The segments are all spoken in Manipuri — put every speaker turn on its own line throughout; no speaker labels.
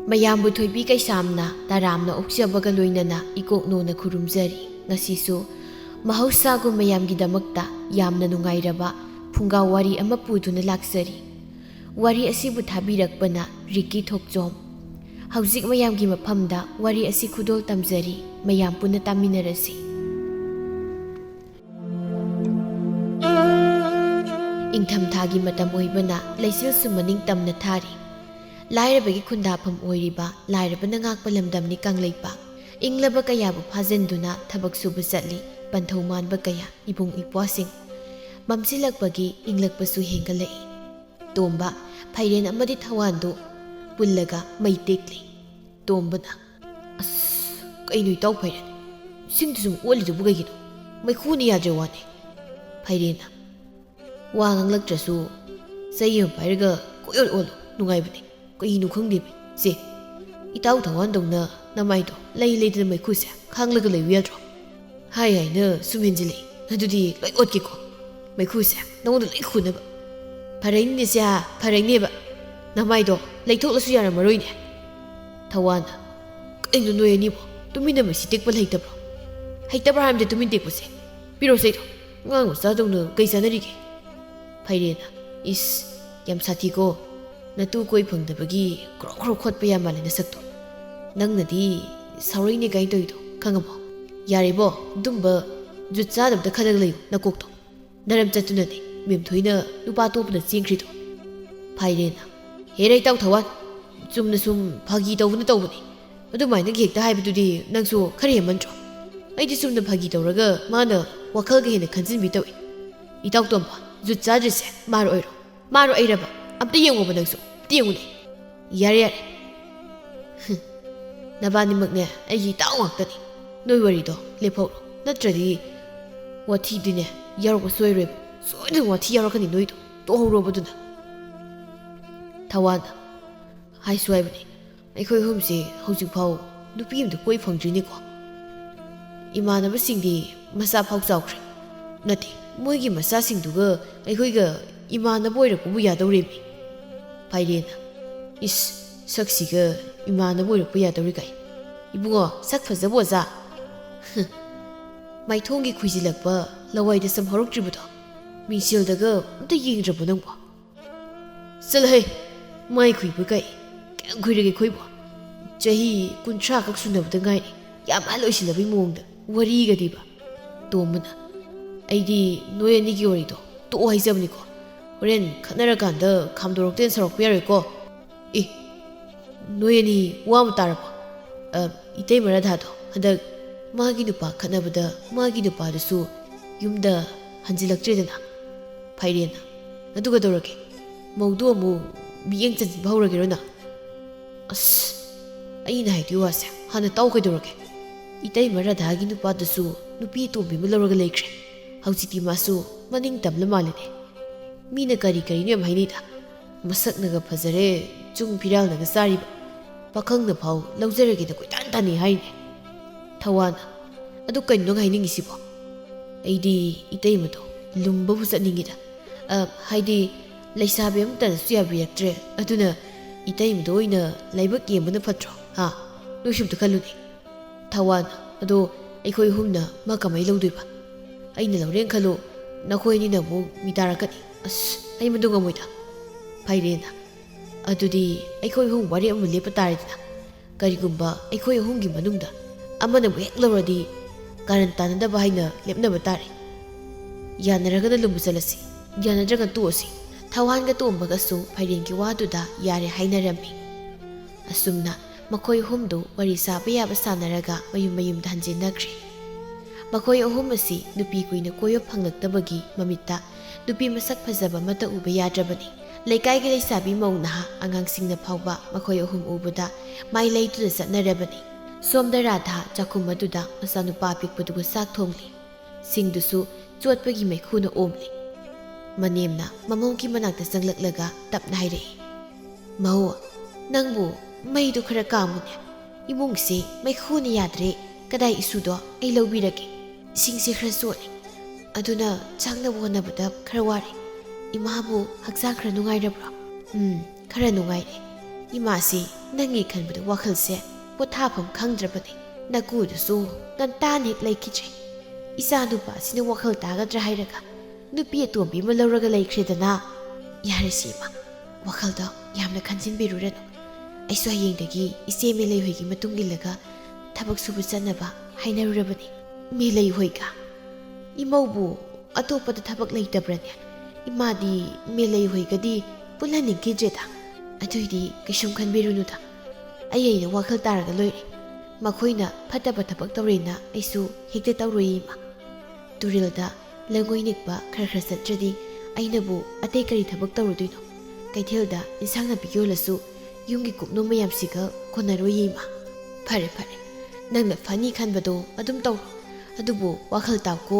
ꯃꯌꯥꯝꯕꯨ ꯊꯣꯏꯕꯤ ꯀꯩꯁꯥꯝꯅ ꯇꯔꯥꯝꯅ ꯑꯣꯛꯆꯕꯒ ꯂꯣꯏꯅꯅ ꯏꯀꯣꯛꯅꯣꯅ ꯈꯨꯔꯨꯝꯖꯔꯤ ꯉꯁꯤꯁꯨ ꯃꯍꯧꯁꯥꯒꯨꯝ ꯃꯌꯥꯝꯒꯤꯗꯃꯛꯇ ꯌꯥꯝꯅ ꯅꯨꯡꯉꯥꯏꯔꯕ ꯐꯨꯡꯒꯥ ꯋꯥꯔꯤ ꯑꯃ ꯄꯨꯗꯨꯅ ꯂꯥꯛꯆꯔꯤ꯫ ꯋꯥꯔꯤ ꯑꯁꯤꯕꯨ ꯊꯥꯕꯤꯔꯛꯄꯅ ꯔꯤꯀꯤ ꯊꯣꯛꯆꯣꯝ꯫ ꯍꯧꯖꯤꯛ ꯃꯌꯥꯝꯒꯤ ꯃꯐꯝꯗ ꯋꯥꯔꯤ ꯑꯁꯤ ꯈꯨꯗꯣꯜ ꯇꯝꯖꯔꯤ, ꯃꯌꯥꯝ ꯄꯨꯟꯅ ꯇꯥꯃꯤꯟꯅꯔꯁꯤ꯫ ꯏꯪꯊꯝꯊꯥꯒꯤ ꯃꯇꯝ ꯑꯣꯏꯕꯅ ꯂꯩꯆꯤꯜꯁꯨ ꯃꯅꯤꯡ ꯇꯝꯅ ꯊꯥꯔꯤ꯫ ꯂꯥꯏꯔꯕꯒꯤ ꯈꯨꯟꯗꯥꯐꯝ ꯑꯣꯏꯔꯤꯕ ꯂꯥꯏꯔꯕꯅ ꯉꯥꯛꯄ ꯂꯝꯗꯝꯅꯤ ꯀꯪꯂꯩꯄꯥꯛ꯫ ꯏꯪꯂꯕ ꯀꯌꯥꯕꯨ ꯐꯥꯖꯤꯟꯗꯨꯅ ꯊꯕꯛ ꯁꯨꯕ ꯆꯠꯂꯤ ꯄꯟꯊꯧ ꯃꯥꯟꯕ ꯀꯌꯥ ꯏꯕꯨꯡ ꯏꯄ꯭ꯋꯥꯁꯤꯡ꯫ ꯃꯝꯁꯤꯜꯂꯛꯄꯒꯤ ꯏꯪꯂꯛꯄꯁꯨ ꯍꯦꯟꯒꯠꯂꯛꯏ꯫ ꯇꯣꯝꯕ, ꯐꯩꯔꯦꯟ ꯑꯃꯗꯤ ꯊꯋꯥꯟꯗꯨ ꯄꯨꯜꯂꯒ ꯃꯩ ꯇꯦꯛꯂꯤ꯫ ꯇꯣꯝꯕꯅ "ꯑꯁ, ꯀꯩꯅꯣ ꯏꯇꯥꯎ ꯐꯩꯔꯦꯟ, ꯁꯤꯡꯗꯨ ꯁꯨꯝ ꯑꯣꯜꯂꯤꯗꯨꯕꯨ ꯀꯩꯒꯤꯅꯣ? ꯃꯩꯈꯨꯅ ꯌꯥꯗ꯭ꯔꯦ ꯋꯥꯅꯤ." ꯐꯩꯔꯦꯟꯅ "ꯋꯥ ꯉꯥꯡꯂꯛꯇ꯭ꯔꯁꯨ ꯆꯩ ꯑꯃ ꯄꯥꯏꯔꯒ ꯀꯣꯏꯑꯣꯠ ꯑꯣꯜꯂꯨ, ꯅꯨꯡꯉꯥꯏꯕꯅꯤ꯫ ꯀꯩꯅꯣ ꯈꯪꯗꯦꯃꯤ ꯆꯦ, ꯏꯇꯥꯎ ꯊꯋꯥꯟꯗꯧꯅ ꯅꯃꯥꯏꯗꯣ ꯂꯩ ꯂꯩꯗꯅ ꯃꯩꯈꯨꯁꯦ ꯈꯥꯡꯂꯒ ꯂꯩꯌꯨ ꯌꯥꯗ꯭ꯔꯣ? ꯍꯥꯏꯅ ꯁꯨꯝ ꯍꯦꯟꯖꯤꯜꯂꯛꯏ, ꯑꯗꯨꯗꯤ ꯂꯣꯏ ꯑꯣꯠꯀꯦꯀꯣ, ꯃꯩꯈꯨꯁꯦ ꯅꯉꯣꯟꯗ ꯂꯣꯏ ꯈꯨꯅꯕ." "ꯐꯔꯩꯅꯦ ꯆꯦ, ꯐꯔꯩꯅꯦꯕ, ꯅꯃꯥꯏꯗꯣ ꯂꯩꯊꯣꯛꯂꯁꯨ ꯌꯥꯔꯝꯃꯔꯣꯏꯅꯦ." ꯊꯋꯥꯟꯅ "ꯀꯩꯅꯣ ꯅꯣꯏ ꯑꯅꯤꯕꯣ, ꯇꯨꯃꯤꯟꯅ ꯃꯩꯁꯤ ꯇꯦꯛꯄ ꯍꯩꯇꯕ꯭ꯔꯣ? ꯍꯩꯇꯕ꯭ꯔꯥ ꯍꯥꯏꯕꯗꯤ ꯇꯨꯃꯤꯟ ꯇꯦꯛꯄꯁꯦ, ꯄꯤꯔꯣ ꯆꯩꯗꯣ, ꯑꯉꯥꯡ ꯃꯆꯥꯗꯧꯅ ꯀꯩ ꯆꯥꯅꯔꯤꯒꯦ?" ꯐꯩꯔꯦꯟꯅ "ꯏꯁ, ꯌꯥꯝ ꯁꯥꯊꯤꯀꯣ, ꯅꯇꯨ ꯀꯣꯏ ꯐꯪꯗꯕꯒꯤ ꯈ꯭ꯔꯣ ꯈ꯭ꯔꯣ ꯈꯣꯠꯄ ꯌꯥꯝ ꯃꯥꯜꯂꯦ ꯅꯁꯛꯇꯣ꯫ ꯅꯪꯅꯗꯤ ꯁꯥꯎꯔꯩꯅꯦ ꯀꯥꯏꯅ ꯇꯧꯔꯤꯗꯣ ꯈꯪꯉꯕꯣ? ꯌꯥꯔꯦꯕꯣ, ꯑꯗꯨꯝꯕ ꯖꯨꯠ ꯆꯥꯗꯕꯗ ꯈꯜꯂꯒ ꯂꯩꯌꯨ ꯅꯀꯣꯛꯇꯣ꯫ ꯅꯔꯝ ꯆꯠꯇꯨꯅꯅꯦ ꯃꯦꯝꯊꯣꯏꯅ ꯅꯨꯄꯥ ꯑꯇꯣꯞꯄꯗ ꯆꯦꯟꯈ꯭ꯔꯤꯗꯣ." ꯐꯩꯔꯦꯟꯅ "ꯍꯦꯔꯥ ꯏꯇꯥꯎ ꯊꯋꯥꯟ, ꯆꯨꯝꯅ ꯁꯨꯝ ꯐꯥꯒꯤ ꯇꯧꯕꯅ ꯇꯧꯕꯅꯤ, ꯑꯗꯨꯃꯥꯏꯅ ꯍꯦꯛꯇ ꯍꯥꯏꯕꯗꯨꯗꯤ ꯅꯪꯁꯨ ꯈꯔ ꯍꯦꯟꯃꯟꯗ꯭ꯔꯣ? ꯑꯩꯗꯤ ꯆꯨꯝꯅ ꯐꯥꯒꯤ ꯇꯧꯔꯒ ꯃꯥꯅ ꯋꯥꯈꯜꯒ ꯍꯦꯟꯅ ꯈꯟꯖꯤꯟꯕꯤ ꯇꯧꯏ꯫ ꯏꯇꯥꯎ ꯇꯣꯝꯕ, ꯖꯨꯠ ꯆꯥꯗ꯭ꯔꯤꯁꯦ ꯃꯥꯔꯣ ꯑꯣꯏꯔꯣ? ꯃꯥꯔꯣ ꯑꯩꯔꯕ? ꯑꯝꯇ ꯌꯦꯡꯉꯣꯕ ꯅꯪꯁꯨ, ꯑꯝꯇ ꯌꯦꯡꯉꯨꯅꯦ." "ꯌꯥꯔꯦ ꯌꯥꯔꯦ, ꯅꯕꯥꯅꯤꯃꯛꯅꯦ ꯑꯩꯒꯤ ꯏꯇꯥꯎ ꯉꯥꯛꯇꯅꯤ꯫ ꯅꯣꯏ ꯋꯥꯔꯤꯗꯣ ꯂꯦꯞꯍꯧꯔꯣ, ꯅꯠꯇ꯭ꯔꯗꯤ ꯋꯥꯊꯤꯗꯤꯅꯦ ꯌꯥꯎꯔꯛꯄ ꯁꯣꯏꯔꯣꯏꯕ, ꯁꯣꯏꯗꯅ ꯋꯥꯊꯤ ꯌꯥꯎꯔꯛꯀꯅꯤ ꯅꯣꯏꯗꯣ, ꯇꯣꯛꯍꯧꯔꯣꯕ ꯑꯗꯨꯅ." ꯊꯋꯥꯟꯅ "ꯍꯥꯏꯁꯨ ꯍꯥꯏꯕꯅꯤ, ꯑꯩꯈꯣꯏ ꯑꯍꯨꯝꯁꯦ ꯍꯧꯖꯤꯛꯐꯥꯎ ꯅꯨꯄꯤ ꯑꯃꯇ ꯀꯣꯏ ꯐꯪꯗ꯭ꯔꯤꯅꯦꯀꯣ꯫ ꯏꯃꯥꯟꯅꯕꯁꯤꯡꯗꯤ ꯃꯆꯥ ꯐꯥꯎ ꯆꯥꯎꯈ꯭ꯔꯦ, ꯅꯠꯇꯦ ꯃꯣꯏꯒꯤ ꯃꯆꯥꯁꯤꯡꯗꯨꯒ ꯑꯩꯈꯣꯏꯒ ꯏꯃꯥꯟꯅꯕ ꯑꯣꯏꯔꯛꯄꯕꯨ ꯌꯥꯗꯧꯔꯤꯃꯤ." ꯐꯩꯔꯦꯟꯅ "ꯏꯁ, ꯁꯛꯁꯤꯒ ꯏꯃꯥꯟꯅꯕ ꯑꯣꯏꯔꯛꯄ ꯌꯥꯗꯧꯔꯤ ꯀꯥꯏ? ꯏꯕꯨꯡꯉꯣ, ꯁꯛ ꯐꯖꯕ ꯑꯣꯖꯥ, ꯃꯥꯏꯊꯣꯡꯒꯤ ꯈꯨꯏꯖꯤꯜꯂꯛꯄ ꯂꯋꯥꯏꯗ ꯁꯝ ꯍꯧꯔꯛꯇ꯭ꯔꯤꯕꯗꯣ, ꯃꯤꯡꯁꯦꯜꯗꯒ ꯑꯝꯇ ꯌꯦꯡꯗ꯭ꯔꯕꯣ ꯅꯪꯕꯣ? ꯆꯠꯂꯍꯦ, ꯃꯥꯏ ꯈꯨꯏꯕ ꯀꯥꯏ, ꯀꯌꯥꯝ ꯈꯨꯏꯔꯒꯦ ꯑꯩꯈꯣꯏꯕꯣ? ꯆꯍꯤ 30 ꯈꯛ ꯁꯨꯅꯕꯗ ꯉꯥꯏꯔꯤ, ꯌꯥꯝ ꯑꯍꯜ ꯑꯣꯏꯁꯤꯜꯂꯕꯩ ꯃꯑꯣꯡꯗ ꯋꯥꯔꯤꯒꯗꯤꯕ." ꯇꯣꯝꯕꯅ "ꯑꯩꯗꯤ ꯅꯣꯏ ꯑꯅꯤꯒꯤ ꯋꯥꯔꯤꯗꯣ ꯇꯣꯛꯑꯣ ꯍꯥꯏꯖꯕꯅꯤꯀꯣ, ꯍꯣꯔꯦꯟ ꯈꯠꯅꯔꯀꯥꯟꯗ ꯈꯥꯝꯗꯣꯔꯛꯇꯦꯅ ꯁꯥꯎꯔꯛꯄ ꯌꯥꯔꯣꯏꯀꯣ." "ꯑꯦ, ꯅꯣꯏ ꯑꯅꯤ ꯋꯥ ꯑꯃ ꯇꯥꯔꯕꯣ? ꯏꯇꯩꯃ ꯔꯥꯙꯥꯗꯣ ꯍꯟꯗꯛ ꯃꯥꯒꯤ ꯅꯨꯄꯥ ꯈꯠꯅꯕꯗ ꯃꯥꯒꯤ ꯅꯨꯄꯥꯗꯨꯁꯨ ꯌꯨꯝꯗ ꯍꯟꯖꯤꯜꯂꯛꯇ꯭ꯔꯦꯗꯅ." ꯐꯩꯔꯦꯟꯅ "ꯑꯗꯨ ꯀꯩꯗꯧꯔꯒꯦ? ꯃꯧꯗꯨ ꯑꯃꯨꯛ ꯃꯤꯠꯌꯦꯡ ꯆꯟꯁꯤꯟꯕ ꯍꯧꯔꯒꯦꯔꯣ ꯅꯪ? ꯑꯁ, ꯑꯩꯅ ꯍꯥꯏꯗꯣꯏ ꯋꯥꯁꯦ ꯍꯥꯟꯅ ꯇꯥꯎ ꯀꯩꯗꯧꯔꯒꯦ? ꯏꯇꯩꯃ ꯔꯥꯙꯥꯒꯤ ꯅꯨꯄꯥꯗꯨꯁꯨ ꯅꯨꯄꯤ ꯑꯇꯣꯝꯕꯤ ꯑꯃ ꯂꯧꯔꯒ ꯂꯩꯈ꯭ꯔꯦ꯫ ꯍꯧꯖꯤꯛꯇꯤ ꯃꯥꯁꯨ ꯃꯅꯤꯡ ꯇꯝꯂ ꯃꯥꯜꯂꯤꯅꯦ꯫ ꯃꯤꯅ ꯀꯔꯤ ꯀꯔꯤꯅꯣ ꯌꯥꯝ ꯍꯥꯏꯅꯩꯗ, ꯃꯁꯛꯅꯒ ꯐꯖꯔꯦ, ꯆꯨꯡ ꯐꯤꯔꯥꯜꯅꯒ ꯆꯥꯔꯤꯕ, ꯄꯥꯈꯪꯅ ꯐꯥꯎ ꯂꯧꯖꯔꯒꯦꯅ ꯀꯣꯏꯇꯥꯟ ꯇꯥꯟꯅꯩ ꯍꯥꯏꯅꯦ." ꯊꯋꯥꯟꯅ "ꯑꯗꯨ ꯀꯩꯅꯣ ꯅꯪ ꯍꯥꯏꯅꯤꯡꯉꯤꯁꯤꯕꯣ? ꯑꯩꯗꯤ ꯏꯇꯩꯃꯗꯣ ꯂꯨꯝꯕꯕꯨ ꯆꯠꯅꯤꯡꯉꯤꯗ, ꯍꯥꯏꯗꯤ ꯂꯩꯁꯥꯕꯤ ꯑꯃꯇꯅꯁꯨ ꯌꯥꯕꯤꯔꯛꯇ꯭ꯔꯦ, ꯑꯗꯨꯅ ꯏꯇꯩꯃꯗꯣ ꯑꯣꯏꯅ ꯂꯥꯏꯕꯛ ꯌꯦꯡꯕꯅ ꯐꯠꯇ꯭ꯔꯣ? ꯍꯥ, ꯅꯣꯏꯁꯨ ꯑꯝꯇ ꯈꯜꯂꯨꯅꯦ." ꯊꯋꯥꯟꯅ "ꯑꯗꯣ ꯑꯩꯈꯣꯏ ꯑꯍꯨꯝꯅ ꯃꯥ ꯀꯃꯥꯏꯅ ꯂꯧꯗꯣꯏꯕ? ꯑꯩꯅ ꯂꯧꯔꯦꯅ ꯈꯜꯂꯣ, ꯅꯈꯣꯏ ꯑꯅꯤꯅ ꯑꯃꯨꯛ ꯃꯤꯇꯥꯔꯛꯀꯅꯤ. ꯑꯁ, ꯑꯩ ꯃꯗꯨ ꯉꯝꯃꯣꯏꯗ." ꯐꯩꯔꯦꯟꯅ "ꯑꯗꯨꯗꯤ ꯑꯩꯈꯣꯏ ꯑꯍꯨꯝ ꯋꯥꯔꯤ ꯑꯃ ꯂꯦꯞꯄ ꯇꯥꯔꯦꯗꯅ. ꯀꯔꯤꯒꯨꯝꯕ ꯑꯩꯈꯣꯏ ꯑꯍꯨꯝꯒꯤ ꯃꯅꯨꯡꯗ ꯑꯃꯅꯕꯨ ꯍꯦꯛ ꯂꯧꯔꯗꯤ ꯀꯥꯔꯟ ꯇꯥꯅꯗꯕ ꯍꯥꯏꯅ ꯂꯦꯞꯅꯕ ꯇꯥꯔꯦ. ꯌꯥꯅꯔꯒꯅ ꯂꯨꯝꯕ ꯆꯠꯂꯁꯤ, ꯌꯥꯅꯗ꯭ꯔꯒꯅ ꯇꯣꯛꯑꯁꯤ." ꯊꯋꯥꯟꯒ ꯇꯣꯝꯕꯒꯁꯨ ꯐꯩꯔꯦꯟꯒꯤ ꯋꯥꯗꯨꯗ ꯌꯥꯔꯦ ꯍꯥꯏꯅꯔꯝꯃꯤ꯫ ꯑꯁꯨꯝꯅ ꯃꯈꯣꯏ ꯑꯍꯨꯝꯗꯨ ꯋꯥꯔꯤ ꯁꯥꯕ ꯌꯥꯕ ꯁꯥꯟꯅꯔꯒ ꯃꯌꯨꯝ ꯃꯌꯨꯝꯗ ꯍꯟꯖꯤꯟꯅꯈ꯭ꯔꯦ꯫ ꯃꯈꯣꯏ ꯑꯍꯨꯝ ꯑꯁꯤ ꯅꯨꯄꯤ ꯀꯨꯏꯅ ꯀꯣꯏꯕ ꯐꯪꯂꯛꯇꯕꯒꯤ ꯃꯃꯤꯠꯇ ꯅꯨꯄꯤ ꯃꯁꯛ ꯐꯖꯕ ꯑꯃꯠꯇ ꯎꯕ ꯌꯥꯗ꯭ꯔꯕꯅꯤ꯫ ꯂꯩꯀꯥꯏꯒꯤ ꯂꯩꯁꯥꯕꯤ ꯃꯧ ꯅꯍꯥ ꯑꯉꯥꯡꯁꯤꯡꯅ ꯐꯥꯎꯕ ꯃꯈꯣꯏ ꯑꯍꯨꯝ ꯎꯕꯗ ꯃꯥꯏ ꯂꯩꯇꯨꯅ ꯆꯠꯅꯔꯕꯅꯤ꯫ ꯁꯣꯝꯗ ꯔꯥꯙꯥ ꯆꯥꯛꯈꯨꯝ ꯑꯗꯨꯗ ꯃꯆꯥꯅꯨꯄꯥ ꯑꯄꯤꯛꯄꯗꯨꯒ ꯆꯥꯛ ꯊꯣꯡꯂꯤ꯫ ꯁꯤꯡꯗꯨꯁꯨ ꯆꯣꯠꯄꯒꯤ ꯃꯩꯈꯨꯅ ꯑꯣꯝꯂꯤ꯫ ꯃꯅꯦꯝꯅ ꯃꯃꯧꯒꯤ ꯃꯅꯥꯛꯇ ꯆꯪꯂꯛꯂꯒ ꯇꯞꯅ ꯍꯥꯏꯔꯛꯏ, "ꯃꯧ, ꯅꯪꯕꯨ ꯃꯩꯗꯨ ꯈꯔ ꯀꯥꯝꯃꯨꯅꯦ, ꯏꯃꯨꯡꯁꯦ ꯃꯩꯈꯨꯅ ꯌꯥꯗ꯭ꯔꯦ, ꯀꯗꯥꯏ ꯏꯁꯨꯗꯣ ꯑꯩ ꯂꯧꯕꯤꯔꯒꯦ, ꯏꯁꯤꯡꯁꯦ ꯈꯔ ꯆꯣꯠꯂꯤ, ꯑꯗꯨꯅ ꯆꯥꯛꯅꯕ ꯍꯣꯠꯅꯕꯗ ꯈꯔ ꯋꯥꯔꯦ. ꯏꯃꯥꯕꯨ ꯍꯛꯆꯥꯡ ꯈꯔ ꯅꯨꯡꯉꯥꯏꯔꯕ꯭ꯔꯣ?" ꯈꯔ ꯅꯨꯡꯉꯥꯏꯔꯦ. ꯏꯃꯥꯁꯤ ꯅꯪꯒꯤ ꯈꯟꯕꯗ ꯋꯥꯈꯜꯁꯦ ꯄꯣꯊꯥꯐꯝ ꯈꯪꯗ꯭ꯔꯕꯅꯤ ꯅꯀꯨꯗꯨꯁꯨ ꯉꯟꯇꯥꯅ ꯍꯦꯛ ꯂꯩꯈꯤꯗ꯭ꯔꯦ ꯏꯆꯥ ꯅꯨꯄꯥꯁꯤꯅ ꯋꯥꯈꯜ ꯇꯥꯒꯗ꯭ꯔꯥ ꯍꯥꯏꯔꯒ ꯅꯨꯄꯤ ꯑꯇꯣꯝꯕꯤ ꯑꯃ ꯂꯧꯔꯒ ꯂꯩꯈ꯭ꯔꯦꯗꯅ ꯌꯥꯔꯦ ꯏꯃꯥ ꯋꯥꯈꯜꯗꯣ ꯌꯥꯝꯅ ꯈꯟꯖꯤꯟꯕꯤꯔꯨꯔꯅꯨ ꯑꯩꯁꯨ ꯍꯌꯦꯡꯗꯒꯤ ꯏꯆꯦ ꯃꯦꯂꯩ ꯍꯣꯏꯒꯤ ꯃꯇꯨꯡ ꯏꯜꯂꯒ ꯊꯕꯛ ꯁꯨꯕ ꯆꯠꯅꯕ ꯍꯥꯏꯅꯔꯨꯔꯕꯅꯤ ꯃꯦꯂꯩ ꯍꯣꯏꯒ ꯏꯃꯧꯕꯨ ꯑꯇꯣꯞꯄꯗ ꯊꯕꯛ ꯂꯩꯇꯕ꯭ꯔꯅꯦ ꯏꯃꯥꯗꯤ ꯃꯦꯂꯩ ꯍꯣꯏꯒꯗꯤ ꯄꯨꯜꯍꯟꯅꯤꯡꯈꯤꯗ꯭ꯔꯦꯗ ꯑꯗꯨꯏꯗꯤ ꯀꯩꯁꯨꯝ ꯈꯟꯕꯤꯔꯨꯅꯨꯗ ꯑꯩꯅ ꯋꯥꯈꯜ ꯇꯥꯔꯒ ꯂꯣꯏꯔꯦ ꯃꯈꯣꯏꯅ ꯐꯠꯇꯕ ꯊꯕꯛ ꯇꯧꯔꯦꯅ ꯑꯩꯁꯨ ꯍꯦꯛꯇ ꯇꯧꯔꯣꯏ ꯏꯃꯥ ꯇꯨꯔꯦꯜꯗ ꯂꯩꯉꯣꯏ ꯅꯤꯛꯄ ꯈꯔ ꯆꯠꯇ꯭ꯔꯗꯤ ꯑꯩꯅꯕꯨ ꯑꯇꯩ ꯀꯔꯤ ꯊꯕꯛ ꯇꯧꯔꯨꯗꯣꯏꯅꯣ ꯀꯩꯊꯦꯜꯗ ꯏꯟꯁꯥꯡ ꯅꯥꯄꯤ ꯌꯣꯜꯂꯁꯨ ꯌꯨꯝꯒꯤ ꯀꯨꯞꯅꯣꯝ ꯃꯌꯥꯝꯁꯤꯒ ꯀꯣꯟꯅꯔꯣꯏ ꯏꯃꯥ ꯐꯔꯦ ꯅꯪꯅ ꯐꯅꯤ ꯈꯟꯕꯗꯣ ꯑꯗꯨꯝ ꯇꯧꯔꯣ ꯑꯗꯨꯕꯨ ꯋꯥꯈꯜ ꯇꯥꯎꯀꯣ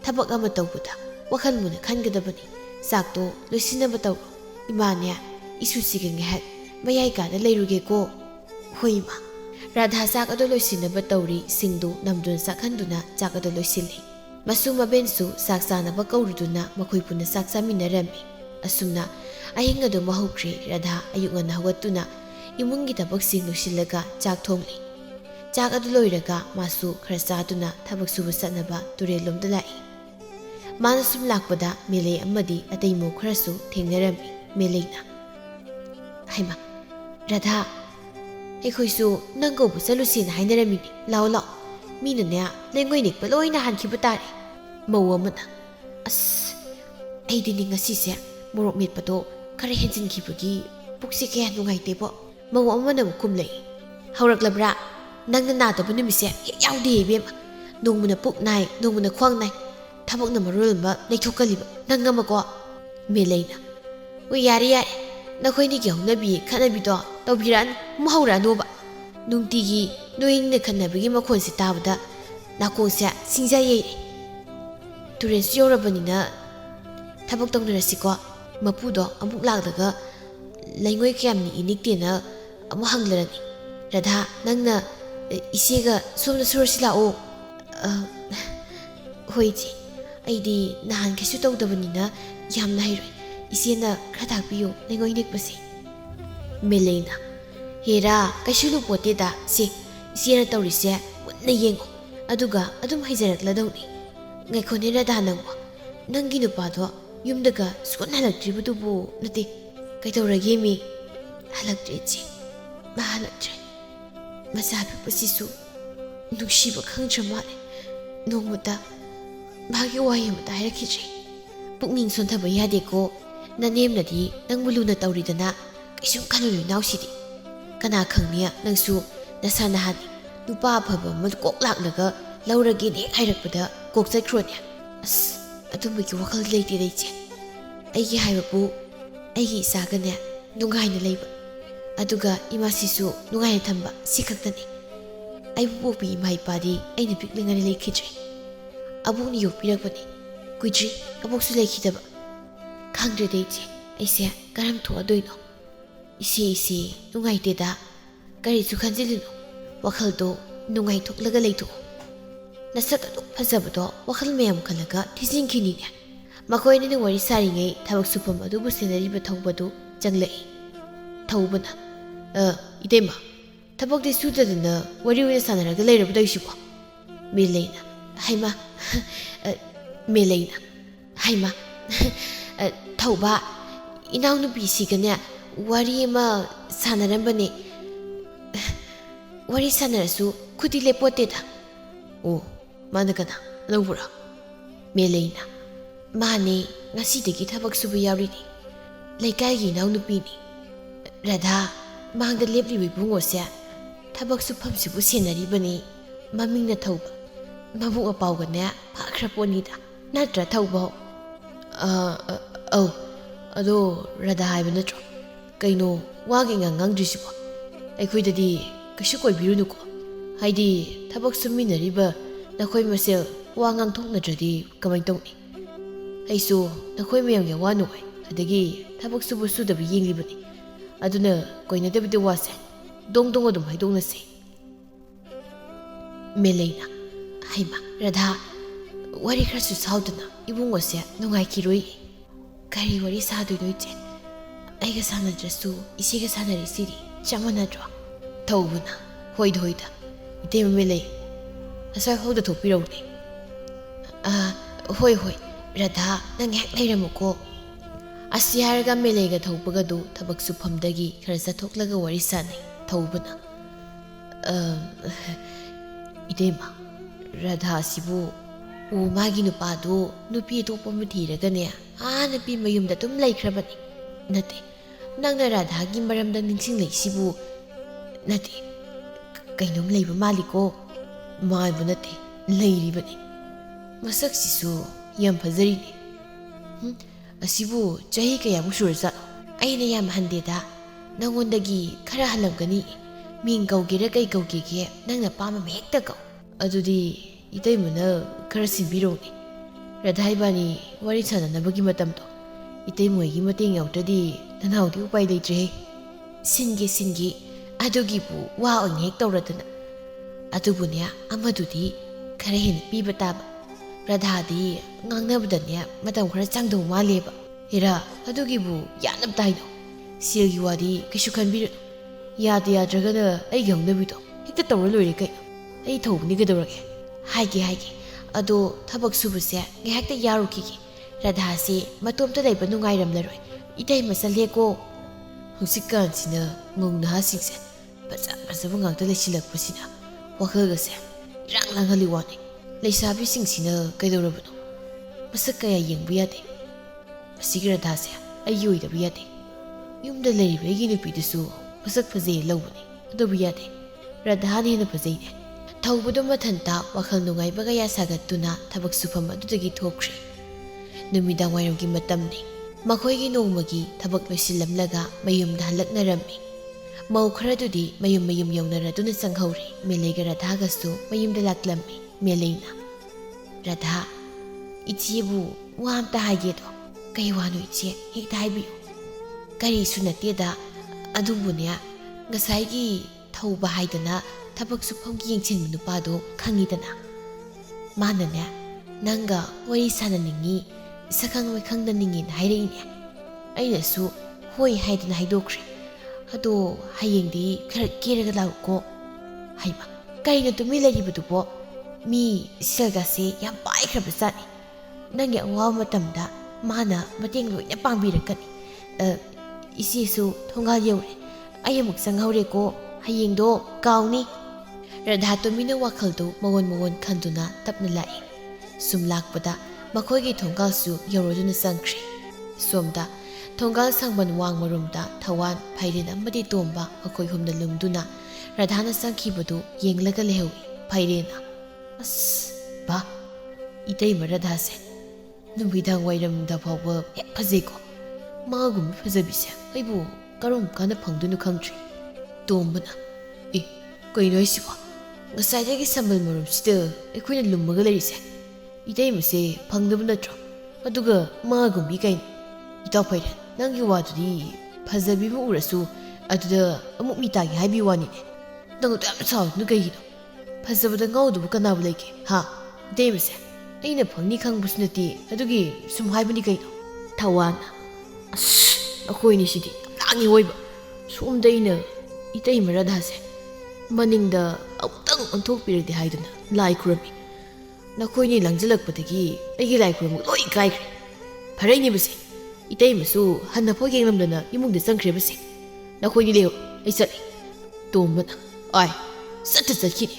ꯊꯕꯛ ꯑꯃ ꯇꯧꯕꯗ ꯋꯥꯈꯜ ꯃꯨꯟꯅ ꯈꯟꯒꯗꯕꯅꯤ ꯆꯥꯛꯇꯣ ꯂꯣꯏꯁꯤꯟꯅꯕ ꯇꯧꯔꯣ ꯏꯃꯥꯅꯦ ꯏꯁꯨꯁꯤꯒ ꯉꯥꯏꯍꯥꯛ ꯃꯌꯥꯏ ꯀꯥꯗ ꯂꯩꯔꯨꯒꯦꯀꯣ ꯍꯣꯏ ꯏꯃꯥ ꯔꯥꯙꯥ ꯆꯥꯛ ꯑꯗꯨ ꯂꯣꯏꯁꯤꯟꯅꯕ ꯇꯧꯔꯤ ꯁꯤꯡꯗꯨ ꯅꯝꯗꯨꯅ ꯆꯥꯛꯍꯟꯗꯨꯅ ꯆꯥꯛ ꯑꯗꯨ ꯂꯣꯏꯁꯤꯜꯂꯤ ꯃꯁꯨ ꯃꯕꯦꯟꯁꯨ ꯆꯥꯛ ꯆꯥꯅꯕ ꯀꯧꯔꯨꯗꯨꯅ ꯃꯈꯣꯏ ꯄꯨꯟꯅ ꯆꯥꯛ ꯆꯥꯃꯤꯟꯅꯔꯝꯃꯤ ꯑꯁꯨꯝꯅ ꯑꯍꯤꯡ ꯑꯗꯨ ꯍꯧꯈ꯭ꯔꯦ ꯔꯥꯙꯥ ꯑꯌꯨꯛ ꯉꯟꯅ ꯍꯧꯒꯠꯇꯨꯅ ꯏꯃꯨꯡꯒꯤ ꯊꯕꯛꯁꯤꯡ ꯂꯣꯏꯁꯤꯜꯂꯒ ꯆꯥꯛ ꯊꯣꯡꯂꯤ ꯆꯥꯛ ꯑꯗꯨ ꯂꯣꯏꯔꯒ ꯃꯥꯁꯨ ꯈꯔ ꯆꯥꯗꯨꯅ ꯊꯕꯛ ꯁꯨꯕ ꯆꯠꯅꯕ ꯇꯨꯔꯦꯜꯂꯣꯝꯗ ꯂꯥꯛꯏ ꯃꯥꯅ ꯁꯨꯝ ꯂꯥꯛꯄꯗ ꯃꯦꯂꯩ ꯑꯃꯗꯤ ꯑꯇꯩ ꯃꯧ ꯈꯔꯁꯨ ꯊꯦꯡꯅꯔꯝꯃꯤ ꯃꯦꯂꯩꯅ ꯍꯩꯃꯥ ꯔꯥꯙꯥ ꯑꯩꯈꯣꯏꯁꯨ ꯅꯪ ꯀꯧꯕ ꯆꯠꯂꯨꯁꯦꯅ ꯍꯥꯏꯅꯔꯝꯃꯤꯅꯤ ꯂꯥꯛꯑꯣ ꯃꯤꯅꯅꯦ ꯂꯩꯉꯣꯏ ꯅꯤꯛꯄ ꯂꯣꯏꯅ ꯍꯥꯟꯈꯤꯕ ꯇꯥꯔꯦ ꯃꯧ ꯑꯃꯅ ꯑꯁ ꯑꯩꯗꯤꯅꯤ ꯉꯁꯤꯁꯦ ꯃꯣꯔꯣꯛ ꯃꯦꯠꯄꯗꯣ ꯈꯔ ꯍꯦꯟꯖꯤꯟꯈꯤꯕꯒꯤ ꯄꯨꯛꯁꯦ ꯀꯌꯥ ꯅꯨꯡꯉꯥꯏꯇꯦꯕꯣ ꯃꯧ ꯑꯃꯅ ꯑꯃꯨꯛ ꯈꯨꯝꯂꯛꯏ ꯍꯧꯔꯛꯂꯕ꯭ꯔꯥ ꯅꯪꯅ ꯅꯥꯗꯕ ꯅꯨꯃꯤꯠꯁꯦ ꯍꯦꯛ ꯌꯥꯎꯗꯦ ꯏꯕꯦꯝꯃ ꯅꯣꯡꯃꯅ ꯄꯨꯛ ꯅꯥꯏ ꯅꯣꯡꯃꯅ ꯈ꯭ꯋꯥꯡ ꯅꯥꯏ ꯊꯕꯛꯅ ꯃꯔꯣꯜ ꯑꯃ ꯂꯩꯊꯣꯛꯀꯜꯂꯤꯕ ꯅꯪ ꯑꯃꯀꯣ ꯃꯦꯂꯩꯅ ꯍꯣꯏ ꯌꯥꯔꯦ ꯅꯈꯣꯏꯅꯤꯒꯤ ꯍꯧꯅꯕꯤ ꯈꯠꯅꯕꯤꯗꯣ ꯇꯧꯕꯤꯔꯛꯑꯅꯨ ꯑꯃꯨꯛ ꯍꯧꯔꯛꯑꯅꯣꯕ ꯅꯨꯡꯇꯤꯒꯤ ꯅꯣꯏꯅ ꯈꯠꯅꯕꯒꯤ ꯃꯈꯣꯟꯁꯦ ꯇꯥꯕꯗ ꯅꯥꯀꯣꯡꯁꯦ ꯁꯤꯡꯖꯥ ꯌꯩꯔꯦ ꯇꯨꯔꯦꯟꯁꯨ ꯌꯧꯔꯕꯅꯤꯅ ꯊꯕꯛ ꯇꯧꯅꯔꯁꯤꯀꯣ ꯃꯄꯨꯗꯣ ꯑꯃꯨꯛ ꯂꯥꯛꯂꯒ ꯂꯩꯉꯣꯏ ꯀꯌꯥꯝ ꯅꯤꯛꯏ ꯅꯤꯛꯇꯦꯅ ꯑꯃꯨꯛ ꯍꯪꯂꯔꯅꯤ ꯔꯥꯙꯥ ꯅꯪꯅ ꯏꯆꯦꯒ ꯁꯣꯝꯗ ꯁꯨꯔꯁꯤ ꯂꯥꯛꯑꯣ ꯍꯣꯏ ꯏꯆꯦ ꯑꯩꯗꯤ ꯅꯍꯥꯟ ꯀꯩꯁꯨ ꯇꯧꯗꯕꯅꯤꯅ ꯌꯥꯝꯅ ꯍꯩꯔꯣꯏ ꯏꯆꯦꯅ ꯈꯔ ꯇꯥꯛꯄꯤꯌꯨ ꯂꯩꯉꯣꯏ ꯅꯤꯛꯄꯁꯦ ꯃꯦꯂꯩꯅ ꯍꯦꯔꯥ ꯀꯩꯁꯨ ꯂꯨꯄꯣꯠꯇꯦꯗ ꯁꯤ ꯏꯆꯦꯅ ꯇꯧꯔꯤꯁꯦ ꯃꯨꯟꯅ ꯌꯦꯡꯉꯣ ꯑꯗꯨꯒ ꯑꯗꯨꯝ ꯍꯩꯖꯔꯛꯂꯗꯧꯅꯤ ꯉꯥꯏꯈꯣꯅꯦ ꯔꯥꯙꯥ ꯅꯪꯕꯣ ꯅꯪꯒꯤ ꯅꯨꯄꯥꯗꯣ ꯌꯨꯝꯗꯒ ꯁꯨꯛꯍꯟ ꯍꯜꯂꯛꯇ꯭ꯔꯤꯕꯗꯨꯕꯨ ꯅꯠꯇꯦ ꯀꯩꯗꯧꯔꯒꯦ ꯃꯤ ꯍꯜꯂꯛꯇ꯭ꯔꯦ ꯏꯆꯦ ꯃꯥ ꯍꯜꯂꯛꯇ꯭ꯔꯦ ꯃꯆꯥ ꯄꯤꯛꯄꯁꯤꯁꯨ ꯅꯨꯡꯁꯤꯕ ꯈꯪꯗ꯭ꯔ ꯃꯥꯜꯂꯦ ꯅꯣꯡꯃꯇ ꯃꯥꯒꯤ ꯋꯥꯍꯩ ꯑꯃꯇ ꯍꯥꯏꯔꯛꯈꯤꯗ꯭ꯔꯦ ꯄꯨꯛꯅꯤꯡ ꯁꯣꯟꯊꯕ ꯌꯥꯗꯦꯀꯣ ꯅꯅꯦꯝꯅꯗꯤ ꯅꯪꯕꯨ ꯂꯨꯅ ꯇꯧꯔꯤꯗꯅ ꯀꯩꯁꯨꯝ ꯈꯜꯂꯨꯅꯨ ꯏꯅꯥꯎꯁꯤꯗꯤ ꯀꯅꯥ ꯈꯪꯅꯤ ꯅꯪꯁꯨ ꯅꯁꯥ ꯅꯍꯥꯟꯅꯤ ꯅꯨꯄꯥ ꯑꯐꯕ ꯑꯃ ꯀꯣꯛ ꯂꯥꯛꯂꯒ ꯂꯧꯔꯒꯦꯅ ꯍꯦꯛ ꯍꯥꯏꯔꯛꯄꯗ ꯀꯣꯛ ꯆꯠꯈ꯭ꯔꯣꯅꯦ ꯑꯁ ꯑꯗꯨꯝꯕꯒꯤ ꯋꯥꯈꯜ ꯂꯩꯇꯦ ꯏꯆꯦ ꯑꯩꯒꯤ ꯍꯥꯏꯕꯕꯨ ꯑꯩꯒꯤ ꯏꯆꯥꯒꯅꯦ ꯅꯨꯡꯉꯥꯏꯅ ꯂꯩꯕ ꯑꯗꯨꯒ ꯏꯃꯥꯁꯤꯁꯨ ꯅꯨꯡꯉꯥꯏꯅ ꯊꯝꯕ ꯁꯤ ꯈꯛꯇꯅꯤ ꯑꯩꯕꯨ ꯄꯣꯛꯄꯤ ꯏꯃꯥ ꯏꯄꯥꯗꯤ ꯑꯩꯅ ꯄꯤꯛꯂꯤꯉꯩꯗ ꯂꯩꯈꯤꯗ꯭ꯔꯦ ꯑꯕꯣꯛꯅ ꯌꯣꯛꯄꯤꯔꯛꯄꯅꯤ ꯀꯨꯏꯗ꯭ꯔꯤ ꯑꯕꯣꯛꯁꯨ ꯂꯩꯈꯤꯗꯕ ꯈꯪꯗ꯭ꯔꯦꯗ ꯏꯆꯦ ꯑꯩꯁꯦ ꯀꯔꯝ ꯊꯣꯛꯑꯗꯣꯏꯅꯣ ꯏꯆꯦ ꯅꯨꯡꯉꯥꯏꯇꯦꯗ ꯀꯔꯤꯁꯨ ꯈꯟꯖꯤꯜꯂꯨꯅꯨ ꯋꯥꯈꯜꯗꯣ ꯅꯨꯡꯉꯥꯏꯊꯣꯛꯂꯒ ꯂꯩꯊꯣꯛꯑꯣ ꯅꯁꯛ ꯑꯗꯨꯛ ꯐꯖꯕꯗꯣ ꯋꯥꯈꯜ ꯃꯌꯥꯝ ꯈꯜꯂꯒ ꯊꯤꯖꯤꯟꯈꯤꯅꯤꯅꯦ ꯃꯈꯣꯏꯅꯤꯅ ꯋꯥꯔꯤ ꯁꯥꯔꯤꯉꯩ ꯊꯕꯛ ꯁꯨꯐꯝ ꯑꯗꯨꯕꯨ ꯁꯦꯟꯅꯔꯤꯕ ꯊꯧꯕꯗꯨ ꯆꯪꯂꯛꯏ ꯊꯧꯕꯅ ꯏꯇꯩꯃ ꯊꯕꯛꯇꯤ ꯁꯨꯗꯗꯅ ꯋꯥꯔꯤ ꯑꯣꯏꯅ ꯁꯥꯟꯅꯔꯒ ꯂꯩꯔꯕꯗꯣꯏꯁꯤꯀꯣ ꯃꯦꯂꯩꯅ ꯍꯩꯃꯥ ꯃꯦꯂꯩꯅ ꯍꯩꯃꯥ ꯊꯧꯕ ꯏꯅꯥꯎꯅꯨꯄꯤꯁꯤꯒꯅꯦ ꯋꯥꯔꯤ ꯑꯃ ꯁꯥꯟꯅꯔꯝꯕꯅꯦ ꯋꯥꯔꯤ ꯁꯥꯟꯅꯔꯁꯨ ꯈꯨꯗꯤ ꯂꯦꯞꯄꯣꯠꯇꯦꯗ ꯑꯣ ꯃꯥꯅ ꯀꯅꯥ ꯑꯅꯧꯕꯔꯣ ꯃꯦꯂꯩꯅ ꯃꯥꯅꯦ ꯉꯁꯤꯗꯒꯤ ꯊꯕꯛ ꯁꯨꯕ ꯌꯥꯎꯔꯤꯅꯤ ꯂꯩꯀꯥꯏꯒꯤ ꯏꯅꯥꯎꯅꯨꯄꯤꯅꯤ ꯔꯥꯙꯥ ꯃꯥꯡꯗ ꯂꯦꯞꯂꯤꯕ ꯏꯕꯨꯡꯉꯣꯁꯦ ꯊꯕꯛ ꯁꯨꯐꯝꯁꯤꯕꯨ ꯁꯦꯟꯅꯔꯤꯕꯅꯤ ꯃꯃꯤꯡꯅ ꯊꯧꯕ ꯃꯕꯨꯛ ꯃꯄꯥꯎꯒꯅꯦ ꯐꯈ꯭ꯔ ꯄꯣꯠꯅꯤꯗ ꯅꯠꯇ꯭ꯔ ꯊꯧꯕ ꯑꯧ ꯑꯗꯣ ꯔꯥꯙꯥ ꯍꯥꯏꯕ ꯅꯠꯇ꯭ꯔꯣ ꯀꯩꯅꯣ ꯋꯥꯒꯤ ꯉꯥꯡꯗ꯭ꯔꯤꯁꯤꯕꯣ ꯑꯩꯈꯣꯏꯗꯗꯤ ꯀꯩꯁꯨ ꯀꯣꯏꯕꯤꯔꯨꯅꯨꯀꯣ ꯍꯥꯏꯗꯤ ꯊꯕꯛ ꯁꯨꯃꯤꯟꯅꯔꯤꯕ ꯅꯈꯣꯏ ꯃꯁꯦꯜ ꯋꯥ ꯉꯥꯡꯊꯣꯛꯅꯗ꯭ꯔꯗꯤ ꯀꯃꯥꯏꯅ ꯇꯧꯅꯤ ꯑꯩꯁꯨ ꯅꯈꯣꯏ ꯃꯌꯥꯝꯒꯤ ꯑꯋꯥ ꯅꯨꯡꯉꯥꯏ ꯑꯗꯒꯤ ꯊꯕꯛ ꯁꯨꯕ ꯁꯨꯗꯕ ꯌꯦꯡꯂꯤꯕꯅꯤ ꯑꯗꯨꯅ ꯀꯣꯏꯅꯗꯕꯤꯗ ꯋꯥꯁꯦ ꯗꯣꯡ ꯑꯗꯨꯝ ꯍꯥꯏꯗꯣꯛꯅꯁꯤ ꯃꯦꯂꯩꯅ ꯍꯩꯃꯥ ꯔꯥꯙꯥ ꯋꯥꯔꯤ ꯈꯔꯁꯨ ꯁꯥꯎꯗꯅ ꯏꯕꯨꯡꯉꯣꯁꯦ ꯅꯨꯡꯉꯥꯏꯈꯤꯔꯣꯏ ꯀꯔꯤ ꯋꯥꯔꯤ ꯁꯥꯗꯣꯏꯅꯣ ꯏꯆꯦ ꯑꯩꯒ ꯁꯥꯟꯅꯗ꯭ꯔꯁꯨ ꯏꯆꯦꯒ ꯁꯥꯟꯅꯔꯤꯁꯤꯗꯤ ꯆꯞ ꯃꯥꯟꯅꯗ꯭ꯔꯣ ꯊꯧꯕꯅ ꯍꯣꯏꯗ ꯍꯣꯏꯗ ꯏꯇꯩꯃ ꯃꯦꯂꯩ ꯑꯁ꯭ꯋꯥꯏ ꯐꯥꯎꯗ ꯊꯣꯛꯄꯤꯔꯧꯅꯦ ꯍꯣꯏ ꯍꯣꯏ ꯔꯙꯥ ꯅꯪ ꯉꯥꯏꯍꯥꯛ ꯂꯩꯔꯝꯃꯨꯀꯣ ꯑꯁꯤ ꯍꯥꯏꯔꯒ ꯃꯦꯂꯩꯒ ꯊꯧꯕꯒꯗꯨ ꯊꯕꯛ ꯁꯨꯐꯝꯗꯒꯤ ꯈꯔ ꯆꯠꯊꯣꯛꯂꯒ ꯋꯥꯔꯤ ꯁꯥꯟꯅꯩ ꯊꯧꯕꯅ 이대마 라다시부 우마기 누빠도 누피 도포무 디르가네 아 누피 마윰다 좀 레이크라바니 나데 낭나 라다기 마람다 닝싱 레이시부 나데 kainom leiba maliko maibu nate leiribani masakisisu yam phajari ne asibu chahi kaya mu surza aina yam handeda nangondagi khara halamgani ming kaugera kai kaugege nangna pama mekta kau adudi itaimuna khara sibiro ne radhaibani wari sananabagi matamdo itaimuigi mateng yautadi nanaudi upai leitre singe adugibu wa oin hek tawradana adubunya amadudi khara hen piba taba radhadi ngangnabdanya matam khara changdo maleba ira adugibu yanab taino silgi wadi kishu khanbiru yadi yadragana ai gangnabido hekta tawra loire kai ai thobni gadorage haige ado thabak subuse ngehakta yarukigi radha se matomta leiba nungairamlaroi itai masaleko husikan ngongna hasingse Pasabu ngangta lesilakpasina wakhalgase irang langhali wani leisabisingsina kaidorabano masak kaya yengbu yade masigi radhase ayi oidabu yade yumda leiriba aigi nupidusu masak phajei lawbani adubu yade radhani hena phajeine thaubudu mathanta wakhal nungaibaga yasagatuna thabak sufam adudagi thokre numidang wairamgi matamni makhoigi nongmagi thabak loisilamlaga mayumda halaknarammi mau kharadudi mayum yaunaraduna sanghori melega radhagasu mayumda laklammi meleina radha ichibu wamta hagedo kai wanu ichi hekta haibiu kari sunateda adubunya ngasaigi thauba haidana thabak sufamgi yengchen nupado khangidana manane nanga wari sananingi sakang khangda ningin haireine ainasu hoi haidana haidokre ado hayengdi khara keraga lauko haiba kaina tumi laribudubo mi silgase yam paikrabasani nangi awa matamda mana mateng loina pangbirakani isisu thongal yeure ayamuk sanghore ko hayengdo kauni radha tumina wakhaldo magon khanduna tapna lai sumlakpada makhoigi thongalsu yoroduna sangkhre somda thongal sangban wang marumda thawan phairin amadi tomba akoi humna lumduna radhana sangkhibadu yenglaga lehui phairena as ba itei maradha se numidang wairam da phawa ek phajeko magum phajabise aibu karom kana phangdunu khangtri tombana e koino isibo ngasajagi sambal marum sida ekoina lummaga lerise itei mase phangdabu natro aduga magum bi kain itaw phairen nangi wadudi phajabi mu urasu aduda amuk mitagi haibi wani ne nangu tam saw nu kaigino phajabada ngaudu kanabu leke ha demse aina phangni khangbusnati adugi sum haibani kaino thawan as akoini sidi langi hoiba somdaina itei maradhase maningda amtang anthok piradi haiduna lai kurami nakoini langjalakpadagi aigi lai kuramu loi kaikre pharaini base itei masu hanna pho yenglamdana imungda sangkhrebase nakoini leo ai chali tombana ai satkhini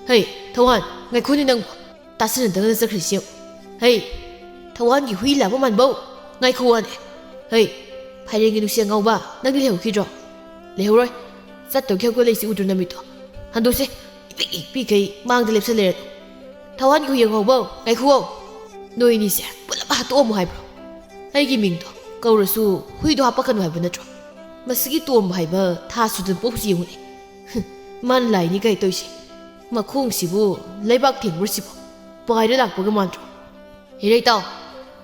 hey thawan ngai khoni nang tasina dang sakkhri siu hey thawan gi hui la man bau ngai khuan hey phairengi nu siang ngauba nang leo khidro leoroi satto khego leisi udru namito handose ipi kai mangda lepsale thawan gi hui ngauba ngai khuo noini se pulap ha to mo haibro aigi mingdo kaurasu huido hapakanu haiba natro masigi tom haiba tha sudan popsi hune man lai ni kai toisi makhong sibu leibak thengmur sibu paira lakpaga mantro hirei taw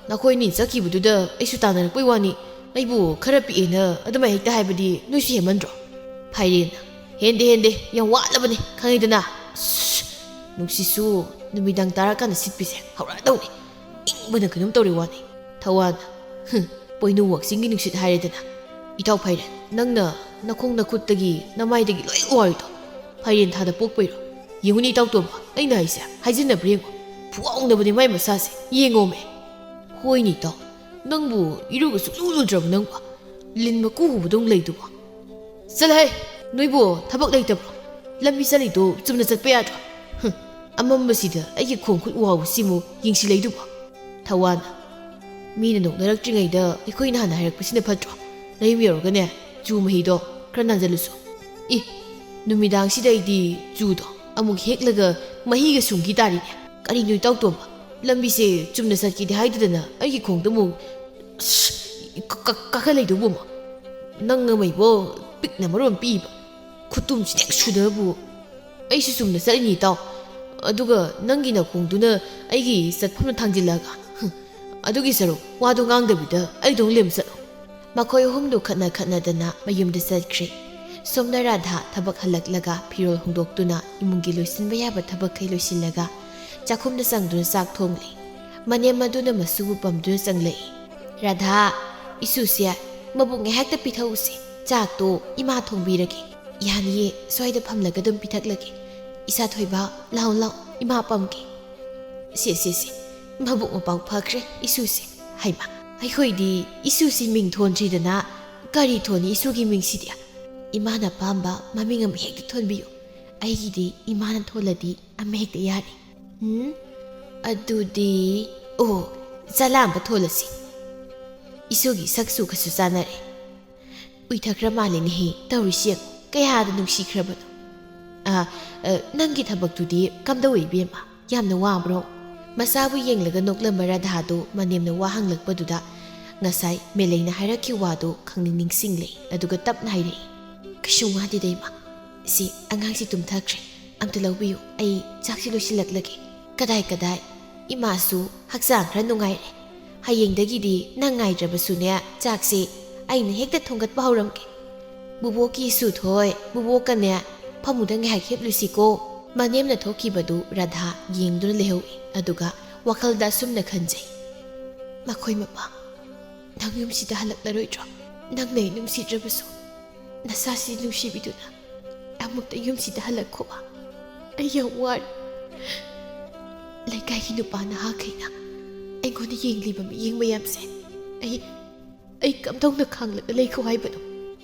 nakoi ni chaki bududa aisu tanar poi wani aibu khara pi ena aduma hekta haibadi nuisi hemandro phairena hende yang walabani khangidana nuksisu numidang tarakana sitpise haura dawni ingbana kanum tawri wani thawan poinu waksingi nuksit hairedana itaw phairen nangna nakhong nakhut tagi namaidagi loi oido ꯐꯥꯏꯔꯦꯟ ꯊꯥꯗ ꯄꯣꯛꯄꯩꯔꯣ ꯌꯦꯡꯉꯨꯅꯤ ꯏꯇꯥꯎꯇꯣꯝꯕ ꯑꯩꯅ ꯍꯥꯏꯁꯦ ꯍꯥꯏꯖꯤꯟꯅꯕ꯭ꯔꯥ ꯌꯦꯡꯉꯣ ꯐꯨꯋꯥꯎꯅꯕꯅꯤ ꯃꯥꯏ ꯃꯁꯥꯁꯦ ꯌꯦꯡꯉꯣꯃꯦ ꯍꯣꯏꯅꯤ ꯏꯇꯥꯎ ꯅꯪꯕꯨ ꯏꯔꯨꯒ ꯁꯨꯛꯂꯨ ꯂꯨꯗ꯭ꯔꯕ ꯅꯪꯕꯨ ꯂꯤꯟ ꯃꯀꯨ ꯍꯨꯕꯗꯧ ꯂꯩꯗꯨꯕꯣ ꯆꯠꯂꯍꯦ ꯅꯣꯏꯕꯨ ꯊꯕꯛ ꯂꯩꯇꯕ꯭ꯔꯣ ꯂꯝꯕꯤ ꯆꯠꯂꯤꯗꯣ ꯆꯨꯝꯅ ꯆꯠꯄ ꯌꯥꯗ꯭ꯔꯣ ꯑꯃꯝꯕꯁꯤꯗ ꯑꯩꯒꯤ ꯈꯣꯡ ꯈꯨꯠ ꯋꯥꯎꯕꯁꯤꯃꯨ ꯌꯦꯡꯁꯤꯜꯂꯩꯗꯨꯕꯣ ꯊꯋꯥꯅ ꯃꯤꯅ ꯅꯣꯛꯅꯔꯛꯇ꯭ꯔꯤꯉꯩꯗ ꯑꯩꯈꯣꯏꯅ ꯍꯥꯟꯅ ꯍꯥꯏꯔꯛꯄꯁꯤꯅ ꯐꯠꯇ꯭ꯔꯣ ꯅꯌꯨꯝ ꯌꯧꯔꯒꯅꯦ ꯆꯨ ꯃꯍꯤꯗꯣ ꯈꯔ ꯅꯥꯟꯖꯜꯂꯨꯁꯨ ꯏ ꯅꯨꯃꯤꯗꯥꯡꯁꯤꯗ ꯑꯩꯗꯤ ꯆꯨꯗꯣ ꯑꯃꯨꯛ ꯍꯦꯛꯂꯒ ꯃꯍꯤꯒ ꯁꯨꯡꯈꯤ ꯇꯥꯔꯤꯅꯦ ꯀꯔꯤꯅꯣ ꯏꯇꯥꯎꯇꯣꯝꯕ ꯂꯝꯕꯤꯁꯦ ꯆꯨꯝꯅ ꯆꯠꯈꯤꯗꯦ ꯍꯥꯏꯗꯨꯗꯅ ꯑꯩꯒꯤ ꯈꯣꯡꯗ ꯑꯃꯨꯛ ꯀꯥꯈꯠꯂꯩꯗꯨꯕꯨ ꯑꯃꯨꯛ ꯅꯪ ꯑꯃꯩꯕꯣ ꯄꯤꯛꯅ ꯃꯔꯣꯟ ꯄꯤꯕ ꯈꯨꯇꯨꯝꯁꯤꯗ ꯍꯦꯛ ꯁꯨꯗꯕꯨ ꯑꯩꯁꯨ ꯆꯨꯝꯅ ꯆꯠꯂꯤꯅꯤ ꯏꯇꯥꯎ ꯑꯗꯨꯒ ꯅꯪꯒꯤ ꯅꯈꯣꯡꯗꯨꯅ ꯑꯩꯒꯤ ꯆꯠꯐꯝꯅ ꯊꯥꯡꯖꯤꯜꯂꯒ ꯑꯗꯨꯒꯤ ꯁꯔꯨꯛ ꯋꯥꯗꯣ ꯉꯥꯡꯗꯕꯤꯗ ꯑꯩꯗꯧ ꯂꯦꯝ ꯆꯠꯂꯣ ꯃꯈꯣꯏ ꯑꯍꯨꯝꯗꯨ ꯈꯠꯅꯗꯅ ꯃꯌꯨꯝꯗ ꯆꯠꯈ꯭ꯔꯦ ꯁꯣꯝꯅ ꯔꯥꯙꯥ ꯊꯕꯛ ꯍꯜꯂꯛꯂꯒ ꯐꯤꯔꯣꯜ ꯍꯣꯡꯗꯣꯛꯇꯨꯅ ꯏꯃꯨꯡꯒꯤ ꯂꯣꯏꯁꯤꯟꯕ ꯌꯥꯕ ꯊꯕꯛꯈꯩ ꯂꯣꯏꯁꯤꯜꯂꯒ ꯆꯥꯛꯈꯨꯝꯗ ꯆꯪꯗꯨꯅ ꯆꯥꯛ ꯊꯣꯡꯂꯤ ꯃꯅꯦꯝ ꯑꯗꯨꯅ ꯃꯁꯨꯕꯨ ꯄꯝꯗꯨꯅ ꯆꯪꯂꯛꯏ ꯔꯥꯙꯥ ꯏꯁꯨꯁꯦ ꯃꯕꯨꯛ ꯉꯥꯏꯍꯥꯛꯇ ꯄꯤꯊꯛꯎꯁꯤ ꯆꯥꯛꯇꯣ ꯏꯃꯥ ꯊꯣꯡꯕꯤꯔꯒꯦ ꯌꯥꯅꯤꯌꯦ ꯁ꯭ꯋꯥꯏꯗ ꯐꯝꯂꯒ ꯑꯗꯨꯝ ꯄꯤꯊꯛꯂꯒꯦ ꯏꯁꯥ ꯊꯣꯏꯕ ꯂꯥꯎ ꯂꯥꯎ ꯏꯃꯥ ꯄꯝꯒꯦ ꯁꯦ ꯃꯕꯨꯛ ꯃꯄꯥꯎ ꯐꯈ꯭ꯔꯦ ꯏꯁꯨꯁꯦ ꯍꯩꯃ ꯑꯩꯈꯣꯏꯗꯤ ꯏꯁꯨꯁꯤ ꯃꯤꯡ ꯊꯣꯟꯗ꯭ꯔꯤꯗꯅ ꯀꯔꯤ ꯊꯣꯟꯅꯤ ꯏꯁꯨꯒꯤ ꯃꯤꯡꯁꯤꯗꯤ ꯏꯃꯥꯅ ꯄꯥꯝꯕ ꯃꯃꯤꯡ ꯑꯃ ꯍꯦꯛꯇ ꯊꯣꯟꯕꯤꯌꯨ ꯑꯩꯒꯤꯗꯤ ꯏꯃꯥꯅ ꯊꯣꯜꯂꯗꯤ ꯑꯃ ꯍꯦꯛꯇ ꯌꯥꯔꯦ ꯑꯗꯨꯗꯤ ꯑꯣ ꯆꯂꯥꯝꯕ ꯊꯣꯜꯂꯁꯤ ꯏꯁꯨꯒꯤ ꯁꯛꯁꯨ ꯀꯁꯨ ꯆꯥꯟꯅꯔꯦ ꯎꯏꯊꯈ꯭ꯔ ꯃꯥꯜꯂꯦꯅꯦꯍꯦ ꯇꯧꯔꯤꯁꯤ ꯌꯦꯡꯉꯨ ꯀꯌꯥꯗ ꯅꯨꯡꯁꯤꯈ꯭ꯔꯕꯅꯣ ꯅꯪꯒꯤ ꯊꯕꯛꯇꯨꯗꯤ ꯀꯝꯗꯧꯏ ꯏꯕꯦꯝꯃ ꯌꯥꯝꯅ ꯋꯥꯕ꯭ꯔꯣ ꯃꯁꯥꯕꯨ ꯌꯦꯡꯂꯒ ꯅꯣꯛꯂꯝꯕ ꯔꯥꯙꯥꯗꯨ ꯃꯅꯦꯝꯅ ꯋꯥ ꯍꯪꯂꯛꯄꯗꯨꯗ ꯉꯁꯥꯏ ꯃꯦꯂꯩꯅ ꯍꯥꯏꯔꯛꯈꯤꯕ ꯋꯥꯗꯨ ꯈꯪꯅꯤꯡ ꯅꯤꯡꯁꯤꯡꯂꯦ ꯑꯗꯨꯒ ꯇꯞꯅ ꯍꯥꯏꯔꯛꯏ ꯀꯩꯁꯨ ꯋꯥꯗꯦꯗ ꯏꯃꯥ ꯁꯤ ꯑꯉꯥꯡꯁꯤ ꯇꯨꯝꯊꯈ꯭ꯔꯦ ꯑꯝꯇ ꯂꯧꯕꯤꯌꯨ ꯑꯩ ꯆꯥꯛꯁꯤ ꯂꯣꯏꯁꯤꯜꯂꯛꯂꯒꯦ ꯀꯗꯥꯏ ꯏꯃꯥꯁꯨ ꯍꯛꯆꯥꯡ ꯈꯔ ꯅꯨꯡꯉꯥꯏꯔꯦ ꯍꯌꯦꯡꯗꯒꯤꯗꯤ ꯅꯪ ꯉꯥꯏꯗ꯭ꯔꯕꯁꯨꯅꯦ ꯆꯥꯛꯁꯦ ꯑꯩꯅ ꯍꯦꯛꯇ ꯊꯣꯡꯒꯠꯄ ꯍꯧꯔꯝꯒꯦ ꯕꯨꯕꯣꯛꯀꯤ ꯁꯨꯊꯣꯏ ꯕꯨꯕꯣꯛꯀꯅꯦ ꯐꯃꯨꯡꯗ ꯉꯥꯏꯍꯥꯛ ꯍꯤꯞꯂꯨꯁꯤꯀꯣ ꯃꯅꯦꯝꯅ ꯊꯣꯛꯈꯤꯕꯗꯨ ꯔꯥꯙꯥ ꯌꯦꯡꯗꯨꯅ ꯂꯩꯍꯧꯏ ꯑꯗꯨꯒ ꯋꯥꯈꯜꯗ ꯑꯁꯨꯝꯅ ꯈꯟꯖꯩ ꯃꯈꯣꯏ ꯃꯄꯥ ꯅꯪ ꯌꯨꯝꯁꯤꯗ ꯍꯜꯂꯛꯂꯔꯣꯏꯗ꯭ꯔꯣ ꯅꯪꯅ ꯑꯩ ꯅꯨꯡꯁꯤꯗ꯭ꯔꯕꯁꯨ ꯅꯁꯥꯁꯤ ꯅꯨꯡꯁꯤꯕꯤꯗꯨꯅ ꯑꯃꯨꯛꯇ ꯌꯨꯝꯁꯤꯗ ꯍꯜꯂꯛꯈꯣꯕ ꯑꯩ ꯌꯥꯝ ꯋꯥꯔꯦ ꯂꯩꯀꯥꯏꯒꯤ ꯅꯨꯄꯥ ꯅꯍꯥꯈꯩꯅ ꯑꯩꯉꯣꯟꯗ ꯌꯦꯡꯂꯤꯕ ꯃꯤꯠꯌꯦꯡ ꯃꯌꯥꯝꯁꯦ ꯑꯩ ꯀꯝꯗꯧꯅ ꯈꯥꯡꯂꯒ ꯂꯩꯈꯣ ꯍꯥꯏꯕꯅꯣ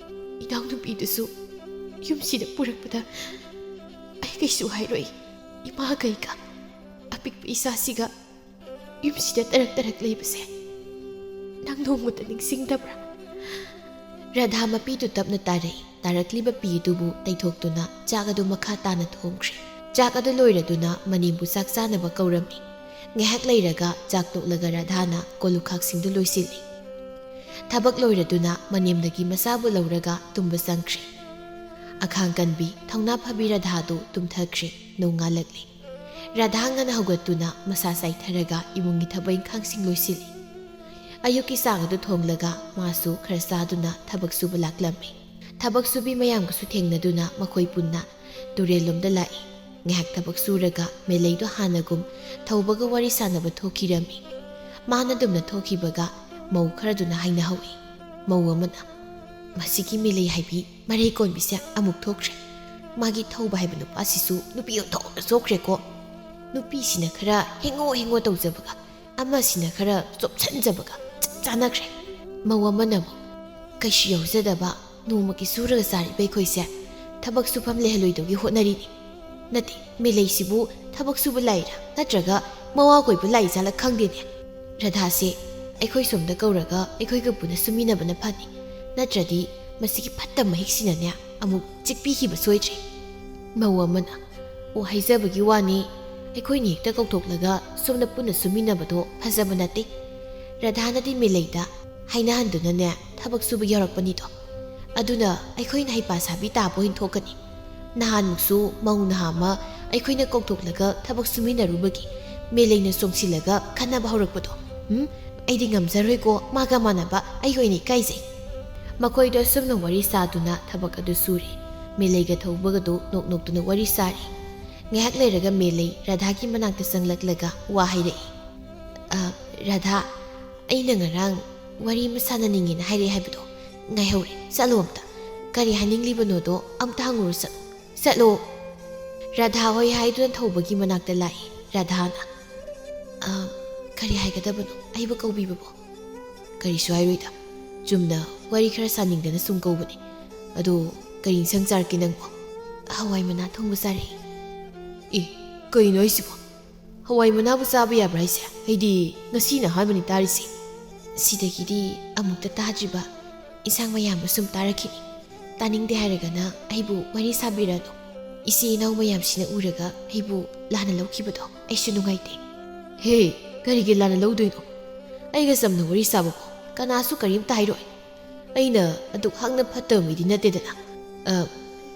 ꯏꯅꯥꯎꯅꯨꯄꯤꯗꯨꯁꯨ ꯌꯨꯝꯁꯤꯗ ꯄꯨꯔꯛꯄꯗ ꯑꯩ ꯀꯩꯁꯨ ꯍꯥꯏꯔꯣꯏ ꯏꯃꯥꯒꯩꯒ ꯑꯄꯤꯛꯄ ꯏꯆꯥꯁꯤꯒ ꯌꯨꯝꯁꯤꯗ ꯇꯔꯛ ꯂꯩꯕꯁꯦ ꯅꯪ ꯅꯣꯡꯃꯇ ꯅꯤꯡꯁꯤꯡꯗꯕ꯭ꯔꯥ ꯔꯥꯙꯥ ꯃꯄꯤꯗꯨ ꯇꯞꯅ ꯇꯥꯔꯛꯂꯤꯕ ꯄꯤ ꯑꯗꯨꯕꯨ ꯇꯩꯊꯣꯛꯇꯨꯅ ꯆꯥꯛ ꯑꯗꯨ ꯃꯈꯥ ꯇꯥꯅ ꯊꯣꯡꯈ꯭ꯔꯦ ꯆꯥꯛ ꯑꯗꯨ ꯂꯣꯏꯔꯗꯨꯅ ꯃꯅꯦꯝꯕꯨ ꯆꯥꯛ ꯆꯥꯅꯕ ꯀꯧꯔꯝꯃꯤ ꯉꯥꯏꯍꯥꯛ ꯂꯩꯔꯒ ꯆꯥꯛ ꯇꯣꯛꯂꯒ ꯔꯥꯙꯥꯅ ꯀꯣꯜꯂꯨꯈꯥꯛꯁꯤꯡꯗꯨ ꯂꯣꯏꯁꯤꯜꯂꯤ ꯊꯕꯛ ꯂꯣꯏꯔꯗꯨꯅ ꯃꯅꯦꯝꯗꯒꯤ ꯃꯆꯥꯕꯨ ꯂꯧꯔꯒ ꯇꯨꯝꯕ ꯆꯪꯈ꯭ꯔꯦ ꯑꯈꯥꯡ ꯀꯟꯕꯤ ꯊꯧꯅꯥ ꯐꯕꯤ ꯔꯥꯙꯥꯗꯨ ꯇꯨꯝꯊꯈ꯭ꯔꯦ ꯅꯣꯡꯉꯥꯜꯂꯛꯂꯤ ꯔꯥꯙꯥ ꯉꯟꯅ ꯍꯧꯒꯠꯇꯨꯅ ꯃꯁꯥ ꯆꯥꯏꯊꯔꯒ ꯏꯃꯨꯡꯒꯤ ꯊꯕꯛ ꯏꯪꯈꯥꯡꯁꯤꯡ ꯂꯣꯏꯁꯤꯜꯂꯤ ꯑꯌꯨꯛꯀꯤ ꯆꯥꯛ ꯑꯗꯨ ꯊꯣꯡꯂꯒ ꯃꯥꯁꯨ ꯈꯔ ꯆꯥꯗꯨꯅ ꯊꯕꯛ ꯁꯨꯕ ꯂꯥꯛꯂꯝꯃꯤ ꯊꯕꯛ ꯁꯨꯕꯤ ꯃꯌꯥꯝꯒꯁꯨ ꯊꯦꯡꯅꯗꯨꯅ ꯃꯈꯣꯏ ꯄꯨꯟꯅ ꯇꯨꯔꯦꯜꯂꯣꯝꯗ ꯂꯥꯛꯏ ꯉꯥꯏꯍꯥꯛ ꯊꯕꯛ ꯁꯨꯔꯒ ꯃꯦꯂꯩꯗꯣ ꯍꯥꯟꯅꯒꯨꯝ ꯊꯧꯕꯒ ꯋꯥꯔꯤ ꯁꯥꯟꯅꯕ ꯊꯣꯛꯈꯤꯔꯝꯃꯤ ꯃꯥꯅ ꯑꯗꯨꯝꯅ ꯊꯣꯛꯈꯤꯕꯒ ꯃꯧ ꯈꯔꯗꯨꯅ ꯍꯥꯏꯅꯍꯧꯏ ꯃꯧ ꯑꯃꯅ ꯃꯁꯤꯒꯤ ꯃꯦꯂꯩ ꯍꯥꯏꯕꯤ ꯃꯔꯩ ꯀꯣꯟꯕꯤꯁꯦ ꯑꯃꯨꯛ ꯊꯣꯛꯈ꯭ꯔꯦ ꯃꯥꯒꯤ ꯊꯧꯕ ꯍꯥꯏꯕ ꯅꯨꯄꯥꯁꯤꯁꯨ ꯅꯨꯄꯤ ꯑꯣꯟꯊꯣꯛꯅ ꯆꯣꯛꯈ꯭ꯔꯦꯀꯣ ꯅꯨꯄꯤꯁꯤꯅ ꯈꯔ ꯍꯦꯡꯉꯣ ꯇꯧꯖꯕꯒ ꯑꯃꯁꯤꯅ ꯈꯔ ꯆꯣꯞꯁꯟꯖꯕꯒ ꯆꯞ ꯆꯥꯅꯈ꯭ꯔꯦ ꯃꯧ ꯑꯃꯅ ꯑꯃꯨꯛ ꯀꯩꯁꯨ ꯌꯥꯎꯖꯗꯕ ꯅꯣꯡꯃꯒꯤ ꯁꯨꯔꯒ ꯆꯥꯔꯤꯕ ꯑꯩꯈꯣꯏꯁꯦ ꯊꯕꯛ ꯁꯨꯐꯝ ꯂꯩꯍꯜꯂꯣꯏꯗꯧꯒꯤ ꯍꯣꯠꯅꯔꯤꯅꯤ ꯅꯠꯇꯦ ꯃꯦꯂꯩꯁꯤꯕꯨ ꯊꯕꯛ ꯁꯨꯕ ꯂꯥꯛꯏꯔꯥ ꯅꯠꯇ꯭ꯔꯒ ꯃꯋꯥ ꯀꯣꯏꯕ ꯂꯥꯛꯏꯖꯥꯠꯂ ꯈꯪꯗꯦꯅꯦ ꯔꯥꯙꯥꯁꯦ ꯑꯩꯈꯣꯏ ꯁꯣꯝꯗ ꯀꯧꯔꯒ ꯑꯩꯈꯣꯏꯒ ꯄꯨꯟꯅ ꯁꯨꯃꯤꯟꯅꯕꯅ ꯐꯅꯤ ꯅꯠꯇ꯭ꯔꯗꯤ ꯃꯁꯤꯒꯤ ꯐꯠꯇ ꯃꯍꯤꯛꯁꯤꯅꯅꯦ ꯑꯃꯨꯛ ꯆꯤꯛꯄꯤꯈꯤꯕ ꯁꯣꯏꯗ꯭ꯔꯦ ꯃꯧ ꯑꯃꯅ ꯑꯣ ꯍꯥꯏꯖꯕꯒꯤ ꯋꯥꯅꯤ ꯑꯩꯈꯣꯏꯅ ꯍꯦꯛꯇ ꯀꯧꯊꯣꯛꯂꯒ ꯁꯣꯝꯗ ꯄꯨꯟꯅ ꯁꯨꯃꯤꯟꯅꯕꯗꯣ ꯐꯖꯕ ꯅꯠꯇꯦ ꯔꯥꯙꯥꯅꯗꯤ ꯃꯦꯂꯩꯗ ꯍꯥꯏꯅꯍꯟꯗꯨꯅꯅꯦ ꯊꯕꯛ ꯁꯨꯕ ꯌꯧꯔꯛꯄꯅꯤꯗꯣ ꯑꯗꯨꯅ ꯑꯩꯈꯣꯏꯅ ꯍꯩꯄꯥ ꯁꯥꯕꯤ ꯇꯥꯕ ꯑꯣꯏꯅ ꯊꯣꯛꯀꯅꯤ ꯅꯍꯥꯟꯃꯨꯛꯁꯨ ꯃꯧ ꯅꯍꯥ ꯑꯃ ꯑꯩꯈꯣꯏꯅ ꯀꯧꯊꯣꯛꯂꯒ ꯊꯕꯛ ꯁꯨꯃꯤꯟꯅꯔꯨꯕꯒꯤ ꯃꯦꯂꯩꯅ ꯆꯣꯡꯁꯤꯜꯂꯒ ꯈꯟꯅꯕ ꯍꯧꯔꯛꯄꯗꯣ ꯑꯩꯗꯤ ꯉꯝꯖꯔꯣꯏꯀꯣ ꯃꯥꯒ ꯃꯥꯟꯅꯕ ꯑꯩ ꯑꯣꯏꯅ ꯏꯀꯥꯏꯖꯩ ꯃꯈꯣꯏꯗꯣ ꯑꯁꯨꯝꯅ ꯋꯥꯔꯤ ꯁꯥꯗꯨꯅ ꯊꯕꯛ ꯑꯗꯨ ꯁꯨꯔꯤ ꯃꯦꯂꯩꯒ ꯊꯧꯕꯒꯗꯨ ꯅꯣꯛꯅꯣꯛꯇꯨꯅ ꯋꯥꯔꯤ ꯁꯥꯔꯤ ꯉꯥꯏꯍꯥꯛ ꯂꯩꯔꯒ ꯃꯦꯂꯩ ꯔꯥꯙꯥꯒꯤ ꯃꯅꯥꯛꯇ ꯆꯪꯂꯛꯂꯒ ꯋꯥ ꯍꯥꯏꯔꯛꯏ ꯔꯥꯙꯥ ꯑꯩꯅ ꯉꯔꯥꯡ ꯋꯥꯔꯤ ꯑꯃ ꯁꯥꯟꯅꯅꯤꯡꯉꯦꯅ ꯍꯥꯏꯔꯛꯑꯦ ꯍꯥꯏꯕꯗꯣ ꯉꯥꯏꯍꯧꯔꯦ ꯆꯠꯂꯣ ꯑꯝꯇ ꯀꯔꯤ ꯍꯥꯏꯅꯤꯡꯂꯤꯕꯅꯣꯗꯣ ꯑꯝꯇ ꯍꯪꯉꯨꯔꯣ ꯆꯠꯂꯣ ꯔꯥꯙꯥ ꯍꯣꯏ ꯍꯥꯏꯗꯨꯅ ꯊꯧꯕꯒꯤ ꯃꯅꯥꯛꯇ ꯂꯥꯛꯏ ꯔꯥꯙꯥꯅ ꯀꯔꯤ ꯍꯥꯏꯒꯗꯕꯅꯣ ꯑꯩꯕꯨ ꯀꯧꯕꯤꯕꯕꯣ ꯀꯔꯤꯁꯨ ꯍꯥꯏꯔꯣꯏꯗ ꯆꯨꯝꯅ ꯋꯥꯔꯤ ꯈꯔ ꯁꯥꯅꯤꯡꯗꯅ ꯁꯨꯝ ꯀꯧꯕꯅꯤ ꯑꯗꯣ ꯀꯔꯤ ꯏꯟꯁꯥꯡ ꯆꯥꯔꯛꯀꯦ ꯅꯪꯕꯣ ꯍꯋꯥꯏ ꯃꯅꯥ ꯊꯣꯡꯕ ꯆꯥꯔꯛꯏ ꯏ ꯀꯩꯅꯣ ꯍꯥꯏꯁꯤꯕꯣ ꯍꯋꯥꯏ ꯃꯅꯥꯕꯨ ꯆꯥꯕ ꯌꯥꯕ꯭ꯔꯥ ꯍꯥꯏꯁꯦ ꯑꯩꯗꯤ ꯉꯁꯤꯅ ꯑꯍꯥꯟꯕꯅꯤ ꯇꯥꯔꯤꯁꯦ ꯁꯤꯗꯒꯤꯗꯤ ꯑꯃꯨꯛꯇ ꯇꯥꯗ꯭ꯔꯤꯕ ꯏꯟꯁꯥꯡ ꯃꯌꯥꯝꯕ ꯁꯨꯝ ꯇꯥꯔꯛꯈꯤꯅꯤ ꯇꯥꯅꯤꯡꯗꯦ ꯍꯥꯏꯔꯒꯅ ꯑꯩꯕꯨ ꯋꯥꯔꯤ ꯁꯥꯕꯤꯔꯅꯨ ꯏꯆꯦ ꯏꯅꯥꯎ ꯃꯌꯥꯝꯁꯤꯅ ꯎꯔꯒ ꯑꯩꯕꯨ ꯂꯥꯟꯅ ꯂꯧꯈꯤꯕꯗꯣ ꯑꯩꯁꯨ ꯅꯨꯡꯉꯥꯏꯇꯦ ꯍꯦ ꯀꯔꯤꯒꯤ ꯂꯥꯟꯅ ꯂꯧꯗꯣꯏꯅꯣ ꯑꯩꯒ ꯆꯝꯅ ꯋꯥꯔꯤ ꯁꯥꯕꯕꯨ ꯀꯅꯥꯁꯨ ꯀꯔꯤꯝꯇ ꯍꯥꯏꯔꯣꯏ ꯑꯩꯅ ꯑꯗꯨꯛ ꯍꯛꯅ ꯐꯠꯇꯕ ꯃꯤꯗꯤ ꯅꯠꯇꯦꯗꯅ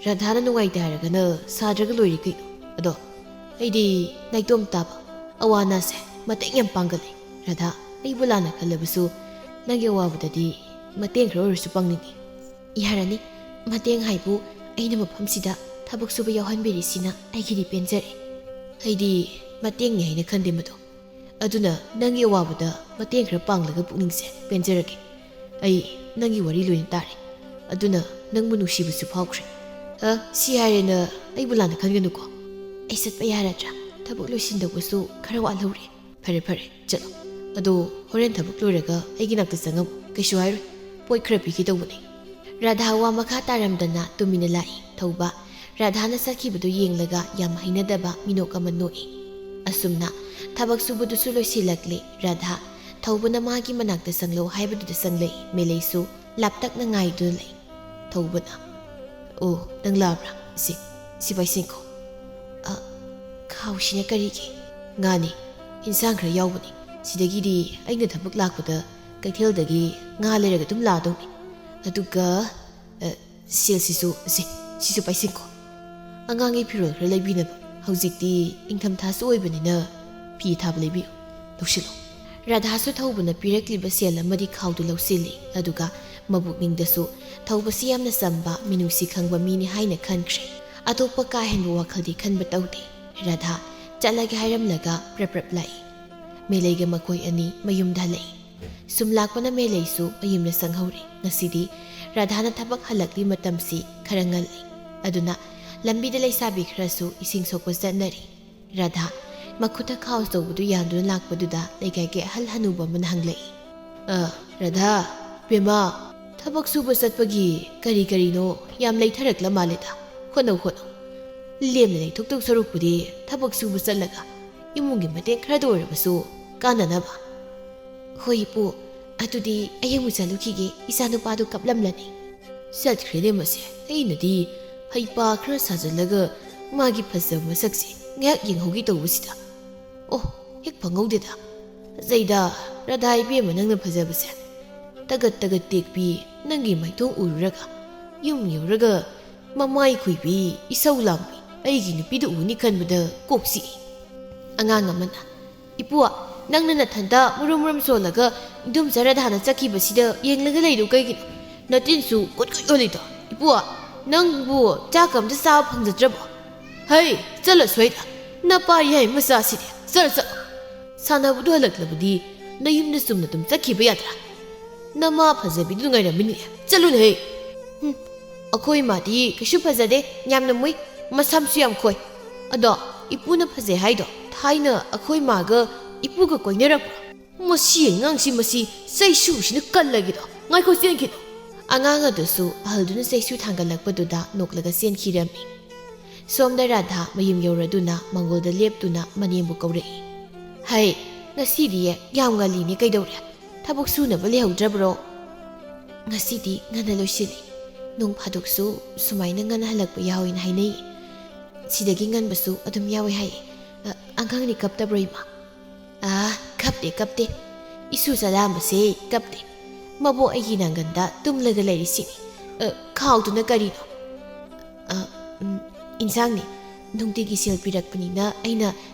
ꯔꯥꯙꯥꯅ ꯅꯨꯡꯉꯥꯏꯇꯦ ꯍꯥꯏꯔꯒꯅ ꯁꯥꯗ꯭ꯔꯒ ꯂꯣꯏꯔꯦ ꯀꯩꯅꯣ ꯑꯗꯣ ꯑꯩꯗꯤ ꯅꯥꯏꯇꯣꯝ ꯇꯥꯕ ꯑꯋꯥ ꯑꯅꯥꯁꯦ ꯃꯇꯦꯡ ꯌꯥꯝ ꯄꯥꯡꯒꯜꯂꯤ ꯔꯥꯙꯥ ꯑꯩꯕꯨ ꯂꯥꯟꯅ ꯈꯜꯂꯕꯁꯨ ꯅꯪꯒꯤ ꯑꯋꯥꯕꯗꯗꯤ ꯃꯇꯦꯡ ꯈꯔ ꯑꯣꯏꯔꯁꯨ ꯄꯥꯡꯅꯤꯡꯉꯤ ꯌꯥꯔꯅꯤ ꯃꯇꯦꯡ ꯍꯥꯏꯕꯨ ꯑꯩꯅ ꯃꯐꯝꯁꯤꯗ ꯊꯕꯛ ꯁꯨꯕ ꯌꯥꯎꯍꯟꯕꯤꯔꯤꯁꯤꯅ ꯑꯩꯒꯤꯗꯤ ꯄꯦꯟꯖꯔꯦ ꯑꯩꯗꯤ ꯃꯇꯦꯡꯅꯤ ꯍꯥꯏꯅ ꯈꯟꯗꯦ ꯃꯗꯣ ꯑꯗꯨꯅ ꯅꯪꯒꯤ ꯑꯋꯥꯕꯗ ꯃꯇꯦꯡ ꯈꯔ ꯄꯥꯡꯂꯒ ꯄꯨꯛꯅꯤꯡꯁꯦ ꯄꯦꯟꯖꯔꯒꯦ ꯑꯩ ꯅꯪꯒꯤ ꯋꯥꯔꯤ ꯂꯣꯏꯅ ꯇꯥꯔꯦ ꯑꯗꯨꯅ ꯅꯪꯕꯨ ꯅꯨꯡꯁꯤꯕꯁꯨ ꯐꯥꯎꯈ꯭ꯔꯦ ꯁꯤ ꯍꯥꯏꯔꯦꯅ ꯑꯩꯕꯨ ꯂꯥꯟꯅ ꯈꯟꯒꯅꯨꯀꯣ ꯑꯩ ꯆꯠꯄ ꯌꯥꯔꯗ꯭ꯔꯥ ꯊꯕꯛ ꯂꯣꯏꯁꯤꯟꯗꯧꯕꯁꯨ ꯈꯔ ꯋꯥꯠꯍꯧꯔꯦ ꯐꯔꯦ ꯆꯠꯂꯣ ꯑꯗꯣ ꯍꯣꯔꯦꯟ ꯊꯕꯛ ꯂꯣꯏꯔꯒ ꯑꯩꯒꯤ ꯅꯥꯛꯇ ꯆꯪꯉꯝꯃꯨ ꯀꯩꯁꯨ ꯍꯥꯏꯔꯣꯏ ꯄꯣꯠ ꯈꯔ ꯄꯤꯒꯦ ꯇꯧꯕꯅꯤ ꯔꯥꯙꯥ ꯋꯥ ꯃꯈꯥ ꯇꯥꯔꯝꯗꯅ ꯇꯨꯃꯤꯟꯅ ꯂꯥꯛꯏ ꯊꯧꯕ ꯔꯥꯙꯥꯅ ꯆꯠꯈꯤꯕꯗꯨ ꯌꯦꯡꯂꯒ ꯌꯥꯝ ꯍꯩꯅꯗꯕ ꯃꯤꯅꯣꯛ ꯑꯃ ꯅꯣꯛꯏ ꯑꯁꯨꯝꯅ ꯊꯕꯛ ꯁꯨꯕꯗꯨꯁꯨ ꯂꯣꯏꯁꯤꯜꯂꯛꯂꯦ ꯔꯥꯙꯥ ꯊꯧꯕꯅ ꯃꯥꯒꯤ ꯃꯅꯥꯛꯇ ꯆꯪꯂꯧ ꯍꯥꯏꯕꯗꯨꯗ ꯆꯪꯂꯛꯏ ꯃꯦꯂꯩꯁꯨ ꯂꯥꯞꯇꯛꯅ ꯉꯥꯏꯗꯨꯅ ꯂꯩ ꯊꯧꯕꯅ ꯑꯣ ꯅꯪ ꯂꯥꯛꯕ꯭ꯔꯥ ꯁꯤ ꯄꯥꯏꯁꯤꯟꯈꯣ ꯈꯥꯎꯁꯤꯅ ꯀꯔꯤꯒꯤ ꯉꯥꯅꯤ ꯏꯟꯁꯥꯡ ꯈꯔ ꯌꯥꯎꯕꯅꯤ ꯁꯤꯗꯒꯤꯗꯤ ꯑꯩꯅ ꯊꯕꯛ ꯂꯥꯛꯄꯗ ꯀꯩꯊꯦꯜꯗꯒꯤ ꯉꯥ ꯂꯩꯔꯒ ꯑꯗꯨꯝ ꯂꯥꯛꯗꯧꯅꯤ ꯑꯗꯨꯒ ꯁꯦꯜꯁꯤꯁꯨ ꯁꯤꯁꯨ ꯄꯥꯏꯁꯤꯟꯈꯣ ꯑꯉꯥꯡꯒꯤ ꯐꯤꯔꯣꯜ ꯈꯔ ꯂꯩꯕꯤꯅꯕ ꯍꯧꯖꯤꯛꯇꯤ ꯏꯪꯊꯝꯊꯥꯁꯨ ꯑꯣꯏꯕꯅꯤꯅ ꯐꯤ ꯊꯥꯕ ꯂꯩꯕꯤꯌꯨ ꯂꯧꯁꯤꯜꯂꯣ ꯔꯥꯙꯥꯁꯨ ꯊꯧꯕꯅ ꯄꯤꯔꯛꯂꯤꯕ ꯁꯦꯜ ꯑꯃꯗꯤ ꯈꯥꯎꯗꯨ ꯂꯧꯁꯤꯜꯂꯤ ꯑꯗꯨꯒ ꯃꯕꯨꯛꯅꯤꯡꯗꯁꯨ ꯊꯧꯕꯁꯤ ꯌꯥꯝꯅ ꯆꯝꯕ ꯃꯤꯅꯨꯡꯁꯤ ꯈꯪꯕ ꯃꯤꯅꯤ ꯍꯥꯏꯅ ꯈꯟꯈ꯭ꯔꯦ ꯑꯇꯣꯞꯄ ꯀꯥ ꯍꯦꯟꯕ ꯋꯥꯈꯜꯗꯤ ꯈꯟꯕ ꯇꯧꯗꯦ ꯔꯥꯙꯥ ꯆꯠꯂꯒꯦ ꯍꯥꯏꯔꯝꯂꯒ ꯄ꯭ꯔꯞ ꯂꯥꯛꯏ ꯃꯦꯂꯩꯒ ꯃꯈꯣꯏ ꯑꯅꯤ ꯃꯌꯨꯝꯗ ꯍꯜꯂꯛꯏ ꯁꯨꯝ ꯂꯥꯛꯄꯅ ꯃꯦꯂꯩꯁꯨ ꯃꯌꯨꯝꯗ ꯆꯪꯍꯧꯔꯤ ꯉꯁꯤꯗꯤ ꯔꯥꯙꯥꯅ ꯊꯕꯛ ꯍꯜꯂꯛꯂꯤ ꯃꯇꯝꯁꯤ ꯈꯔ ꯉꯜꯂꯤ ꯑꯗꯨꯅ ꯂꯝꯕꯤꯗ ꯂꯩꯁꯥꯕꯤ ꯈꯔꯁꯨ ꯏꯁꯤꯡ ꯁꯣꯛꯄ ꯆꯠꯅꯔꯤ ꯔꯥꯙꯥ ꯃꯈꯨꯠꯇ ꯈꯥꯎ ꯑꯆꯧꯕꯗꯨ ꯌꯥꯟꯗꯨꯅ ꯂꯥꯛꯄꯗꯨꯗ ꯂꯩꯀꯥꯏꯒꯤ ꯑꯍꯜ ꯍꯅꯨꯕ ꯑꯃꯅ ꯍꯪꯂꯛꯏ ꯔꯥꯙꯥ ꯄꯦꯃꯥ ꯊꯕꯛ ꯁꯨꯕ ꯆꯠꯄꯒꯤ ꯀꯔꯤꯅꯣ ꯌꯥꯝ ꯂꯩꯊꯔꯛꯂ ꯃꯥꯜꯂꯦꯗ ꯍꯣꯠꯅꯧ ꯂꯦꯝꯅ ꯂꯩꯊꯣꯛꯇꯧ ꯁꯔꯨꯛꯄꯨꯗꯤ ꯊꯕꯛ ꯁꯨꯕ ꯆꯠꯂꯒ ꯏꯃꯨꯡꯒꯤ ꯃꯇꯦꯡ ꯈꯔꯗ ꯑꯣꯏꯔꯕꯁꯨ ꯀꯥꯟꯅꯅꯕ ꯍꯣꯏ ꯏꯄꯨ ꯑꯗꯨꯗꯤ ꯑꯩ ꯑꯃꯨꯛ ꯆꯠꯂꯨꯈꯤꯒꯦ ꯏꯆꯥꯅꯨꯄꯥꯗꯨ ꯀꯞꯂꯝꯂꯅꯤ ꯆꯠꯈ꯭ꯔꯦꯅꯦ ꯃꯁꯦ ꯑꯩꯅꯗꯤ ꯍꯩꯄꯥ ꯈꯔ ꯁꯥꯖꯤꯜꯂꯒ ꯃꯥꯒꯤ ꯐꯖꯕ ꯃꯁꯛꯁꯦ ꯉꯥꯏꯍꯥꯛ ꯌꯦꯡꯍꯧꯒꯦ ꯇꯧꯕꯁꯤꯗ ꯑꯣ ꯍꯦꯛ ꯐꯪꯍꯧꯗꯦꯗ ꯐꯖꯩꯗ ꯔꯥꯙꯥ ꯏꯕꯦꯝꯃ ꯅꯪꯅ ꯐꯖꯕꯁꯦ ꯇꯒꯠ ꯇꯦꯛꯄꯤ ꯅꯪꯒꯤ ꯃꯥꯏꯊꯣꯡ ꯎꯔꯨꯔꯒ ꯌꯨꯝ ꯌꯧꯔꯒ ꯃꯃꯥꯏ ꯈꯨꯏꯕꯤ ꯏꯁꯧ ꯂꯥꯡꯕꯤ ꯑꯩꯒꯤ ꯅꯨꯄꯤꯗꯨ ꯎꯅꯤ ꯈꯟꯕꯗ ꯀꯣꯛ ꯆꯤꯛꯏ ꯑꯉꯥꯡ ꯑꯃꯅ ꯏꯄꯨ ꯅꯪꯅ ꯅꯊꯟꯇ ꯃꯨꯔꯨꯝ ꯁꯣꯜꯂꯒ ꯏꯗꯣꯝꯆꯥ ꯔꯥꯙꯥꯅ ꯆꯠꯈꯤꯕꯁꯤꯗ ꯌꯦꯡꯂꯒ ꯂꯩꯗꯨ ꯀꯩꯒꯤꯅꯣ ꯅꯇꯤꯟꯁꯨ ꯀꯨꯠ ꯑꯣꯜꯂꯤꯗꯣ ꯏꯄꯨ ꯅꯪꯕꯨ ꯆꯥꯛ ꯑꯝꯇ ꯆꯥꯕ ꯐꯪꯖꯗ꯭ꯔꯕꯣ ꯍꯩ ꯆꯠꯂꯣ ꯁꯣꯏꯗ ꯅꯄꯥ ꯌꯥꯏ ꯃꯆꯥꯁꯤꯗꯤ ꯆꯠꯂꯣ ꯁꯥꯟꯅꯕꯗꯨ ꯍꯜꯂꯛꯂꯕꯗꯤ ꯅꯌꯨꯝꯗ ꯆꯨꯝꯅ ꯑꯗꯨꯝ ꯆꯠꯈꯤꯕ ꯌꯥꯗ꯭ꯔꯥ ꯅꯃꯥ ꯐꯖꯕꯤꯗꯨ ꯉꯥꯏꯔꯝꯃꯤꯅꯦ ꯆꯠꯂꯨꯅꯦ ꯑꯩꯈꯣꯏ ꯃꯥꯗꯤ ꯀꯩꯁꯨ ꯐꯖꯗꯦ ꯌꯥꯝꯅ ꯃꯨꯏ ꯃꯁꯝꯁꯨ ꯌꯥꯝ ꯈꯣꯏ ꯑꯗꯣ ꯏꯄꯨꯅ ꯐꯖꯩ ꯍꯥꯏꯗꯣ ꯊꯥꯏꯅ ꯑꯩꯈꯣꯏ ꯃꯥꯒ ꯏꯄꯨꯒ ꯀꯣꯏꯅꯔꯛꯄ꯭ꯔꯣ ꯃꯁꯤ ꯑꯉꯥꯡꯁꯤ ꯆꯩꯁꯨꯁꯤꯅ ꯀꯜꯂꯒꯦꯗꯣ ꯉꯥꯏꯈꯣ ꯆꯦꯟꯈꯤꯗꯣ ꯑꯉꯥꯡ ꯑꯗꯨꯁꯨ ꯑꯍꯜꯗꯨꯅ ꯆꯩꯁꯨ ꯊꯥꯡꯒꯠꯂꯛꯄꯗꯨꯗ ꯅꯣꯛꯂꯒ ꯆꯦꯟꯈꯤꯔꯝꯃꯤ ꯁꯣꯝꯗ ꯔꯥꯙꯥ ꯃꯌꯨꯝ ꯌꯧꯔꯗꯨꯅ ꯃꯪꯒꯣꯜꯗ ꯂꯦꯞꯇꯨꯅ ꯃꯅꯦꯝꯕꯨ ꯀꯧꯔꯛꯏ ꯍꯩ ꯉꯁꯤꯗꯤ ꯌꯥꯝ ꯉꯜꯂꯤꯅꯦ ꯀꯩꯗꯧꯔꯦ ꯊꯕꯛ ꯁꯨꯅꯕ ꯂꯩꯍꯧꯗ꯭ꯔꯕ꯭ꯔꯣ ꯉꯁꯤꯗꯤ ꯉꯟꯅ ꯂꯣꯏꯁꯤꯜꯂꯤ ꯅꯣꯡ ꯐꯥꯗꯣꯛꯁꯨ ꯁꯨꯃꯥꯏꯅ ꯉꯟꯅ ꯍꯜꯂꯛꯄ ꯌꯥꯎꯏꯅ ꯍꯥꯏꯅꯩ ꯁꯤꯗꯒꯤ ꯉꯟꯕꯁꯨ ꯑꯗꯨꯝ ꯌꯥꯎꯏ ꯍꯥꯏꯌꯦ ꯑꯉꯥꯡꯗꯤ ꯀꯞꯇꯕ꯭ꯔꯣ ꯏꯃꯥ ꯀꯞꯇꯦ 이수 ꯆꯂꯥꯝꯕꯁꯦ ꯀꯞꯇꯦ ꯃꯕꯣꯛ ꯑꯩꯒꯤ ꯅꯥꯡꯒꯟꯗ ꯇꯨꯝꯂꯒ ꯂꯩꯔꯤꯁꯤꯅꯤ ꯈꯥꯎꯗꯨꯅ ꯀꯔꯤꯅꯣ ꯏꯟꯁꯥꯡꯅꯤ ꯅꯨꯡꯇꯤꯒꯤ ꯁꯦꯜ ꯄꯤꯔꯛꯄꯅꯤꯅ ꯑꯩꯅ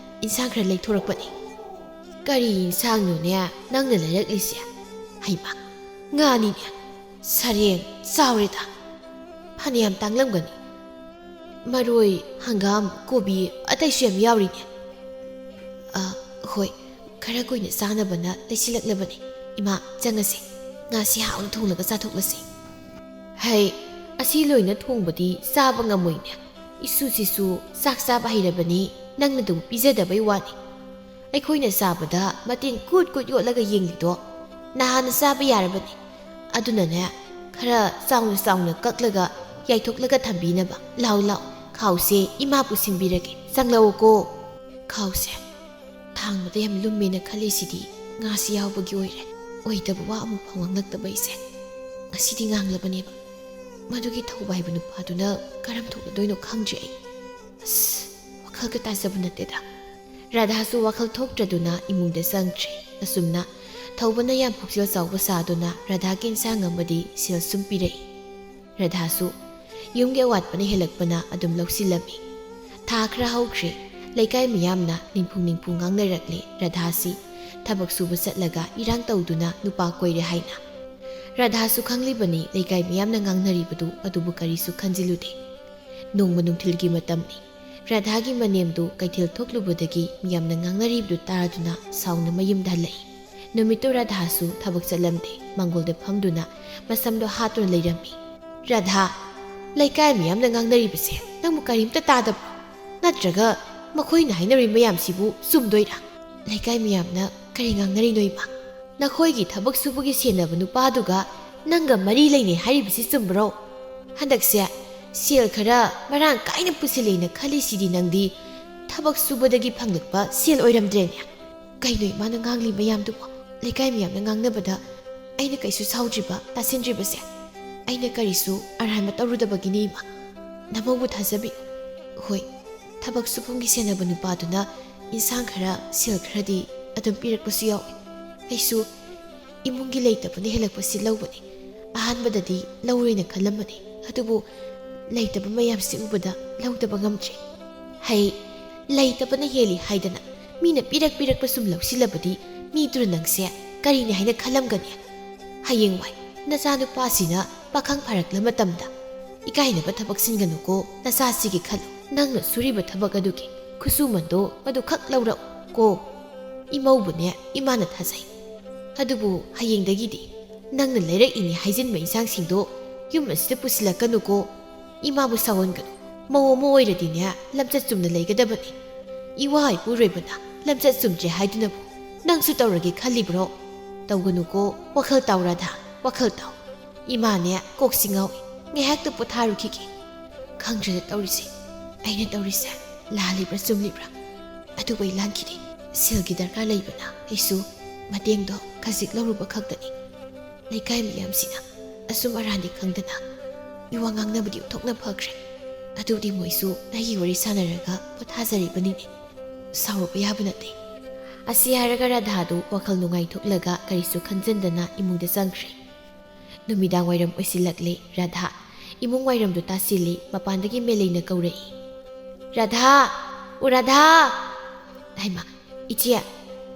ꯏꯟꯁꯥꯡ ꯈꯔ ꯂꯩꯊꯣꯔꯛꯄꯅꯤ ꯀꯔꯤ ꯏꯟꯁꯥꯡꯅꯣꯅꯦ ꯅꯪꯅ ꯂꯩꯔꯛꯂꯤꯁꯦ ꯍꯩꯃꯥ ꯉꯥꯅꯤꯅꯦ ꯁꯔꯦꯡ ꯆꯥꯎꯔꯦꯗ ꯐꯅꯌꯥꯝ ꯇꯥꯡꯂꯝꯒꯅꯤ ꯃꯔꯣꯏ ꯍꯪꯒꯥꯝ ꯀꯣꯕꯤ ꯑꯇꯩꯁꯨ ꯌꯥꯝ ꯌꯥꯎꯔꯤꯅꯦ ꯍꯣꯏ खरा कोई चानबना लेसिलक्लबनी इमा चंगसे ngasi hauna thonglaga chathoklasei hai asi loina thongbadi chaba ngamoine ꯏꯁꯨꯁꯤꯁꯨ ꯆꯥꯛ ꯆꯥꯕ ꯍꯩꯔꯕꯅꯤ ꯅꯪꯅ ꯑꯗꯨꯝ ꯄꯤꯖꯗꯕꯩ ꯋꯥꯅꯤ ꯑꯩꯈꯣꯏꯅ ꯆꯥꯕꯗ ꯃꯇꯦꯡ ꯀꯨꯠ ꯀꯨꯠ ꯌꯣꯠꯂꯒ ꯌꯦꯡꯂꯤꯗꯣ ꯅꯍꯥꯟꯅ ꯆꯥꯕ ꯌꯥꯔꯕꯅꯤ ꯑꯗꯨꯅꯅꯦ ꯈꯔ ꯆꯥꯎꯅ ꯆꯥꯎꯅ ꯀꯛꯂꯒ ꯌꯥꯏꯊꯣꯛꯂꯒ ꯊꯝꯕꯤꯅꯕ ꯂꯥꯎ ꯂꯥꯎ ꯈꯥꯎꯁꯦ ꯏꯃꯥ ꯄꯨꯁꯤꯟꯕꯤꯔꯒꯦ ꯆꯪꯂꯛꯎꯀꯣ ꯈꯥꯎꯁꯦ ꯊꯥꯡꯕꯗ ꯌꯥꯝ ꯂꯨꯝꯃꯦꯅ ꯈꯜꯂꯤꯁꯤꯗꯤ ꯉꯥꯁꯤ ꯌꯥꯎꯕꯒꯤ ꯑꯣꯏꯗꯕ ꯋꯥ ꯑꯃꯨꯛ ꯐꯥꯎ ꯉꯥꯡꯂꯛꯇꯕ ꯑꯩꯁꯦ ꯉꯁꯤꯗꯤ ꯉꯥꯡꯂꯕꯅꯦꯕ ꯃꯗꯨꯒꯤ ꯊꯧꯕ ꯍꯥꯏꯕ ꯅꯨꯄꯥꯗꯨꯅ ꯀꯔꯝ ꯊꯣꯛꯂꯗꯣꯏꯅꯣ ꯈꯪꯗ꯭ꯔꯦ ꯑꯩ ꯑꯁ ꯋꯥꯈꯜꯒ ꯇꯥꯖꯕ ꯅꯠꯇꯦꯗ ꯔꯥꯙꯥꯁꯨ ꯋꯥꯈꯜ ꯊꯣꯛꯇ꯭ꯔꯗꯨꯅ ꯏꯃꯨꯡꯗ ꯆꯪꯗ꯭ꯔꯦ ꯑꯁꯨꯝꯅ ꯊꯧꯕꯅ ꯌꯥꯝ ꯄꯨꯛꯆꯦꯜ ꯆꯥꯎꯕ ꯁꯥꯗꯨꯅ ꯔꯥꯙꯥꯒꯤ ꯏꯟꯁꯥꯡ ꯑꯃꯗꯤ ꯁꯦꯜ ꯁꯨꯝ ꯄꯤꯔꯛꯏ ꯔꯥꯙꯥꯁꯨ ꯌꯨꯝꯒꯤ ꯑꯋꯥꯠꯄꯅ ꯍꯦꯜꯂꯛꯄꯅ ꯑꯗꯨꯝ ꯂꯧꯁꯤꯜꯂꯝꯃꯤ ꯊꯥ ꯈꯔ ꯍꯧꯈ꯭ꯔꯦ ꯂꯩꯀꯥꯏ ꯃꯤꯌꯥꯝꯅ ꯅꯤꯡꯐꯨ ꯉꯥꯡꯅꯔꯛꯂꯦ ꯔꯥꯙꯥꯁꯤ ꯊꯕꯛ ꯁꯨꯕ ꯆꯠꯂꯒ ꯏꯔꯥꯡ ꯇꯧꯗꯨꯅ ꯅꯨꯄꯥ ꯀꯣꯏꯔꯦ ꯍꯥꯏꯅ ꯔꯥꯙꯥꯁꯨ ꯈꯪꯂꯤꯕꯅꯤ ꯂꯩꯀꯥꯏ ꯃꯤꯌꯥꯝꯅ ꯉꯥꯡꯅꯔꯤꯕꯗꯨ ꯑꯗꯨꯕꯨ ꯀꯔꯤꯁꯨ ꯈꯟꯖꯤꯜꯂꯨꯗꯦ ꯅꯣꯡꯃ ꯅꯨꯡꯊꯤꯜꯒꯤ ꯃꯇꯝꯅꯤ ꯔꯥꯙꯥꯒꯤ ꯃꯅꯦꯝꯗꯨ ꯀꯩꯊꯦꯜ ꯊꯣꯛꯂꯨꯕꯗꯒꯤ ꯃꯤꯌꯥꯝꯅ ꯉꯥꯡꯅꯔꯤꯕꯗꯨ ꯇꯥꯗꯨꯅ ꯁꯥꯎꯅ ꯃꯌꯨꯝꯗ ꯍꯜꯂꯛꯏ ꯅꯨꯃꯤꯠꯇꯨ ꯔꯥꯙꯥꯁꯨ ꯊꯕꯛ ꯆꯠꯂꯝꯗꯦ ꯃꯥꯡꯒꯣꯜꯗ ꯐꯝꯗꯨꯅ ꯃꯁꯝꯗꯣ ꯍꯥꯠꯇꯨꯅ ꯂꯩꯔꯝꯃꯤ ꯔꯥꯙꯥ ꯂꯩꯀꯥꯏ ꯃꯤꯌꯥꯝꯅ ꯉꯥꯡꯅꯔꯤꯕꯁꯦ ꯅꯪꯕꯨ ꯀꯔꯤꯝꯇ ꯇꯥꯗꯕ꯭ꯔꯣ ꯅꯠꯇ꯭ꯔꯒ ꯃꯈꯣꯏꯅ ꯍꯥꯏꯅꯔꯤꯕ ꯃꯌꯥꯝꯁꯤꯕꯨ ꯆꯨꯝꯗꯣꯏꯔꯥ ꯂꯩꯀꯥꯏ ꯃꯤꯌꯥꯝꯅ ꯀꯔꯤ ꯉꯥꯡꯅꯔꯤꯅꯣ ꯏꯃꯥ ꯅꯈꯣꯏꯒꯤ ꯊꯕꯛ ꯁꯨꯕꯒꯤ ꯁꯦꯟꯅꯕ ꯅꯨꯄꯥꯗꯨꯒ ꯅꯪꯒ ꯃꯔꯤ ꯂꯩꯅꯩ ꯍꯥꯏꯔꯤꯕꯁꯤ ꯆꯨꯝꯕ꯭ꯔꯣ ꯍꯟꯗꯛꯁꯦ ꯁꯦꯜ ꯈꯔ ꯃꯔꯥꯡ ꯀꯥꯏꯅ ꯄꯨꯁꯤꯜꯂꯦꯅ ꯈꯜꯂꯤꯁꯤꯗꯤ ꯅꯪꯗꯤ ꯊꯕꯛ ꯁꯨꯕꯗꯒꯤ ꯐꯪꯂꯛꯄ ꯁꯦꯜ ꯑꯣꯏꯔꯝꯗ꯭ꯔꯦꯅꯦ ꯀꯩꯅꯣ ꯏꯃꯥꯅ ꯉꯥꯡꯂꯤ ꯃꯌꯥꯝꯗꯨꯕꯣ ꯂꯩꯀꯥꯏ ꯃꯤꯌꯥꯝꯅ ꯉꯥꯡꯅꯕꯗ ꯑꯩꯅ ꯀꯩꯁꯨ ꯁꯥꯎꯗ꯭ꯔꯤꯕ ꯇꯥꯁꯤꯟꯗ꯭ꯔꯤꯕꯁꯦ ꯑꯩꯅ ꯀꯔꯤꯁꯨ ꯑꯔꯥꯟꯕ ꯇꯧꯔꯨꯗꯕꯒꯤꯅꯤ ꯏꯃꯥ ꯅꯃꯧꯕꯨ ꯊꯥꯖꯕꯤꯌꯨ ꯍꯣꯏ ꯊꯕꯛ ꯁꯨꯐꯝꯒꯤ ꯁꯦꯟꯅꯕ ꯅꯨꯄꯥꯗꯨꯅ ꯏꯟꯁꯥꯡ ꯈꯔ ꯁꯦꯜ ꯈꯔꯗꯤ ꯑꯗꯨꯝ ꯄꯤꯔꯛꯄꯁꯨ ꯌꯥꯎꯏ ꯑꯩꯁꯨ ꯏꯃꯨꯡꯒꯤ ꯂꯩꯇꯕꯅ ꯍꯦꯜꯂꯛꯄꯁꯤ ꯂꯧꯕꯅꯤ ꯑꯍꯥꯟꯕꯗꯗꯤ ꯂꯧꯔꯣꯏꯅ ꯈꯜꯂꯝꯕꯅꯤ ꯑꯗꯨꯕꯨ ꯂꯩꯇꯕ ꯃꯌꯥꯝꯁꯤ ꯎꯕꯗ ꯂꯧꯗꯕ ꯉꯝꯗ꯭ꯔꯦ ꯍꯩ ꯂꯩꯇꯕꯅ ꯍꯦꯜꯂꯤ ꯍꯥꯏꯗꯅ ꯃꯤꯅ ꯄꯤꯔꯛꯄ ꯁꯨꯝ ꯂꯧꯁꯤꯜꯂꯕꯗꯤ ꯃꯤꯗꯨꯅ ꯅꯪꯁꯦ ꯀꯔꯤꯅꯤ ꯍꯥꯏꯅ ꯈꯜꯂꯝꯒꯅꯤ ꯍꯌꯦꯡꯋꯥꯏ ꯅꯆꯥꯅꯨꯄꯥꯁꯤꯅ ꯄꯥꯈꯪ ꯐꯥꯔꯛꯂ ꯃꯇꯝꯗ ꯏꯀꯥꯏꯅꯕ ꯊꯕꯛ ꯁꯤꯟꯒꯅꯨꯀꯣ ꯅꯆꯥꯁꯤꯒꯤ ꯈꯜꯂꯨ ꯅꯪꯅ ꯁꯨꯔꯤꯕ ꯊꯕꯛ ꯑꯗꯨꯒꯤ ꯈꯨꯠꯁꯨꯃꯟꯗꯣ ꯃꯗꯨꯈꯛ ꯂꯧꯔꯛꯎ ꯀꯣ ꯏꯃꯧꯕꯨꯅꯦ ꯏꯃꯥꯅ ꯊꯥꯖꯩ ꯑꯗꯨꯕꯨ ꯍꯌꯦꯡꯗꯒꯤꯗꯤ ꯅꯪꯅ ꯂꯩꯔꯛꯏꯅꯤ ꯍꯥꯏꯖꯤꯟꯕ ꯏꯟꯁꯥꯡꯁꯤꯡꯗꯣ ꯌꯨꯝ ꯑꯁꯤꯗ ꯄꯨꯁꯤꯜꯂꯛꯀꯅꯨꯀꯣ ꯏꯃꯥꯕꯨ ꯁꯥꯎꯍꯟꯒꯅꯨ ꯃꯧ ꯑꯃ ꯑꯣꯏꯔꯗꯤꯅꯦ ꯂꯝꯆꯠ ꯆꯨꯝꯅ ꯂꯩꯒꯗꯕꯅꯤ ꯏꯋꯥ ꯏꯄꯨꯔꯣꯏꯕꯅ ꯂꯝꯆꯠ ꯆꯨꯝꯗ꯭ꯔꯦ ꯍꯥꯏꯗꯨꯅꯕꯨ ꯅꯪꯁꯨ ꯇꯧꯔꯒꯦ ꯈꯜꯂꯤꯕ꯭ꯔꯣ ꯇꯧꯒꯅꯨꯀꯣ ꯋꯥꯈꯜ ꯇꯥꯎ ꯔꯥꯙꯥ ꯋꯥꯈꯜ ꯇꯥꯎ ꯏꯃꯥꯅꯦ ꯀꯣꯛꯁꯤ ꯉꯥꯎꯏ ꯉꯥꯏꯍꯥꯛꯇ ꯄꯣꯊꯥꯔꯨꯈꯤꯒꯦ ꯈꯪꯗ꯭ꯔꯦꯗ ꯇꯧꯔꯤꯁꯦ ꯑꯩꯅ ꯇꯧꯔꯤꯁꯦ ꯂꯥꯜꯂꯤꯕ꯭ꯔꯥ ꯆꯨꯝꯂꯤꯕ꯭ꯔꯥ ꯑꯗꯨꯕꯨ ꯑꯩ ꯂꯥꯟꯈꯤꯗꯦ ꯁꯦꯜꯒꯤ ꯗꯔꯀꯥꯔ ꯂꯩꯕꯅ ꯑꯩꯁꯨ ꯃꯇꯦꯡꯗꯣ ꯈꯖꯤꯛ ꯂꯧꯔꯨꯕ ꯈꯛꯇꯅꯤ ꯂꯩꯀꯥꯏ ꯃꯤꯌꯥꯝꯁꯤꯅ ꯑꯁꯨꯝ ꯑꯔꯥꯟꯗꯤ ꯈꯪꯗꯅ ꯏꯋꯥ ꯉꯥꯡꯅꯕꯗꯤ ꯑꯣꯟꯊꯣꯛꯅ ꯐꯈ꯭ꯔꯦ ꯑꯗꯨꯗꯤ ꯃꯣꯏꯁꯨ ꯑꯩꯒꯤ ꯋꯥꯔꯤ ꯁꯥꯟꯅꯔꯒ ꯄꯣꯊꯥꯖꯔꯤꯕꯅꯤꯅꯦ ꯁꯥꯎꯔꯨꯕ ꯌꯥꯕ ꯅꯠꯇꯦ ꯑꯁꯤ ꯍꯥꯏꯔꯒ ꯔꯥꯙꯥꯗꯨ ꯋꯥꯈꯜ ꯅꯨꯡꯉꯥꯏꯊꯣꯛꯂꯒ ꯀꯔꯤꯁꯨ ꯈꯟꯖꯤꯟꯗꯅ ꯏꯃꯨꯡꯗ ꯆꯪꯈ꯭ꯔꯦ ꯅꯨꯃꯤꯗꯥꯡ ꯋꯥꯏꯔꯝ ꯑꯣꯏꯁꯤꯜꯂꯛꯂꯦ ꯔꯥꯙꯥ ꯏꯃꯨꯡ ꯋꯥꯏꯔꯝꯗꯨ ꯇꯥꯁꯤꯜꯂꯤ ꯃꯄꯥꯟꯗꯒꯤ ꯃꯦꯂꯩꯅ ꯀꯧꯔꯛꯏ ꯔꯥꯙꯥ ꯑꯣ ꯔꯥꯙꯥ ꯍꯩꯃꯥ ꯏꯆꯦ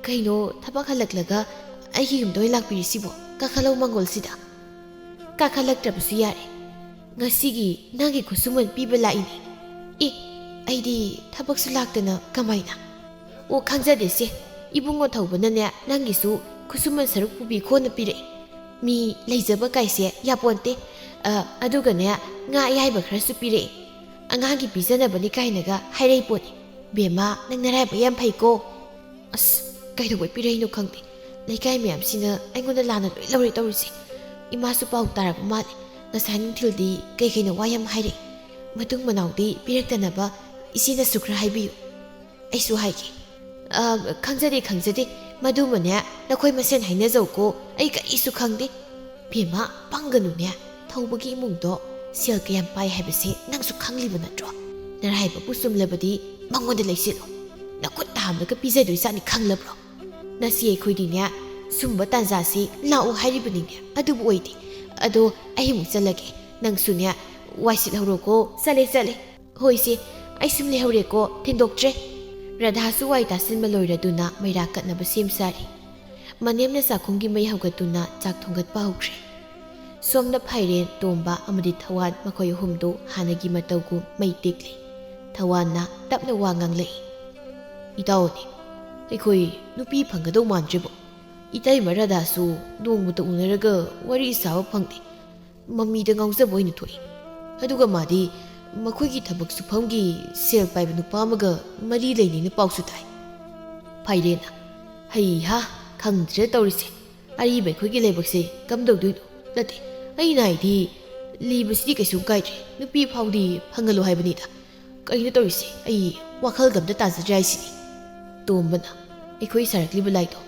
ꯀꯩꯅꯣ ꯊꯕꯛ ꯍꯜꯂꯛꯂꯒ ꯑꯩꯒꯤ ꯌꯨꯝꯗ ꯑꯣꯏꯅ ꯂꯥꯛꯄꯤꯔꯤꯁꯤꯕꯣ ꯀꯥꯈꯠꯂꯧ ꯃꯪꯒꯣꯜꯁꯤꯗ ꯀꯥꯈꯠꯂꯛꯇ꯭ꯔꯕꯁꯨ ꯌꯥꯔꯦ ꯉꯁꯤꯒꯤ ꯅꯪꯒꯤ ꯈꯨꯠꯁꯨꯃꯟ ꯄꯤꯕ ꯂꯥꯛꯏꯅꯤ ꯑꯩꯗꯤ ꯊꯕꯛꯁꯨ ꯂꯥꯛꯇꯅ ꯀꯃꯥꯏꯅ ꯑꯣ ꯈꯪꯖꯗꯦꯁꯦ ꯏꯕꯨꯡꯉꯣ ꯊꯧꯕꯅꯅꯦ ꯅꯪꯒꯤꯁꯨ ꯈꯨꯠꯁꯨꯃꯟ ꯁꯔꯨꯛ ꯄꯨꯕꯤꯈꯣꯅ ꯄꯤꯔꯛꯏ ꯃꯤ ꯂꯩꯖꯕ ꯀꯥꯏꯁꯦ ꯌꯥꯄꯣꯟꯇꯦ ꯑꯗꯨꯒꯅꯦ ꯉꯥ ꯑꯌꯥꯏꯕ ꯈꯔꯁꯨ ꯄꯤꯔꯛꯏ ꯑꯉꯥꯡꯒꯤ ꯄꯤꯖꯅꯕꯅꯤ ꯀꯥꯏꯅꯒ ꯍꯥꯏꯔꯛꯏ ꯄꯣꯠꯅꯤ ꯕꯦꯝꯃ ꯅꯪ ꯅꯔꯥꯏꯕꯛ ꯌꯥꯝ ꯐꯩꯀꯣ ꯑꯁ ꯀꯩꯗꯧꯕꯩ ꯄꯤꯔꯛꯏꯅꯣ ꯈꯪꯗꯦ ꯂꯩꯀꯥꯏ ꯃꯌꯥꯝꯁꯤꯅ ꯑꯩꯉꯣꯟꯗ ꯂꯥꯟꯅ ꯂꯣꯏ ꯂꯧꯔꯦ ꯇꯧꯔꯤꯁꯦ ꯏꯃꯥꯁꯨ ꯄꯥꯎ ꯇꯥꯔꯕ ꯃꯥꯜꯂꯦ ꯉꯁꯥꯏ ꯅꯨꯡꯊꯤꯜꯗꯤ ꯀꯩꯅꯣ ꯋꯥ ꯌꯥꯝ ꯍꯥꯏꯔꯛꯏ ꯃꯇꯨꯡ ꯃꯅꯥꯎꯗꯤ ꯄꯤꯔꯛꯇꯅꯕ ꯏꯆꯦꯅꯁꯨ ꯈꯔ ꯍꯥꯏꯕꯤꯌꯨ ꯑꯩꯁꯨ ꯍꯥꯏꯒꯦ ꯈꯪꯖꯗꯦ ꯃꯗꯨꯃꯅꯦ ꯅꯈꯣꯏ ꯃꯁꯦꯟ ꯍꯥꯏꯅꯖꯧꯀꯣ ꯑꯩ ꯀꯔꯤꯁꯨ ꯈꯪꯗꯦ ꯕꯦꯝꯃ ꯄꯪꯒꯅꯨꯅꯦ ꯊꯧꯕꯒꯤ ꯏꯃꯨꯡꯗꯣ ꯁꯦꯜ ꯀꯌꯥꯝ ꯄꯥꯏ ꯍꯥꯏꯕꯁꯦ ꯅꯪꯁꯨ ꯈꯪꯂꯤꯕ ꯅꯠꯇ꯭ꯔꯣ ꯅꯔꯥꯏꯕꯛꯄꯨ ꯆꯨꯝꯂꯕꯗꯤ ꯃꯉꯣꯟꯗ ꯂꯩꯁꯤꯜꯂꯨ ꯅꯈꯨꯠ ꯍꯥꯝꯂꯒ ꯄꯤꯖꯗꯣꯏꯖꯥꯠꯅꯤ ꯈꯪꯂꯕ꯭ꯔꯣ ꯉꯁꯤ ꯑꯩꯈꯣꯏꯗꯤꯅꯦ ꯁꯨꯝꯕ ꯇꯥꯟꯖꯥꯁꯤ ꯂꯥꯛꯎ ꯍꯥꯏꯔꯤꯕꯅꯤꯅꯦ ꯑꯗꯨꯕꯨ ꯑꯣꯏꯗꯦ ꯑꯗꯣ ꯑꯩ ꯑꯃꯨꯛ ꯆꯠꯂꯒꯦ ꯅꯪꯁꯨꯅꯦ ꯋꯥꯏ ꯁꯤꯠꯍꯧꯔꯣꯀꯣ ꯆꯠꯂꯦ ꯑꯩꯁꯦ ꯑꯩ ꯁꯨꯝ ꯂꯩꯍꯧꯔꯦꯀꯣ ꯊꯤꯟꯗꯣꯛꯇ꯭ꯔꯦ ꯔꯥꯙꯥꯁꯨ ꯋꯥꯏ ꯇꯥꯁꯤꯟꯕ ꯂꯣꯏꯔꯗꯨꯅ ꯃꯩꯔꯥ ꯀꯠꯅꯕ ꯁꯦꯝ ꯁꯥꯔꯤ ꯃꯅꯦꯝꯅ ꯆꯥꯛꯈꯨꯝꯒꯤ ꯃꯩ ꯍꯧꯒꯠꯇꯨꯅ ꯆꯥꯛ ꯊꯣꯡꯒꯠꯄ ꯍꯧꯈ꯭ꯔꯦ ꯁꯣꯝꯗ ꯐꯩꯔꯦꯟ ꯇꯣꯝꯕ ꯑꯃꯗꯤ ꯊꯋꯥꯟ ꯃꯈꯣꯏ ꯑꯍꯨꯝꯗꯨ ꯍꯥꯟꯅꯒꯤ ꯃꯇꯧꯒꯨꯝ ꯃꯩ ꯇꯦꯛꯂꯤ ꯊꯋꯥꯟꯅ ꯇꯞꯅ ꯋꯥ ꯉꯥꯡꯂꯛꯏ ꯏꯇꯥꯎꯅꯤ ꯑꯩꯈꯣꯏ ꯅꯨꯄꯤ ꯐꯪꯒꯗꯧ ꯃꯥꯟꯗ꯭ꯔꯤꯕꯣ ꯏꯇꯩꯃ ꯔꯥꯙꯥꯁꯨ ꯅꯣꯡꯃꯇ ꯎꯅꯔꯒ ꯋꯥꯔꯤ ꯁꯥꯕ ꯐꯪꯗꯦ ꯃꯃꯤꯗ ꯉꯥꯎꯖꯕ ꯑꯣꯏꯅ ꯊꯣꯛꯏ ꯑꯗꯨꯒ ꯃꯥꯗꯤ ꯃꯈꯣꯏꯒꯤ ꯊꯕꯛ ꯁꯨꯐꯝꯒꯤ ꯁꯦꯜ ꯄꯥꯏꯕ ꯅꯨꯄꯥ ꯑꯃꯒ ꯃꯔꯤ ꯂꯩꯅꯩꯅ ꯄꯥꯎꯁꯨ ꯇꯥꯏ꯫ ꯐꯥꯏꯔꯦꯟꯅ ꯍꯩꯍꯥ ꯈꯪꯗ꯭ꯔꯦ ꯇꯧꯔꯤꯁꯦ ꯑꯔꯤꯕ ꯑꯩꯈꯣꯏꯒꯤ ꯂꯥꯏꯕꯛꯁꯦ ꯀꯝꯗꯧꯗꯣꯏꯅꯣ ꯅꯠꯇꯦ ꯑꯩꯅ ꯍꯥꯏꯗꯤ ꯂꯤꯕꯁꯤꯗꯤ ꯀꯩꯁꯨ ꯀꯥꯏꯗ꯭ꯔꯦ ꯅꯨꯄꯤ ꯐꯥꯎꯗꯤ ꯐꯪꯍꯜꯂꯣ ꯍꯥꯏꯕꯅꯤꯗ ꯀꯩꯅꯣ ꯇꯧꯔꯤꯁꯦ ꯑꯩ ꯋꯥꯈꯜꯒ ꯑꯝꯇ ꯇꯥꯖꯗ꯭ꯔꯦ ꯍꯥꯏꯁꯤꯅꯤ꯫ ꯇꯣꯝꯕꯅ ꯑꯩꯈꯣꯏ ꯁꯥꯔꯛꯂꯤꯕ ꯂꯥꯏꯗꯣ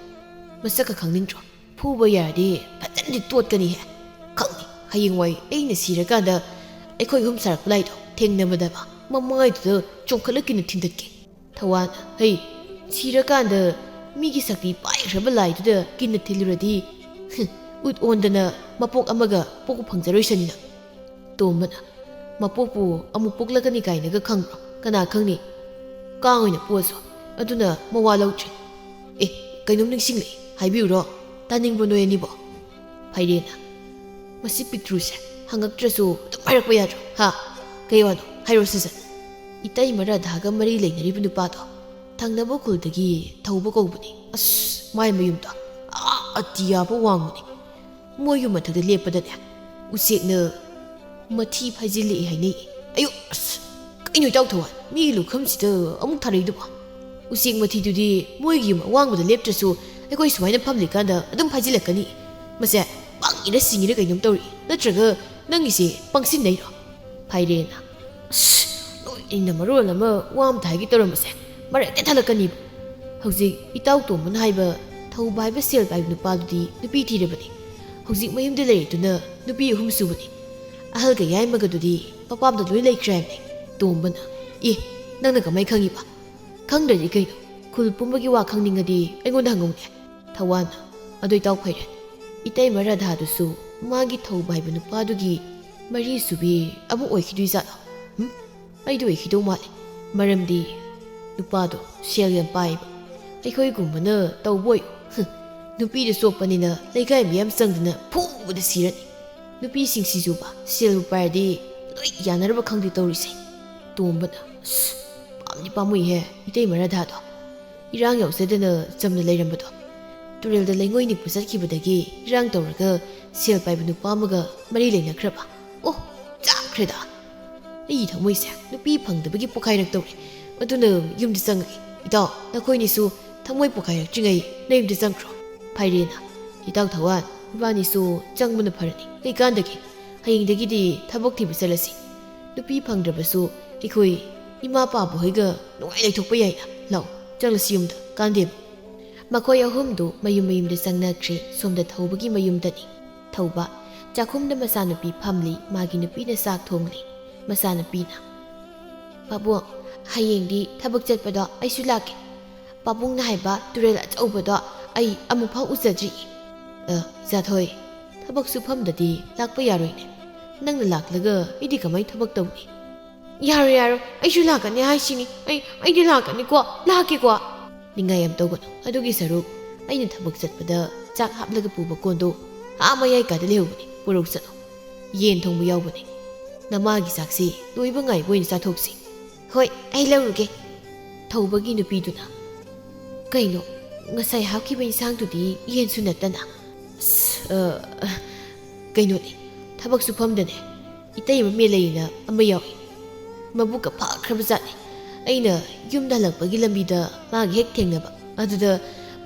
ꯃꯁꯛꯀ ꯈꯪꯅꯤꯡꯗ꯭ꯔꯣ ꯐꯨꯕ ꯌꯥꯔꯗꯤ ꯐꯖꯅꯗꯤ ꯇꯣꯠꯀꯅꯤꯍꯦ ꯈꯪꯅꯤ ꯍꯌꯦꯡꯋꯥꯏ ꯑꯩꯅ ꯁꯤꯔꯀꯥꯟꯗ ꯑꯩꯈꯣꯏ ꯑꯍꯨꯝ ꯁꯥꯔꯛꯄ ꯂꯥꯏꯗꯣ ꯊꯦꯡꯅꯕꯗꯕ ꯃꯃꯥꯏꯗꯨꯗ ꯆꯣꯡꯈꯠꯂꯛꯀꯤꯅ ꯊꯤꯟꯗꯠꯀꯦ꯫ ꯊꯋꯥꯟꯅ ꯍꯩ ꯁꯤꯔꯀꯥꯟꯗ ꯃꯤꯒꯤ ꯁꯛꯇꯤ ꯄꯥꯏꯈ꯭ꯔꯕ ꯂꯥꯏꯗꯨꯗ ꯀꯤꯟꯅ ꯊꯤꯜꯂꯨꯔꯗꯤ ꯎꯠ ꯑꯣꯟꯗꯅ ꯃꯄꯣꯛ ꯑꯃꯒ ꯄꯣꯛꯄ ꯐꯪꯖꯔꯣꯏꯁꯅꯤꯅ꯫ ꯇꯣꯝꯕꯅ ꯃꯄꯣꯛꯄꯨ ꯑꯃꯨꯛ ꯄꯣꯛꯂꯛꯀꯅꯤ ꯀꯥꯏꯅꯒ ꯈꯪꯕ꯭ꯔꯣ ꯀꯅꯥ ꯈꯪꯅꯤ ꯀꯥꯡ ꯑꯣꯏꯅ ꯄꯣꯛꯑꯁꯨ ꯑꯗꯨꯅ ꯃꯋꯥ ꯂꯧꯗ꯭ꯔꯦ꯫ ꯑꯦ ꯀꯩꯅꯣꯝ ꯅꯤꯡꯁꯤꯡꯂꯛꯏ ꯍꯥꯏꯕꯤꯌꯨꯔꯣ ꯇꯥꯅꯤꯡꯕ ꯅꯣꯏ ꯑꯅꯤꯕꯣ꯫ ꯐꯥꯏꯔꯦꯟꯅ ꯃꯁꯤ ꯄꯤꯛꯇ꯭ꯔꯨꯁꯦ ꯍꯪꯉꯛꯇ꯭ꯔꯁꯨ ꯑꯗꯨꯝ ꯍꯥꯏꯔꯛꯄ ꯌꯥꯗ꯭ꯔꯣ ꯍꯥ ꯀꯩ ꯋꯥꯅꯣ ꯍꯥꯏꯔꯣ ꯁꯠ ꯁꯠ꯫ ꯏꯇꯩꯃ ꯔꯥꯙꯥꯒ ꯃꯔꯤ ꯂꯩꯅꯔꯤꯕ ꯅꯨꯄꯥꯗꯣ ꯊꯪꯅꯕ ꯈꯨꯜꯗꯒꯤ ꯊꯧꯕ ꯀꯧꯕꯅꯤ ꯑꯁ ꯃꯥꯏ ꯃꯌꯨꯝꯗꯣ ꯑꯇꯤꯌꯥꯐꯥꯎ ꯋꯥꯡꯕꯅꯤ ꯃꯣꯏ ꯌꯨꯝ ꯃꯊꯛꯇ ꯂꯦꯞꯄꯗꯅꯦ ꯎꯆꯦꯛꯅ ꯃꯊꯤ ꯐꯥꯏꯖꯤꯜꯂꯛꯏ ꯍꯥꯏꯅꯩ꯫ ꯑꯌꯨ ꯑꯁ ꯀꯩꯅꯣ ꯏꯇꯥꯎ ꯊꯧꯋꯥꯟ ꯃꯤꯒꯤ ꯂꯨꯈꯝꯁꯤꯗ ꯑꯃꯨꯛ ꯊꯥꯔꯛꯏꯗꯨꯕꯣ ꯎꯆꯦꯛ ꯃꯊꯤꯗꯨꯗꯤ ꯃꯣꯏꯒꯤ ꯌꯨꯝ ꯑꯋꯥꯡꯕꯗ ꯂꯦꯞꯇ꯭ꯔꯁꯨ ꯑꯩꯈꯣꯏ ꯁꯨꯃꯥꯏꯅ ꯐꯝꯂꯤꯀꯥꯟꯗ ꯑꯗꯨꯝ ꯐꯥꯏꯖꯤꯜꯂꯛꯀꯅꯤ ꯃꯁꯦ ꯄꯪꯉꯤꯔ ꯁꯤꯡꯉꯤꯔ ꯀꯩꯅꯣꯝ ꯇꯧꯔꯤ ꯅꯠꯇ꯭ꯔꯒ ꯅꯪꯒꯤꯁꯦ ꯄꯪꯁꯤꯟꯅꯩꯔꯣ꯫ ꯐꯥꯏꯔꯦꯟꯅ ꯑꯁ ꯅꯣꯏꯅ ꯃꯔꯣꯜ ꯑꯃ ꯋꯥ ꯑꯝꯇ ꯍꯥꯏꯒꯦ ꯇꯧꯔꯝꯕꯁꯦ ꯃꯔꯛ ꯍꯦꯛꯇ ꯊꯠꯂꯛꯀꯅꯤꯕ꯫ ꯍꯧꯖꯤꯛ ꯏꯇꯥꯎ ꯇꯣꯝꯕꯅ ꯍꯥꯏꯕ ꯊꯧꯕ ꯍꯥꯏꯕ ꯁꯦꯜ ꯄꯥꯏꯕ ꯅꯨꯄꯥꯗꯨꯗꯤ ꯅꯨꯄꯤ ꯊꯤꯔꯕꯅꯤ ꯍꯧꯖꯤꯛ ꯃꯌꯨꯝꯗ ꯂꯩꯔꯤꯗꯨꯅ ꯅꯨꯄꯤ 3 ꯁꯨꯕꯅꯤ ꯑꯍꯜꯒ ꯌꯥꯏꯃꯒꯗꯨꯗꯤ ꯃꯄꯥꯝꯗ ꯂꯣꯏ ꯂꯩꯈ꯭ꯔꯦ ꯍꯥꯏꯕꯅꯤ꯫ ꯇꯣꯝꯕꯅ ꯑꯦ ꯅꯪꯅ ꯀꯃꯥꯏ ꯈꯪꯉꯤꯕ ꯈꯪꯗ꯭ꯔꯗꯤ ꯀꯩꯅꯣ ꯈꯨꯜ ꯄꯨꯝꯕꯒꯤ ꯋꯥ ꯈꯪꯅꯤꯡꯉꯗꯤ ꯑꯩꯉꯣꯟꯗ ꯍꯪꯉꯧꯅꯦ꯫ ꯊꯋꯥꯟꯅ ꯑꯗꯨ ꯏꯇꯥꯎ ꯐꯩꯔꯦꯟ ꯏꯇꯩꯃ ꯔꯥꯙꯥꯗꯨꯁꯨ ꯃꯥꯒꯤ ꯊꯧꯕ ꯍꯥꯏꯕ ꯅꯨꯄꯥꯗꯨꯒꯤ 3 ꯁꯨꯕꯤ ꯑꯃ ꯑꯣꯏꯈꯤꯗꯣꯏ ꯖꯥꯠꯂꯣ ꯑꯩꯗꯤ ꯑꯣꯏꯈꯤꯗꯧ ꯃꯥꯜꯂꯤ ꯃꯔꯝꯗꯤ ꯅꯨꯄꯥꯗꯣ ꯁꯦꯜ ꯌꯥꯝ ꯄꯥꯏꯕ ꯑꯩꯈꯣꯏꯒꯨꯝꯕꯅ ꯇꯧꯕ ꯑꯣꯏꯌꯨ ꯅꯨꯄꯤꯗ ꯆꯣꯞꯄꯅꯤꯅ ꯂꯩꯀꯥꯏ ꯃꯌꯥꯝ ꯆꯪꯗꯅ ꯐꯨꯕꯗ ꯁꯤꯔꯅꯤ ꯅꯨꯄꯤꯁꯤꯡꯁꯤꯁꯨꯕ ꯁꯦꯜ ꯄꯥꯏꯔꯗꯤ ꯂꯣꯏ ꯌꯥꯅꯔꯕ ꯈꯪꯗꯦ ꯇꯧꯔꯤꯁꯦ꯫ ꯇꯣꯝꯕꯅ ꯑꯁ ꯄꯥꯝꯗꯤ ꯄꯥꯝꯃꯨꯏꯍꯦ ꯏꯇꯩꯃ ꯔꯥꯙꯥꯗꯣ ꯏꯔꯥꯡ ꯌꯥꯎꯖꯗꯅ ꯆꯝꯅ ꯂꯩꯔꯝꯕꯗꯣ ꯇꯨꯔꯦꯜꯗ ꯂꯩꯉꯣꯏ ꯅꯤꯛꯄ ꯆꯠꯈꯤꯕꯗꯒꯤ ꯏꯔꯥꯡ ꯇꯧꯔꯒ ꯁꯦꯜ ꯄꯥꯏꯕ ꯅꯨꯄꯥ ꯑꯃꯒ ꯃꯔꯤ ꯂꯩꯅꯈ꯭ꯔꯕ ꯑꯣ ꯆꯥꯛꯈ꯭ꯔꯦꯗ ꯑꯩ ꯊꯃꯣꯏꯁꯦ ꯅꯨꯄꯤ ꯐꯪꯗꯕꯒꯤ ꯄꯣꯈꯥꯏꯔꯛꯇꯧꯔꯦ ꯑꯗꯨꯅ ꯌꯨꯝꯗ ꯆꯪꯉꯒꯦ ꯏꯇꯥꯎ ꯅꯈꯣꯏꯅꯤꯁꯨ ꯊꯃꯣꯏ ꯄꯣꯈꯥꯏꯔꯛꯇ꯭ꯔꯤꯉꯩ ꯅꯌꯨꯝꯗ ꯆꯪꯈ꯭ꯔꯣ꯫ ꯐꯥꯏꯔꯦꯟꯅ ꯏꯇꯥꯎ ꯊꯋꯥꯟ ꯏꯕꯥꯅꯤꯁꯨ ꯆꯪꯕꯅ ꯐꯔꯅꯤ ꯀꯩꯀꯥꯟꯗꯒꯤ ꯍꯌꯦꯡꯗꯒꯤꯗꯤ ꯊꯕꯛ ꯊꯤꯕ ꯆꯠꯂꯁꯤ ꯅꯨꯄꯤ ꯐꯪꯗ꯭ꯔꯕꯁꯨ ꯑꯩꯈꯣꯏ ꯏꯃꯥ ꯄꯥꯕ ꯍꯣꯏꯒ ꯅꯨꯡꯉꯥꯏ ꯂꯩꯊꯣꯛꯄ ꯌꯥꯏꯅ ꯂꯥꯎ ꯆꯪꯂꯁꯤ ꯌꯨꯝꯗ ꯀꯥꯟꯗꯦꯕ꯫ ꯃꯈꯣꯏ ꯑꯍꯨꯝꯗꯨ ꯃꯌꯨꯝꯗ ꯆꯪꯅꯈ꯭ꯔꯦ꯫ ꯁꯣꯝꯗ ꯊꯧꯕꯒꯤ ꯃꯌꯨꯝꯗꯅꯤ ꯊꯧꯕ ꯆꯥꯛꯈꯨꯝꯗ ꯃꯆꯥꯅꯨꯄꯤ ꯐꯝꯂꯤ ꯃꯥꯒꯤ ꯅꯨꯄꯤꯅ ꯆꯥꯛ ꯊꯣꯡꯂꯤ꯫ ꯃꯆꯥꯅꯨꯄꯤꯅ ꯄꯥꯕꯨꯡ ꯍꯌꯦꯡꯗꯤ ꯊꯕꯛ ꯆꯠꯄꯗꯣ ꯑꯩꯁꯨ ꯂꯥꯛꯀꯦ ꯄꯥꯕꯨꯡꯅ ꯍꯥꯏꯕ ꯇꯨꯔꯦꯜ ꯑꯆꯧꯕꯗꯣ ꯑꯩ ꯑꯃꯨꯛꯐꯥꯎ ꯎꯖꯗ꯭ꯔꯤ꯫ ꯏꯆꯥꯊꯣꯏ ꯊꯕꯛ ꯁꯨꯐꯝꯗꯗꯤ ꯂꯥꯛꯄ ꯌꯥꯔꯣꯏꯅꯦ ꯅꯪꯅ ꯂꯥꯛꯂꯒ ꯑꯩꯗꯤ ꯀꯃꯥꯏꯅ ꯊꯕꯛ ꯇꯧꯅꯤ꯫ ꯌꯥꯔꯣꯏ ꯌꯥꯔꯣꯏ ꯑꯩꯁꯨ ꯂꯥꯛꯀꯅꯤ ꯍꯥꯏꯁꯤꯅꯤ ꯑꯩꯗꯤ ꯂꯥꯛꯀꯅꯤꯀꯣ ꯂꯥꯛꯀꯦꯀꯣ꯫ ꯅꯤꯡꯉꯥꯏ ꯌꯥꯝ ꯇꯧꯒꯅꯨ ꯑꯗꯨꯒꯤ ꯁꯔꯨꯛ ꯑꯩꯅ ꯊꯕꯛ ꯆꯠꯄꯗ ꯆꯥꯛ ꯍꯥꯞꯂꯒ ꯄꯨꯕ ꯀꯣꯟꯗꯣ ꯃꯌꯥꯏ ꯀꯥꯗ ꯂꯩꯍꯧꯕꯅꯤ ꯄꯨꯔꯛ ꯆꯠꯂꯣ ꯌꯦꯟ ꯊꯣꯡꯕ ꯌꯥꯎꯕꯅꯤ ꯅꯃꯥꯒꯤ ꯆꯥꯛꯁꯤ ꯂꯣꯏꯕ ꯉꯥꯏꯕ ꯑꯣꯏꯅ ꯆꯥꯊꯣꯛꯁꯤ꯫ ꯍꯣꯏ ꯑꯩ ꯂꯧꯔꯨꯒꯦ꯫ ꯊꯧꯕꯒꯤ ꯅꯨꯄꯤꯗꯨꯅ ꯀꯩꯅꯣ ꯉꯁꯥꯏ ꯍꯥꯞꯈꯤꯕ ꯏꯟꯁꯥꯡꯗꯨꯗꯤ ꯌꯦꯟꯁꯨ ꯅꯠꯇꯅ ꯀꯩꯅꯣꯅꯤ ꯊꯕꯛ ꯁꯨꯐꯝꯗꯅꯦ ꯏꯇꯩꯃ ꯃꯦꯂꯩꯅ ꯑꯃ ꯌꯥꯎꯏ ꯃꯕꯨꯛꯀ ꯐꯈ꯭ꯔꯕ ꯖꯥꯠꯅꯤ ꯑꯩꯅ ꯌꯨꯝꯗ ꯍꯜꯂꯛꯄꯒꯤ ꯂꯝꯕꯤꯗ ꯃꯥꯒ ꯍꯦꯛ ꯊꯦꯡꯅꯕ ꯑꯗꯨꯗ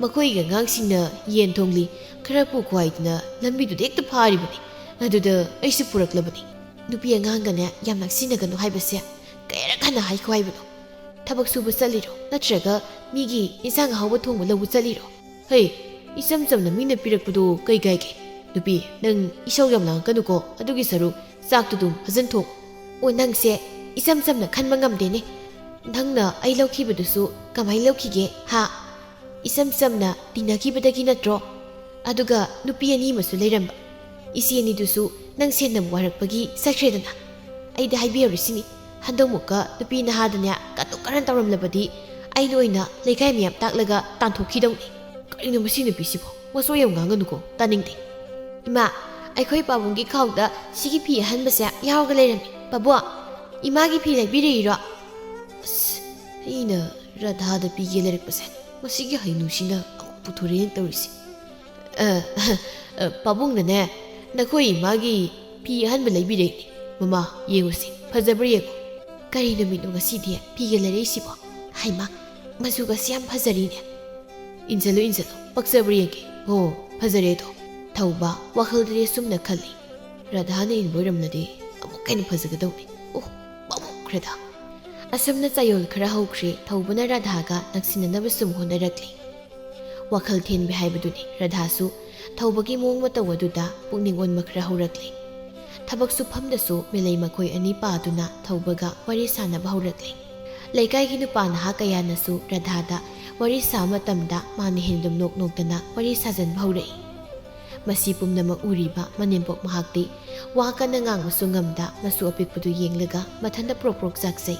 ꯃꯈꯣꯏꯒꯤ ꯑꯉꯥꯡꯁꯤꯡꯅ ꯌꯦꯟ ꯊꯣꯡꯂꯤ ꯈꯔ ꯄꯨꯈꯣ ꯍꯥꯏꯗꯅ ꯂꯝꯕꯤꯗꯨꯗ ꯍꯦꯛꯇ ꯐꯥꯔꯤꯕꯅꯤ ꯑꯗꯨꯗ ꯑꯩꯁꯨ ꯄꯨꯔꯛꯂꯕꯅꯤ ꯅꯨꯄꯤ ꯑꯉꯥꯡꯒꯅꯦ ꯌꯥꯝ ꯅꯛꯁꯤꯟꯅꯒꯅꯨ ꯍꯥꯏꯕꯁꯦ ꯀꯌꯥꯔꯛ ꯍꯟꯅ ꯍꯥꯏꯈꯣ ꯍꯥꯏꯕꯅꯣ ꯊꯕꯛ ꯁꯨꯕ ꯆꯠꯂꯤꯔꯣ ꯅꯠꯇ꯭ꯔꯒ ꯃꯤꯒꯤ ꯏꯟꯁꯥꯡ ꯑꯍꯥꯎꯕ ꯊꯣꯡꯕ ꯂꯧꯕ ꯆꯠꯂꯤꯔꯣ ꯍꯩ ꯏꯆꯝ ꯆꯝꯅ ꯃꯤꯅ ꯄꯤꯔꯛꯄꯗꯨ ꯀꯩ ꯀꯥꯏꯒꯦ ꯅꯨꯄꯤ ꯅꯪ ꯏꯁꯧ ꯌꯥꯝ ꯂꯥꯡꯉꯛꯀꯅꯨꯀꯣ ꯑꯗꯨꯒꯤ ꯁꯔꯨꯛ ꯆꯥꯛꯇꯨꯗꯨꯝ ꯐꯖꯅ ꯊꯣꯡ ꯑꯣ ꯅꯪꯁꯦ ꯏꯆꯝ ꯆꯝꯅ ꯈꯟꯕ ꯉꯝꯗꯦꯅꯦ ꯅꯪꯅ ꯑꯩ ꯂꯧꯈꯤꯕꯗꯨꯁꯨ ꯀꯃꯥꯏꯅ ꯂꯧꯈꯤꯒꯦ ꯍꯥ ꯏꯆꯝ ꯆꯝꯅ ꯇꯤꯟꯅꯈꯤꯕꯗꯒꯤ ꯅꯠꯇ꯭ꯔꯣ ꯑꯗꯨꯒ ꯅꯨꯄꯤ 2 ꯑꯃꯁꯨ ꯂꯩꯔꯝꯕ ꯏꯆꯦ ꯑꯅꯤꯗꯨꯁꯨ ꯅꯪ ꯁꯦꯟꯅꯕ ꯋꯥꯔꯛꯄꯒꯤ ꯆꯠꯈ꯭ꯔꯦꯗꯅ ꯑꯩꯗꯤ ꯍꯥꯏꯕꯤꯍꯧꯔꯤꯁꯤꯅꯤ ꯍꯟꯗꯛꯃꯨꯛꯀ ꯅꯨꯄꯤ ꯅꯍꯥꯗꯅꯦ ꯀꯇꯨ ꯀꯔꯟ ꯇꯧꯔꯝꯂꯕꯗꯤ ꯑꯩꯅ ꯑꯣꯏꯅ ꯂꯩꯀꯥꯏ ꯃꯌꯥꯝ ꯇꯥꯛꯂꯒ ꯇꯥꯟꯊꯣꯛꯈꯤꯗꯧꯅꯤ ꯀꯔꯤꯅꯣ ꯃꯁꯤ ꯅꯨꯄꯤꯁꯤꯕꯣ ꯃꯆꯣ ꯌꯥꯝ ꯉꯥꯡꯒꯅꯨꯀꯣ ꯇꯥꯅꯤꯡꯗꯦ ꯏꯃꯥ ꯑꯩꯈꯣꯏ ꯄꯥꯕꯨꯡꯒꯤ ꯈꯥꯎꯗ ꯁꯤꯒꯤ ꯐꯤ ꯑꯍꯟꯕꯁꯦ ꯌꯥꯎꯔꯒ ꯂꯩꯔꯝꯃꯤ ꯄꯥꯕꯨꯡ ꯏꯃꯥꯒꯤ ꯐꯤ ꯂꯩꯕꯤꯔꯛꯏꯔꯣ ꯑꯁ ꯑꯩꯅ ꯔꯥꯙꯥꯗ ꯄꯤꯒꯦ ꯂꯩꯔꯛꯄꯁꯦ ꯃꯁꯤꯒꯤ ꯍꯩꯅꯨꯁꯤꯅ ꯑꯃꯨꯛ ꯄꯨꯊꯣꯔꯛꯑꯦꯅ ꯇꯧꯔꯤꯁꯦ ꯄꯥꯕꯨꯡꯅꯅꯦ ꯅꯈꯣꯏ ꯏꯃꯥꯒꯤ ꯐꯤ ꯑꯍꯟꯕ ꯂꯩꯕꯤꯔꯛꯏꯅꯤ ꯃꯃꯥ ꯌꯦꯡꯉꯨꯁꯤ ꯐꯖꯕ꯭ꯔꯥ ꯌꯦꯡꯉꯨ ꯀꯔꯤ ꯅꯨꯃꯤꯠꯅꯣ ꯉꯁꯤꯗꯤ ꯐꯤꯒ ꯂꯩꯔꯛꯏꯁꯤꯕꯣ ꯍꯩꯃꯥ ꯃꯆꯨꯒꯁꯤ ꯌꯥꯝ ꯐꯖꯔꯤꯅꯦ ꯏꯟꯖꯜꯂꯨ ꯄꯛꯆꯕ꯭ꯔꯥ ꯌꯦꯡꯒꯦ ꯑꯣ ꯐꯖꯔꯦꯗꯣ ꯊꯧꯕ ꯋꯥꯈꯜꯗꯗꯤ ꯑꯁꯨꯝꯅ ꯈꯜꯂꯤ ꯔꯥꯙꯥꯅ ꯏꯟꯕ ꯑꯣꯏꯔꯝꯂꯗꯤ ꯑꯃꯨꯛ ꯍꯦꯟꯅ ꯐꯖꯒꯗꯧꯅꯤ ꯑꯣ ꯄꯥꯝꯃꯨꯈ꯭ꯔꯦꯗ ꯑꯁꯨꯝꯅ ꯆꯌꯣꯜ ꯈꯔ ꯍꯧꯈ꯭ꯔꯦ ꯊꯧꯕꯅ ꯔꯥꯙꯥꯒ ꯅꯛꯁꯤꯟꯅꯅꯕ ꯁꯨꯝ ꯍꯣꯠꯅꯔꯛꯂꯤ ꯋꯥꯈꯜ ꯊꯦꯟꯕꯤ ꯍꯥꯏꯕꯗꯨꯅꯤ ꯔꯥꯙꯥꯁꯨ ꯊꯧꯕꯒꯤ ꯃꯑꯣꯡ ꯃꯇꯧ ꯑꯗꯨꯗ ꯄꯨꯛꯅꯤꯡ ꯑꯣꯟꯕ ꯈꯔ ꯍꯧꯔꯛꯂꯤ ꯊꯕꯛ ꯁꯨꯐꯝꯗꯁꯨ ꯃꯤꯂꯩ ꯃꯈꯣꯏ ꯑꯅꯤ ꯄꯥꯗꯨꯅ ꯊꯧꯕꯒ ꯋꯥꯔꯤ ꯁꯥꯟꯅꯕ ꯍꯧꯔꯛꯂꯤ ꯂꯩꯀꯥꯏꯒꯤ ꯅꯨꯄꯥ ꯅꯍꯥ ꯀꯌꯥꯅꯁꯨ ꯔꯥꯙꯥꯗ ꯋꯥꯔꯤ ꯁꯥꯕ ꯃꯇꯝꯗ ꯃꯥꯅ ꯍꯦꯟꯗꯨꯝ ꯅꯣꯛ ꯅꯣꯛꯇꯅ ꯋꯥꯔꯤ ꯁꯥꯖꯟꯕ ꯍꯧꯔꯛꯏ ꯃꯁꯤ ꯄꯨꯝꯅꯃꯛ ꯎꯔꯤꯕ ꯃꯅꯦꯝꯄꯣꯛ ꯃꯍꯥꯛꯇꯤ ꯋꯥ ꯀꯟꯅ ꯉꯥꯡꯕꯁꯨ ꯉꯝꯗ ꯃꯁꯨ ꯑꯄꯤꯛꯄꯗꯨ ꯌꯦꯡꯂꯒ ꯃꯊꯟꯇ ꯄ꯭ꯔꯣꯛ ꯄ꯭ꯔꯣꯛ ꯆꯥꯛꯆꯩ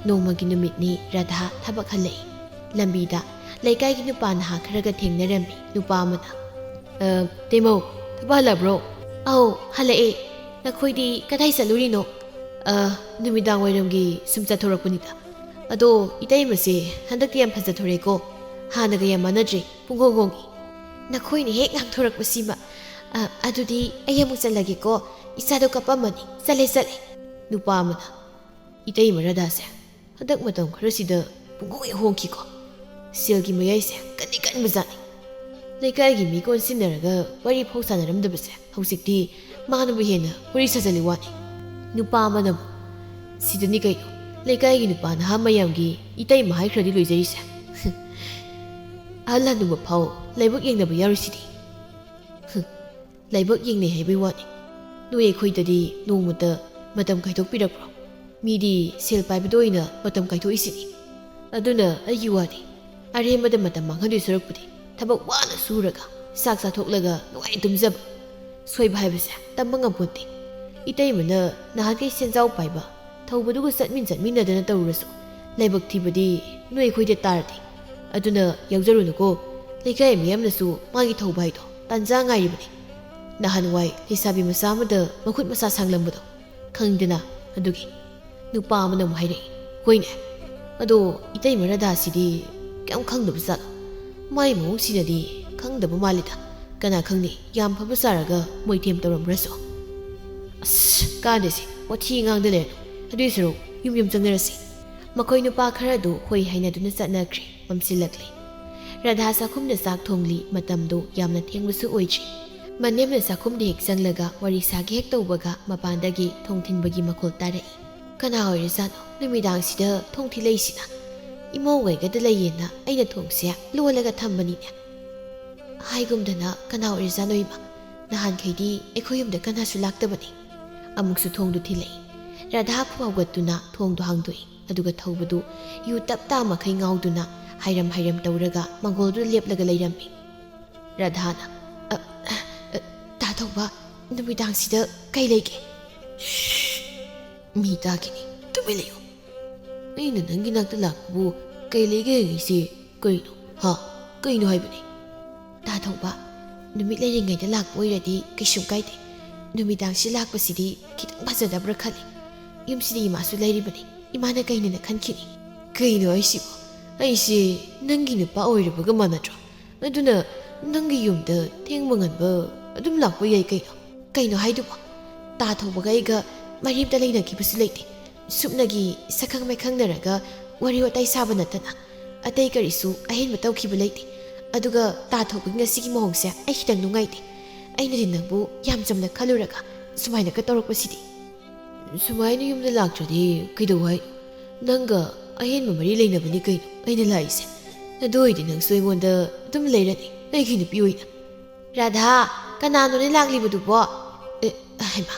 ꯅꯣꯡꯃꯒꯤ ꯅꯨꯃꯤꯠꯅꯤ ꯔꯥꯙꯥ ꯊꯕꯛ ꯍꯜꯂꯛꯏ ꯂꯝꯕꯤꯗ ꯂꯩꯀꯥꯏꯒꯤ ꯅꯨꯄꯥ ꯅꯍꯥ ꯈꯔꯒ ꯊꯦꯡꯅꯔꯝꯃꯤ ꯅꯨꯄꯥ ꯑꯃꯅ ꯇꯦꯃꯧ ꯊꯕꯛ ꯍꯜꯂꯛꯕ꯭ꯔꯣ ꯑꯧ ꯍꯜꯂꯛꯑꯦ ꯅꯈꯣꯏꯗꯤ ꯀꯗꯥꯏ ꯆꯠꯂꯨꯔꯤꯅꯣ ꯅꯨꯃꯤꯗꯥꯡ ꯋꯥꯏꯔꯝꯒꯤ ꯁꯨꯝ ꯆꯠꯊꯣꯔꯛꯄꯅꯤꯗ ꯑꯗꯣ ꯏꯇꯩꯃꯁꯦ ꯍꯟꯗꯛꯇꯤ ꯌꯥꯝ ꯐꯖꯊꯣꯔꯛꯑꯦꯀꯣ ꯍꯥꯟꯅꯒ ꯌꯥꯝ ꯃꯥꯟꯅꯗ꯭ꯔꯦ ꯄꯨꯡꯍꯣꯡ ꯍꯣꯡꯉꯤ ꯅꯈꯣꯏꯅ ꯍꯦꯛ ꯉꯥꯡꯊꯣꯔꯛꯄꯁꯤꯃ ꯑꯗꯨꯗꯤ ꯑꯩ ꯑꯃꯨꯛ ꯆꯠꯂꯒꯦꯀꯣ ꯏꯆꯥꯗꯣ ꯀꯞꯄꯝꯃꯅꯤ ꯆꯠꯂꯦ ꯅꯨꯄꯥ ꯑꯃꯅ ꯏꯇꯩꯃ ꯔꯥꯙꯥꯁꯦ ꯍꯟꯗꯛ ꯃꯇꯝ ꯈꯔꯁꯤꯗ ꯄꯨꯡꯍꯣꯡ ꯍꯣꯡꯈꯤꯀꯣ ꯁꯦꯜꯒꯤ ꯃꯌꯥꯏꯁꯦ ꯀꯟꯗꯤ ꯀꯟꯕꯖꯥꯠꯅꯤ ꯂꯩꯀꯥꯏꯒꯤ ꯃꯤ ꯀꯣꯟꯁꯤꯟꯅꯔꯒ ꯋꯥꯔꯤ ꯐꯥꯎ ꯁꯥꯟꯅꯔꯝꯗꯕꯁꯦ ꯍꯧꯖꯤꯛꯇꯤ ꯃꯥꯅꯕꯨ ꯍꯦꯟꯅ ꯋꯥꯔꯤ ꯁꯥꯖꯜꯂꯤ ꯋꯥꯅꯤ ꯅꯨꯄꯥ ꯑꯃꯅꯕꯨ ꯁꯤꯗꯅꯤ ꯀꯩꯅꯣ ꯂꯩꯀꯥꯏꯒꯤ ꯅꯨꯄꯥ ꯅꯍꯥ ꯃꯌꯥꯝꯒꯤ ꯏꯇꯩꯃ ꯍꯥꯏꯈ꯭ꯔꯗꯤ ꯂꯣꯏꯖꯔꯤꯁꯦ ꯑꯍꯜ ꯍꯅꯨꯕ ꯐꯥꯎ ꯂꯥꯏꯕꯛ ꯌꯦꯡꯅꯕ ꯌꯥꯎꯔꯤꯁꯤꯗꯤ ꯂꯥꯏꯕꯛ ꯌꯦꯡꯅꯩ ꯍꯥꯏꯕꯩ ꯋꯥꯅꯤ ꯅꯣꯏ ꯑꯩꯈꯣꯏꯗꯗꯤ ꯅꯣꯡꯃꯇ ꯃꯇꯝ ꯀꯥꯏꯊꯣꯛꯄꯤꯔꯛꯄ꯭ꯔꯣ ꯃꯤꯗꯤ ꯁꯦꯜ ꯄꯥꯏꯕꯗ ꯑꯣꯏꯅ ꯃꯇꯝ ꯀꯥꯏꯊꯣꯛꯏꯁꯤꯅꯤ ꯑꯗꯨꯅ ꯑꯩꯒꯤ ꯋꯥꯗꯤ ꯑꯔꯦꯝꯕꯗ ꯃꯇꯝ ꯃꯥꯡꯍꯟꯗꯣꯏ ꯁꯔꯨꯛꯄꯨꯗꯤ ꯊꯕꯛ ꯋꯥꯅ ꯁꯨꯔꯒ ꯆꯥꯛ ꯆꯥꯊꯣꯛꯂꯒ ꯅꯨꯡꯉꯥꯏꯅ ꯇꯨꯝꯖꯕ ꯁꯣꯏꯕ ꯍꯥꯏꯕꯁꯦ ꯇꯝꯕ ꯉꯝꯄꯣꯟꯇꯦ ꯏꯇꯩꯃꯅ ꯅꯍꯥꯟꯈꯩ ꯁꯦꯟꯖꯥꯎ ꯄꯥꯏꯕ ꯊꯧꯕꯗꯨꯒ ꯆꯠꯃꯤꯟꯅꯗꯅ ꯇꯧꯔꯨꯔꯁꯨ ꯂꯥꯏꯕꯛ ꯊꯤꯕꯗꯤ ꯅꯣꯏ ꯑꯩꯈꯣꯏꯗ ꯇꯥꯔꯗꯤ ꯑꯗꯨꯅ ꯌꯥꯎꯖꯔꯨꯅꯨꯀꯣ ꯂꯩꯀꯥꯏ ꯃꯤꯌꯥꯝꯅꯁꯨ ꯃꯥꯒꯤ ꯊꯧꯕ ꯍꯥꯏꯗꯣ ꯇꯥꯟꯖꯥ ꯉꯥꯏꯔꯤꯕꯅꯤ ꯅꯍꯥꯟꯋꯥꯏ ꯂꯩꯁꯥꯕꯤ ꯃꯆꯥ ꯑꯃꯗ ꯃꯈꯨꯠ ꯃꯁꯥ ꯁꯥꯡꯂꯝꯕꯗꯣ ꯈꯪꯗꯅ ꯑꯗꯨꯒꯤ ꯅꯨꯄꯥ ꯑꯃꯅ ꯑꯃꯨꯛ ꯍꯥꯏꯔꯛꯏ ꯍꯣꯏꯅꯦ ꯑꯗꯣ ꯏꯇꯩꯃ ꯔꯥꯙꯥꯁꯤꯗꯤ ꯀꯌꯥꯝ ꯈꯪꯗꯕ ꯖꯥꯠꯂꯣ ꯃꯥꯏ ꯃꯑꯣꯡꯁꯤꯅꯗꯤ ꯈꯪꯗꯕ ꯃꯥꯜꯂꯤꯗ ꯀꯅꯥ ꯈꯪꯅꯤ ꯌꯥꯝ ꯐꯕ ꯁꯥꯔꯒ ꯃꯣꯏꯊꯦꯝ ꯇꯧꯔꯝꯕ꯭ꯔꯁꯨ ꯑꯁ ꯀꯥꯟꯗꯦꯁꯤ ꯋꯥꯊꯤ ꯉꯥꯡꯗ ꯂꯩꯔꯅꯨ ꯑꯗꯨꯏ ꯁꯔꯨꯛ ꯌꯨꯝ ꯆꯪꯅꯔꯁꯤ ꯃꯈꯣꯏ ꯅꯨꯄꯥ ꯈꯔꯗꯨ ꯍꯣꯏ ꯍꯥꯏꯅꯗꯨꯅ ꯆꯠꯅꯈ꯭ꯔꯦ ꯃꯝꯁꯤꯜꯂꯛꯂꯤ ꯔꯥꯙꯥ ꯆꯥꯛꯈꯨꯝꯗ ꯆꯥꯛ ꯊꯣꯡꯂꯤ ꯃꯇꯝꯗꯨ ꯌꯥꯝꯅ ꯊꯦꯡꯕꯁꯨ ꯑꯣꯏꯗ꯭ꯔꯤ ꯃꯅꯦꯝꯅ ꯆꯥꯛꯈꯨꯝꯗ ꯍꯦꯛ ꯆꯪꯂꯒ ꯋꯥꯔꯤ ꯁꯥꯒꯦ ꯍꯦꯛ ꯇꯧꯕꯒ ꯃꯄꯥꯟꯗꯒꯤ ꯊꯣꯡ ꯊꯤꯟꯕꯒꯤ ꯃꯈꯣꯜ ꯇꯥꯔꯛꯏ ꯀꯅꯥ ꯑꯣꯏꯔꯖꯥꯠꯅꯣ ꯅꯨꯃꯤꯗꯥꯡꯁꯤꯗ ꯊꯣꯡ ꯊꯤꯜꯂꯛꯏꯁꯤꯅ ꯏꯃꯧꯒꯩꯒꯗ ꯂꯩꯌꯦꯅ ꯑꯩꯅ ꯊꯣꯡꯁꯦ ꯂꯣꯜꯂꯒ ꯊꯝꯕꯅꯤꯅꯦ ꯍꯥꯏꯒꯨꯝꯗꯅ ꯀꯅꯥ ꯑꯣꯏꯔꯖꯥꯠꯅꯣ ꯏꯃꯥ ꯅꯍꯥꯟꯈꯩꯗꯤ ꯑꯩꯈꯣꯏ ꯌꯨꯝꯗ ꯀꯅꯥꯁꯨ ꯂꯥꯛꯇꯕꯅꯤ ꯑꯃꯨꯛꯁꯨ ꯊꯣꯡꯗꯨ ꯊꯤꯜꯂꯛꯏ ꯔꯥꯙꯥ ꯐꯨꯍꯧꯒꯠꯇꯨꯅ ꯊꯣꯡꯗꯨ ꯍꯥꯡꯗꯣꯛꯏ ꯑꯗꯨꯒ ꯊꯧꯕꯗꯨ ꯌꯨ ꯇꯞꯇꯥ ꯃꯈꯩ ꯉꯥꯎꯗꯨꯅ ꯍꯥꯏꯔꯝ ꯇꯧꯔꯒ ꯃꯪꯒꯣꯜꯗꯨꯗ ꯂꯦꯞꯂꯒ ꯂꯩꯔꯝꯃꯤ ꯔꯥꯙꯥꯅ ꯇꯥ ꯊꯧꯕ ꯅꯨꯃꯤꯗꯥꯡꯁꯤꯗ ꯀꯩ ꯂꯩꯒꯦ ꯃꯤ ꯇꯥꯈꯤꯅꯤ ꯇꯨꯃꯤꯟ ꯂꯩꯌꯨ ꯑꯩꯅ ꯅꯪꯒꯤ ꯅꯥꯛꯇ ꯂꯥꯛꯄꯕꯨ ꯀꯩ ꯂꯩꯒꯦ ꯍꯪꯉꯤꯁꯤ ꯀꯩꯅꯣ ꯀꯩꯅꯣ ꯍꯥꯏꯕꯅꯤ ꯇꯥ ꯊꯧꯕ ꯅꯨꯃꯤꯠ ꯂꯩꯔꯤꯉꯩꯗ ꯂꯥꯛꯄ ꯑꯣꯏꯔꯗꯤ ꯀꯩꯁꯨꯝ ꯀꯥꯏꯗꯦ ꯅꯨꯃꯤꯗꯥꯡꯁꯤ ꯂꯥꯛꯄꯁꯤꯗꯤ ꯈꯤꯇꯪ ꯐꯖꯗꯕ꯭ꯔꯥ ꯈꯜꯂꯤ ꯌꯨꯝꯁꯤꯗ ꯏꯃꯥꯁꯨ ꯂꯩꯔꯤꯕꯅꯤ ꯏꯃꯥꯅ ꯀꯩꯅꯦꯅ ꯈꯟꯈꯤꯅꯤ ꯀꯩꯅꯣ ꯑꯩꯁꯤꯕꯨ ꯑꯩꯁꯦ ꯅꯪꯒꯤ ꯅꯨꯄꯥ ꯑꯣꯏꯔꯕꯒ ꯃꯥꯟꯅꯗ꯭ꯔꯣ ꯑꯗꯨꯅ ꯅꯪꯒꯤ ꯌꯨꯝꯗ ꯊꯦꯡꯕ ꯉꯟꯕ ꯑꯗꯨꯝ ꯂꯥꯛꯄ ꯌꯥꯏ ꯀꯩꯅꯣ ꯍꯥꯏꯗꯨꯕꯣ ꯇꯥ ꯊꯧꯕꯒ ꯑꯩꯒ ꯃꯔꯤꯝꯇ ꯂꯩꯅꯈꯤꯕꯁꯨ ꯂꯩꯇꯦ ꯁꯨꯞꯅꯒꯤ ꯁꯛꯈꯪ ꯃꯥꯏꯈꯪꯅꯔꯒ ꯋꯥꯔꯤ ꯋꯥꯇꯥꯏ ꯁꯥꯕ ꯅꯠꯇꯅ ꯑꯇꯩ ꯀꯔꯤꯁꯨ ꯑꯍꯦꯟꯕ ꯇꯧꯈꯤꯕ ꯂꯩꯇꯦ ꯑꯗꯨꯒ ꯇꯥ ꯊꯧꯕꯒꯤ ꯉꯁꯤꯒꯤ ꯃꯑꯣꯡꯁꯦ ꯑꯩ ꯈꯤꯇꯪ ꯅꯨꯡꯉꯥꯏꯇꯦ ꯑꯩꯅꯗꯤ ꯅꯪꯕꯨ ꯌꯥꯝ ꯆꯝꯅ ꯈꯜꯂꯨꯔꯒ ꯁꯨꯃꯥꯏꯅꯒ ꯇꯧꯔꯛꯄꯁꯤꯗꯤ ꯁꯨꯃꯥꯏꯅ ꯌꯨꯝꯗ ꯂꯥꯛꯇ꯭ꯔꯗꯤ ꯀꯩꯗꯧ ꯍꯥꯏꯅꯣ ꯅꯪꯒ ꯑꯍꯦꯟꯕ ꯃꯔꯤ ꯂꯩꯅꯕꯅꯤ ꯀꯩꯅꯣ ꯑꯩꯅ ꯂꯥꯛꯏꯁꯦ ꯑꯗꯨ ꯑꯣꯏꯔꯗꯤ ꯅꯪꯁꯨ ꯑꯩꯉꯣꯟꯗ ꯑꯗꯨꯝ ꯂꯩꯔꯅꯤ ꯑꯩꯒꯤ ꯅꯨꯄꯤ ꯑꯣꯏꯅ ꯔꯥꯙꯥ ꯀꯅꯥꯅꯣꯅꯦ ꯂꯥꯛꯂꯤꯕꯗꯨꯕꯣ ꯍꯩꯃꯥ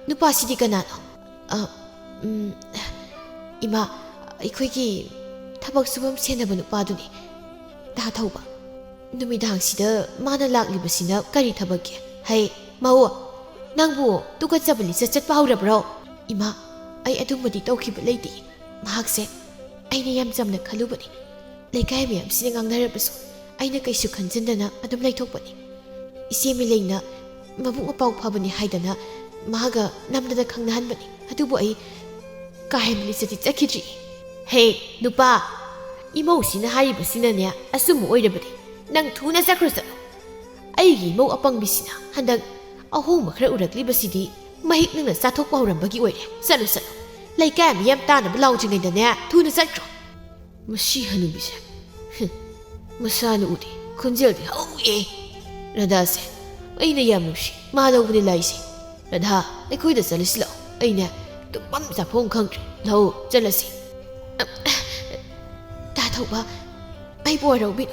ꯅꯨꯄꯥꯁꯤꯗꯤ ꯀꯅꯥꯅꯣ ꯏꯃꯥ ꯑꯩꯈꯣꯏꯒꯤ ꯊꯕꯛ ꯁꯨꯐꯝ ꯁꯦꯟꯅꯕ ꯅꯨꯄꯥꯗꯨꯅꯤ ꯇꯥ ꯊꯧꯕ ꯅꯨꯃꯤꯗꯥꯡꯁꯤꯗ ꯃꯥꯅ ꯂꯥꯛꯂꯤꯕꯁꯤꯅ ꯀꯔꯤ ꯊꯕꯛꯀꯤ ꯍꯩ ꯃꯧ ꯅꯪꯕꯨ ꯇꯨꯀꯠꯆꯕ ꯂꯤꯆꯠ ꯆꯠꯄ ꯍꯧꯔꯕ꯭ꯔꯣ ꯏꯃꯥ ꯑꯩ ꯑꯗꯨꯝꯕꯗꯤ ꯇꯧꯈꯤꯕ ꯂꯩꯇꯦ ꯃꯍꯥꯛꯁꯦ ꯑꯩꯅ ꯌꯥꯝ ꯆꯝꯅ ꯈꯜꯂꯨꯕꯅꯤ ꯂꯩꯀꯥꯏ ꯃꯌꯥꯝꯁꯤꯅ ꯉꯥꯡꯅꯔꯕꯁꯨ ꯑꯩꯅ ꯀꯩꯁꯨ ꯈꯟꯖꯤꯟꯗꯅ ꯑꯗꯨꯝ ꯂꯩꯊꯣꯛꯄꯅꯤ ꯏꯆꯦ ꯃꯤꯂꯩꯅ ꯃꯕꯨꯛ ꯃꯄꯥꯎ ꯐꯕꯅꯤ ꯍꯥꯏꯗꯅ ꯃꯥꯒ ꯅꯝꯗꯅ ꯈꯪꯅꯍꯟꯕꯅꯤ ꯑꯗꯨꯕꯨ ꯑꯩ ꯀꯥ ꯍꯦꯟꯕ ꯂꯤꯆꯠꯇꯤ ꯆꯠꯈꯤꯗ꯭ꯔꯤ ꯍꯦ ꯅꯨꯄꯥ ꯏꯃꯧꯁꯤꯅ ꯍꯥꯏꯔꯤꯕꯁꯤꯅꯅꯦ ꯑꯆꯨꯝꯕ ꯑꯣꯏꯔꯕꯗꯤ ꯅꯪ ꯊꯨꯅ ꯆꯠꯈ꯭ꯔꯣ ꯆꯠꯂꯣ ꯑꯩꯒꯤ ꯏꯃꯧ ꯑꯄꯪꯕꯤꯁꯤꯅ ꯍꯟꯗꯛ ꯑꯍꯣꯡꯕ ꯈꯔ ꯎꯔꯛꯂꯤꯕꯁꯤꯗꯤ ꯃꯍꯤꯛ ꯅꯪꯅ ꯆꯥꯊꯣꯛꯄ ꯍꯧꯔꯝꯕꯒꯤ ꯑꯣꯏꯔꯦ ꯆꯠꯂꯣ ไล่แก้มเยี่ยมตาหนับเล่าจริงไงแต่เนี่ยทุนสักครู่มาชี้ฮันบิเซมาซานูดีคนเจอดีโอ้ยระดาเซไอ้เนี่ยยามนุชีมาเราบุญไล่สิระดาไอ้คุยแต่สลิสแล้วไอ้เนี่ยตัวปั๊มจับพงขังเราจะละสิตาเท่าว่าไอ้บัวเราบิน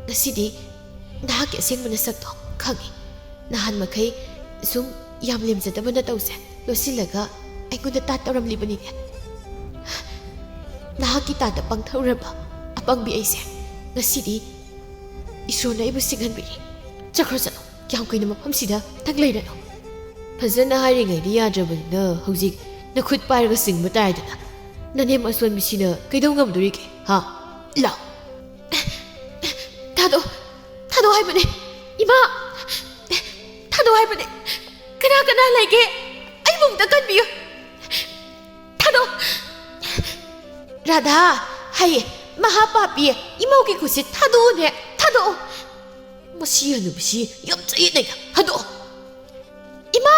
กสิดีน่าเกลียดเสียงมันสักต่อขังอีน่าหันมาใครซุ่มยามเลี้ยมจะแต่มันจะเต้าเสียแล้วสิละก็ไอ้คนจะตัดเอารำลีบันนี่เนี่ยน่ากีตาแต่ปังเท่าระบะปังบีไอเสียกสิดีอิสโรนไอ้บุษกันบีจะครบสันยามคุยน้ำมันสิดาทั้งเลยนะพันเซนน่าให้ยังไงดีอาจจะเป็นเนอะเขาจิกนักขุดไปก็สิ่งไม่ได้ด้วยนะนั่นเองมาส่วนมิชิเนอร์ใครต้องกำดูดิฮะล่ะท่าโดให้ไปเนี่ยอีบ้าท่าโดให้ไปเนี่ยขนาดอะไรแกไอ้บุ๋มตะกันบิวท่าโดราดาให้มหาปาปีอีโมกิคุสิท่าโดเนี่ยท่าโดมาเชียร์หนูไม่เชียร์ยอมใจเนี่ยท่าโดอีมา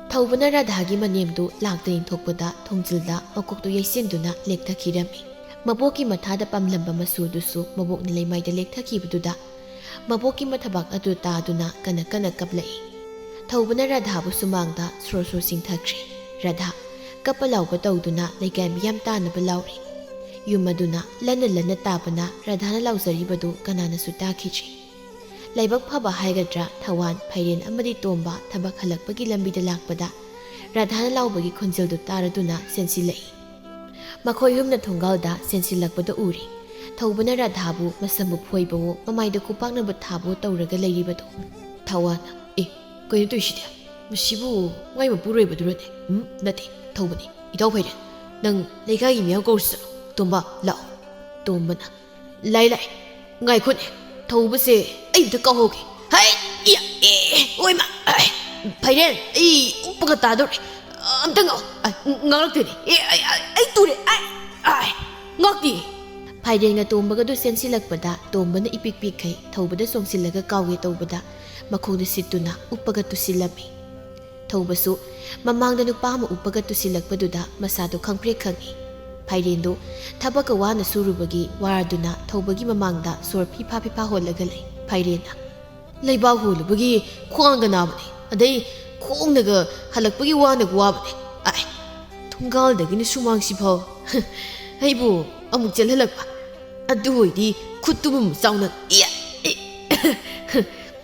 เท่าวันราดากิมันเนียมดูหลังตัวเองทกปดาทงจิลดามากกตัวยัยเส้นดูนะเล็กทักขีดามีมาโบกิมาท้าดปั๊มลำบมาสูดูสูมาโบกในเลยไม่ได้เล็กทักขีบดูดามาโบกิมาทบักอดูตาดูนะกันกับเลยเท่าวันราดาบุษมังดาสโรสิงทักชีราดากับเปล่าประตูดูนะเลยแกมียามตาหนเปล่าเองอยู่มาดูนะและนั่นตาปนะราดาเล่าสรีบดูกันนาสุดตาคิจิไล่บักพาบะไฮกระจ้าทวารไพเรนอมดิตมบะทบักขลักบกิลัมบิดลักปดาราดาเล่าบกิคนเจลดุตาระดูนะเซนซิเลยมาคอยหุ่มนัดทงกาลดาเซนซิลักปดาอูริทว่าบนราดาบุมาสมุพวยบัวมาไม่ดูกุปักนับทาบุตาระกันเลยริบดูทวารก็ยังตัวชิดมาชิบุง่ายมาปุเรบดูเลยนั่นเองทว่านี่อีดาวไพเรนนังเลยกายิมีเอากูสโลตมบะเล่าตมบะนะไล่ง่ายคนทว่าเสไอ้ตัวก้าวโอเคเฮ้ยโอ้ยมาไพเรนอุปกรณ์ตาดูเลยตั้งเอางอกตีไอ้ตัวเลยงอกตีไพเรนกับตัวมันก็ดูเซนซิลักปดาตัวมันน่ะอีปิกใครทว่าได้ส่งสิลักก็ก้าวเกตัวปดามาคงได้สิตุนะอุปกรณ์ตุสิลักมีทว่าสุมามังดันุป้ามาอุปกรณ์ตุสิลักปดูดามาสาธุขังเพลขังอีไพเรนดูถ้าบักว่าน่ะสู้รูบกีวาร์ดูนะทว่ากีมามังดาสวรพิพาหัวละกันเลยไพเรนนะเลยบ้าหัวเลยบกีควงกันน้ำเนี่ยอันนี้ควงเนี่ยก็ฮัลลักบกีว่าเนี่ยกว่าเนี่ยทุ่งกาลเด็กนี่สุ่มังสิพอให้บูอามุกเจริญลักปะอันดูไอ้ดีขุดตุ้มสาวนั่น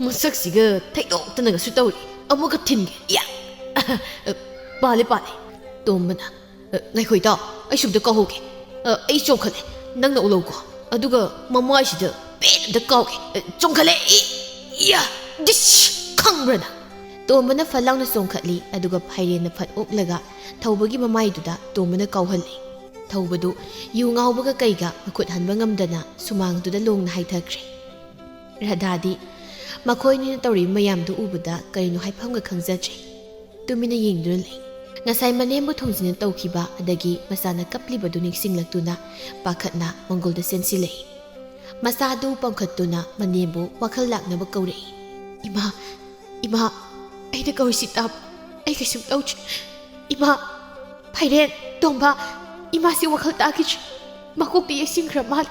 มันสักสิก็ไทยดอกตั้งแต่สุดตัวเลยอามุกกระถิ่นกันป่าเลยตัวมันนะไงคุยต่อไอ้ชุบเด็กก้าวโอเคไอ้จงขเลยนั่งน่าอุโลกว่าดูก็มาไม่สิเด้อเป็นเด็กก้าวโอเคจงขเลยดิชขังเลยนะตัวมันน่ะฝันเล่าน่ะส่งขลีดูก็ไพเรนน่ะฝันอกเลยก็ทว่ากี้มาไม่ดูดาตัวมันน่ะก้าวหันเลยทว่าดูอยู่เงาบก็ไกลกะมาขุดหันบางงำดนะสุมังดูดาลงให้ทักชีระดาดีมาคอยนี่ตัวริมายามดูอุบดาไกลนูให้พังกับขังจัดชีตัวมินยิงดูเลยงาไซมันเองบุทงจินตัวขีบะอดากีมาซานะกับลิบดูนิกสิงลักตุนะปาขัดนะมองกลเดเซนซิเลยมาซาดูปองขัดตุนะมันเนียบุว่าขลักนะบกเกาเลยอีมาไอ้เด็กเกาสิตับไอ้กระสุนเอาอีมาไพเรนตงบะอีมาสิว่าขลักกิจมาคุกตีสิงครามาล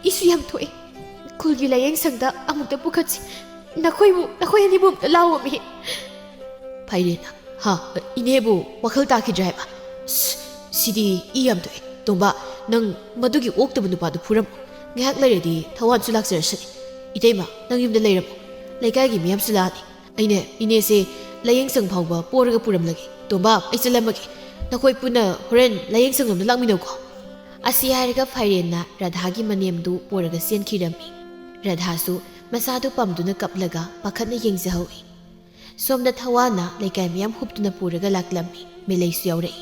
อีสุยามถอยคุยอะไรยังสังดาอามุตะบุกัดนักคุยอันนี้บุมเล่าว่ามีไพเรนฮะอินเฮบุว่าเขาตาคิดใจปะสิดีอียามตัวตรงบ่นังมาดูกี่โอ๊กตะบุนปาดูพูดรำงั้นเลยดีทว่าสุลักเสียสิอีเดมานังยืมเดเลยรำเลยใกล้กี่มียามสุลานี่ไอเนี่ยอินเนเซ่เลยยังสังเผาบ่ปวดก็พูดรำเลยตรงบ่ไอสุลามกี่นักคุยปุ่นน่ะเรนเลยยังสังลมนั่งมีนกอาเซียร์ก็ไฟเรนนะราดากิมันเนียมดูปวดก็เสียนคิดรำมีราดาสุมาซาดูปั๊มดูนักกับเลยก็ปักขัดในยังจะเอาสมดัทว่านะเลยแกมียามหุบตุนปูระกลักลำมีไม่เลยเสียวเลย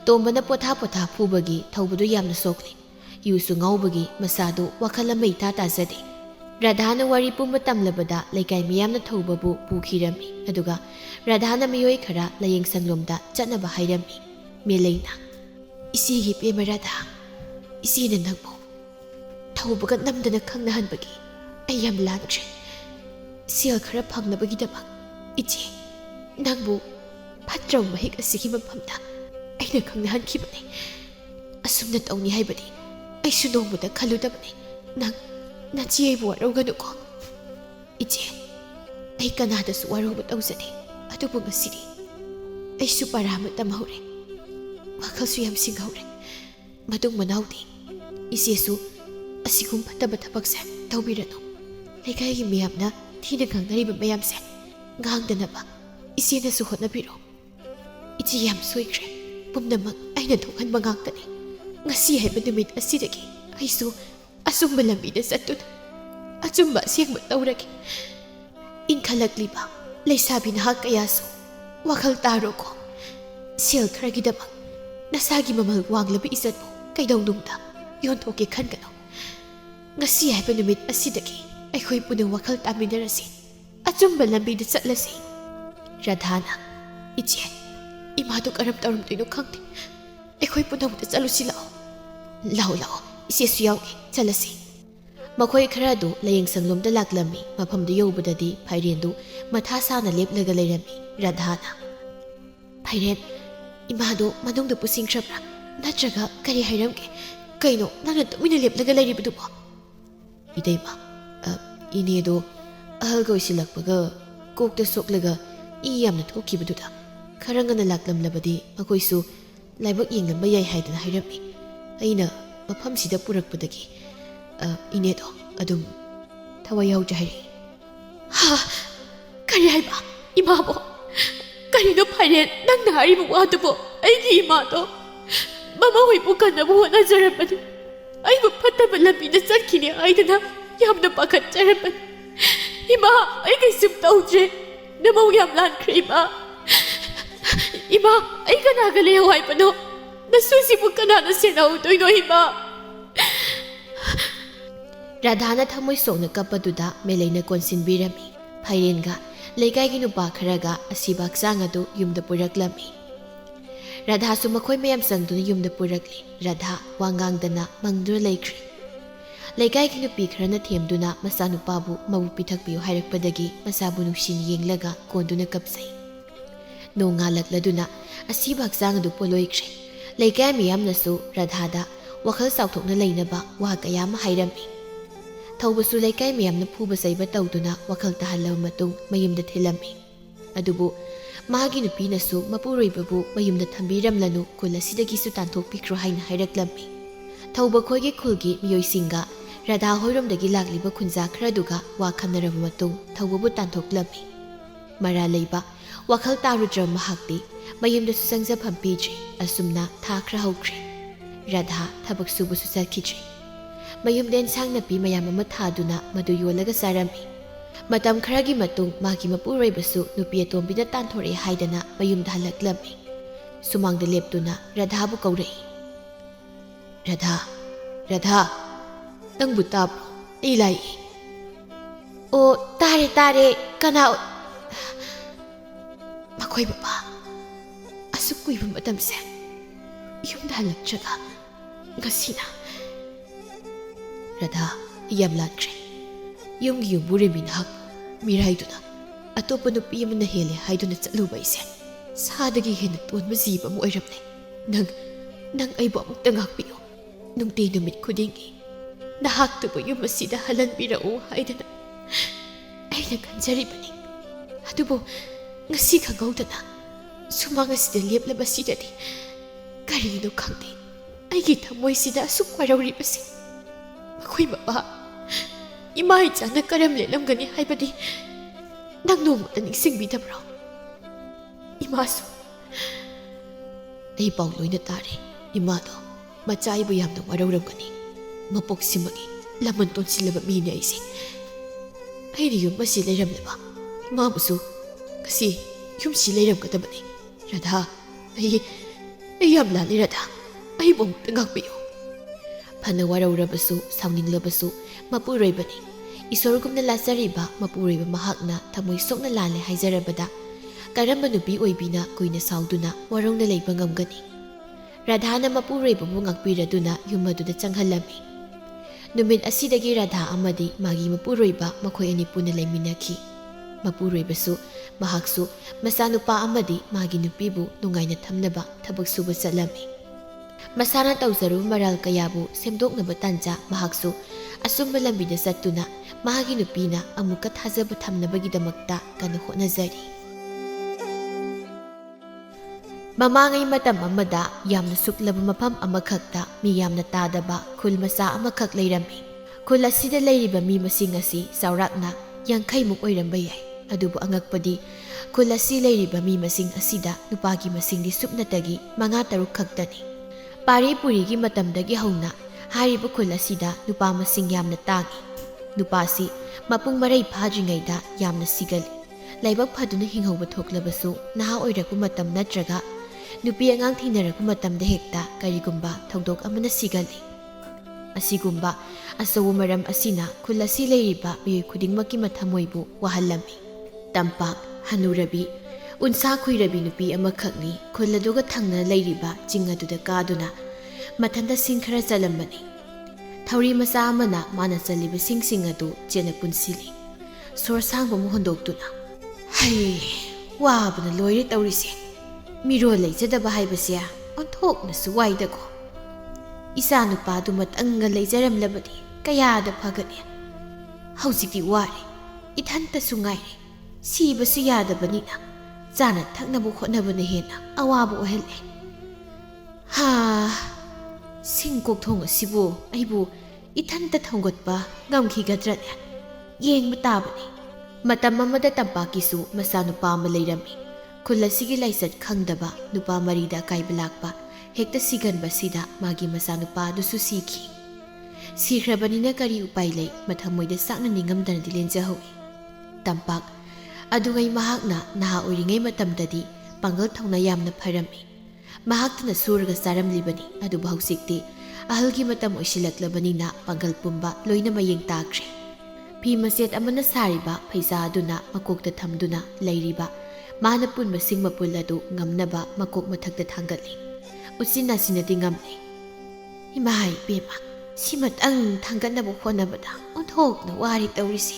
ตัวมันน่ะปวดท้าผู้บกีเท่าบุตรยามน่ะโศกเลยอยู่สุงเอาบกีมาซาดูว่าขลังไม่ตาเสด็จราดานวารีปุ่มตำเลบดาเลยแกมียามน่ะเท่าบบุปูขีรำมีอดูกะราดานไม่ย่อยขระเลยยังสังลมดาจันน่ะบ่ให้รำมีไม่เลยนะอิสิฮิปเอมาราดาอิสินันนักบุเท่าบกันนำดันข้างนั้นบกีไอยามล้านเจเสียขระพังน่ะบกีดับอีเจนางบุพัดเรามาให้กับสิ่งมันพัมดา ꯑꯩꯅ ꯈꯪꯅꯍꯟꯈꯤꯕꯅꯤ ꯑꯁꯨꯝꯅ ꯇꯧꯅꯤ ꯍꯥꯏꯕꯗꯤ ꯑꯩꯁꯨ ꯅꯣꯡꯃꯗ ꯈꯜꯂꯨꯗꯕꯅꯤ ꯅꯪ ꯅꯆꯦ ꯑꯩꯕꯨ ꯋꯥꯔꯧꯒꯅꯨꯀꯣ ꯏꯆꯦ ꯑꯩ ꯀꯅꯥꯗꯁꯨ ꯋꯥꯔꯧꯕ ꯇꯧꯖꯗꯦ ꯑꯗꯨꯕꯨ ꯉꯁꯤꯗꯤ ꯑꯩꯁꯨ ꯄꯔꯥ ꯑꯃ ꯇꯝꯍꯧꯔꯦ ꯋꯥꯈꯜꯁꯨ ꯌꯥꯝ ꯁꯤꯡꯍꯧꯔꯦ ꯃꯇꯨꯡ ꯃꯅꯥꯎꯗꯤ ꯏꯆꯦꯁꯨ ꯑꯁꯤꯒꯨꯝ ꯐꯠꯇꯕ ꯊꯕꯛꯁꯦ ꯇꯧꯕꯤꯔꯅꯨ ꯂꯩꯀꯥꯏꯒꯤ ꯃꯤꯌꯥꯝꯅ ꯊꯤꯅ ꯉꯥꯡꯅꯔꯤꯕ ꯃꯌꯥꯝꯁꯦ ꯉꯥꯡꯗꯅꯕ ꯏꯆꯦꯅꯁꯨ ꯍꯣꯠꯅꯕꯤꯔꯣ ꯏꯆꯦ ꯌꯥꯝ ꯁꯣꯏꯈ꯭ꯔꯦ ꯄꯨꯝꯅꯃꯛ ꯑꯩꯅ ꯊꯣꯛꯍꯟꯕ ꯉꯥꯛꯇꯅꯤ ꯉꯁꯤ ꯍꯥꯏꯕ ꯅꯨꯃꯤꯠ ꯑꯁꯤꯗꯒꯤ ꯑꯩꯁꯨ ꯑꯆꯨꯝꯕ ꯂꯝꯕꯤꯗ ꯆꯠꯇꯨꯅ ꯑꯆꯨꯝꯕ ꯑꯁꯦꯡꯕ ꯇꯧꯔꯒꯦ ꯏꯟꯈꯠꯂꯛꯂꯤꯕ ꯂꯩꯁꯥꯕꯤ ꯅꯍꯥ ꯀꯌꯥꯁꯨ ꯋꯥꯈꯜ ꯇꯥꯔꯣꯀꯣ ꯁꯦꯜ ꯈꯔꯒꯤꯗꯃꯛ ꯅꯁꯥꯒꯤ ꯃꯃꯜ ꯋꯥꯡꯂꯕ ꯏꯖꯠꯄꯨ ꯀꯩꯗꯧꯅꯨꯡꯗ ꯌꯣꯟꯊꯣꯛꯀꯦ ꯈꯟꯒꯅꯨ ngasi haiba numit asidagi aikhoi puna wakhal taminarasi achumba lambida chatlasi radhana iche imadu karam tarum tino khangti aikhoi puna mut chalusi lao lao lao ise suyaugi chalasi makhoi khara du layeng sanglom da laklami mafam da yobudadi phairen du matha sana leplaga leirami radhana phairen imadu madung da pusing khrabra natraga kari hairamge kaino nana tumina leplaga leiribudu ba idaiba ine do ahalga isilakpaga kokta soklaga I yamna thokibududa kharangana laklam labadi makoisu laibak yenglamba yai haidana hairami aina mafam sida purakpadagi ine do adum thawai yaujahari ha kari haiba imabo kari no phairen nang na haribu wadubo aigi ima do mama hoibu kanabu nazarapani aibu fattaba lambida chatkini aidana yamna pakhatjarapani ima ai kaisum tawdre namau yam lankhre ima ai kana gale haibano nasusi bu kana na senau doino ima radhana thamoi sona kapaduda meleina konsin birami phairenga leikai gi nupa kharaga asibak sang adu yumda puraklami radha su makhoi mayam sangduna yumda purakli radha wangangdana mangdur laikri leikai gi nupi kharana themduna masanupa bu mabu pithakpiu hairakpadagi masabu nuksin yenglaga konduna kapsai nonga lakladuna asibak sang adu poloikre leikai miyam nasu radha da wakhal sauthokna leinaba wa kayam hairami thaubasu leikai miyamna phuba saiba tawduna wakhal tahalla matung mayumda thilami adubu magi nupi nasu mapuroibabu mayumda thambiramlanu kulasidagi su tanthok pikro haina hairaklammi thauba khoige khulgi miyoisinga radha hoiromdagi lagliba khunja khraduga wa khamnaraba matung thaubabu tanthoklammi mara leiba wakhal tarudra mahakti mayumda su sangja phampijri asumna thakra hokre radha thabak subu su sakhichri mayumden sang napi mayam ama thaduna madu yolaga sarami matam kharagi matung magi mapuroibasu nupi atombina tanthore haidana mayumda halaklami sumangda leptuna radha bu kaurei radha radha nangbu tabro ilai o tare kana makhoi baba asukui bu matam se yumda halakchaga ngasina radha yam lankre yumgi yubure minhak miraiduna atopa nupi amana hele haiduna chatluba ise sadagi hena tonba jiba mu oiramne nang aibo amukta ngakpiyo nungti numit khudingi nahaktubu yum asida halanbirau haidana aina kanjaribani adubo ngasi khangawdana sumang asida leplaba sidadi karino khangde aigi thamoi sida asuk warauribase makhoi baba ima ichana karam lelamgani haibadi nang nomata ningsingbidabro imasu ai paw loina tare imado machaibu yamna warauramgani mapok simagi lamon tonsilaba mini aise airi yum masi leiramleba mabusu kasi yum si leiramgadabani radha ai yam lali radha ai bom tangakpiyo phana waraurabasu sauninglabasu mapuroibani isorgumna lasariba mapuroiba mahakna thamoi sokna lale haijarabada karamba nupi oibina kuina sauduna warongna leiba ngamgani radhana mapuroiba bu ngakpiraduna yumaduda changhalami numit asidagi radha amadi magi mapuroiba makhoi ani puna leiminaki ꯃꯄꯨꯔꯣꯏꯕꯁꯨ ꯃꯍꯥꯛꯁꯨ ꯃꯆꯥꯅꯨꯄꯥ ꯑꯃꯗꯤ ꯃꯥꯒꯤ ꯅꯨꯄꯤꯕꯨ ꯅꯨꯡꯉꯥꯏꯅ ꯊꯝꯅꯕ ꯊꯕꯛ ꯁꯨꯕ ꯆꯠꯂꯝꯃꯤ꯫ ꯃꯁꯥꯅ ꯇꯧꯖꯔꯨꯕ ꯃꯔꯥꯜ ꯀꯌꯥꯕꯨ ꯁꯦꯝꯗꯣꯛꯅꯕ ꯇꯥꯟꯖꯥ ꯃꯍꯥꯛꯁꯨ ꯑꯆꯨꯝꯕ ꯂꯝꯕꯤꯗ ꯆꯠꯇꯨꯅ ꯃꯍꯥꯛꯀꯤ ꯅꯨꯄꯤꯅ ꯑꯃꯨꯛꯀ ꯊꯥꯖꯕ ꯊꯝꯅꯕꯒꯤꯗꯃꯛꯇ ꯀꯟꯅ ꯍꯣꯠꯅꯖꯔꯤ꯫ ꯃꯃꯥꯡꯉꯩ ꯃꯇꯝ ꯑꯃꯗ ꯌꯥꯝꯅ ꯁꯨꯛꯂꯕ ꯃꯐꯝ ꯑꯃꯈꯛꯇ ꯃꯤ ꯌꯥꯝꯅ ꯇꯥꯗꯕ ꯈꯨꯜ ꯃꯆꯥ ꯑꯃꯈꯛ ꯂꯩꯔꯝꯃꯤ꯫ ꯈꯨꯜ ꯑꯁꯤꯗ ꯂꯩꯔꯤꯕ ꯃꯤ ꯃꯁꯤꯡ ꯑꯁꯤ ꯆꯥꯎꯔꯥꯛꯅ 50ꯃꯨꯛ ꯑꯣꯏꯔꯝꯕ ꯌꯥꯏ꯫ ꯑꯗꯨꯕꯨ ꯑꯉꯛꯄꯗꯤ ꯈꯨꯜ ꯑꯁꯤ ꯂꯩꯔꯤꯕ ꯃꯤ ꯃꯁꯤꯡ ꯑꯁꯤꯗ ꯅꯨꯄꯥꯒꯤ ꯃꯁꯤꯡꯗꯤ ꯁꯨꯞꯅꯇꯒꯤ 5-6 ꯈꯛꯇꯅꯤ꯫ ꯄꯥꯔꯤ ꯄꯨꯔꯤꯒꯤ ꯃꯇꯝꯗꯒꯤ ꯍꯧꯅ ꯍꯥꯏꯔꯤꯕ ꯈꯨꯜ ꯑꯁꯤꯗ ꯅꯨꯄꯥ ꯃꯁꯤꯡ ꯌꯥꯝꯅ ꯇꯥꯡꯏ꯫ ꯅꯨꯄꯥꯁꯤ ꯃꯄꯨꯡ ꯃꯔꯩ ꯐꯥꯗ꯭ꯔꯤꯉꯩꯗ ꯌꯥꯝꯅ ꯁꯤꯒꯜꯂꯤ꯫ ꯂꯥꯏꯕꯛ ꯐꯗꯨꯅ ꯍꯤꯡꯍꯧꯕ ꯊꯣꯛꯂꯕꯁꯨ ꯅꯍꯥ ꯑꯣꯏꯔꯛꯄ ꯃꯇꯝ ꯅꯠꯇ꯭ꯔꯒ ꯅꯨꯄꯤ ꯑꯉꯥꯡ ꯊꯦꯡꯅꯔꯛꯄ ꯃꯇꯝꯗ ꯍꯦꯛꯇ ꯀꯔꯤꯒꯨꯝꯕ ꯊꯧꯗꯣꯛ ꯑꯃꯅ ꯁꯤꯒꯜꯂꯤ꯫ ꯑꯁꯤꯒꯨꯝꯕ ꯑꯆꯧꯕ ꯃꯔꯝ ꯑꯁꯤꯅ ꯈꯨꯜ ꯑꯁꯤ ꯂꯩꯔꯤꯕ ꯃꯤꯑꯣꯏ ꯈꯨꯗꯤꯡꯃꯛꯀꯤ ꯃꯊꯃꯣꯏꯕꯨ ꯋꯥꯍꯜꯂꯝꯃꯤ꯫ ꯇꯝꯄꯥꯛ ꯍꯅꯨꯔꯕꯤ ꯎꯟꯁꯥ ꯈꯨꯏꯔꯕꯤ ꯅꯨꯄꯤ ꯑꯃꯈꯛꯅꯤ ꯈꯨꯜ ꯑꯗꯨꯒ ꯊꯪꯅꯅ ꯂꯩꯔꯤꯕ ꯆꯤꯡ ꯑꯗꯨꯗ ꯀꯥꯗꯨꯅ ꯃꯊꯟꯇ ꯁꯤꯡ ꯈꯔ ꯆꯜꯂꯝꯕꯅꯤ꯫ ꯊꯧꯔꯤ ꯃꯆꯥ ꯑꯃꯅ ꯃꯥꯅ ꯆꯜꯂꯤꯕ ꯁꯤꯡ ꯑꯗꯨ ꯆꯦꯠꯅ ꯄꯨꯟꯁꯤꯜꯂꯤ꯫ ꯁꯣꯔ ꯁꯥꯡꯕ ꯑꯃ ꯍꯣꯟꯗꯣꯛꯇꯨꯅ ꯍꯩ ꯋꯥꯕꯅ ꯂꯣꯏꯔꯦ ꯇꯧꯔꯤꯁꯦ꯫ ꯃꯤꯔꯣꯜ ꯂꯩꯖꯗꯕ ꯍꯥꯏꯕꯁꯦ ꯑꯣꯟꯊꯣꯛꯅꯁꯨ ꯋꯥꯏꯗꯀꯣ꯫ ꯏꯆꯥ ꯅꯨꯄꯥꯗꯨꯃꯇꯪꯒ ꯂꯩꯖꯔꯝꯂꯕꯗꯤ ꯀꯌꯥꯗ ꯐꯒꯅꯤ꯫ ꯍꯧꯖꯤꯛꯇꯤ ꯋꯥꯔꯦ, ꯏꯊꯟꯇꯁꯨ ꯉꯥꯏꯔꯦ, ꯁꯤꯕꯁꯨ ꯌꯥꯗꯕꯅꯤꯅ ꯆꯥꯅ ꯊꯛꯅꯕ ꯍꯣꯠꯅꯕꯅ ꯍꯦꯟꯅ ꯑꯋꯥꯕ ꯑꯣꯏꯍꯜꯂꯦ꯫ ꯁꯤꯡ ꯀꯣꯛꯊꯣꯡ ꯑꯁꯤꯕꯨ ꯑꯩꯕꯨ ꯏꯊꯟꯇ ꯊꯣꯡꯒꯠꯄ ꯉꯝꯈꯤꯒꯗ꯭ꯔꯅꯦ? ꯌꯦꯡꯕ ꯇꯥꯕꯅꯤ꯫ ꯃꯇꯝ ꯑꯃꯗ ꯇꯝꯄꯥꯛꯀꯤꯁꯨ ꯃꯆꯥꯅꯨꯄꯥ ꯑꯃ ꯂꯩꯔꯝꯃꯤ꯫ ꯈꯨꯜ ꯑꯁꯤꯒꯤ ꯂꯥꯏꯆꯠ ꯈꯪꯗꯕ ꯅꯨꯄꯥ ꯃꯔꯤꯗ ꯑꯀꯥꯏꯕ ꯂꯥꯛꯄ ꯍꯦꯛꯇ ꯁꯤꯒꯟꯕꯁꯤꯗ ꯃꯥꯒꯤ ꯃꯆꯥꯅꯨꯄꯥ ꯑꯗꯨꯁꯨ ꯁꯤꯈꯤ꯫ ꯁꯤꯈ꯭ꯔꯕꯅꯤꯅ ꯀꯔꯤ ꯎꯄꯥꯏ ꯂꯩ, ꯃꯊꯃꯣꯏꯗ ꯆꯥꯛꯅ ꯅꯤꯡꯉꯝꯗꯅꯗꯤ ꯂꯦꯟꯖꯍꯧꯏ꯫ ꯇꯝꯄꯥꯛ ꯑꯗꯨꯉꯩ ꯃꯍꯥꯛꯅ ꯅꯍꯥ ꯑꯣꯏꯔꯤꯉꯩ ꯃꯇꯝꯗꯗꯤ ꯄꯥꯡꯒꯜ ꯊꯧꯅꯥ ꯌꯥꯝꯅ ꯐꯔꯝꯃꯤ꯫ ꯃꯍꯥꯛꯇꯨꯅ ꯁꯨꯔꯒ ꯆꯥꯔꯝꯂꯤꯕꯅꯤ꯫ ꯑꯗꯨꯕꯨ ꯍꯧꯖꯤꯛꯇꯤ ꯑꯍꯜꯒꯤ ꯃꯇꯝ ꯑꯣꯏꯁꯤꯜꯂꯛꯂꯕꯅꯤꯅ ꯄꯥꯡꯒꯜ ꯄꯨꯝꯕ ꯂꯣꯏꯅ ꯃꯌꯦꯡ ꯇꯥꯈ꯭ꯔꯦ꯫ ꯐꯤ ꯃꯆꯦꯠ ꯑꯃꯅ ꯁꯥꯔꯤꯕ ꯐꯩꯖꯥ ꯑꯗꯨꯅ ꯃꯀꯣꯛꯇ ꯊꯝꯗꯨꯅ ꯂꯩꯔꯤꯕ ꯃꯥꯅ ꯄꯨꯟꯕ ꯁꯤꯡ ꯃꯄꯨꯜ ꯑꯗꯨ ꯉꯝꯅꯕ ꯃꯀꯣꯛ ꯃꯊꯛꯇ ꯊꯥꯡꯒꯠꯂꯤ꯫ ꯎꯆꯤꯟ ꯅꯥꯆꯤꯟꯅꯗꯤ ꯉꯝꯂꯤ꯫ ꯏꯃꯥꯏ ꯄꯦꯝꯃ, ꯁꯤꯃꯇꯪ ꯊꯥꯡꯒꯠꯅꯕ ꯍꯣꯠꯅꯕꯗ ꯑꯣꯟꯊꯣꯛꯅ ꯋꯥꯔꯤ ꯇꯧꯔꯤꯁꯦ꯫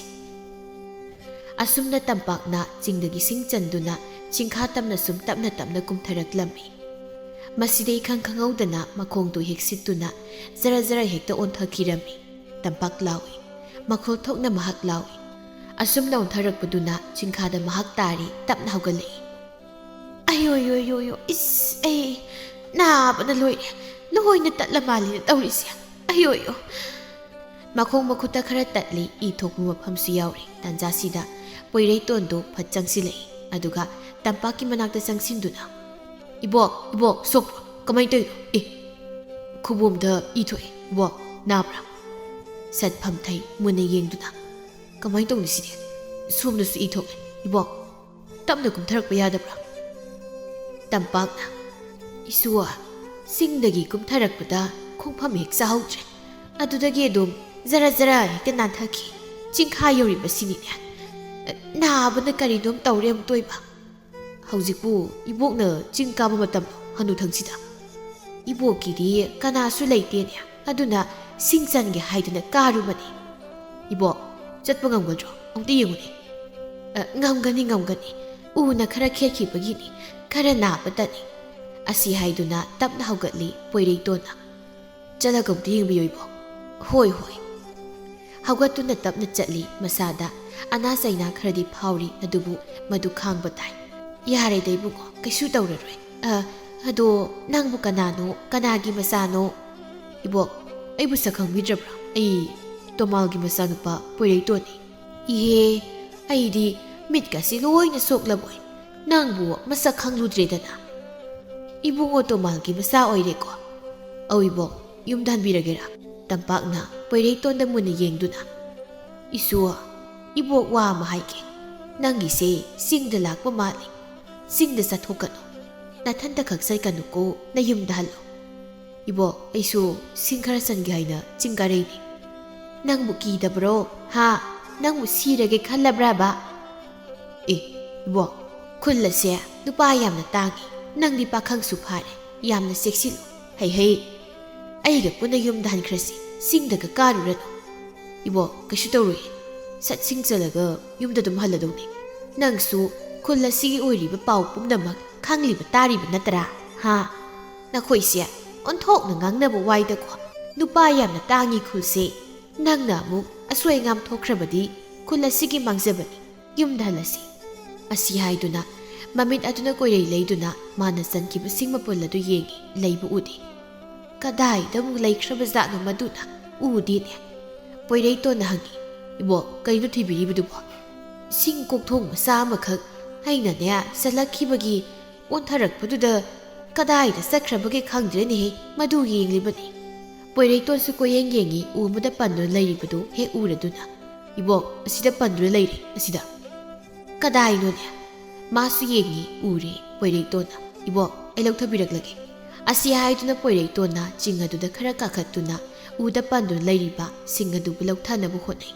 ꯑꯁꯨꯝꯅ ꯇꯝꯄꯥꯛꯅ ꯆꯤꯡꯗꯒꯤ ꯁꯤꯡ ꯆꯟꯗꯨꯅ ꯆꯤꯡꯈꯥ ꯇꯝꯅ ꯁꯨꯝ ꯇꯞꯅ ꯇꯞꯅ ꯀꯨꯝꯊꯔꯛꯂꯝꯃꯤ꯫ ꯃꯁꯤꯗ ꯏꯈꯪ ꯈꯪꯍꯧꯗꯅ ꯃꯈꯣꯡꯗꯨ ꯍꯦꯛ ꯁꯤꯠꯇꯨꯅ ꯖꯔ ꯖꯔ ꯍꯦꯛꯇ ꯑꯣꯟꯊꯈꯤꯔꯝꯃꯤ꯫ ꯇꯝꯄꯥꯛ ꯂꯥꯎꯏ, ꯃꯈꯣꯜ ꯊꯣꯛꯅ ꯃꯍꯥꯛ ꯂꯥꯎꯏ꯫ ꯑꯁꯨꯝꯅ ꯑꯣꯟꯊꯔꯛꯄꯗꯨꯅ ꯆꯤꯡꯈꯥꯗ ꯃꯍꯥꯛ ꯇꯥꯔꯤ ꯇꯞꯅ ꯍꯧꯒꯠꯂꯛꯏ꯫ ꯑꯌꯣ ꯏꯁ ꯑꯩ ꯅꯥꯕꯅ ꯂꯣꯏꯔꯦ, ꯂꯣꯏꯅ ꯇꯠꯂ ꯃꯥꯜꯂꯤꯅ ꯇꯧꯔꯤꯁꯦ꯫ ꯑꯌꯣ ꯃꯈꯣꯡ ꯃꯈꯨꯠꯇ ꯈꯔ ꯇꯠꯂꯤ, ꯏ ꯊꯣꯛꯄ ꯃꯐꯝꯁꯨ ꯌꯥꯎꯔꯤ꯫ ꯇꯥꯟꯖꯥꯁꯤꯗ ꯄꯣꯏꯔꯩꯇꯣꯟꯗꯨ ꯐꯠ ꯆꯪꯁꯤꯜꯂꯛꯏ꯫ ꯑꯗꯨꯒ ꯇꯝꯄꯥꯛꯀꯤ ꯃꯅꯥꯛꯇ ꯆꯪꯁꯤꯟꯗꯨꯅ ꯏꯕꯣꯛ ꯁꯣꯛꯄ꯭ꯔꯣ? ꯀꯃꯥꯏꯅ ꯇꯧꯔꯤꯅꯣ? ꯈꯨꯕꯣꯝꯗ ꯏ ꯊꯣꯛꯑꯦ, ꯏꯕꯣꯛ ꯅꯥꯕ꯭ꯔꯥ? ꯁꯠ ꯐꯝꯊꯩ ꯃꯨꯟꯅ ꯌꯦꯡꯗꯨꯅ ꯀꯃꯥꯏꯅ ꯇꯧꯅꯤ ꯁꯤꯗꯤ? ꯁꯣꯝꯗꯁꯨ ꯏ ꯊꯣꯛꯂꯦ, ꯏꯕꯣꯛ ꯇꯞꯅ ꯀꯨꯝꯊꯔꯛꯄ ꯌꯥꯗꯕ꯭ꯔꯥ? ꯇꯝꯄꯥꯛꯅ ꯏꯁꯨ ꯆꯤꯡꯗꯒꯤ ꯀꯨꯝꯊꯔꯛꯄꯗ ꯈꯣꯡꯐꯝ ꯍꯦꯛ ꯆꯥꯍꯧꯗ꯭ꯔꯦ꯫ ꯑꯗꯨꯗꯒꯤ ꯑꯗꯨꯝ ꯖꯔ ꯖꯔ ꯍꯦꯛꯇ ꯅꯥꯟꯊꯈꯤ꯫ ꯆꯤꯡꯈꯥ ꯌꯧꯔꯤꯕꯁꯤꯅꯤꯅꯦ꯫ ꯅꯥꯕꯅ ꯀꯔꯤꯅꯣꯝ ꯇꯧꯔꯦ ꯑꯃꯨꯛ ꯇꯣꯏꯕ꯫ ꯍꯧꯖꯤꯛꯄꯨ ꯏꯕꯣꯛꯅ ꯆꯤꯡ ꯀꯥꯕ ꯃꯇꯝ ꯍꯅꯨꯊꯪꯁꯤꯗ? ꯏꯕꯣꯛꯀꯤꯗꯤ ꯀꯅꯥꯁꯨ ꯂꯩꯇꯦꯅꯦ, ꯑꯗꯨꯅ ꯁꯤꯡ ꯆꯟꯒꯦ ꯍꯥꯏꯗꯨꯅ ꯀꯥꯔꯨꯕꯅꯤ꯫ ꯏꯕꯣꯛ ꯆꯠꯄ ꯉꯝꯒꯗ꯭ꯔꯣ? ꯑꯃꯨꯛꯇ ꯌꯦꯡꯉꯨꯅꯦ꯫ ꯉꯝꯒꯅꯤ, ꯎꯅ ꯈꯔ ꯈꯦꯠꯈꯤꯕꯒꯤꯅꯤ, ꯈꯔ ꯅꯥꯕꯇꯅꯤ꯫ ꯑꯁꯤ ꯍꯥꯏꯗꯨꯅ ꯇꯞꯅ ꯍꯧꯒꯠꯂꯤ ꯄꯣꯏꯔꯩꯇꯣꯟꯅ꯫ ꯆꯠꯂꯒ ꯑꯃꯨꯛꯇ ꯌꯦꯡꯕꯤꯌꯨ ꯏꯕꯣꯛ꯫ ꯍꯣꯏ ꯍꯧꯒꯠꯇꯨꯅ ꯇꯞꯅ ꯆꯠꯂꯤ꯫ ꯃꯁꯥꯗ ꯑꯅꯥ ꯆꯩꯅꯥ ꯈꯔꯗꯤ ꯐꯥꯎꯔꯤ, ꯑꯗꯨꯕꯨ ꯃꯗꯨ ꯈꯥꯡꯕ ꯇꯥꯏ꯫ ꯌꯥꯔꯦꯗ ꯏꯕꯨꯡꯉꯣ, ꯀꯩꯁꯨ ꯇꯧꯔꯔꯣꯏ꯫ ꯑꯗꯣ ꯅꯪꯕꯨ ꯀꯅꯥꯅꯣ, ꯀꯅꯥꯒꯤ ꯃꯆꯥꯅꯣ? ꯏꯕꯣꯛ ꯑꯩꯕꯨ ꯁꯛ ꯈꯪꯕꯤꯗ꯭ꯔꯕ꯭ꯔꯥ? ꯑꯩ ꯇꯣꯃꯥꯜꯒꯤ ꯃꯆꯥꯅꯨꯄꯥ ꯄꯣꯏꯔꯩꯇꯣꯟꯅꯤ꯫ ꯏꯍꯦ, ꯑꯩꯗꯤ ꯃꯤꯠꯀꯁꯤ ꯂꯣꯏꯅ ꯁꯣꯛꯂꯕꯣꯏ ꯅꯪꯕꯨ ꯃꯁꯛ ꯈꯪꯂꯨꯗ꯭ꯔꯦꯗꯅ꯫ ꯏꯕꯨꯡꯉꯣ ꯇꯣꯃꯥꯜꯒꯤ ꯃꯆꯥ ꯑꯣꯏꯔꯦꯀꯣ? ꯑꯧ ꯏꯕꯣꯛ, ꯌꯨꯝꯗ ꯍꯟꯕꯤꯔꯒꯦꯔꯥ? ꯇꯝꯄꯥꯛꯅ ꯄꯣꯏꯔꯩꯇꯣꯟꯗ ꯃꯨꯟꯅ ꯌꯦꯡꯗꯨꯅ ꯏꯁꯨ, ꯏꯕꯣꯛ ꯋꯥ ꯑꯃ ꯍꯥꯏꯒꯦ꯫ ꯅꯪꯒꯤꯁꯦ ꯆꯤꯡꯗ ꯂꯥꯛꯄ ꯃꯥꯜꯂꯤ꯫ ꯆꯤꯡꯗ ꯆꯠꯊꯣꯛꯀꯅꯨ, ꯅꯊꯟꯇ ꯈꯛ ꯆꯠꯀꯅꯨꯀꯣ, ꯅꯌꯨꯝꯗ ꯍꯜꯂꯣ꯫ ꯏꯕꯣꯛ ꯑꯩꯁꯨ ꯁꯤꯡ ꯈꯔ ꯆꯟꯒꯦ ꯍꯥꯏꯅ ꯆꯤꯡ ꯀꯥꯔꯛꯏꯅꯤ꯫ ꯅꯪꯕꯨ ꯀꯤꯗꯕ꯭ꯔꯣ? ꯅꯪꯕꯨ ꯁꯤꯔꯒꯦ ꯈꯜꯂꯕ꯭ꯔꯥꯕ? ꯏꯕꯣꯛ, ꯈꯨꯜ ꯑꯁꯦ ꯅꯨꯄꯥ ꯌꯥꯝꯅ ꯇꯥꯡꯏ, ꯅꯪꯗꯤ ꯄꯥꯈꯪꯁꯨ ꯐꯥꯔꯦ, ꯌꯥꯝꯅ ꯆꯦꯛꯁꯤꯜꯂꯨ꯫ ꯍꯩ ꯑꯩꯒ ꯄꯨꯟꯅ ꯌꯨꯝꯗ ꯍꯟꯈ꯭ꯔꯁꯤ, ꯆꯤꯡꯗꯒ ꯀꯥꯔꯨꯔꯅꯨ꯫ ꯏꯕꯣꯛ ꯀꯩꯁꯨ ꯇꯧꯔꯣꯏ, ꯁꯠ ꯁꯤꯡ ꯆꯜꯂꯒ ꯌꯨꯝꯗ ꯑꯗꯨꯝ ꯍꯜꯂꯗꯧꯅꯤ꯫ ꯅꯪꯁꯨ ꯈꯨꯜ ꯑꯁꯤꯒꯤ ꯑꯣꯏꯔꯤꯕ ꯄꯥꯎ ꯄꯨꯝꯅꯃꯛ ꯈꯪꯂꯤꯕ ꯇꯥꯔꯤꯕ ꯅꯠꯇ꯭ꯔꯥ ꯍꯥ ꯅꯈꯣꯏꯁꯦ ꯑꯣꯟꯊꯣꯛꯅ ꯉꯥꯡꯅꯕ ꯋꯥꯏꯗꯀꯣ ꯅꯨꯄꯥ ꯌꯥꯝꯅ ꯇꯥꯡꯉꯤ ꯈꯨꯜꯁꯦ ꯅꯪꯅ ꯑꯃꯨꯛ ꯑꯁꯣꯏ ꯑꯉꯥꯝ ꯊꯣꯛꯈ꯭ꯔꯕꯗꯤ ꯈꯨꯜ ꯑꯁꯤꯒꯤ ꯃꯥꯡꯖꯕꯅꯤ ꯌꯨꯝꯗ ꯍꯜꯂꯁꯤ ꯑꯁꯤ ꯍꯥꯏꯗꯨꯅ ꯃꯃꯤꯠ ꯑꯗꯨꯅ ꯀꯣꯏꯔꯩ ꯂꯩꯗꯨꯅ ꯃꯥꯅ ꯆꯟꯈꯤꯕ ꯁꯤꯡ ꯃꯄꯨꯜ ꯑꯗꯨ ꯌꯦꯡꯉꯤ ꯂꯩꯕ ꯎꯗꯦ ꯀꯗꯥꯏꯗ ꯑꯃꯨꯛ ꯂꯩꯈ꯭ꯔꯕ ꯖꯥꯠꯅꯣ ꯃꯗꯨꯅ ꯎꯗꯦꯅꯦ ꯄꯣꯏꯔꯩꯇꯣꯟꯅ ꯍꯪꯉꯤ ꯏꯕꯣꯛ ꯀꯩꯅꯣ ꯊꯤꯕꯤꯔꯤꯕꯗꯨꯕꯣ ꯁꯤꯡ ꯀꯣꯛꯊꯣꯡ ꯃꯆꯥ ꯑꯃꯈꯛ ꯑꯩꯅꯅꯦ ꯆꯠꯂꯛꯈꯤꯕꯒꯤ ꯑꯣꯟꯊꯔꯛꯄꯗꯨꯗ ꯀꯗꯥꯏꯗ ꯆꯠꯈ꯭ꯔꯕꯒꯦ ꯈꯪꯗ꯭ꯔꯦꯅꯦꯍꯦ ꯃꯗꯨ ꯌꯦꯡꯂꯤꯕꯅꯤ ꯄꯣꯏꯔꯩꯇꯣꯟꯁꯨ ꯀꯣꯌꯦꯡ ꯌꯦꯡꯉꯤ ꯎ ꯑꯃꯗ ꯄꯟꯗꯨꯅ ꯂꯩꯔꯤꯕꯗꯨ ꯍꯦꯛ ꯎꯔꯗꯨꯅ ꯏꯕꯣꯛ ꯑꯁꯤꯗ ꯄꯟꯗꯨꯅ ꯂꯩꯔꯦ ꯑꯁꯤꯗ ꯀꯗꯥꯏꯅꯣꯅꯦ ꯃꯥꯁꯨ ꯌꯦꯡꯉꯤ ꯎꯔꯦ ꯄꯣꯏꯔꯩꯇꯣꯟꯅ ꯏꯕꯣꯛ ꯑꯩ ꯂꯧꯊꯕꯤꯔꯛꯂꯒꯦ ꯑꯁꯤ ꯍꯥꯏꯗꯨꯅ ꯄꯣꯏꯔꯩꯇꯣꯟꯅ ꯆꯤꯡ ꯑꯗꯨꯗ ꯈꯔ ꯀꯥꯈꯠꯇꯨꯅ ꯎꯗ ꯄꯟꯗꯨꯅ ꯂꯩꯔꯤꯕ ꯁꯤꯡ ꯑꯗꯨꯕꯨ ꯂꯧꯊꯅꯕ ꯍꯣꯠꯅꯩ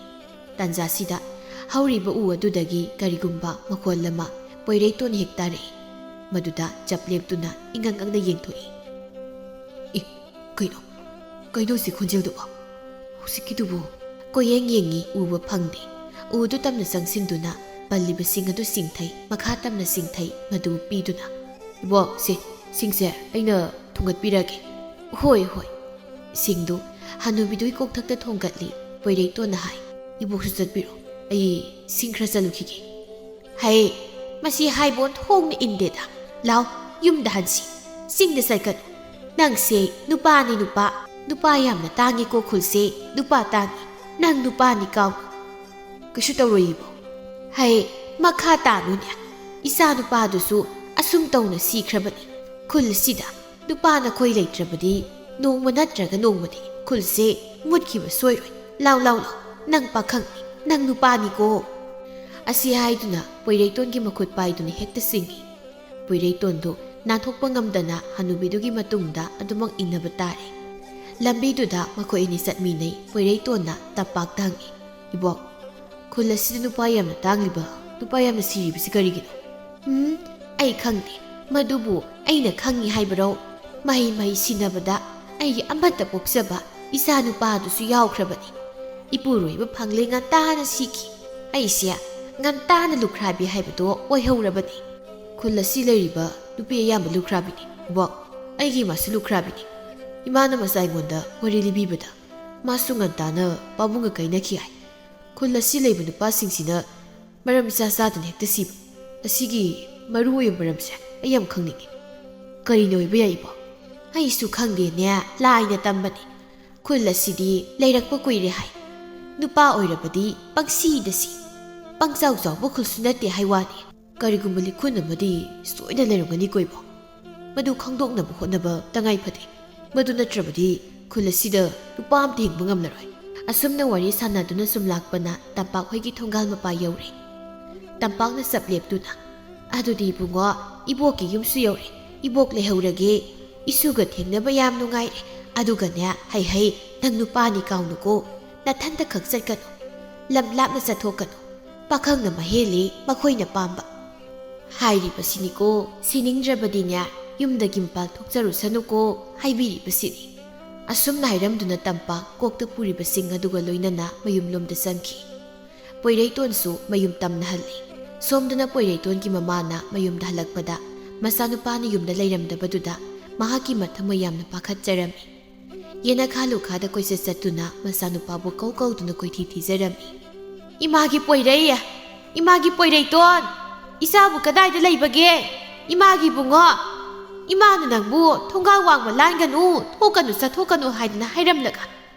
ꯇꯥꯟꯖꯥꯁꯤꯗ ꯍꯧꯔꯤꯕ ꯎ ꯑꯗꯨꯗꯒꯤ ꯀꯔꯤꯒꯨꯝꯕ ꯃꯈꯣꯜ ꯑꯃ ꯄꯣꯏꯔꯩꯇꯣꯟꯅ ꯍꯦꯛ ꯇꯥꯔꯛꯏ ꯃꯗꯨꯗ ꯆꯞ ꯂꯦꯞꯇꯨꯅ ꯏꯉꯛꯉꯛꯅ ꯌꯦꯡꯊꯣꯛꯏ ꯀꯩꯅꯣ ꯁꯤ ꯈꯣꯟꯖꯦꯜꯗꯨꯕꯣ ꯍꯧꯖꯤꯛꯀꯤꯗꯨꯕꯨ ꯀꯣꯌꯦꯡ ꯌꯦꯡꯉꯤ ꯎꯕ ꯐꯪꯗꯦ ꯎꯗꯨ ꯇꯞꯅ ꯆꯪꯁꯤꯟꯗꯨꯅ ꯄꯜꯂꯤꯕꯁꯤꯡ ꯑꯗꯨ ꯆꯤꯡꯊꯩ ꯃꯈꯥ ꯇꯝꯅ ꯆꯤꯡꯊꯩ ꯃꯗꯨ ꯄꯤꯗꯨꯅ ꯏꯕꯣꯛ ꯁꯤꯡꯁꯦ ꯑꯩꯅ ꯊꯣꯡꯒꯠꯄꯤꯔꯒꯦ ꯍꯣꯏ ꯁꯤꯡꯗꯨ ꯍꯅꯨꯕꯤꯗꯨꯒꯤ ꯀꯣꯛꯊꯛꯇ ꯊꯣꯡꯒꯠꯂꯤ ꯄꯣꯏꯔꯩꯇꯣꯟꯅ ꯍꯥꯏ ꯏꯕꯣꯛꯁꯨ ꯆꯠꯄꯤꯔꯣ ꯑꯩ ꯁꯤꯡ ꯈꯔ ꯆꯠꯂꯨꯈꯤꯒꯦ ꯍꯩ ꯃꯁꯤ ꯍꯥꯏꯕ ꯑꯣꯟꯊꯣꯛꯅ ꯏꯟꯗꯦꯗ ꯂꯥꯎ ꯌꯨꯝꯗ ꯍꯟꯁꯤ ꯆꯤꯡꯗ ꯆꯠꯀꯅꯨ ꯅꯪꯁꯦ ꯅꯨꯄꯥ ꯌꯥꯝꯅ ꯇꯥꯡꯉꯤꯀꯣ ꯈꯨꯜꯁꯦ ꯅꯨꯄꯥ ꯇꯥꯡꯉꯤ ꯅꯪ ꯅꯨꯄꯥꯅꯤ ꯀꯥꯎꯅꯨ ꯀꯩꯁꯨ ꯇꯧꯔꯣꯏꯌꯦꯕꯣ ꯍꯩ ꯃꯈꯥ ꯇꯥꯅꯨꯅꯦ ꯏꯆꯥ ꯅꯨꯄꯥꯗꯨꯁꯨ ꯑꯁꯨꯝ ꯇꯧꯅ ꯁꯤꯈ꯭ꯔꯕꯅꯤ ꯈꯨꯜ ꯑꯁꯤꯗ ꯅꯨꯄꯥ ꯅꯈꯣꯏ ꯂꯩꯇ꯭ꯔꯕꯗꯤ ꯅꯣꯡꯃ ꯅꯠꯇ꯭ꯔꯒ ꯅꯣꯡꯃꯗꯤ ꯈꯨꯜꯁꯦ ꯃꯨꯠꯈꯤꯕ ꯁꯣꯏꯔꯣꯏ ꯂꯥꯎ ꯅꯪ ꯄꯥꯈꯪꯅꯤ ꯅꯪ ꯅꯨꯄꯥꯅꯤꯀꯣ ꯑꯁꯤ ꯍꯥꯏꯗꯨꯅ ꯄꯣꯏꯔꯩꯇꯣꯟꯒꯤ ꯃꯈꯨꯠ ꯄꯥꯏꯗꯨꯅ ꯍꯦꯛꯇ ꯆꯤꯡꯏ ꯄꯣꯏꯔꯩꯇꯣꯟꯗꯨ ꯅꯥꯟꯊꯣꯛꯄ ꯉꯝꯗꯅ ꯍꯅꯨꯕꯤꯗꯨꯒꯤ ꯃꯇꯨꯡꯗ ꯑꯗꯨꯃꯛ ꯏꯟꯅꯕ ꯇꯥꯔꯦ ꯂꯝꯕꯤꯗꯨꯗ ꯃꯈꯣꯏ ꯑꯅꯤ ꯆꯠꯃꯤꯟꯅꯩ ꯄꯣꯏꯔꯩꯇꯣꯟꯅ ꯇꯝꯄꯥꯛꯇ ꯍꯪꯉꯤ ꯏꯕꯣꯛ ꯈꯨꯜ ꯑꯁꯤꯗ ꯅꯨꯄꯥ ꯌꯥꯝꯅ ꯇꯥꯡꯂꯤꯕ ꯅꯨꯄꯥ ꯌꯥꯝꯅ ꯁꯤꯔꯤꯕꯁꯤ ꯀꯔꯤꯒꯤꯅꯣ ꯑꯩ ꯈꯪꯗꯦ ꯃꯗꯨꯕꯨ ꯑꯩꯅ ꯈꯪꯉꯤ ꯍꯥꯏꯕꯔꯣ ꯃꯍꯩ ꯁꯤꯟꯅꯕꯗ ꯑꯩꯒꯤ ꯑꯃꯠꯇ ꯄꯣꯛꯆꯕ ꯏꯆꯥ ꯅꯨꯄꯥꯗꯨꯁꯨ ꯌꯥꯎꯈ꯭ꯔꯕꯅꯤ ꯏꯄꯨꯔꯣꯏꯕ ꯐꯪꯂꯦ ꯉꯟꯇꯥꯅ ꯁꯤꯈꯤ ꯑꯩꯁꯦ ꯉꯟꯇꯥꯅ ꯂꯨꯈ꯭ꯔꯥꯕꯤ ꯍꯥꯏꯕꯗꯣ ꯑꯣꯏꯍꯧꯔꯕꯅꯤ ꯈꯨꯜ ꯑꯁꯤ ꯂꯩꯔꯤꯕ ꯅꯨꯄꯤ ꯑꯌꯥꯝꯕ ꯂꯨꯈ꯭ꯔꯥꯕꯤꯅꯤ ꯏꯕꯣꯛ ꯑꯩꯒꯤ ꯏꯃꯥꯁꯨ ꯂꯨꯈ꯭ꯔꯥꯕꯤꯅꯤ ꯏꯃꯥꯅ ꯃꯆꯥ ꯑꯩꯉꯣꯟꯗ ꯋꯥꯔꯤ ꯂꯤꯕꯤꯕꯗ ꯃꯥꯁꯨ ꯉꯟꯇꯥꯅ ꯄꯥꯕꯨꯡꯒ ꯀꯥꯏꯅꯈꯤ ꯍꯥꯏ ꯈꯨꯜ ꯑꯁꯤ ꯂꯩꯕ ꯅꯨꯄꯥꯁꯤꯡꯁꯤꯅ ꯃꯔꯝ ꯏꯆꯥ ꯆꯥꯗꯅ ꯍꯦꯛꯇ ꯁꯤꯕ ꯑꯁꯤꯒꯤ ꯃꯔꯨꯑꯣꯏꯕ ꯃꯔꯝꯁꯦ ꯑꯩ ꯌꯥꯝ ꯈꯪꯅꯤꯡꯉꯤ ꯀꯔꯤꯅ ꯑꯣꯏꯕ ꯌꯥꯏ ꯏꯕꯣꯛ ꯑꯩꯁꯨ ꯈꯪꯗꯦꯅꯦ ꯂꯥꯏꯅ ꯇꯝꯕꯅꯤ ꯈꯨꯜ ꯑꯁꯤꯗꯤ ꯂꯩꯔꯛꯄ ꯀꯨꯏꯔꯦ ꯍꯥꯏ ꯅꯨꯄꯥ ꯑꯣꯏꯔꯕꯗꯤ ꯄꯪꯁꯤꯗ ꯁꯤ ꯄꯪꯆꯥꯎ ꯆꯥꯎꯕ ꯈꯨꯜꯁꯨ ꯅꯠꯇꯦ ꯍꯥꯏ ꯋꯥꯅꯤ ꯀꯔꯤꯒꯨꯝꯕ ꯂꯤꯈꯨꯟ ꯑꯃꯗꯤ ꯁꯣꯏꯅ ꯂꯩꯔꯝꯒꯅꯤ ꯀꯣꯏꯕꯣ ꯃꯗꯨ ꯈꯪꯗꯣꯛꯅꯕ ꯍꯣꯠꯅꯕ ꯇꯉꯥꯏ ꯐꯗꯦ ꯃꯗꯨ ꯅꯠꯇ꯭ꯔꯕꯗꯤ ꯈꯨꯜ ꯑꯁꯤꯗ ꯅꯨꯄꯥ ꯑꯝꯇ ꯍꯤꯡꯕ ꯉꯝꯂꯔꯣꯏ ꯑꯁꯨꯝꯅ ꯋꯥꯔꯤ ꯁꯥꯟꯅꯗꯨꯅ ꯁꯨꯝ ꯂꯥꯛꯄꯅ ꯇꯝꯄꯥꯛ ꯍꯣꯏꯒꯤ ꯊꯣꯡꯒꯥꯜ ꯃꯄꯥ ꯌꯧꯔꯦ ꯇꯝꯄꯥꯛꯅ ꯆꯞ ꯂꯦꯞꯇꯨꯅ ꯑꯗꯨꯗꯤ ꯏꯕꯨꯡꯉꯣ ꯏꯕꯣꯛꯀꯤ ꯌꯨꯝꯁꯨ ꯌꯧꯔꯦ ꯏꯕꯣꯛ ꯂꯩꯍꯧꯔꯒꯦ ꯏꯁꯨꯒ ꯊꯦꯡꯅꯕ ꯌꯥꯝ ꯅꯨꯡꯉꯥꯏꯔꯦ ꯑꯗꯨꯒꯅꯦ ꯍꯩ ꯅꯪ ꯅꯨꯄꯥꯅꯤ ꯀꯥꯎꯅꯨꯀꯣ ꯅꯊꯟꯇ ꯈꯛ ꯆꯠꯀꯅꯨ ꯂꯝ ꯂꯥꯞꯅ ꯆꯠꯊꯣꯛꯀꯅꯨ ꯄꯥꯈꯪꯅ ꯃꯍꯦꯜꯂꯤ ꯃꯈꯣꯏꯅ ꯄꯥꯝꯕ ꯍꯥꯏꯔꯤꯕꯁꯤꯅꯤꯀꯣ ꯁꯤꯅꯤꯡꯗ꯭ꯔꯕꯗꯤꯅꯦ ꯌꯨꯝꯗꯒꯤ ꯃꯄꯥꯟ ꯊꯣꯛꯆꯔꯨꯁꯅꯨꯀꯣ ꯍꯥꯏꯕꯤꯔꯤꯕꯁꯤꯅꯤ ꯑꯁꯨꯝꯅ ꯍꯥꯏꯔꯝꯗꯨꯅ ꯇꯝꯄꯥꯛ ꯀꯣꯛꯇ ꯄꯨꯔꯤꯕꯁꯤꯡ ꯑꯗꯨꯒ ꯂꯣꯏꯅꯅ ꯃꯌꯨꯝꯂꯣꯝꯗ ꯆꯪꯈꯤ ꯄꯣꯏꯔꯩꯇꯣꯟꯁꯨ ꯃꯌꯨꯝ ꯇꯝꯅ ꯍꯜꯂꯤ ꯁꯣꯝꯗꯅ ꯄꯣꯏꯔꯩꯇꯣꯟꯒꯤ ꯃꯃꯥꯅ ꯃꯌꯨꯝꯗ ꯍꯜꯂꯛꯄꯗ ꯃꯆꯥꯅꯨꯄꯥꯅ ꯌꯨꯝꯗ ꯂꯩꯔꯝꯗꯕꯗꯨꯗ ꯃꯍꯥꯛꯀꯤ ꯃꯊꯃꯣꯏ ꯌꯥꯝꯅ ꯄꯥꯈꯠꯆꯔꯝꯃꯤ ꯌꯦꯅꯈꯥ ꯂꯨꯈꯥꯗ ꯀꯣꯏꯆꯠ ꯆꯠꯇꯨꯅ ꯃꯆꯥꯅꯨꯄꯥꯕꯨ ꯀꯧꯗꯨꯅ ꯀꯣꯏꯊꯤ ꯊꯤꯖꯔꯝꯃꯤ ꯏꯃꯥꯒꯤ ꯄꯣꯏꯔꯩꯇꯣꯟ ꯏꯆꯥꯕꯨ ꯀꯗꯥꯏꯗ ꯂꯩꯕꯒꯦ ꯏꯃꯥꯒꯤ ꯕꯨꯡꯉꯣ ꯏꯃꯥꯅ ꯅꯪꯕꯨ ꯊꯣꯡꯒꯥꯜ ꯋꯥꯡꯃ ꯂꯥꯟꯒꯅꯨ ꯊꯣꯛꯀꯅꯨ ꯆꯠꯊꯣꯛꯀꯅꯨ ꯍꯥꯏꯗꯅ ꯍꯥꯏꯔꯝꯂꯒ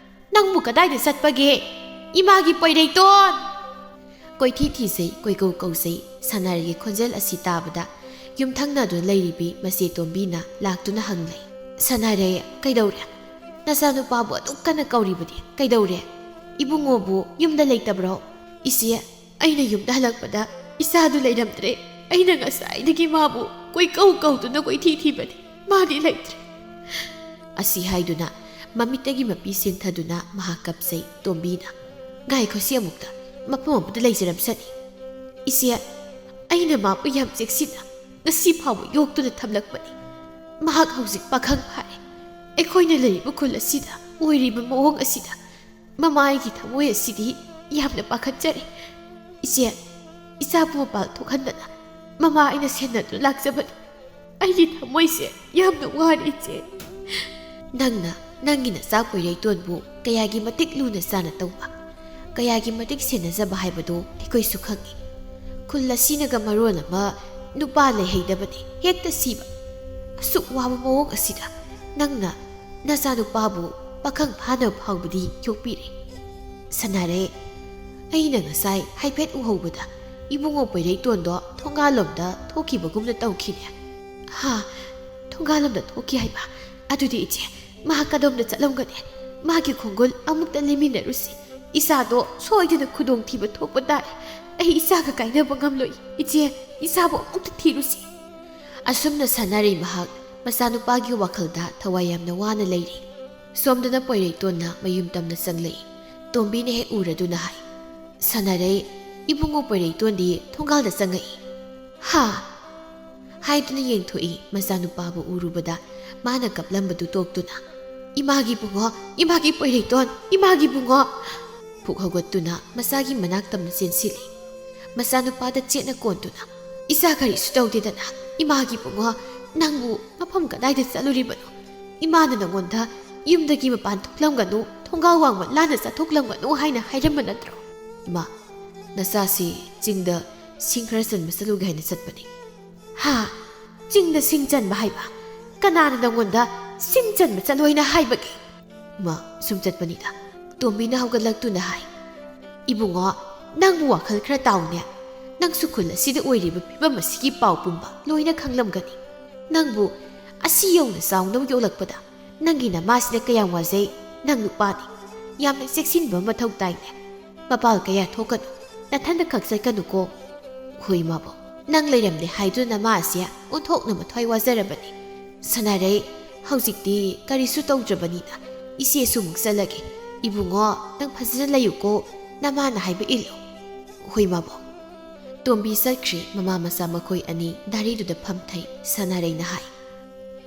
ꯅꯪꯕꯨ ꯀꯗꯥꯏꯗ ꯆꯠꯄꯒꯦ ꯏꯃꯥꯒꯤ ꯄꯣꯏꯔꯩꯇꯣꯟ ꯀꯣꯏꯊꯤ ꯊꯤꯖꯩ ꯀꯣꯏꯀꯧ ꯀꯧꯖꯩ ꯁꯅꯥꯔꯤꯒꯤ ꯈꯣꯟꯖꯦꯜ ꯑꯁꯤ ꯇꯥꯕꯗ ꯌꯨꯝꯊꯪꯅꯗꯨꯅ ꯂꯩꯔꯤꯕꯤ ꯃꯆꯦ ꯇꯣꯝꯕꯤꯅ ꯂꯥꯛꯇꯨꯅ ꯍꯪꯂꯩ ꯁꯅꯥꯔꯦ ꯀꯩꯗꯧꯔꯦ ꯅꯆꯥꯅꯨꯄꯥꯕꯨ ꯑꯗꯨꯛ ꯀꯟꯅ ꯀꯧꯔꯤꯕꯗꯤ ꯀꯩꯗꯧꯔꯦ ꯏꯕꯨꯡꯉꯣꯕꯨ ꯌꯨꯝꯗ ꯂꯩꯇꯕ꯭ꯔꯣ ꯏꯆꯦ ꯑꯩꯅ ꯌꯨꯝꯗ ꯍꯜꯂꯛꯄꯗ ꯏꯆꯥꯗꯨ ꯂꯩꯔꯝꯗ꯭ꯔꯦ ꯑꯩꯅ ꯉꯁꯥꯏꯗꯒꯤ ꯃꯥꯕꯨ ꯀꯧꯗꯨꯅ ꯀꯣꯏꯊꯤ ꯊꯤꯕꯅꯤ ꯃꯥꯗꯤ ꯂꯩꯇ꯭ꯔꯦ ꯑꯁꯤ ꯍꯥꯏꯗꯨꯅ ꯃꯃꯤꯠꯇꯒꯤ ꯃꯄꯤ ꯆꯦꯟꯊꯗꯨꯅ ꯃꯍꯥꯛ ꯀꯞꯆꯩ ꯇꯣꯝꯕꯤꯅ ꯉꯥꯏꯈꯣꯁꯤ ꯑꯃꯨꯛꯇ ꯃꯐꯝ ꯑꯃꯗ ꯂꯩꯖꯔꯝꯁꯅꯤ ꯏꯆꯦ ꯑꯩꯅ ꯃꯥꯕꯨ ꯌꯥꯝ ꯆꯦꯛꯁꯤꯟꯅ ꯉꯁꯤ ꯐꯥꯎꯕ ꯌꯣꯛꯇꯨꯅ ꯊꯝꯂꯛꯄꯅꯤ ꯃꯍꯥꯛ ꯍꯧꯖꯤꯛ ꯄꯥꯈꯪ ꯐꯥꯔꯦ ꯑꯩꯈꯣꯏꯅ ꯂꯩꯔꯤꯕ ꯈꯨꯜ ꯑꯁꯤꯗ ꯑꯣꯏꯔꯤꯕ ꯃꯑꯣꯡ ꯑꯁꯤꯗ ꯃꯃꯥꯏꯒꯤ ꯊꯃꯣꯏ ꯑꯁꯤꯗꯤ ꯌꯥꯝꯅ ꯄꯥꯈꯠꯆꯔꯦ ꯏꯆꯦ ꯏꯆꯥꯕꯨ ꯃꯄꯥꯜ ꯊꯣꯛꯍꯟꯗꯅ ꯃꯃꯥ ꯑꯩꯅ ꯁꯦꯟꯅꯗꯨꯅ ꯂꯥꯛꯆꯕꯅꯤ ꯑꯩꯒꯤ ꯊꯃꯣꯏꯁꯦ ꯌꯥꯝꯅ ꯋꯥꯔꯦ ꯏꯆꯦ ꯅꯪꯅ ꯅꯪꯒꯤ ꯅꯆꯥ ꯄꯣꯏꯔꯩꯇꯣꯟꯕꯨ ꯀꯌꯥꯒꯤ ꯃꯇꯤꯛ ꯂꯨꯅ ꯆꯥꯅ ꯇꯧꯕ ꯀꯌꯥꯒꯤ ꯃꯇꯤꯛ ꯁꯦꯟꯅꯖꯕ ꯍꯥꯏꯕꯗꯨ ꯑꯩꯈꯣꯏꯁꯨ ꯈꯪꯏ ꯈꯨꯜ ꯑꯁꯤꯅꯒ ꯃꯔꯣꯟ ꯑꯃ ꯅꯨꯄꯥ ꯂꯩꯍꯩꯗꯕꯅꯤ ꯍꯦꯛꯇ ꯁꯤꯕ ꯑꯁꯨꯛ ꯋꯥꯕ ꯃꯑꯣꯡ ꯑꯁꯤꯗ ꯅꯪꯅ ꯅꯆꯥꯅꯨꯄꯥꯕꯨ ꯄꯥꯈꯪ ꯐꯥꯅꯕ ꯐꯥꯎꯕꯗꯤ ꯌꯣꯛꯄꯤꯔꯦ ꯁꯅꯥꯔꯩ ꯑꯩꯅ ꯉꯁꯥꯏ ꯍꯥꯏꯐꯦꯠ ꯎꯍꯧꯕꯗ ꯏꯕꯨꯡꯉꯣ ꯄꯣꯏꯔꯩꯇꯣꯟꯗꯣ ꯊꯣꯡꯒꯥꯜꯂꯣꯝꯗ ꯊꯣꯛꯈꯤꯕꯒꯨꯝꯅ ꯇꯧꯈꯤꯅꯦ ꯍꯥ ꯊꯣꯡꯒꯥꯜꯂꯣꯝꯗ ꯊꯣꯛꯈꯤ ꯍꯥꯏꯕ ꯑꯗꯨꯗꯤ ꯏꯆꯦ ꯃꯍꯥꯛ ꯀꯗꯣꯝꯗ ꯆꯠꯂꯝꯒꯅꯤ ꯃꯥꯒꯤ ꯈꯣꯡꯒꯨꯜ ꯑꯃꯨꯛꯇ ꯂꯩꯃꯤꯟꯅꯔꯨꯁꯤ ꯏꯆꯥꯗꯣ ꯁꯣꯏꯗꯅ ꯈꯨꯗꯣꯡꯊꯤꯕ ꯊꯣꯛꯄ ꯇꯥꯔꯦ ꯑꯩ ꯏꯆꯥꯒ ꯀꯥꯏꯅꯕ ꯉꯝꯂꯣꯏ ꯏꯆꯦ ꯏꯆꯥꯕꯨ ꯑꯃꯨꯛꯇ ꯊꯤꯔꯨꯁꯤ ꯑꯁꯨꯝꯅ ꯁꯥꯟꯅꯔꯤ ꯃꯍꯥꯛ ꯃꯆꯥꯅꯨꯄꯥꯒꯤ ꯋꯥꯈꯜꯗ ꯊꯋꯥꯏ ꯌꯥꯝꯅ ꯋꯥꯅ ꯂꯩꯔꯤ ꯁꯣꯝꯗꯅ ꯄꯣꯏꯔꯩꯇꯣꯟꯅ ꯃꯌꯨꯝ ꯇꯝꯅ ꯆꯪꯂꯛꯏ ꯇꯣꯝꯕꯤꯅ ꯍꯦꯛ ꯎꯔꯗꯨꯅ ꯍꯥꯏ ꯁꯥꯟꯅꯔꯩ ꯏꯕꯨꯡꯉꯣ ꯄꯣꯏꯔꯩꯇꯣꯟꯗꯤ ꯊꯣꯡꯒꯥꯜꯗ ꯆꯪꯉꯛꯏ ꯍꯥ ꯍꯥꯏꯗꯨꯅ ꯌꯦꯡꯊꯣꯛꯏ ꯃꯆꯥꯅꯨꯄꯥꯕꯨ ꯎꯔꯨꯕꯗ ꯃꯥꯅ ꯀꯞꯂꯝꯕꯗꯨ ꯇꯣꯛꯇꯨꯅ ꯏꯃꯥꯒꯤ ꯕꯨꯡꯉꯣ ꯏꯃꯥꯒꯤ ꯄꯣꯏꯔꯩꯇꯣꯟ ꯏꯃꯥꯒꯤ ꯕꯨꯡꯉꯣ ꯄꯨꯛ ꯍꯧꯒꯠꯇꯨꯅ ꯃꯆꯥꯒꯤ ꯃꯅꯥꯛ ꯇꯝꯅ ꯆꯦꯟꯁꯤꯜꯂꯤ ꯃꯆꯥꯅꯨꯄꯥꯗ ꯆꯦꯠꯅ ꯀꯣꯟꯗꯨꯅ ꯏꯆꯥ ꯀꯔꯤꯁꯨ ꯇꯧꯗꯦꯗꯅ ꯏꯃꯥꯒꯤ ꯕꯨꯡꯉꯣ ꯅꯪꯕꯨ ꯃꯐꯝ ꯀꯗꯥꯏꯗ ꯆꯠꯂꯨꯔꯤꯕꯅꯣ ꯏꯃꯥꯅ ꯅꯉꯣꯟꯗ ꯌꯨꯝꯗꯒꯤ ꯃꯄꯥꯟ ꯊꯣꯛꯂꯝꯒꯅꯨ ꯊꯣꯡꯒꯥꯜ ꯋꯥꯡꯃ ꯂꯥꯟꯅ ꯆꯠꯊꯣꯛꯂꯝꯒꯅꯨ ꯍꯥꯏꯅ ꯍꯥꯏꯔꯝꯕ ꯅꯠꯇ꯭ꯔꯣ ꯏꯃꯥ ꯅꯆꯥꯁꯤ ꯆꯤꯡꯗ ꯁꯤꯡ ꯈꯔ ꯆꯟꯕ ꯆꯠꯂꯨꯒꯦ ꯍꯥꯏꯅ ꯆꯠꯄꯅꯤ ꯍꯥ ꯆꯤꯡꯗ ꯁꯤꯡ ꯆꯟꯕ ꯍꯥꯏꯕ ꯀꯅꯥꯅ ꯅꯉꯣꯟꯗ ꯁꯤꯡ ꯆꯟꯕ ꯆꯠꯂꯣꯏꯅ ꯍꯥꯏꯕꯒꯦ ꯏꯃꯥ ꯁꯨꯝ ꯆꯠꯄꯅꯤꯗ ꯇꯣꯝꯕꯤꯅ ꯍꯧꯒꯠꯂꯛꯇꯨꯅ ꯍꯥꯏ ꯏꯕꯨꯡꯉꯣ ꯅꯪꯕꯨ ꯋꯥꯈꯜ ꯈꯔ ꯇꯥꯎꯅꯦ ꯅꯪꯁꯨ ꯈꯨꯜ ꯑꯁꯤꯗ ꯑꯣꯏꯔꯤꯕ ꯐꯤꯕꯝ ꯑꯁꯤꯒꯤ ꯄꯥꯎ ꯄꯨꯝꯕ ꯂꯣꯏꯅ ꯈꯪꯂꯝꯒꯅꯤ ꯅꯪꯕꯨ ꯑꯁꯤ ꯌꯧꯅ ꯆꯥꯎꯅꯕ ꯌꯣꯛꯂꯛꯄꯗ ꯅꯪꯒꯤ ꯅꯃꯥꯁꯤꯅ ꯀꯌꯥꯝ ꯋꯥꯖꯩ ꯅꯪ ꯅꯨꯄꯥꯅꯤ ꯌꯥꯝꯅ ꯆꯦꯛꯁꯤꯟꯕ ꯃꯊꯧ ꯇꯥꯏꯅꯦ ꯃꯄꯥꯜ ꯀꯌꯥ ꯊꯣꯛꯀꯅꯨ ꯅꯊꯟꯗ ꯈꯛ ꯆꯠꯀꯅꯨꯀꯣ ꯍꯣꯏ ꯃꯥꯕꯣ ꯅꯪ ꯂꯩꯔꯝꯗꯦ ꯍꯥꯏꯗꯨꯅ ꯅꯃꯥ ꯑꯁꯤ ꯑꯣꯟꯊꯣꯛꯅ ꯃꯊ꯭ꯋꯥꯏ ꯋꯥꯖꯔꯕꯅꯤ ꯁꯅꯥꯔꯩ ꯍꯧꯖꯤꯛꯇꯤ ꯀꯔꯤꯁꯨ ꯇꯧꯗ꯭ꯔꯕꯅꯤꯅ ꯏꯆꯦꯁꯨ ꯑꯃꯨꯛ ꯆꯠꯂꯒꯦ ꯏꯕꯨꯡꯉो ꯅꯪ ꯐꯖꯅ ꯂꯩꯌꯨꯀꯣ ꯅꯃꯥꯅ ꯍꯥꯏꯕ ꯏꯜꯂꯨ ꯍꯣꯏ ꯃꯥꯕꯣ ꯇꯣꯝꯕꯤ ꯆꯠꯈ꯭ꯔꯦ ꯃꯃꯥ ꯃꯆꯥ ꯃꯈꯣꯏ ꯑꯅꯤ ꯗꯥꯔꯤꯗꯨꯗ ꯐꯝꯊꯩ ꯁꯅꯥꯔꯩꯅ ꯍꯥꯏ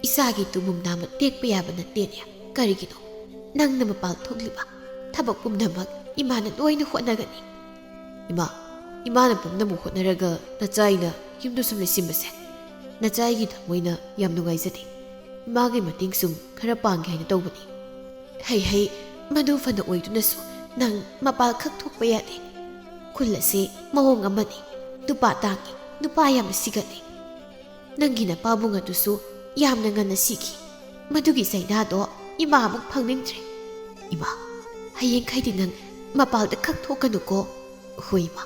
ꯏꯆꯥꯒꯤ ꯇꯨꯃꯨꯝ ꯅꯥꯝꯃ ꯇꯦꯛꯄ ꯌꯥꯕ ꯅꯠꯇꯦꯅꯦ ꯀꯔꯤꯒꯤꯅꯣ ꯅꯪꯅ ꯃꯄꯥꯜ ꯊꯣꯛꯂꯤꯕ ꯊꯕꯛ ꯄꯨꯝꯅꯃꯛ ꯏꯃꯥꯅ ꯂꯣꯏꯅ ꯍꯣꯠꯅꯒꯅꯤ ꯏꯃꯥꯅ ꯄꯨꯝꯅꯃꯛ ꯍꯣꯠꯅꯔꯒ ꯅꯆꯥꯏꯅ ꯌꯨꯝꯗ ꯁꯨꯝ ꯂꯩꯁꯤꯟꯕꯁꯦ ꯅꯆꯥꯏꯒꯤ ꯊꯃꯣꯏꯅ ꯌꯥꯝ ꯅꯨꯡꯉꯥꯏꯖꯗꯦ ꯏꯃꯥꯒꯤ ꯃꯇꯦꯡ ꯁꯨꯝ ꯈꯔ ꯄꯥꯡꯒꯦ ꯍꯥꯏꯅ ꯇꯧꯕꯅꯤ ꯍꯩ ꯃꯗꯨ ꯐꯅ ꯑꯣꯏꯗꯨꯅꯁꯨ ꯅꯪ ꯃꯄꯥꯜ ꯈꯛ ꯊꯣꯛꯄ ꯌꯥꯗꯦ ꯈꯨꯜ ꯑꯁꯤ ꯃꯑꯣꯡ ꯑꯃꯅꯤ ꯅꯨꯄꯥ ꯇꯥꯡꯉꯤ ꯅꯨꯄꯥ ꯌꯥꯝꯅ ꯁꯤꯒꯠꯂꯤ ꯅꯪꯒꯤ ꯅꯄꯥꯕꯨꯡ ꯑꯗꯨꯁꯨ ꯌꯥꯝꯅ ꯉꯟꯅ ꯁꯤꯈꯤ ꯃꯗꯨꯒꯤ ꯆꯩꯅꯥꯗꯣ ꯏꯃꯥ ꯑꯃꯨꯛ ꯐꯪꯅꯤꯡꯗ꯭ꯔꯦ ꯏꯃꯥ ꯍꯌꯦꯡꯈꯩꯗꯤ ꯅꯪ ꯃꯄꯥꯜꯗ ꯈꯛ ꯊꯣꯛꯀꯅꯨꯀꯣ ꯍꯣꯏ ꯏꯃꯥ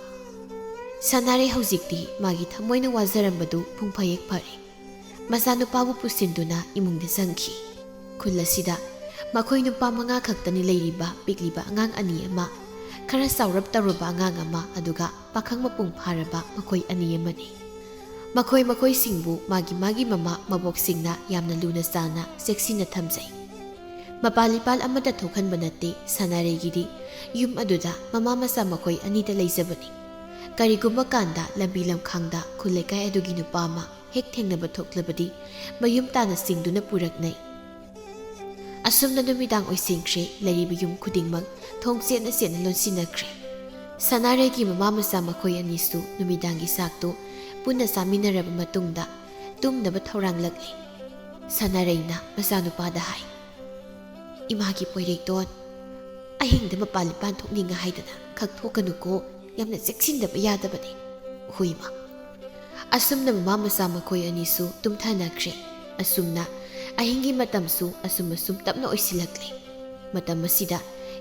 ꯁꯅꯥꯔꯩ ꯍꯧꯖꯤꯛꯇꯤ ꯃꯥꯒꯤ ꯊꯃꯣꯏꯅ ꯋꯥꯖꯔꯝꯕꯗꯨ ꯄꯨꯡꯐꯌꯦꯛ ꯐꯔꯦ ꯃꯆꯥꯅꯨꯄꯥꯕꯨ ꯄꯨꯁꯤꯟꯗꯨꯅ ꯏꯃꯨꯡꯗ ꯆꯪꯈꯤ ꯈꯨꯜ ꯑꯁꯤꯗ ꯃꯈꯣꯏ ꯅꯨꯄꯥ 5 ꯈꯛꯇꯅꯤ ꯂꯩꯔꯤꯕ ꯄꯤꯛꯂꯤꯕ ꯑꯉꯥꯡ 2 ꯑꯃ ꯈꯔ ꯆꯥꯎꯔꯞ ꯇꯧꯔꯕ ꯑꯉꯥꯡ ꯑꯃ ꯑꯗꯨꯒ ꯄꯥꯈꯪ ꯃꯄꯨꯡ ꯐꯥꯔꯕ ꯃꯈꯣꯏ 2 ꯑꯃꯅꯤ ꯃꯈꯣꯏꯁꯤꯡꯕꯨ ꯃꯥꯒꯤ ꯃꯃꯥ ꯃꯕꯣꯛꯁꯤꯡꯅ ꯌꯥꯝꯅ ꯂꯨꯅ ꯆꯥꯟꯅ ꯆꯦꯛꯁꯤꯟꯅ ꯊꯝꯖꯩ ꯃꯄꯥꯜ ꯑꯃꯗ ꯊꯣꯛꯍꯟꯕ ꯅꯠꯇꯦ ꯁꯅꯥꯔꯩꯒꯤꯗꯤ ꯌꯨꯝ ꯑꯗꯨꯗ ꯃꯃꯥ ꯃꯆꯥ ꯃꯈꯣꯏ 2ꯗ ꯂꯩꯖꯕꯅꯤ ꯀꯔꯤꯒꯨꯝꯕ ꯀꯥꯟꯗ ꯂꯝꯕꯤ ꯂꯝꯈꯥꯡꯗ ꯈꯨꯜ ꯂꯩꯀꯥꯏ ꯑꯗꯨꯒꯤ ꯅꯨꯄꯥ ꯑꯃ ꯍꯦꯛ ꯊꯦꯡꯅꯕ ꯊꯣꯛꯂꯕꯗꯤ ꯃꯌꯨꯝ ꯇꯥꯅ ꯆꯤꯡꯗꯨꯅ ꯄꯨꯔꯛꯅꯩ ꯑꯁꯨꯝꯅ ꯅꯨꯃꯤꯗꯥꯡ ꯑꯣꯏꯁꯤꯟꯈ꯭ꯔꯦ ꯂꯩꯔꯤꯕ ꯌꯨꯝ ꯈꯨꯗꯤꯡꯃꯛ ꯊꯣꯡ ꯆꯦꯠꯅ ꯂꯣꯟꯁꯤꯟꯅꯈ꯭ꯔꯦ ꯁꯅꯥꯔꯩꯒꯤ ꯃꯃꯥ ꯃꯆꯥ ꯃꯈꯣꯏ 2ꯁꯨ ꯅꯨꯃꯤꯗꯥꯡꯒꯤ ꯆꯥꯛꯇꯨ ꯄꯨꯟꯅ ꯆꯥꯃꯤꯟꯅꯔꯕ ꯃꯇꯨꯡꯗ ꯇꯨꯝꯅꯕ ꯊꯧꯔꯥꯡꯂꯛꯂꯤ ꯁꯅꯥꯔꯩꯅ ꯃꯆꯥꯅꯨꯄꯥꯗ ꯍꯥꯏ ꯏꯃꯥꯒꯤ ꯄꯣꯏꯔꯩꯇꯣꯟ ꯑꯍꯤꯡꯗ ꯃꯄꯥꯟ ꯊꯣꯛꯅꯤꯡꯉ ꯍꯥꯏꯗꯅ ꯈꯛ ꯊꯣꯛꯀꯅꯨꯀꯣ ꯌꯥꯝꯅ ꯆꯦꯛꯁꯤꯟꯗꯕ ꯌꯥꯗꯕꯅꯤ ꯍꯣꯏ ꯏꯃꯥ ꯑꯁꯨꯝꯅ ꯃꯃꯥ ꯃꯆꯥ ꯃꯈꯣꯏ 2ꯁꯨ ꯇꯨꯝꯊꯅꯈ꯭ꯔꯦ ꯑꯁꯨꯝꯅ ꯑꯍꯤꯡꯒꯤ ꯃꯇꯝꯁꯨ ꯑꯁꯨꯝ ꯇꯞꯅ ꯑꯣꯏꯁꯤꯜꯂꯛꯂꯤ ꯃꯇꯝ ꯑꯁꯤꯗ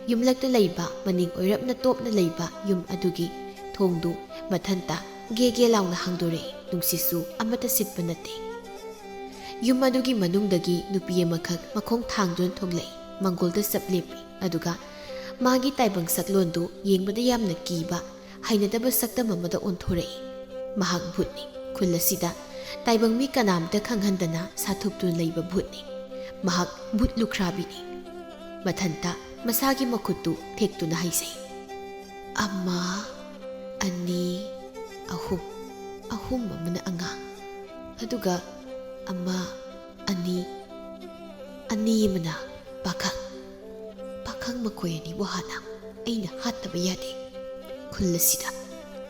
ꯌꯨꯝꯂꯛꯇ ꯂꯩꯕ ꯃꯅꯤꯡ ꯑꯣꯏꯔꯞꯅ ꯇꯣꯞꯅ ꯂꯩꯕ ꯌꯨꯝ ꯑꯗꯨꯒꯤ ꯊꯣꯡꯗꯨ ꯃꯊꯟꯇ ꯒꯦ ꯂꯥꯎꯅ ꯍꯥꯡꯗꯣꯔꯛꯏ ꯅꯨꯡꯁꯤꯠꯁꯨ ꯑꯃꯠꯇ ꯁꯤꯠꯄ ꯅꯠꯇꯦ ꯌꯨꯝ ꯑꯗꯨꯒꯤ ꯃꯅꯨꯡꯗꯒꯤ ꯅꯨꯄꯤ ꯑꯃꯈꯛ ꯃꯈꯣꯡ ꯊꯥꯡꯗꯨꯅ ꯊꯣꯛꯂꯛꯏ ꯃꯪꯒꯣꯜꯗ ꯆꯞ ꯂꯦꯞꯄꯤ ꯑꯗꯨꯒ ꯃꯥꯒꯤ ꯇꯥꯏꯕꯪ ꯁꯛꯂꯣꯟꯗꯨ ꯌꯦꯡꯕꯗ ꯌꯥꯝꯅ ꯀꯤꯕ ꯍꯩꯅꯗꯕ ꯁꯛꯇꯝ ꯑꯃꯗ ꯑꯣꯟꯊꯣꯔꯛꯏ ꯃꯍꯥꯛ ꯚꯨꯠꯅꯤ ꯈꯨꯜ ꯑꯁꯤꯗ ꯇꯥꯏꯕꯪ ꯃꯤ ꯀꯅꯥꯝꯇ ꯈꯪꯍꯟꯗꯅ ꯁꯥꯊꯨꯞꯇꯨꯅ ꯂꯩꯕ ꯚꯨꯠꯅꯤ ꯃꯍꯥꯛ ꯚꯨꯠ ꯂꯨꯈ꯭ꯔꯥꯕꯤꯅꯤ ꯃꯊꯟꯇ ꯃꯁꯥꯒꯤ ꯃꯈꯨꯠꯇꯨ ꯊꯦꯛꯇꯨꯅ ꯍꯥꯏꯖꯩ 1 2 3 ꯑꯃꯅ ꯑꯉꯥꯡ ꯑꯗꯨꯒ 1 2 ꯑꯃꯅ ꯄꯥꯈꯪ ꯃꯈꯣꯏ 2ꯕꯨ ꯍꯥꯟꯅ ꯑꯩꯅ ꯍꯥꯠꯇꯕ ꯌꯥꯗꯦ ꯈꯨꯜ ꯑꯁꯤꯗ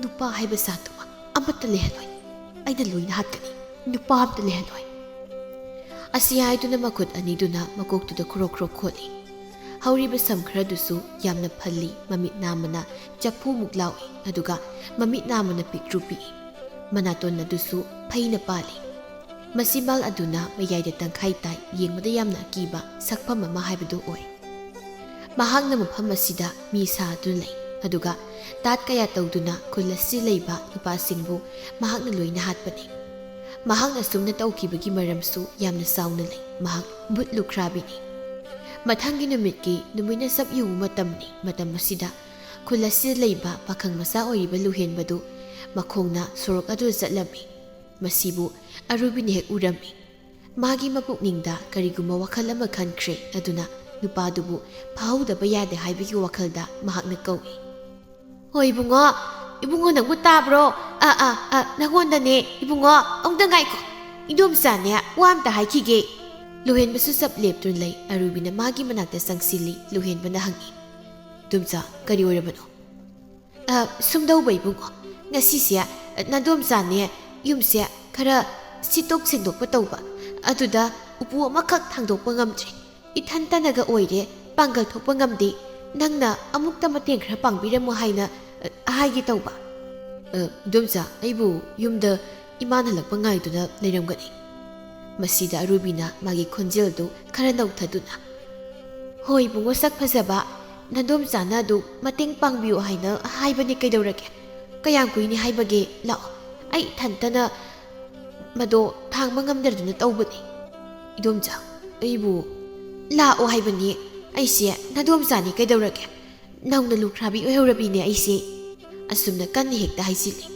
ꯅꯨꯄꯥ ꯍꯥꯏꯕ ꯁꯥꯠꯇꯨꯃ ꯑꯃꯠꯇ ꯂꯩꯍꯜꯂꯣꯏ ꯑꯩꯅ ꯂꯣꯏꯅ ꯍꯥꯠꯀꯅꯤ ꯅꯨꯄꯥ ꯑꯃꯇ ꯂꯩꯍꯜꯂꯣꯏ ꯑꯁꯤ ꯍꯥꯏꯗꯨꯅ ꯃꯈꯨꯠ ꯑꯅꯤꯗꯨꯅ ꯃꯀꯣꯛꯇꯨꯗ ꯈꯨꯔꯣꯛ ꯈꯨꯔꯣꯛ ꯈꯣꯠꯂꯤ ꯍꯧꯔꯤꯕ ꯁꯝ ꯈꯔꯗꯨꯁꯨ ꯌꯥꯝꯅ ꯐꯜꯂꯤ ꯃꯃꯤꯠ ꯅꯥꯝꯃꯅ ꯆꯐꯨꯃꯨꯛ ꯂꯥꯎꯏ ꯑꯗꯨꯒ ꯃꯃꯤꯠ ꯅꯥꯝꯃꯅ ꯄꯤꯛꯇ꯭ꯔꯨ ꯄꯤꯛꯏ ꯃꯅꯥꯇꯣꯟ ꯑꯗꯨꯁꯨ ꯐꯩꯅ ꯄꯥꯜꯂꯤ ꯃꯁꯤꯕꯥꯜ ꯑꯗꯨꯅ ꯃꯌꯥꯏꯗ ꯇꯪꯈꯥꯏ ꯇꯥꯏ ꯌꯦꯡꯕꯗ ꯌꯥꯝꯅ ꯑꯀꯤꯕ ꯁꯛꯐꯝ ꯑꯃ ꯍꯥꯏꯕꯗꯨ ꯑꯣꯏ ꯃꯍꯥꯛꯅ ꯃꯐꯝ ꯑꯁꯤꯗ ꯃꯤ ꯁꯥꯗꯨꯅ ꯂꯩ ꯑꯗꯨꯒ ꯇꯥꯠ ꯀꯌꯥ ꯇꯧꯗꯨꯅ ꯈꯨꯜ ꯑꯁꯤ ꯂꯩꯕ ꯅꯨꯄꯥꯁꯤꯡꯕꯨ ꯃꯍꯥꯛꯅ ꯂꯣꯏꯅ ꯍꯥꯠꯄꯅꯤ ꯃꯍꯥꯛꯅ ꯁꯨꯝꯅ ꯇꯧꯈꯤꯕꯒꯤ ꯃꯔꯝꯁꯨ ꯌꯥꯝꯅ ꯆꯥꯎꯅ ꯂꯩ ꯃꯍꯥꯛ ꯕꯨꯠ ꯂꯨꯈ꯭ꯔꯥꯕꯤꯅꯤ ꯃꯊꯪꯒꯤ ꯅꯨꯃꯤꯠꯀꯤ ꯅꯨꯃꯤꯠꯅ ꯆꯞ ꯌꯨꯡꯕ ꯃꯇꯝꯅꯤ ꯃꯇꯝ ꯑꯁꯤꯗ ꯈꯨꯜ ꯑꯁꯤꯗ ꯂꯩꯕ ꯄꯥꯈꯪ ꯃꯆꯥ ꯑꯣꯏꯔꯤꯕ ꯂꯨꯍꯦꯟꯕꯗꯨ ꯃꯈꯣꯡꯅ ꯁꯣꯔꯣꯛ ꯑꯗꯨ ꯆꯠꯂꯝꯃꯤ ꯃꯁꯤꯕꯨ ꯑꯔꯨꯕꯤꯅ ꯍꯦꯛ ꯎꯔꯝꯃꯤ ꯃꯥꯒꯤ ꯃꯄꯨꯛꯅꯤꯡꯗ ꯀꯔꯤꯒꯨꯝꯕ ꯋꯥꯈꯜ ꯑꯃ ꯈꯟꯈ꯭ꯔꯦ ꯑꯗꯨꯅ ꯅꯨꯄꯥꯗꯨꯕꯨ ꯐꯥꯍꯧꯗꯕ ꯌꯥꯗꯦ ꯍꯥꯏꯕꯒꯤ ꯋꯥꯈꯜꯗ ꯃꯍꯥꯛꯅ ꯀꯧꯏ ꯍꯣꯏ ꯏꯕꯨꯡꯉꯣ ꯏꯕꯨꯡꯉꯣ ꯅꯪꯕꯨ ꯇꯥꯕ꯭ꯔꯣ ꯅꯪꯉꯣꯟꯗꯅꯦ ꯏꯕꯨꯡꯉꯣ ꯑꯃꯨꯛꯇ ꯉꯥꯏꯈꯣ ꯏꯗꯣꯝꯆꯥꯅꯦ ꯋꯥ ꯑꯝꯇ ꯍꯥꯏꯈꯤꯒꯦ ꯂꯨꯍꯦꯟꯕꯁꯨ ꯆꯞ ꯂꯦꯞꯇꯨꯅ ꯂꯩ ꯑꯔꯨꯕꯤꯅ ꯃꯥꯒꯤ ꯃꯅꯥꯛꯇ ꯆꯪꯁꯤꯜꯂꯤ ꯂꯨꯍꯦꯟꯕꯅ ꯍꯪꯏ ꯏꯗꯣꯝꯆꯥ ꯀꯔꯤ ꯑꯣꯏꯔꯕꯅꯣ ꯁꯨꯝꯗꯧꯕ ꯏꯕꯨꯡꯉꯣ ꯉꯁꯤꯁꯦ ꯅꯗꯣꯝꯆꯥꯅꯦ ꯌꯨꯝꯁꯦ ꯈꯔ ꯁꯤꯠꯇꯣꯛ ꯁꯦꯡꯗꯣꯛꯄ ꯇꯧꯕ ꯑꯗꯨꯗ ꯎꯄꯨ ꯑꯃꯈꯛ ꯊꯥꯡꯗꯣꯛꯄ ꯉꯝꯗ꯭ꯔꯦ ꯏꯊꯟꯇꯅꯒ ꯑꯣꯏꯔꯦ ꯄꯥꯡꯒꯜ ꯊꯣꯛꯄ ꯉꯝꯗꯦ ꯅꯪꯅ ꯑꯃꯨꯛꯇ ꯃꯇꯦꯡ ꯈꯔ ꯄꯥꯡꯕꯤꯔꯝꯃꯣ ꯍꯥꯏꯅ ꯍꯥꯏꯒꯦ ꯇꯧꯕ ꯏꯗꯣꯝꯆꯥ ꯑꯩꯕꯨ ꯌꯨꯝꯗ ꯏꯃꯥꯟ ꯍꯜꯂꯛꯄ ꯉꯥꯏꯗꯨꯅ ꯂꯩꯔꯝꯒꯅꯤ ꯃꯁꯤꯗ ꯑꯔꯨꯕꯤꯅ ꯃꯥꯒꯤ ꯈꯣꯟꯖꯦꯜꯗꯨ ꯈꯔ ꯅꯧꯊꯗꯨꯅ ꯍꯣꯏ ꯏꯕꯨꯡꯉꯣ ꯁꯛ ꯐꯖꯕ ꯅꯗꯣꯝꯆꯥꯅ ꯑꯗꯨ ꯃꯇꯦꯡ ꯄꯥꯡꯕꯤꯌꯨ ꯍꯥꯏꯅ ꯍꯥꯏꯕꯅꯤ ꯀꯩꯗꯧꯔꯒꯦ ꯀꯌꯥꯝ ꯀꯨꯏꯅꯤ ꯍꯥꯏꯕꯒꯦ ꯂꯥꯛꯑꯣ ꯑꯩ ꯏꯊꯟꯇꯅ ꯃꯗꯣ ꯊꯥꯡꯕ ꯉꯝꯗꯗꯨꯅ ꯇꯧꯕꯅꯤ ꯏꯗꯣꯝꯆꯥ ꯑꯩꯕꯨ ꯂꯥꯛꯑꯣ ꯍꯥꯏꯕꯅꯤ ꯑꯩꯁꯦ ꯅꯗꯣꯝꯆꯥꯅꯤ ꯀꯩꯗꯧꯔꯒꯦ ꯅꯧꯅ ꯂꯨꯈ꯭ꯔꯥꯕꯤ ꯑꯣꯏꯍꯧꯔꯕꯤꯅꯦ ꯑꯩꯁꯦ ꯑꯁꯨꯝꯅ ꯀꯟꯅ ꯍꯦꯛꯇ ꯍꯥꯏꯖꯤꯜꯂꯤ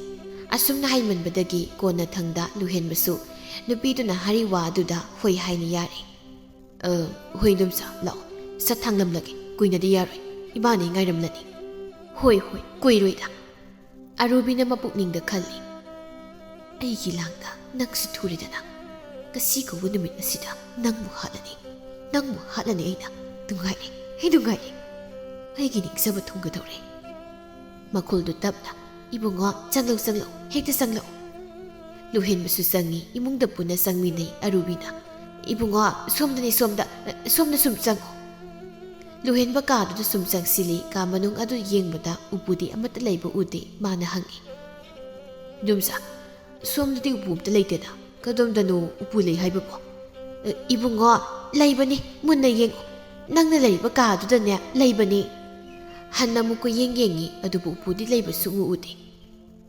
ꯑꯁꯨꯝꯅ ꯍꯥꯏꯃꯟꯕꯗꯒꯤ ꯀꯣꯟꯅ ꯊꯪꯗ ꯂꯨꯍꯦꯟꯕꯁꯨ ꯅꯨꯄꯤꯗꯨꯅ ꯍꯥꯏꯔꯤ ꯋꯥ ꯑꯗꯨꯗ ꯍꯣꯏ ꯍꯥꯏꯅ ꯌꯥꯔꯦ ꯍꯣꯏ ꯏꯗꯣꯝꯆꯥ ꯂꯥꯛꯑꯣ ꯁꯠ ꯊꯥꯡꯂꯝꯂꯒꯦ ꯀꯨꯏꯅꯗꯤ ꯌꯥꯔꯣꯏ ꯏꯃꯥꯅ ꯉꯥꯏꯔꯝꯂꯅꯤ ꯍꯣꯏ ꯍꯣꯏ ꯀꯨꯏꯔꯣꯏꯗ ꯑꯔꯨꯕꯤꯅ ꯃꯄꯨꯛꯅꯤꯡꯗ ꯈꯜꯂꯤ ꯑꯩꯒꯤ ꯂꯥꯡꯗ ꯅꯪꯁꯨ ꯊꯨꯔꯦꯗꯅ ꯉꯁꯤ ꯀꯧꯕ ꯅꯨꯃꯤꯠ ꯑꯁꯤꯗ ꯅꯪꯕꯨ ꯍꯥꯠꯂꯅꯤ ꯑꯩꯅ ꯅꯨꯡꯉꯥꯏꯔꯦ ꯅꯨꯡꯉꯥꯏꯔꯦ ꯑꯩꯒꯤ ꯅꯤꯡꯖꯕ ꯊꯨꯡꯒꯗꯧꯔꯦ ꯃꯈꯣꯜꯗꯨ ꯇꯞꯅ ꯏꯕꯨꯡꯉꯣ ꯆꯪꯂꯛꯎ ꯍꯦꯛꯇ ꯆꯪꯂꯛꯎ ꯂꯨꯍꯦꯟꯕꯁꯨ ꯆꯪꯉꯤ ꯏꯃꯨꯡꯗ ꯄꯨꯟꯅ ꯆꯪꯃꯤꯟꯅꯩ ꯑꯔꯨꯕꯤꯅ ꯏꯕꯨꯡꯉꯣ ꯁꯣꯝꯗꯅꯤ ꯁꯣꯝꯗ ꯁꯨꯝ ꯆꯪꯉꯨ ꯂꯨꯍꯦꯟꯕ ꯀꯥꯗꯨꯗ ꯁꯨꯝ ꯆꯪꯁꯤꯜꯂꯤ ꯀꯥ ꯃꯅꯨꯡ ꯑꯗꯨ ꯌꯦꯡꯕꯗ ꯎꯄꯨꯗꯤ ꯑꯃꯠꯇ ꯂꯩꯕ ꯎꯗꯦ ꯃꯥꯅ ꯍꯪꯉꯤ ꯏꯗꯣꯝꯆꯥ ꯁꯣꯝꯗꯗꯤ ꯎꯄꯨ ꯑꯝꯇ ꯂꯩꯇꯦꯅ ꯀꯗꯣꯝꯗꯅꯣ ꯎꯄꯨ ꯂꯩ ꯍꯥꯏꯕꯕꯣ ꯏꯕꯨꯡꯉꯣ ꯂꯩꯕꯅꯤ ꯃꯨꯟꯅ ꯌꯦꯡꯉꯨ ꯅꯪꯅ ꯂꯩꯔꯤꯕ ꯀꯥꯗꯨꯗꯅꯦ ꯂꯩꯕꯅꯤ ꯍꯟꯅ ꯑꯃꯨꯛꯀ ꯌꯦꯡꯉꯤ ꯑꯗꯨꯕꯨ ꯎꯄꯨꯗꯤ ꯂꯩꯕ ꯁꯨꯡꯎ ꯎꯗꯦ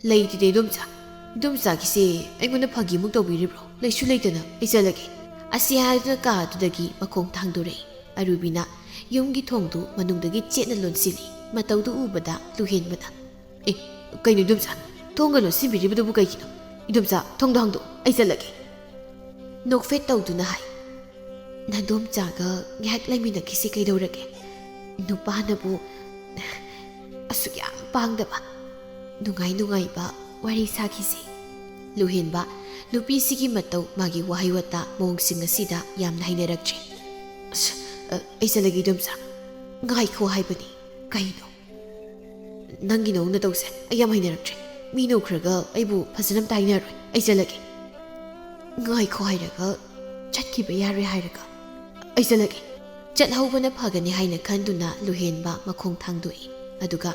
ꯂꯩꯇꯦꯗ ꯏꯗꯣꯝꯆꯥꯒꯤꯁꯦ ꯑꯩꯉꯣꯟꯗ ꯐꯥꯒꯤꯃꯨꯛ ꯇꯧꯕꯤꯔꯤꯕ꯭ꯔꯣ ꯂꯩꯁꯨ ꯂꯩꯇꯅ ꯑꯩ ꯆꯠꯂꯒꯦ ꯑꯁꯤ ꯍꯥꯏꯗꯨꯅ ꯀꯥꯗꯨꯗꯒꯤ ꯃꯈꯣꯡ ꯊꯥꯡꯗꯣꯔꯛꯏ ꯑꯔꯨꯕꯤꯅ ꯌꯨꯝꯒꯤ ꯊꯣꯡꯗꯨ ꯃꯅꯨꯡꯗꯒꯤ ꯆꯦꯠꯅ ꯂꯣꯟꯁꯤꯜꯂꯤ ꯃꯇꯧꯗꯨ ꯎꯕꯗ ꯂꯨꯍꯦꯟꯕꯅ ꯀꯩꯅꯣ ꯏꯗꯣꯝꯆꯥ ꯊꯣꯡꯒ ꯂꯣꯟꯁꯤꯟꯕꯤꯔꯤꯕꯗꯨꯕꯨ ꯀꯩꯒꯤꯅꯣ ꯏꯗꯣꯝꯆꯥ ꯊꯣꯡꯗꯣ ꯍꯥꯡꯗꯣꯛꯑꯣ ꯑꯩ ꯆꯠꯂꯒꯦ ꯅꯣꯛꯐꯦꯠ ꯇꯧꯗꯨꯅ ꯍꯥꯏ ꯅꯗꯣꯝꯆꯥꯒ ꯉꯥꯏꯍꯥꯛ ꯂꯩꯃꯤꯟꯅꯈꯤꯁꯤ ꯀꯩꯗꯧꯔꯒꯦ ꯅꯨꯄꯥꯅꯕꯨ ꯑꯁꯨꯛ ꯌꯥꯝ ꯄꯥꯡꯗꯕ ꯅꯨꯡꯉꯥꯏꯕ ꯋꯥꯔꯤ ꯁꯥꯈꯤꯁꯤ ꯂꯨꯍꯦꯟꯕ ꯅꯨꯄꯤꯁꯤꯒꯤ ꯃꯇꯧ ꯃꯥꯒꯤ ꯋꯥꯍꯩ ꯋꯥꯇꯥ ꯃꯑꯣꯡꯁꯤꯡ ꯑꯁꯤꯗ ꯌꯥꯝꯅ ꯍꯩꯅꯔꯛꯇ꯭ꯔꯦ ꯑꯩ ꯆꯠꯂꯒꯦ ꯏꯗꯣꯝꯆꯥ ꯉꯥꯏꯈꯣ ꯍꯥꯏꯕꯅꯤ ꯀꯩꯅꯣ ꯅꯪꯒꯤ ꯅꯧꯅ ꯇꯧꯁꯦ ꯑꯩ ꯌꯥꯝ ꯍꯩꯅꯔꯛꯇ꯭ꯔꯦ ꯃꯤꯅ ꯎꯈ꯭ꯔꯒ ꯑꯩꯕꯨ ꯐꯖꯅ ꯑꯝꯇ ꯍꯥꯏꯅꯔꯣꯏ ꯑꯩ ꯆꯠꯂꯒꯦ ꯉꯥꯏꯈꯣ ꯍꯥꯏꯔꯒ ꯆꯠꯈꯤꯕ ꯌꯥꯔꯣꯏ ꯍꯥꯏꯔꯒ ꯑꯩ ꯆꯠꯂꯒꯦ ꯆꯠꯍꯧꯕꯅ ꯐꯒꯅꯤ ꯍꯥꯏꯅ ꯈꯟꯗꯨꯅ ꯂꯨꯍꯦꯟꯕ ꯃꯈꯣꯡ ꯊꯥꯡꯗꯣꯛꯏ ꯑꯗꯨꯒ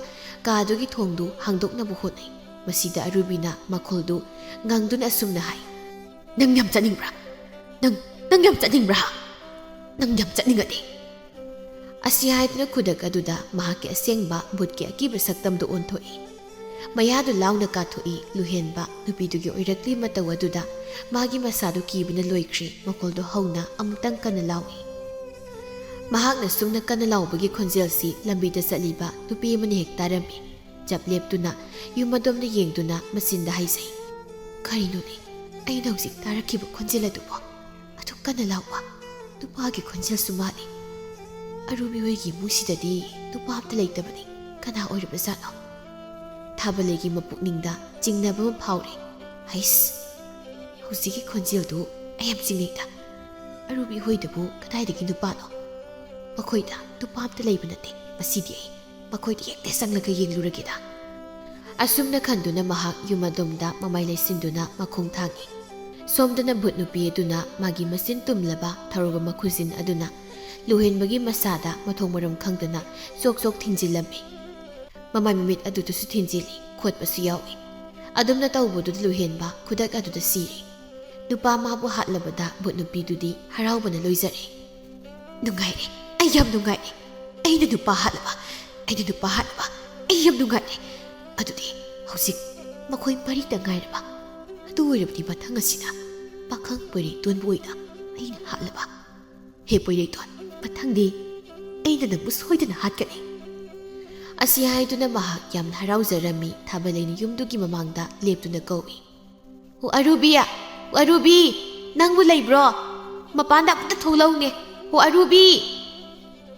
ꯀꯥꯗꯨꯒꯤ ꯊꯣꯡꯗꯨ ꯍꯥꯡꯗꯣꯛꯅꯕ ꯍꯣꯠꯅꯩ ꯃꯁꯤꯗ ꯑꯔꯨꯕꯤꯅ ꯃꯈꯣꯜꯗꯨ ꯉꯪꯗꯨꯅ ꯑꯁꯨꯝꯅ ꯍꯥꯏ ꯅꯪ ꯌꯥꯝ ꯆꯠꯅꯤꯡꯕ꯭ꯔꯥ ꯅꯪ ꯌꯥꯝ ꯆꯠꯅꯤꯡꯕ꯭ꯔꯥ ꯅꯪ ꯌꯥꯝ ꯆꯠꯅꯤꯡꯉꯗꯤ ꯑꯁꯤ ꯍꯥꯏꯗꯨꯅ ꯈꯨꯗꯛ ꯑꯗꯨꯗ ꯃꯍꯥꯛꯀꯤ ꯑꯁꯦꯡꯕ ꯕꯨꯠꯀꯤ ꯑꯀꯤꯕ ꯁꯛꯇꯝꯗꯨ ꯑꯣꯟꯊꯣꯛꯏ ꯃꯌꯥꯗꯨ ꯂꯥꯎꯅ ꯀꯥꯊꯣꯛꯏ ꯂꯨꯍꯦꯟꯕ ꯅꯨꯄꯤꯗꯨꯒꯤ ꯑꯣꯏꯔꯛꯂꯤ ꯃꯇꯧ ꯑꯗꯨꯗ ꯃꯥꯒꯤ ꯃꯁꯥꯗꯨ ꯀꯤꯕꯅ ꯂꯣꯏꯈ꯭ꯔꯤ ꯃꯈꯣꯜꯗꯨ ꯍꯧꯅ ꯑꯃꯨꯛꯇꯪ ꯀꯟꯅ ꯂꯥꯎꯏ ꯃꯍꯥꯛꯅ ꯁꯨꯝꯅ ꯀꯟꯅ ꯂꯥꯎꯕꯒꯤ ꯈꯣꯟꯖꯦꯜꯁꯤ ꯂꯝꯕꯤꯗ ꯆꯠꯂꯤꯕ ꯅꯨꯄꯤ ꯑꯃꯅ ꯍꯦꯛ ꯇꯥꯔꯝꯃꯤ ꯆꯞ ꯂꯦꯞꯇꯨꯅ ꯌꯨꯝ ꯑꯗꯣꯝꯗ ꯌꯦꯡꯗꯨꯅ ꯃꯆꯤꯟꯗ ꯍꯥꯏꯖꯩ ꯀꯔꯤꯅꯣꯅꯦ ꯑꯩꯅ ꯍꯧꯖꯤꯛ ꯇꯥꯔꯛꯈꯤꯕ ꯈꯣꯟꯖꯦꯜ ꯑꯗꯨꯕꯨ ꯑꯗꯨꯛ ꯀꯟꯅ ꯂꯥꯎꯕ ꯅꯨꯄꯥꯒꯤ ꯈꯣꯟꯖꯦꯜꯁꯨ ꯃꯥꯜꯂꯤ ꯑꯔꯨꯕꯤ ꯍꯣꯏꯒꯤ ꯏꯃꯨꯡꯁꯤꯗꯗꯤ ꯅꯨꯄꯥ ꯑꯝꯇ ꯂꯩꯇꯕꯅꯤ ꯀꯅꯥ ꯑꯣꯏꯔꯕꯖꯥꯠꯅꯣ ꯊꯥꯕꯂꯩꯒꯤ ꯃꯄꯨꯛꯅꯤꯡꯗ ꯆꯤꯡꯅꯕ ꯑꯃ ꯐꯥꯎꯔꯤ ꯍꯩꯁ ꯍꯧꯖꯤꯛꯀꯤ ꯈꯣꯟꯖꯦꯜꯗꯨ ꯑꯩ ꯌꯥꯝ ꯆꯤꯡꯅꯩꯗ ꯑꯔꯨꯕꯤ ꯍꯣꯏꯗꯕꯨ ꯀꯗꯥꯏꯗꯒꯤ ꯅꯨꯄꯥꯅꯣ ꯃꯈꯣꯏꯗ ꯅꯨꯄꯥ ꯑꯝꯇ ꯂꯩꯕ ꯅꯠꯇꯦ ꯃꯁꯤꯗꯤ ꯑꯩ ꯃꯈꯣꯏꯗ ꯍꯦꯛꯇ ꯆꯪꯂꯒ ꯌꯦꯡꯂꯨꯔꯒꯦꯗ ꯑꯁꯨꯝꯅ ꯈꯟꯗꯨꯅ ꯃꯍꯥꯛ ꯌꯨꯝ ꯑꯗꯣꯝꯗ ꯃꯃꯥꯏ ꯂꯩꯁꯤꯟꯗꯨꯅ ꯃꯈꯣꯡ ꯊꯥꯡꯏ꯫ ꯁꯣꯝꯗꯅ ꯚꯨꯠ ꯅꯨꯄꯤ ꯑꯗꯨꯅ ꯃꯥꯒꯤ ꯃꯆꯤꯟ ꯇꯨꯝꯂꯕ ꯊꯧꯔꯕ ꯃꯈꯨꯖꯤꯟ ꯑꯗꯨꯅ ꯂꯨꯍꯦꯟꯕꯒꯤ ꯃꯁꯥꯗ ꯃꯊꯣꯡ ꯃꯔꯝ ꯈꯪꯗꯅ ꯆꯣꯛ ꯆꯣꯛ ꯊꯤꯟꯖꯤꯜꯂꯝꯃꯤ꯫ ꯃꯃꯥꯏ ꯃꯃꯤꯠ ꯑꯗꯨꯗꯁꯨ ꯊꯤꯟꯖꯤꯜꯂꯤ, ꯈꯣꯠꯄꯁꯨ ꯌꯥꯎꯏ꯫ ꯑꯗꯨꯝꯅ ꯇꯧꯕꯗꯨꯗ ꯂꯨꯍꯦꯟꯕ ꯈꯨꯗꯛ ꯑꯗꯨꯗ ꯁꯤꯔꯤ꯫ ꯅꯨꯄꯥ ꯃꯥꯕꯨ ꯍꯥꯠꯂꯕꯗ ꯚꯨꯠ ꯅꯨꯄꯤꯗꯨꯗꯤ ꯍꯔꯥꯎꯕꯅ ꯂꯣꯏꯖꯔꯦ꯫ ꯅꯨꯡꯉꯥꯏꯔꯦ, ꯑꯩ ꯌꯥꯝ ꯅꯨꯡꯉꯥꯏꯔꯦ꯫ ꯑꯩꯅ ꯅꯨꯄꯥ ꯍꯥꯠꯂꯕ, ꯑꯩ ꯌꯥꯝ ꯅꯨꯡꯉꯥꯏꯔꯦ꯫ ꯑꯗꯨꯗꯤ ꯍꯧꯖꯤꯛ ꯃꯈꯣꯏ ꯃꯔꯤꯇ ꯉꯥꯏꯔꯕ꯫ ꯑꯗꯨ ꯑꯣꯏꯔꯕꯗꯤ ꯃꯊꯪ ꯑꯁꯤꯗ ꯄꯥꯈꯪ ꯄꯣꯏꯔꯩꯇꯣꯟꯕꯨ ꯑꯣꯏꯅ ꯑꯩꯅ ꯍꯥꯠꯂꯕ꯫ ꯍꯦ ꯄꯣꯏꯔꯩꯇꯣꯟ, ꯃꯊꯪꯗꯤ ꯑꯩꯅ ꯅꯪꯕꯨ ꯁꯣꯏꯗꯅ ꯍꯥꯠꯀꯅꯤ꯫ ꯑꯁꯤ ꯍꯥꯏꯗꯨꯅ ꯃꯍꯥꯛ ꯌꯥꯝꯅ ꯍꯔꯥꯎꯖꯔꯝꯃꯤ꯫ ꯊꯥꯕꯜꯂꯩꯅ ꯌꯨꯝꯗꯨꯒꯤ ꯃꯃꯥꯡꯗ ꯂꯦꯞꯇꯨꯅ ꯀꯧꯏ꯫ "ꯍꯣ ꯑꯔꯨꯕꯤ, ꯑꯔꯨꯕꯤ, ꯅꯪꯕꯨ ꯂꯩꯕ꯭ꯔꯣ? ꯃꯄꯥꯟꯗ ꯑꯃꯨꯛꯇ ꯊꯣꯛꯂꯛꯎꯅꯦ, ꯍꯣ ꯑꯔꯨꯕꯤ!"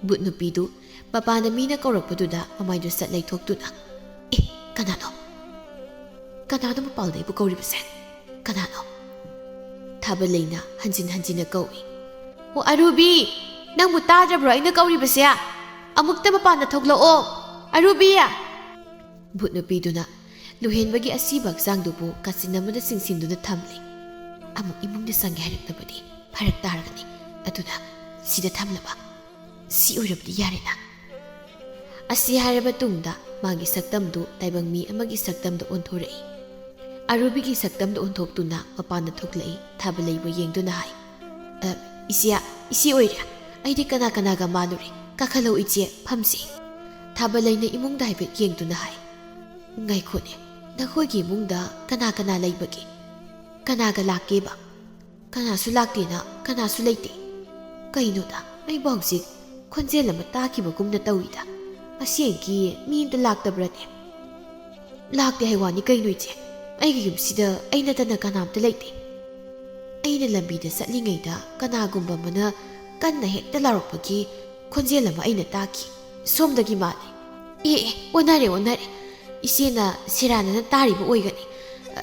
ꯚꯨꯠ ꯅꯨꯄꯤꯗꯨ ꯃꯄꯥꯟꯗ ꯃꯤꯅ ꯀꯧꯔꯛꯄꯗꯨꯗ ꯃꯃꯥꯏꯗꯨ ꯁꯠ ꯂꯩꯊꯣꯛꯇꯨꯅ, "ꯑꯦ, ꯀꯅꯥꯅꯣ? ꯀꯅꯥꯅꯣ ꯃꯄꯥꯟꯗ ꯑꯩꯕꯨ ꯀꯧꯔꯤꯕꯁꯦ? ꯀꯅꯥꯅꯣ?" ꯊꯥꯕꯜꯂꯩꯅ ꯍꯟꯖꯤꯟ ꯍꯟꯖꯤꯟꯅ ꯀꯧꯏ꯫ "ꯍꯣ ꯑꯔꯨꯕꯤ, ꯅꯪꯕꯨ ꯇꯥꯗ꯭ꯔꯕ꯭ꯔꯣ ꯑꯩꯅ ꯀꯧꯔꯤꯕꯁꯦ? ꯑꯃꯨꯛꯇ ꯃꯄꯥꯟꯗ ꯊꯣꯛꯂꯛꯑꯣ, ꯑꯔꯨꯕꯤ!" ꯚꯨꯠ ꯅꯨꯄꯤꯗꯨꯅ ꯂꯨꯍꯦꯟꯕꯒꯤ ꯑꯁꯤꯕ ꯍꯛꯆꯥꯡꯗꯨꯕꯨ ꯀꯥꯆꯤꯟ ꯑꯃꯗ ꯆꯤꯡꯁꯤꯟꯗꯨꯅ ꯊꯝꯂꯤ꯫ ꯑꯃꯨꯛ ꯏꯃꯨꯡꯗ ꯆꯪꯒꯦ ꯍꯥꯏꯔꯛꯂꯕꯗꯤ ꯐꯔꯛ ꯇꯥꯔꯒꯅꯤ꯫ ꯑꯗꯨꯅ ꯁꯤꯗ ꯊꯝꯂꯕ, ꯁꯤ ꯑꯣꯏꯔꯕꯗꯤ ꯌꯥꯔꯦꯅ꯫ ꯑꯁꯤ ꯍꯥꯏꯔꯕ ꯇꯨꯡꯗ ꯃꯥꯒꯤ ꯁꯛꯇꯝꯗꯨ ꯇꯥꯏꯕꯪ ꯃꯤ ꯑꯃꯒꯤ ꯁꯛꯇꯝꯗ ꯑꯣꯟꯊꯣꯔꯛꯏ꯫ ꯑꯔꯨꯕꯤꯒꯤ ꯁꯛꯇꯝꯗ ꯑꯣꯟꯊꯣꯛꯇꯨꯅ ꯃꯄꯥꯟꯗ ꯊꯣꯛꯂꯛꯏ꯫ ꯊꯥꯕꯜꯂꯩꯕꯨ ꯌꯦꯡꯗꯨꯅ ꯍꯥꯏ, ꯏꯆꯦ ꯑꯣꯏꯔꯦ, ꯑꯩꯗꯤ ꯀꯅꯥꯒ ꯃꯥꯜꯂꯨꯔꯦ꯫ ꯀꯥꯈꯠꯂꯛꯎ ꯏꯆꯦ, ꯐꯝꯁꯤ." ꯊꯥꯕꯜꯂꯩꯅ ꯏꯃꯨꯡꯗ ꯍꯥꯏꯐꯦꯠ ꯌꯦꯡꯗꯨꯅ ꯍꯥꯏ, "ꯉꯥꯏꯈꯣꯅꯦ, ꯅꯈꯣꯏꯒꯤ ꯏꯃꯨꯡꯗ ꯀꯅꯥ ꯂꯩꯕꯒꯦ? ꯀꯅꯥꯒ ꯂꯥꯛꯀꯦꯕ?" "ꯀꯅꯥꯁꯨ ꯂꯥꯛꯇꯦꯅ, ꯀꯅꯥꯁꯨ ꯂꯩꯇꯦ." "ꯀꯩꯅꯣꯗ, ꯑꯩꯕꯨ ꯍꯧꯖꯤꯛ ꯈꯣꯟꯖꯦꯜ ꯑꯃ ꯇꯥꯈꯤꯕꯒꯨꯝꯅ ꯇꯧꯏꯗ꯫ ꯑꯁꯦꯡꯀꯤ ꯃꯤ ꯑꯃꯇ ꯂꯥꯛꯇꯕ꯭ꯔꯅꯦ?" "ꯂꯥꯛꯇꯦ ꯍꯥꯏ ꯋꯥꯅꯤ ꯀꯩꯅꯣ ꯏꯆꯦ, ꯑꯩꯒꯤ ꯌꯨꯝꯁꯤꯗ ꯑꯩ ꯅꯠꯇꯅ ꯀꯅꯥꯝꯇ ꯂꯩꯇꯦ꯫ ꯑꯩꯅ ꯂꯝꯕꯤꯗ ꯆꯠꯂꯤꯉꯩꯗ ꯀꯅꯥꯒꯨꯝꯕ ꯑꯃꯅ ꯀꯟꯅ ꯍꯦꯛꯇ ꯂꯥꯎꯔꯛꯄꯒꯤ ꯈꯣꯟꯖꯦꯜ ꯑꯃ ꯑꯩꯅ ꯇꯥꯈꯤ꯫ ꯁꯣꯝꯗꯒꯤ ꯃꯥꯜꯂꯤ." ꯑꯣꯟꯅꯔꯦ, ꯏꯆꯦꯅ ꯁꯦꯔꯥꯟꯅꯅ ꯇꯥꯔꯤꯕ ꯑꯣꯏꯒꯅꯤ꯫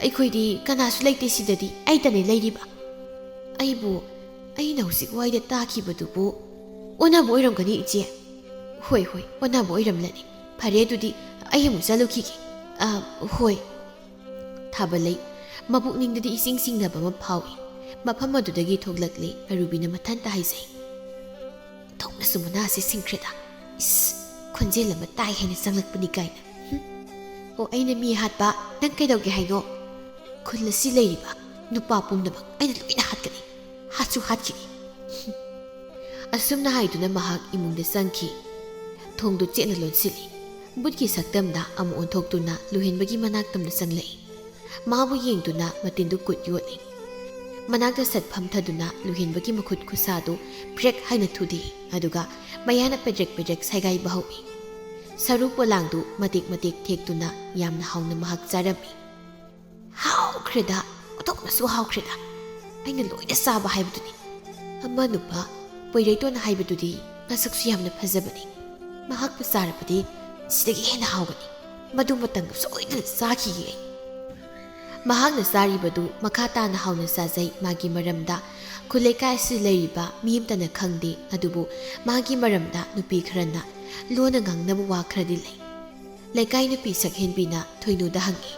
ꯑꯩꯈꯣꯏꯗꯤ ꯀꯅꯥꯁꯨ ꯂꯩꯇꯦ ꯁꯤꯗꯗꯤ, ꯑꯩꯇꯅꯦ ꯂꯩꯔꯤꯕ꯫ ꯑꯩꯅ ꯍꯧꯖꯤꯛ ꯋꯥꯏꯗ ꯇꯥꯈꯤꯕꯗꯨꯕꯨ ꯑꯣꯟꯅꯕ ꯑꯣꯏꯔꯝꯒꯅꯤ ꯏꯆꯦ." "ꯍꯣꯏ, ꯑꯣꯟꯅꯕ ꯑꯣꯏꯔꯝꯂꯅꯤ꯫ ꯐꯔꯦ, ꯑꯗꯨꯗꯤ ꯑꯩ ꯑꯃꯨꯛ ꯆꯠꯂꯨꯈꯤꯒꯦ." "ꯍꯣꯏ." ꯊꯥꯕꯜꯂꯩ ꯃꯄꯨꯛꯅꯤꯡꯗꯗꯤ ꯏꯁꯤꯡ ꯆꯤꯡꯅꯕ ꯑꯃ ꯐꯥꯎꯏ꯫ ꯃꯐꯝ ꯑꯗꯨꯗꯒꯤ ꯊꯣꯛꯂꯛꯂꯤ꯫ ꯑꯔꯨꯕꯤꯅ ꯃꯊꯟꯇ ꯍꯥꯏꯖꯩ, "ꯊꯣꯛꯅꯁꯨ ꯃꯅꯥꯁꯦ ꯁꯤꯡꯈ꯭ꯔꯦꯗ꯫ ꯈꯣꯟꯖꯦꯜ ꯑꯃ ꯇꯥꯏ ꯍꯥꯏꯅ ꯆꯪꯂꯛꯄꯅꯤ ꯀꯥꯏꯅ꯫ ꯑꯣ, ꯑꯩꯅ ꯃꯤ ꯍꯥꯠꯄ, ꯅꯪ ꯀꯩꯗꯧꯒꯦ ꯍꯥꯏꯅꯣ? ꯈꯨꯜ ꯑꯁꯤ ꯂꯩꯔꯤꯕ ꯅꯨꯄꯥ ꯄꯨꯝꯅꯃꯛ ꯑꯩꯅ ꯂꯣꯏꯅ ꯍꯥꯠꯀꯅꯤ, ꯍꯥꯠꯁꯨ ꯍꯥꯠꯈꯤꯅꯤ." ꯑꯁꯨꯝꯅ ꯍꯥꯏꯗꯨꯅ ꯃꯍꯥꯛ ꯏꯃꯨꯡꯗ ꯆꯪꯈꯤ꯫ ꯊꯣꯡꯗꯨ ꯆꯦꯠꯅ ꯂꯣꯟꯁꯤꯜꯂꯤ꯫ ꯕꯨꯠꯀꯤ ꯁꯛꯇꯝꯗ ꯑꯃꯨꯛ ꯑꯣꯟꯊꯣꯛꯇꯨꯅ ꯂꯨꯍꯦꯟꯕꯒꯤ ꯃꯅꯥꯛꯇꯝꯅ ꯆꯪꯂꯛꯏ꯫ ꯃꯥꯕꯨ ꯌꯦꯡꯗꯨꯅ ꯃꯇꯤꯟꯗꯨ ꯀꯨꯠ ꯌꯣꯠꯂꯤ꯫ ꯃꯅꯥꯛꯇ ꯁꯠ ꯐꯝꯊꯗꯨꯅ ꯂꯨꯍꯦꯟꯕꯒꯤ ꯃꯈꯨꯠ ꯈꯨꯠꯁꯥꯗꯨ ꯐ꯭ꯔꯦꯛ ꯍꯥꯏꯅ ꯊꯨꯗꯦꯛꯏ꯫ ꯑꯗꯨꯒ ꯃꯌꯥꯅ ꯄꯦꯗ꯭ꯔꯦꯛ ꯁꯥꯏꯒꯥꯏꯕ ꯍꯧꯏ꯫ ꯁꯔꯨ ꯄꯣꯂꯥꯡꯗꯨ ꯃꯇꯦꯛ ꯊꯦꯛꯇꯨꯅ ꯌꯥꯝꯅ ꯍꯥꯎꯅ ꯃꯍꯥꯛ ꯆꯥꯔꯝꯃꯤ꯫ "ꯍꯥꯎꯈ꯭ꯔꯦꯗ, ꯑꯣꯟꯊꯣꯛꯅꯁꯨ ꯍꯥꯎꯈ꯭ꯔꯦꯗ. ꯑꯩꯅ ꯂꯣꯏꯅ ꯆꯥꯕ ꯍꯥꯏꯕꯗꯨꯅꯤ꯫ ꯑꯃ ꯅꯨꯄꯥ ꯄꯣꯏꯔꯩꯇꯣꯟ ꯍꯥꯏꯕꯗꯨꯗꯤ ꯃꯁꯛꯁꯨ ꯌꯥꯝꯅ ꯐꯖꯕꯅꯤ꯫ ꯃꯍꯥꯛꯄꯨ ꯆꯥꯔꯕꯗꯤ ꯁꯤꯗꯒꯤ ꯍꯦꯟꯅ ꯍꯥꯎꯒꯅꯤ꯫ ꯃꯗꯨꯃꯇꯪ ꯁꯣꯏꯗꯅ ꯆꯥꯈꯤꯒꯦ ꯑꯩ." ꯃꯍꯥꯛꯅ ꯆꯥꯔꯤꯕꯗꯨ ꯃꯈꯥ ꯇꯥꯅ ꯍꯥꯎꯅ ꯆꯥꯖꯩ꯫ ꯃꯥꯒꯤ ꯃꯔꯝꯗ ꯈꯨꯜꯂꯩꯀꯥꯏ ꯑꯁꯤꯗ ꯂꯩꯔꯤꯕ ꯃꯤ ꯑꯃꯇꯅ ꯈꯪꯗꯦ꯫ ꯑꯗꯨꯕꯨ ꯃꯥꯒꯤ ꯃꯔꯝꯗ ꯅꯨꯄꯤ ꯈꯔꯅ ꯂꯣꯟꯅ ꯉꯥꯡꯅꯕ ꯋꯥ ꯈꯔꯗꯤ ꯂꯩ꯫ ꯂꯩꯀꯥꯏ ꯅꯨꯄꯤ ꯁꯛꯍꯦꯟꯕꯤꯅ ꯊꯣꯏꯅꯨꯗ ꯍꯪꯉꯤ,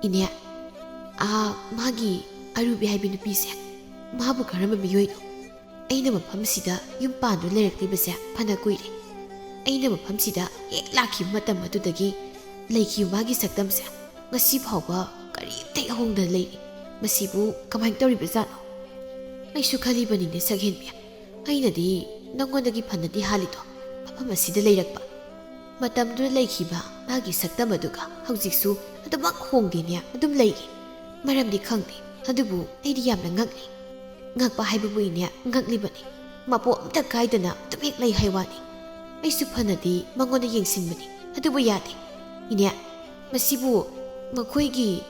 "ꯏꯅꯦ, ꯃꯥꯒꯤ ꯑꯔꯨꯕꯤ ꯍꯥꯏꯕꯤ ꯅꯨꯄꯤꯁꯦ, ꯃꯥꯕꯨ ꯀꯔꯝꯕ ꯃꯤꯑꯣꯏꯅꯣ? ꯑꯩꯅ ꯃꯐꯝꯁꯤꯗ ꯌꯨꯝ ꯄꯥꯟꯗꯨꯅ ꯂꯩꯔꯛꯂꯤꯕꯁꯦ ꯐꯅ ꯀꯨꯏꯔꯦ꯫ ꯑꯩꯅ ꯃꯐꯝꯁꯤꯗ ꯍꯦꯛ ꯂꯥꯛꯈꯤꯕ ꯃꯇꯝ ꯑꯗꯨꯗꯒꯤ ꯂꯩꯈꯤꯕ ꯃꯥꯒꯤ ꯁꯛꯇꯝꯁꯦ ꯉꯁꯤ ꯐꯥꯎꯕ ꯀꯔꯤꯝꯇ ꯌꯥꯍꯣꯡꯗꯅ ꯂꯩꯔꯤ꯫ ꯃꯁꯤꯕꯨ ꯀꯃꯥꯏꯅ ꯇꯧꯔꯤꯕꯖꯥꯠꯅꯣ?" "ꯑꯩꯁꯨ ꯈꯜꯂꯤꯕꯅꯤꯅꯦ ꯁꯛꯍꯦꯟꯕꯤ, ꯑꯩꯅꯗꯤ ꯅꯪꯉꯣꯟꯗꯒꯤ ꯐꯅꯗꯤ ꯍꯥꯜꯂꯤꯗꯣ ꯃꯐꯝ ꯑꯁꯤꯗ ꯂꯩꯔꯛꯄ꯫ ꯃꯇꯝꯗꯨꯗ ꯂꯩꯈꯤꯕ ꯃꯥꯒꯤ ꯁꯛꯇꯝ ꯑꯗꯨꯒ ꯍꯧꯖꯤꯛꯁꯨ ꯑꯗꯨꯃꯛ ꯍꯣꯡꯗꯦꯅꯦ, ꯑꯗꯨꯝ ꯂꯩꯔꯤ꯫ ꯃꯔꯝꯗꯤ ꯈꯪꯗꯦ, ꯑꯗꯨꯕꯨ ꯑꯩꯗꯤ ꯌꯥꯝꯅ ꯉꯛꯂꯤ꯫ ꯉꯛꯄ ꯍꯥꯏꯕꯕꯨ ꯏꯅꯦ, ꯉꯛꯂꯤꯕꯅꯤ꯫ ꯃꯄꯣ ꯑꯝꯇ ꯀꯥꯏꯗꯅ ꯑꯗꯨꯝ ꯍꯦꯛ ꯂꯩ ꯍꯥꯏꯋꯥꯅꯤ꯫ ꯑꯩꯁꯨ ꯐꯅꯗꯤ ꯃꯉꯣꯟꯗ ꯌꯦꯡꯁꯤꯟꯕꯅꯤ, ꯑꯗꯨꯕꯨ ꯌꯥꯗꯦ꯫ ꯏꯅꯦ, ꯃꯁꯤꯕꯨ ꯃꯈꯣꯏꯒꯤ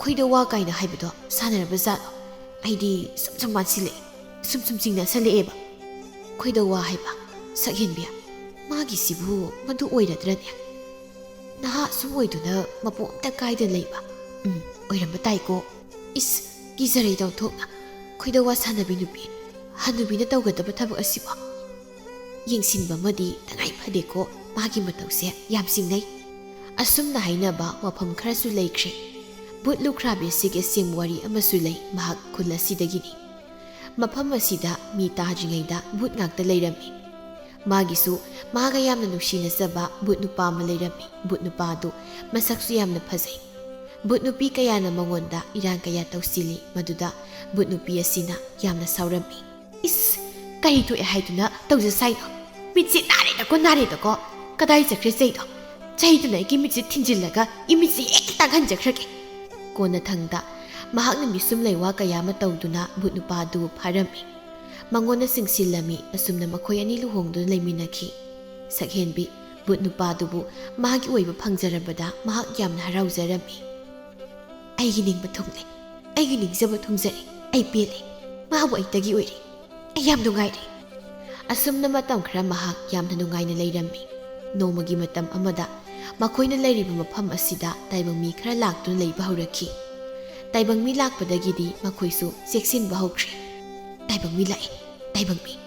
ꯈꯣꯏꯗꯧꯋꯥ ꯀꯥꯏꯅ ꯍꯥꯏꯕꯗꯣ ꯁꯥꯟꯅꯔꯕꯖꯥꯠꯂꯣ? ꯑꯩꯗꯤ ꯁꯨꯝ ꯃꯥꯟꯁꯤꯜꯂꯛꯑꯦ, ꯁꯨꯝ ꯆꯤꯡꯅꯁꯜꯂꯛꯑꯦꯕ꯫ ꯈꯣꯏꯗꯧꯋꯥ ꯍꯥꯏꯕ? ꯁꯛꯍꯦꯟꯕꯤ, ꯃꯥꯒꯤꯁꯤꯕꯨ ꯃꯗꯨ ꯑꯣꯏꯔꯗ꯭ꯔꯅꯦ? ꯅꯍꯥ ꯁꯨꯝ ꯑꯣꯏꯗꯨꯅ ꯃꯄꯣ ꯑꯝꯇ ꯀꯥꯏꯗꯅ ꯂꯩꯕ? ꯑꯣꯏꯔꯝꯕ ꯇꯥꯏꯀꯣ꯫ ꯀꯤꯖꯔꯩꯗ ꯑꯣꯟꯊꯣꯛꯅ ꯈꯣꯏꯗꯧꯋꯥ ꯁꯥꯟꯅꯕꯤ ꯅꯨꯄꯤ, ꯍꯅꯨꯕꯤꯅ ꯇꯧꯒꯗꯕ ꯊꯕꯛ ꯑꯁꯤꯕꯣ? ꯌꯦꯡꯁꯤꯟꯕ ꯑꯃꯗꯤ ꯇꯉꯥꯏ ꯐꯗꯦꯀꯣ, ꯃꯥꯒꯤ ꯃꯇꯧꯁꯦ ꯌꯥꯝ ꯆꯤꯡꯅꯩ꯫ ꯑꯁꯨꯝꯅ ꯍꯥꯏꯅꯕ ꯋꯥꯐꯝ ꯈꯔꯁꯨ ꯂꯩꯈ꯭ꯔꯦ꯫ ꯕꯨꯠ ꯂꯨꯈ꯭ꯔꯥꯕꯤ ꯑꯁꯤꯒꯤ ꯑꯁꯦꯡꯕ ꯋꯥꯔꯤ ꯑꯃꯁꯨ ꯂꯩ, ꯃꯍꯥꯛ ꯈꯨꯜ ꯑꯁꯤꯗꯒꯤꯅꯤ꯫ ꯃꯐꯝ ꯑꯁꯤꯗ ꯃꯤ ꯇꯥꯗ꯭ꯔꯤꯉꯩꯗ ꯕꯨꯠ ꯉꯥꯛꯇ ꯂꯩꯔꯝꯃꯤ꯫ ꯃꯥꯒꯤꯁꯨ ꯃꯥꯒ ꯌꯥꯝꯅ ꯅꯨꯡꯁꯤꯅꯖꯕ ꯕꯨꯠ ꯅꯨꯄꯥ ꯑꯃ ꯂꯩꯔꯝꯃꯤ꯫ ꯕꯨꯠ ꯅꯨꯄꯥ ꯑꯗꯨ ꯃꯁꯛꯁꯨ ꯌꯥꯝꯅ ꯐꯖꯩ꯫ ꯕꯨꯠ ꯅꯨꯄꯤ ꯀꯌꯥꯅ ꯃꯉꯣꯟꯗ ꯏꯔꯥꯡ ꯀꯌꯥ ꯇꯧꯁꯤꯜꯂꯤ, ꯃꯗꯨꯗ ꯕꯨꯠ ꯅꯨꯄꯤ ꯑꯁꯤꯅ ꯌꯥꯝꯅ ꯁꯥꯎꯔꯝꯃꯤ꯫ ꯏꯁ, ꯀꯔꯤ ꯊꯣꯛꯑꯦ ꯍꯥꯏꯗꯨꯅ ꯇꯧꯖꯁꯥꯏꯅꯣ? ꯃꯤꯠꯁꯤ ꯅꯥꯔꯦꯗꯀꯣ, ꯀꯗꯥꯏ ꯆꯠꯈ꯭ꯔꯦ ꯆꯩꯗꯣ? ꯆꯩꯗꯨꯅ ꯑꯩꯒꯤ ꯃꯤꯠꯁꯤ ꯊꯤꯟꯖꯤꯜꯂꯒ ꯏꯃꯤꯠꯁꯤ ꯍꯦꯛ ꯇꯥꯡꯍꯟꯖꯈ꯭ꯔꯒꯦ꯫ ꯀꯣꯟꯅꯊꯪꯗ ꯃꯍꯥꯛꯅ ꯃꯤꯁꯨꯝ ꯂꯩꯋꯥ ꯀꯌꯥ ꯑꯃ ꯇꯧꯗꯨꯅ ꯕꯨꯠ ꯅꯨꯄꯥ ꯑꯗꯨ ꯐꯥꯔꯝꯃꯤ꯫ ꯃꯉꯣꯟꯗ ꯆꯤꯡꯁꯤꯜꯂꯝꯃꯤ꯫ ꯑꯁꯨꯝꯅ ꯃꯈꯣꯏ ꯑꯅꯤ ꯂꯨꯍꯣꯡꯗꯨꯅ ꯂꯩꯃꯤꯟꯅꯈꯤ꯫ ꯁꯛꯍꯦꯟꯕꯤ ꯕꯨꯠ ꯅꯨꯄꯥ ꯑꯗꯨꯕꯨ ꯃꯥꯒꯤ ꯑꯣꯏꯕ ꯐꯪꯖꯔꯕꯗ ꯃꯍꯥꯛ ꯌꯥꯝꯅ ꯍꯔꯥꯎꯖꯔꯝꯃꯤ꯫ ꯑꯩꯒꯤ ꯅꯤꯡꯕ ꯊꯨꯡꯂꯦ, ꯑꯩꯒꯤ ꯅꯤꯡꯖꯕ ꯊꯨꯡꯖꯔꯦ, ꯑꯩ ꯄꯦꯜꯂꯦ, ꯃꯥꯕꯨ ꯑꯩꯇꯒꯤ ꯑꯣꯏꯔꯦ, ꯑꯩ ꯌꯥꯝ ꯅꯨꯡꯉꯥꯏꯔꯦ꯫ ꯑꯁꯨꯝꯅ ꯃꯇꯝ ꯈꯔ ꯃꯍꯥꯛ ꯌꯥꯝꯅ ꯅꯨꯡꯉꯥꯏꯅ ꯂꯩꯔꯝꯃꯤ꯫ ꯅꯣꯡꯃꯒꯤ ꯃꯇꯝ ꯑꯃꯗ ꯃꯈꯣꯏꯅ ꯂꯩꯔꯤꯕ ꯃꯐꯝ ꯑꯁꯤꯗ ꯇꯥꯏꯕꯪ ꯃꯤ ꯈꯔ ꯂꯥꯛꯇꯨꯅ ꯂꯩꯕ ꯍꯧꯔꯛꯈꯤ꯫ ꯇꯥꯏꯕꯪ ꯃꯤ ꯂꯥꯛꯄꯗꯒꯤꯗꯤ ꯃꯈꯣꯏꯁꯨ ꯆꯦꯛꯁꯤꯟꯕ ꯍꯧꯈ꯭ꯔꯦ꯫ ꯇꯥꯏꯕꯪ ꯃꯤ ꯂꯥꯛꯑꯦ, ꯇꯥꯏꯕꯪ ꯃꯤ,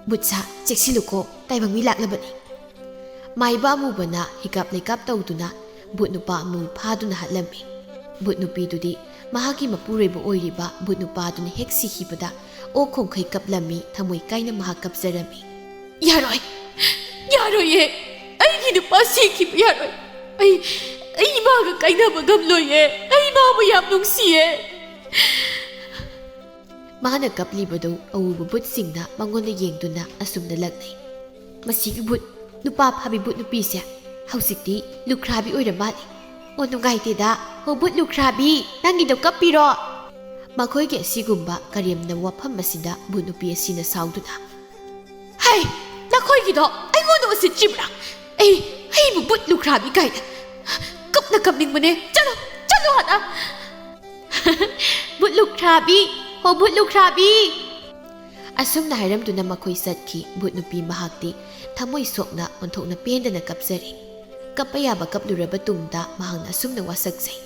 ꯕꯨꯠꯁꯥ ꯆꯦꯛꯁꯤꯜꯂꯨꯀꯣ, ꯇꯥꯏꯕꯪ ꯃꯤ ꯂꯥꯛꯂꯕꯅꯤ꯫ ꯃꯥꯏꯕ ꯑꯃꯨꯕꯅ ꯍꯤꯀꯥꯞ ꯂꯩꯀꯥꯞ ꯇꯧꯗꯨꯅ ꯕꯨꯠ ꯅꯨꯄꯥ ꯑꯃꯨ ꯐꯥꯗꯨꯅ ꯍꯥꯠꯂꯝꯃꯤ꯫ ꯕꯨꯠ ꯅꯨꯄꯤꯗꯨꯗꯤ ꯃꯍꯥꯛꯀꯤ ꯃꯄꯨꯔꯣꯏꯕ ꯑꯣꯏꯔꯤꯕ ꯕꯨꯠ ꯅꯨꯄꯥꯗꯨꯅ ꯍꯦꯛ ꯁꯤꯈꯤꯕꯗ ꯑꯣꯛ ꯈꯣꯡꯈꯩ ꯀꯞꯂꯝꯃꯤ, ꯊꯃꯣꯏ ꯀꯥꯏꯅ ꯃꯍꯥꯛ ꯀꯞꯆꯔꯝꯃꯤ꯫ ꯌꯥꯔꯣꯏ, ꯌꯥꯔꯣꯏꯌꯦ, ꯑꯩꯒꯤ ꯅꯨꯄꯥ ꯁꯤꯈꯤꯕ ꯌꯥꯔꯣꯏ, ꯑꯩ ꯃꯥꯒ ꯀꯥꯏꯅꯕ ꯉꯝꯂꯣꯏꯌꯦ, ꯑꯩ ꯃꯥꯕꯨ ꯌꯥꯝ ꯅꯨꯡꯁꯤꯌꯦ꯫ ꯃꯥꯅ ꯀꯞꯂꯤꯕꯗꯨ ꯑꯎꯕ ꯕꯨꯠꯁꯤꯡꯅ ꯃꯉꯣꯟꯗ ꯌꯦꯡꯗꯨꯅ ꯑꯁꯨꯝꯅ ꯂꯛꯅꯩ꯫ ꯃꯁꯤꯒꯤ ꯕꯨꯠ ꯅꯨꯄꯥ ꯐꯥꯕꯤ ꯕꯨꯠ ꯅꯨꯄꯤꯁꯦ ꯍꯧꯖꯤꯛꯇꯤ ꯂꯨꯈ꯭ꯔꯥꯕꯤ ꯑꯣꯏꯔ ꯃꯥꯜꯂꯦ꯫ ꯑꯣ ꯅꯨꯡꯉꯥꯏꯇꯦꯗ, ꯍꯣ ꯕꯨꯠ ꯂꯨꯈ꯭ꯔꯥꯕꯤ, ꯅꯪꯒꯤꯗꯣ ꯀꯞꯄꯤꯔꯣ꯫ ꯃꯈꯣꯏꯒꯤ ꯑꯁꯤꯒꯨꯝꯕ ꯀꯔꯦꯝꯅꯕ ꯋꯥꯐꯝ ꯑꯁꯤꯗ ꯕꯨꯠ ꯅꯨꯄꯤ ꯑꯁꯤꯅ ꯁꯥꯎꯗꯨꯅ, ꯍꯩ, ꯅꯈꯣꯏꯒꯤꯗꯣ ꯑꯩꯉꯣꯟꯗ ꯎꯁꯤꯠꯇ꯭ꯔꯤꯕ꯭ꯔꯥ? ꯑꯩꯕꯨ ꯕꯨꯠ ꯂꯨꯈ꯭ꯔꯥꯕꯤ ꯀꯥꯏꯅ ꯀꯞꯅꯤꯡꯕꯅꯦ, ꯆꯠꯂꯣ ꯍꯥꯟꯅ꯫ ꯕꯨꯠ ꯂꯨꯈ꯭ꯔꯥꯕꯤ, ꯍꯣ ꯕꯨꯠ ꯂꯨꯈ꯭ꯔꯥꯕꯤ꯫ ꯑꯁꯨꯝꯅ ꯍꯥꯏꯔꯝꯗꯨꯅ ꯃꯈꯣꯏ ꯆꯠꯈꯤ꯫ ꯕꯨꯠ ꯅꯨꯄꯤ ꯃꯍꯥꯛꯇꯤ ꯊꯃꯣꯏ ꯁꯣꯛꯅ ꯑꯣꯟꯊꯣꯛꯅ ꯄꯦꯟꯗꯅ ꯀꯞꯆꯔꯤ꯫ ꯀꯞꯄ ꯌꯥꯕ ꯀꯞꯂꯨꯔꯕ ꯇꯨꯡꯗ ꯃꯍꯥꯛꯅ ꯑꯁꯨꯝꯅ ꯋꯥꯁꯛꯆꯩ꯫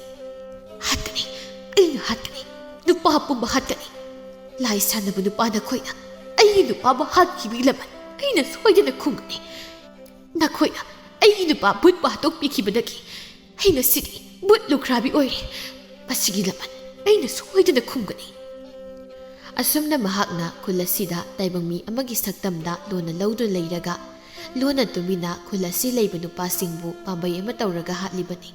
ꯍꯥꯠꯀꯅꯤ, ꯑꯩꯅ ꯍꯥꯠꯀꯅꯤ, ꯅꯨꯄꯥ ꯄꯨꯝꯕ ꯍꯥꯠꯀꯅꯤ꯫ ꯂꯥꯏ ꯁꯥꯟꯅꯕ ꯅꯨꯄꯥ ꯅꯈꯣꯏꯅ ꯑꯩꯒꯤ ꯅꯨꯄꯥꯕꯨ ꯍꯥꯠꯈꯤꯕꯒꯤ ꯂꯃꯟ ꯑꯩꯅ ꯁꯣꯏꯗꯅ ꯈꯨꯝꯒꯅꯤ꯫ ꯅꯈꯣꯏꯅ ꯑꯩꯒꯤ ꯅꯨꯄꯥ ꯕꯨꯠꯄꯨ ꯍꯥꯠꯇꯣꯛꯄꯤꯈꯤꯕꯗꯒꯤ ꯑꯩ ꯉꯁꯤꯗꯤ ꯕꯨꯠ ꯂꯨꯈ꯭ꯔꯥꯕꯤ ꯑꯣꯏꯔꯦ꯫ ꯃꯁꯤꯒꯤ ꯂꯃꯟ ꯑꯩꯅ ꯁꯣꯏꯗꯅ ꯈꯨꯝꯒꯅꯤ꯫ ꯑꯁꯨꯝꯅ ꯃꯍꯥꯛꯅ ꯈꯨꯜ ꯑꯁꯤꯗ ꯇꯥꯏꯕꯪ ꯃꯤ ꯑꯃꯒꯤ ꯁꯛꯇꯝꯗ ꯂꯣꯟꯅ ꯂꯧꯗꯨꯅ ꯂꯩꯔꯒ ꯂꯣꯟꯅ ꯇꯨꯃꯤꯟꯅ ꯈꯨꯜ ꯑꯁꯤ ꯂꯩꯕ ꯅꯨꯄꯥꯁꯤꯡꯕꯨ ꯄꯥꯝꯕꯩ ꯑꯃ ꯇꯧꯔꯒ ꯍꯥꯠꯂꯤꯕꯅꯤ꯫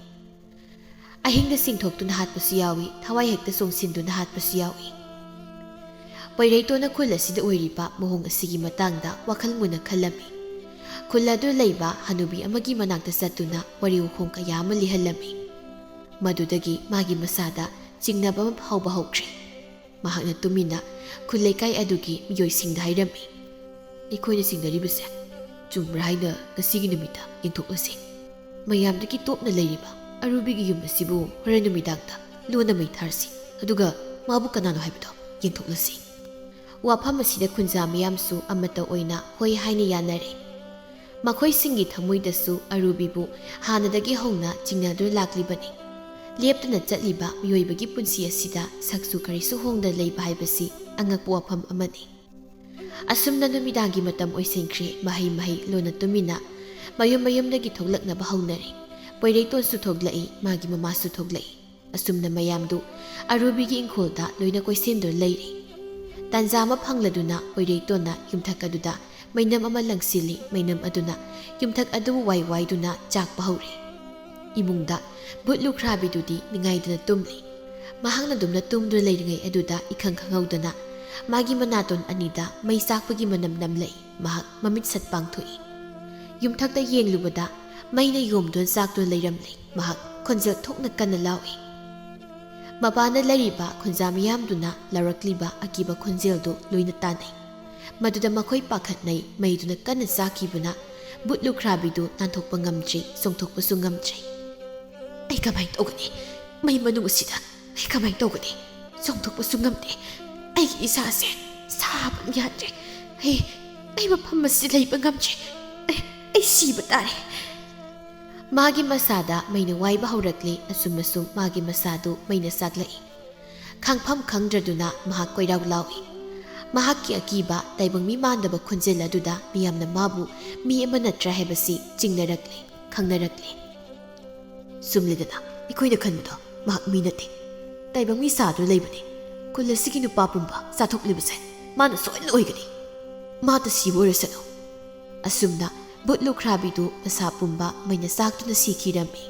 ꯑꯍꯤꯡꯗ ꯆꯤꯡꯊꯣꯛꯇꯨꯅ ꯍꯥꯠꯄꯁꯨ ꯌꯥꯎꯏ, ꯊꯋꯥꯏ ꯍꯦꯛꯇ ꯆꯣꯡꯁꯤꯟꯗꯨꯅ ꯍꯥꯠꯄꯁꯨ ꯌꯥꯎꯏ꯫ ꯄꯣꯏꯔꯩꯇꯣꯟꯅ ꯈꯨꯜ ꯑꯁꯤꯗ ꯑꯣꯏꯔꯤꯕ ꯃꯑꯣꯡ ꯑꯁꯤꯒꯤ ꯃꯇꯥꯡꯗ ꯋꯥꯈꯜ ꯃꯨꯟꯅ ꯈꯜꯂꯝꯃꯤ꯫ ꯈꯨꯜ ꯑꯗꯨ ꯂꯩꯕ ꯍꯅꯨꯕꯤ ꯑꯃꯒꯤ ꯃꯅꯥꯛꯇ ꯆꯠꯇꯨꯅ ꯋꯥꯔꯤ ꯋꯥꯈꯣꯡ ꯀꯌꯥ ꯑꯃ ꯂꯤꯍꯜꯂꯝꯃꯤ꯫ ꯃꯗꯨꯗꯒꯤ ꯃꯥꯒꯤ ꯃꯁꯥꯗ ꯆꯤꯡꯅꯕ ꯑꯃ ꯐꯥꯎꯕ ꯍꯧꯈ꯭ꯔꯦ꯫ ꯃꯍꯥꯛꯅ ꯇꯨꯃꯤꯟꯅ ꯈꯨꯜ ꯂꯩꯀꯥꯏ ꯑꯗꯨꯒꯤ ꯃꯤꯑꯣꯏꯁꯤꯡꯗ ꯍꯥꯏꯔꯝꯃꯤ꯫ ꯑꯩꯈꯣꯏꯅ ꯆꯤꯡꯅꯔꯤꯕꯁꯦ ꯆꯨꯝꯕ꯭ꯔꯥ ꯍꯥꯏꯅ ꯉꯁꯤꯒꯤ ꯅꯨꯃꯤꯠꯇ ꯌꯦꯡꯊꯣꯛꯂꯁꯤ꯫ ꯃꯌꯥꯝꯗꯒꯤ ꯇꯣꯞꯅ ꯂꯩꯔꯤꯕ ꯑꯔꯨꯕꯤꯒꯤ ꯌꯨꯝ ꯑꯁꯤꯕꯨ ꯍꯣꯔꯦꯟ ꯅꯨꯃꯤꯗꯥꯡꯗ ꯂꯣꯟꯅ ꯃꯩ ꯊꯥꯔꯁꯤ, ꯑꯗꯨꯒ ꯃꯥꯕꯨ ꯀꯅꯥꯅꯣ ꯍꯥꯏꯕꯗꯣ ꯌꯦꯡꯊꯣꯛꯂꯁꯤ꯫ ꯋꯥꯐꯝ ꯑꯁꯤꯗ ꯈꯨꯟꯖꯥ ꯃꯤꯌꯥꯝꯁꯨ ꯑꯃꯠꯇ ꯑꯣꯏꯅ ꯍꯣꯏ ꯍꯥꯏꯅ ꯌꯥꯅꯔꯦ꯫ ꯃꯈꯣꯏꯁꯤꯡꯒꯤ ꯊꯃꯣꯏꯗꯁꯨ ꯑꯔꯨꯕꯤꯕꯨ ꯍꯥꯟꯅꯗꯒꯤ ꯍꯧꯅ ꯆꯤꯡꯅꯗꯨꯅ ꯂꯥꯛꯂꯤꯕꯅꯤ꯫ ꯂꯦꯞꯇꯅ ꯆꯠꯂꯤꯕ ꯃꯤꯑꯣꯏꯕꯒꯤ ꯄꯨꯟꯁꯤ ꯑꯁꯤꯗ ꯁꯛꯁꯨ ꯀꯔꯤꯁꯨ ꯍꯣꯡꯗꯅ ꯂꯩꯕ ꯍꯥꯏꯕꯁꯤ ꯑꯉꯛꯄ ꯋꯥꯐꯝ ꯑꯃꯅꯤ꯫ ꯑꯁꯨꯝꯅ ꯅꯨꯃꯤꯗꯥꯡꯒꯤ ꯃꯇꯝ ꯑꯣꯏꯁꯤꯟꯈ꯭ꯔꯦ꯫ ꯃꯍꯩ ꯂꯣꯟꯅ ꯇꯨꯃꯤꯟꯅ ꯃꯌꯨꯝꯗꯒꯤ ꯊꯣꯛꯂꯛꯅꯕ ꯍꯧꯅꯔꯦ꯫ ꯄꯣꯏꯔꯩꯇꯣꯟꯁꯨ ꯊꯣꯛꯂꯛꯏ, ꯃꯥꯒꯤ ꯃꯃꯥꯁꯨ ꯊꯣꯛꯂꯛꯏ꯫ ꯑꯁꯨꯝꯅ ꯃꯌꯥꯝꯗꯨ ꯑꯔꯨꯕꯤꯒꯤ ꯏꯪꯈꯣꯜꯗ ꯂꯣꯏꯅ ꯀꯣꯏꯁꯤꯟꯗꯨꯅ ꯂꯩꯔꯤ꯫ ꯇꯥꯟꯖꯥ ꯑꯃ ꯐꯪꯂꯗꯨꯅ ꯄꯣꯏꯔꯩꯇꯣꯟꯅ ꯌꯨꯝꯊꯛ ꯑꯗꯨꯗ ꯃꯩꯅꯝ ꯑꯃ ꯂꯪꯁꯤꯜꯂꯤ꯫ ꯃꯩꯅꯝ ꯑꯗꯨꯅ ꯌꯨꯝꯊꯛ ꯑꯗꯨꯕꯨ ꯋꯥꯏꯗꯨꯅ ꯆꯥꯛꯄ ꯍꯧꯔꯦ꯫ ꯏꯃꯨꯡꯗ ꯕꯨꯠ ꯂꯨꯈ꯭ꯔꯥꯕꯤꯗꯨꯗꯤ ꯅꯤꯡꯉꯥꯏꯗꯅ ꯇꯨꯝꯂꯤ꯫ ꯃꯍꯥꯛꯅ ꯑꯗꯨꯝꯅ ꯇꯨꯝꯗꯨꯅ ꯂꯩꯔꯤꯉꯩ ꯑꯗꯨꯗ ꯏꯈꯪ ꯈꯪꯍꯧꯗꯅ ꯃꯥꯒꯤ ꯃꯅꯥꯇꯣꯟ ꯑꯅꯤꯗ ꯃꯩ ꯆꯥꯛꯄꯒꯤ ꯃꯅꯝ ꯅꯝꯂꯛꯏ꯫ ꯃꯍꯥꯛ ꯃꯃꯤꯠ ꯁꯠ ꯄꯥꯡꯊꯣꯛꯏ꯫ ꯌꯨꯝꯊꯛꯇ ꯌꯦꯡꯂꯨꯕꯗ ꯃꯩꯅ ꯌꯣꯝꯗꯨꯅ ꯆꯥꯛꯇꯨꯅ ꯂꯩꯔꯝꯂꯦ꯫ ꯃꯍꯥꯛ ꯈꯣꯟꯖꯦꯜ ꯊꯣꯛꯅ ꯀꯟꯅ ꯂꯥꯎꯏ꯫ ꯃꯄꯥꯟꯗ ꯂꯩꯔꯤꯕ ꯈꯨꯟꯖꯥ ꯃꯤꯌꯥꯝꯗꯨꯅ ꯂꯥꯎꯔꯛꯂꯤꯕ ꯑꯀꯤꯕ ꯈꯣꯟꯖꯦꯜꯗꯨ ꯂꯣꯏꯅ ꯇꯥꯟꯅꯩ꯫ ꯃꯗꯨꯗ ꯃꯈꯣꯏ ꯄꯥꯈꯠꯅꯩ꯫ ꯃꯩꯗꯨꯅ ꯀꯟꯅ ꯆꯥꯛꯈꯤꯕꯅ ꯕꯨꯠ ꯂꯨꯈ꯭ꯔꯥꯕꯤꯗꯨ ꯅꯥꯟꯊꯣꯛꯄ ꯉꯝꯗ꯭ꯔꯤ, ꯆꯣꯡꯊꯣꯛꯄꯁꯨ ꯉꯝꯗ꯭ꯔꯤ꯫ ꯑꯩ ꯀꯃꯥꯏꯅ ꯇꯧꯒꯅꯤ? ꯃꯩ ꯃꯅꯨꯡ ꯑꯁꯤꯗ ꯑꯩ ꯀꯃꯥꯏꯅ ꯇꯧꯒꯅꯤ? ꯆꯣꯡꯊꯣꯛꯄꯁꯨ ꯉꯝꯗꯦ꯫ ꯑꯩꯒꯤ ꯏꯁꯥꯁꯦ ꯁꯥꯕꯅ ꯌꯥꯗ꯭ꯔꯦ꯫ ꯑꯩ ꯃꯐꯝ ꯑꯁꯤꯗ ꯂꯩꯕ ꯉꯝꯗ꯭ꯔꯦ꯫ ꯑꯩ ꯁꯤꯕ ꯇꯥꯔꯦ꯫ ꯃꯥꯒꯤ ꯃꯁꯥꯗ ꯃꯩꯅ ꯋꯥꯏꯕ ꯍꯧꯔꯛꯂꯤ꯫ ꯑꯁꯨꯝ ꯃꯥꯒꯤ ꯃꯁꯥꯗꯨ ꯃꯩꯅ ꯆꯥꯛꯂꯛꯏ꯫ ꯈꯥꯡꯐꯝ ꯈꯪꯗ꯭ꯔꯗꯨꯅ ꯃꯍꯥꯛ ꯀꯣꯏꯔꯥꯎ ꯂꯥꯎꯏ꯫ ꯃꯍꯥꯛꯀꯤ ꯑꯀꯤꯕ ꯇꯥꯏꯕꯪ ꯃꯤ ꯃꯥꯟꯗꯕ ꯈꯣꯟꯖꯦꯜ ꯑꯗꯨꯗ ꯃꯤꯌꯥꯝꯅ ꯃꯥꯕꯨ ꯃꯤ ꯑꯃ ꯅꯠꯇ꯭ꯔꯥ ꯍꯥꯏꯕꯁꯤ ꯆꯤꯡꯅꯔꯛꯂꯤ, ꯈꯪꯅꯔꯛꯂꯤ꯫ ꯁꯨꯝꯂꯦꯗꯅ ꯑꯩꯈꯣꯏꯅ ꯈꯟꯕꯗꯣ ꯃꯍꯥꯛ ꯃꯤ ꯅꯠꯇꯦ ꯇꯥꯏꯕꯪ ꯃꯤ ꯁꯥꯗꯨꯅ ꯂꯩꯕꯅꯤ ꯈꯨꯜ ꯑꯁꯤꯒꯤ ꯅꯨꯄꯥ ꯄꯨꯝꯕ ꯆꯥꯊꯣꯛꯂꯤꯕꯁꯦ ꯃꯥꯅ ꯁꯣꯏꯗꯅ ꯑꯣꯏꯒꯅꯤ ꯃꯥꯇ ꯁꯤꯕ ꯑꯣꯏꯔꯁꯅꯨ ꯑꯁꯨꯝꯅ ꯕꯨꯠ ꯂꯨꯈ꯭ꯔꯥꯕꯤꯗꯨ ꯃꯁꯥ ꯄꯨꯝꯕ ꯃꯩꯅ ꯆꯥꯛꯇꯨꯅ ꯁꯤꯈꯤꯔꯝꯃꯤ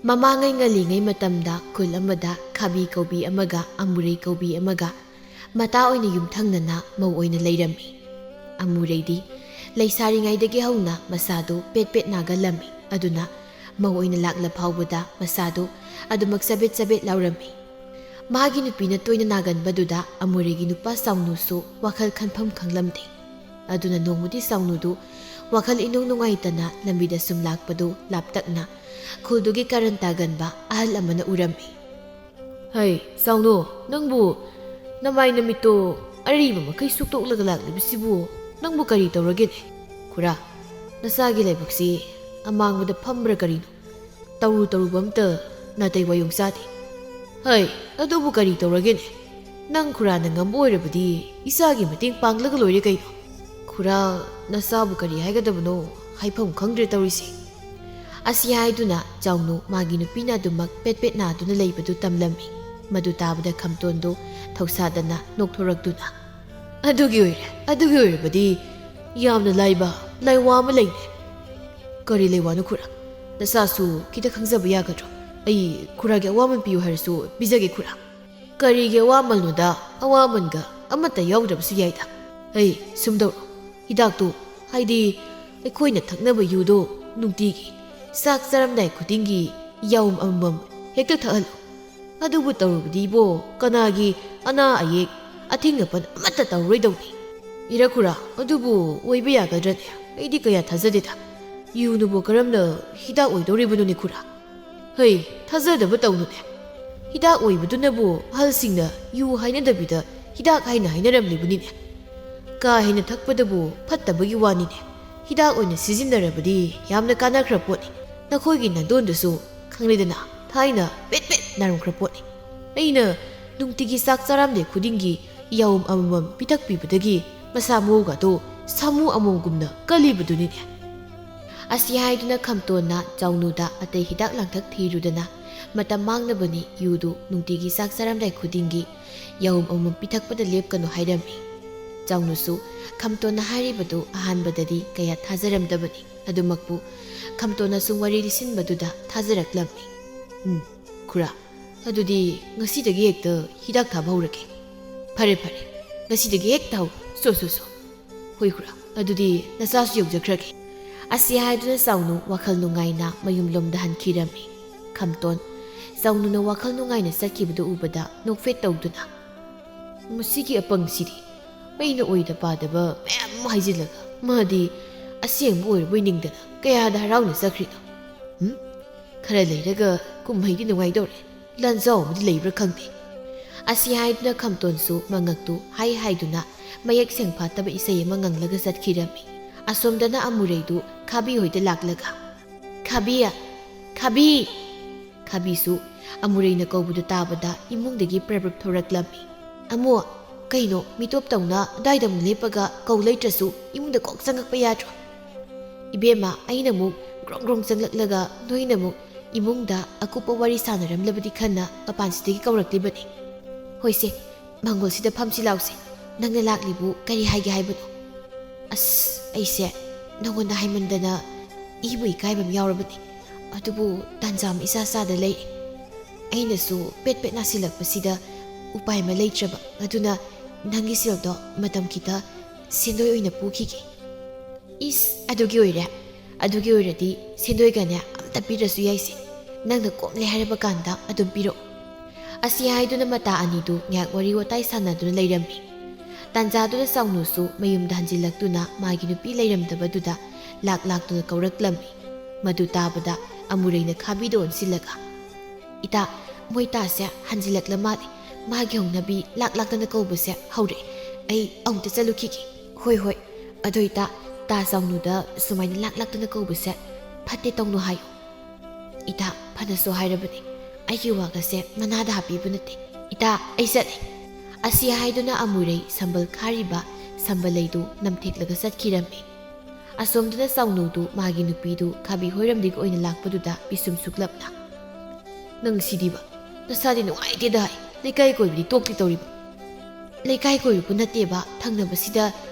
ꯃꯃꯥꯡꯉꯩ ꯉꯜꯂꯤꯉꯩ ꯃꯇꯝꯗ ꯈꯨꯜ ꯑꯃꯗ ꯈꯥꯕꯤ ꯀꯧꯕꯤ ꯑꯃꯒ ꯑꯃꯨꯔꯩ ꯀꯧꯕꯤ ꯑꯃꯒ ꯃꯇꯥ ꯑꯣꯏꯅ ꯌꯨꯝꯊꯪꯅꯅ ꯃꯧ ꯑꯣꯏꯅ ꯂꯩꯔꯝꯃꯤ ꯑꯃꯨꯔꯩꯗꯤ ꯂꯩꯁꯥꯔꯤꯉꯩꯗꯒꯤ ꯍꯧꯅ ꯃꯁꯥꯗꯨ ꯄꯦꯠ ꯄꯦꯠ ꯅꯥꯒꯜꯂꯝꯃꯤ ꯑꯗꯨꯅ ꯃꯧ ꯑꯣꯏꯅ ꯂꯥꯛꯂ ꯐꯥꯎꯕꯗ ꯃꯁꯥꯗꯨ ꯑꯗꯨꯃꯛ ꯆꯕꯦꯠ ꯆꯕꯦꯠ ꯂꯥꯎꯔꯝꯃꯤ ꯃꯥꯒꯤ ꯅꯨꯄꯤꯅ ꯇꯣꯏꯅ ꯅꯥꯒꯟꯕꯗꯨꯗ ꯑꯃꯨꯔꯩꯒꯤ ꯅꯨꯄꯥ ꯆꯥꯎꯅꯨꯁꯨ ꯋꯥꯈꯜ ꯈꯟꯐꯝ ꯈꯪꯂꯝꯗꯦ ꯑꯗꯨꯅ ꯅꯣꯡꯃꯗꯤ ꯆꯥꯎꯅꯨꯗꯨ ꯋꯥꯈꯜ ꯏꯅꯨꯡ ꯅꯨꯡꯉꯥꯏꯇꯅ ꯂꯝꯕꯤꯗ ꯁꯨꯝ ꯂꯥꯛꯄꯗꯨ ꯂꯥꯞꯇꯛꯅ ꯈꯨꯜꯗꯨꯒꯤ ꯀꯔꯟ ꯇꯥꯒꯟꯕ ꯑꯍꯜ ꯑꯃꯅ ꯎꯔꯝꯃꯤ ꯍꯩ ꯆꯥꯎꯅꯨ ꯅꯪꯕꯨ ꯅꯃꯥꯏ ꯅꯃꯤꯠꯇꯣ ꯑꯔꯤꯕ ꯃꯈꯩ ꯁꯨꯛꯇꯣꯛꯂꯒ ꯂꯥꯛꯂꯤꯕꯁꯤꯕꯨ ꯅꯪꯕꯨ ꯀꯔꯤ ꯇꯧꯔꯒꯦꯅꯦ ꯈꯨꯔꯥ ꯅꯁꯥꯒꯤ ꯂꯥꯏꯕꯛꯁꯤ ꯑꯃꯥꯡꯕꯗ ꯐꯝꯕ꯭ꯔꯥ ꯀꯔꯤꯅꯣ ꯇꯧꯔꯨꯕ ꯑꯝꯇ ꯅꯥꯇꯩ ꯋꯥꯌꯣꯡ ꯆꯥꯗꯦ ꯍꯩ ꯑꯗꯨꯕꯨ ꯀꯔꯤ ꯇꯧꯔꯒꯦꯅꯦ ꯅꯪ ꯈꯨꯔꯥꯅ ꯉꯝꯕ ꯑꯣꯏꯔꯕꯗꯤ ꯏꯆꯥꯒꯤ ꯃꯇꯦꯡ ꯄꯥꯡꯂꯒ ꯂꯣꯏꯔꯦ ꯀꯩꯅꯣ ꯈꯨꯔꯥ ꯅꯆꯥꯕꯨ ꯀꯔꯤ ꯍꯥꯏꯒꯗꯕꯅೋ ꯍꯥꯏꯐꯝ ꯈꯪꯗ꯭ꯔꯦ ꯇꯧꯔꯤꯁꯦ ꯑꯁꯤ ꯍꯥꯏꯗꯨꯅ ꯆꯥꯎꯅꯨ ꯃꯥꯒꯤ ꯅꯨꯄꯤꯅ ꯑꯗꯨꯃꯛ ꯄꯦꯠ ꯄꯦꯠ ꯅꯥꯗꯨꯅ ꯂꯩꯕꯗꯨ ꯇꯝꯂꯝꯃꯤ ꯃꯗꯨ ꯇꯥꯕꯗ ꯈꯝꯇꯣꯟꯗꯨ ꯊꯧꯁꯥꯗꯅ ꯅꯣꯛꯊꯣꯔꯛꯇꯨꯅ ꯑꯗꯨꯒꯤ ꯑꯣꯏꯔꯕꯗꯤ ꯌꯥꯝꯅ ꯂꯥꯏꯕ ꯂꯥꯏꯋꯥ ꯑꯃ ꯂꯩꯅꯦ ꯀꯔꯤ ꯂꯩꯋꯥꯅꯣ ꯈꯨꯔꯥ ꯅꯆꯥꯁꯨ ꯈꯤꯇ ꯈꯪꯖꯕ ꯌꯥꯒꯗ꯭ꯔꯣ ꯑꯩ ꯈꯨꯔꯥꯒꯤ ꯑꯋꯥꯃꯟ ꯄꯤꯌꯨ ꯍꯥꯏꯔꯁꯨ ꯄꯤꯖꯒꯦ ꯈꯨꯔꯥ ꯀꯔꯤꯒꯤ ꯑꯋꯥꯃꯟꯅꯣꯗ ꯑꯋꯥꯃꯟꯒ ꯑꯃꯠꯇ ꯌꯥꯎꯗ꯭ꯔꯕꯁꯨ ꯌꯥꯏꯗ ꯑꯩ ꯁꯨꯝꯗꯧꯔꯣ ꯍꯤꯗꯥꯛꯇꯨ ꯍꯥꯏꯗꯤ ꯑꯩꯈꯣꯏꯅ ꯊꯛꯅꯕ ꯌꯨꯗꯣ ꯅꯨꯡꯇꯤꯒꯤ ꯆꯥꯛ ꯆꯥꯔꯝꯗꯥꯏ ꯈꯨꯗꯤꯡꯒꯤ ꯌꯥꯎꯝ ꯑꯃꯃꯝ ꯍꯦꯛꯇ ꯊꯛꯍꯜꯂꯨ ꯑꯗꯨꯕꯨ ꯇꯧꯔꯕꯗꯤ ꯏꯕꯣ ꯀꯅꯥꯒꯤ ꯑꯅꯥ ꯑꯌꯦꯛ ꯑꯊꯤꯡ ꯑꯄꯟ ꯑꯃꯠꯇ ꯇꯧꯔꯣꯏꯗꯧꯅꯤ ꯏꯔꯈꯨꯔꯥ ꯑꯗꯨꯕꯨ ꯑꯣꯏꯕ ꯌꯥꯒꯗ꯭ꯔꯅꯦ ꯑꯩꯗꯤ ꯀꯌꯥ ꯊꯥꯖꯗꯦꯗ ꯌꯨꯅꯕꯨ ꯀꯔꯝꯅ ꯍꯤꯗꯥꯛ ꯑꯣꯏꯗꯧꯔꯤꯕꯅꯣꯅꯦ ꯈꯨꯔꯥ ꯍꯩ ꯊꯥꯖꯗꯕ ꯇꯧꯅꯨꯅꯦ ꯍꯤꯗꯥꯛ ꯑꯣꯏꯕꯗꯨꯅꯕꯨ ꯑꯍꯜꯁꯤꯡꯅ ꯌꯨ ꯍꯥꯏꯅꯗꯕꯤꯗ ꯍꯤꯗꯥꯛ ꯍꯥꯏꯅ ꯍꯥꯏꯅꯔꯝꯂꯤꯕꯅꯤꯅꯦ ꯀꯥ ꯍꯦꯟꯅ ꯊꯛꯄꯗꯕꯨ ꯐꯠꯇꯕꯒꯤ ꯋꯥꯅꯤꯅꯦ ꯍꯤꯗꯥꯛ ꯑꯣꯏꯅ ꯁꯤꯖꯤꯟꯅꯔꯕꯗꯤ ꯌꯥꯝꯅ ꯀꯥꯟꯅꯈ꯭ꯔ ꯄꯣꯠꯅꯤ ꯅꯈꯣꯏꯒꯤ ꯅꯥꯗꯣꯟꯗꯨꯁꯨ ꯈꯪꯂꯦꯗꯅ ꯊꯥꯏꯅ ꯄꯦꯠ ꯄꯦꯠ ꯅꯥꯔꯝꯈ꯭ꯔ ꯄꯣꯠꯅꯤ ꯑꯩꯅ ꯅꯨꯡꯇꯤꯒꯤ ꯆꯥꯛ ꯆꯥꯔꯝꯗꯥꯏ ꯈꯨꯗꯤꯡꯒꯤ ꯌꯥꯎꯝ ꯑꯃꯃꯝ ꯄꯤꯊꯛꯄꯤꯕꯗꯒꯤ ꯃꯁꯥ ꯃꯎꯒꯗꯣ ꯁꯥꯃꯨ ꯑꯃꯣꯝꯒꯨꯝꯅ ꯀꯜꯂꯤꯕꯗꯨꯅꯤꯅꯦ ꯑꯁꯤ ꯍꯥꯏꯗꯨꯅ ꯈꯝꯇꯣꯟꯅ ꯆꯥꯎꯅꯨꯗ ꯑꯇꯩ ꯍꯤꯗꯥꯛ ꯂꯥꯡꯊꯛ ꯊꯤꯔꯨꯗꯅ ꯃꯇꯝ ꯃꯥꯡꯅꯕꯅꯤ ꯌꯨꯗꯨ ꯅꯨꯡꯇꯤꯒꯤ ꯆꯥꯛ ꯆꯥꯔꯝꯗꯥꯏ ꯈꯨꯗꯤꯡꯒꯤ ꯌꯥꯎꯝ ꯑꯃꯃꯝ ꯄꯤꯊꯛꯄꯗ ꯂꯦꯞꯀꯅꯨ ꯍꯥꯏꯔꯝꯃꯤ ꯆꯥꯎꯅꯨꯁꯨ ꯈꯝꯇꯣꯟꯅ ꯍꯥꯏꯔꯤꯕꯗꯨ ꯑꯍꯥꯟꯕꯗꯗꯤ ꯀꯌꯥ ꯊꯥꯖꯔꯝꯗꯕꯅꯤ ꯑꯗꯨꯃꯛꯄꯨ ꯈꯝꯇꯣꯟꯅ ꯁꯨꯝ ꯋꯥꯔꯤ ꯂꯤꯁꯤꯟꯕꯗꯨꯗ ꯊꯥꯖꯔꯛꯂꯝꯃꯤ ꯈꯨꯔꯥ ꯑꯗꯨꯗꯤ ꯉꯁꯤꯗꯒꯤ ꯍꯦꯛꯇ ꯍꯤꯗꯥꯛ ꯊꯥꯕ ꯍꯧꯔꯒꯦ ꯐꯔꯦ ꯉꯁꯤꯗꯒꯤ ꯍꯦꯛ ꯊꯥꯎ ꯁꯣ ꯍꯣꯏ ꯈꯨꯔꯥ ꯑꯗꯨꯗꯤ ꯅꯆꯥꯁꯨ ꯌꯧꯖꯈ꯭ꯔꯒꯦ ꯑꯁꯤ ꯍꯥꯏꯗꯨꯅ ꯆꯥꯎꯅꯨ ꯋꯥꯈꯜ ꯅꯨꯡꯉꯥꯏꯅ ꯃꯌꯨꯝꯂꯣꯝꯗ ꯍꯟꯈꯤꯔꯝꯃꯤ ꯈꯝꯇꯣꯟ ꯆꯥꯎꯅꯨꯅ ꯋꯥꯈꯜ ꯅꯨꯡꯉꯥꯏꯅ ꯆꯠꯈꯤꯕꯗꯨ ꯎꯕꯗ ꯅꯣꯛꯐꯦꯠ ꯇꯧꯗꯨꯅ ꯃꯁꯤꯒꯤ ꯑꯄꯪꯁꯤꯗꯤ ꯑꯩꯅ ꯑꯣꯏꯗ ꯄꯥꯗꯕ ꯃꯌꯥꯝ ꯑꯃ ꯍꯥꯏꯖꯤꯜꯂꯒ ꯃꯥꯗꯤ ꯑꯁꯦꯡꯕ ꯑꯣꯏꯔꯕꯣꯏ ꯅꯤꯡꯗꯅ ꯀꯌꯥꯗ ꯍꯔꯥꯎꯅ ꯆꯠꯈ꯭ꯔꯤꯅꯣ ꯈꯔ ꯂꯩꯔꯒ ꯀꯨꯝꯍꯩꯗꯤ ꯅꯨꯡꯉꯥꯏꯗꯧꯔꯦ ꯂꯥꯟꯖꯥꯎ ꯑꯃꯗꯤ ꯂꯩꯕ꯭ꯔꯥ ꯈꯪꯗꯦ ꯑꯁꯤ ꯍꯥꯏꯗꯨꯅ ꯈꯝꯇꯣꯟꯁꯨ ꯃꯉꯛꯇꯨ ꯍꯥꯏꯗꯨꯅ ꯃꯌꯦꯛ ꯁꯦꯡ ꯐꯥꯠꯇꯕ ꯏꯁꯩ ꯑꯃ ꯉꯪꯂꯒ ꯆꯠꯈꯤꯔꯝꯃꯤ ꯑꯁꯣꯝꯗꯅ ꯑꯃꯨꯔꯩꯗꯨ ꯈꯥꯕꯤ ꯍꯣꯏꯗ ꯂꯥꯛꯂꯒ ꯈꯥꯕꯤ ꯈꯥꯕꯤꯁꯨ ꯑꯃꯨꯔꯩꯅ ꯀꯧꯕꯗꯨ ꯇꯥꯕꯗ ꯏꯃꯨꯡꯗꯒꯤ ꯄ꯭ꯔꯕ꯭ꯔꯞ ꯊꯣꯔꯛꯂꯝꯃꯤ ꯑꯃꯨ ꯀꯩꯅꯣ ꯃꯤꯇꯣꯞ ꯇꯧꯅ ꯑꯗꯥꯏꯗ ꯑꯃꯨꯛ ꯂꯦꯞꯄꯒ ꯀꯧ ꯂꯩꯇ꯭ꯔꯁꯨ ꯏꯃꯨꯡꯗ ꯀꯣꯛ ꯆꯪꯉꯛꯄ ꯌꯥꯗ꯭ꯔꯣ ꯏꯕꯦꯝꯃ ꯑꯩꯅ ꯑꯃꯨꯛ ꯒ꯭ꯔꯣꯡ ꯒ꯭ꯔꯣꯡ ꯆꯪꯂꯛꯂꯒ ꯅꯣꯏꯅ ꯑꯃꯨꯛ ꯏꯃꯨꯡꯗ ꯑꯀꯨꯞꯄ ꯋꯥꯔꯤ ꯁꯥꯟꯅꯔꯝꯂꯕꯗꯤ ꯈꯟꯅ ꯃꯄꯥꯟꯁꯤꯗꯒꯤ ꯀꯧꯔꯛꯂꯤꯕꯅꯤ ꯍꯣꯏꯁꯦ ꯃꯥꯡꯒꯣꯜꯁꯤꯗ ꯐꯝꯁꯤ ꯂꯥꯎꯁꯦ ꯅꯪꯅ ꯂꯥꯛꯂꯤꯕꯨ ꯀꯔꯤ ꯍꯥꯏꯒꯦ ꯍꯥꯏꯕꯅꯣ ꯑꯁ ꯑꯩꯁꯦ ꯅꯉꯣꯟꯗ ꯍꯥꯏꯃꯟꯗꯅ ꯏꯕꯨ ꯏꯀꯥꯏꯕ ꯑꯃ ꯌꯥꯎꯔꯕꯅꯤ ꯑꯗꯨꯕꯨ ꯇꯥꯟꯖꯥ ꯑꯃ ꯏꯆꯥ ꯆꯥꯗ ꯂꯩ ꯑꯩꯅꯁꯨ ꯄꯦꯠ ꯄꯦꯠ ꯅꯥꯁꯤꯜꯂꯛꯄꯁꯤꯗ ꯎꯄꯥꯏ ꯑꯃ ꯂꯩꯇ꯭ꯔꯕ ꯑꯗꯨꯅ ꯅꯪꯒꯤ ꯁꯦꯜꯗꯣ ꯃꯇꯝ ꯈꯤꯇ ꯁꯦꯟꯗꯣꯏ ꯑꯣꯏꯅ ꯄꯨꯈꯤꯒꯦ ꯏꯁ ꯑꯗꯨꯒꯤ ꯑꯣꯏꯔꯗꯤ ꯁꯦꯟꯗꯣꯏꯒꯅꯦ ꯑꯝꯇ ꯄꯤꯔꯁꯨ ꯌꯥꯏꯁꯦ ꯅꯪꯅ ꯀꯣꯝꯂꯦ ꯍꯥꯏꯔꯕ ꯀꯥꯟꯗ ꯑꯗꯨꯝ ꯄꯤꯔꯛꯑꯣ ꯑꯁꯤ ꯍꯥꯏꯗꯨꯅ ꯃꯇꯥ ꯑꯅꯤꯗꯨ ꯉꯥꯏꯍꯥꯛ ꯋꯥꯔꯤ ꯋꯥꯇꯥꯏ ꯁꯥꯟꯅꯗꯨꯅ ꯂꯩꯔꯝꯃꯤ ꯇꯥꯟꯖꯥꯗꯨꯗ ꯆꯥꯎꯅꯨꯁꯨ ꯃꯌꯨꯝꯗ ꯍꯟꯖꯤꯜꯂꯛꯇꯨꯅ ꯃꯥꯒꯤ ꯅꯨꯄꯤ ꯂꯩꯔꯝꯗꯕꯗꯨꯗ ꯂꯥꯛꯇꯨꯅ ꯀꯧꯔꯛꯂꯝꯃꯤ ꯃꯗꯨ ꯇꯥꯕꯗ ꯑꯃꯨꯔꯩꯅ ꯈꯥꯕꯤꯗ ꯑꯣꯟꯁꯤꯜꯂꯒ ꯏꯇꯥ ꯃꯣꯏ ꯇꯥꯁꯦ ꯍꯟꯖꯤꯜꯂꯛꯂ ꯃꯥꯜꯂꯤ ꯃꯥꯒꯤ ꯍꯧꯅꯕꯤ ꯂꯥꯛꯇꯅ ꯀꯧꯕꯁꯦ ꯍꯧꯔꯛꯑꯦ ꯑꯩ ꯑꯃꯨꯛꯇ ꯆꯠꯂꯨꯈꯤꯒꯦ ꯍꯣꯏ ꯑꯗꯣ ꯏꯇꯥ ꯇꯥ ꯆꯥꯎꯅꯨꯗ ꯁꯨꯃꯥꯏꯅ ꯂꯥꯛꯇꯅ ꯀꯧꯕꯁꯦ ꯐꯠꯇꯦ ꯇꯧꯅꯨ ꯍꯥꯏꯌꯨ ꯏꯇꯥ ꯐꯅꯁꯨ ꯍꯥꯏꯔꯕꯅꯤ ꯑꯩꯒꯤ ꯋꯥꯒꯁꯦ ꯃꯅꯥꯗ ꯍꯥꯞꯄꯤꯕ ꯅꯠꯇꯦ ꯏꯇꯥ ꯑꯩ ꯆꯠꯂꯦ ꯑꯁꯤ ꯍꯥꯏꯗꯨꯅ ꯑꯃꯨꯔꯩ ꯁꯝꯕꯜ ꯈꯥꯔꯤꯕ ꯁꯝꯕꯜ ꯂꯩꯗꯨ ꯅꯝꯊꯦꯛꯂꯒ ꯆꯠꯈꯤꯔꯝꯃꯤ ꯑꯁꯣꯝꯗꯅ ꯆꯥꯎꯅꯨꯗꯨ ꯃꯥꯒꯤ ꯅꯨꯄꯤꯗꯨ ꯈꯥꯕꯤ ꯍꯣꯏꯔꯝꯗꯒꯤ ꯑꯣꯏꯅ ꯂꯥꯛꯄꯗꯨꯗ ꯄꯤꯁꯨꯝ ꯁꯨꯛꯂꯞꯅ ꯅꯪ ꯁꯤꯗꯤꯕ ꯅꯁꯥꯗꯤ ꯅꯨꯡꯉꯥꯏꯇꯦꯗ ꯍꯥꯏ ꯂꯩꯀꯥꯏ ꯀꯣꯏꯕꯗꯤ ꯇꯣꯛꯇꯤ ꯇꯧꯔꯤꯕ ꯂꯩꯀꯥꯏ ꯀꯣꯏꯕꯕꯨ ꯅꯠꯇꯦꯕ ꯊꯪꯅꯕꯁꯤꯗ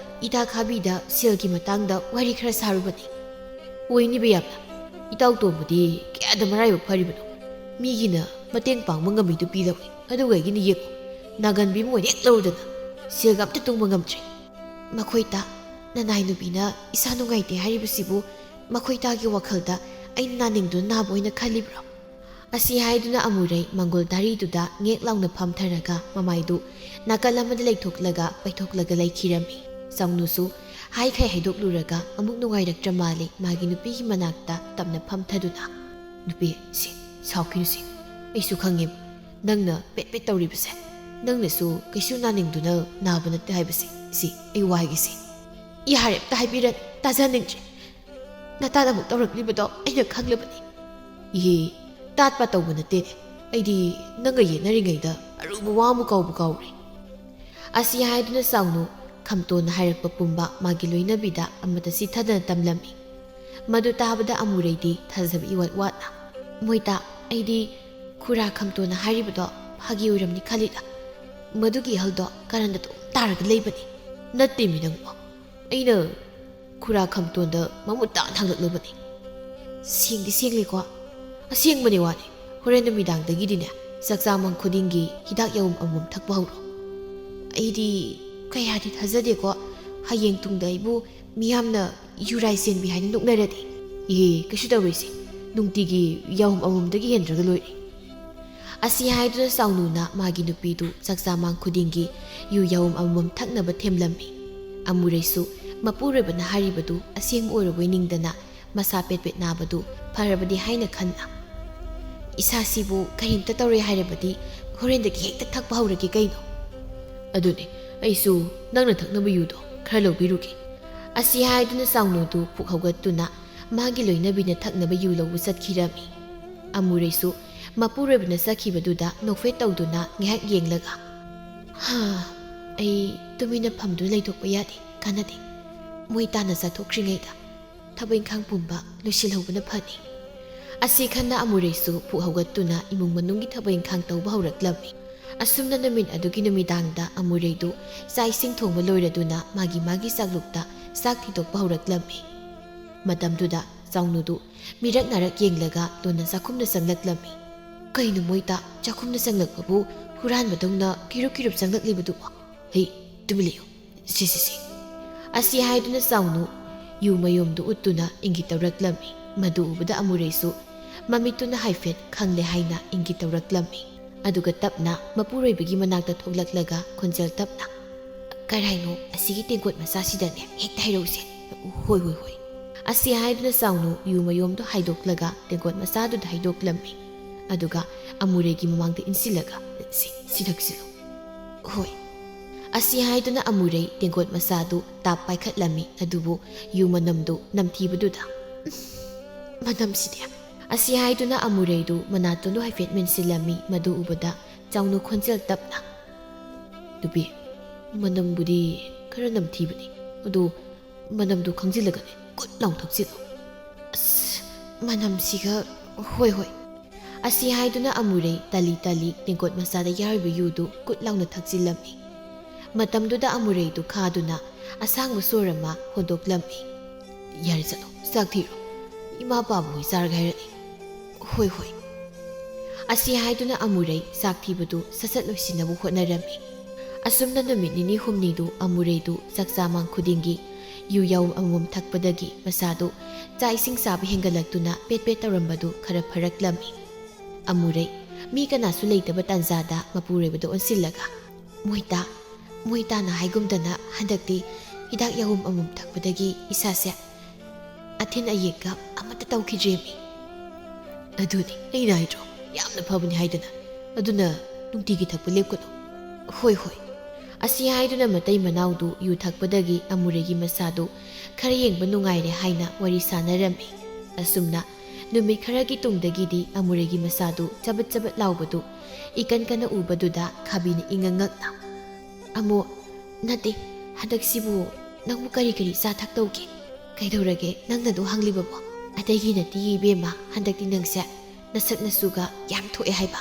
ꯏꯇꯥ ꯈꯥꯕꯤꯗ ꯁꯦꯜꯒꯤ ꯃꯇꯥꯡꯗ ꯋꯥꯔꯤ ꯈꯔ ꯁꯥꯔꯨꯕꯅꯤ ꯑꯣꯏꯅꯤꯕ ꯌꯥꯝꯅ ꯏꯇꯥꯎ ꯇꯣꯝꯕꯗꯤ ꯀꯌꯥꯗ ꯃꯔꯥꯏꯕꯛ ꯐꯔꯤꯕꯅꯣ ꯃꯤꯒꯤꯅ ꯃꯇꯦꯡ ꯄꯥꯡꯕ ꯉꯝꯃꯤꯗꯨ ꯄꯤꯗꯧꯏ ꯑꯗꯨꯒ ꯑꯩꯒꯤꯅ ꯌꯦꯡꯉꯨ ꯅꯥꯒꯟꯕꯤ ꯑꯃ ꯑꯣꯏꯅ ꯍꯦꯛ ꯂꯧꯔꯨꯗꯅ ꯁꯦꯜꯒ ꯑꯝꯇ ꯇꯨꯡꯕ ꯉꯝꯗ꯭ꯔꯦ ꯃꯈꯣꯏ ꯇꯥ ꯅꯅꯥꯏ ꯅꯨꯄꯤꯅ ꯏꯁꯥ ꯅꯨꯡꯉꯥꯏꯇꯦ ꯍꯥꯏꯔꯤꯕꯁꯤꯕꯨ ꯃꯈꯣꯏ ꯇꯥꯒꯤ ꯋꯥꯈꯜꯗ ꯑꯩꯅ ꯅꯥꯅꯤꯡꯗꯨꯅ ꯅꯥꯕ ꯑꯣꯏꯅ ꯈꯜꯂꯤꯕ꯭ꯔꯣ ꯑꯁꯤ ꯍꯥꯏꯗꯨꯅ ꯑꯃꯨꯔꯩ ꯃꯪꯒꯣꯜ ꯗꯥꯔꯤꯗꯨꯗ ꯉꯦꯛ ꯂꯥꯎꯅ ꯐꯝꯊꯔꯒ ꯃꯃꯥꯏꯗꯨ ꯅꯥꯀꯜ ꯑꯃꯗ ꯂꯩꯊꯣꯛꯂꯒ ꯄꯩꯊꯣꯛꯂꯒ ꯂꯩꯈꯤꯔꯝꯃꯤ ꯆꯥꯎꯅꯨꯁꯨ ꯍꯥꯏꯈꯩ ꯍꯥꯏꯗꯣꯛꯂꯨꯔꯒ ꯑꯃꯨꯛ ꯅꯨꯡꯉꯥꯏꯔꯛꯇ꯭ꯔ ꯃꯥꯜꯂꯤ ꯃꯥꯒꯤ ꯅꯨꯄꯤꯒꯤ ꯃꯅꯥꯛꯇ ꯇꯞꯅ ꯐꯝꯊꯗꯨꯅ ꯅꯨꯄꯤ ꯁꯤ ꯁꯥꯎꯈꯤꯅꯨꯁꯤ ꯑꯩꯁꯨ ꯈꯪꯉꯦꯕ ꯅꯪꯅ ꯄꯦꯠ ꯄꯦꯠ ꯇꯧꯔꯤꯕꯁꯦ ꯅꯪꯅꯁꯨ ꯀꯩꯁꯨ ꯅꯥꯅꯤꯡꯗꯨꯅ ꯅꯥꯕ ꯅꯠꯇꯦ ꯍꯥꯏꯕꯁꯦ ꯁꯤ ꯑꯩ ꯋꯥꯒꯤꯁꯤ ꯌꯥꯔꯦ ꯑꯝꯇ ꯍꯥꯏꯕꯤꯔꯅꯤ ꯇꯥꯖꯅꯤꯡꯗ꯭ꯔꯦ ꯅꯇꯥꯗ ꯑꯃꯨꯛ ꯇꯧꯔꯛꯂꯤꯕꯗꯣ ꯑꯩꯅ ꯈꯪꯂꯕꯅꯤ ꯏꯍꯦ ꯇꯥꯠꯄ ꯇꯧꯕ ꯅꯠꯇꯦꯅꯦ ꯑꯩꯗꯤ ꯅꯪꯒ ꯌꯦꯠꯅꯔꯤꯉꯩꯗ ꯑꯔꯨꯕ ꯋꯥ ꯑꯃ ꯀꯥꯎꯔꯦ ꯑꯁꯤ ꯍꯥꯏꯗꯨꯅ ꯆꯥꯎꯅꯨ ꯈꯝꯇꯣꯟꯅ ꯍꯥꯏꯔꯛꯄ ꯄꯨꯝꯕ ꯃꯥꯒꯤ ꯂꯣꯏꯅꯕꯤꯗ ꯑꯃꯗ ꯆꯤꯊꯗꯅ ꯇꯝꯂꯝꯃꯤ ꯃꯗꯨ ꯇꯥꯕꯗ ꯑꯃꯨꯔꯩꯗꯤ ꯊꯥꯖꯕ ꯏꯋꯥꯠ ꯋꯥꯠꯅ ꯃꯣꯏꯇꯥ ꯑꯩꯗꯤ ꯈꯨꯔꯥ ꯈꯝꯇꯣꯟꯅ ꯍꯥꯏꯔꯤꯕꯗꯣ ꯐꯥꯒꯤ ꯑꯣꯏꯔꯝꯅꯤ ꯈꯜꯂꯤꯗ ꯃꯗꯨꯒꯤ ꯑꯍꯜꯗꯣ ꯀꯔꯟꯗ ꯑꯗꯨꯝ ꯇꯥꯔꯒ ꯂꯩꯕꯅꯤ ꯅꯠꯇꯦꯃꯤ ꯅꯪꯕꯣ ꯑꯩꯅ ꯈꯨꯔꯥ ꯈꯝꯇꯣꯟꯗ ꯃꯃꯨꯠ ꯇꯥꯅ ꯍꯪꯂꯛꯂꯕꯅꯤ ꯁꯦꯡꯗꯤ ꯁꯦꯡꯂꯤꯀꯣ ꯑꯁꯦꯡꯕꯅꯤ ꯋꯥꯅꯤ ꯍꯣꯔꯦꯟ ꯅꯨꯃꯤꯗꯥꯡꯗꯒꯤꯗꯤꯅꯦ ꯆꯥꯛꯆꯥꯃꯪ ꯈꯨꯗꯤꯡꯒꯤ ꯍꯤꯗꯥꯛ ꯌꯥꯎꯝ ꯑꯃꯃꯝ ꯊꯛꯄ ꯍꯧꯔꯣ ꯑꯩꯗꯤ ꯀꯌꯥꯗꯤ ꯊꯥꯖꯗꯦꯀꯣ ꯍꯌꯦꯡ ꯇꯨꯡꯗ ꯑꯩꯕꯨ ꯃꯤꯌꯥꯝꯅ ꯌꯨꯔꯥꯏ ꯆꯦꯟꯕꯤ ꯍꯥꯏꯅ ꯅꯣꯛꯅꯔꯗꯤ ꯏꯍꯦ ꯀꯩꯁꯨ ꯇꯧꯔꯣꯏꯁꯦ ꯅꯨꯡꯇꯤꯒꯤ ꯌꯥꯎꯝ ꯑꯃꯃꯝꯗꯒꯤ ꯍꯦꯟꯗ꯭ꯔꯒ ꯂꯣꯏꯔꯦ ꯑꯁꯤ ꯍꯥꯏꯗꯨꯅ ꯆꯥꯎꯅꯨꯅ ꯃꯥꯒꯤ ꯅꯨꯄꯤꯗꯨ ꯆꯥꯛꯆꯥꯃꯥꯡ ꯈꯨꯗꯤꯡꯒꯤ ꯌꯨ ꯌꯥꯎꯝ ꯑꯃꯃꯝ ꯊꯛꯅꯕ ꯊꯦꯝꯂꯝꯃꯤ ꯑꯃꯨꯔꯩꯁꯨ ꯃꯄꯨꯔꯣꯏꯕꯅ ꯍꯥꯏꯔꯤꯕꯗꯨ ꯑꯁꯦꯡꯕ ꯑꯣꯏꯔꯕꯣꯏ ꯅꯤꯡꯗꯅ ꯃꯁꯥ ꯄꯦꯠ ꯄꯦꯠ ꯅꯥꯕꯗꯨ ꯐꯔꯕꯗꯤ ꯍꯥꯏꯅ ꯈꯟꯅ ꯏꯁꯥꯁꯤꯕꯨ ꯀꯔꯤꯝꯇ ꯇꯧꯔꯦ ꯍꯥꯏꯔꯕꯗꯤ ꯍꯣꯔꯦꯟꯗꯒꯤ ꯍꯦꯛꯇ ꯊꯛꯄ ꯍꯧꯔꯒꯦ ꯀꯩꯅꯣ ꯑꯗꯨꯅꯤ ꯑꯩꯁꯨ ꯅꯪꯅ ꯊꯛꯅꯕ ꯌꯨꯗꯣ ꯈꯔ ꯂꯧꯕꯤꯔꯨꯒꯦ ꯑꯁꯤ ꯍꯥꯏꯗꯨꯅ ꯆꯥꯎꯅꯨꯗꯨ ꯄꯨꯛ ꯍꯧꯒꯠꯇꯨꯅ ꯃꯥꯒꯤ ꯂꯣꯏꯅꯕꯤꯅ ꯊꯛꯅꯕ ꯌꯨ ꯂꯧꯕ ꯆꯠꯈꯤꯔꯝꯃꯤ ꯑꯃꯨꯔꯩꯁꯨ ꯃꯄꯨꯔꯣꯏꯕꯅ ꯆꯠꯈꯤꯕꯗꯨꯗ ꯅꯣꯛꯐꯦꯠ ꯇꯧꯗꯨꯅ ꯉꯥꯏꯍꯥꯛ ꯌꯦꯡꯂꯒ ꯑꯩ ꯇꯨꯃꯤꯟꯅ ꯐꯝꯗꯨꯅ ꯂꯩꯊꯣꯛꯄ ꯌꯥꯗꯦ ꯀꯥꯟꯅꯗꯦ ꯃꯣꯏ ꯇꯥꯅ ꯆꯠꯊꯣꯛꯇ꯭ꯔꯤꯉꯩꯗ ꯊꯕꯛ ꯏꯪꯈꯥꯡ ꯄꯨꯝꯕ ꯂꯣꯏꯁꯤꯜꯍꯧꯕꯅ ꯐꯅꯤ ꯑꯁꯤ ꯈꯟꯅ ꯑꯃꯨꯔꯩꯁꯨ ꯄꯨꯛ ꯍꯧꯒꯠꯇꯨꯅ ꯏꯃꯨꯡ ꯃꯅꯨꯡꯒꯤ ꯊꯕꯛ ꯏꯪꯈꯥꯡ ꯇꯧꯕ ꯍꯧꯔꯛꯂꯝꯃꯤ ꯑꯁꯨꯝꯅ ꯅꯨꯃꯤꯠ ꯑꯗꯨꯒꯤ ꯅꯨꯃꯤꯗꯥꯡꯗ ꯑꯃꯨꯔꯩꯗꯨ ꯆꯥꯛ ꯏꯁꯤꯡ ꯊꯣꯡꯕ ꯂꯣꯏꯔꯗꯨꯅ ꯃꯥꯒꯤ ꯆꯥꯛꯂꯨꯛꯇ ꯆꯥꯛ ꯊꯤꯗꯣꯛꯄ ꯍꯧꯔꯛꯂꯝꯃꯤ ꯃꯇꯝꯗꯨꯗ ꯆꯥꯎꯅꯨꯗꯨ ꯃꯤꯔꯛ ꯅꯥꯔꯛ ꯌꯦꯡꯂꯒ ꯂꯣꯟꯅ ꯆꯥꯛꯈꯨꯝꯗ ꯆꯪꯂꯛꯂꯝꯃꯤ ꯀꯩꯅꯣ ꯃꯣꯏꯇ ꯆꯥꯛꯈꯨꯝꯗ ꯆꯪꯂꯛꯄꯕꯨ ꯍꯨꯔꯥꯟꯕꯗꯧꯅ ꯀꯤꯔꯨꯞ ꯆꯪꯂꯛꯂꯤꯕꯗꯨꯕꯣ ꯍꯩ ꯇꯨꯃꯤꯟ ꯂꯩꯌꯨ ꯁꯤ ꯑꯁꯤ ꯍꯥꯏꯗꯨꯅ ꯆꯥꯎꯅꯨ ꯌꯨ ꯃꯌꯨꯝꯗꯨ ꯎꯠꯇꯨꯅ ꯏꯪꯒꯤꯠ ꯇꯧꯔꯛꯂꯝꯃꯤ ꯃꯗꯨ ꯎꯕꯗ ꯑꯃꯨꯔꯩꯁꯨ ꯃꯃꯤꯠꯇꯨꯅ ꯍꯥꯏꯐꯦꯠ ꯈꯪꯂꯦ ꯍꯥꯏꯅ ꯏꯪꯒꯤꯠ ꯇꯧꯔꯛꯂꯝꯃꯤ ꯑꯗꯨꯒ ꯇꯞꯅ ꯃꯄꯨꯔꯣꯏꯕꯒꯤ ꯃꯅꯥꯛꯇ ꯊꯣꯛꯂꯛꯂꯒ ꯈꯣꯟꯖꯦꯜ ꯇꯞꯅ ꯀꯔꯥꯏꯅꯣ ꯑꯁꯤꯒꯤ ꯇꯦꯡꯀꯣꯠ ꯃꯆꯥꯁꯤꯗꯅꯦ ꯍꯦꯛꯇ ꯍꯥꯏꯔꯛꯎꯁꯦ ꯍꯣꯏ ꯑꯁꯤ ꯍꯥꯏꯗꯨꯅ ꯆꯥꯎꯅꯨ ꯌꯨ ꯃꯌꯨꯝꯗꯣ ꯍꯥꯏꯗꯣꯛꯂꯒ ꯇꯦꯡꯀꯣꯠ ꯃꯆꯥꯗꯨꯗ ꯍꯩꯗꯣꯛꯂꯝꯃꯤ ꯑꯗꯨꯒ ꯑꯃꯨꯔꯩꯒꯤ ꯃꯃꯥꯡꯗ ꯏꯟꯁꯤꯜꯂꯒ ꯁꯤ ꯊꯛꯆꯤꯜꯂꯨ ꯍꯣꯏ ꯑꯁꯤ ꯍꯥꯏꯗꯨꯅ ꯑꯃꯨꯔꯩ ꯇꯦꯡꯀꯣꯠ ꯃꯆꯥꯗꯨ ꯇꯥꯞ ꯄꯥꯏꯈꯠꯂꯝꯃꯤ ꯑꯗꯨꯕꯨ ꯌꯨ ꯃꯅꯝꯗꯨ ꯅꯝꯊꯤꯕꯗꯨꯗ ꯃꯅꯝꯁꯤꯗꯤ ꯑꯁꯤ ꯍꯥꯏꯗꯨꯅ ꯑꯃꯨꯔꯩꯗꯨ ꯃꯅꯥꯇꯣꯟꯗꯨ ꯍꯥꯏꯐꯦꯠ ꯃꯦꯟꯁꯤꯜꯂꯝꯃꯤ ꯃꯗꯨ ꯎꯕꯗ ꯆꯥꯎꯅꯨ ꯈꯣꯟꯖꯦꯜ ꯇꯞꯅ ꯅꯨꯄꯤ ꯃꯅꯝꯕꯨꯗꯤ ꯈꯔ ꯅꯝꯊꯤꯕꯅꯤ ꯑꯗꯨ ꯃꯅꯝꯗꯨ ꯈꯪꯖꯤꯜꯂꯒꯅꯦ ꯀꯨꯠ ꯂꯥꯎ ꯊꯛꯆꯤꯜꯂꯨ ꯃꯅꯝꯁꯤꯒ ꯍꯣꯏ ꯑꯁꯤ ꯍꯥꯏꯗꯨꯅ ꯑꯃꯨꯔꯩ ꯇꯂꯤ ꯇꯦꯡꯀꯣꯠ ꯃꯆꯥꯗ ꯌꯥꯎꯔꯤꯕ ꯌꯨꯗꯨ ꯀꯨꯠ ꯂꯥꯎꯅ ꯊꯛꯆꯤꯜꯂꯝꯃꯤ ꯃꯇꯝꯗꯨꯗ ꯑꯃꯨꯔꯩꯗꯨ ꯈꯥꯗꯨꯅ ꯑꯁꯥꯡꯕ ꯁꯣꯔ ꯑꯃ ꯍꯣꯟꯗꯣꯛꯂꯝꯃꯤ ꯌꯥꯔꯦ ꯆꯠꯂꯣ ꯆꯥꯛ ꯊꯤꯔꯣ ꯏꯃꯥ ꯄꯥꯕꯨ ꯍꯣꯏ ꯆꯥꯔꯒ ꯍꯥꯏꯔꯛꯏ ꯍꯣꯏ ꯑꯁꯤ ꯍꯥꯏꯗꯨꯅ ꯑꯃꯨꯔꯩ ꯆꯥꯛ ꯊꯤꯕꯗꯨ ꯁꯠ ꯂꯣꯏꯁꯤꯟꯅꯕ ꯍꯣꯠꯅꯔꯝꯃꯤ ꯑꯁꯨꯝꯅ ꯅꯨꯃꯤꯠ ꯅꯤꯅꯤ ꯍꯨꯝꯅꯤꯗꯨ ꯑꯃꯨꯔꯩꯗꯨ ꯆꯥꯛꯆꯥꯃꯥꯡ ꯈꯨꯗꯤꯡꯒꯤ ꯌꯨ ꯌꯥꯎꯝ ꯑꯃꯃꯝ ꯊꯛꯄꯗꯒꯤ ꯃꯁꯥꯗꯨ ꯆꯥꯛ ꯏꯁꯤꯡ ꯆꯥꯕ ꯍꯦꯟꯒꯠꯂꯛꯇꯨꯅ ꯄꯦꯠ ꯇꯧꯔꯝꯕꯗꯨ ꯈꯔ ꯐꯔꯛꯂꯝꯃꯤ ꯑꯃꯨꯔꯩ ꯃꯤ ꯀꯅꯥꯁꯨ ꯂꯩꯇꯕ ꯇꯥꯟꯖꯥꯗ ꯃꯄꯨꯔꯣꯏꯕꯗ ꯑꯣꯟꯁꯤꯜꯂꯒ ꯃꯣꯏꯇꯥꯅ ꯍꯥꯏꯒꯨꯝꯗꯅ ꯍꯟꯗꯛꯇꯤ ꯍꯤꯗꯥꯛ ꯌꯥꯎꯝ ꯑꯃꯃꯝ ꯊꯛꯄꯗꯒꯤ ꯏꯁꯥꯁꯦ ꯑꯊꯤꯟ ꯑꯌꯦꯛꯀ ꯑꯃꯠꯇ ꯇꯧꯈꯤꯗ꯭ꯔꯦꯃꯤ ꯑꯗꯨꯅꯤ ꯑꯩꯅ ꯍꯥꯏꯗ꯭ꯔꯣ ꯌꯥꯝꯅ ꯐꯕꯅꯤ ꯍꯥꯏꯗꯅ ꯑꯗꯨꯅ ꯅꯨꯡꯇꯤꯒꯤ ꯊꯛꯄ ꯂꯦꯞꯀꯅꯨ ꯍꯣꯏ ꯑꯁꯤ ꯍꯥꯏꯗꯨꯅ ꯃꯇꯩ ꯃꯅꯥꯎꯗꯨ ꯌꯨ ꯊꯛꯄꯗꯒꯤ ꯑꯃꯨꯔꯩꯒꯤ ꯃꯁꯥꯗꯨ ꯈꯔ ꯌꯦꯡꯕ ꯅꯨꯡꯉꯥꯏꯔꯦ ꯍꯥꯏꯅ ꯋꯥꯔꯤ ꯁꯥꯟꯅꯔꯝꯃꯤ ꯑꯁꯨꯝꯅ ꯅꯨꯃꯤꯠ ꯈꯔꯒꯤ ꯇꯨꯡꯗꯒꯤꯗꯤ ꯑꯃꯨꯔꯩꯒꯤ ꯃꯁꯥꯗꯨ ꯆꯕꯠ ꯂꯥꯎꯕꯗꯨ ꯏꯀꯟ ꯀꯟꯅ ꯎꯕꯗꯨꯗ ꯈꯥꯕꯤꯅ ꯏꯉꯛꯉꯛꯅ ꯑꯃꯨ ꯅꯠꯇꯦ ꯍꯟꯗꯛꯁꯤꯕꯨ ꯅꯪꯕꯨ ꯀꯔꯤ ꯆꯥ ꯊꯛ ꯇꯧꯒꯦ ꯀꯩꯗꯧꯔꯒꯦ ꯅꯪꯅꯗꯣ ꯍꯪꯂꯤꯕꯕꯣ ꯑꯇꯩꯒꯤ ꯅꯠꯇꯦ ꯏꯕꯦꯝꯃ ꯍꯟꯗꯛꯇꯤ ꯅꯪꯁꯦ ꯅꯁꯛ ꯅꯁꯨꯒ ꯌꯥꯝ ꯊꯣꯛꯑꯦ ꯍꯥꯏꯕ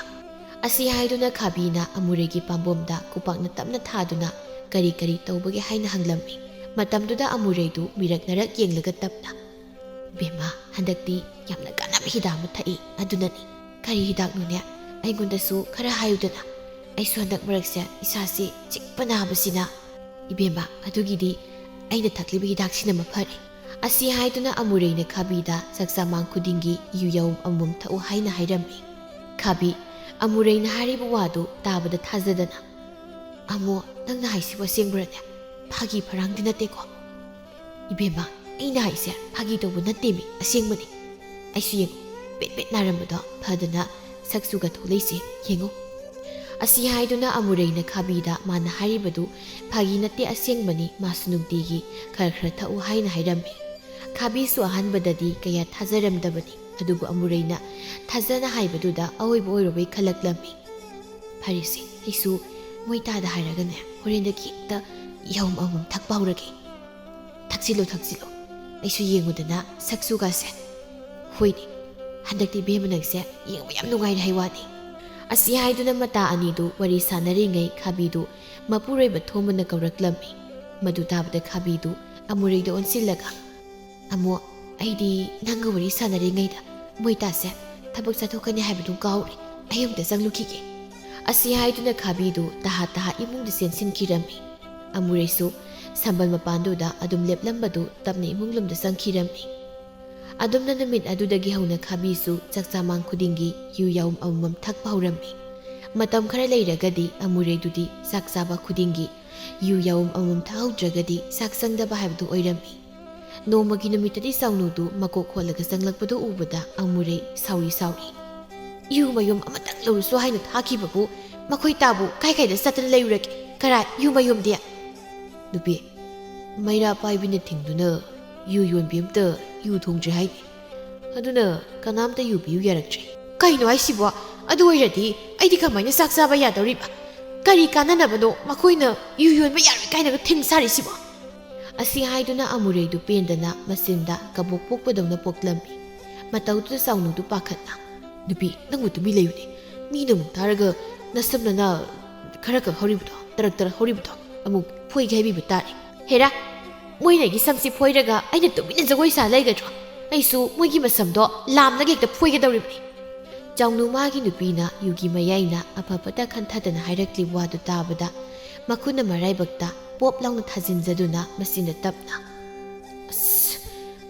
ꯑꯁꯤ ꯍꯥꯏꯗꯨꯅ ꯈꯥꯕꯤꯅ ꯑꯃꯨꯔꯩꯒꯤ ꯄꯥꯝꯕꯣꯝꯗ ꯈꯨꯄꯥꯛꯅ ꯇꯞꯅ ꯊꯥꯗꯨꯅ ꯀꯔꯤ ꯀꯔꯤ ꯇꯧꯕꯒꯦ ꯍꯥꯏꯅ ꯍꯪꯂꯝꯃꯤ ꯃꯇꯝꯗꯨꯗ ꯑꯃꯨꯔꯩꯗꯨ ꯃꯤꯔꯛ ꯌꯦꯡꯂꯒ ꯇꯞꯅ ꯕꯦꯝꯃ ꯍꯟꯗꯛꯇꯤ ꯌꯥꯝꯅ ꯀꯥꯟꯅꯕ ꯍꯤꯗꯥꯛ ꯑꯃ ꯊꯛꯏ ꯑꯗꯨꯅꯅꯤ ꯀꯔꯤ ꯍꯤꯗꯥꯛꯅꯣꯅꯦ ꯑꯩꯉꯣꯟꯗꯁꯨ ꯈꯔ ꯍꯥꯏꯌꯨꯗꯅ ꯑꯩꯁꯨ ꯍꯟꯗꯛ ꯃꯔꯛꯁꯦ ꯏꯁꯥꯁꯦ ꯆꯤꯛꯄ ꯅꯥꯕꯁꯤꯅ ꯏꯕꯦꯝꯃ ꯑꯗꯨꯒꯤꯗꯤ ꯑꯩꯅ ꯊꯛꯂꯤꯕ ꯍꯤꯗꯥꯛꯁꯤꯅ ꯃꯐꯔꯦ ꯑꯁꯤ ꯍꯥꯏꯗꯨꯅ ꯑꯃꯨꯔꯩꯅ ꯈꯥꯕꯤꯗ ꯆꯥꯛꯆꯥꯃꯥꯡ ꯈꯨꯗꯤꯡꯒꯤ ꯌꯨ ꯌꯥꯎꯝ ꯑꯃꯃꯝ ꯊꯛꯎ ꯍꯥꯏꯅ ꯍꯥꯏꯔꯝꯃꯤ ꯈꯥꯕꯤ ꯑꯃꯨꯔꯩꯅ ꯍꯥꯏꯔꯤꯕ ꯋꯥꯗꯨ ꯇꯥꯕꯗ ꯊꯥꯖꯗꯅ ꯑꯃꯣ ꯅꯪꯅ ꯍꯥꯏꯁꯤꯕꯨ ꯑꯁꯦꯡꯕꯔꯅꯦ ꯐꯥꯒꯤ ꯐꯔꯥꯡꯗꯤ ꯅꯠꯇꯦꯀꯣ ꯏꯕꯦꯝꯃ ꯑꯩꯅ ꯍꯥꯏꯁꯦ ꯐꯥꯒꯤ ꯇꯧꯕ ꯅꯠꯇꯦꯃꯤ ꯑꯁꯦꯡꯕꯅꯤ ꯑꯩꯁꯨ ꯌꯦꯡꯉꯨ ꯄꯦꯠ ꯅꯥꯔꯝꯕꯗꯣ ꯐꯗꯅ ꯁꯛꯁꯨꯒ ꯊꯣꯛꯂꯛꯏꯁꯦ ꯌꯦꯡꯉꯨ ꯑꯁꯤ ꯍꯥꯏꯗꯨꯅ ꯑꯃꯨꯔꯩꯅ ꯈꯥꯕꯤꯗ ꯃꯥꯅ ꯍꯥꯏꯔꯤꯕꯗꯨ ꯐꯥꯒꯤ ꯅꯠꯇꯦ ꯑꯁꯦꯡꯕꯅꯤ ꯃꯥꯁꯨ ꯅꯨꯡꯇꯤꯒꯤ ꯈꯔ ꯊꯛꯎ ꯍꯥꯏꯅ ꯍꯥꯏꯔꯝꯃꯤ ꯈꯥꯕꯤꯁꯨ ꯑꯍꯥꯟꯕꯗꯗꯤ ꯀꯌꯥ ꯊꯥꯖꯔꯝꯗꯕꯅꯤ ꯑꯗꯨꯕꯨ ꯑꯃꯨꯔꯩꯅ ꯊꯥꯖꯅ ꯍꯥꯏꯕꯗꯨꯗ ꯑꯋꯣꯏꯕ ꯑꯣꯏꯔꯕꯩ ꯈꯜꯂꯛꯂꯝꯃꯤ ꯐꯔꯦꯁꯦ ꯑꯩꯁꯨ ꯃꯣꯏꯇꯥꯗ ꯍꯥꯏꯔꯒꯅꯦ ꯍꯣꯔꯦꯟꯗꯒꯤ ꯍꯦꯛꯇ ꯌꯥꯎꯝ ꯑꯃꯃꯝ ꯊꯛꯄ ꯍꯧꯔꯒꯦ ꯊꯛꯆꯤꯜꯂꯣ ꯑꯩꯁꯨ ꯌꯦꯡꯉꯨꯗꯅ ꯁꯛꯁꯨꯒꯁꯦ ꯍꯣꯏꯅꯦ ꯍꯟꯗꯛꯇꯤ ꯏꯕꯦꯝꯃ ꯅꯪꯁꯦ ꯌꯦꯡꯕ ꯌꯥꯝ ꯅꯨꯡꯉꯥꯏꯔꯦ ꯍꯥꯏ ꯋꯥꯅꯤ ꯑꯁꯤ ꯍꯥꯏꯗꯨꯅ ꯃꯇꯥ ꯑꯅꯤꯗꯨ ꯋꯥꯔꯤ ꯁꯥꯟꯅꯔꯤꯉꯩ ꯈꯥꯕꯤꯗꯨ ꯃꯄꯨꯔꯣꯏꯕ ꯊꯣꯝꯕꯅ ꯀꯧꯔꯛꯂꯝꯃꯤ ꯃꯗꯨ ꯇꯥꯕꯗ ꯈꯥꯕꯤꯗꯨ ꯑꯃꯨꯔꯩꯗ ꯑꯣꯟꯁꯤꯜꯂꯒ ꯑꯃꯣ ꯑꯩꯗꯤ ꯅꯪꯒ ꯋꯥꯔꯤ ꯁꯥꯟꯅꯔꯤꯉꯩꯗ ꯃꯣꯏꯇꯥꯁꯦ ꯊꯕꯛ ꯆꯠꯊꯣꯛꯀꯅꯤ ꯍꯥꯏꯕꯗꯨ ꯀꯥꯎꯔꯦ ꯑꯩ ꯑꯃꯨꯛꯇ ꯆꯪꯂꯨꯈꯤꯒꯦ ꯑꯁꯤ ꯍꯥꯏꯗꯨꯅ ꯈꯥꯕꯤꯗꯨ ꯇꯍꯥ ꯏꯃꯨꯡꯗ ꯆꯦꯟꯁꯤꯟꯈꯤꯔꯝꯃꯤ ꯑꯃꯨꯔꯩꯁꯨ ꯁꯝꯕꯜ ꯃꯄꯥꯟꯗꯨꯗ ꯑꯗꯨꯝ ꯂꯦꯞꯂꯝꯕꯗꯨ ꯇꯞꯅ ꯏꯃꯨꯡꯂꯣꯝꯗ ꯆꯪꯈꯤꯔꯝꯃꯤ ꯑꯗꯨꯝꯅ ꯅꯨꯃꯤꯠ ꯑꯗꯨꯗꯒꯤ ꯍꯧꯅ ꯈꯥꯕꯤꯁꯨ ꯆꯥꯛꯆꯥꯃꯥꯡ ꯈꯨꯗꯤꯡꯒꯤ ꯌꯨ ꯌꯥꯎꯝ ꯑꯃꯃꯝ ꯊꯛꯄ ꯍꯧꯔꯝꯃꯤ ꯃꯇꯝ ꯈꯔ ꯂꯩꯔꯒꯗꯤ ꯑꯃꯨꯔꯩꯗꯨꯗꯤ ꯆꯥꯛ ꯆꯥꯕ ꯈꯨꯗꯤꯡꯒꯤ ꯌꯨ ꯌꯥꯎꯝ ꯑꯃꯃꯝ ꯊꯛꯍꯧꯗ꯭ꯔꯒꯗꯤ ꯆꯥꯛ ꯆꯪꯗꯕ ꯍꯥꯏꯕꯗꯨ ꯑꯣꯏꯔꯝꯃꯤ ꯅꯣꯡꯃꯒꯤ ꯅꯨꯃꯤꯠꯇꯗꯤ ꯆꯥꯎꯅꯨꯗꯨ ꯃꯀꯣꯛ ꯍꯣꯠꯂꯒ ꯆꯪꯂꯛꯄꯗꯨ ꯎꯕꯗ ꯑꯃꯨꯔꯩ ꯁꯥꯎꯔꯤ ꯌꯨ ꯃꯌꯨꯝ ꯑꯃꯇꯪ ꯂꯧꯔꯨꯁꯨ ꯍꯥꯏꯅ ꯊꯥꯈꯤꯕꯕꯨ ꯃꯈꯣꯏ ꯇꯥꯕꯨ ꯀꯥꯏꯗ ꯆꯠꯇꯅ ꯂꯩꯔꯨꯔꯒꯦ ꯀꯔꯥꯏ ꯌꯨ ꯃꯌꯨꯝꯗꯤ ꯅꯨꯄꯤ ꯃꯩꯔꯥ ꯄꯥꯏꯕꯤꯅ ꯊꯤꯡꯗꯨꯅ ꯌꯨ ꯌꯣꯟꯕꯤ ꯑꯝꯇ ꯌꯨ ꯊꯣꯡꯗ꯭ꯔꯦ ꯍꯥꯏꯅꯤ ꯑꯗꯨꯅ ꯀꯅꯥꯝꯇ ꯌꯨ ꯄꯤꯌꯨ ꯌꯥꯔꯛꯇ꯭ꯔꯦ ꯀꯩꯅꯣ ꯍꯥꯏꯁꯤꯕꯣ ꯑꯗꯨ ꯑꯣꯏꯔꯗꯤ ꯑꯩꯗꯤ ꯀꯃꯥꯏꯅ ꯆꯥꯛ ꯆꯥꯕ ꯌꯥꯗꯧꯔꯤꯕ ꯀꯔꯤ ꯀꯥꯟꯅꯅꯕꯅꯣ ꯃꯈꯣꯏꯅ ꯌꯨ ꯌꯣꯟꯕ ꯌꯥꯔꯣꯏ ꯀꯥꯏꯅꯒ ꯊꯤꯡ ꯁꯥꯔꯤꯁꯤꯕꯣ ꯑꯁꯤ ꯍꯥꯏꯗꯨꯅ ꯑꯃꯨꯔꯩꯗꯨ ꯄꯦꯟꯗꯅ ꯃꯆꯤꯟꯗ ꯀꯕꯣꯛ ꯄꯣꯛꯄꯗꯧꯅ ꯄꯣꯛꯂꯝꯃꯤ ꯃꯇꯧꯗꯨꯗ ꯆꯥꯎꯅꯨꯗꯨ ꯄꯥꯈꯠꯅ ꯅꯨꯄꯤ ꯅꯪꯕꯨ ꯇꯨꯃꯤ ꯂꯩꯌꯨꯅꯦ ꯃꯤꯅ ꯑꯃꯨꯛ ꯇꯥꯔꯒ ꯅꯁꯝꯅꯅ ꯈꯔ ꯍꯧꯔꯤꯕꯗꯣ ꯇꯔꯛ ꯍꯧꯔꯤꯕꯗꯣ ꯑꯃꯨꯛ ꯐꯣꯏꯒꯦ ꯍꯥꯏꯕꯤꯕ ꯇꯥꯔꯦ ꯍꯦꯔꯥ ꯃꯣꯏꯅ ꯑꯩꯒꯤ ꯁꯝꯁꯤ ꯐꯣꯏꯔꯒ ꯑꯩꯅ ꯇꯨꯃꯤꯟꯅ ꯖꯒꯣꯏ ꯁꯥ ꯂꯩꯒꯗ꯭ꯔꯣ ꯑꯩꯁꯨ ꯃꯣꯏꯒꯤ ꯃꯁꯝꯗꯣ ꯂꯥꯝꯂꯒ ꯍꯦꯛꯇ ꯐꯣꯏꯒꯗꯧꯔꯤꯕꯅꯤ ꯆꯥꯎꯅꯨ ꯃꯥꯒꯤ ꯅꯨꯄꯤꯅ ꯌꯨꯒꯤ ꯃꯌꯥꯏꯅ ꯑꯐꯕꯇ ꯈꯟꯊꯗꯅ ꯍꯥꯏꯔꯛꯂꯤꯕ ꯋꯥꯗꯨ ꯇꯥꯕꯗ ꯃꯈꯨꯠꯅ ꯃꯔꯥꯏꯕꯛꯇ ꯄꯣꯞ ꯂꯥꯎꯅ ꯊꯥꯖꯤꯟꯖꯗꯨꯅ ꯃꯆꯤꯟꯗ ꯇꯞꯅ ꯑꯁ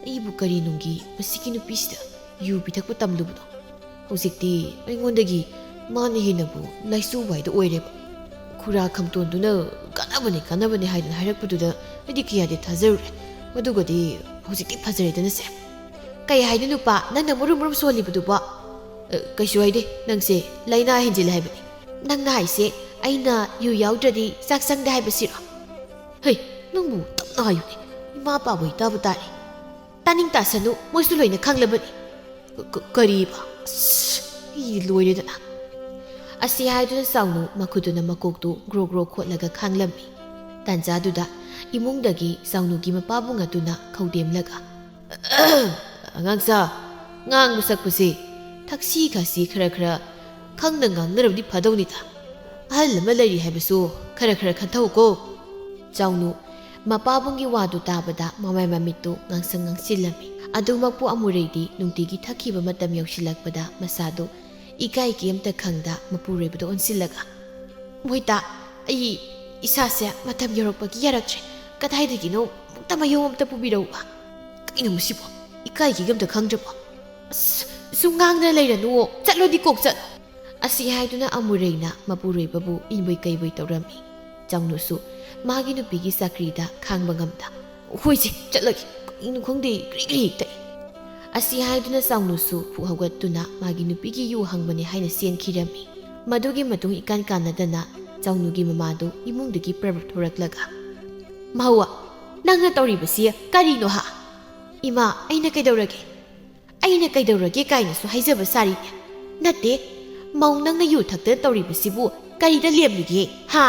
ꯑꯩꯕꯨ ꯀꯔꯤꯅꯨꯡꯒꯤ ꯃꯁꯤꯒꯤ ꯅꯨꯄꯤꯁꯤꯗ ꯌꯨ ꯄꯤꯊꯛꯄ ꯇꯝꯂꯨꯕꯅꯣ ꯍꯧꯖꯤꯛꯇꯤ ꯑꯩꯉꯣꯟꯗꯒꯤ ꯃꯥꯅ ꯍꯦꯟꯅꯕꯨ ꯂꯥꯏꯆꯨꯕ ꯍꯥꯏꯗꯣ ꯑꯣꯏꯔꯦꯕ ꯈꯨꯔꯥ ꯈꯝꯇꯣꯟꯗꯨꯅ ꯀꯥꯟꯅꯕꯅꯤ ꯍꯥꯏꯗꯅ ꯍꯥꯏꯔꯛꯄꯗꯨꯗ ꯑꯩꯗꯤ ꯀꯌꯥꯗꯤ ꯊꯥꯖꯔꯨꯔꯦ ꯃꯗꯨꯒꯗꯤ ꯍꯧꯖꯤꯛꯇꯤ ꯐꯖꯔꯦꯗꯅꯁꯦ ꯀꯩ ꯍꯥꯏꯅꯣ ꯅꯨꯄꯥ ꯅꯪꯅ ꯃꯔꯨꯝ ꯁꯣꯜꯂꯤꯕꯗꯨꯕꯣ ꯀꯩꯁꯨ ꯍꯥꯏꯗꯦ ꯅꯪꯁꯦ ꯂꯩꯅꯥ ꯍꯦꯟꯖꯤꯜꯂꯦ ꯍꯥꯏꯕꯅꯤ ꯅꯪꯅ ꯍꯥꯏꯁꯦ ꯑꯩꯅ ꯌꯨ ꯌꯥꯎꯗ꯭ꯔꯗꯤ ꯆꯥꯛ ꯆꯪꯗꯦ ꯍꯥꯏꯕꯁꯤꯔꯣ ꯍꯩ ꯅꯪꯕꯨ ꯇꯞꯅ ꯍꯥꯏꯌꯨꯅꯦ ꯏꯃꯥ ꯄꯥꯕꯩ ꯇꯥꯕ ꯇꯥꯔꯦ ꯇꯥꯅꯤꯡ ꯇꯥꯁꯅꯨ ꯃꯣꯏꯁꯨ ꯂꯣꯏꯅ ꯈꯪꯂꯕꯅꯤ ꯀꯔꯤꯕ ꯑꯩ ꯂꯣꯏꯔꯦꯗꯅ ꯑꯁꯤ ꯍꯥꯏꯗꯨꯅ ꯆꯥꯎꯅꯨ ꯃꯈꯨꯠꯇꯨꯅ ꯃꯀꯣꯛꯇꯨ ꯒ꯭ꯔꯣ ꯈꯣꯠꯂꯒ ꯈꯥꯡꯂꯝꯃꯤ ꯇꯥꯟꯖꯥꯗꯨꯗ ꯏꯃꯨꯡꯗꯒꯤ ꯆꯥꯎꯅꯨꯒꯤ ꯃꯄꯥꯕꯨꯡ ꯑꯗꯨꯅ ꯈꯧꯗꯦꯝꯂꯒ ꯑꯉꯥꯡꯁꯥ ꯉꯥꯡꯕ ꯁꯛꯄꯁꯤ ꯊꯛꯁꯤ ꯈꯥꯁꯤ ꯈꯔ ꯈꯪꯅ ꯉꯥꯡꯅꯔꯕꯗꯤ ꯐꯗꯧꯅꯤꯗ ꯑꯍꯜ ꯑꯃ ꯂꯩꯔꯤ ꯍꯥꯏꯕꯁꯨ ꯈꯔ ꯈꯟꯊꯧꯀꯣ ꯆꯥꯎꯅꯨ ꯃꯄꯥꯕꯨꯡꯒꯤ ꯋꯥꯗꯨ ꯇꯥꯕꯗ ꯃꯃꯥꯏ ꯃꯃꯤꯠꯇꯨ ꯉꯥꯡꯁꯤꯜꯂꯝꯃꯤ ꯑꯗꯨꯃꯛꯄꯨ ꯑꯃꯨꯔꯩꯗꯤ ꯅꯨꯡꯇꯤꯒꯤ ꯊꯛꯈꯤꯕ ꯃꯇꯝ ꯌꯧꯁꯤꯜꯂꯛꯄꯗ ꯃꯁꯥꯗꯨ ꯏꯀꯥꯏ ꯀꯤꯝꯇ ꯈꯪꯗ ꯃꯄꯨꯔꯣꯏꯕꯗ ꯑꯣꯟꯁꯤꯜꯂꯒ ꯃꯣꯏꯇꯥ ꯑꯩ ꯏꯁꯥꯁꯦ ꯃꯇꯝ ꯌꯧꯔꯛꯄꯒꯤ ꯌꯥꯔꯛꯇ꯭ꯔꯦ ꯀꯗꯥꯏꯗꯒꯤꯅꯣ ꯑꯃꯨꯛꯇ ꯃꯌꯨꯝ ꯑꯃꯇ ꯄꯨꯕꯤꯔꯛꯎꯕ ꯀꯩꯅꯣ ꯃꯁꯤꯕꯣ ꯏꯀꯥꯏ ꯀꯤꯝꯇ ꯈꯪꯗ꯭ꯔꯕꯣ ꯑꯁ ꯁꯨꯝ ꯉꯥꯡꯗꯅ ꯂꯩꯔꯅꯨꯋꯣ ꯆꯠꯂꯣꯗꯤ ꯀꯣꯛ ꯆꯠꯂꯣ ꯑꯁꯤ ꯍꯥꯏꯗꯨꯅ ꯑꯃꯨꯔꯩꯅ ꯃꯄꯨꯔꯣꯏꯕꯕꯨ ꯏꯟꯕꯣꯏ ꯀꯩꯕꯣꯏ ꯇꯧꯔꯝꯃꯤ ꯆꯥꯎꯅꯨꯁꯨ ꯃꯥꯒꯤ ꯅꯨꯄꯤꯒꯤ ꯆꯀ꯭ꯔꯤꯗ ꯈꯥꯡꯕ ꯉꯝꯗ ꯍꯣꯏꯁꯦ ꯆꯠꯂꯒꯦ ꯀꯩꯅꯣ ꯈꯪꯗꯦ ꯀ꯭ꯔꯤ ꯇꯛꯏ ꯑꯁꯤ ꯍꯥꯏꯗꯨꯅ ꯆꯥꯎꯅꯨꯁꯨ ꯐꯨꯛ ꯍꯧꯒꯠꯇꯨꯅ ꯃꯥꯒꯤ ꯅꯨꯄꯤꯒꯤ ꯌꯨ ꯍꯪꯕꯅꯤ ꯍꯥꯏꯅ ꯆꯦꯟꯈꯤꯔꯝꯃꯤ ꯃꯗꯨꯒꯤ ꯃꯇꯨꯡ ꯏꯀꯥꯟ ꯀꯥꯟꯅꯗꯅ ꯆꯥꯎꯅꯨꯒꯤ ꯃꯃꯥꯗꯨ ꯏꯃꯨꯡꯗꯒꯤ ꯄ꯭ꯔꯕ ꯊꯣꯔꯛꯂꯒ ꯃꯍꯧꯋꯥ ꯅꯪꯅ ꯇꯧꯔꯤꯕꯁꯤ ꯀꯔꯤꯅꯣ ꯍꯥ ꯏꯃꯥ ꯑꯩꯅ ꯀꯩꯗꯧꯔꯒꯦ ꯀꯥꯏꯅꯁꯨ ꯍꯥꯏꯖꯕ ꯁꯥꯔꯤꯅꯦ ꯅꯠꯇꯦ ꯃꯧ ꯅꯪꯅ ꯌꯨ ꯊꯛꯇꯅ ꯇꯧꯔꯤꯕꯁꯤꯕꯨ ꯀꯔꯤꯗ ꯂꯦꯝꯂꯤꯒꯦ ꯍꯥ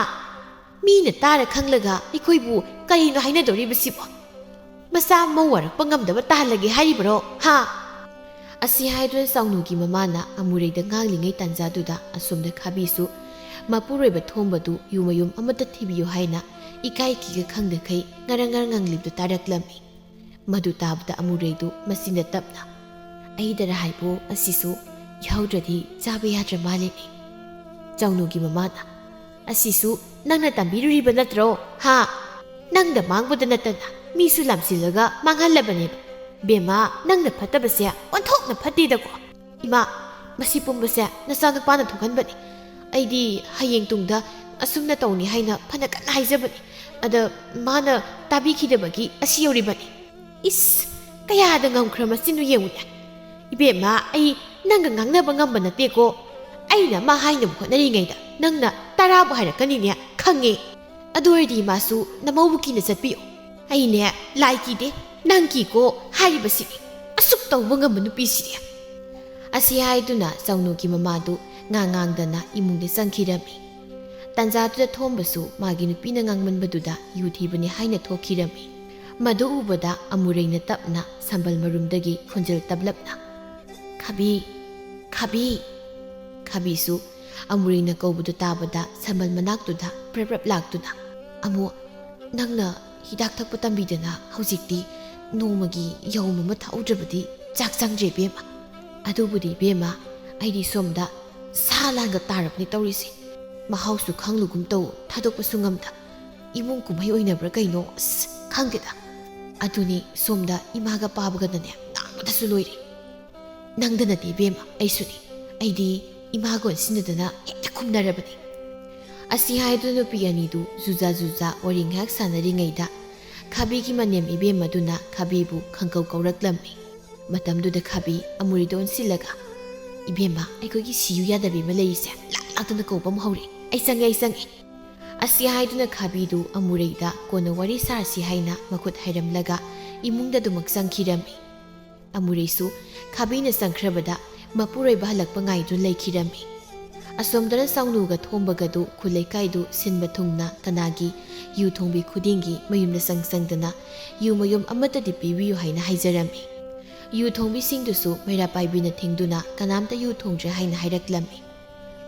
ꯃꯤꯅ ꯇꯥꯔ ꯈꯪꯂꯒ ꯑꯩꯈꯣꯏꯕꯨ ꯀꯔꯤꯅꯣ ꯍꯥꯏꯅꯗꯧꯔꯤꯕꯁꯤꯕꯣ ꯃꯁꯥ ꯃꯧ ꯋꯥꯔꯛꯄ ꯉꯝꯗꯕ ꯇꯥꯍꯜꯂꯒꯦ ꯍꯥꯏꯔꯤꯕꯔꯣ ꯍꯥ ꯑꯁꯤ ꯍꯥꯏꯗꯨꯅ ꯁꯥꯎꯅꯨꯒꯤ ꯃꯃꯥꯅ ꯑꯃꯨꯔꯩꯗ ꯉꯥꯡꯂꯤꯉꯩ ꯇꯥꯟꯖꯥꯗꯨꯗ ꯑꯁꯣꯝꯗ ꯈꯥꯕꯤꯁꯨ ꯃꯄꯨꯔꯣꯏꯕ ꯊꯣꯝꯕꯗꯨ ꯌꯨꯃꯌꯨꯝ ꯑꯃꯠꯇ ꯊꯤꯕꯤꯌꯨ ꯍꯥꯏꯅ ꯏꯀꯥꯏ ꯀꯤꯒ ꯈꯪꯗꯈꯩ ꯉꯔꯪ ꯉꯔꯪ ꯉꯪꯂꯤꯕꯗꯨ ꯇꯥꯔꯛꯂꯝꯃꯤ ꯃꯗꯨ ꯇꯥꯕꯗ ꯑꯃꯨꯔꯩꯗꯨ ꯃꯁꯤꯅ ꯇꯞꯅ ꯑꯩꯗꯔ ꯍꯥꯏꯕꯨ ꯑꯁꯤꯁꯨ ꯌꯥꯎꯗ꯭ꯔꯗꯤ ꯆꯥꯕ ꯌꯥꯗ꯭ꯔ ꯃꯥꯜꯂꯤꯅꯤ ꯆꯥꯎꯅꯨꯒꯤ ꯃꯃꯥꯅ ꯑꯁꯤꯁꯨ ꯅꯪꯅ ꯇꯝꯕꯤꯔꯨꯔꯤꯕ ꯅꯠꯇ꯭ꯔꯣ ꯍꯥ ꯅꯪꯗ ꯃꯥꯡꯕꯗ ꯅꯠꯇꯅ ꯃꯤꯁꯨ ꯂꯥꯝꯁꯤꯜꯂꯒ ꯃꯥꯡꯍꯜꯂꯕꯅꯦꯕ ꯕꯦꯝꯃ ꯅꯪꯅ ꯐꯠꯇꯕꯁꯦ ꯑꯣꯟꯊꯣꯛꯅ ꯐꯠꯇꯦꯗꯀꯣ ꯏꯃꯥ ꯃꯁꯤ ꯄꯨꯝꯕꯁꯦ ꯅꯆꯥꯅꯨꯄꯥꯅ ꯊꯣꯛꯍꯟꯕꯅꯤ ꯑꯩꯗꯤ ꯍꯌꯦꯡ ꯇꯨꯡꯗ ꯑꯁꯨꯝꯅ ꯇꯧꯅꯤ ꯍꯥꯏꯅ ꯐꯅ ꯀꯟꯅ ꯍꯥꯏꯖꯕꯅꯤ ꯑꯗ ꯃꯥꯅ ꯇꯥꯕꯤꯈꯤꯗꯕꯒꯤ ꯑꯁꯤ ꯌꯧꯔꯤꯕꯅꯤ ꯏꯁ ꯀꯌꯥꯗ ꯉꯝꯈ꯭ꯔ ꯃꯆꯤꯟꯗꯨ ꯌꯦꯡꯉꯨꯅꯦ ꯏꯕꯦꯝꯃ ꯑꯩ ꯅꯪꯒ ꯉꯥꯡꯅꯕ ꯉꯝꯕ ꯅꯠꯇꯦꯀꯣ ꯑꯩꯅ ꯃꯥ ꯍꯥꯏꯅꯕ ꯍꯣꯠꯅꯔꯤꯉꯩꯗ ꯅꯪꯅ ꯇꯔꯥꯕꯨ ꯍꯥꯏꯔꯛꯀꯅꯤꯅꯦ ꯈꯪꯉꯦ ꯑꯗꯨ ꯑꯣꯏꯔꯗꯤ ꯃꯥꯁꯨ ꯅꯃꯧꯕꯨ ꯀꯤꯅ ꯆꯠꯄꯤꯌꯨ ꯑꯩꯅꯦ ꯂꯥꯏ ꯀꯤꯗꯦ ꯅꯪ ꯀꯤꯀꯣ ꯍꯥꯏꯔꯤꯕꯁꯤꯅꯤ ꯑꯁꯨꯛ ꯇꯧꯕ ꯉꯝꯕ ꯅꯨꯄꯤꯁꯤꯗꯤ ꯑꯁꯤ ꯍꯥꯏꯗꯨꯅ ꯆꯥꯎꯅꯨꯒꯤ ꯃꯃꯥꯗꯨ ꯉꯥꯡꯗꯅ ꯏꯃꯨꯡꯗ ꯆꯪꯈꯤꯔꯝꯃꯤ ꯇꯥꯟꯖꯥꯗꯨꯗ ꯊꯣꯝꯕꯁꯨ ꯃꯥꯒꯤ ꯅꯨꯄꯤꯅ ꯉꯥꯡꯃꯟꯕꯗꯨꯗ ꯌꯨ ꯊꯤꯕꯅꯤ ꯍꯥꯏꯅ ꯊꯣꯛꯈꯤꯔꯝꯃꯤ ꯃꯗꯨ ꯎꯕꯗ ꯑꯃꯨꯔꯩꯅ ꯇꯞꯅ ꯁꯝꯕꯜ ꯃꯔꯨꯝꯗꯒꯤ ꯈꯣꯟꯖꯦꯜ ꯇꯞꯂꯞꯅ ꯈꯥꯕꯤ ꯈꯥꯕꯤ ꯈꯥꯕꯤꯁꯨ ꯑꯃꯨꯔꯩꯅ ꯀꯧꯕꯗꯨ ꯇꯥꯕꯗ ꯁꯝꯕꯜ ꯃꯅꯥꯛꯇꯨꯗ ꯄ꯭ꯔꯞ ꯄ꯭ꯔꯞ ꯂꯥꯛꯇꯨꯅ ꯑꯃꯨ ꯅꯪꯅ ꯍꯤꯗꯥꯛ ꯊꯛꯄ ꯇꯝꯕꯤꯗꯅ ꯍꯧꯖꯤꯛꯇꯤ ꯅꯣꯡꯃꯒꯤ ꯌꯧꯝ ꯑꯃ ꯊꯛꯎꯗ꯭ꯔꯕꯗꯤ ꯆꯥꯛ ꯆꯪꯗ꯭ꯔꯦ ꯕꯦꯝꯃ ꯑꯗꯨꯕꯨꯗꯤ ꯕꯦꯝꯃ ꯑꯩꯗꯤ ꯁꯣꯝꯗ ꯁꯥ ꯂꯥꯟꯒ ꯇꯥꯔꯕꯅꯤ ꯇꯧꯔꯤꯁꯦ ꯃꯍꯥꯎꯁꯨ ꯈꯪꯂꯨꯒꯨꯝ ꯇꯧ ꯊꯥꯗꯣꯛꯄꯁꯨ ꯉꯝꯗ ꯏꯃꯨꯡ ꯀꯨꯝꯍꯩ ꯑꯣꯏꯅꯕ꯭ꯔꯥ ꯀꯩꯅꯣ ꯑꯁ ꯈꯪꯗꯦꯗ ꯑꯗꯨꯅꯤ ꯁꯣꯝꯗ ꯏꯃꯥꯒ ꯄꯥꯕꯒꯗꯅꯦ ꯉꯥꯡꯕꯗꯁꯨ ꯂꯣꯏꯔꯦ ꯅꯪꯗꯅꯗꯤ ꯕꯦꯝꯃ ꯑꯩꯁꯨꯅꯤ ꯑꯩꯗꯤ ꯏꯃꯥꯒ ꯑꯣꯟꯁꯤꯟꯅꯗꯅ ꯍꯦꯛꯇ ꯈꯨꯝꯅꯔꯕꯅꯤ ꯑꯁꯤ ꯍꯥꯏꯗꯨꯅ ꯅꯨꯄꯤ ꯑꯅꯤꯗꯨ ꯖꯨꯖꯥ ꯖꯨꯖꯥ ꯋꯥꯔꯤ ꯉꯥꯏꯍꯥꯛ ꯁꯥꯟꯅꯔꯤꯉꯩꯗ ꯈꯥꯕꯤꯒꯤ ꯃꯅꯦꯝ ꯏꯕꯦꯝꯃꯗꯨꯅ ꯈꯥꯕꯤꯕꯨ ꯈꯪꯀꯧ ꯀꯧꯔꯛꯂꯝꯃꯤ ꯃꯇꯝꯗꯨꯗ ꯈꯥꯕꯤ ꯑꯃꯨꯔꯤꯗ ꯑꯣꯟꯁꯤꯜꯂꯒ ꯏꯕꯦꯝꯃ ꯑꯩꯈꯣꯏꯒꯤ ꯁꯤꯌꯨ ꯌꯥꯗꯕꯤ ꯑꯃ ꯂꯩꯔꯤꯁꯦ ꯂꯥꯛꯇꯨꯅ ꯀꯧꯕ ꯑꯃ ꯍꯧꯔꯦ ꯑꯩ ꯆꯪꯉꯦ ꯑꯁꯤ ꯍꯥꯏꯗꯨꯅ ꯈꯥꯕꯤꯗꯨ ꯑꯃꯨꯔꯩꯗ ꯀꯣꯟꯅ ꯋꯥꯔꯤ ꯁꯥꯔꯁꯤ ꯍꯥꯏꯅ ꯃꯈꯨꯠ ꯍꯥꯏꯔꯝꯂꯒ ꯏꯃꯨꯡꯗ ꯑꯗꯨꯃꯛ ꯆꯪꯈꯤꯔꯝꯃꯤ ꯑꯃꯨꯔꯩꯁꯨ ꯈꯥꯕꯤꯅ ꯆꯪꯈ꯭ꯔꯕꯗ ꯃꯄꯨꯔꯣꯏꯕ ꯍꯜꯂꯛꯄ ꯉꯥꯏꯗꯨꯅ ꯂꯩꯈꯤꯔꯝꯃꯤ ꯑꯁꯣꯝꯗꯅ ꯆꯥꯎꯅꯨꯒ ꯊꯣꯝꯕꯒꯗꯨ ꯈꯨꯂꯩꯀꯥꯏꯗꯨ ꯁꯤꯟꯕ ꯊꯨꯡꯅ ꯀꯅꯥꯒꯤ ꯌꯨ ꯊꯣꯡꯕꯤ ꯈꯨꯗꯤꯡꯒꯤ ꯃꯌꯨꯝꯗ ꯆꯪꯗꯅ ꯌꯨ ꯃꯌꯨꯝ ꯑꯃꯠꯇꯗꯤ ꯄꯤꯕꯤꯌꯨ ꯍꯥꯏꯅ ꯍꯥꯏꯖꯔꯝꯃꯤ ꯌꯨ ꯊꯣꯡꯕꯤꯁꯤꯡꯗꯨꯁꯨ ꯃꯩꯔꯥ ꯄꯥꯏꯕꯤꯅ ꯊꯤꯡꯗꯨꯅ ꯀꯅꯥꯝꯇ ꯌꯨ ꯊꯣꯡꯗ꯭ꯔꯦ ꯍꯥꯏꯅ ꯍꯥꯏꯔꯛꯂꯝꯃꯤ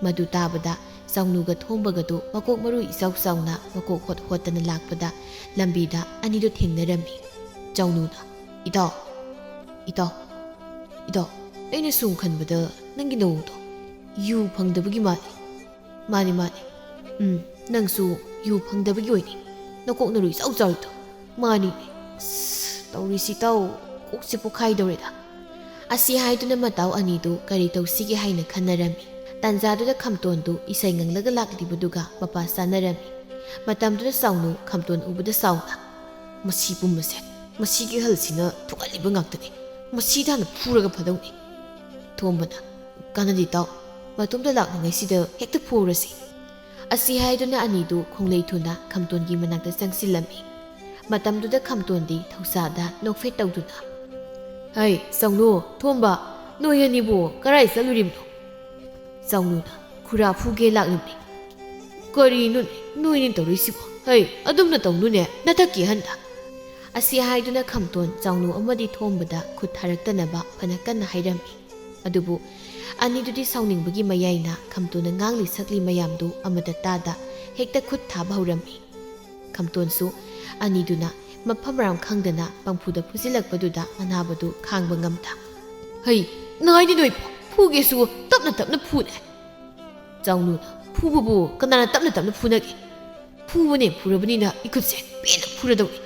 ꯃꯗꯨ ꯇꯥꯕꯗ ꯆꯥꯎꯅꯨꯒ ꯊꯣꯝꯕꯒꯗꯨ ꯃꯀꯣꯛ ꯃꯔꯨ ꯏꯆꯥꯎ ꯆꯥꯎꯅ ꯃꯀꯣꯛ ꯍꯣꯠꯇꯅ ꯂꯥꯛꯄꯗ ꯂꯝꯕꯤꯗ ꯑꯅꯤꯗꯨ ꯊꯦꯡꯅꯔꯝꯃꯤ ꯆꯥꯎꯅꯨꯅ ꯏꯇꯥꯎ ꯏꯇꯥꯎ ꯏꯇꯥꯎ ꯑꯩꯅ ꯁꯨꯝ ꯈꯟꯕꯗ ꯅꯪꯒꯤ ꯅꯧꯗꯣ ꯌꯨ ꯐꯪꯗꯕꯒꯤ ꯃꯥꯅꯤ ꯅꯪꯁꯨ ꯌꯨ ꯐꯪꯗꯕꯒꯤ ꯑꯣꯏꯅꯤ ꯅꯀꯣꯛ ꯅꯔꯨ ꯏꯆꯥꯎ ꯆꯥꯎꯔꯤꯗꯣ ꯃꯥꯅꯤꯅꯦ ꯇꯧꯔꯤꯁꯤ ꯇꯥꯎ ꯀꯣꯛꯁꯦ ꯄꯣꯛꯈꯥꯏꯗꯧꯔꯦꯗ ꯑꯁꯤ ꯍꯥꯏꯗꯨꯅ ꯃꯇꯥꯎ ꯑꯅꯤꯗꯨ ꯀꯔꯤ ꯇꯧꯁꯤꯒꯦ ꯍꯥꯏꯅ ꯈꯟꯅꯔꯝꯃꯤ ꯇꯥꯟꯖꯥꯗꯨꯗ ꯈꯝꯇꯣꯟꯗꯨ ꯏꯁꯩ ꯉꯪꯂꯒ ꯂꯥꯛꯂꯤꯕꯗꯨꯒ ꯃꯄꯥ ꯆꯥꯅꯔꯝꯃꯤ ꯃꯇꯝꯗꯨꯗ ꯆꯥꯎꯅꯨ ꯈꯝꯇꯣꯟ ꯎꯕꯗ ꯆꯥꯎꯅ ꯃꯁꯤ ꯄꯨꯝꯕꯁꯦ ꯃꯁꯤꯒꯤ ꯍꯜꯁꯤꯅ ꯊꯣꯛꯍꯜꯂꯤꯕ ꯉꯥꯛꯇꯅꯤ ꯃꯁꯤꯗ ꯍꯥꯟꯅ ꯐꯨꯔꯒ ꯐꯗꯧꯅꯤ ꯊꯣꯝꯕꯅ ꯀꯥꯟꯅꯗꯤ ꯇꯥꯎ ꯃꯇꯨꯡꯗ ꯂꯥꯛꯅꯤꯡꯉꯩꯁꯤꯗ ꯍꯦꯛꯇ ꯐꯨꯔꯁꯤ ꯑꯁꯤ ꯍꯥꯏꯗꯨꯅ ꯑꯅꯤꯗꯨ ꯈꯣꯡꯂꯩ ꯊꯨꯅ ꯈꯝꯇꯣꯟꯒꯤ ꯃꯅꯥꯛꯇ ꯆꯪꯁꯤꯜꯂꯝꯃꯤ ꯃꯇꯝꯗꯨꯗ ꯈꯝꯇꯣꯟꯗꯤ ꯊꯧꯁꯥꯗ ꯅꯣꯛꯐꯦꯠ ꯇꯧꯗꯨꯅ ꯍꯩ ꯆꯥꯎꯅꯨ ꯊꯣꯝꯕ ꯅꯣꯏ ꯑꯅꯤꯕꯨ ꯀꯔꯥꯏ ꯆꯠꯂꯨꯔꯤꯕꯅꯣ ꯆꯥꯎꯅꯨꯅ ꯈꯨꯔꯥ ꯐꯨꯒꯦ ꯂꯥꯛꯂꯤꯕꯅꯤ ꯀꯔꯤꯅꯣꯅꯦ ꯅꯣꯏꯅꯦ ꯇꯧꯔꯤꯁꯤꯕꯣ ꯍꯩ ꯑꯗꯨꯝꯅ ꯇꯧꯅꯨꯅꯦ ꯅꯊꯛꯀꯤ ꯍꯟꯗ ꯑꯁꯤ ꯍꯥꯏꯗꯨꯅ ꯈꯝꯇꯣꯟ ꯆꯥꯎꯅꯨ ꯑꯃꯗꯤ ꯊꯣꯝꯕꯗ ꯈꯨꯠ ꯊꯥꯔꯛꯇꯅꯕ ꯐꯅ ꯀꯟꯅ ꯍꯥꯏꯔꯝꯃꯤ ꯑꯗꯨꯕꯨ ꯑꯅꯤꯗꯨꯗꯤ ꯁꯥꯎꯅꯤꯡꯕꯒꯤ ꯃꯌꯥꯏꯅ ꯈꯝꯇꯣꯟꯅ ꯉꯥꯡꯂꯤ ꯁꯛꯂꯤ ꯃꯌꯥꯝꯗꯨ ꯑꯃꯗ ꯇꯥꯗ ꯍꯦꯛꯇ ꯈꯨꯠ ꯊꯥꯕ ꯍꯧꯔꯝꯃꯤ ꯈꯝꯇꯣꯟꯁꯨ ꯑꯅꯤꯗꯨꯅ ꯃꯐꯝ ꯃꯔꯥꯡ ꯈꯪꯗꯅ ꯄꯪꯐꯨꯗ ꯐꯨꯖꯤꯜꯂꯛꯄꯗꯨꯗ ꯑꯅꯥꯕꯗꯨ ꯈꯥꯡꯕ ꯉꯝꯗ ꯍꯩ ꯅꯥꯏꯗꯤ ꯅꯣꯏꯕꯣ ꯐꯨꯒꯦꯁꯨ ꯇꯞꯅ ꯇꯞꯅ ꯐꯨꯅꯦ ꯆꯥꯎꯅꯨꯅ ꯐꯨꯕꯕꯨ ꯀꯅꯥꯅ ꯇꯞꯅ ꯇꯞꯅ ꯐꯨꯅꯒꯦ ꯐꯨꯕꯅꯦ ꯐꯨꯔꯕꯅꯤꯅ 이ꯈꯨꯠꯁꯦ ꯄꯦꯟꯅ ꯐꯨꯔꯗꯧꯅꯤ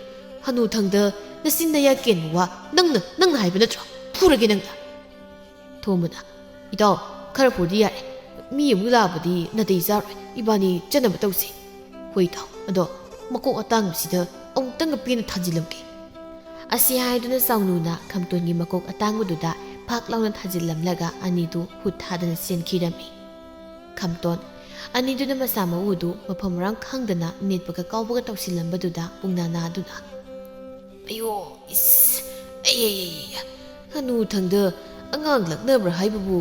ꯍꯅꯨꯊꯪꯗ ꯅꯆꯤꯟ ꯅꯌꯥ ꯀꯦꯟꯕ ꯋꯥ ꯅꯪꯅ ꯍꯥꯏꯕ ꯅꯠꯇ꯭ꯔꯣ ꯐꯨꯔꯒꯦ ꯅꯪꯅ ꯊꯣꯝꯕꯅ ꯏꯇꯥꯎ ꯈꯔ ꯐꯨꯔꯗꯤ ꯌꯥꯔꯦ ꯃꯤ ꯑꯃꯨꯛ ꯂꯥꯛꯑꯕꯗꯤ ꯅꯥꯇꯩ ꯆꯥꯔꯣꯏ ꯏꯕꯥꯅꯤ ꯆꯠꯅꯕ ꯇꯧꯁꯤ ꯍꯣꯏ ꯏꯇꯥꯎ ꯑꯗꯣ ꯃꯀꯣꯛ ꯑꯇꯥꯡꯕꯁꯤꯗ ꯑꯃꯨꯛꯇꯪꯒ ꯄꯦꯟꯅ ꯊꯥꯖꯤꯜꯂꯝꯒꯦ ꯑꯁꯤ ꯍꯥꯏꯗꯨꯅ ꯆꯥꯎꯅꯨꯅ ꯈꯝꯇꯣꯟꯒꯤ ꯃꯀꯣꯛ ꯑꯇꯥꯡꯕꯗꯨꯗ ꯐꯥꯛ ꯂꯥꯎꯅ ꯊꯥꯖꯤꯜꯂꯝꯂꯒ ꯑꯅꯤꯗꯨ ꯍꯨꯠ ꯊꯥꯗꯅ ꯆꯦꯟꯈꯤꯔꯝꯃꯤ ꯈꯝꯇꯣꯟ ꯑꯅꯤꯗꯨꯅ ꯃꯁꯥ ꯃꯎꯗꯨ ꯃꯐꯝ ꯃꯔꯥꯡ ꯈꯪꯗꯅ ꯅꯦꯠꯄꯒ ꯀꯥꯎꯕꯒ ꯇꯧꯁꯤꯜꯂꯝꯕꯗꯨꯗ ꯄꯨꯡꯅꯥ ꯅꯥꯗꯨꯅ ꯑꯌꯣ ꯏꯁ ꯍꯅꯨꯊꯪꯗ ꯑꯉꯥꯡ ꯂꯛꯅꯕ꯭ꯔꯥ ꯍꯥꯏꯕꯕꯨ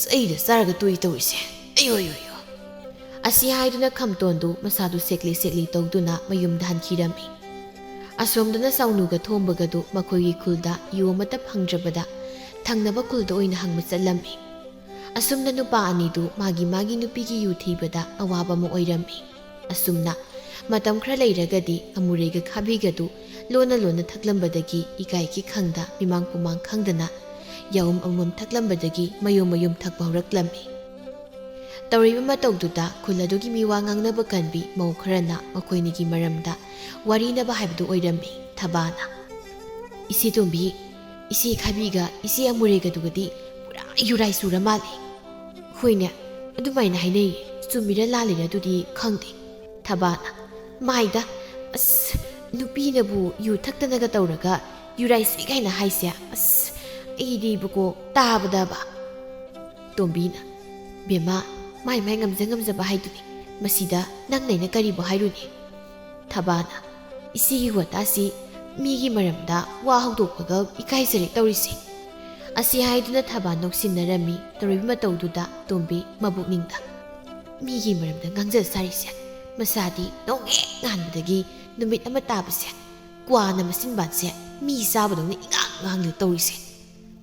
ꯆꯩꯗ ꯆꯥꯔꯒ ꯇꯣꯏ ꯇꯧꯔꯤꯁꯦ ꯑꯌꯣ ꯑꯁꯤ ꯍꯥꯏꯗꯨꯅ ꯈꯝꯇꯣꯟꯗꯨ ꯃꯁꯥꯗꯨ ꯁꯦꯛꯂꯤ ꯇꯧꯗꯨꯅ ꯃꯌꯨꯝꯗ ꯍꯟꯈꯤꯔꯝꯃꯤ ꯑꯁꯣꯝꯗꯅ ꯆꯥꯎꯅꯨꯒ ꯊꯣꯝꯕꯒꯗꯨ ꯃꯈꯣꯏꯒꯤ ꯈꯨꯜꯗ ꯌꯨ ꯑꯃꯠꯇ ꯐꯪꯗ꯭ꯔꯕꯗ ꯊꯪꯅꯕ ꯈꯨꯜꯗ ꯑꯣꯏꯅ ꯍꯪꯕ ꯆꯠꯂꯝꯃꯤ꯫ ꯑꯁꯨꯝꯅ ꯅꯨꯄꯥ ꯑꯅꯤꯗꯨ ꯃꯥꯒꯤ ꯅꯨꯄꯤꯒꯤ ꯌꯨ ꯊꯤꯕꯗ ꯑꯋꯥꯕ ꯑꯃ ꯑꯣꯏꯔꯝꯃꯤ꯫ ꯑꯁꯨꯝꯅ ꯃꯇꯝ ꯈꯔ ꯂꯩꯔꯒꯗꯤ ꯑꯃꯨꯔꯩꯒ ꯈꯥꯕꯤꯒꯗꯨ ꯂꯣꯟꯅ ꯊꯛꯂꯝꯕꯗꯒꯤ ꯏꯀꯥꯏꯒꯤ ꯈꯪꯗ ꯃꯤꯃꯥꯡ ꯄꯨꯃꯥꯡ ꯈꯪꯗꯅ ꯌꯥꯎꯝ ꯑꯃꯃꯝ ꯊꯛꯂꯝꯕꯗꯒꯤ ꯃꯌꯨꯝ ꯊꯛꯄ ꯍꯧꯔꯛꯂꯝꯃꯤ꯫ ꯇꯧꯔꯤꯕ ꯃꯇꯧꯗꯨꯗ ꯈꯨꯜ ꯑꯗꯨꯒꯤ ꯃꯤꯋꯥ ꯉꯥꯡꯅꯕ ꯀꯟꯕꯤ ꯃꯧ ꯈꯔꯅ ꯃꯈꯣꯏꯅꯤꯒꯤ ꯃꯔꯝꯗ ꯋꯥꯔꯤꯅꯕ ꯍꯥꯏꯕꯗꯨ ꯑꯣꯏꯔꯝꯃꯤ꯫ ꯊꯕꯥꯅ "ꯏꯆꯦ ꯇꯣꯝꯕꯤ, ꯏꯆꯦ ꯈꯥꯕꯤꯒ ꯏꯆꯦ ꯑꯃꯨꯔꯩꯒꯗꯨꯒꯗꯤ ꯄꯨꯔꯥ ꯌꯨꯔꯥꯏ ꯆꯨꯔ ꯃꯥꯜꯂꯤ꯫ ꯍꯣꯏꯅꯦ, ꯑꯗꯨꯃꯥꯏꯅ ꯍꯥꯏꯅꯩꯌꯦ, ꯆꯨꯝꯃꯤꯔ ꯂꯥꯜꯂꯤꯔ ꯑꯗꯨꯗꯤ ꯈꯪꯗꯦ꯫ ꯊꯕꯥꯅ "ꯃꯥꯏꯗ, ꯑꯁ ꯅꯨꯄꯤꯅꯕꯨ ꯌꯨ ꯊꯛꯇꯅꯒ ꯇꯧꯔꯒ ꯌꯨꯔꯥꯏ ꯆꯨꯏ ꯀꯥꯏꯅ ꯍꯥꯏꯁꯦ, ꯑꯁ ꯑꯩꯗꯤꯕꯀꯣ ꯇꯥꯕꯗꯕ." ꯇꯣꯝꯕꯤꯅ "ꯕꯦꯝꯃ, ꯃꯥꯏ ꯉꯝꯖꯕ ꯍꯥꯏꯗꯨꯅꯤ, ꯃꯁꯤꯗ ꯅꯪ ꯅꯩꯅ ꯀꯔꯤꯕꯨ ꯍꯥꯏꯔꯨꯅꯤ?" ꯊꯕꯥꯅ "ꯏꯆꯦꯒꯤ ꯋꯥꯇꯥꯁꯤ ꯃꯤꯒꯤ ꯃꯔꯝꯗ ꯋꯥ ꯍꯧꯗꯣꯛꯄꯒ ꯏꯀꯥꯏꯖꯔꯦ ꯇꯧꯔꯤꯁꯦ." ꯑꯁꯤ ꯍꯥꯏꯗꯨꯅ ꯊꯕꯥ ꯅꯣꯛꯁꯤꯟꯅꯔꯝꯃꯤ꯫ ꯇꯧꯔꯤꯕ ꯃꯇꯧꯗꯨꯗ ꯇꯣꯝꯕꯤ ꯃꯕꯨꯛꯅꯤꯡꯗ "ꯃꯤꯒꯤ ꯃꯔꯝꯗ ꯉꯥꯡꯖ ꯁꯥꯔꯤꯁꯦ, ꯃꯁꯥꯗꯤ ꯅꯣꯡꯉꯦ ꯉꯥꯟꯕꯗꯒꯤ ꯅꯨꯃꯤꯠ ꯑꯃ ꯇꯥꯕꯁꯦ ꯀ꯭ꯋꯥꯅ ꯃꯆꯤꯟꯕꯥꯟꯁꯦ ꯃꯤ ꯆꯥꯕꯗꯧꯅ ꯉꯥꯡꯂ ꯇꯧꯔꯤꯁꯦ꯫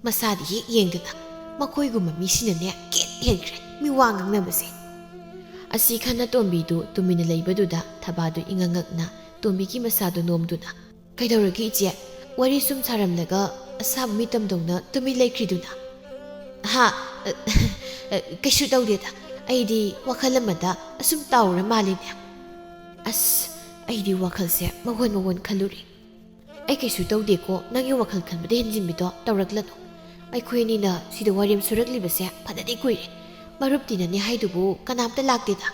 ꯃꯁꯥꯗꯤ ꯍꯦꯛ ꯌꯦꯡꯗꯅ ꯃꯈꯣꯏꯒꯨꯝꯕ ꯃꯤꯁꯤꯅꯅꯦ ꯍꯦꯟꯈ꯭ꯔꯦ ꯃꯤꯋꯥ ꯉꯥꯡꯅꯕꯁꯦ." ꯑꯁꯤ ꯈꯟꯅ ꯇꯣꯝꯕꯤꯗꯨ ꯇꯨꯃꯤꯟꯅ ꯂꯩꯕꯗꯨꯗ ꯊꯕꯥꯗꯨ ꯏꯉꯛꯉꯛꯅ ꯇꯣꯝꯕꯤꯒꯤ ꯃꯁꯥꯗꯨ ꯅꯣꯝꯗꯨꯅ "ꯀꯩꯗꯧꯔꯒꯦ ꯏꯆꯦ? ꯋꯥꯔꯤ ꯁꯨꯝ ꯁꯥꯔꯝꯂꯒ ꯑꯁꯥꯕ ꯃꯤꯇꯝꯗꯧꯅ ꯇꯨꯃꯤꯟ ꯂꯩꯈ꯭ꯔꯤꯗꯨꯅ?" "ꯍꯥ, ꯀꯩꯁꯨ ꯇꯧꯗꯦꯗ, ꯑꯩꯗꯤ ꯋꯥꯈꯜ ꯑꯃꯗ ꯑꯁꯨꯝ ꯇꯥꯎꯔ ꯃꯥꯜꯂꯤꯅꯦ." "ꯑꯁ, ꯑꯩꯗꯤ ꯋꯥꯈꯜꯁꯦ ꯃꯋꯣꯟ ꯈꯜꯂꯨꯔꯦ." "ꯑꯩ ꯀꯩꯁꯨ ꯇꯧꯗꯦꯀꯣ, ꯅꯪꯒꯤ ꯋꯥꯈꯜ ꯈꯟꯕꯗ ꯍꯦꯟꯖꯤꯟꯕꯤꯗꯣ ꯇꯧꯔꯛꯂꯅꯨ. ꯑꯩꯈꯣꯏ ꯑꯅꯤꯅ ꯁꯤꯗ ꯋꯥꯔꯦꯝ ꯁꯨꯔꯛꯂꯤꯕꯁꯦ ꯐꯅꯗꯤ ꯀꯨꯏꯔꯦ. ꯃꯔꯨꯞꯇꯤꯅꯅꯦ ꯍꯥꯏꯗꯨꯕꯨ ꯀꯅꯥꯝꯇ ꯂꯥꯛꯇꯦꯗ."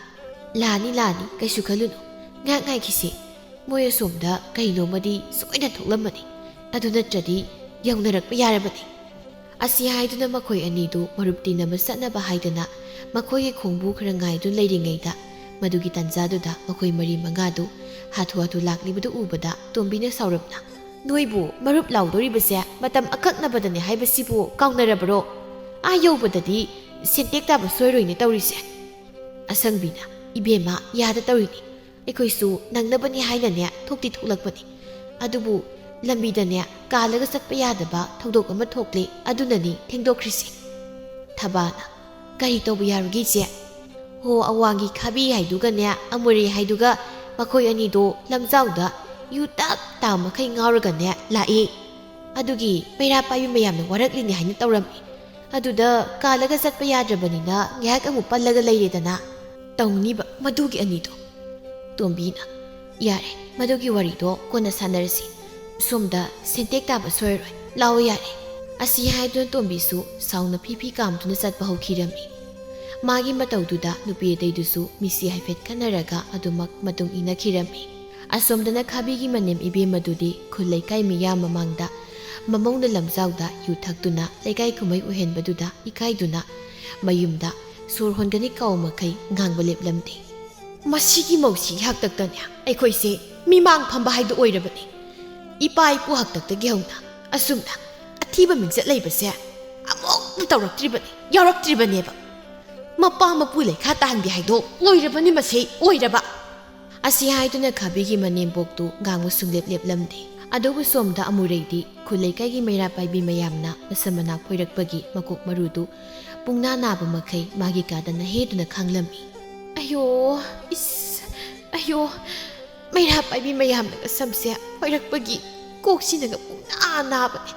"ꯂꯥꯛꯑꯅꯤ, ꯀꯩꯁꯨ ꯈꯜꯂꯨꯅꯨ. ꯉꯥꯏꯈꯤꯁꯤ. ꯃꯣꯏ ꯑꯁꯣꯝꯗ ꯀꯩꯅꯣꯃꯗꯤ ꯁꯣꯏꯅ ꯊꯣꯛꯂꯝꯃꯅꯤ. ꯑꯗꯨ ꯅꯠꯇ꯭ꯔꯗꯤ ꯌꯧꯅꯔꯛꯄ ꯌꯥꯔꯕꯅꯤ." ꯑꯁꯤ ꯍꯥꯏꯗꯨꯅ ꯃꯈꯣꯏ ꯑꯅꯤꯗꯨ ꯃꯔꯨꯞ ꯇꯤꯟꯅꯕ ꯆꯠꯅꯕ ꯍꯥꯏꯗꯅ ꯃꯈꯣꯏꯒꯤ ꯈꯣꯡꯕꯨ ꯈꯔ ꯉꯥꯏꯗꯨꯅ ꯂꯩꯔꯤꯉꯩꯗ ꯃꯗꯨꯒꯤ ꯇꯥꯟꯖꯥꯗꯨꯗ ꯃꯈꯣꯏ ꯃꯔꯤ ꯃꯉꯥꯗꯨ ꯍꯥꯊꯨ ꯂꯥꯛꯂꯤꯕꯗꯨ ꯎꯕꯗ ꯇꯣꯝꯕꯤꯅ ꯁꯥꯎꯔꯞꯅ "ꯅꯣꯏꯕꯨ ꯃꯔꯨꯞ ꯂꯥꯎꯗꯣꯔꯤꯕꯁꯦ ꯃꯇꯝ ꯑꯀꯛꯅꯕꯗꯅꯦ ꯍꯥꯏꯕꯁꯤꯕꯨ ꯀꯥꯎꯅꯔꯕꯔꯣ? ꯑꯥ ꯌꯧꯕꯗꯗꯤ ꯁꯦꯟꯇꯦꯛ ꯇꯥꯕ ꯁꯣꯏꯔꯣꯏꯅꯦ ꯇꯧꯔꯤꯁꯦ." ꯑꯁꯪꯕꯤꯅ "ꯏꯕꯦꯝꯃ, ꯌꯥꯗ ꯇꯧꯔꯤꯅꯤ. ꯑꯩꯈꯣꯏꯁꯨ ꯅꯪꯅꯕꯅꯤ ꯍꯥꯏꯅꯅꯦ ꯊꯣꯛꯇꯤ ꯊꯣꯛꯂꯛꯄꯅꯤ. ꯑꯗꯨꯕꯨ ꯂꯝꯕꯤꯗꯅꯦ ꯀꯥꯜꯂꯒ ꯆꯠꯄ ꯌꯥꯗꯕ ꯊꯧꯗꯣꯛ ꯑꯃ ꯊꯣꯛꯂꯦ, ꯑꯗꯨꯅꯅꯤ ꯊꯦꯡꯗꯣꯛꯈ꯭ꯔꯤꯁꯦ." ꯊꯕꯥꯅ "ꯀꯔꯤ ꯇꯧꯕ ꯌꯥꯎꯔꯒꯦ ꯏꯆꯦ?" "ꯍꯣ, ꯑꯋꯥꯡꯒꯤ ꯈꯥꯕꯤ ꯍꯥꯏꯗꯨꯒꯅꯦ ꯑꯃꯨꯔꯩ ꯍꯥꯏꯗꯨꯒ ꯃꯈꯣꯏ ꯑꯅꯤꯗꯣ ꯂꯝꯖꯥꯎꯗ ꯌꯨ ꯇꯞ ꯇꯥ ꯃꯈꯩ ꯉꯥꯎꯔꯒꯅꯦ ꯂꯥꯛꯏ. ꯑꯗꯨꯒꯤ ꯃꯩꯔꯥ ꯄꯥꯏꯕꯤ ꯃꯌꯥꯝꯅ ꯋꯥꯔꯛꯂꯤꯅꯤ ꯍꯥꯏꯅ ꯇꯧꯔꯝꯃꯤ. ꯑꯗꯨꯗ ꯀꯥꯜꯂꯒ ꯆꯠꯄ ꯌꯥꯗ꯭ꯔꯕꯅꯤꯅ ꯉꯥꯏꯍꯥꯛ ꯑꯃꯨꯛ ꯄꯜꯂꯒ ꯂꯩꯔꯦꯗꯅ ꯇꯧꯅꯤꯕ ꯃꯗꯨꯒꯤ ꯑꯅꯤꯗꯣ." ꯇꯣꯝꯕꯤꯅ "ꯌꯥꯔꯦ, ꯃꯗꯨꯒꯤ ꯋꯥꯔꯤꯗꯣ ꯀꯣꯟꯅ ꯁꯥꯟꯅꯔꯁꯤ. ꯁꯣꯝꯗ ꯁꯦꯟꯇꯦꯛ ꯇꯥꯕ ꯁꯣꯏꯔꯔꯣꯏ. ꯂꯥꯛꯑꯣ ꯌꯥꯔꯦ." ꯑꯁꯤ ꯍꯥꯏꯗꯨꯅ ꯇꯣꯝꯕꯤꯁꯨ ꯁꯥꯎꯅ ꯐꯤ ꯀꯥꯝꯗꯨꯅ ꯆꯠꯄ ꯍꯧꯈꯤꯔꯝꯃꯤ꯫ ꯃꯥꯒꯤ ꯃꯇꯧꯗꯨꯗ ꯅꯨꯄꯤ ꯑꯇꯩꯗꯨꯁꯨ ꯃꯤꯁꯤ ꯍꯥꯏꯐꯦꯠ ꯈꯟꯅꯔꯒ ꯑꯗꯨꯃꯛ ꯃꯇꯨꯡ ꯏꯟꯅꯈꯤꯔꯝꯃꯤ꯫ ꯑꯁꯣꯝꯗꯅ ꯈꯥꯕꯤꯒꯤ ꯃꯅꯦꯝ ꯏꯕꯦꯝꯃꯗꯨꯗꯤ ꯈꯨꯜ ꯂꯩꯀꯥꯏ ꯃꯤꯌꯥꯝ ꯃꯃꯥꯡꯗ ꯃꯃꯧꯅ ꯂꯝꯖꯥꯎꯗ ꯌꯨ ꯊꯛꯇꯨꯅ ꯂꯩꯀꯥꯏ ꯀꯨꯝꯍꯩ ꯑꯣꯏꯍꯟꯕꯗꯨꯗ ꯏꯀꯥꯏꯗꯨꯅ ꯃꯌꯨꯝꯗ ꯁꯣꯔ ꯍꯣꯟꯒꯅꯤ ꯀꯥꯎ ꯃꯈꯩ ꯉꯥꯡꯕ ꯂꯦꯞꯂꯝꯗꯦ꯫ "ꯃꯁꯤꯒꯤ ꯃꯧꯁꯤꯒꯤ ꯍꯥꯛꯇꯛꯇꯅꯦ ꯑꯩꯈꯣꯏꯁꯦ ꯃꯤꯃꯥꯡ ꯐꯝꯕ ꯍꯥꯏꯗꯨ ꯑꯣꯏꯔꯕꯅꯤ. ꯏꯄꯥ ꯏꯄꯨ ꯍꯥꯛꯇꯛꯇꯒꯤ ꯍꯧꯅ ꯑꯁꯨꯝꯅ ꯑꯊꯤꯕ ꯃꯤꯡꯆꯠ ꯂꯩꯕꯁꯦ ꯑꯃꯨꯛꯇ ꯇꯧꯔꯛꯇ꯭ꯔꯤꯕꯅꯤ, ꯌꯥꯎꯔꯛꯇ꯭ꯔꯤꯕꯅꯦꯕ. ꯃꯄꯥ ꯃꯄꯨ ꯂꯩꯈꯥ ꯇꯥꯍꯟꯒꯦ ꯍꯥꯏꯗꯣ ꯑꯣꯏꯔꯕꯅꯤ ꯃꯁꯤ ꯑꯣꯏꯔꯕ." ꯑꯁꯤ ꯍꯥꯏꯗꯨꯅ ꯈꯥꯕꯤꯒꯤ ꯃꯅꯦꯝꯕꯣꯛꯇꯨ ꯉꯥꯡꯕ ꯁꯨꯡꯂꯦꯞ ꯂꯦꯞꯂꯝꯗꯦ꯫ ꯑꯗꯨꯕꯨ ꯁꯣꯝꯗ ꯑꯃꯨꯔꯩꯗꯤ ꯈꯨꯜ ꯂꯩꯀꯥꯏꯒꯤ ꯃꯩꯔꯥ ꯄꯥꯏꯕꯤ ꯃꯌꯥꯝꯅ ꯃꯁꯝ ꯃꯅꯥ ꯐꯣꯏꯔꯛꯄꯒꯤ ꯃꯀꯣꯛ ꯃꯔꯨꯗꯨ ꯄꯨꯡꯅꯥ ꯅꯥꯕ ꯃꯈꯩ ꯃꯥꯒꯤ ꯀꯥꯗ ꯅꯍꯦꯗꯨꯅ ꯈꯥꯡꯂꯝꯃꯤ꯫ "ꯑꯌꯣ, ꯑꯌꯣ, ꯃꯩꯔꯥ ꯄꯥꯏꯕꯤ ꯃꯌꯥꯝꯅꯒ ꯁꯝꯁꯦ ꯐꯣꯏꯔꯛꯄꯒꯤ ꯀꯣꯛꯁꯤꯅꯒ ꯄꯨꯡꯅꯥ ꯅꯥꯕꯅꯦ.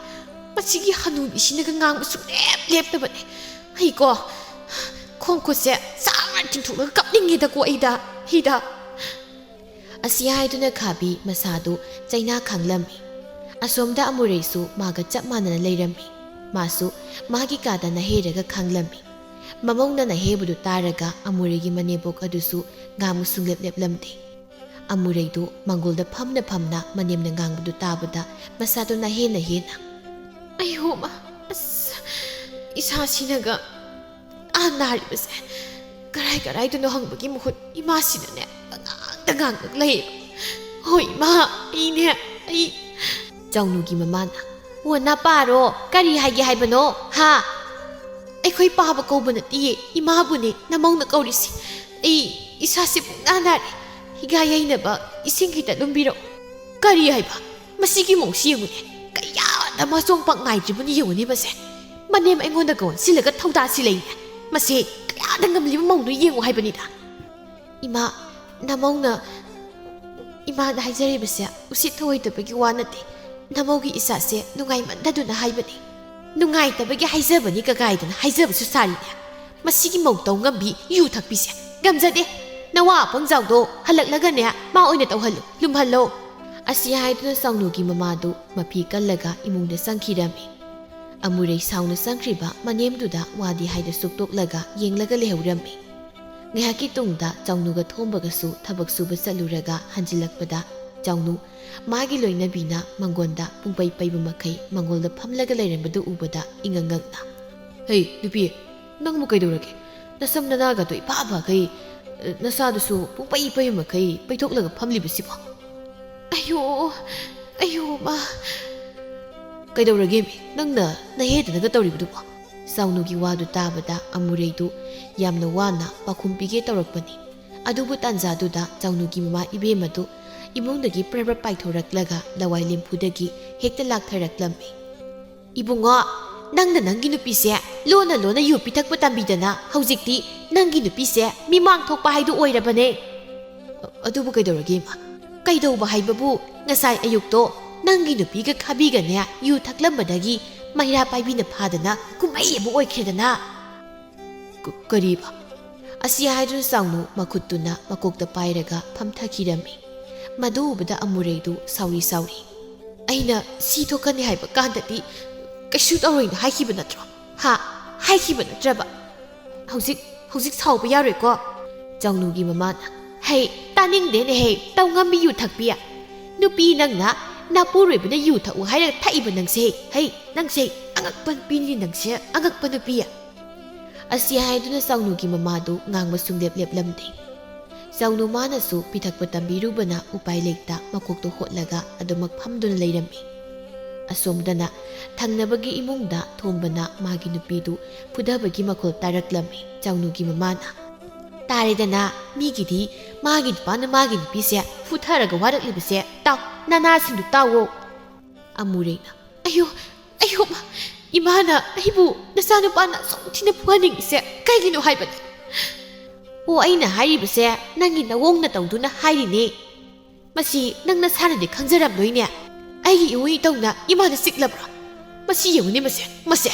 ꯃꯁꯤꯒꯤ ꯍꯅꯨꯕꯤꯁꯤꯅꯒ ꯉꯥꯡꯕ ꯁꯨꯡꯂꯦꯞ ꯂꯦꯞꯇꯕꯅꯦ. ꯑꯩꯀꯣ ꯈꯣꯡ ꯈꯨꯠꯁꯦ ꯁꯥꯔ ꯇꯤꯡꯊꯣꯛꯂꯒ ꯀꯞꯅꯤꯡꯉꯦꯗꯀꯣ ꯑꯩꯗ." ꯑꯁꯤ ꯍꯥꯏꯗꯨꯅ ꯈꯥꯕꯤ ꯃꯁꯥꯗꯨ ꯆꯩꯅꯥ ꯈꯥꯡꯂꯝꯃꯤ꯫ ꯑꯁꯣꯝꯗ ꯑꯃꯨꯔꯩꯁꯨ ꯃꯥꯒ ꯆꯞ ꯃꯥꯟꯅꯅ ꯂꯩꯔꯝꯃꯤ꯫ ꯃꯥꯁꯨ ꯃꯥꯒꯤ ꯀꯥꯗ ꯅꯍꯦꯔꯒ ꯈꯥꯡꯂꯝꯃꯤ꯫ ꯃꯃꯧꯅ ꯅꯍꯦꯕꯗꯨ ꯇꯥꯔꯒ ꯑꯃꯨꯔꯩꯒꯤ ꯃꯅꯦꯝꯕꯣꯛ ꯑꯗꯨꯁꯨ ꯉꯥꯡꯕ ꯁꯨꯡꯂꯦꯞ ꯂꯦꯞꯂꯝꯗꯦ꯫ ꯑꯃꯨꯔꯩꯗꯨ ꯃꯪꯒꯣꯜꯗ ꯐꯝꯅ ꯃꯅꯦꯝꯅ ꯉꯥꯡꯕꯗꯨ ꯇꯥꯕꯗ ꯃꯁꯥꯗꯨ ꯅꯍꯦꯟꯅ "ꯑꯌꯣꯃ, ꯑꯁ ꯏꯁꯥꯁꯤꯅꯒ ꯅꯥꯔꯤꯕꯁꯦ ꯀꯔꯥꯏꯗꯅꯣ ꯍꯪꯕꯒꯤ ꯃꯍꯨꯠ ꯏꯃꯥꯁꯤꯅꯅꯦ ꯉꯥꯡꯂꯒ ꯂꯩꯌꯦꯕ. ꯍꯣꯏ ꯏꯃꯥ, ꯑꯩ..." ꯆꯥꯎꯅꯨꯒꯤ ꯃꯃꯥꯅ "ꯑꯣ ꯅꯄꯥꯔꯣ, ꯀꯔꯤ ꯍꯥꯏꯒꯦ ꯍꯥꯏꯕꯅꯣ? ꯍꯥ?" "ꯑꯩꯈꯣꯏ ꯄꯥꯕ ꯀꯧꯕ ꯅꯠꯇꯤꯌꯦ, ꯏꯃꯥꯕꯨꯅꯦ ꯅꯃꯧꯅ ꯀꯧꯔꯤꯁꯤ. ꯑꯩ ꯏꯁꯥꯁꯦ ꯄꯨꯡꯅꯥ ꯅꯥꯔꯦ. ꯍꯤꯒꯥ ꯌꯩꯅꯕ ꯏꯁꯤꯡ ꯈꯤꯇ ꯂꯨꯝꯕꯤꯔꯛꯑꯣ." "ꯀꯔꯤ ꯍꯥꯏꯕ? ꯃꯁꯤꯒꯤ ꯃꯧꯁꯤ ꯌꯦꯡꯉꯨꯅꯦ ꯀꯌꯥꯗ ꯃꯆꯣꯡ ꯄꯛ ꯉꯥꯏꯗ꯭ꯔꯤꯕꯅꯤ ꯌꯦꯡꯉꯨꯅꯦ ꯃꯁꯦ ꯃꯅꯦꯝ ꯑꯩꯉꯣꯟꯗ ꯀꯣꯟꯁꯤꯜꯂꯒ ꯊꯧꯗꯥꯁꯤ ꯂꯩꯅꯦ ꯃꯁꯤ ꯀꯌꯥꯗ ꯉꯝꯂꯤꯕ ꯃꯧꯅꯣ ꯌꯦꯡꯉꯨ ꯍꯥꯏꯕꯅꯤꯗ ꯏꯃꯥ ꯅꯃꯧꯅ ꯏꯃꯥꯗ ꯍꯥꯏꯖꯔꯤꯕꯁꯦ ꯎꯁꯤꯠ ꯊꯑꯣꯏꯗꯕꯒꯤ ꯋꯥ ꯅꯠꯇꯦ ꯅꯃꯧꯒꯤ ꯏꯆꯥꯁꯦ ꯅꯨꯡꯉꯥꯏꯃꯟꯗꯗꯨꯅ ꯍꯥꯏꯕꯅꯤ ꯅꯨꯡꯉꯥꯏꯇꯕꯒꯤ ꯍꯥꯏꯖꯕꯅꯤ ꯀꯀꯥꯏꯗꯅ ꯍꯥꯏꯖꯕꯁꯨ ꯁꯥꯔꯤꯅꯦ ꯃꯁꯤꯒꯤ ꯃꯧꯇꯧ ꯉꯝꯕꯤ ꯌꯨ ꯊꯛꯄꯤꯁꯦ ꯉꯝꯖꯗꯦ ꯅꯋꯥ ꯑꯄꯪꯖꯥꯎꯗꯣ ꯍꯜꯂꯛꯂꯒꯅꯦ ꯃꯥ ꯑꯣꯏꯅ ꯇꯧꯍꯜꯂꯨ ꯂꯨꯝꯍꯜꯂꯣ ꯑꯁꯤ ꯍꯥꯏꯗꯨꯅ ꯆꯥꯎꯅꯨꯒꯤ ꯃꯃꯥꯗꯨ ꯃꯐꯤ ꯀꯜꯂꯒ ꯏꯃꯨꯡꯗ ꯆꯪꯈꯤꯔꯝꯃꯤ ꯑꯃꯨꯔꯩ ꯁꯥꯎꯅ ꯆꯪꯈ꯭ꯔꯤꯕ ꯃꯅꯦꯝꯗꯨꯗ ꯋꯥꯗꯤ ꯍꯥꯏꯗ ꯁꯨꯛꯇꯣꯛꯂꯒ ꯌꯦꯡꯂꯒ ꯂꯩꯍꯧꯔꯝꯃꯤ ꯉꯥꯏꯍꯥꯛꯀꯤ ꯇꯨꯡꯗ ꯆꯥꯎꯅꯨꯒ ꯊꯣꯝꯕꯒꯁꯨ ꯊꯕꯛ ꯁꯨꯕ ꯆꯠꯂꯨꯔꯒ ꯍꯟꯖꯤꯜꯂꯛꯄꯗ ꯆꯥꯎꯅꯨ ꯃꯥꯒꯤ ꯂꯣꯏꯅꯕꯤꯅ ꯃꯪꯒꯣꯟꯗ ꯄꯨꯡꯄꯩ ꯄꯩꯕ ꯃꯈꯩ ꯃꯪꯒꯣꯜꯗ ꯐꯝꯂꯒ ꯂꯩꯔꯝꯕꯗꯨ ꯎꯕꯗ ꯏꯉꯛꯉꯛꯅ ꯍꯩ ꯅꯨꯄꯤ ꯅꯪꯕꯨ ꯀꯩꯗꯧꯔꯒꯦ ꯅꯁꯝ ꯅꯅꯥꯒꯗꯣ ꯏꯐꯥ ꯐꯥꯈꯩ ꯅꯁꯥꯗꯨꯁꯨ ꯄꯨꯡꯄꯩ ꯄꯩꯕ ꯃꯈꯩ ꯄꯩꯊꯣꯛꯂꯒ ꯐꯝꯂꯤꯕꯁꯤꯕꯣ ꯑꯌꯣ ꯑꯌꯣ ꯃꯥ ꯀꯩꯗꯧꯔꯒꯦ ꯃꯤ ꯅꯪꯅ ꯅꯍꯦꯗꯅꯒ ꯇꯧꯔꯤꯕꯗꯨꯕꯣ ꯆꯥꯎꯅꯨꯒꯤ ꯋꯥꯗꯨ ꯇꯥꯕꯗ ꯑꯃꯨꯔꯩꯗꯨ ꯌꯥꯝꯅ ꯋꯥꯅ ꯄꯥꯎꯈꯨꯝ ꯄꯤꯒꯦ ꯇꯧꯔꯛꯄꯅꯤ ꯑꯗꯨꯕꯨ ꯇꯥꯟꯖꯥꯗꯨꯗ ꯆꯥꯎꯅꯨꯒꯤ ꯃꯃꯥ ꯏꯕꯦꯝꯃꯗꯨ ꯏꯃꯨꯡꯗꯒꯤ ꯄ꯭ꯔꯕ ꯄꯥꯏꯊꯣꯔꯛꯂꯒ ꯂꯋꯥꯏ ꯂꯦꯝꯐꯨꯗꯒꯤ ꯍꯦꯛꯇ ꯂꯥꯛꯊꯔꯛꯂꯝꯃꯤ ꯏꯕꯨꯡꯉꯣ ꯅꯪꯅ ꯅꯪꯒꯤ ꯅꯨꯄꯤꯁꯦ ꯂꯣꯟꯅ ꯂꯣꯟꯅ ꯌꯨ ꯄꯤꯊꯛꯄ ꯇꯝꯕꯤꯗꯅ ꯍꯧꯖꯤꯛꯇꯤ ꯅꯪꯒꯤ ꯅꯨꯄꯤꯁꯦ ꯃꯤꯃꯥꯡ ꯊꯣꯛꯄ ꯍꯥꯏꯗꯨ ꯑꯣꯏꯔꯕꯅꯦ ꯑꯗꯨꯕꯨ ꯀꯩꯗꯧꯔꯒꯦ ꯏꯃꯥ ꯀꯩꯗꯧꯕ ꯍꯥꯏꯕꯕꯨ ꯉꯁꯥꯏ ꯑꯌꯨꯛꯇꯣ ꯅꯪꯒꯤ ꯅꯨꯄꯤꯒ ꯈꯥꯕꯤꯒꯅꯦ ꯌꯨ ꯊꯛꯂꯝꯕꯗꯒꯤ ꯃꯩꯔꯥ ꯄꯥꯏꯕꯤꯅ ꯐꯥꯗꯅ ꯀꯨꯝꯍꯩ ꯑꯃ ꯑꯣꯏꯈ꯭ꯔꯦꯗꯅ ꯀꯔꯤꯕ ꯑꯁꯤ ꯍꯥꯏꯗꯨꯅ ꯆꯥꯎꯅꯨ ꯃꯈꯨꯠꯇꯨꯅ ꯃꯀꯣꯛꯇ ꯄꯥꯏꯔꯒ ꯐꯝꯊꯈꯤꯔꯝꯃꯤ ꯃꯗꯨ ꯎꯕꯗ ꯑꯃꯨꯔꯩꯗꯨ ꯁꯥꯎꯔꯤ ꯑꯩꯅ ꯁꯤ ꯊꯣꯛꯀꯅꯤ ꯍꯥꯏꯕ ꯀꯥꯟꯗꯗꯤ ꯀꯩꯁꯨ ꯇꯧꯔꯣꯏꯅ ꯍꯥꯏꯈꯤꯕ ꯅꯠꯇ꯭ꯔꯣ ꯍꯥ ꯍꯥꯏꯈꯤꯕ ꯅꯠꯇ꯭ꯔꯕ ꯍꯧꯖꯤꯛ ꯁꯥꯎꯕ ꯌꯥꯔꯣꯏꯀꯣ ꯆꯥꯎꯅꯨꯒꯤ ꯃꯃꯥꯅ ꯍꯩ ꯇꯥꯅꯤꯡꯗꯦꯅꯦ ꯍꯦ ꯇꯧ ꯉꯝꯕꯤ ꯌꯨ ꯊꯛꯄꯤ ꯅꯨꯄꯤ ꯅꯪꯅ ꯅꯥꯄꯨꯔꯣꯏꯕꯅ ꯌꯨ ꯊꯛꯎ ꯍꯥꯏꯔꯒ ꯊꯛꯏꯕ ꯅꯪꯁꯦ ꯍꯩ ꯅꯪꯁꯦ ꯑꯉꯛꯄ ꯅꯨꯄꯤꯅꯤ ꯅꯪꯁꯦ ꯑꯉꯛꯄ ꯅꯨꯄꯤ ꯑꯁꯤ ꯍꯥꯏꯗꯨꯅ ꯆꯥꯎꯅꯨꯒꯤ ꯃꯃꯥꯗꯨ ꯉꯥꯡꯕ ꯁꯨꯡꯂꯦꯞ ꯂꯦꯞꯂꯝꯗꯦ ꯆꯥꯎꯅꯨ ꯃꯥꯅꯁꯨ ꯄꯤꯊꯛꯄ ꯇꯝꯕꯤꯔꯨꯕꯅ ꯎꯄꯥꯏ ꯂꯩꯇ ꯃꯀꯣꯛꯇꯣ ꯍꯣꯠꯂꯒ ꯑꯗꯨꯃꯛ ꯐꯝꯗꯨꯅ ꯂꯩꯔꯝꯃꯤ ꯑꯁꯣꯝꯗꯅ ꯊꯪꯅꯕꯒꯤ ꯏꯃꯨꯡꯗ ꯊꯣꯝꯕꯅ ꯃꯥꯒꯤ ꯅꯨꯄꯤꯗꯨ ꯐꯨꯗꯕꯒꯤ ꯃꯈꯣꯜ ꯇꯥꯔꯛꯂꯝꯃꯤ ꯆꯥꯎꯅꯨꯒꯤ ꯃꯃꯥꯅ ꯇꯥꯔꯦꯗꯅ ꯃꯤꯒꯤꯗꯤ ꯃꯥꯒꯤ ꯅꯨꯄꯥꯅ ꯃꯥꯒꯤ ꯅꯨꯄꯤꯁꯦ ꯐꯨꯊꯔꯒ ꯋꯥꯔꯛꯂꯤꯕꯁꯦ ꯇꯥꯎ ꯅꯅꯥꯁꯤꯡꯗꯨ ꯇꯥꯎꯋꯣ ꯑꯃꯨꯔꯩꯅ ꯑꯌꯣ ꯏꯃꯥꯅ ꯑꯩꯕꯨ ꯅꯆꯥꯅꯨꯄꯥꯅ ꯑꯁꯨꯛ ꯊꯤꯅ ꯐꯨꯍꯟꯅꯤꯡꯉꯤꯁꯦ ꯀꯩꯒꯤꯅꯣ ꯍꯥꯏꯕꯅꯤ ꯑꯣ ꯑꯩꯅ ꯍꯥꯏꯔꯤꯕꯁꯦ ꯅꯪꯒꯤ ꯅꯋꯣꯡꯅ ꯇꯧꯗꯨꯅ ꯍꯥꯏꯔꯤꯅꯦ ꯃꯁꯤ ꯅꯪ ꯅꯁꯥꯅꯗꯤ ꯈꯪꯖꯔꯝꯂꯣꯏꯅꯦ ꯑꯩꯒꯤ ꯏꯋꯨ ꯏꯇꯧꯅ ꯏꯃꯥꯅ ꯆꯤꯛꯂꯕ꯭ꯔꯥ ꯃꯁꯤ ꯌꯦꯡꯉꯨꯅꯦ ꯃꯁꯦ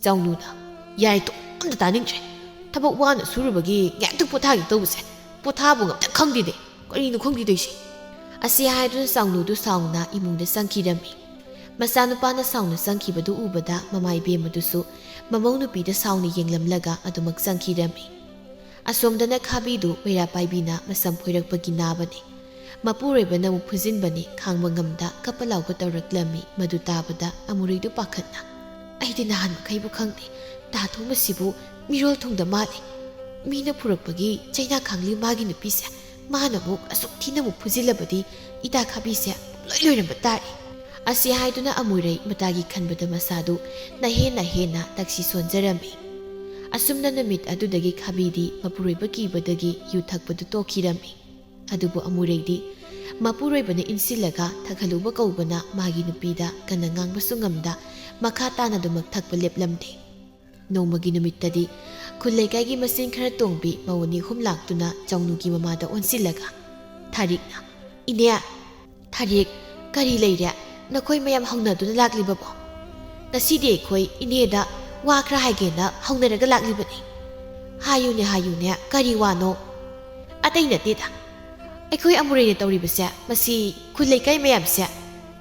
ꯆꯥꯎꯅꯨꯅ ꯌꯥꯏ ꯇꯣ ꯑꯝꯇ ꯇꯥꯅꯤꯡꯗ꯭ꯔꯦ ꯊꯕꯛ ꯋꯥꯅ ꯁꯨꯔꯨꯕꯒꯤ ꯉꯥꯛꯇ ꯄꯣꯊꯥꯒꯦ ꯇꯧꯕꯁꯦ ꯄꯣꯊꯥꯕꯨ ꯉꯝꯇ ꯈꯪꯗꯦꯗꯦ ꯀꯔꯤꯅꯣ ꯈꯪꯗꯦꯗꯣꯏꯁꯦ ꯑꯁꯤ ꯍꯥꯏꯗꯨꯅ ꯆꯥꯎꯅꯨꯗꯨ ꯁꯥꯎꯅ ꯏꯃꯨꯡꯗ ꯆꯪꯈꯤꯔꯝꯃꯤ ꯃꯆꯥꯅꯨꯄꯥꯅ ꯁꯥꯎꯅ ꯆꯪꯈꯤꯕꯗꯨ ꯎꯕꯗ ꯃꯃꯥ ꯏꯕꯦꯝꯃꯗꯨꯁꯨ ꯃꯃꯧ ꯅꯨꯄꯤꯗ ꯁꯥꯎꯅ ꯌꯦꯡꯂꯝꯂꯒ ꯑꯗꯨꯃꯛ ꯆꯪꯈꯤꯔꯝꯃꯤ ꯑꯁꯣꯝꯗꯅ ꯈꯥꯕꯤꯗꯨ ꯃꯩꯔꯥ ꯄꯥꯏꯕꯤꯅ ꯃꯁꯝ ꯐꯣꯏꯔꯛꯄꯒꯤ ꯅꯥꯕꯅꯤ ꯃꯄꯨꯔꯣꯏꯕꯅ ꯑꯃꯨꯛ ꯐꯨꯖꯤꯟꯕꯅꯤ ꯈꯥꯡꯕ ꯉꯝꯗ ꯀꯞꯄ ꯂꯥꯎꯕ ꯇꯧꯔꯛꯂꯝꯃꯤ ꯃꯗꯨ ꯇꯥꯕꯗ ꯑꯃꯨꯔꯩꯗꯨ ꯄꯥꯈꯠꯅ ꯑꯩꯗꯤ ꯅꯍꯥꯟ ꯃꯈꯩꯕꯨ ꯈꯪꯗꯦ ꯇꯥ ꯊꯣꯡꯕꯁꯤꯕꯨ ꯃꯤꯔꯣꯜ ꯊꯨꯡꯗ ꯃꯥꯜꯂꯤ ꯃꯤꯅ ꯐꯨꯔꯛꯄꯒꯤ ꯆꯩꯅꯥ ꯈꯥꯡꯂꯤ ꯃꯥꯒꯤ ꯅꯨꯄꯤꯁꯦ ꯃꯥꯅ ꯑꯃꯨꯛ ꯑꯁꯨꯛ ꯊꯤꯅ ꯑꯃꯨꯛ ꯐꯨꯖꯤꯜꯂꯕꯗꯤ ꯏꯇꯥ ꯈꯥꯕꯤꯁꯦ ꯂꯣꯏ ꯂꯣꯏꯔꯝꯕ ꯇꯥꯔꯦ ꯑꯁꯤ ꯍꯥꯏꯗꯨꯅ ꯑꯃꯨꯔꯩ ꯃꯇꯥꯒꯤ ꯈꯟꯕꯗ ꯃꯁꯥꯗꯨ ꯍꯦꯟꯅ ꯇꯛꯁꯤ ꯁꯣꯟꯖꯔꯝꯃꯤ ꯑꯁꯨꯝꯅ ꯅꯨꯃꯤꯠ ꯑꯗꯨꯗꯒꯤ ꯈꯥꯕꯤꯗꯤ ꯃꯄꯨꯔꯣꯏꯕ ꯀꯤꯕꯗꯒꯤ ꯌꯨ ꯊꯛꯄꯗꯨ ꯇꯣꯛꯈꯤꯔꯝꯃꯤ ꯑꯗꯨꯕꯨ ꯑꯃꯨꯔꯩꯗꯤ ꯃꯄꯨꯔꯣꯏꯕꯅ ꯏꯟꯁꯤꯜꯂꯒ ꯊꯛꯍꯜꯂꯨꯕ ꯀꯧꯕꯅ ꯃꯥꯒꯤ ꯅꯨꯄꯤꯗ ꯀꯟꯅ ꯉꯥꯡꯕꯁꯨ ꯉꯝꯗ ꯃꯈꯥ ꯇꯥꯅ ꯑꯗꯨꯃꯛ ꯊꯛꯄ ꯂꯦꯞꯂꯝꯗꯦ ꯅꯣꯡꯃꯒꯤ ꯅꯨꯃꯤꯠꯇꯗꯤ ꯈꯨꯜ ꯂꯩꯀꯥꯏꯒꯤ ꯃꯁꯤꯡ ꯈꯔ ꯇꯣꯡꯕꯤ ꯃꯧ ꯑꯅꯤ ꯑꯍꯨꯝ ꯂꯥꯛꯇꯨꯅ ꯆꯥꯎꯅꯨꯒꯤ ꯃꯃꯥꯗ ꯑꯣꯟꯁꯤꯜꯂꯒ ꯊꯥꯔꯤꯛꯅ ꯏꯅꯦ ꯊꯥꯔꯤꯛ ꯀꯔꯤ ꯂꯩꯔꯦ ꯅꯈꯣꯏ ꯃꯌꯥꯝ ꯍꯧꯅꯗꯨꯅ ꯂꯥꯛꯂꯤꯕꯕꯣ ꯉꯁꯤꯗꯤ ꯑꯩꯈꯣꯏ ꯏꯅꯦꯗ ꯋꯥ ꯈꯔ ꯍꯥꯏꯒꯦꯅ ꯍꯧꯅꯔꯒ ꯂꯥꯛꯂꯤꯕꯅꯤ ꯍꯥꯏꯌꯨꯅꯦ ꯀꯔꯤ ꯋꯥꯅꯣ ꯑꯇꯩ ꯅꯠꯇꯦꯗ ꯑꯩꯈꯣꯏ ꯑꯃꯨꯔꯩꯅ ꯇꯧꯔꯤꯕꯁꯦ ꯃꯁꯤ ꯈꯨꯜ ꯂꯩꯀꯥꯏ ꯃꯌꯥꯝꯁꯦ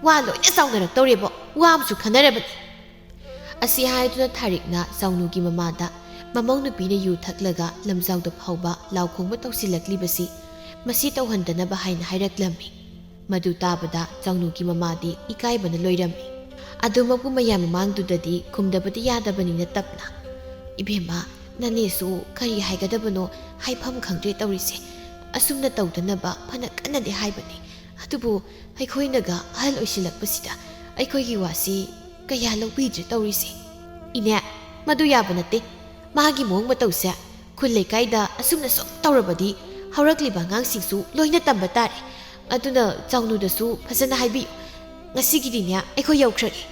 ꯋꯥ ꯂꯣꯏꯅ ꯆꯥꯎꯅꯔꯛꯇꯧꯔꯦꯕꯣ ꯋꯥ ꯑꯃꯁꯨ ꯈꯟꯅꯔꯕꯅꯤ ꯑꯁꯤ ꯍꯥꯏꯗꯨꯅ ꯊꯥꯔꯤꯛꯅ ꯆꯥꯎꯅꯨꯒꯤ ꯃꯃꯥꯗ ꯃꯃꯧ ꯅꯨꯄꯤꯅ ꯌꯨ ꯊꯛꯂꯒ ꯂꯝꯖꯥꯎꯗ ꯐꯥꯎꯕ ꯂꯥꯎ ꯈꯣꯡꯕ ꯇꯧꯁꯤꯜꯂꯛꯂꯤꯕꯁꯤ ꯃꯁꯤ ꯇꯧꯍꯟꯗꯅꯕ ꯍꯥꯏꯅ ꯍꯥꯏꯔꯛꯂꯝꯃꯤ ꯃꯗꯨ ꯇꯥꯕꯗ ꯆꯥꯎꯅꯨꯒꯤ ꯃꯃꯥꯗꯤ ꯏꯀꯥꯏꯕꯅ ꯂꯣꯏꯔꯝꯃꯤ ꯑꯗꯨꯃꯛꯄꯨ ꯃꯌꯥꯝ ꯃꯃꯥꯡꯗꯨꯗꯗꯤ ꯈꯨꯝꯗꯕꯗꯤ ꯌꯥꯗꯕꯅꯤꯅ ꯇꯞꯅ ꯏꯕꯦꯝꯃ ꯅꯅꯦꯁꯨ ꯀꯔꯤ ꯍꯥꯏꯒꯗꯕꯅꯣ ꯍꯥꯏꯐꯝ ꯈꯪꯗ꯭ꯔꯦ ꯇꯧꯔꯤꯁꯦ ꯑꯁꯨꯝꯅ ꯇꯧꯗꯅꯕ ꯐꯅ ꯀꯟꯅꯗꯤ ꯍꯥꯏꯕꯅꯤ ꯑꯗꯨꯕꯨ ꯑꯩꯈꯣꯏꯅꯒ ꯑꯍꯜ ꯑꯣꯏꯁꯤꯜꯂꯛꯄꯁꯤꯗ ꯑꯩꯈꯣꯏꯒꯤ ꯋꯥꯁꯤ ꯀꯌꯥ ꯂꯧꯕꯤꯗ꯭ꯔꯦ ꯇꯧꯔꯤꯁꯦ ꯏꯅꯦ ꯃꯗꯨ ꯌꯥꯕ ꯅꯠꯇꯦ ꯃꯥꯒꯤ ꯃꯑꯣꯡ ꯃꯇꯧꯁꯦ ꯈꯨꯜ ꯂꯩꯀꯥꯏꯗ ꯑꯁꯨꯝꯅ ꯁꯨꯝ ꯇꯧꯔꯕꯗꯤ ꯍꯧꯔꯛꯂꯤꯕ ꯑꯉꯥꯡꯁꯤꯡꯁꯨ ꯂꯣꯏꯅ ꯇꯝꯕ ꯇꯥꯔꯦ ꯑꯗꯨꯅ ꯆꯥꯎꯅꯨꯗꯁꯨ ꯐꯖꯅ ꯍꯥꯏꯕꯤꯌꯨ ꯉꯁꯤꯒꯤꯗꯤꯅꯦ ꯑꯩꯈꯣꯏ ꯌꯧꯈ꯭ꯔꯒꯦ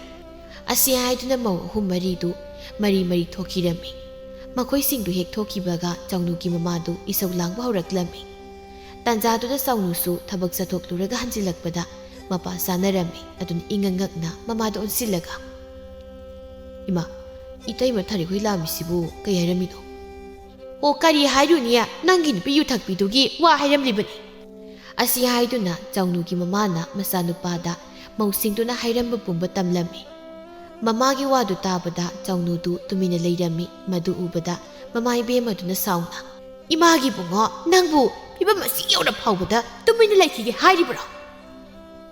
ꯑꯁꯤ ꯍꯥꯏꯗꯨꯅ ꯃꯧ ꯑꯍꯨꯝ ꯃꯔꯤꯗꯨ ꯃꯔꯤ ꯊꯣꯛꯈꯤꯔꯝꯃꯤ ꯃꯈꯣꯏꯁꯤꯡꯗꯨ ꯍꯦꯛ ꯊꯣꯛꯈꯤꯕꯒ ꯆꯥꯎꯅꯨꯒꯤ ꯃꯃꯥꯗꯨ ꯏꯁꯧ ꯂꯥꯡꯕ ꯍꯧꯔꯛꯂꯝꯃꯤ ꯇꯥꯟꯖꯥꯗꯨꯗ ꯆꯥꯎꯅꯨꯁꯨ ꯊꯕꯛ ꯆꯠꯊꯣꯛꯂꯨꯔꯒ ꯍꯟꯖꯤꯜꯂꯛꯄꯗ ꯃꯄꯥ ꯆꯥꯅꯔꯝꯃꯤ ꯑꯗꯨꯅ ꯏꯉꯛꯉꯛꯅ ꯃꯃꯥꯗ ꯑꯣꯟꯁꯤꯜꯂꯒ ꯏꯃꯥ ꯏꯇꯩꯃ ꯊꯔꯤꯈꯣꯏ ꯂꯥꯛꯑꯝꯃꯤꯁꯤꯕꯨ ꯀꯩ ꯍꯥꯏꯔꯝꯃꯤꯅꯣ ꯑꯣ ꯀꯔꯤ ꯍꯥꯏꯔꯨꯅꯤ ꯅꯪꯒꯤ ꯅꯨꯄꯤ ꯌꯨꯊꯛꯄꯤꯗꯨꯒꯤ ꯋꯥ ꯍꯥꯏꯔꯝꯂꯤꯕꯅꯤ ꯑꯁꯤ ꯍꯥꯏꯗꯨꯅ ꯆꯥꯎꯅꯨꯒꯤ ꯃꯃꯥꯅ ꯃꯆꯥꯅꯨꯄꯥꯗ ꯃꯧꯁꯤꯡꯗꯨꯅ ꯍꯥꯏꯔꯝꯕ ꯄꯨꯝꯕ ꯇꯝꯂꯝꯃꯤ ꯃꯃꯥꯒꯤ ꯋꯥꯗꯨ ꯇꯥꯕꯗ ꯆꯥꯎꯅꯨꯗꯨ ꯇꯨꯃꯤꯟꯅ ꯂꯩꯔꯝꯃꯤ ꯃꯗꯨ ꯎꯕꯗ ꯃꯃꯥ ꯏꯕꯦꯝꯃꯗꯨꯅ ꯁꯥꯎꯅ ꯏꯃꯥꯒꯤ ꯕꯨꯡꯉꯣ ꯅꯪꯕꯨ ꯐꯤꯕꯝ ꯑꯁꯤ ꯌꯧꯔ ꯐꯥꯎꯕꯗ ꯇꯨꯃꯤꯟꯅ ꯂꯩꯈꯤꯒꯦ ꯍꯥꯏꯔꯤꯕ꯭ꯔꯣ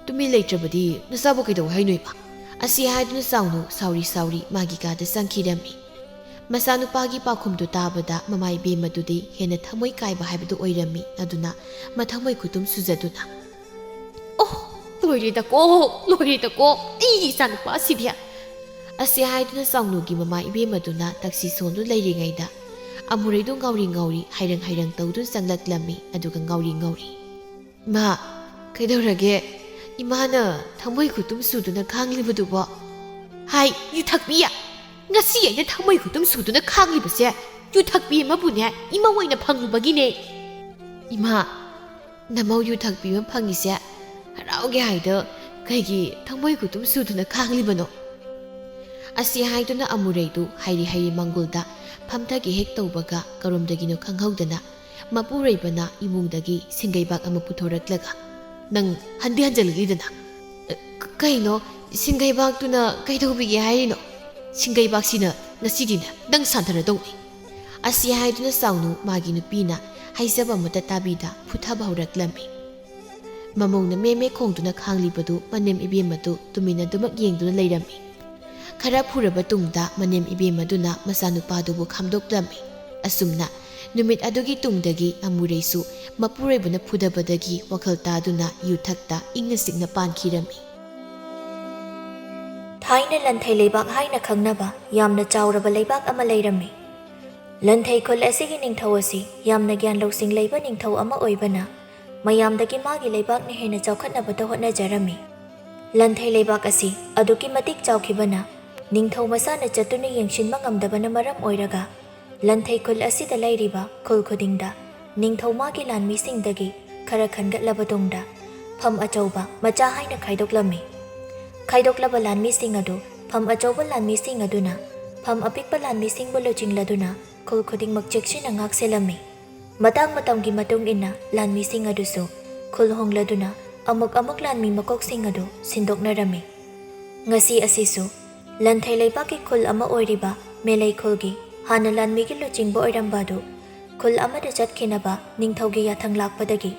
ꯇꯨꯃꯤꯟ ꯂꯩꯇ꯭ꯔꯕꯗꯤ ꯅꯆꯥꯕꯨ ꯀꯩꯗꯧ ꯍꯥꯏꯅꯣ ꯏꯃꯥ ꯑꯁꯤ ꯍꯥꯏꯗꯨꯅ ꯆꯥꯎꯅꯨ ꯁꯥꯎꯔꯤ ꯃꯥꯒꯤ ꯀꯥꯗ ꯆꯪꯈꯤꯔꯝꯃꯤ ꯃꯆꯥꯅꯨꯄꯥꯒꯤ ꯄꯥꯎꯈꯨꯝꯗꯨ ꯇꯥꯕꯗ ꯃꯃꯥ ꯏꯕꯦꯝꯃꯗꯨꯗꯤ ꯍꯦꯟꯅ ꯊꯃꯣꯏ ꯀꯥꯏꯕ ꯍꯥꯏꯕꯗꯨ ꯑꯣꯏꯔꯝꯃꯤ ꯑꯗꯨꯅ ꯃꯊꯃꯣꯏ ꯈꯨꯇꯨꯝ ꯁꯨꯖꯗꯨꯅ ꯑꯣ ꯂꯣꯏꯔꯦꯗꯀꯣ ꯑꯩꯒꯤ ꯏꯆꯥꯅꯨꯄꯥ ꯑꯁꯤꯗꯤ ꯑꯁꯤ ꯍꯥꯏꯗꯨꯅ ꯆꯥꯎꯅꯨꯒꯤ ꯃꯃꯥ ꯏꯕꯦꯝꯃꯗꯨꯅ ꯇꯛꯁꯤ ꯁꯣꯟꯗꯨ ꯂꯩꯔꯤꯉꯩꯗ ꯑꯃꯨꯔꯩꯗꯨ ꯉꯥꯎꯔꯤ ꯍꯩꯔꯪ ꯇꯧꯗꯨꯅ ꯆꯪꯂꯛꯂꯝꯃꯤ ꯑꯗꯨꯒ ꯉꯥꯎꯔꯤ ꯏꯃꯥ ꯀꯩꯗꯧꯔꯒꯦ ꯏꯃꯥꯅ ꯊꯃꯣꯏ ꯈꯨꯇꯨꯝ ꯁꯨꯗꯨꯅ ꯈꯥꯡꯂꯤꯕꯗꯨꯕꯣ ꯍꯥꯏ ꯌꯨꯊꯛꯄꯤꯌꯥ ngasi aina thamoi khutum suduna khangli base yu thakpi mabune ima oina phanglubagine ima namau yu thakpi ma phangi se harauge haida kaigi thamoi khutum suduna khangli bano asi haiduna amureidu hairi mangulda phamthagi hek tawbaga karomdagino khanghaudana mapureibana imungdagi singaibak ama puthoraklaga nang handi hanjalgidana kaino singaibak tuna kaidobige hairino ꯁꯤꯡꯒꯩꯕꯥꯛꯁꯤꯅ ꯉꯁꯤꯗꯤꯅ ꯅꯪ ꯁꯥꯟꯊꯔꯗꯧꯅꯤ ꯑꯁꯤ ꯍꯥꯏꯗꯨꯅ ꯆꯥꯎꯅꯨ ꯃꯥꯒꯤ ꯅꯨꯄꯤꯅ ꯍꯥꯏꯖꯕ ꯑꯃꯠꯇ ꯇꯥꯕꯤꯗ ꯐꯨꯊꯕ ꯍꯧꯔꯛꯂꯝꯃꯤ ꯃꯃꯧꯅ ꯃꯦ ꯈꯣꯡꯗꯨꯅ ꯈꯥꯡꯂꯤꯕꯗꯨ ꯃꯅꯦꯝ ꯏꯕꯦꯝꯃꯗꯨ ꯇꯨꯃꯤꯟꯅ ꯑꯗꯨꯃꯛ ꯌꯦꯡꯗꯨꯅ ꯂꯩꯔꯝꯃꯤ ꯈꯔ ꯐꯨꯔꯕ ꯇꯨꯡꯗ ꯃꯅꯦꯝ ꯏꯕꯦꯝꯃꯗꯨꯅ ꯃꯆꯥꯅꯨꯄꯥꯗꯨꯕꯨ ꯈꯥꯝꯗꯣꯛꯂꯝꯃꯤ ꯑꯁꯨꯝꯅ ꯅꯨꯃꯤꯠ ꯑꯗꯨꯒꯤ ꯇꯨꯡꯗꯒꯤ ꯑꯃꯨꯔꯩꯁꯨ ꯃꯄꯨꯔꯣꯏꯕꯅ ꯐꯨꯗꯕꯗꯒꯤ ꯋꯥꯈꯜ ꯇꯥꯗꯨꯅ ꯌꯨꯊꯛꯇ ꯏꯪꯅ ꯆꯤꯛꯅ ꯄꯥꯟꯈꯤꯔꯝꯃꯤ
ꯊꯥꯏꯅ ꯂꯟꯊꯩ ꯂꯩꯕꯥꯛ ꯍꯥꯏꯅ ꯈꯪꯅꯕ ꯌꯥꯝꯅ ꯆꯥꯎꯔꯕ ꯂꯩꯕꯥꯛ ꯑꯃ ꯂꯩꯔꯝꯃꯤ ꯂꯟꯊꯩ ꯈꯨꯜ ꯑꯁꯤꯒꯤ ꯅꯤꯡꯊꯧ ꯑꯁꯤ ꯌꯥꯝꯅ ꯒ꯭ꯌꯥꯟ ꯂꯧꯁꯤꯡ ꯂꯩꯕ ꯅꯤꯡꯊꯧ ꯑꯃ ꯑꯣꯏꯕꯅ ꯃꯌꯥꯝꯗꯒꯤ ꯃꯥꯒꯤ ꯂꯩꯕꯥꯛꯅ ꯍꯦꯟꯅ ꯆꯥꯎꯈꯠꯅꯕꯗ ꯍꯣꯠꯅꯖꯔꯝꯃꯤ ꯂꯟꯊꯩ ꯂꯩꯕꯥꯛ ꯑꯁꯤ ꯑꯗꯨꯛꯀꯤ ꯃꯇꯤꯛ ꯆꯥꯎꯈꯤꯕꯅ ꯅꯤꯡꯊꯧ ꯃꯁꯥꯅ ꯆꯠꯇꯨꯅ ꯌꯦꯡꯁꯤꯟꯕ ꯉꯝꯗꯕꯅ ꯃꯔꯝ ꯑꯣꯏꯔꯒ ꯂꯟꯊꯩ ꯈꯨꯜ ꯑꯁꯤꯗ ꯂꯩꯔꯤꯕ ꯈꯨꯜ ꯈꯨꯗꯤꯡꯗ ꯅꯤꯡꯊꯧ ꯃꯥꯒꯤ ꯂꯥꯟꯃꯤꯁꯤꯡꯗꯒꯤ ꯈꯔ ꯈꯟꯒꯠꯂꯕ ꯇꯨꯡꯗ ꯐꯝ ꯑꯆꯧꯕ ꯃꯆꯥ ꯍꯥꯏꯅ ꯈꯥꯏꯗꯣꯛꯂꯝꯃꯤ ꯈꯥꯏꯗꯣꯛꯂꯕ ꯂꯥꯟꯃꯤꯁꯤꯡ ꯑꯗꯨ ꯐꯝ ꯑꯆꯧꯕ ꯂꯥꯟꯃꯤꯁꯤꯡ ꯑꯗꯨꯅ ꯐꯝ ꯑꯄꯤꯛꯄ ꯂꯥꯟꯃꯤꯁꯤꯡꯕꯨ ꯂꯨꯆꯤꯡꯂꯗꯨꯅ ꯈꯨꯜ ꯈꯨꯗꯤꯡꯃꯛ ꯆꯦꯛꯁꯤꯟꯅ ꯉꯥꯛꯁꯦꯜꯂꯝꯃꯤ ꯃꯇꯥꯡ ꯃꯇꯝꯒꯤ ꯃꯇꯨꯡ ꯏꯟꯅ ꯂꯥꯟꯃꯤꯁꯤꯡ ꯑꯗꯨꯁꯨ ꯈꯨꯜ ꯍꯣꯡꯂꯗꯨꯅ ꯑꯃꯨꯛ ꯂꯥꯟꯃꯤ ꯃꯀꯣꯛꯁꯤꯡ ꯑꯗꯨ ꯁꯤꯟꯗꯣꯛꯅꯔꯝꯃꯤ ꯉꯁꯤ ꯑꯁꯤꯁꯨ ꯂꯟꯊꯩ ꯂꯩꯕꯥꯛꯀꯤ ꯈꯨꯜ ꯑꯃ ꯑꯣꯏꯔꯤꯕ ꯃꯦꯂꯩ ꯈꯨꯜꯒꯤ ꯍꯥꯟꯅ ꯂꯥꯟꯃꯤꯒꯤ ꯂꯨꯆꯤꯡꯕ ꯑꯣꯏꯔꯝꯕ ꯑꯗꯨ ꯈꯨꯜ ꯑꯃꯗ ꯆꯠꯈꯤꯅꯕ ꯅꯤꯡꯊꯧꯒꯤ ꯌꯥꯊꯪ ꯂꯥꯛꯄꯗꯒꯤ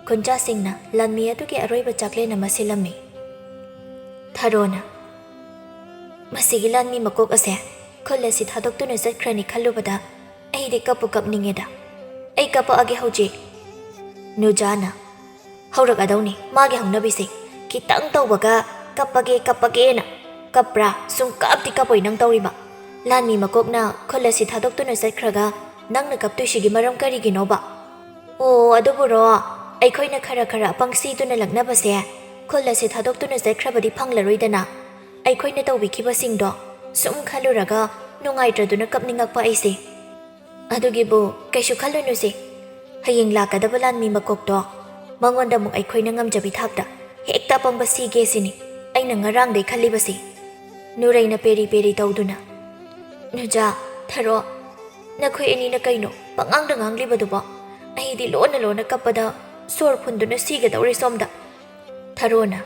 ꯈꯨꯟꯖꯥꯁꯤꯡꯅ ꯂꯥꯟꯃꯤ ꯑꯗꯨꯒꯤ ꯑꯔꯣꯏꯕ ꯆꯥꯛꯂꯦꯟ ꯑꯃ ꯁꯤꯜꯂꯝꯃꯤ ꯊꯥꯔꯣꯅ ꯃꯁꯤꯒꯤ ꯂꯥꯟꯃꯤ ꯃꯀꯣꯛ ꯑꯁꯦ ꯈꯨꯜ ꯑꯁꯤ ꯊꯥꯗꯣꯛꯇꯨꯅ ꯆꯠꯈ꯭ꯔꯅꯤ ꯈꯜꯂꯨꯕꯗ ꯑꯩꯗꯤ ꯀꯞꯅꯤꯡꯉꯦꯗ ꯑꯩ ꯀꯞꯄꯛꯑꯒꯦ ꯍꯧꯖꯤꯛ ꯅꯨꯖꯥꯅ ꯍꯧꯔꯛꯑꯗꯧꯅꯤ ꯃꯥꯒꯤ ꯍꯧꯅꯕꯤꯁꯦ ꯈꯤꯇꯪ ꯇꯧꯕꯒ ꯀꯞꯄꯒꯦꯅ ꯀꯞꯄ꯭ꯔꯥ ꯁꯨꯡꯀꯞꯇꯤ ꯀꯞꯄꯣꯏ ꯅꯪ ꯇꯧꯔꯤꯕ ꯂꯥꯟꯃꯤ ꯃꯀꯣꯛꯅ ꯈꯨꯜ ꯑꯁꯤ ꯊꯥꯗꯣꯛꯇꯨꯅ ꯆꯠꯈ꯭ꯔꯒ ꯅꯪꯅ ꯀꯞꯇꯣꯏꯁꯤꯒꯤ ꯃꯔꯝ ꯀꯔꯤꯒꯤꯅꯣꯕ ꯑꯣ ꯑꯗꯨꯕꯨꯔꯣ ꯑꯩꯈꯣꯏꯅ ꯈꯔ ꯑꯄꯪꯁꯤꯗꯨꯅ ꯂꯛꯅꯕꯁꯦ ꯈꯨꯜ ꯑꯁꯤ ꯊꯥꯗꯣꯛꯇꯨꯅ ꯆꯠꯈ꯭ꯔꯕꯗꯤ ꯐꯪꯂꯔꯣꯏꯗꯅ ꯑꯩꯈꯣꯏꯅ ꯇꯧꯕꯤꯈꯤꯕꯁꯤꯡꯗꯣ ꯁꯨꯝ ꯈꯜꯂꯨꯔꯒ ꯅꯨꯡꯉꯥꯏꯇ꯭ꯔꯗꯨꯅ ꯀꯞꯅꯤꯡꯉꯛꯄ ꯑꯩꯁꯦ ꯑꯗꯨꯒꯤꯕꯨ ꯀꯩꯁꯨ ꯈꯜꯂꯨꯅꯨꯁꯦ ꯍꯌꯦꯡ ꯂꯥꯛꯀꯗꯕ ꯂꯥꯟꯃꯤ ꯃꯀꯣꯛꯇꯣ ꯃꯉꯣꯟꯗ ꯑꯃꯨꯛ ꯑꯩꯈꯣꯏꯅ ꯉꯝꯖꯕꯤ ꯊꯥꯛꯇ ꯍꯦꯛꯇ ꯑꯄꯪꯕ ꯁꯤꯒꯦ ꯁꯤꯅꯤ ꯑꯩꯅ ꯉꯔꯥꯡꯗꯩ ꯈꯜꯂꯤꯕꯁꯤ ꯅꯨꯔꯩꯅ ꯄꯦꯔꯤ ꯇꯧꯗꯨꯅ ꯅꯨꯖꯥ ꯊꯔꯣ ꯅꯈꯣꯏ ꯑꯅꯤꯅ ꯀꯩꯅꯣ ꯄꯉꯥꯡꯗ ꯉꯥꯡꯂꯤꯕꯗꯨꯕꯣ ꯑꯩꯗꯤ ꯂꯣꯟꯅ ꯀꯞꯄꯗ ꯁꯣꯔ ꯐꯨꯟꯗꯨꯅ ꯁꯤꯒꯗꯧꯔꯦ ꯁꯣꯝꯗ ꯊꯔꯣꯅ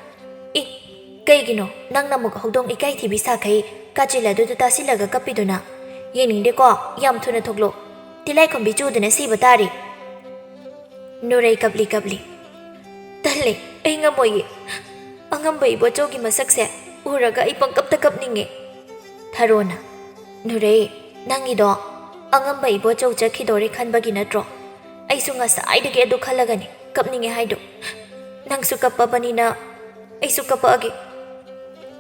ꯀꯩꯒꯤꯅꯣ ꯅꯪꯅ ꯑꯃꯨꯛ ꯍꯧꯗꯣꯡ ꯏꯀꯥꯏꯊꯤꯕꯤ ꯁꯥꯈꯩ ꯀꯥꯆꯤꯜ ꯑꯗꯨꯗ ꯇꯥꯁꯤꯜꯂꯒ ꯀꯞꯄꯤꯗꯨꯅ ꯌꯦꯡꯅꯤꯡꯗꯦꯀꯣ ꯌꯥꯝ ꯊꯨꯅ ꯊꯣꯛꯂꯣ ꯇꯤꯂꯥꯏꯈꯣꯝꯕꯤ ꯆꯨꯗꯨꯅ ꯁꯤꯕ ꯇꯥꯔꯤ ꯅꯨꯔꯩ ꯀꯞꯂꯤ ꯇꯜꯂꯦ ꯑꯩ ꯉꯝꯃꯣꯏꯌꯦ ꯑꯉꯝꯕ ꯏꯕꯣꯆꯧꯒꯤ ꯃꯁꯛꯁꯦ ꯎꯔꯒ ꯑꯩ ꯄꯪꯀꯞꯇ ꯀꯞꯅꯤꯡꯉꯦ ꯊꯔꯣꯅ ꯅꯨꯔꯩ ꯅꯪꯒꯤꯗꯣ ꯑꯉꯝꯕ ꯏꯕꯣꯆꯧ ꯆꯠꯈꯤꯗꯣꯔꯦ ꯈꯟꯕꯒꯤ ꯅꯠꯇ꯭ꯔꯣ ꯑꯩꯁꯨ ꯉꯁꯥꯏꯗꯒꯤ ꯑꯗꯨ ꯈꯜꯂꯒꯅꯤ ꯀꯞꯅꯤꯡꯉꯦ ꯍꯥꯏꯗꯣ ꯅꯪꯁꯨ ꯀꯞꯄꯕꯅꯤꯅ ꯑꯩꯁꯨ ꯀꯞꯄꯛꯑꯒꯦ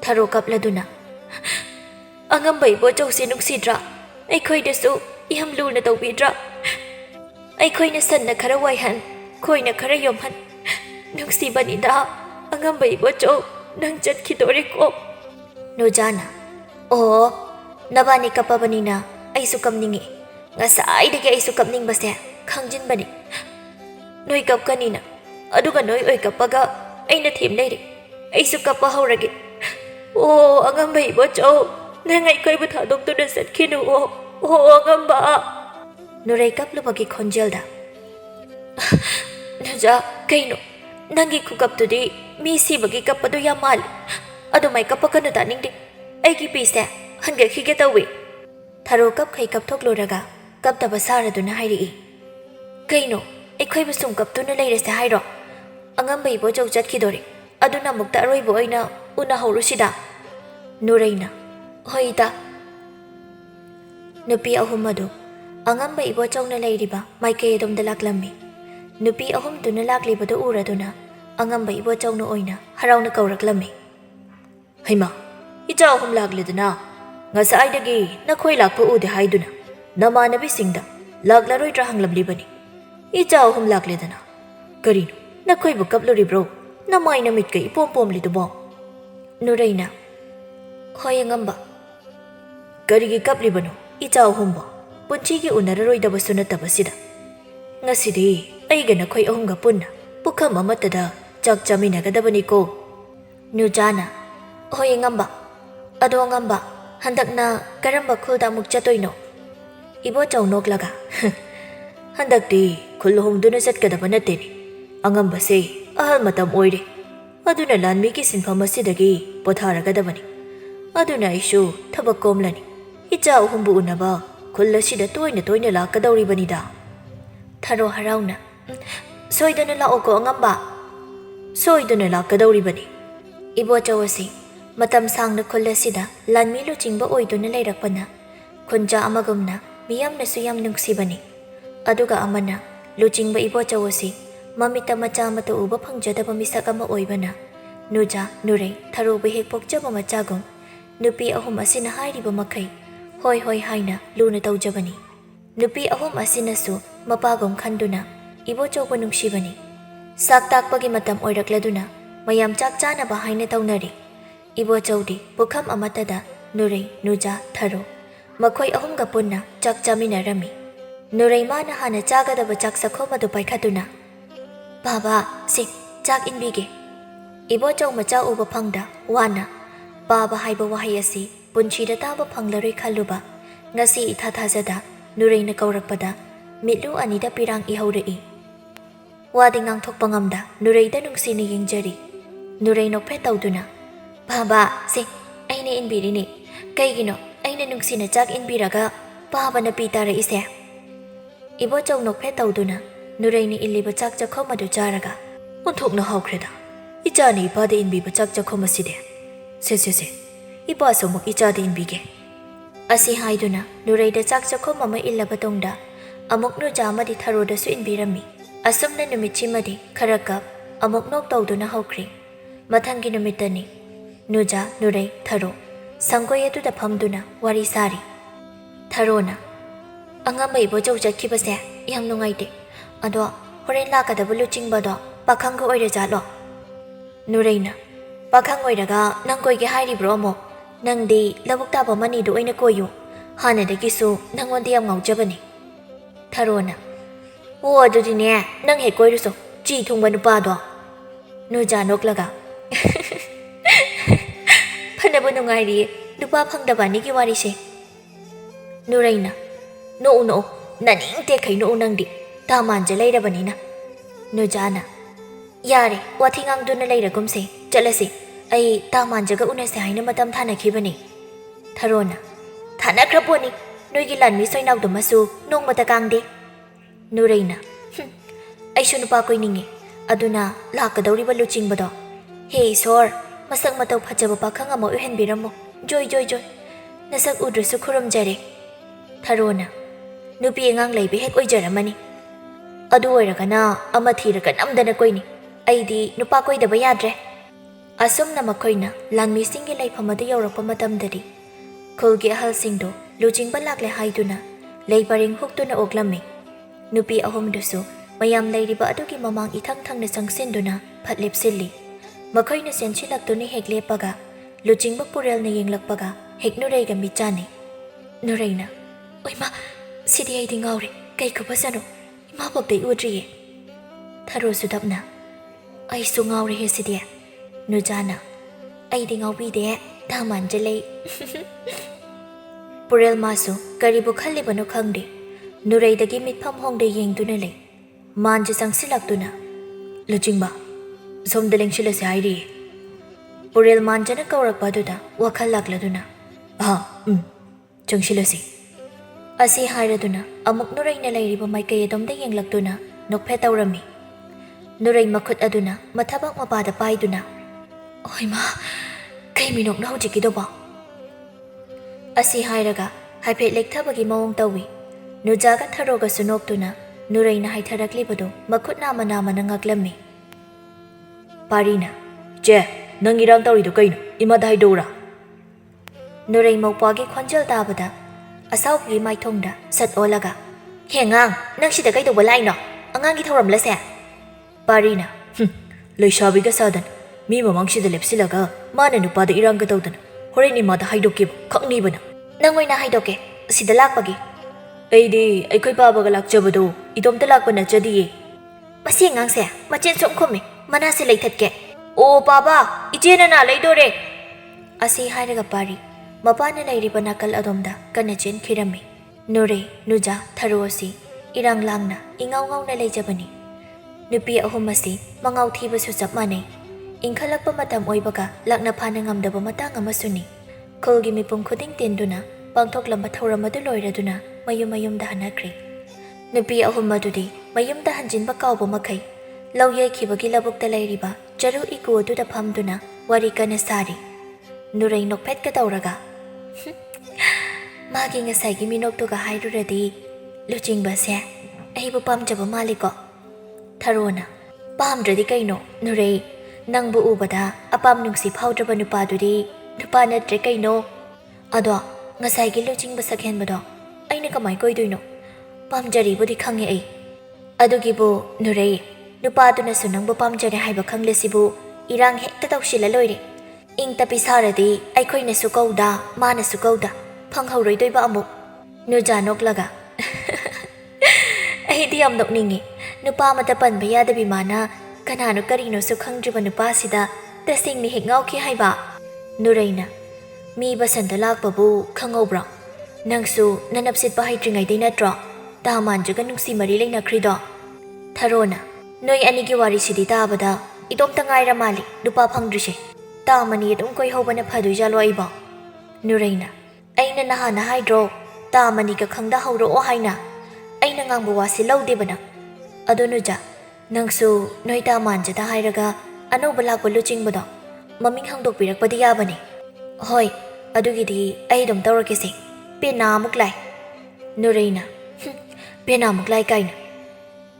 ꯊꯔꯣ ꯀꯞꯂꯗꯨꯅ ꯑꯉꯝꯕ ꯏꯕꯣꯆꯧꯁꯦ ꯅꯨꯡꯁꯤꯗ꯭ꯔꯥ ꯑꯩꯈꯣꯏꯗꯁꯨ ꯌꯥꯝ ꯂꯨꯅ ꯇꯧꯕꯤꯗ꯭ꯔꯥ ꯑꯩꯈꯣꯏꯅ ꯁꯟꯅ ꯈꯔ ꯋꯥꯏꯍꯟ ꯈꯣꯏꯅ ꯈꯔ ꯌꯣꯝꯍꯟ ꯅꯨꯡꯁꯤꯕꯅꯤꯗ ꯑꯉꯝꯕ Ibochou nang chadkhidore ko. Nujana, oo, nabani kapabanina ay sukamningi. Nga saay dagi ay sukamning basta khangjinbani. Noi kap kanina, aduga noi oy kapaga ay nathim layri. Ay sukapa hauragi. Oo, angamba ibo chow. Nangay ko'y bathadok to na satkinu o. Oo, angamba. Nuray kaplubagi konjelda. Naja, kaino, nangi kukap to di, misi bagi kapado yamal. Ado may kapakano taning di. Ay kipisa, hangga kikitawi. Tharo kap kay kaptok loraga, kap tabasara do na hayri. Kaino, ay ko'y basong kap to na layra sa hayro. Angamba ibo chow chatkidori. Ado na mugta aroy bo ay na una hauro sida. Nuray na, hoy da. Nupi ahum ado, angamba ibo chow na layriba, may kayadom dalaklami. Nupi ahum to na lakliba do ura do na, angamba ibo chow na oy na, haraw na kauraklami. Hay ma, ita ahum lagli do na. Nga sa ay dagi, nakoy lakpo ude hay do na. Namanabi singda, laglaroy drahang labliba ni. Ita ahum lagli do na. Karino, nakoy bukaplo bro. Namay namit kay ipom-pom lito ba? Nuray na. Hoy angamba. Karigi kapli ba no? Itaw humba. Punchigi unararoy da baso na tabasida. Nga sidi, ay gana ko'y ahong gapon na. Bukam amatada, chak-chami na gadaba ni ko. Nujana. Hoy angamba. Ado angamba. Handak na karamba kulda mugchatoy no. Ibo chaw noglaga. Handak di, kulhong dunasat kadaba natin. Angamba say, ahal matam oire. Aduna lanmi ki sinfam asidagi potharagadabani. Aduna isu thabak komlani. Icha uhumbu unaba kullasida toina lakadawribanida. Tharo harauna. Soidana laoko angamba. Soidana lakadawribani. Ibo chawasi matam sangna kullasida lanmi luchingba oiduna layrakpana. Kunja amagumna miyamna suyam nungsibani. Aduga amana luchingba ibo chawasi mamita macha mata uba pangjadaba misak ama oibana. Nuja, nuray, tharuba hek pokjaba machagum. Nupi ahum asina hairiba makai. Hoy hoy haina, luna taujabani. Nupi ahum asina su, mapagum khanduna. Ibo choba nungsibani. Saktak pagi matam oirakladuna. Mayam chak chana ba haina taunari. Ibo chawdi, bukham amatada, nuray, nuja, tharo. Makoy ahum gapunna, chak chamina rami. Nuray mana hana chagadaba chak sakho madupai khatuna. Baba, si, chak inbige. Ibo chow macha uba phangda, wana. Baba haiba wahay asi, punchida taba phanglaroy khaluba. Ngasi ithathazada, nuray na kaurakpada, mitlu anida pirang ihawrai. Wadi ngang thokpangamda, nuray da nung siniging jari. Nuray nokpe tawduna. Baba, si, ay ni inbiri ni. Kaygino, ay na nung sinachak inbiraga, baba na pitara ise. Ibo chow nokpe tawduna. Nuray ni iliba chak chakho madu charaga. Unthok na hawkreda. Icha ni ipa de inbi ba chak chakho maside. Se. Ipa somok icha de inbige. Asi haiduna nuray da chak chakho mama ilaba tongda. Amok no jama di tharo da su inbirami. Asum na numitchi madi kharakap amok nok tawduna hawkri. Mathangi numitani. Nuja, nuray, tharo. Sanggoy atu da phamduna wari sari. Tharo na. Angamba ibo chow chatkibase yam nungaide. Ado, horen lakadaba luchingba pakhangga oirajalo. Nurayna, pakhang oiraga nangkoyge hairibro mo. Nangdi labukta mani do oina koyo. Hanadagi su nangondi yam ngaujabani. Tharona. O adudi ne, nang he koiruso, chi thungba nupa do. Nuja noklaga. Phanaba nungairi, nupa phangdaba nigi warise. Nurayna. No, naning te khay no nangdi. Tamanja layrabanina. Nujana. Yare, wathingang duna layragumse, chalase. Ay tamanjaga unase haina matam thanakhibani. Tharona. Thanakraponi. Noigi lanmi soinawdumasu nong matakangde. Nurayna. Ay sunupa koy ningi. Aduna lakadawriba luchingbado. Hey sor, masak mataw phajaba pakhang amo uhenbiramo. Joy. Nasak udrasu khuramjare. Tharona. Nupi ngang laybi hek oijaramani. Adu oiragana ama thiraga namdana koini. Aidi nupa koidaba yadre. Asumna makoina lanmi singi laifamada yaurakpa matamdari. Khulgi ahalsingdo luchingba lakle haiduna leiparing huktuna oglami. Nupi ahomdusu mayam layriba adugi mamang ithang-thangna sangsinduna phatlip silli. ꯃꯈꯣꯏꯅ ꯆꯦꯟꯁꯤꯜꯂꯛꯇꯨꯅ ꯍꯦꯛ ꯂꯦꯞꯄꯒ ꯂꯨꯆꯤꯡꯕ ꯄꯨꯔꯦꯜꯅ ꯌꯦꯡꯂꯛꯄꯒ ꯍꯦꯛ ꯅꯨꯔꯩꯒ ꯃꯤꯠ ꯆꯥꯟꯅꯩ꯫ ꯅꯨꯔꯩꯅ "ꯑꯣꯏꯃꯥ, ꯁꯤꯗꯤ ꯑꯩꯗꯤ ꯉꯥꯎꯔꯦ, ꯀꯩ ꯈꯨꯐꯖꯅꯣ, ꯏꯃꯥꯕꯣꯛꯇꯩ ꯎꯗ꯭ꯔꯤꯌꯦ"꯫ ꯊꯔꯣꯁꯨ ꯇꯞꯅ "ꯑꯩꯁꯨ ꯉꯥꯎꯔꯦꯍꯦ ꯁꯤꯗꯤ"꯫ ꯅꯨꯖꯥꯅ "ꯑꯩꯗꯤ ꯉꯥꯎꯕꯤꯗꯦ, ꯇꯥ ꯃꯥꯟꯖꯂꯩ"꯫ ꯄꯨꯔꯦꯜ ꯃꯥꯁꯨ ꯀꯔꯤꯕꯨ ꯈꯜꯂꯤꯕꯅꯣ ꯈꯪꯗꯦ, ꯅꯨꯔꯩꯗꯒꯤ ꯃꯤꯠꯐꯝ ꯍꯣꯡꯗ ꯌꯦꯡꯗꯨꯅ ꯂꯩ꯫ ꯃꯥꯟꯁꯨ ꯆꯪꯁꯤꯜꯂꯛꯇꯨꯅ "ꯂꯨꯆꯤꯡꯕ, ꯁꯣꯝꯗ ꯂꯦꯡꯁꯤꯜꯂꯁꯤ ꯍꯥꯏꯔꯤꯌꯦ"꯫ ꯄꯨꯔꯦꯜ ꯃꯥꯟꯖꯅ ꯀꯧꯔꯛꯄ ꯑꯗꯨꯗ ꯋꯥꯈꯜ ꯂꯥꯛꯂꯗꯨꯅ "ꯆꯪꯁꯤꯜꯂꯁꯤ" ꯑꯁꯤ ꯍꯥꯏꯔꯗꯨꯅ ꯑꯃꯨꯛ ꯅꯨꯔꯩꯅ ꯂꯩꯔꯤꯕ ꯃꯥꯏꯀꯩ ꯑꯗꯣꯝꯗ ꯌꯦꯡꯂꯛꯇꯨꯅ ꯅꯣꯛꯐꯦꯠ ꯇꯧꯔꯝꯃꯤ꯫ ꯅꯨꯔꯩ ꯃꯈꯨꯠ ꯑꯗꯨꯅ ꯃꯊꯕꯥꯛ ꯃꯄꯥꯗ ꯄꯥꯏꯗꯨꯅ "ꯑꯣꯏꯃꯥ, ꯀꯩ ꯃꯤꯅꯣꯛꯅ ꯍꯧꯖꯤꯛꯀꯤꯗꯨꯕꯣ"꯫ ꯑꯁꯤ ꯍꯥꯏꯔꯒ ꯍꯥꯏꯐꯦꯠ ꯂꯦꯛꯊꯕꯒꯤ ꯃꯑꯣꯡ ꯇꯧꯏ꯫ ꯅꯨꯖꯥꯒ ꯊꯔꯣꯒꯁꯨ ꯅꯣꯛꯇꯨꯅ ꯅꯨꯔꯩꯅ ꯍꯥꯏꯊꯔꯛꯂꯤꯕꯗꯨ ꯃꯈꯨꯠ ꯅꯥꯝꯃ ꯅꯥꯝꯃꯅ ꯉꯛꯂꯝꯃꯤ꯫ ꯄꯥꯔꯤꯅ "ꯆꯦ, ꯅꯪ ꯏꯔꯥꯡ ꯇꯧꯔꯤꯗꯣ ꯀꯩꯅꯣ? ꯏꯃꯥꯗ ꯍꯥꯏꯗꯣꯛꯎꯔꯥ"꯫ ꯅꯨꯔꯩ ꯃꯧꯄ꯭ꯋꯥꯒꯤ ꯈꯣꯟꯖꯦꯜ ꯇꯥꯕꯗ ꯑꯁꯥꯎꯕꯒꯤ ꯃꯥꯏꯊꯣꯡꯗ ꯁꯠ ꯑꯣꯜꯂꯒ "ꯍꯦꯉꯥꯡ, ꯅꯪ ꯁꯤꯗ ꯀꯩꯗꯧꯕ ꯂꯥꯛꯏꯅꯣ? ꯑꯉꯥꯡꯒꯤ ꯊꯧꯔꯝꯂꯁꯦ"꯫ ꯄꯥꯔꯤꯅ "ꯂꯩꯁꯥꯕꯤꯒ ꯁꯥꯗꯅ ꯃꯤ ꯃꯃꯥꯡꯁꯤꯗ ꯂꯦꯞꯁꯤꯜꯂꯒ ꯃꯥꯅ ꯅꯨꯄꯥꯗ ꯏꯔꯥꯡꯒ ꯇꯧꯗꯅ ꯍꯣꯔꯦꯟ ꯏꯃꯥꯗ ꯍꯥꯏꯗꯣꯛꯀꯦꯕ, ꯈꯪꯅꯤꯕ ꯅꯪ"꯫ "ꯅꯪ ꯑꯣꯏꯅ ꯍꯥꯏꯗꯣꯛꯀꯦ, ꯁꯤꯗ ꯂꯥꯛꯄꯒꯤ"꯫ "ꯑꯩꯗꯤ ꯑꯩꯈꯣꯏ ꯄꯥꯕꯒ ꯂꯥꯛꯆꯕꯗꯣ ꯏꯇꯣꯝꯇ ꯂꯥꯛꯄ ꯅꯠꯆꯗꯤꯌꯦ"꯫ "ꯃꯁꯤ ꯑꯉꯥꯡꯁꯦ ꯃꯆꯤꯟ ꯁꯨꯝ ꯈꯨꯝꯃꯤ, ꯃꯅꯥꯁꯦ ꯂꯩꯊꯠꯀꯦ"꯫ "ꯑꯣ ꯄꯥꯕꯥ, ꯏꯆꯦꯅ ꯅꯥ ꯂꯩꯗꯣꯔꯦ"꯫ ꯑꯁꯤ ꯍꯥꯏꯔꯒ ꯄꯥꯔꯤ ꯃꯄꯥꯅ ꯂꯩꯔꯤꯕ ꯅꯥꯀꯜ ꯑꯗꯣꯝꯗ ꯀꯟꯅ ꯆꯦꯟꯈꯤꯔꯝꯃꯤ꯫ ꯅꯨꯔꯩ, ꯅꯨꯖꯥ, ꯊꯔꯣ ꯑꯁꯤ ꯏꯔꯥꯡ ꯂꯥꯡꯅ ꯏꯉꯥꯎ ꯉꯥꯎꯅ ꯂꯩꯖꯕꯅꯤ꯫ ꯅꯨꯄꯤ ꯑꯍꯨꯝ ꯑꯁꯤ ꯃꯉꯥꯎ ꯊꯤꯕꯁꯨ ꯆꯞ ꯃꯥꯟꯅꯩ꯫ ꯏꯟꯈꯠꯂꯛꯄ ꯃꯇꯝ ꯑꯣꯏꯕꯒ ꯂꯥꯛꯅ ꯐꯥꯅ ꯉꯝꯗꯕ ꯃꯇꯥꯡ ꯑꯃꯁꯨꯅꯤ꯫ ꯈꯨꯜꯒꯤ ꯃꯤꯄꯨꯝ ꯈꯨꯗꯤꯡ ꯇꯤꯟꯗꯨꯅ ꯄꯥꯡꯊꯣꯛꯂꯝꯕ ꯊꯧꯔꯝ ꯑꯗꯨ ꯂꯣꯏꯔꯗꯨꯅ ꯃꯌꯨꯝ ꯃꯌꯨꯝꯗ ꯍꯟꯅꯈ꯭ꯔꯦ꯫ ꯅꯨꯄꯤ ꯑꯍꯨꯝ ꯑꯗꯨꯗꯤ ꯃꯌꯨꯝꯗ ꯍꯟꯖꯤꯟꯕ ꯀꯥꯎꯕ ꯃꯈꯩ ꯂꯧ ꯌꯩꯈꯤꯕꯒꯤ ꯂꯧꯕꯨꯛꯇ ꯂꯩꯔꯤꯕ ꯆꯔꯨ ꯏꯀꯨ ꯑꯗꯨꯗ ꯐꯝꯗꯨꯅ ꯋꯥꯔꯤ ꯀꯟꯅ ꯁꯥꯔꯤ꯫ ꯅꯨꯔꯩ ꯅꯣꯛꯐꯦꯠꯀ ꯇꯧꯔꯒ "ꯃꯥꯒꯤ ꯉꯁꯥꯏꯒꯤ ꯃꯤꯅꯣꯛꯇꯨꯒ ꯍꯥꯏꯔꯨꯔꯗꯤ ꯂꯨꯆꯤꯡꯕꯁꯦ ꯑꯩꯕꯨ ꯄꯥꯝꯖꯕ ꯃꯥꯜꯂꯤꯀꯣ"꯫ ꯊꯔꯣꯅ "ꯄꯥꯝꯗ꯭ꯔꯗꯤ ꯀꯩꯅꯣ ꯅꯨꯔꯩ, ꯅꯪꯕꯨ ꯎꯕꯗ ꯑꯄꯥꯝ ꯅꯨꯡꯁꯤ ꯐꯥꯎꯗ꯭ꯔꯕ ꯅꯨꯄꯥꯗꯨꯗꯤ ꯅꯨꯄꯥ ꯅꯠꯇ꯭ꯔꯦ ꯀꯩꯅꯣ"꯫ "ꯑꯗꯣ ꯉꯁꯥꯏꯒꯤ ꯂꯨꯆꯤꯡꯕ ꯁꯛꯍꯦꯟꯕꯗꯣ ꯑꯩꯅ ꯀꯃꯥꯏ ꯀꯣꯏꯗꯣꯏꯅꯣ? ꯄꯥꯝꯖꯔꯤꯕꯨꯗꯤ ꯈꯪꯉꯦ ꯑꯩ, ꯑꯗꯨꯒꯤꯕꯨ ꯅꯨꯔꯩ, ꯅꯨꯄꯥꯗꯨꯅꯁꯨ ꯅꯪꯕꯨ ꯄꯥꯝꯖꯔꯦ ꯍꯥꯏꯕ ꯈꯪꯂꯁꯤꯕꯨ ꯏꯔꯥꯡ ꯍꯦꯛꯇ ꯇꯧꯁꯤꯜꯂ ꯂꯣꯏꯔꯦ꯫ ꯏꯪ ꯇꯞꯄꯤ ꯁꯥꯔꯗꯤ ꯑꯩꯈꯣꯏꯅꯁꯨ ꯀꯧꯗ ꯃꯥꯅꯁꯨ ꯀꯧꯗ ꯐꯪꯍꯧꯔꯣꯏꯗꯣꯏꯕ ꯑꯃꯨꯛ"꯫ ꯅꯨꯖꯥ ꯅꯣꯛꯂꯒ "ꯑꯩꯗꯤ ꯌꯥꯝ ꯅꯣꯛꯅꯤꯡꯉꯤ, ꯅꯨꯄꯥ ꯑꯃꯇ ꯄꯟꯕ ꯌꯥꯗꯕꯤ ꯃꯥꯅ ꯀꯅꯥꯅꯣ ꯀꯔꯤꯅꯣꯁꯨ ꯈꯪꯗ꯭ꯔꯤꯕ ꯅꯨꯄꯥꯁꯤꯗ ꯇꯁꯦꯡꯅ ꯍꯦꯛ ꯉꯥꯎꯈꯤ ꯍꯥꯏꯕ"꯫ ꯅꯨꯔꯩꯅ "ꯃꯤ ꯕꯁꯟꯇ ꯂꯥꯛꯄꯕꯨ ꯈꯪꯍꯧꯕ꯭ꯔꯣ? ꯅꯪꯁꯨ ꯅꯅꯞ ꯁꯤꯠꯄ ꯍꯩꯇ꯭ꯔꯤꯉꯩꯗꯩ ꯅꯠꯇ꯭ꯔꯣ ꯇꯥ ꯃꯥꯟꯖꯒ ꯅꯨꯡꯁꯤ ꯃꯔꯤ ꯂꯩꯅꯈ꯭ꯔꯤꯗꯣ"꯫ ꯊꯔꯣꯅ "ꯅꯣꯏ ꯑꯅꯤꯒꯤ ꯋꯥꯔꯤꯁꯤꯗꯤ ꯇꯥꯕꯗ ꯏꯇꯣꯝꯇ ꯉꯥꯏꯔ ꯃꯥꯜꯂꯤ ꯅꯨꯄꯥ ꯐꯪꯗ꯭ꯔꯤꯁꯦ꯫ ꯇꯥ ꯃꯅꯤ ꯑꯗꯨꯝ ꯀꯣꯏꯍꯧꯕꯅ ꯐꯗꯣꯏꯖꯥꯠꯂꯣ ꯑꯩꯕꯣ"꯫ ꯅꯨꯔꯩꯅ "ꯑꯩꯅ ꯅꯍꯥꯟꯅ ꯍꯥꯏꯗ꯭ꯔꯣ ꯇꯥ ꯃꯅꯤꯒ ꯈꯪꯗꯍꯧꯔꯛꯑꯣ ꯍꯥꯏꯅ? ꯑꯩꯅ ꯉꯥꯡꯕ ꯋꯥꯁꯤ ꯂꯧꯗꯦꯕ ꯅꯪ꯫ ꯑꯗꯣ ꯅꯨꯖꯥ, ꯅꯪꯁꯨ ꯅꯣꯏ ꯇꯥ ꯃꯥꯟꯖꯗ ꯍꯥꯏꯔꯒ ꯑꯅꯧꯕ ꯂꯥꯛꯄ ꯂꯨꯆꯤꯡꯕꯗꯣ ꯃꯃꯤꯡ ꯍꯪꯗꯣꯛꯄꯤꯔꯛꯄꯗꯤ ꯌꯥꯕꯅꯤ"꯫ "ꯍꯣꯏ, ꯑꯗꯨꯒꯤꯗꯤ ꯑꯩ ꯑꯗꯨꯝ ꯇꯧꯔꯛꯀꯦꯁꯦ, ꯄꯦꯅꯥꯃꯨꯛ ꯂꯥꯏ"꯫ ꯅꯨꯔꯩꯅ "ꯄꯦꯅꯥꯃꯨꯛ ꯂꯥꯏ ꯀꯥꯏꯅ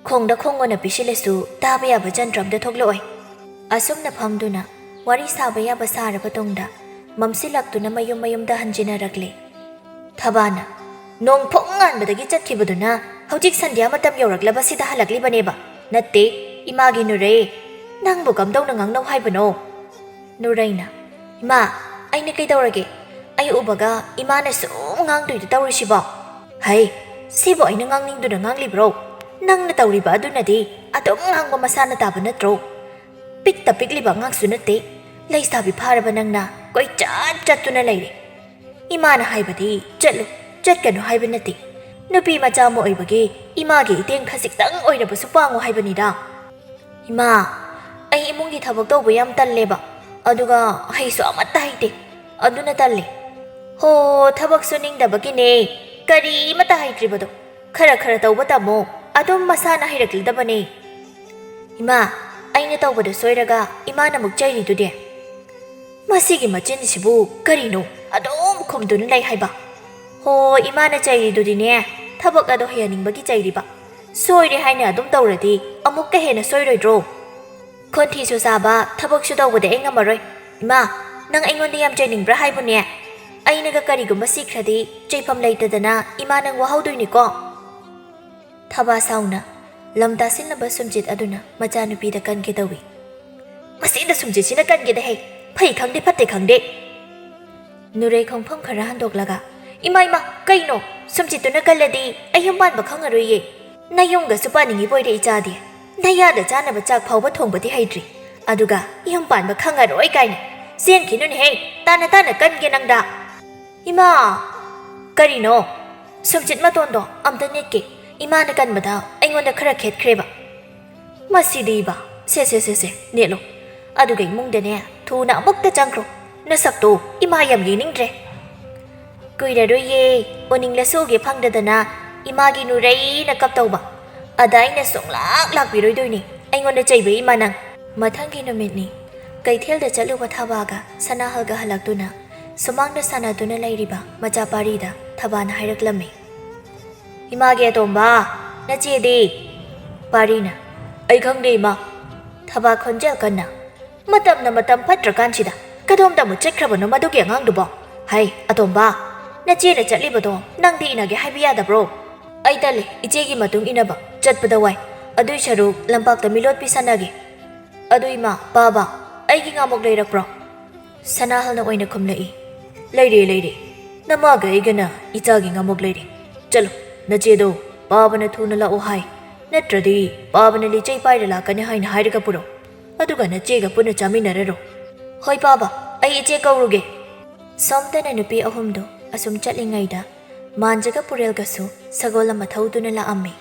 ꯈꯣꯡꯗ ꯈꯣꯡꯒꯣꯟꯅ ꯄꯤꯁꯤꯜꯂꯁꯨ ꯇꯥꯕ ꯌꯥꯕ ꯖꯟꯇ꯭ꯔ ꯑꯝꯇ ꯊꯣꯛꯂꯛꯑꯣꯏ"꯫ ꯑꯁꯨꯝꯅ ꯐꯝꯗꯨꯅ ꯋꯥꯔꯤ ꯁꯥꯕ ꯌꯥꯕ ꯁꯥꯔꯕ ꯇꯨꯡꯗ ꯃꯝꯁꯤꯜꯂꯛꯇꯨꯅ ꯃꯌꯨꯝ ꯃꯌꯨꯝꯗ ꯍꯟꯖꯤꯟꯅꯔꯛꯂꯦ꯫ ꯊꯕꯥꯅ "ꯅꯣꯡ ꯐꯣꯡ ꯉꯥꯟꯕꯗꯒꯤ ꯆꯠꯈꯤꯕꯗꯨꯅ ꯍꯧꯖꯤꯛ ꯁꯟꯙ꯭ꯌꯥ ꯃꯇꯝ ꯌꯧꯔꯛꯂꯕꯁꯤꯗ ꯍꯜꯂꯛꯂꯤꯕꯅꯦꯕ, ꯅꯠꯇꯦ ꯏꯃꯥꯒꯤ ꯅꯨꯔꯩ, ꯅꯪꯕꯨ ꯀꯝꯗꯧꯅ ꯉꯥꯡꯅꯧ ꯍꯥꯏꯕꯅꯣ"꯫ ꯅꯨꯔꯩꯅ "ꯏꯃꯥ, ꯑꯩꯅ ꯀꯩꯗꯧꯔꯒꯦ? ꯑꯩ ꯎꯕꯒ ꯏꯃꯥꯅ ꯁꯨꯝ ꯉꯥꯡꯗꯣꯏꯗ ꯇꯧꯔꯤꯁꯤꯕꯣ"꯫ "ꯍꯩ, ꯁꯤꯕꯨ ꯑꯩꯅ ꯉꯥꯡꯅꯤꯡꯗꯨꯅ ꯉꯥꯡꯂꯤꯕ꯭ꯔꯣ? ꯅꯪꯅ ꯇꯧꯔꯤꯕ ꯑꯗꯨꯅꯗꯤ ꯑꯗꯨꯝ ꯉꯥꯡꯕ ꯃꯁꯥꯅ ꯇꯥꯕ ꯅꯠꯇ꯭ꯔꯣ? ꯄꯤꯛꯇ ꯄꯤꯛꯂꯤꯕ ꯑꯉꯥꯡꯁꯨ ꯅꯠꯇꯦ, ꯂꯩꯁꯥꯕꯤ ꯐꯥꯔꯕ ꯅꯪꯅ ꯀꯣꯏꯆꯠ ꯆꯠꯇꯨꯅ ꯂꯩꯔꯦ꯫ ꯏꯃꯥꯅ ꯍꯥꯏꯕꯗꯤ ꯆꯠꯂꯨ ꯆꯠꯀꯅꯨ ꯍꯥꯏꯕ ꯅꯠꯇꯦ, ꯅꯨꯄꯤ ꯃꯆꯥ ꯑꯃ ꯑꯣꯏꯕꯒꯤ ꯏꯃꯥꯒꯤ ꯏꯇꯦꯡ ꯈꯖꯤꯛꯇꯪ ꯑꯣꯏꯔꯕꯁꯨ ꯄꯥꯡꯉꯨ ꯍꯥꯏꯕꯅꯤꯗ"꯫ "ꯏꯃꯥ, ꯑꯩ ꯏꯃꯨꯡꯒꯤ ꯊꯕꯛ ꯇꯧꯕ ꯌꯥꯝ ꯇꯜꯂꯦꯕ, ꯑꯗꯨꯒ ꯍꯩꯁꯨ ꯑꯃꯠꯇ ꯍꯩꯇꯦ, ꯑꯗꯨꯅ ꯇꯜꯂꯦ"꯫ "ꯍꯣ, ꯊꯕꯛ ꯁꯨꯅꯤꯡꯗꯕꯒꯤꯅꯦ, ꯀꯔꯤꯃꯠꯇ ꯍꯩꯇ꯭ꯔꯤꯕꯗꯣ, ꯈꯔ ꯈꯔ ꯇꯧꯕ ꯇꯝꯃꯣ, ꯑꯗꯨꯝ ꯃꯁꯥꯅ ꯍꯩꯔꯛꯂꯗꯕꯅꯦ"꯫ "ꯏꯃꯥ, ꯑꯩꯅ ꯇꯧꯕꯗ ꯁꯣꯏꯔꯒ ꯏꯃꯥꯅ ꯑꯃꯨꯛ ꯆꯩꯔꯤꯗꯨꯗꯤ"꯫ "ꯃꯁꯤꯒꯤ ꯃꯆꯤꯟꯁꯤꯕꯨ ꯀꯔꯤꯅꯣ ꯑꯗꯨꯝ ꯈꯨꯝꯗꯨꯅ ꯂꯩ ꯍꯥꯏꯕ"꯫ "ꯍꯣ, ꯏꯃꯥꯅ ꯆꯩꯔꯤꯗꯨꯗꯤꯅꯦ, ꯊꯕꯛ ꯑꯗꯣ ꯍꯩꯍꯟꯅꯤꯡꯕꯒꯤ ꯆꯩꯔꯤꯕ, ꯁꯣꯏꯔꯦ ꯍꯥꯏꯅ ꯑꯗꯨꯝ ꯇꯧꯔꯗꯤ ꯑꯃꯨꯛꯀ ꯍꯦꯟꯅ ꯁꯣꯏꯔꯣꯏꯗ꯭ꯔꯣ? ꯈꯣꯟꯊꯤꯁꯨ ꯆꯥꯕ, ꯊꯕꯛꯁꯨ ꯇꯧꯕꯗꯤ ꯑꯩ ꯉꯝꯃꯔꯣꯏ꯫ ꯏꯃꯥ, ꯅꯪ ꯑꯩꯉꯣꯟꯗ ꯌꯥꯝ ꯆꯩꯅꯤꯡꯕ꯭ꯔꯥ ꯍꯥꯏꯕꯨꯅꯦ? ꯑꯩꯅꯒ ꯀꯔꯤꯒꯨꯝꯕ ꯁꯤꯈ꯭ꯔꯗꯤ ꯆꯩꯐꯝ ꯂꯩꯇꯗꯅ ꯏꯃꯥ ꯅꯪ ꯋꯥꯍꯧꯗꯣꯏꯅꯤꯀꯣ"꯫ ꯊꯕꯥ ꯁꯥꯎꯅ ꯂꯝ ꯇꯥꯁꯤꯟꯅꯕ ꯁꯨꯝꯆꯤꯠ ꯑꯗꯨꯅ ꯃꯆꯥꯅꯨꯄꯤꯗ ꯀꯟꯒꯦ ꯇꯧꯏ꯫ ꯃꯁꯤꯗ ꯁꯨꯝꯖꯤꯠꯁꯤꯅ ꯀꯟꯒꯦꯗ ꯍꯦ ꯐꯩ ꯈꯪꯗꯦ ꯐꯠꯇꯦ ꯈꯪꯗꯦ ꯅꯨꯔꯩ ꯈꯣꯡꯐꯝ ꯈꯔ ꯍꯟꯗꯣꯛꯂꯒ ꯏꯃꯥ ꯏꯃꯥ ꯀꯩꯅꯣ ꯁꯨꯝꯖꯤꯠꯇꯨꯅ ꯀꯜꯂꯗꯤ ꯑꯩ ꯌꯨꯝ ꯄꯥꯟꯕ ꯈꯪꯉꯔꯣꯏꯌꯦ ꯅꯌꯨꯝꯒꯁꯨ ꯄꯥꯅꯤꯡꯉꯤꯕꯣꯏꯔꯦ ꯏꯆꯥꯗꯤ ꯅꯌꯥꯗ ꯆꯥꯅꯕ ꯆꯥꯛ ꯐꯥꯎꯕ ꯊꯣꯡꯕꯗꯤ ꯍꯩꯇ꯭ꯔꯤ ꯑꯗꯨꯒ ꯌꯨꯝ ꯄꯥꯟꯕ ꯈꯪꯉꯔꯣꯏ ꯀꯥꯏꯅ ꯆꯦꯟꯈꯤꯅꯨꯅꯦꯍꯦ ꯇꯥꯅ ꯇꯥꯅ ꯀꯟꯒꯦ ꯅꯪꯗ 이마 그리노 숨짓 마돈도 아무도 냈게 이마는 간마다 앵원다 크라 캣크레바 마시디바 세세세세 네로 아두게 뭉데네 두나 먹다 장크로 나삭도 이마얌 예닝드레 그이라로예 오닝라 속에 팡다다나 이마기 누레이나 깝다오바 아다이나 쏙락락비로이도이니 앵원다 짜이베 이마낭 마탕기 노밋니 가이텔다 짤루바 타바가 사나할가 할락도나 ꯁꯨꯃꯥꯡꯗ ꯁꯥꯟꯅꯗꯨꯅ ꯂꯩꯔꯤꯕ ꯃꯆꯥ ꯄꯥꯔꯤꯗ ꯊꯕꯥꯅ ꯍꯥꯏꯔꯛꯂꯝꯃꯤ ꯏꯃꯥꯒꯤ ꯑꯇꯣꯝꯕ ꯅꯆꯦꯗꯤ ꯄꯥꯔꯤꯅ ꯑꯩ ꯈꯪꯗꯦ ꯏꯃꯥ ꯊꯕꯥ ꯈꯣꯟꯖꯦꯜ ꯀꯟꯅ ꯃꯇꯝꯅ ꯃꯇꯝ ꯐꯠꯇ꯭ꯔꯀꯥꯟꯁꯤꯗ ꯀꯗꯣꯝꯗ ꯑꯃꯨꯛ ꯆꯠꯈ꯭ꯔꯕꯅꯣ ꯃꯗꯨꯒꯤ ꯑꯉꯥꯡꯗꯨꯕꯣ ꯍꯩ ꯑꯇꯣꯝꯕ ꯅꯆꯦꯅ ꯆꯠꯂꯤꯕꯗꯣ ꯅꯪꯗꯤ ꯏꯅꯒꯦ ꯍꯥꯏꯕ ꯌꯥꯗꯕ꯭ꯔꯣ ꯑꯩ ꯇꯜꯂꯤ ꯏꯆꯦꯒꯤ ꯃꯇꯨꯡ ꯏꯟꯅꯕ ꯆꯠꯄꯗ ꯋꯥꯏ ꯑꯗꯨꯏ ꯁꯔꯨꯛ ꯂꯝꯄꯥꯛꯇ ꯃꯤꯂꯣꯠꯄꯤ ꯁꯥꯟꯅꯒꯦ ꯑꯗꯨ ꯏꯃꯥ ꯕꯥꯕꯥ ꯑꯩꯒꯤ ꯉꯥꯃꯨꯛ ꯂꯩꯔꯛꯄ꯭ꯔꯣ ꯁꯅꯥꯍꯜꯅ ꯑꯣꯏꯅ ꯈꯨꯝꯂꯛꯏ ꯂꯩꯔꯦ ꯂꯩꯔꯦ ꯅꯃꯥꯒ ꯑꯩꯒꯅ ꯏꯆꯥꯒꯤ ꯉꯥꯃꯨꯛ ꯂꯩꯔꯦ ꯆꯠꯂꯣ ꯅꯆꯦꯗꯣ ꯄꯥꯕꯅ ꯊꯨꯅ ꯂꯥꯛꯑꯣ ꯍꯥꯏ ꯅꯠꯇ꯭ꯔꯗꯤ ꯄꯥꯕꯅ ꯂꯤꯆꯩ ꯄꯥꯏꯔ ꯂꯥꯛꯀꯅꯤ ꯍꯥꯏꯅ ꯍꯥꯏꯔꯒ ꯄꯨꯔꯣ ꯑꯗꯨꯒ ꯅꯆꯦꯒ ꯄꯨꯟꯅ ꯆꯥꯃꯤꯟꯅꯔꯔꯣ ꯍꯣꯏ ꯄꯥꯕ ꯑꯩ ꯏꯆꯦ ꯀꯧꯔꯨꯒꯦ ꯁꯣꯝꯗꯅ ꯅꯨꯄꯤ ꯑꯍꯨꯝꯗꯣ ꯑꯁꯨꯝ ꯆꯠꯂꯤꯉꯩꯗ ꯃꯥꯟꯖꯒ ꯄꯨꯔꯦꯜꯒꯁꯨ ꯁꯒꯣꯜ ꯑꯃ ꯊꯧꯗꯨꯅ ꯂꯥꯛꯑꯝꯃꯤ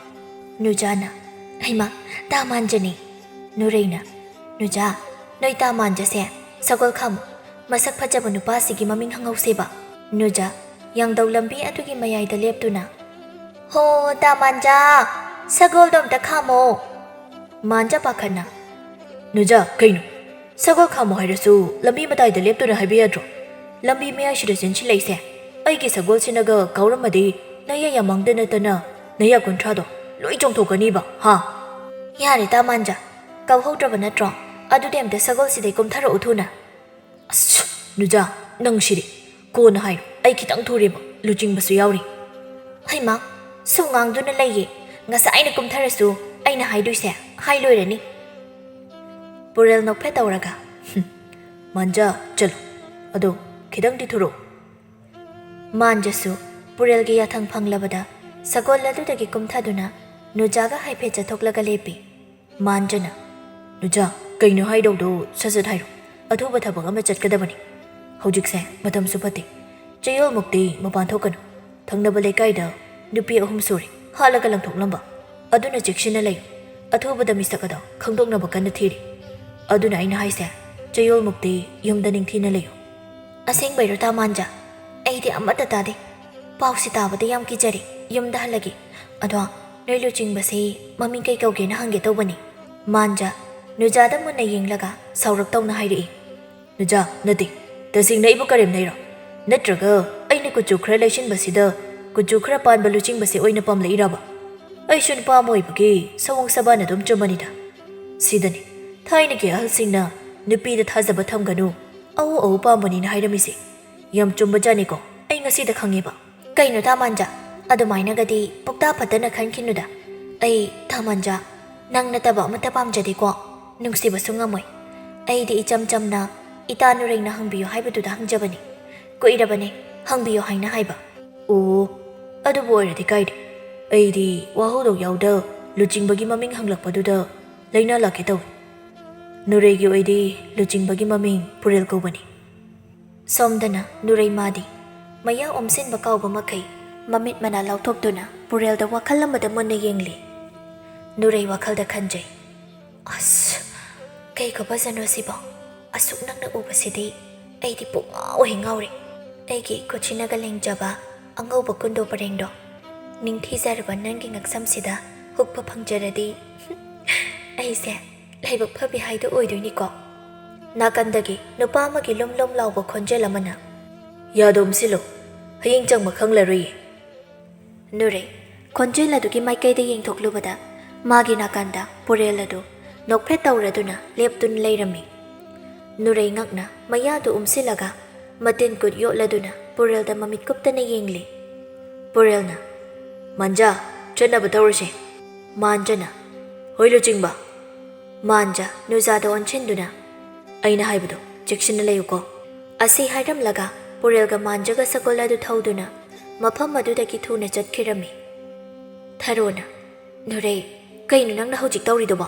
ꯅꯨꯖꯥꯅ ꯍꯩꯃꯥ ꯇꯥ ꯃꯥꯟꯖꯅꯤ ꯅꯨꯔꯩꯅ ꯅꯨꯖꯥ ꯅꯣꯏ ꯇꯥ ꯃꯥꯟꯖꯁꯦ ꯁꯒꯣꯜ ꯈꯥꯝꯃꯨ ꯃꯁꯛ ꯐꯖꯕ ꯅꯨꯄꯥꯁꯤꯒꯤ ꯃꯃꯤꯡ ꯍꯪꯍꯧꯁꯦꯕ ꯅꯨꯖꯥ ꯌꯥꯡꯗꯧ ꯂꯝꯕꯤ ꯑꯗꯨꯒꯤ ꯃꯌꯥꯏꯗ ꯂꯦꯞꯇꯨꯅ ꯍꯣ ꯇꯥ ꯃꯥꯟꯖꯥ ꯁꯒꯣꯜꯗꯣ ꯑꯝꯇ ꯈꯥꯝꯃꯣ ꯃꯥꯟꯖꯥ ꯄꯥꯈꯠꯅ ꯅꯨꯖꯥ ꯀꯩꯅꯣ ꯁꯒꯣꯜ ꯈꯥꯝꯃꯣ ꯍꯥꯏꯔꯁꯨ ꯂꯝꯕꯤ ꯃꯇꯥꯏꯗ ꯂꯦꯞꯇꯨꯅ ꯍꯥꯏꯕ ꯌꯥꯗ꯭ꯔꯣ ꯂꯝꯕꯤ ꯃꯌꯥꯏꯁꯤꯗ ꯆꯦꯟꯁꯤꯜꯂꯛꯏꯁꯦ ꯑꯩꯒꯤ ꯁꯒꯣꯜꯁꯤꯅꯒ ꯀꯥꯎꯔꯝꯃꯗꯤ ꯅꯌꯥ ꯌꯥꯃꯥꯡꯗ ꯅꯠꯇꯅ ꯅꯌꯥ ꯀꯨꯟꯊ꯭ꯔꯥꯗꯣ ꯂꯣꯏ ꯆꯣꯡꯊꯣꯛꯀꯅꯤꯕ ꯍꯥ ꯌꯥꯔꯦ ꯇꯥ ꯃꯥꯟꯖꯥ ꯀꯧꯍꯧꯗ꯭ꯔꯕ ꯅꯠꯇ꯭ꯔꯣ ꯑꯗꯨꯗꯤ ꯑꯝꯇ ꯁꯒꯣꯜꯁꯤꯗꯩ ꯀꯨꯝꯊꯔꯛꯎ ꯊꯨꯅ ꯑꯁ ꯅꯨꯖꯥ ꯅꯪꯁꯤꯗꯤ ꯀꯣꯟꯅ ꯍꯥꯏꯔꯣ ꯑꯩ ꯈꯤꯇꯪ ꯊꯨꯔꯦꯕ ꯂꯨꯆꯤꯡꯕꯁꯨ ꯌꯥꯎꯔꯤ ꯍꯩꯃꯥ ꯁꯨꯝ ꯉꯥꯡꯗꯨꯅ ꯂꯩꯌꯦ ꯉꯁꯥꯏꯅ ꯀꯨꯝꯊꯔꯁꯨ ꯑꯩꯅ ꯍꯥꯏꯗꯣꯏꯁꯦ ꯍꯥꯏ ꯂꯣꯏꯔꯅꯤ ꯄꯨꯔꯦꯜ ꯅꯣꯛꯐꯦꯠ ꯇꯧꯔꯒ ꯃꯥꯟꯖꯥ ꯆꯠꯂꯣ ꯑꯗꯣ ꯈꯤꯇꯪꯗꯤ ꯊꯨꯔꯣ ꯃꯥꯟꯖꯁꯨ ꯄꯨꯔꯦꯜꯒꯤ ꯌꯥꯊꯪ ꯐꯪꯂꯕꯗ ꯁꯒꯣꯜ ꯑꯗꯨꯗꯒꯤ ꯀꯨꯝꯊꯗꯨꯅ ꯅꯨꯖꯥꯒ ꯍꯥꯏꯐꯦꯠ ꯆꯠꯊꯣꯛꯂꯒ ꯂꯦꯞꯄꯤ ꯃꯥꯟꯖꯅ ꯅꯨꯖꯥ ꯀꯩꯅꯣ ꯍꯥꯏꯗꯧꯗꯣ ꯁꯠ ꯁꯠ ꯍꯥꯏꯔꯣ ꯑꯊꯨꯕ ꯊꯕꯛ ꯑꯃ ꯆꯠꯀꯗꯕꯅꯤ ꯍꯧꯖꯤꯛꯁꯦ ꯃꯇꯝꯁꯨ ꯐꯠꯇꯦ ꯆꯌꯣꯜꯃꯨꯛꯇꯤ ꯃꯄꯥꯟ ꯊꯣꯛꯀꯅꯨ ꯊꯪꯅꯕ ꯂꯩꯀꯥꯏꯗ ꯅꯨꯄꯤ 3 ꯁꯨꯔꯦ ꯍꯥꯠꯂꯒ ꯂꯪꯊꯣꯛꯂꯝꯕ ꯑꯗꯨꯅ ꯆꯦꯛꯁꯤꯟꯅ ꯂꯩꯌꯨ ꯑꯊꯨꯕꯗ ꯃꯤꯁꯛ ꯑꯗꯣ ꯈꯪꯗꯣꯛꯅꯕ ꯀꯟꯅ ꯊꯤꯔꯤ ꯑꯗꯨꯅ ꯑꯩꯅ ꯍꯥꯏꯁꯦ ꯆꯌꯣꯜꯃꯨꯛꯇꯤ ꯌꯨꯝꯗ ꯅꯤꯡꯊꯤꯅ ꯂꯩꯌꯨ ꯑꯁꯦꯡꯕꯩꯔꯣ ꯇꯥ ꯃꯥꯟꯖꯥ ꯑꯩꯗꯤ ꯑꯃꯠꯇ ꯇꯥꯗꯦ ꯄꯥꯎꯁꯤ ꯇꯥꯕꯗ ꯌꯥꯝ ꯀꯤꯖꯔꯦ ꯌꯨꯝꯗ ꯍꯜꯂꯒꯦ ꯑꯗꯣ ꯅꯣꯏ ꯂꯨꯆꯤꯡꯕꯁꯤ ꯃꯃꯤꯡ ꯀꯩ ꯀꯧꯒꯦꯅ ꯍꯪꯒꯦ ꯇꯧꯕꯅꯤ ꯃꯥꯟꯖꯥ ꯅꯨꯖꯥꯗ ꯃꯨꯟꯅ ꯌꯦꯡꯂꯒ ꯁꯥꯎꯔꯞ ꯇꯧꯅ ꯍꯥꯏꯔꯛꯏ ꯅꯨꯖꯥ ꯅꯠꯇꯦ ꯇꯁꯦꯡꯅ ꯑꯩꯕꯨ ꯀꯔꯦꯝꯅꯩꯔꯣ ꯅꯠꯇ꯭ꯔꯒ ꯑꯩꯅ ꯀꯨꯆꯨ ꯈꯔ ꯂꯩꯁꯤꯟꯕꯁꯤꯗ ꯀꯨꯆꯨ ꯈꯔ ꯄꯥꯟꯕ ꯂꯨꯆꯤꯡꯕꯁꯦ ꯑꯣꯏꯅ ꯄꯥꯝꯂꯛꯏꯔꯕ ꯑꯩꯁꯨ ꯅꯨꯄꯥ ꯑꯃ ꯑꯣꯏꯕꯒꯤ ꯁꯑꯣꯡ ꯁꯕꯥꯟ ꯑꯗꯨꯝ ꯆꯨꯝꯕꯅꯤꯗ ꯁꯤꯗꯅꯤ ꯊꯥꯏꯅꯒꯤ ꯑꯍꯜꯁꯤꯡꯅ ꯅꯨꯄꯤꯗ ꯊꯥꯖꯕ ꯊꯝꯒꯅꯨ ꯑꯎ ꯑꯎ ꯄꯥꯝꯕꯅꯤꯅ ꯍꯥꯏꯔꯝꯃꯤꯁꯦ ꯌꯥꯝ ꯆꯨꯝꯕꯖꯥꯠꯅꯤꯀꯣ ꯑꯩ ꯉꯁꯤꯗ ꯈꯪꯉꯦꯕ ꯀꯩꯅꯣ ꯇꯥ ꯃꯥꯟꯖꯥ ꯑꯗꯨꯃꯥꯏꯅꯒꯗꯤ ꯄꯨꯛꯇꯥ ꯐꯠꯇꯅ ꯈꯟꯈꯤꯅꯨꯗ ꯑꯩ ꯇꯥ ꯃꯥꯟꯖꯥ ꯅꯪ ꯅꯠꯇꯕ ꯑꯃꯠꯇ ꯄꯥꯝꯖꯗꯦꯀꯣ ꯅꯨꯡꯁꯤꯕꯁꯨ ꯉꯝꯃꯣꯏ ꯑꯩꯗꯤ ꯏꯆꯝ ꯆꯝꯅ ꯏꯇꯥ ꯅꯨꯔꯩꯅ ꯍꯪꯕꯤꯌꯨ ꯍꯥꯏꯕꯗꯨꯗ ꯍꯪꯖꯕꯅꯤ ꯀꯨꯏꯔꯕꯅꯦ ꯍꯪꯕꯤꯌꯨ ꯍꯥꯏꯅ ꯍꯥꯏꯕ ꯑꯣ ꯑꯗꯨꯕꯨ ꯑꯣꯏꯔꯗꯤ ꯀꯥꯏꯗꯦ ꯑꯩꯗꯤ ꯋꯥꯍꯧꯗꯣꯛ ꯌꯥꯎꯗ ꯂꯨꯆꯤꯡꯕꯒꯤ ꯃꯃꯤꯡ ꯍꯪꯂꯛꯄꯗꯨꯗ ꯂꯩꯅꯥ ꯂꯥꯛꯀꯦ ꯇꯧꯏ ꯅꯨꯔꯩꯒꯤ ꯑꯣꯏꯗꯤ ꯂꯨꯆꯤꯡꯕꯒꯤ ꯃꯃꯤꯡ ꯄꯨꯔꯦꯜ ꯀꯧꯕꯅꯤ ꯁꯣꯝꯗꯅ ꯅꯨꯔꯩ ꯃꯥꯗꯤ ꯃꯌꯥ ꯑꯣꯝꯁꯤꯟꯕ ꯀꯥꯎꯕ ꯃꯈꯩ ꯃꯃꯤꯠ ꯃꯅꯥ ꯂꯥꯎꯊꯣꯛꯇꯨꯅ ꯄꯨꯔꯦꯜꯗ ꯋꯥꯈꯜ ꯑꯃꯗ ꯃꯨꯟꯅ ꯌꯦꯡꯂꯤ ꯅꯨꯔꯩ ꯋꯥꯈꯜꯗ ꯈꯟꯖꯩ ꯑꯁ ꯀꯩ ꯈꯨꯐꯖꯅꯣ ꯁꯤꯕꯣ ꯑꯁꯨꯛ ꯅꯛꯅ ꯎꯕꯁꯤꯗꯤ ꯑꯩꯗꯤ ꯄꯨꯡꯉꯥꯎ ꯍꯦꯛ ꯉꯥꯎꯔꯦ ꯑꯩꯒꯤ ꯈꯨꯠꯁꯤꯅꯒ ꯂꯦꯡꯖꯕ ꯑꯉꯧꯕ ꯀꯨꯟꯗꯣ ꯄꯔꯦꯡꯗꯣ ꯅꯤꯡꯊꯤꯖꯔꯕ ꯅꯪꯒꯤ ꯉꯛꯁꯝꯁꯤꯗ ꯍꯨꯛꯄ ꯐꯪꯖꯔꯗꯤ ꯑꯩꯁꯦ ꯂꯥꯏꯕꯛ ꯐꯕꯤ ꯍꯥꯏꯗꯣ ꯑꯣꯏꯗꯣꯏꯅꯤꯀꯣ ꯅꯥꯀꯟꯗꯒꯤ ꯅꯨꯄꯥ ꯑꯃꯒꯤ ꯂꯨꯝ ꯂꯨꯝ ꯂꯥꯎꯕ ꯈꯣꯟꯖꯦꯜ ꯑꯃꯅ ꯌꯥꯗꯣꯝꯁꯤꯜꯂꯨ ꯍꯌꯦꯡ ꯆꯪꯕ ꯈꯪꯂꯔꯣꯏꯌꯦ ꯅꯨꯔꯩ ꯈꯣꯟꯖꯦꯜ ꯑꯗꯨꯒꯤ ꯃꯥꯏꯀꯩꯗ ꯌꯦꯡꯊꯣꯛꯂꯨꯕꯗ ꯃꯥꯒꯤ ꯅꯥꯀꯟꯗ ꯄꯨꯔꯦꯜ ꯑꯗꯨ ꯅꯣꯛꯐꯦꯠ ꯇꯧꯔꯗꯨꯅ ꯂꯦꯞꯇꯨꯅ ꯂꯩꯔꯝꯃꯤ ꯅꯨꯔꯩ ꯉꯛꯅ ꯃꯌꯥꯗꯨ ꯎꯝꯁꯤꯜꯂꯒ ꯃꯇꯤꯟ ꯀꯨꯠ ꯌꯣꯠꯂꯗꯨꯅ ꯄꯨꯔꯦꯜꯗ ꯃꯃꯤꯠ ꯀꯨꯞꯇꯅ ꯌꯦꯡꯂꯤ ꯄꯨꯔꯦꯜꯅ ꯃꯥꯟꯖꯥ ꯆꯠꯅꯕ ꯇꯧꯔꯁꯦ ꯃꯥꯟꯖꯅ ꯍꯣꯏ ꯂꯨꯆꯤꯡꯕ ꯃꯥꯟꯖꯥ ꯅꯨꯖꯥꯗ ꯑꯣꯟꯁꯤꯟꯗꯨꯅ ꯑꯩꯅ ꯍꯥꯏꯕꯗꯣ ꯆꯦꯛꯁꯤꯟꯅ ꯂꯩꯌꯨꯀꯣ ꯑꯁꯤ ꯍꯥꯏꯔꯝꯂꯒ ꯄꯨꯔꯦꯜꯒ ꯃꯥꯟꯖꯒ ꯁꯒꯣꯜ ꯑꯗꯨ ꯊꯧꯗꯨꯅ ꯃꯐꯝ ꯑꯗꯨꯗꯒꯤ ꯊꯨꯅ ꯆꯠꯈꯤꯔꯝꯃꯤ ꯊꯔꯣꯅ ꯅꯨꯔꯩ ꯀꯩꯅꯣ ꯅꯪꯅ ꯍꯧꯖꯤꯛ ꯇꯧꯔꯤꯗꯨꯕꯣ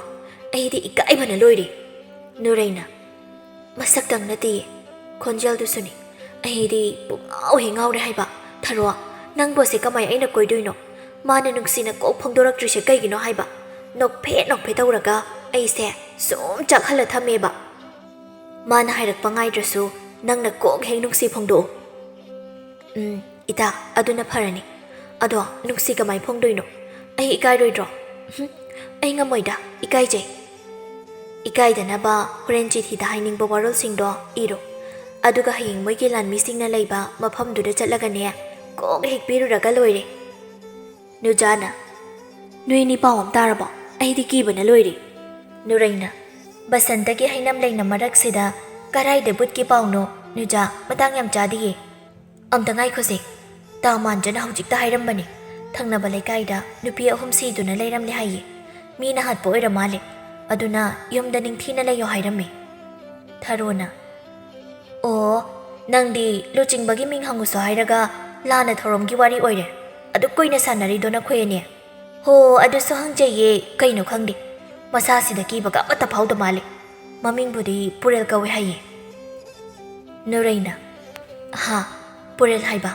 ꯑꯩꯗꯤ ꯏꯀꯥꯏꯕꯅ ꯂꯣꯏꯔꯦ ꯅꯨꯔꯩꯅ ꯃꯁꯛꯇꯪ ꯅꯠꯇꯦꯌꯦ ꯈꯣꯟꯖꯦꯜꯗꯨꯁꯨꯅꯤ ꯑꯩꯗꯤ ꯄꯨꯡꯉꯥꯎ ꯍꯦꯛ ꯉꯥꯎꯔꯦ ꯍꯥꯏꯕ ꯊꯔꯣ ꯅꯪꯕꯨꯁꯦ ꯀꯃꯥꯏ ꯑꯩꯅ ꯀꯣꯏꯗꯣꯏꯅꯣ ꯃꯥꯅ ꯅꯨꯡꯁꯤꯅ ꯀꯣꯛ ꯐꯣꯡꯗꯣꯔꯛꯇ꯭ꯔꯤꯁꯦ ꯀꯩꯒꯤꯅꯣ ꯍꯥꯏꯕ ꯅꯣꯛꯐꯦꯠ ꯇꯧꯔꯒ ꯑꯩꯁꯦ ꯁꯨꯝ ꯆꯥꯛꯍꯜꯂ ꯊꯝꯃꯦꯕ ꯃꯥꯅ ꯍꯥꯏꯔꯛꯄ ꯉꯥꯏꯗ꯭ꯔꯁꯨ ꯅꯪꯅ ꯀꯣꯛ ꯍꯦꯛ ꯅꯨꯡꯁꯤ ꯐꯣꯡꯗꯣꯛꯑꯣ ꯏꯇꯥ ꯑꯗꯨꯅ ꯐꯔꯅꯤ ꯑꯗꯣ ꯅꯨꯡꯁꯤ ꯀꯃꯥꯏ ꯐꯣꯡꯗꯣꯏꯅꯣ ꯑꯩ ꯏꯀꯥꯏꯔꯣꯏꯗ꯭ꯔꯣ ꯑꯩ ꯉꯝꯃꯣꯏꯗ ꯏꯀꯥꯏꯖꯩ ꯏꯀꯥꯏꯗꯅꯕ ꯍꯣꯔꯦꯟ ꯆꯤꯊꯤꯗ ꯍꯥꯏꯅꯤꯡꯕ ꯋꯥꯔꯣꯜꯁꯤꯡꯗꯣ ꯏꯔꯣ ꯑꯗꯨꯒ ꯍꯌꯦꯡ ꯃꯣꯏꯒꯤ ꯂꯥꯟꯃꯤꯁꯤꯡꯅ ꯂꯩꯕ ꯃꯐꯝꯗꯨꯗ ꯆꯠꯂꯒꯅꯦ ꯀꯣꯛ ꯍꯦꯛ ꯄꯤꯔꯨꯔꯒ ꯂꯣꯏꯔꯦ ꯅꯨꯖꯥꯅ ꯅꯣꯏꯅꯤ ꯄꯥꯎ ꯑꯃ ꯇꯥꯔꯕꯣ ꯑꯩꯗꯤ ꯀꯤꯕꯅ ꯂꯣꯏꯔꯦ ꯅꯨꯔꯩꯅ ꯕꯁꯟꯇꯒꯤ ꯍꯩꯅꯝ ꯂꯩꯅ ꯃꯔꯛꯁꯤꯗ ꯀꯔꯥꯏꯗ ꯕꯨꯠꯀꯤ ꯄꯥꯎꯅꯣ ꯅꯨꯖꯥ ꯃꯇꯥꯡ ꯌꯥꯝ ꯆꯥꯗꯤꯌꯦ ꯑꯝꯇ ꯉꯥꯏꯈꯣꯁꯦ ꯇꯥ ꯃꯥꯟꯖꯅ ꯍꯧꯖꯤꯛꯇ ꯍꯥꯏꯔꯝꯕꯅꯤ ꯊꯪꯅꯕ ꯂꯩꯀꯥꯏꯗ ꯅꯨꯄꯤ 3 ꯁꯤꯗꯨꯅ ꯂꯩꯔꯝꯂꯦ ꯍꯥꯏꯌꯦ ꯃꯤꯅ ꯍꯥꯠꯄ ꯑꯣꯏꯔ ꯃꯥꯜꯂꯦ ꯑꯗꯨꯅ ꯌꯨꯝꯗ ꯅꯤꯡꯊꯤꯅ ꯂꯩꯌꯣ ꯍꯥꯏꯔꯝꯃꯦ ꯊꯔꯣꯅ ꯑꯣ ꯅꯪꯗꯤ ꯂꯨꯆꯤꯡꯕꯒꯤ ꯃꯤꯡ ꯍꯪꯉꯨꯁꯨ ꯍꯥꯏꯔꯒ ꯂꯥꯟꯅ ꯊꯧꯔꯝꯒꯤ ꯋꯥꯔꯤ ꯑꯣꯏꯔꯦ ꯑꯗꯨꯛ ꯀꯨꯏꯅ ꯁꯥꯟꯅꯔꯤꯗꯣ ꯅꯈꯣꯏ ꯑꯅꯤ ꯍꯣ ꯑꯗꯨꯁꯨ ꯍꯪꯖꯩꯌꯦ ꯀꯩꯅꯣ ꯈꯪꯗꯦ ꯃꯁꯥꯁꯤꯗ ꯀꯤꯕꯒ ꯑꯃꯠꯇ ꯐꯥꯎꯗ ꯃꯥꯜꯂꯦ ꯃꯃꯤꯡꯕꯨꯗꯤ ꯄꯨꯔꯦꯜ ꯀꯧꯋꯦ ꯍꯥꯏꯌꯦ ꯅꯨꯔꯩꯅ ꯍꯥ ꯄꯨꯔꯦꯜ ꯍꯥꯏꯕ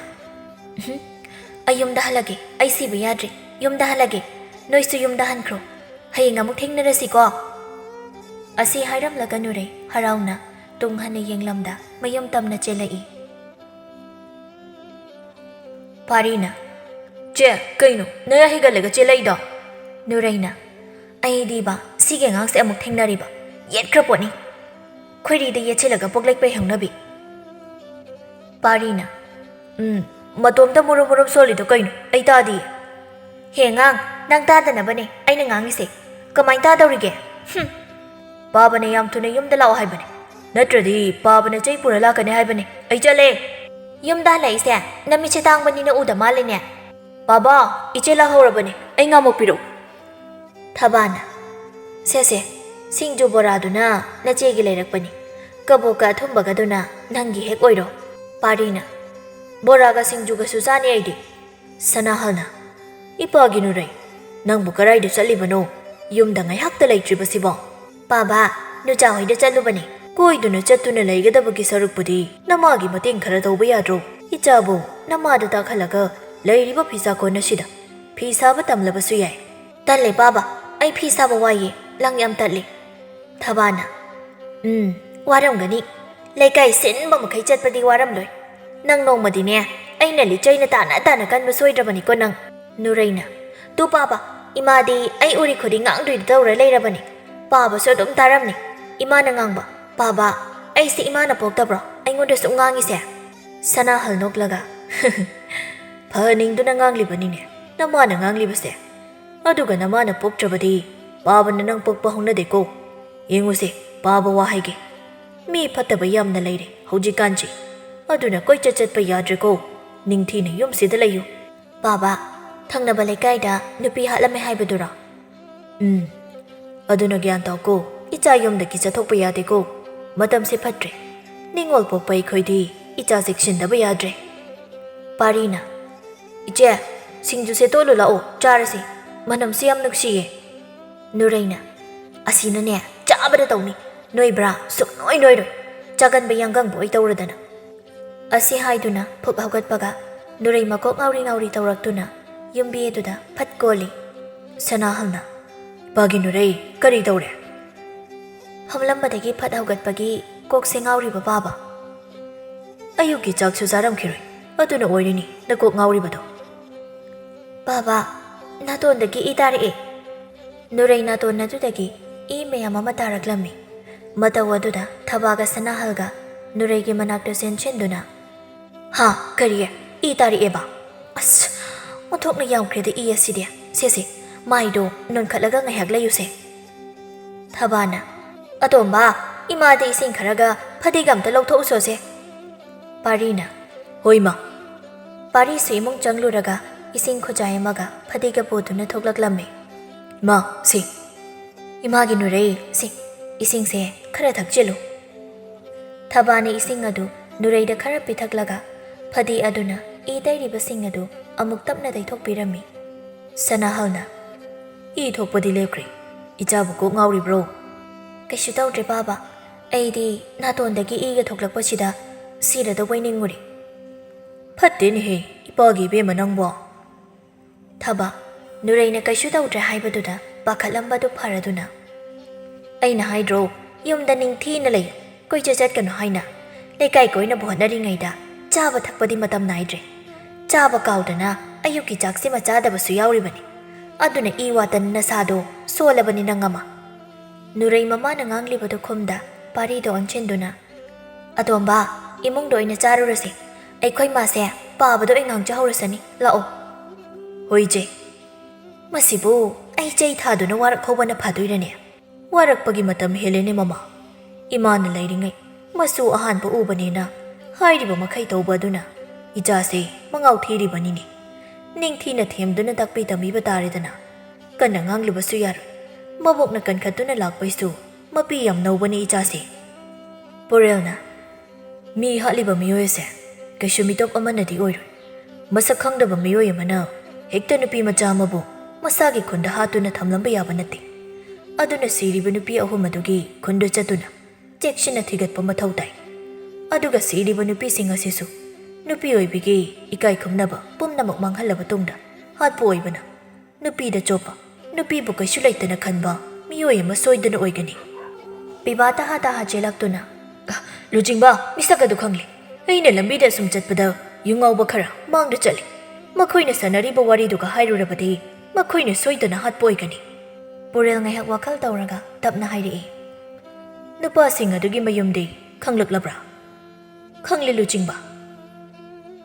ꯑꯩ ꯌꯨꯝꯗ ꯍꯜꯂꯒꯦ ꯑꯩ ꯁꯤꯕ ꯌꯥꯗ꯭ꯔꯦ ꯌꯨꯝꯗ ꯍꯜꯂꯒꯦ ꯅꯣꯏꯁꯨ ꯌꯨꯝꯗ ꯍꯟꯈ꯭ꯔꯣ ꯍꯌꯦꯡ ꯑꯃꯨꯛ ꯊꯦꯡꯅꯔꯁꯤꯀꯣ ꯑꯁꯤ ꯍꯥꯏꯔꯝꯂꯒ ꯅꯨꯔꯩ ꯍꯔꯥꯎꯅ ꯇꯨꯡ ꯍꯟꯅ ꯌꯦꯡꯂꯝꯗ ꯃꯌꯨꯝ ꯇꯝꯅ ꯆꯦꯜꯂꯛꯏ ꯄꯥꯔꯤꯅ ꯆꯦ ꯀꯩꯅꯣ ꯅꯌꯥ ꯍꯤꯒꯠꯂꯒ ꯆꯦꯜꯂꯛꯏꯗꯣ ꯅꯨꯔꯩꯅ ꯑꯩꯗꯤꯕ ꯁꯤꯒꯤ ꯑꯉꯥꯡꯁꯦ ꯑꯃꯨꯛ ꯊꯦꯡꯅꯔꯤꯕ ꯌꯦꯠꯈ꯭ꯔ ꯄꯣꯠꯅꯤ ꯈꯣꯏꯔꯤꯗ ꯌꯦꯠꯁꯤꯜꯂꯒ ꯄꯣꯛꯂꯩꯄꯩ ꯍꯧꯅꯕꯤ ꯄꯥꯔꯤꯅ ꯃꯇꯣꯝꯇ ꯃꯨꯔꯨꯝ ꯁꯣꯜꯂꯤꯗꯣ ꯀꯩꯅꯣ ꯑꯩ ꯇꯥꯗꯤꯌꯦ ꯍꯦ ꯑꯉꯥꯡ ꯅꯪ ꯇꯥꯗꯅꯕꯅꯦ ꯑꯩꯅ ꯉꯥꯡꯉꯤꯁꯦ ꯀꯃꯥꯏ ꯇꯥꯗꯧꯔꯤꯒꯦ ꯄꯥꯕꯅ ꯌꯥꯝ ꯊꯨꯅ ꯌꯨꯝꯗ ꯂꯥꯛꯑꯣ ꯍꯥꯏꯕꯅꯦ ꯅꯠꯇ꯭ꯔꯗꯤ ꯄꯥꯕꯅ ꯆꯩ ꯄꯨꯔ ꯂꯥꯛꯀꯅꯤ ꯍꯥꯏꯕꯅꯦ ꯑꯩ ꯆꯠꯂꯦ ꯌꯨꯝꯗ ꯍꯜꯂꯛꯏꯁꯦ ꯅꯃꯤꯠꯁꯦ ꯇꯥꯡꯕꯅꯤꯅ ꯎꯗ ꯃꯥꯜꯂꯦꯅꯦ ꯕꯥꯕꯥ ꯏꯆꯦ ꯂꯥꯛꯍꯧꯔꯕꯅꯦ ꯑꯩ ꯉꯥꯃꯨꯛ ꯄꯤꯔꯛꯎ ꯊꯕꯥꯅ ꯁꯦꯁꯦ ꯁꯤꯡꯖꯨ ꯕꯣꯔꯥꯗꯨꯅ ꯅꯆꯦꯒꯤ ꯂꯩꯔꯛꯄꯅꯤ ꯀꯕꯣꯛꯀ ꯑꯊꯨꯝꯕꯒꯗꯨꯅ ꯅꯪꯒꯤ ꯍꯦꯛ ꯑꯣꯏꯔꯣ ꯄꯥꯔꯤꯅ ꯕꯣꯔꯥꯒ ꯁꯤꯡꯖꯨꯒꯁꯨ ꯆꯥꯅꯤ ꯑꯩꯗꯤ ꯁꯅꯥꯍꯜꯅ ꯏꯄꯥꯒꯤ ꯅꯨꯔꯩ ꯅꯪꯕꯨ ꯀꯔꯥꯏꯗ ꯆꯠꯂꯤꯕꯅꯣ ꯌꯨꯝꯗ ꯉꯥꯏꯍꯥꯛꯇ ꯂꯩꯇ꯭ꯔꯤꯕꯁꯤꯕꯣ ꯄꯥꯕꯥ ꯅꯨꯆꯥ ꯍꯣꯏꯗ ꯆꯠꯂꯨꯕꯅꯤ ꯀꯣꯏꯗꯨꯅ ꯆꯠꯇꯨꯅ ꯂꯩꯒꯗꯕꯒꯤ ꯁꯔꯨꯛꯄꯨꯗꯤ ꯅꯃꯥꯒꯤ ꯃꯇꯦꯡ ꯈꯔ ꯇꯧꯕ ꯌꯥꯗ꯭ꯔꯣ ꯏꯆꯥꯕꯨ ꯅꯃꯥꯗ ꯇꯥꯈꯠꯂꯒ ꯂꯩꯔꯤꯕ ꯐꯤꯁꯥꯀꯣꯟ ꯑꯁꯤꯗ ꯐꯤ ꯁꯥꯕ ꯇꯝꯂꯕꯁꯨ ꯌꯥꯏ ꯇꯜꯂꯦ ꯄꯥꯕꯥ ꯑꯩ ꯐꯤ ꯁꯥꯕ ꯋꯥꯏꯌꯦ ꯂꯪ ꯌꯥꯝ ꯇꯠꯂꯦ ꯊꯕꯥꯅ ꯋꯥꯔꯝꯒꯅꯤ ꯂꯩꯀꯥꯏ ꯁꯤꯟꯕ ꯃꯈꯩ ꯆꯠꯄꯗꯤ ꯋꯥꯔꯝꯂꯣꯏ ꯅꯪ ꯅꯣꯡꯃꯗꯤꯅꯦ ꯑꯩꯅ ꯂꯤꯆꯩꯅ ꯇꯥꯅ ꯀꯟꯕ ꯁꯣꯏꯗ꯭ꯔꯕꯅꯤꯀꯣ ꯅꯪ ꯅꯨꯔꯩꯅ ꯇꯨ ꯄꯥꯕꯥ ꯏꯃꯥꯗꯤ ꯑꯩ ꯎꯔꯤ ꯈꯨꯗꯤꯡ ꯉꯥꯡꯗꯣꯏꯗ ꯇꯧꯔ ꯂꯩꯔꯕꯅꯤ ꯄꯥꯕꯁꯨ ꯑꯗꯨꯝ ꯇꯥꯔꯝꯅꯤ ꯏꯃꯥꯅ ꯉꯥꯡꯕ ꯄꯥꯕꯥ ꯑꯩꯁꯦ ꯏꯃꯥꯅ ꯄꯣꯛꯇꯕ꯭ꯔꯣ ꯑꯩꯉꯣꯟꯗ ꯁꯨꯝ ꯉꯥꯡꯉꯤꯁꯦ ꯁꯅꯥꯍꯜ ꯅꯣꯛꯂꯒ ꯐꯍꯟꯅꯤꯡꯗꯨꯅ ꯉꯥꯡꯂꯤꯕꯅꯤꯅꯦ ꯅꯃꯥꯅ ꯉꯥꯡꯂꯤꯕꯁꯦ ꯑꯗꯨꯒ ꯅꯃꯥꯅ ꯄꯣꯛꯇ꯭ꯔꯕꯗꯤ ꯄꯥꯕꯅ ꯅꯪ ꯄꯣꯛꯄ ꯍꯧꯅꯗꯦꯀꯣ ꯌꯦꯡꯉꯨꯁꯦ ꯄꯥꯕ ꯋꯥ ꯍꯥꯏꯒꯦ ꯃꯤ ꯐꯠꯇꯕ ꯌꯥꯝꯅ ꯂꯩꯔꯦ ꯍꯧꯖꯤꯛꯀꯥꯟꯁꯤ ꯑꯗꯨꯅ ꯀꯣꯏꯆꯠ ꯆꯠꯄ ꯌꯥꯗ꯭ꯔꯦꯀꯣ ꯅꯤꯡꯊꯤꯅ ꯌꯨꯝꯁꯤꯗ ꯂꯩꯌꯨ ꯄꯥꯕꯥ ꯊꯪꯅꯕ ꯂꯩꯀꯥꯏꯗ ꯅꯨꯄꯤ ꯍꯥꯠꯂꯝꯃꯦ ꯍꯥꯏꯕꯗꯨꯔꯣ ꯑꯗꯨꯅ ꯒ꯭ꯌꯥꯟ ꯇꯥꯎꯀꯣ ꯏꯆꯥ ꯌꯨꯝꯗꯒꯤ ꯆꯠꯊꯣꯛꯄ ꯌꯥꯗꯦꯀꯣ ꯃꯇꯝꯁꯦ ꯐꯠꯇ꯭ꯔꯦ ꯅꯤꯡꯉꯣꯜ ꯄꯣꯛꯄ ꯑꯩꯈꯣꯏꯗꯤ ꯏꯆꯥ ꯆꯦꯛꯁꯤꯟꯗꯕ ꯌꯥꯗ꯭ꯔꯦ ꯄꯥꯔꯤꯅ ꯏꯆꯦ ꯁꯤꯡꯖꯨꯁꯦ ꯇꯣꯠꯂꯨ ꯂꯥꯛꯑꯣ ꯆꯥꯔꯁꯤ ꯃꯅꯝꯁꯤ ꯌꯥꯝ ꯅꯨꯡꯁꯤꯌꯦ ꯅꯨꯔꯩꯅ ꯑꯁꯤꯅꯅꯦ ꯆꯥꯕꯗ ꯇꯧꯅꯤ ꯅꯣꯏꯕ꯭ꯔꯥ ꯁꯨꯛꯅꯣꯏ ꯅꯣꯏꯔꯣꯏ ꯆꯥꯒꯟꯕ ꯌꯥꯡꯒꯪꯕ ꯑꯣꯏ ꯇꯧꯔꯗꯅ ꯑꯁꯤ ꯍꯥꯏꯗꯨꯅ ꯐꯨꯛ ꯍꯧꯒꯠꯄꯒ ꯅꯨꯔꯩ ꯃꯀꯣꯛ ꯉꯥꯎꯔꯤ ꯇꯧꯔꯛꯇꯨꯅ ꯌꯨꯝꯕꯤ ꯑꯗꯨꯗ ꯐꯠ ꯀꯣꯜꯂꯤ ꯁꯅꯥꯍꯜꯅ ꯄꯥꯒꯤ ꯅꯨꯔꯩ ꯀꯔꯤ ꯇꯧꯔꯦ ꯐꯝꯂꯝꯕꯗꯒꯤ ꯐꯠ ꯍꯧꯒꯠꯄꯒꯤ ꯀꯣꯛꯁꯦ ꯉꯥꯎꯔꯤꯕ ꯄꯥꯕ ꯑꯌꯨꯛꯀꯤ ꯆꯥꯛꯁꯨ ꯆꯥꯔꯝꯈꯤꯔꯣꯏ ꯑꯗꯨꯅ ꯑꯣꯏꯔꯤꯅꯤ ꯅꯀꯣꯛ ꯉꯥꯎꯔꯤꯕꯗꯣ ꯕꯥꯕꯥ ꯅꯥꯇꯣꯟꯗꯒꯤ ꯏ ꯇꯥꯔꯛꯑꯦ ꯅꯨꯔꯩ ꯅꯥꯇꯣꯟ ꯑꯗꯨꯗꯒꯤ ꯏ ꯃꯌꯥꯝ ꯑꯃ ꯇꯥꯔꯛꯂꯝꯃꯤ ꯃꯇꯧ ꯑꯗꯨꯗ ꯊꯕꯥꯒ ꯁꯅꯥꯍꯜꯒ ꯅꯨꯔꯩꯒꯤ ꯃꯅꯥꯛꯇ ꯆꯦꯟꯁꯤꯟꯗꯨꯅ ꯍꯥ ꯀꯔꯤ ꯏ ꯇꯥꯔꯛꯑꯦꯕ ꯑꯁ ꯑꯣꯟꯊꯣꯛꯅ ꯌꯥꯝꯈ꯭ꯔꯦꯗ ꯏ ꯑꯁꯤꯗꯤ ꯁꯦꯁꯦ ꯃꯥꯏꯗꯣ ꯅꯣꯟꯈꯠꯂꯒ ꯉꯥꯏꯍꯥꯛ ꯂꯩꯌꯨꯁꯦ ꯊꯕꯥꯅ ꯑꯇꯣꯝꯕ ꯏꯃꯥꯗ ꯏꯁꯤꯡ ꯈꯔꯒ ꯐꯗꯤꯒ ꯑꯝꯇ ꯂꯧꯊꯣꯛꯎꯁꯣꯁꯦ ꯄꯥꯔꯤꯅ ꯍꯣꯏꯃ ꯄꯥꯔꯤꯁꯨ ꯏꯃꯨꯡ ꯆꯪꯂꯨꯔꯒ ꯏꯁꯤꯡ ꯈꯨꯖꯥꯏ ꯑꯃꯒ ꯐꯗꯤꯒ ꯄꯨꯗꯨꯅ ꯊꯣꯛꯂꯛꯂꯝꯃꯤ ꯃꯥ ꯁꯤ ꯏꯃꯥꯒꯤ ꯅꯨꯔꯩ ꯁꯤ ꯏꯁꯤꯡꯁꯦ ꯈꯔ ꯊꯛꯆꯤꯜꯂꯨ ꯊꯕꯥꯅ ꯏꯁꯤꯡ ꯑꯗꯨ ꯅꯨꯔꯩꯗ ꯈꯔ ꯄꯤꯊꯛꯂꯒ ꯐꯗꯤ ꯑꯗꯨꯅ ꯏ ꯇꯩꯔꯤꯕꯁꯤꯡ ꯑꯗꯨ ꯑꯃꯨꯛ ꯇꯞꯅ ꯇꯩꯊꯣꯛꯄꯤꯔꯝꯃꯤ꯫ ꯁꯅꯥꯍꯜꯅ ꯏ ꯊꯣꯛꯄꯗꯤ ꯂꯦꯞꯈ꯭ꯔꯦ, ꯏꯆꯥꯕꯨ ꯀꯣꯛ ꯉꯥꯎꯔꯤꯕ꯭ꯔꯣ? ꯀꯩꯁꯨ ꯇꯧꯗ꯭ꯔꯦ ꯕꯥꯕꯥ, ꯑꯩꯗꯤ ꯅꯥꯇꯣꯟꯗꯒꯤ ꯏꯒ ꯊꯣꯛꯂꯛꯄꯁꯤꯗ ꯁꯤꯔꯗꯧꯕꯩ ꯅꯤꯡꯉꯨꯔꯦ꯫ ꯐꯠꯇꯦꯅꯦꯍꯦ ꯏꯄꯥꯒꯤ ꯏꯕꯦꯝꯃ ꯅꯪꯕꯣ꯫ ꯊꯕꯥ ꯅꯨꯔꯩꯅ ꯀꯩꯁꯨ ꯇꯧꯗ꯭ꯔꯦ ꯍꯥꯏꯕꯗꯨꯗ ꯄꯥꯈꯠꯂꯝꯕꯗꯨ ꯐꯔꯗꯨꯅ ꯑꯩꯅ ꯍꯥꯏꯗ꯭ꯔꯣ ꯌꯨꯝꯗ ꯅꯤꯡꯊꯤꯅ ꯂꯩ, ꯀꯣꯏꯆꯠ ꯆꯠꯀꯅꯨ ꯍꯥꯏꯅ, ꯂꯩꯀꯥꯏ ꯀꯣꯏꯅꯕ ꯍꯣꯠꯅꯔꯤꯉꯩꯗ ꯆꯥꯕ ꯊꯛꯄꯗꯤ ꯃꯇꯝ ナꯏꯗ꯭ꯔꯦ, ꯆꯥꯕ ꯀꯥꯎꯗꯅ ꯑꯌꯨꯛꯀꯤ ꯆꯥꯛꯁꯤꯃ ꯆꯥꯗꯕꯁꯨ ꯌꯥꯎꯔꯤꯕꯅꯤ, ꯑꯗꯨꯅ ꯏ ꯋꯥꯇꯟ ꯅꯁꯥꯗꯣ ꯁꯣꯜꯂꯕꯅꯤ ꯅꯪ ꯑꯃ꯫ ꯅꯨꯔꯩ ꯃꯃꯥꯅ ꯉꯥꯡꯂꯤꯕꯗꯨ ꯈꯨꯝꯗ ꯄꯥꯔꯤꯗ ꯑꯣꯟꯁꯤꯟꯗꯨꯅ ꯑꯇꯣꯝꯕ ꯏꯃꯨꯡꯗ ꯑꯣꯏꯅ ꯆꯥꯔꯨꯔꯁꯤ, ꯑꯩꯈꯣꯏ ꯃꯥꯁꯦ ꯄꯥꯕꯗ ꯑꯣꯏ ꯉꯥꯡꯖꯍꯧꯔꯁꯅꯤ, ꯂꯥꯛꯑꯣ꯫ ꯍꯣꯏ ꯏꯆꯦ꯫ ꯃꯁꯤꯕꯨ ꯑꯩ ꯆꯩ ꯊꯥꯗꯨꯅ ꯋꯥꯔꯛꯍꯧꯕꯅ ꯐꯗꯣꯏꯔꯅꯦ? ꯋꯥꯔꯛꯄꯒꯤ ꯃꯇꯝ ꯍꯦꯜꯂꯦꯅꯦ ꯃꯃꯥ, ꯏꯃꯥꯅ ꯂꯩꯔꯤꯉꯩ ꯃꯁꯨ ꯑꯍꯥꯟꯕ ꯎꯕꯅꯦꯅ ꯍꯥꯏꯔꯤꯕ ꯃꯈꯩ ꯇꯧꯕ ꯑꯗꯨꯅ ꯏꯆꯥꯁꯦ ꯃꯉꯥꯎ ꯊꯤꯔꯤꯕꯅꯤꯅꯦ, ꯅꯤꯡꯊꯤꯅ ꯊꯦꯝꯗꯨꯅ ꯇꯥꯛꯄꯤ ꯇꯝꯕꯤꯕ ꯇꯥꯔꯦꯗꯅ, ꯀꯟꯅ ꯉꯥꯡꯂꯨꯕꯁꯨ ꯌꯥꯔꯣꯏ, ꯃꯕꯣꯛꯅ ꯀꯟꯈꯠꯇꯨꯅ ꯂꯥꯛꯄꯩꯁꯨ ꯃꯄꯤ ꯌꯥꯝ ꯅꯧꯕꯅꯤ ꯏꯆꯥꯁꯦ꯫ ꯄꯨꯔꯦꯜꯅ ꯃꯤ ꯍꯥꯠꯂꯤꯕ ꯃꯤꯑꯣꯏ ꯑꯁꯦ ꯀꯩꯁꯨ ꯃꯤꯇꯣꯞ ꯑꯃꯅꯗꯤ ꯑꯣꯏꯔꯣꯏ, ꯃꯁꯛ ꯈꯪꯗꯕ ꯃꯤꯑꯣꯏ ꯑꯃꯅ ꯍꯦꯛꯇ ꯅꯨꯄꯤ ꯃꯆꯥ ꯑꯃꯕꯨ ꯃꯁꯥꯒꯤ ꯈꯨꯟꯗ ꯍꯥꯠꯇꯨꯅ ꯊꯝꯂꯝꯕ ꯌꯥꯕ ꯅꯠꯇꯦ, ꯑꯗꯨꯅ ꯁꯤꯔꯤꯕ ꯅꯨꯄꯤ ꯑꯍꯨꯝ ꯑꯗꯨꯒꯤ ꯈꯨꯟꯗ ꯆꯠꯇꯨꯅ ꯆꯦꯛꯁꯤꯟꯅ ꯊꯤꯒꯠꯄ ꯃꯊꯧ ꯇꯥꯏ, ꯑꯗꯨꯒ ꯁꯤꯔꯤꯕ ꯅꯨꯄꯤꯁꯤꯡ ꯑꯁꯤꯁꯨ ꯅꯨꯄꯤ ꯑꯣꯏꯕꯤꯒꯤ ꯏꯀꯥꯏ ꯈꯨꯝꯅꯕ ꯄꯨꯝꯅꯃꯛ ꯃꯥꯡꯍꯜꯂꯕ ꯇꯨꯡꯗ ꯍꯥꯠꯄ ꯑꯣꯏꯕꯅ ꯅꯨꯄꯤꯗ ꯆꯣꯞꯄ, ꯅꯨꯄꯤꯕꯨ ꯀꯩꯁꯨ ꯂꯩꯇꯅ ꯈꯟꯕ ꯃꯤꯑꯣꯏ ꯑꯃ ꯁꯣꯏꯗꯅ ꯑꯣꯏꯒꯅꯤ꯫ ꯄꯤꯕꯥ ꯇꯍꯥ ꯇꯍꯥ ꯆꯦꯜꯂꯛꯇꯨꯅ ꯂꯨꯆꯤꯡꯕ ꯃꯤꯁꯛ ꯑꯗꯨ ꯈꯪꯂꯦ, ꯑꯩꯅ ꯂꯝꯕꯤꯗ ꯁꯨꯝ ꯆꯠꯄꯗ ꯌꯨꯉꯥꯎꯕ ꯈꯔ ꯃꯥꯡꯗ ꯆꯠꯂꯤ, ꯃꯈꯣꯏꯅ ꯁꯥꯟꯅꯔꯤꯕ ꯋꯥꯔꯤꯗꯨꯒ ꯍꯥꯏꯔꯨꯔꯕꯗꯤ ꯃꯈꯣꯏꯅ ꯁꯣꯏꯗꯅ ꯍꯥꯠꯄ ꯑꯣꯏꯒꯅꯤ꯫ ꯄꯨꯔꯦꯜ ꯉꯥꯏꯍꯥꯛ ꯋꯥꯈꯜ ꯇꯧꯔꯒ ꯇꯞꯅ ꯍꯥꯏꯔꯛꯏ꯫ ꯅꯨꯄꯥꯁꯤꯡ ꯑꯗꯨꯒꯤ ꯃꯌꯨꯝꯗꯤ ꯈꯪꯂꯛꯂꯕ꯭ꯔꯥ? ꯈꯪꯂꯦ ꯂꯨꯆꯤꯡꯕ꯫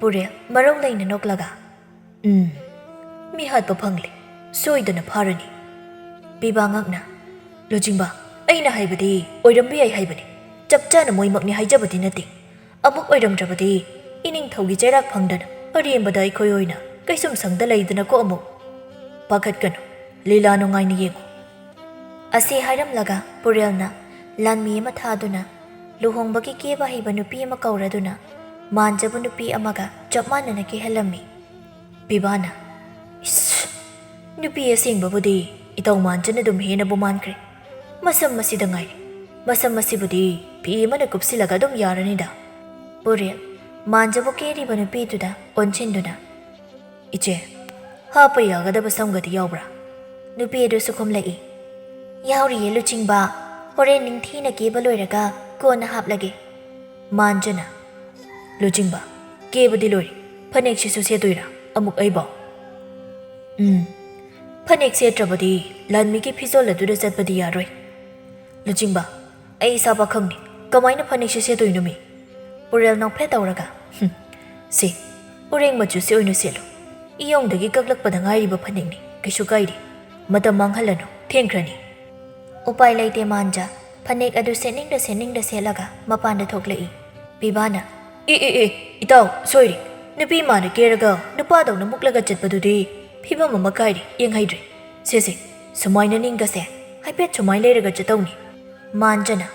ꯄꯨꯔꯦꯜ ꯃꯔꯧ ꯂꯩꯅ ꯅꯣꯛꯂꯒ ꯃꯤ ꯍꯥꯠꯄ ꯐꯪꯂꯦ, ꯁꯣꯏꯗꯅ ꯐꯥꯔꯅꯤ꯫ ꯄꯤꯕꯥ ꯉꯛꯅ ꯂꯨꯆꯤꯡꯕ ꯑꯩꯅ ꯍꯥꯏꯕꯗꯤ ꯑꯣꯏꯔꯝꯕ ꯌꯥꯏ ꯍꯥꯏꯕꯅꯤ, ꯆꯞ ꯆꯥꯅ ꯃꯣꯏꯃꯛꯅꯤ ꯍꯥꯏꯖꯕꯗꯤ ꯅꯠꯇꯦ, ꯑꯃꯨꯛ ꯑꯣꯏꯔꯝꯗ꯭ꯔꯕꯗꯤ ꯏꯅꯤꯡꯊꯧꯒꯤ ꯆꯩꯔꯥꯛ ꯐꯪꯗꯅ ꯑꯔꯦꯝꯕꯗ ꯑꯩꯈꯣꯏ ꯑꯣꯏꯅ ꯀꯩꯁꯨꯝ ꯁꯪꯗ ꯂꯩꯗꯅꯀꯣ ꯑꯃꯨꯛ꯫ ꯄꯥꯈꯠꯀꯅꯨ, ꯂꯤꯂꯥ ꯅꯨꯡꯉꯥꯏꯅ ꯌꯦꯡꯉꯨ꯫ ꯑꯁꯤ ꯍꯥꯏꯔꯝꯂꯒ ꯄꯨꯔꯦꯜꯅ ꯂꯥꯟꯃꯤ ꯑꯃ ꯊꯥꯗꯨꯅ ꯂꯨꯍꯣꯡꯕꯒꯤ ꯀꯦꯕ ꯍꯩꯕ ꯅꯨꯄꯤ ꯑꯃ ꯀꯧꯔꯗꯨꯅ ꯃꯥꯟꯖꯕ ꯅꯨꯄꯤ ꯑꯃꯒ ꯆꯞ ꯃꯥꯟꯅꯅ ꯀꯦꯍꯜꯂꯝꯃꯤ꯫ ꯄꯤꯕꯥꯅ ꯏꯁ, ꯅꯨꯄꯤ ꯑꯁꯦꯡꯕꯕꯨꯗꯤ ꯏꯇꯧ ꯃꯥꯟꯖꯅ ꯑꯗꯨꯝ ꯍꯦꯟꯅꯕꯨ ꯃꯥꯟꯈ꯭ꯔꯦ, ꯃꯁꯝ ꯑꯁꯤꯗ ꯉꯥꯏꯔꯦ, ꯃꯁꯝ ꯑꯁꯤꯕꯨꯗꯤ ꯐꯤ ꯑꯃꯅ ꯀꯨꯞꯁꯤꯜꯂꯒ ꯑꯗꯨꯝ ꯌꯥꯔꯅꯤꯗ꯫ ꯄꯨꯔꯦꯜ ꯃꯥꯟꯖꯕꯨ ꯀꯦꯔꯤꯕ ꯅꯨꯄꯤꯗꯨꯗ ꯑꯣꯟꯁꯤꯟꯗꯨꯅ ꯏꯆꯦ ꯍꯥꯞꯄ ꯌꯥꯒꯗꯕ ꯁꯝꯒꯗꯤ ꯌꯥꯎꯕ꯭ꯔꯥ? ꯅꯨꯄꯤ ꯑꯗꯨꯁꯨ ꯈꯨꯝꯂꯛꯏ꯫ ꯌꯥꯎꯔꯤꯌꯦ ꯂꯨꯆꯤꯡꯕ, ꯍꯣꯔꯦꯟ ꯅꯤꯡꯊꯤꯅ ꯀꯦꯕ ꯂꯣꯏꯔꯒ ꯀꯣꯟꯅ ꯍꯥꯞꯂꯒꯦ꯫ ꯃꯥꯟꯖꯅ ꯂꯨꯆꯤꯡꯕ ꯀꯦꯕꯗꯤ ꯂꯣꯏꯔꯦ, ꯐꯅꯦꯛꯁꯤꯁꯨ ꯁꯦꯠꯇꯣꯏꯔꯥ ꯑꯃꯨꯛ ꯑꯩꯕꯣ? ꯐꯅꯦꯛ ꯁꯦꯠꯇ꯭ꯔꯕꯗꯤ ꯂꯥꯟꯃꯤꯒꯤ ꯐꯤꯖꯣꯜ ꯑꯗꯨꯗ ꯆꯠꯄꯗꯤ ꯌꯥꯔꯣꯏ꯫ ꯂꯨꯆꯤꯡꯕ ꯑꯩ ꯏꯁꯥ ꯄꯥꯈꯪꯅꯤ, ꯀꯃꯥꯏꯅ ꯐꯅꯦꯛꯁꯤ ꯁꯦꯠꯇꯣꯏꯅꯣ ꯃꯤ? ꯄꯨꯔꯦꯜ ꯅꯣꯛꯐꯦꯠ ꯇꯧꯔꯒ ꯁꯤ ꯎꯔꯦꯡ ꯃꯆꯨꯁꯤ ꯑꯣꯏꯅ ꯁꯦꯠꯂꯨ, ꯏꯌꯣꯡꯗꯒꯤ ꯀꯛꯂꯛꯄꯗ ꯉꯥꯏꯔꯤꯕ ꯐꯅꯦꯛꯅꯤ, ꯀꯩꯁꯨ ꯀꯥꯏꯗꯦ, ꯃꯇꯝ ꯃꯥꯡꯍꯜꯂꯅꯨ, ꯊꯦꯡꯈ꯭ꯔꯅꯤ꯫ ꯎꯄꯥꯏ ꯂꯩꯇꯦ ꯃꯥꯟꯖ ꯐꯅꯦꯛ ꯑꯗꯨ ꯁꯦꯠꯅꯤꯡꯗ ꯁꯦꯠꯂꯒ ꯃꯄꯥꯟꯗ ꯊꯣꯛꯂꯛꯏ꯫ ꯄꯤꯕꯥꯅ ꯏꯇꯥꯎ ꯁꯣꯏꯔꯤ, ꯅꯨꯄꯤ ꯃꯥꯅ ꯀꯦꯔꯒ ꯅꯨꯄꯥꯗꯧꯅ ꯃꯨꯛꯂꯒ ꯆꯠꯄꯗꯨꯗꯤ ꯐꯤꯕꯝ ꯑꯃ ꯀꯥꯏꯔꯤ, ꯌꯦꯡꯍꯩꯗ꯭ꯔꯦ, ꯁꯦ ꯁꯨꯃꯥꯏꯅ ꯅꯤꯡꯒꯁꯦ ꯍꯥꯏꯐꯦꯠ ꯁꯨꯃꯥꯏ ꯂꯩꯔꯒ ꯆꯠꯇꯧꯅꯤ꯫ ꯃꯥꯟꯖꯅ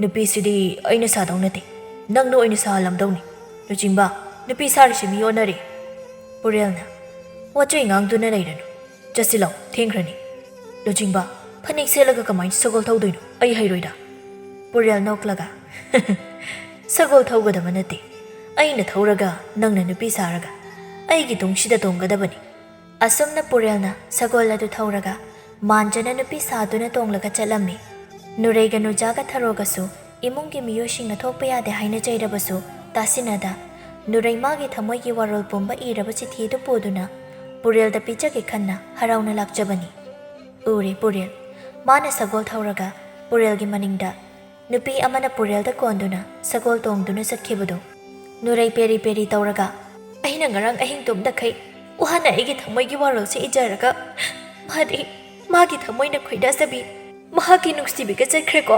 ꯅꯨꯄꯤꯁꯤꯗꯤ ꯑꯩꯅ ꯁꯥꯗꯧ ꯅꯠꯇꯦ, ꯅꯪꯅ ꯑꯣꯏꯅ ꯁꯥꯍꯜꯂꯝꯗꯧꯅꯤ꯫ ꯂꯨꯆꯤꯡꯕ ꯅꯨꯄꯤ ꯁꯥꯔꯤꯁꯤ ꯃꯤ ꯑꯣꯟꯅꯔꯦ꯫ ꯄꯨꯔꯦꯜꯅ ꯋꯥꯆꯣꯏ ꯉꯥꯡꯗꯨꯅ ꯂꯩꯔꯅꯨ, ꯆꯠꯁꯤꯜꯂꯥꯎ ꯊꯦꯡꯈ꯭ꯔꯅꯤ꯫ ꯂꯨꯆꯤꯡꯕ ꯐꯅꯦꯛ ꯁꯦꯠꯂꯒ ꯀꯃꯥꯏꯅ ꯁꯒꯣꯜ ꯊꯧꯗꯣꯏꯅꯣ, ꯑꯩ ꯍꯩꯔꯣꯏꯗ꯫ ꯄꯨꯔꯦꯜ ꯅꯣꯛꯂꯒ ꯁꯒꯣꯜ ꯊꯧꯒꯗꯕ ꯅꯠꯇꯦ, ꯑꯩꯅ ꯊꯧꯔꯒ ꯅꯪꯅ ꯅꯨꯄꯤ ꯁꯥꯔꯒ ꯑꯩꯒꯤ ꯇꯨꯡꯁꯤꯗ ꯇꯣꯡꯒꯗꯕꯅꯤ꯫ ꯑꯁꯨꯝꯅ ꯄꯨꯔꯦꯜꯅ ꯁꯒꯣꯜ ꯑꯗꯨ ꯊꯧꯔꯒ ꯃꯥꯟꯖꯅ ꯅꯨꯄꯤ ꯁꯥꯗꯨꯅ ꯇꯣꯡꯂꯒ ꯆꯠꯂꯝꯃꯤ꯫ ꯅꯨꯔꯩꯒ ꯅꯨꯖꯥꯒ ꯊꯔꯣꯒꯁꯨ ꯏꯃꯨꯡꯒꯤ ꯃꯤꯑꯣꯏꯁꯤꯡꯅ ꯊꯣꯛꯄ ꯌꯥꯗꯦ ꯍꯥꯏꯅ ꯆꯩꯔꯕꯁꯨ ꯇꯥꯁꯤꯟꯅꯗ ꯅꯨꯔꯩ ꯃꯥꯒꯤ ꯊꯃꯣꯏꯒꯤ ꯋꯥꯔꯣꯜ ꯄꯨꯝꯕ ꯏꯔꯕ ꯆꯤꯊꯤ ꯑꯗꯨ ꯄꯨꯗꯨꯅ ꯄꯨꯔꯦꯜꯗ ꯄꯤꯖꯒꯦ ꯈꯟꯅ ꯍꯔꯥꯎꯅ ꯂꯥꯛꯆꯕꯅꯤ꯫ ꯎꯔꯦ ꯄꯨꯔꯦꯜ ꯃꯥꯅ ꯁꯒꯣꯜ ꯊꯧꯔꯒ ꯄꯨꯔꯦꯜꯒꯤ ꯃꯅꯤꯡꯗ ꯅꯨꯄꯤ ꯑꯃꯅ ꯄꯨꯔꯦꯜꯗ ꯀꯣꯟꯗꯨꯅ ꯁꯒꯣꯜ ꯇꯣꯡꯗꯨꯅ ꯆꯠꯈꯤꯕꯗꯨ ꯅꯨꯔꯩ ꯄꯦꯔꯤ ꯄꯦꯔꯤ ꯇꯧꯔꯒ ꯑꯩꯅ ꯉꯔꯥꯡ ꯑꯍꯤꯡ ꯇꯨꯝꯗꯈꯩ ꯋꯥꯅ ꯑꯩꯒꯤ ꯊꯃꯣꯏꯒꯤ ꯋꯥꯔꯣꯜꯁꯦ ꯏꯖꯔꯒ ꯃꯥꯗꯤ ꯃꯥꯒꯤ ꯊꯃꯣꯏꯅ ꯈꯣꯏꯗꯥꯖꯕꯤ ꯃꯍꯥꯛꯀꯤ ꯅꯨꯡꯁꯤꯕꯤꯒ ꯆꯠꯈ꯭ꯔꯦꯀꯣ꯫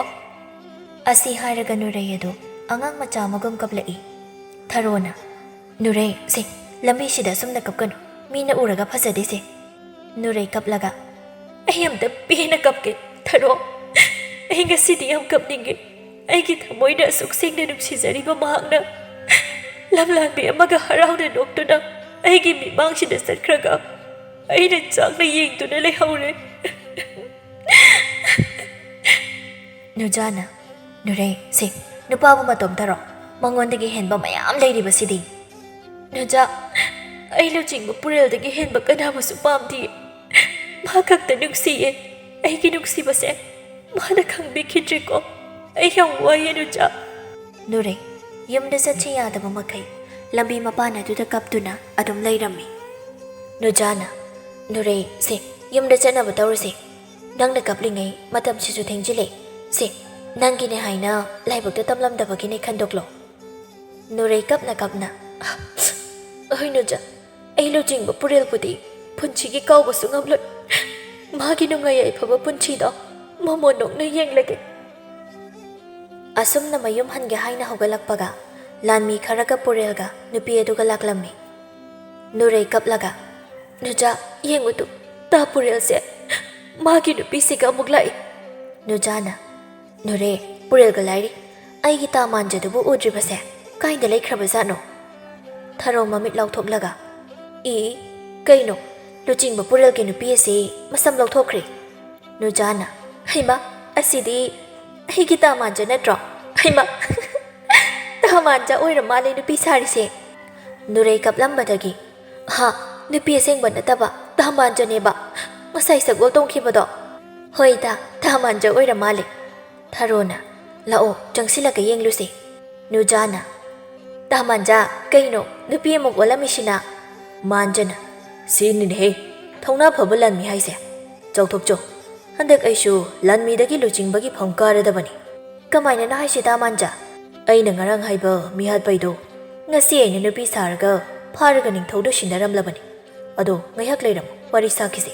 ꯑꯁꯤ ꯍꯥꯏꯔꯒ ꯅꯨꯔꯩ ꯑꯗꯨ ꯑꯉꯥꯡ ꯃꯆꯥ ꯑꯃꯒꯨꯝ ꯀꯞꯂꯛꯏ꯫ ꯊꯔꯣꯅ ꯅꯨꯔꯩ ꯁꯦ ꯂꯝꯕꯤꯁꯤꯗ ꯑꯁꯨꯝꯅ ꯀꯞꯀꯅꯨ, ꯃꯤꯅ ꯎꯔꯒ ꯐꯖꯗꯦꯁꯦ꯫ ꯅꯨꯔꯩ ꯀꯞꯂꯒ ꯑꯩ ꯑꯝꯇ ꯄꯦꯅ ꯀꯞꯀꯦ ꯊꯔꯣ, ꯑꯩ ꯉꯁꯤꯗꯤ ꯌꯥꯝ ꯀꯞꯅꯤꯡꯉꯦ, ꯑꯩꯒꯤ ꯊꯃꯣꯏꯅ ꯑꯁꯨꯛ ꯁꯦꯡꯅ ꯅꯨꯡꯁꯤꯖꯔꯤꯕ ꯃꯍꯥꯛꯅ ꯂꯝꯂꯥꯟꯕꯤ ꯑꯃꯒ ꯍꯔꯥꯎꯅ ꯅꯣꯛꯇꯨꯅ ꯑꯩꯒꯤ ꯃꯤꯠꯃꯥꯡꯁꯤꯗ ꯆꯠꯈ꯭ꯔꯒ ꯑꯩꯅ ꯆꯥꯛꯅ ꯌꯦꯡꯗꯨꯅ ꯂꯩꯍꯧꯔꯦ꯫ ꯅꯨꯖꯥꯅ ꯅꯨꯔꯩ ꯁꯤ ꯅꯨꯄꯥꯕꯨ ꯃꯇꯣꯝꯇꯔꯣ ꯃꯉꯣꯟꯗꯒꯤ ꯍꯦꯟꯕ ꯃꯌꯥꯝ ꯂꯩꯔꯤꯕꯁꯤꯗꯤ꯫ ꯅꯨꯖꯥ ꯑꯩ ꯂꯨꯆꯤꯡꯕ ꯄꯨꯔꯦꯜꯗꯒꯤ ꯍꯦꯟꯕ ꯀꯅꯥꯕꯨꯁꯨ ꯄꯥꯝꯗꯤꯌꯦ꯫ ꯃꯥ ꯈꯛꯇ ꯅꯨꯡꯁꯤꯌꯦ꯫ ꯑꯩꯒꯤ ꯅꯨꯡꯁꯤꯕꯁꯦ ꯃꯥꯅ ꯈꯪꯕꯤꯈꯤꯗ꯭ꯔꯦꯀꯣ꯫ ꯑꯩ ꯌꯥꯝ ꯋꯥꯏꯌꯦ ꯅꯨꯖꯥ꯫ ꯅꯨꯔꯩ ꯌꯨꯝꯗ ꯆꯠꯁꯤ ꯌꯥꯗꯕ ꯃꯈꯩ ꯂꯝꯕꯤ ꯃꯄꯥꯟ ꯑꯗꯨꯗ ꯀꯞꯇꯨꯅ ꯑꯗꯨꯝ ꯂꯩꯔꯝꯃꯤ꯫ ꯅꯨꯖꯥꯅ ꯅꯨꯔꯩ ꯁꯤ ꯌꯨꯝꯗ ꯆꯠꯅꯕ ꯇꯧꯔꯁꯤ꯫ ꯅꯪꯅ ꯀꯞꯂꯤꯉꯩ ꯃꯇꯝꯁꯤꯁꯨ ꯊꯦꯡꯖꯤꯜꯂꯦ꯫ ꯁꯤ ꯅꯪꯒꯤꯅꯦ ꯍꯥꯏꯅ ꯂꯥꯏꯕꯛꯇ ꯇꯝꯂꯝꯗꯕꯒꯤꯅꯦ ꯈꯟꯗꯣꯛꯂꯣ꯫ ꯅꯨꯔꯩ ꯀꯞꯅ ꯀꯞꯅ ꯑꯍꯣꯏ ꯅꯨꯖꯥ ꯑꯩ ꯂꯨꯆꯤꯡꯕ ꯄꯨꯔꯦꯜꯕꯨꯗꯤ ꯄꯨꯟꯁꯤꯒꯤ ꯀꯥꯎꯕꯁꯨ ꯉꯝꯂꯣꯏ꯫ ꯃꯥꯒꯤ ꯅꯨꯡꯉꯥꯏ ꯌꯥꯏꯐꯕ ꯄꯨꯟꯁꯤꯗꯣ ꯃꯃꯣꯟ ꯅꯣꯛꯅ ꯌꯦꯡꯂꯒꯦ꯫ ꯑꯁꯨꯝꯅ ꯃꯌꯨꯝ ꯍꯟꯒꯦ ꯍꯥꯏꯅ ꯍꯧꯒꯠꯂꯛꯄꯒ ꯂꯥꯟꯃꯤ ꯈꯔꯒ ꯄꯨꯔꯦꯜꯒ ꯅꯨꯄꯤ ꯑꯗꯨꯒ ꯂꯥꯛꯂꯝꯃꯤ꯫ ꯅꯨꯔꯩ ꯀꯞꯂꯒ ꯅꯨꯖꯥ ꯌꯦꯡꯉꯨꯇꯨ ꯇꯥ ꯄꯨꯔꯦꯜꯁꯦ ꯃꯥꯒꯤ ꯅꯨꯄꯤꯁꯤꯒ ꯑꯃꯨꯛ ꯂꯥꯛꯏ꯫ ꯅꯨꯖꯥꯅ ꯅꯨꯔꯦ ꯄꯨꯔꯦꯜꯒ ꯂꯥꯏꯔꯤ ꯑꯩꯒꯤ ꯇꯥ ꯃꯥꯟꯖꯗꯨꯕꯨ ꯎꯗ꯭ꯔꯤꯕꯁꯦ ꯀꯥꯏꯗ ꯂꯩꯈ꯭ꯔꯕꯖꯥꯠꯅꯣ꯫ ꯊꯔꯣ ꯃꯃꯤꯠ ꯂꯥꯎꯊꯣꯛꯂꯒ ꯀꯩꯅꯣ ꯂꯨꯆꯤꯡꯕ ꯄꯨꯔꯦꯜꯒꯤ ꯅꯨꯄꯤ ꯑꯁꯤ ꯃꯁꯝ ꯂꯧꯊꯣꯛꯈ꯭ꯔꯦ꯫ ꯅꯨꯖꯥꯅ ꯍꯩꯃꯥ ꯑꯁꯤꯗꯤ ꯑꯩꯒꯤ ꯇꯥ ꯃꯥꯟꯖ ꯅꯠꯇ꯭ꯔꯣ꯫ ꯍꯩꯃꯥ ꯇꯥ ꯃꯥꯟꯖ ꯑꯣꯏꯔ ꯃꯥꯜꯂꯦ ꯅꯨꯄꯤ ꯁꯥꯔꯤꯁꯦ꯫ ꯅꯨꯔꯩ ꯀꯞꯂꯝꯕꯗꯒꯤ ꯅꯨꯄꯤ ꯑꯁꯦꯡꯕ ꯅꯠꯇꯕ ꯇꯥ ꯃꯥꯟꯖꯅꯦꯕ ꯉꯁꯥꯏ ꯁꯒꯣꯜ ꯇꯣꯡꯈꯤꯕꯗꯣ꯫ ꯍꯣꯏꯗ ꯇꯥ ꯃꯥꯟꯖ ꯑꯣꯏꯔ ꯃꯥꯜꯂꯦ꯫ ꯊꯔꯣꯅ ꯂꯥꯛꯑꯣ ꯆꯪꯁꯤꯜꯂꯒ ꯌꯦꯡꯂꯨꯁꯤ꯫ ꯅꯨꯖꯥꯅ ꯇꯥ ꯃꯥꯟꯖ ꯀꯩꯅꯣ ꯅꯨꯄꯤ ꯑꯃꯨꯛ ꯑꯣꯜꯂꯝꯃꯤꯁꯤꯅ꯫ ꯃꯥꯟꯖꯅ ꯁꯤꯅꯤꯅꯦꯍꯦ ꯊꯧꯅꯥ ꯐꯕ ꯂꯥꯟꯃꯤ ꯍꯥꯏꯁꯦ꯫ ꯆꯥꯎꯊꯣꯛꯆꯧ ꯍꯟꯗꯛ ꯑꯩꯁꯨ ꯂꯥꯟꯃꯤꯗꯒꯤ ꯂꯨꯆꯤꯡꯕꯒꯤ ꯐꯝ ꯀꯥꯔꯗꯕꯅꯤ꯫ ꯀꯃꯥꯏꯅꯅꯣ ꯍꯥꯏꯁꯦ ꯇꯥ ꯃꯥꯟꯖ꯫ ꯑꯩꯅ ꯉꯔꯥꯡ ꯍꯥꯏꯕ ꯃꯤꯍꯥꯠꯄꯩꯗꯣ ꯉꯁꯤ ꯑꯩꯅ ꯅꯨꯄꯤ ꯁꯥꯔꯒ ꯐꯥꯔꯒ ꯅꯤꯡꯊꯧꯗ ꯁꯤꯟꯅꯔꯝꯂꯕꯅꯤ꯫ ꯑꯗꯣ ꯉꯥꯏꯍꯥꯛ ꯂꯩꯔꯝꯃꯨ ꯋꯥꯔꯤ ꯁꯥꯈꯤꯁꯤ꯫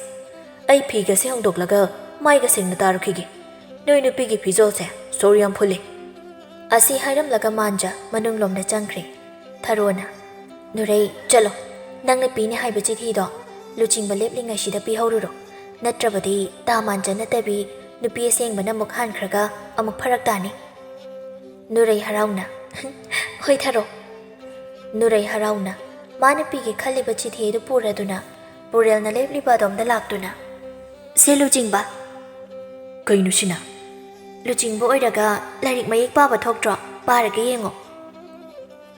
ꯑꯩ ꯐꯤꯒꯁꯦ ꯍꯣꯡꯗꯣꯛꯂꯒ ꯃꯥꯏꯒ ꯁꯦꯡꯅ ꯇꯥꯔꯨꯈꯤꯒꯦ꯫ ꯅꯣꯏ ꯅꯨꯄꯤꯒꯤ ꯐꯤꯖꯣꯜꯁꯦ ꯁꯣꯔ ꯌꯥꯝ ꯐꯨꯜꯂꯤ꯫ ꯑꯁꯤ ꯍꯥꯏꯔꯝꯂꯒ ꯃꯥꯟꯖ ꯃꯅꯨꯡꯂꯣꯝꯗ ꯆꯪꯈ꯭ꯔꯦ꯫ ꯊꯔꯣꯅ ꯅꯨꯔꯩ ꯆꯠꯂꯣ ꯅꯪꯅ ꯄꯤꯅꯤ ꯍꯥꯏꯕ ꯆꯤꯊꯤꯗꯣ ꯂꯨꯆꯤꯡꯕ ꯂꯦꯞꯂꯤꯉꯩꯁꯤꯗ ꯄꯤꯍꯧꯔꯨꯔꯣ꯫ ꯅꯠꯇ꯭ꯔꯕꯗꯤ ꯇꯥ ꯃꯥꯟꯖ ꯅꯠꯇꯕꯤ ꯅꯨꯄꯤ ꯑꯁꯦꯡꯕꯅ ꯑꯃꯨꯛ ꯍꯥꯟꯈ꯭ꯔꯒ ꯑꯃꯨꯛ ꯐꯔꯛ ꯇꯥꯅꯤ꯫ ꯅꯨꯔꯩ ꯍꯔꯥꯎꯅ ꯍꯣꯏ ꯊꯔꯣ꯫ ꯅꯨꯔꯩ ꯍꯔꯥꯎꯅ ꯃꯥꯅ ꯄꯤꯒꯦ ꯈꯜꯂꯤꯕ ꯆꯤꯊꯤ ꯑꯗꯨ ꯄꯨꯔꯗꯨꯅ ꯄꯨꯔꯦꯜꯅ ꯂꯦꯞꯂꯤꯕ ꯑꯗꯣꯝꯗ ꯂꯥꯛꯇꯨꯅ ꯁꯦ ꯂꯨꯆꯤꯡꯕ꯫ ꯀꯩꯅꯣ ꯁꯤꯅ꯫ ꯂꯨꯆꯤꯡꯕ ꯑꯣꯏꯔꯒ ꯂꯥꯏꯔꯤꯛ ꯃꯌꯦꯛ ꯄꯥꯕ ꯊꯣꯛꯇ꯭ꯔꯣ ꯄꯥꯔꯒ ꯌꯦꯡꯉꯣ꯫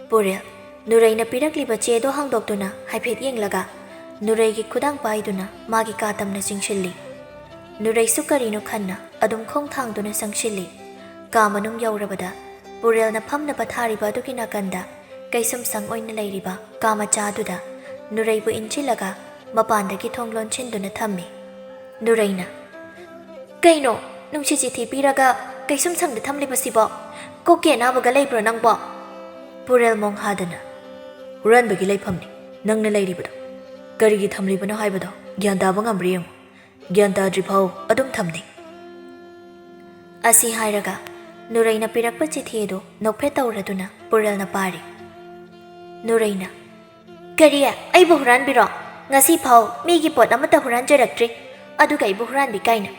ꯄꯨꯔꯦꯜ ꯅꯨꯔꯩꯅ ꯄꯤꯔꯛꯂꯤꯕ ꯆꯦꯗꯣ ꯍꯥꯡꯗꯣꯛꯇꯨꯅ ꯍꯥꯏꯐꯦꯠ ꯌꯦꯡꯂꯒ ꯅꯨꯔꯩꯒꯤ ꯈꯨꯗꯥꯡ パꯏꯗꯨꯅ ꯃꯥꯒꯤ ꯀꯥ ꯇꯝꯅ ꯆꯤꯡꯁꯤꯜꯂꯤ꯫ ꯅꯨꯔꯩꯁꯨ ꯀꯔꯤꯅꯣ ꯈꯟꯅ ꯑꯗꯨꯝ ꯈꯣꯡ ꯊꯥꯡꯗꯨꯅ ꯆꯪꯁꯤꯜꯂꯤ꯫ ꯀꯥ ꯃꯅꯨꯡ ꯌꯧꯔꯕꯗ ꯄꯨꯔꯦꯜꯅ ꯐꯝꯅꯕ ꯊꯥꯔꯤꯕ ꯑꯗꯨꯒꯤ ꯅꯥꯀꯟꯗ ꯀꯩꯁꯨꯝ ꯁꯪ ꯑꯣꯏꯅ ꯂꯩꯔꯤꯕ ꯀꯥ ꯃꯆꯥꯗꯨꯗ ꯅꯨꯔꯩꯕꯨ ꯏꯟꯁꯤꯜꯂꯒ ꯃꯄꯥꯟꯗꯒꯤ ꯊꯣꯡ ꯂꯣꯟꯁꯤꯟꯗꯨꯅ ꯊꯝꯃꯤ꯫ ꯅꯨꯔꯩꯅ ꯀꯩꯅꯣ ꯅꯨꯡꯁꯤ ꯆꯤꯊꯤ ꯄꯤꯔꯒ ꯀꯩꯁꯨꯝ ꯁꯪꯗ ꯊꯝꯂꯤꯕꯁꯤꯕꯣ ꯀꯣꯛꯀꯤ ꯑꯅꯥꯕꯒ ꯂꯩꯕ꯭ꯔꯣ ꯅꯪꯕꯣ꯫ ꯄꯨꯔꯦꯜ ꯃꯣꯡ ꯍꯥꯗꯅ ꯍꯨꯔꯥꯟꯕꯒꯤ ꯂꯩꯐꯝꯅꯤ ꯅꯪꯅ ꯂꯩꯔꯤꯕꯗꯣ ꯀꯔꯤꯒꯤ ꯊꯝꯂꯤꯕꯅꯣ ꯍꯥꯏꯕꯗꯣ ꯒ꯭ꯌꯥꯟ ꯇꯥꯕ ꯉꯝꯕ꯭ꯔ ꯌꯦꯡꯉꯨ꯫ ꯒ꯭ꯌꯥꯟ ꯇꯥꯗ꯭ꯔꯤꯐꯥꯎ ꯑꯗꯨꯝ ꯊꯝꯅꯤ꯫ ꯑꯁꯤ ꯍꯥꯏꯔꯒ ꯅꯨꯔꯩꯅ ꯄꯤꯔꯛꯄ ꯆꯤꯊꯤ ꯑꯗꯨ ꯅꯣꯛꯐꯦꯠ ꯇꯧꯔꯗꯨꯅ ꯄꯨꯔꯦꯜꯅ ꯄꯥꯔꯤ꯫ ꯅꯨꯔꯩꯅ ꯀꯔꯤ ꯑꯩꯕꯨ ꯍꯨꯔꯥꯟꯕꯤꯔꯣ ꯉꯁꯤ ꯐꯥꯎ ꯃꯤꯒꯤ ꯄꯣꯠ ꯑꯃꯠꯇ ꯍꯨꯔꯥꯟꯖꯔꯛꯇ꯭ꯔꯤ ꯑꯗꯨꯒ ꯑꯩꯕꯨ ꯍꯨꯔꯥꯟꯕꯤ ꯀꯥꯏꯅ꯫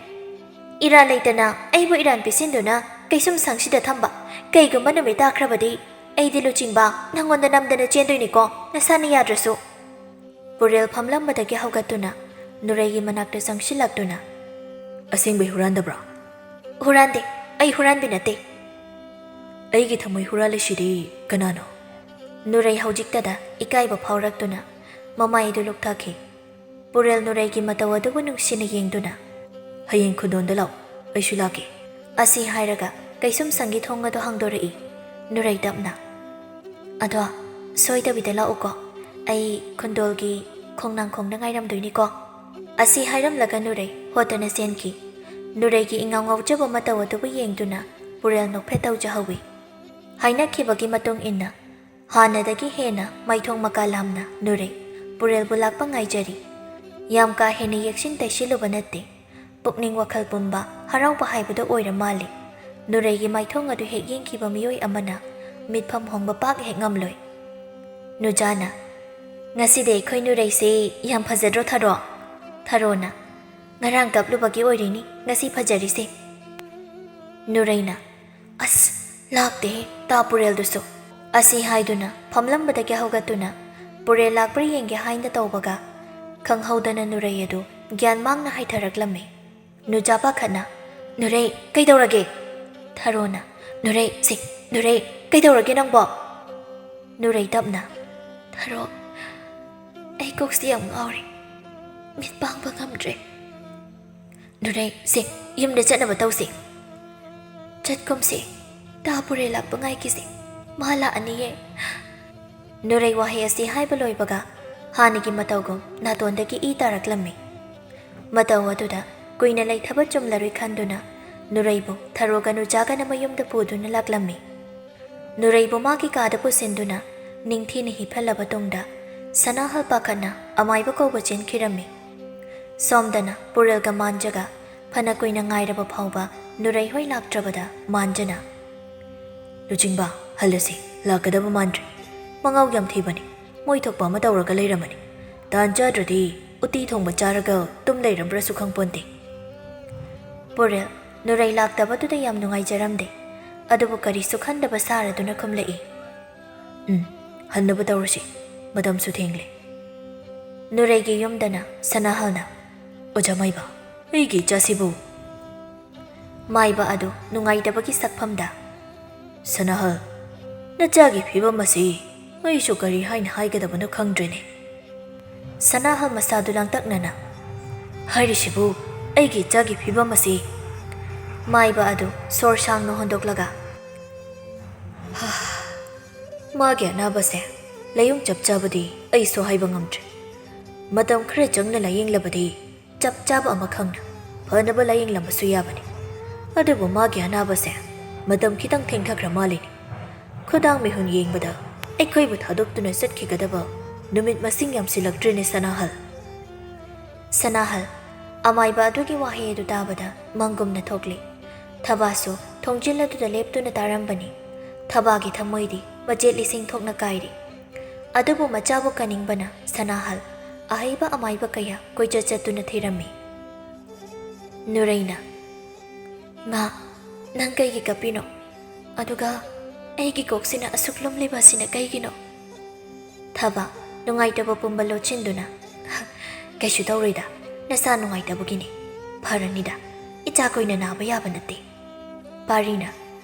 ꯏꯔꯥꯜ ꯂꯩꯇꯅ ꯑꯩꯕꯨ ꯏꯔꯥꯟ ꯄꯤꯁꯤꯟꯗꯨꯅ ꯀꯩꯁꯨꯝ ꯁꯪꯁꯤꯗ ꯊꯝꯕ ꯀꯩꯒꯨꯝꯕ ꯅꯨꯃꯤꯠ ꯇꯥꯈ꯭ꯔꯕꯗꯤ ꯑꯩꯗꯤ ꯂꯨꯆꯤꯡꯕ ꯅꯪꯉꯣꯟꯗ ꯅꯝꯗꯅ ꯆꯦꯟꯗꯣꯏꯅꯤꯀꯣ ꯅꯁꯥꯅ ꯌꯥꯗ꯭ꯔꯁꯨ꯫ ꯄꯨꯔꯦꯜ ꯐꯝꯂꯝꯕꯗꯒꯤ ꯍꯧꯒꯠꯇꯨꯅ ꯅꯨꯔꯩꯒꯤ ꯃꯅꯥꯛꯇ ꯆꯪꯁꯤꯜꯂꯛꯇꯨꯅ ꯑꯁꯦꯡꯕꯩ ꯍꯨꯔꯥꯟꯗꯕ꯭ꯔꯣ꯫ ꯍꯨꯔꯥꯟꯗꯦ ꯑꯩ ꯍꯨꯔꯥꯟꯕꯤ ꯅꯠꯇꯦ꯫ ꯑꯩꯒꯤ ꯊꯃꯣꯏ ꯍꯨꯔꯥꯜꯂꯤꯁꯤꯗꯤ ꯀꯅꯥꯅꯣ꯫ ꯅꯨꯔꯩ ꯍꯧꯖꯤꯛꯇꯗ ꯏꯀꯥꯏꯕ ꯐꯥꯎꯔꯛꯇꯨꯅ ꯃꯃꯥꯏ ꯑꯗꯨ ꯂꯨꯛꯊꯈꯤ꯫ ꯄꯨꯔꯦꯜ ꯅꯨꯔꯩꯒꯤ ꯃꯇꯧ ꯑꯗꯨꯕꯨ ꯅꯨꯡꯁꯤꯅ ꯌꯦꯡꯗꯨꯅ ꯍꯌꯦꯡ ꯈꯨꯟꯗꯣꯟꯗ ꯂꯥꯛꯎ ꯑꯩꯁꯨ ꯂꯥꯛꯀꯦ꯫ ꯑꯁꯤ ꯍꯥꯏꯔꯒ ꯀꯩꯁꯨꯝ ꯁꯪꯒꯤ ꯊꯣꯡ ꯑꯗꯨ ꯍꯥꯡꯗꯣꯔꯛꯏ꯫ ꯅꯨꯔꯩ ꯇꯞꯅ ꯑꯗꯣ ꯁꯣꯏꯗꯕꯤꯗ ꯂꯥꯛꯎꯀꯣ ꯑꯩ ꯈꯨꯟꯗꯣꯜꯒꯤ ꯈꯣꯡꯅꯥꯡꯈꯣꯡꯗ ꯉꯥꯏꯔꯝꯗꯣꯏꯅꯤꯀꯣ꯫ ꯑꯁꯤ ꯍꯥꯏꯔꯝꯂꯒ ꯅꯨꯔꯩ ꯍꯣꯠꯇꯨꯅ ꯆꯦꯟꯈꯤ꯫ ꯅꯨꯔꯩꯒꯤ ꯏꯉꯥꯎ ꯉꯥꯎꯖꯕ ꯃꯇꯧ ꯑꯗꯨꯕꯨ ꯌꯦꯡꯗꯨꯅ ꯄꯨꯔꯦꯜ ꯅꯣꯛꯐꯦꯠ ꯇꯧꯖꯍꯧꯏ꯫ ꯍꯥꯏꯅꯈꯤꯕꯒꯤ ꯃꯇꯨꯡ ꯏꯟꯅ ꯍꯥꯟꯅꯗꯒꯤ ꯍꯦꯟꯅ ꯃꯥꯏꯊꯣꯡ ꯃꯀꯥ ꯂꯥꯝꯅ ꯅꯨꯔꯩ ꯄꯨꯔꯦꯜꯕꯨ ꯂꯥꯛꯄ ꯉꯥꯏꯖꯔꯤ꯫ ꯌꯥꯝ ꯀꯥ ꯍꯦꯟꯅ ꯌꯦꯛꯁꯤꯟ ꯇꯩꯁꯤꯜꯂꯨꯕ ꯅꯠꯇꯦ ꯄꯨꯛꯅꯤꯡ ꯋꯥꯈꯜ ꯄꯨꯝꯕ ꯍꯔꯥꯎꯕ ꯍꯥꯏꯕꯗꯨ ꯑꯣꯏꯔ ꯃꯥꯜꯂꯤ꯫ ꯅꯨꯔꯩꯒꯤ ꯃꯥꯏꯊꯣꯡ ꯑꯗꯨ ꯍꯦꯛ ꯌꯦꯡꯈꯤꯕ ꯃꯤꯑꯣꯏ ꯑꯃꯅ ꯃꯤꯠꯐꯝ ꯍꯣꯡꯕ ꯄꯥꯛ ꯍꯦꯛ ꯉꯝꯂꯣꯏ꯫ ꯅꯨꯖꯥꯅ ꯉꯁꯤꯗꯤ ꯑꯩꯈꯣꯏ ꯅꯨꯔꯩꯁꯤ ꯌꯥꯝ ꯐꯖꯗ꯭ꯔꯣ ꯊꯔꯣ꯫ ꯊꯔꯣꯅ ꯉꯔꯥꯡ ꯀꯞꯂꯨꯕꯒꯤ ꯑꯣꯏꯔꯤꯅꯤ ꯉꯁꯤ ꯐꯖꯔꯤꯁꯦ꯫ ꯅꯨꯔꯩꯅ ꯑꯁ ꯂꯥꯛꯇꯦ ꯇꯥ ꯄꯨꯔꯦꯜꯗꯨꯁꯨ ꯑꯁꯤ ꯍꯥꯏꯗꯨꯅ ꯐꯝꯂꯝꯕꯗꯒꯤ ꯍꯧꯒꯠꯇꯨꯅ ꯄꯨꯔꯦꯜ ꯂꯥꯛꯄ꯭ꯔꯥ ꯌꯦꯡꯒꯦ ꯍꯥꯏꯅ ꯇꯧꯕꯒ ꯈꯪꯍꯧꯗꯅ ꯅꯨꯔꯩ ꯑꯗꯨ ꯒ꯭ꯌꯥꯟ ꯃꯥꯡꯅ ꯍꯥꯏꯊꯔꯛꯂꯝꯃꯤ ꯅꯨꯖꯥ ꯄꯥꯈꯠꯅ ꯅꯨꯔꯩ ꯀꯩꯗꯧꯔꯒꯦ ꯊꯥꯔꯣꯅ ꯅꯨꯔꯩ ꯁꯤ ꯅꯨꯔꯩ ꯀꯩꯗꯧꯔꯒꯦ ꯅꯪꯕꯣ ꯅꯨꯔꯩ ꯇꯞꯅ ꯊꯥꯔꯣ ꯑꯩ ꯀꯣꯛꯁꯤ ꯌꯥꯝ ꯉꯥꯎꯔꯦ ꯃꯤꯠ ꯄꯥꯡꯕ ꯉꯝꯗ꯭ꯔꯦ ꯅꯨꯔꯩ ꯁꯤ ꯌꯨꯝꯗ ꯆꯠꯅꯕ ꯇꯧꯁꯤ ꯆꯠꯀꯨꯝꯁꯤ ꯇꯥ ꯄꯨꯔꯦꯜ ꯂꯥꯛꯄ ꯉꯥꯏꯈꯤꯁꯤ ꯃꯥ ꯂꯥꯛꯑꯅꯤꯌꯦ ꯅꯨꯔꯩ ꯋꯥꯍꯩ ꯑꯁꯤ ꯍꯥꯏꯕ ꯂꯣꯏꯕꯒ ꯍꯥꯟꯅꯒꯤ ꯃꯇꯧꯒꯨꯝ ꯅꯥꯇꯣꯟꯗꯒꯤ ꯏ ꯇꯥꯔꯛꯂꯝꯃꯤ ꯃꯇꯧ ꯑꯗꯨꯗ ꯀꯨꯏꯅ ꯂꯩꯊꯕ ꯆꯨꯝꯂꯔꯣꯏ ꯈꯟꯗꯨꯅ ꯅꯨꯔꯩꯕꯨ ꯊꯔꯣꯒ ꯅꯨꯖꯥꯒꯅ ꯃꯌꯨꯝꯗ ꯄꯨꯗꯨꯅ ꯂꯥꯛꯂꯝꯃꯤ ꯅꯨꯔꯩꯕꯨ ꯃꯥꯒꯤ ꯀꯥꯗ ꯄꯨꯁꯤꯟꯗꯨꯅ ꯅꯤꯡꯊꯤꯅ ꯍꯤꯞꯍꯜꯂꯕ ꯇꯨꯡꯗ ꯁꯅꯥꯍꯜ ꯄꯥꯈꯠꯅ ꯑꯃꯥꯏꯕ ꯀꯧꯕ ꯆꯦꯟꯈꯤꯔꯝꯃꯤ ꯁꯣꯝꯗꯅ ꯄꯨꯔꯦꯜꯒ ꯃꯥꯟꯖꯒ ꯐꯅ ꯀꯨꯏꯅ ꯉꯥꯏꯔꯕ ꯐꯥꯎꯕ ꯅꯨꯔꯩ ꯍꯣꯏ ꯂꯥꯛꯇ꯭ꯔꯕꯗ ꯃꯥꯟꯖꯅ ꯂꯨꯆꯤꯡꯕ ꯍꯜꯂꯁꯤ ꯂꯥꯛꯀꯗꯕ ꯃꯥꯟꯗ꯭ꯔꯦ ꯃꯉꯥꯎ ꯌꯥꯝ ꯊꯤꯕꯅꯤ ꯃꯣꯏ ꯊꯣꯛꯄ ꯑꯃ ꯇꯧꯔꯒ ꯂꯩꯔꯝꯃꯅꯤ ꯇꯥꯟ ꯆꯥꯗ꯭ꯔꯗꯤ ꯎꯇꯤ ꯊꯣꯡꯕ ꯆꯥꯔꯒ ꯇꯨꯝ ꯂꯩꯔꯝꯕ꯭ꯔꯁꯨ ꯈꯪꯄꯣꯟꯇꯦ ꯄꯨꯔꯦꯜ ꯅꯨꯔꯩ ꯂꯥꯛꯇꯕꯗꯨꯗ ꯌꯥꯝ ꯅꯨꯡꯉꯥꯏꯖꯔꯝꯗꯦ ꯑꯗꯨꯕꯨ ꯀꯔꯤꯁꯨ ꯈꯟꯗꯕ ꯁꯥꯔꯗꯨꯅ ꯈꯨꯝꯂꯛꯏ ꯍꯟꯅꯕ ꯇꯧꯔꯁꯤ ꯃꯇꯝꯁꯨ ꯊꯦꯡꯂꯦ ꯅꯨꯔꯩꯒꯤ ꯌꯨꯝꯗꯅ ꯁꯅꯥꯍꯜꯅ ꯑꯣꯖꯥ ꯃꯥꯏꯕ ꯑꯩꯒꯤ ꯏꯆꯥꯁꯤꯕꯨ ꯃꯥꯏꯕ ꯑꯗꯨ ꯅꯨꯡꯉꯥꯏꯇꯕꯒꯤ ꯁꯛꯐꯝꯗ ꯁꯅꯥꯍꯜ ꯅꯆꯥꯒꯤ ꯐꯤꯕꯝ ꯑꯁꯤ ꯑꯩꯁꯨ ꯀꯔꯤ ꯍꯥꯏꯅ ꯍꯥꯏꯒꯗꯕꯅꯣ ꯈꯪꯗ꯭ꯔꯦꯅꯦ ꯁꯅꯥꯍꯜ ꯃꯁꯥꯗꯨ ꯂꯥꯡꯇꯛꯅꯅ ꯍꯥꯏꯔꯤꯁꯤꯕꯨ ꯑꯩꯒꯤ ꯏꯆꯥꯒꯤ ꯐꯤꯕꯝ ꯑꯁꯤ ꯃꯥꯏꯕ ꯑꯗꯨ ꯁꯣꯔ ꯁꯥꯡꯅ ꯍꯣꯟꯗꯣꯛꯂꯒ ꯃꯥꯒꯤ ꯑꯅꯥꯕꯁꯦ ꯂꯥꯏꯌꯣꯡ ꯆꯞ ꯆꯥꯕꯗꯤ ꯑꯩꯁꯨ ꯍꯥꯏꯕ ꯉꯝꯗ꯭ꯔꯦ ꯃꯇꯝ ꯈꯔ ꯆꯪꯅ ꯂꯥꯏꯌꯦꯡꯂꯕꯗꯤ ꯆꯞ ꯆꯥꯕ ꯑꯃ ꯈꯪꯅ ꯐꯅꯕ ꯂꯥꯏꯌꯦꯡꯂꯝꯕꯁꯨ ꯌꯥꯕꯅꯤ ꯑꯗꯨꯕꯨ ꯃꯥꯒꯤ ꯑꯅꯥꯕꯁꯦ ꯃꯇꯝ ꯈꯤꯇꯪ ꯊꯦꯡꯊꯈ꯭ꯔ ꯃꯥꯜꯂꯤꯅꯤ ꯈꯨꯗꯥꯡ ꯃꯤꯍꯨꯟ ꯌꯦꯡꯕꯗ ꯑꯩꯈꯣꯏꯕꯨ ꯊꯥꯗꯣꯛꯇꯨꯅ ꯆꯠꯈꯤꯒꯗꯕ ꯅꯨꯃꯤꯠ ꯃꯁꯤꯡ ꯌꯥꯝꯁꯤꯜꯂꯛꯇ꯭ꯔꯦꯅꯦ ꯁꯅꯥꯍꯜ ꯑꯃꯥꯏꯕ ꯑꯗꯨꯒꯤ ꯋꯥꯍꯩ ꯑꯗꯨ ꯇꯥꯕꯗ ꯃꯪꯒꯨꯝꯅ ꯊꯣꯛꯂꯤ ꯊꯕꯥꯁꯨ ꯊꯣꯡꯖꯤꯜ ꯑꯗꯨꯗ ꯂꯦꯞꯇꯨꯅ ꯇꯥꯔꯝꯕꯅꯤ ꯊꯕꯥꯒꯤ ꯊꯃꯣꯏꯗꯤ ꯃꯆꯦꯠ ꯂꯤꯁꯤꯡ ꯊꯣꯛꯅ ꯀꯥꯏꯔꯤ ꯑꯗꯨꯕꯨ ꯃꯆꯥꯕꯨ ꯀꯟꯅꯤꯡꯕꯅ ꯁꯅꯥꯍꯜ ꯑꯍꯩꯕ ꯑꯃꯥꯏꯕ ꯀꯌꯥ ꯀꯣꯏꯆꯠ ꯆꯠꯇꯨꯅ ꯊꯤꯔꯝꯃꯤ ꯅꯨꯔꯩꯅ ꯃꯥ ꯅꯪ ꯀꯩꯒꯤ ꯀꯞꯄꯤꯅꯣ ꯑꯗꯨꯒ ꯑꯩꯒꯤ ꯀꯣꯛꯁꯤꯅ ꯑꯁꯨꯛ ꯂꯨꯝꯂꯤꯕ ꯑꯁꯤꯅ ꯀꯩꯒꯤꯅꯣ ꯊꯕ ꯅꯨꯡꯉꯥꯏꯇꯕ ꯄꯨꯝꯕ ꯂꯣꯠꯁꯤꯟꯗꯨꯅ ꯀꯩꯁꯨ ꯇꯧꯔꯣꯏꯗ ꯅꯁꯥ ꯅꯨꯡꯉꯥꯏꯇꯕꯒꯤꯅꯤ ꯐꯔꯅꯤꯗ ꯏꯆꯥ ꯀꯨꯏꯅ ꯅꯥꯕ ꯌꯥꯕ ꯅꯠꯇꯦ ꯄꯥꯔꯤꯅ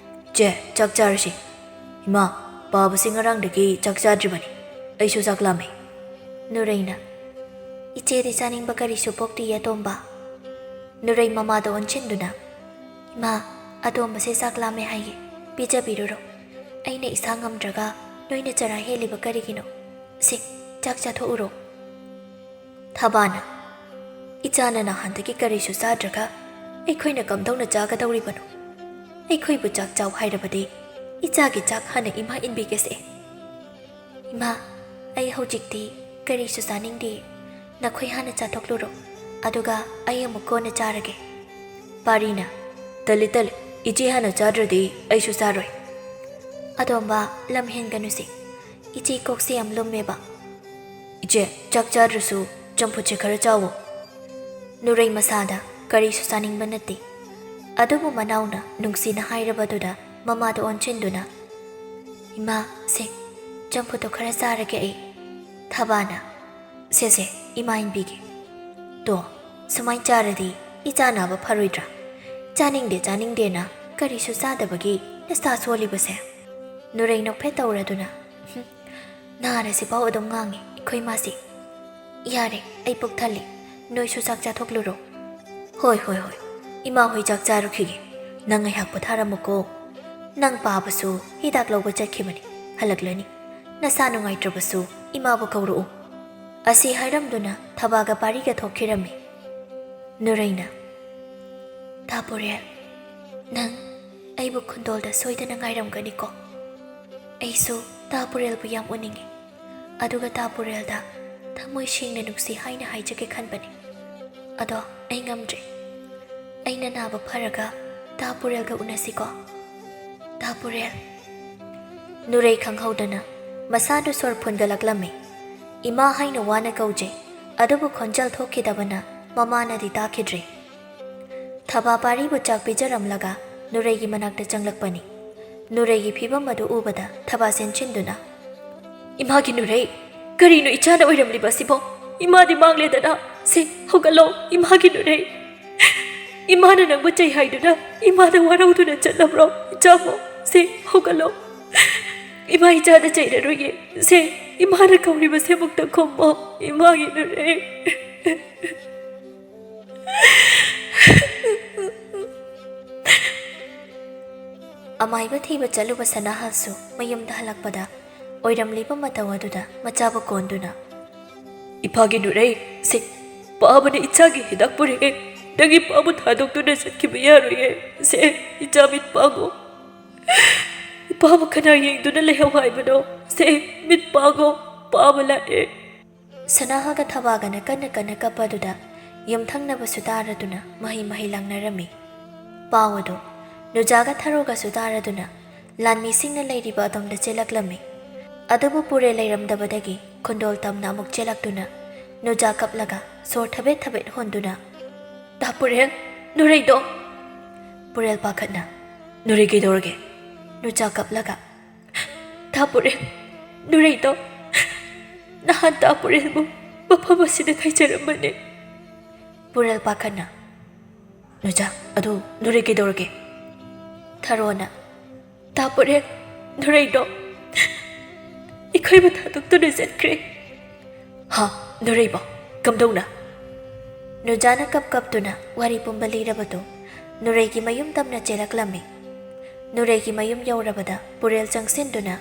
ꯆꯦ ꯆꯥꯛ ꯆꯥꯔꯁꯤ ꯏꯃꯥ ꯄꯥꯕꯁꯤ ꯉꯔꯥꯡꯗꯒꯤ ꯆꯥꯛ ꯆꯥꯗ꯭ꯔꯤꯕꯅꯤ ꯑꯩꯁꯨ ꯆꯥꯛ ꯂꯥꯝꯃꯦ ꯅꯨꯔꯩꯅ ꯏꯆꯦꯗꯤ ꯆꯥꯅꯤꯡꯕ ꯀꯔꯤꯁꯨ ꯄꯣꯛꯇꯤꯌꯦ ꯑꯇꯣꯝꯕ ꯅꯨꯔꯩ ꯃꯃꯥꯗ ꯑꯣꯟꯁꯤꯟꯗꯨꯅ ꯏꯃꯥ ꯑꯇꯣꯝꯕꯁꯦ ꯆꯥꯛ ꯂꯥꯝꯃꯦ ꯍꯥꯏꯌꯦ ꯄꯤꯖꯕꯤꯔꯨꯔꯣ ꯑꯩꯅ ꯏꯁꯥ ꯉꯝꯗ꯭ꯔꯒ ꯅꯣꯏꯅ ꯆꯔꯥ ꯍꯦꯜꯂꯤꯕ ꯀꯔꯤꯒꯤꯅꯣ ꯁꯤ ꯆꯥꯛ ꯆꯥꯊꯣꯛꯎꯔꯣ ꯊꯕꯥꯅ ꯏꯆꯥꯅ ꯅꯍꯥꯟꯗꯒꯤ ꯀꯔꯤꯁꯨ ꯆꯥꯗ꯭ꯔꯒ ꯑꯩꯈꯣꯏꯅ ꯀꯝꯗꯧꯅ ꯆꯥꯒꯗꯧꯔꯤꯕꯅꯣ ꯑꯩꯈꯣꯏꯕꯨ ꯆꯥꯛ ꯆꯥꯎ ꯍꯥꯏꯔꯕꯗꯤ ꯏꯆꯥꯒꯤ ꯆꯥꯛ ꯍꯥꯟꯅ ꯏꯃꯥ ꯏꯟꯕꯤꯒꯦꯁꯦ ꯏꯃꯥ ꯑꯩ ꯍꯧꯖꯤꯛꯇꯤ ꯀꯔꯤꯁꯨ ꯆꯥꯅꯤꯡꯗꯦ ꯅꯈꯣꯏ ꯍꯥꯟꯅ ꯆꯥꯊꯣꯛꯂꯨꯔꯣ ꯑꯗꯨꯒ ꯑꯩ ꯑꯃꯨꯛ ꯀꯣꯟꯅ ꯆꯥꯔꯒꯦ ꯄꯥꯔꯤꯅ ꯇꯜꯂꯤ ꯏꯆꯦ ꯍꯥꯟꯅ ꯆꯥꯗ꯭ꯔꯗꯤ ꯑꯩꯁꯨ ꯆꯥꯔꯣꯏ ꯑꯇꯣꯝꯕ ꯂꯝ ꯍꯦꯟꯒꯅꯨꯁꯤ ꯏꯆꯦ ꯀꯣꯛꯁꯦ ꯌꯥꯝ ꯂꯨꯝꯃꯦꯕ ꯏꯆꯦ ꯆꯥꯛ ꯆꯥꯗ꯭ꯔꯁꯨ ꯆꯝꯐꯨꯠꯁꯦ ꯈꯔ ꯆꯥꯋꯣ ꯅꯨꯔꯩ ꯃꯁꯥꯗ ꯀꯔꯤꯁꯨ ꯆꯥꯅꯤꯡꯕ ꯅꯠꯇꯦ ꯑꯗꯨꯕꯨ ꯃꯅꯥꯎꯅ ꯅꯨꯡꯁꯤꯅ ꯍꯥꯏꯔꯕꯗꯨꯗ ꯃꯃꯥꯗ ꯑꯣꯟꯁꯤꯟꯗꯨꯅ ꯏꯃꯥ ꯁꯦ ꯆꯝꯐꯨꯠꯇꯣ ꯈꯔ ꯆꯥꯔꯒꯦ ꯑꯩ ꯊꯕꯥꯅ ꯁꯦ ꯏꯃꯥ ꯏꯟꯕꯤꯒꯦ ꯇꯣ ꯁꯨꯃꯥꯏꯅ ꯆꯥꯔꯗꯤ ꯏꯆꯥ ꯅꯥꯕ ꯐꯔꯣꯏꯗ꯭ꯔꯥ ꯆꯥꯅꯤꯡꯗꯦꯅ ꯀꯔꯤꯁꯨ ꯆꯥꯗꯕꯒꯤ ꯅꯁꯥ ꯁꯣꯜꯂꯤꯕꯁꯦ ꯅꯨꯔꯩ ꯅꯣꯛꯐꯦꯠ ꯇꯧꯔꯗꯨꯅ ꯅꯥꯔꯁꯤꯐꯥꯎ ꯑꯗꯨꯝ ꯉꯥꯡꯉꯤ ꯑꯩꯈꯣꯏ ꯃꯥꯁꯤ ꯌꯥꯔꯦ ꯑꯩ ꯄꯨꯛ ꯊꯜꯂꯤ ꯅꯣꯏꯁꯨ ꯆꯥꯛ ꯆꯥꯊꯣꯛꯂꯨꯔꯣ ꯍꯣꯏ ꯏꯃꯥ ꯍꯣꯏ ꯆꯥꯛ ꯆꯥꯔꯨꯈꯤꯒꯦ ꯅꯪ ꯉꯥꯏꯍꯥꯛ ꯄꯣꯊꯥꯔꯝꯃꯨꯀꯣ ꯅꯪ ꯄꯥꯕꯁꯨ ꯍꯤꯗꯥꯛ ꯂꯧꯕ ꯆꯠꯈꯤꯕꯅꯤ ꯍꯜꯂꯛꯂꯅꯤ ꯅꯁꯥ ꯅꯨꯡꯉꯥꯏꯇ꯭ꯔꯕꯁꯨ ꯏꯃꯥꯕꯨ ꯀꯧꯔꯛꯎ ꯑꯁꯤ ꯍꯥꯏꯔꯝꯗꯨꯅ ꯊꯕꯥꯒ ꯄꯥꯔꯤꯒ ꯊꯣꯛꯈꯤꯔꯝꯃꯤ ꯅꯨꯔꯩꯅ ꯊꯥꯄꯨꯔꯦꯜ ꯅꯪ ꯑꯩꯕꯨ ꯈꯨꯟꯗꯣꯜꯗ ꯁꯣꯏꯗꯅ ꯉꯥꯏꯔꯝꯒꯅꯤꯀꯣ ꯑꯩꯁꯨ ꯇꯥꯄꯨꯔꯦꯜꯕꯨ ꯌꯥꯝ ꯎꯅꯤꯡꯉꯤ ꯑꯗꯨꯒ ꯇꯥꯄꯨꯔꯦꯜꯗ ꯊꯃꯣꯏ ꯁꯦꯡꯅ ꯅꯨꯡꯁꯤ ꯍꯥꯏꯅ ꯍꯥꯏꯖꯒꯦ ꯈꯟꯕꯅꯤ ꯑꯗꯣ ꯑꯩ ꯉꯝꯗ꯭ꯔꯦ ꯑꯩꯅ ꯅꯥꯕ ꯐꯔꯒ ꯇꯥꯄꯨꯔꯦꯜꯒ ꯎꯅꯁꯤꯀꯣ ꯇꯥꯄꯨꯔꯦꯜ ꯅꯨꯔꯩ ꯈꯪꯍꯧꯗꯅ ꯃꯁꯥꯗꯨ ꯁꯣꯔ ꯐꯨꯟꯒꯠꯂꯛꯂꯝꯃꯤ ꯏꯃꯥ ꯍꯥꯏꯅ ꯋꯥꯅ ꯀꯧꯖꯩ ꯑꯗꯨꯕꯨ ꯈꯣꯟꯖꯦꯜ ꯊꯣꯛꯈꯤꯗꯕꯅ ꯃꯃꯥꯅꯗꯤ ꯇꯥꯈꯤꯗ꯭ꯔꯦ ꯊꯕꯥ ꯄꯥꯔꯤꯕꯨ ꯆꯥꯛ ꯄꯤꯖꯔꯝꯂꯒ ꯅꯨꯔꯩꯒꯤ ꯃꯅꯥꯛꯇ ꯆꯪꯂꯛꯄꯅꯤ ꯅꯨꯔꯩꯒꯤ ꯐꯤꯕꯝ ꯑꯗꯨ ꯎꯕꯗ ꯊꯕꯥ ꯆꯦꯟꯁꯤꯟꯗꯨꯅ ꯏꯃꯥꯒꯤ ꯅꯨꯔꯩ ꯀꯔꯤꯅꯣ ꯏꯆꯥꯅ ꯑꯣꯏꯔꯝꯂꯤꯕꯁꯤꯕꯣ ꯏꯃꯥꯗꯤ ꯃꯥꯡꯂꯦꯗꯅ ꯁꯤ ꯍꯧꯒꯠꯂꯣ ꯏꯃꯥꯒꯤ ꯅꯨꯔꯩ ꯏꯃꯥꯅ ꯅꯪꯕꯨ ꯆꯩ ꯍꯥꯏꯗꯨꯅ ꯏꯃꯥꯗ ꯋꯥꯔꯧꯗꯨꯅ ꯆꯠꯂꯕ꯭ꯔꯣ ꯏꯆꯥꯕꯣ ꯁꯤ ꯍꯧꯒꯠꯂꯣ 이마 이자다 제이러로게 세 이마를 가오리바 세목다 콤모 이마기 누레 ꯑꯃꯥꯏꯕ ꯊꯤꯕ ꯆꯠꯂꯨꯕ ꯁꯅꯥꯍꯜꯁꯨ ꯃꯌꯨꯝꯗ ꯍꯜꯂꯛꯄꯗ ꯑꯣꯏꯔꯝꯂꯤꯕ ꯃꯇꯧ ꯑꯗꯨꯗ ꯃꯆꯥꯕꯨ ꯀꯣꯟꯗꯨꯅ
이파기 누레 세 빠바는 이차기 히닥 뿌리게 너기 빠부 다독두나 삭히면 야로예 세 이자 밑 빠고 빠부 카나 잉두나 레하와 이브노 세 밑 빠고 빠부 라에
ꯁꯅꯥꯍꯜꯒ ꯊꯕꯥꯒꯅ ꯀꯟꯅ ꯀꯟꯅ ꯀꯞꯄꯗꯨꯗ ꯌꯨꯝꯊꯪꯅꯕꯁꯨ ꯇꯥꯔꯗꯨꯅ ꯃꯍꯩ ꯃꯍꯩ ꯂꯥꯡꯅꯔꯝꯃꯤ ꯄꯥꯎ ꯑꯗꯨ ꯅꯨꯖꯥꯒ ꯊꯔꯣꯒꯁꯨ ꯇꯥꯔꯗꯨꯅ ꯂꯥꯟꯃꯤꯁꯤꯡꯅ ꯂꯩꯔꯤꯕ ꯑꯗꯣꯝꯗ ꯆꯦꯜꯂꯛꯂꯝꯃꯤ ꯑꯗꯨꯕꯨ ꯄꯨꯔꯦ ꯂꯩꯔꯝꯗꯕꯗꯒꯤ ꯈꯨꯟꯗꯣꯜ ꯇꯝꯅ ꯑꯃꯨꯛ ꯆꯦꯜꯂꯛꯇꯨꯅ ꯅꯨꯖꯥ ꯀꯞꯂꯒ ꯁꯣꯔ ꯊꯕꯦꯠ ꯊꯕꯦꯠ ꯍꯣꯟꯗꯨꯅ
다 뿌렐 누레이도
ꯄꯨꯔꯦꯜ ꯄꯥꯈꯠꯅ
누레 기도르게
ꯅꯨꯖꯥ ꯀꯞꯂꯒ
다 뿌렐 누레이도 나한 다 뿌렐부 마파마시네 가이자람마네
ꯄꯨꯔꯦꯜ ꯄꯥꯈꯠꯅ
누자 아도 누레 기도르게
ꯊꯔꯣꯅ
다 뿌렐 누레이도 이코이바 다독두는 셋크레 하 누레이바 감동나
ꯅꯨꯖꯥꯅ ꯀꯞꯇꯨꯅ ꯋꯥꯔꯤ ꯄꯨꯝꯕ ꯂꯤꯔꯕꯗꯨ ꯅꯨꯔꯩꯒꯤ ꯃꯌꯨꯝ ꯇꯝꯅ ꯆꯦꯜꯂꯛꯂꯝꯃꯤ ꯅꯨꯔꯩꯒꯤ ꯃꯌꯨꯝ ꯌꯧꯔꯕꯗ ꯄꯨꯔꯦꯜ ꯆꯪꯁꯤꯟꯗꯨꯅ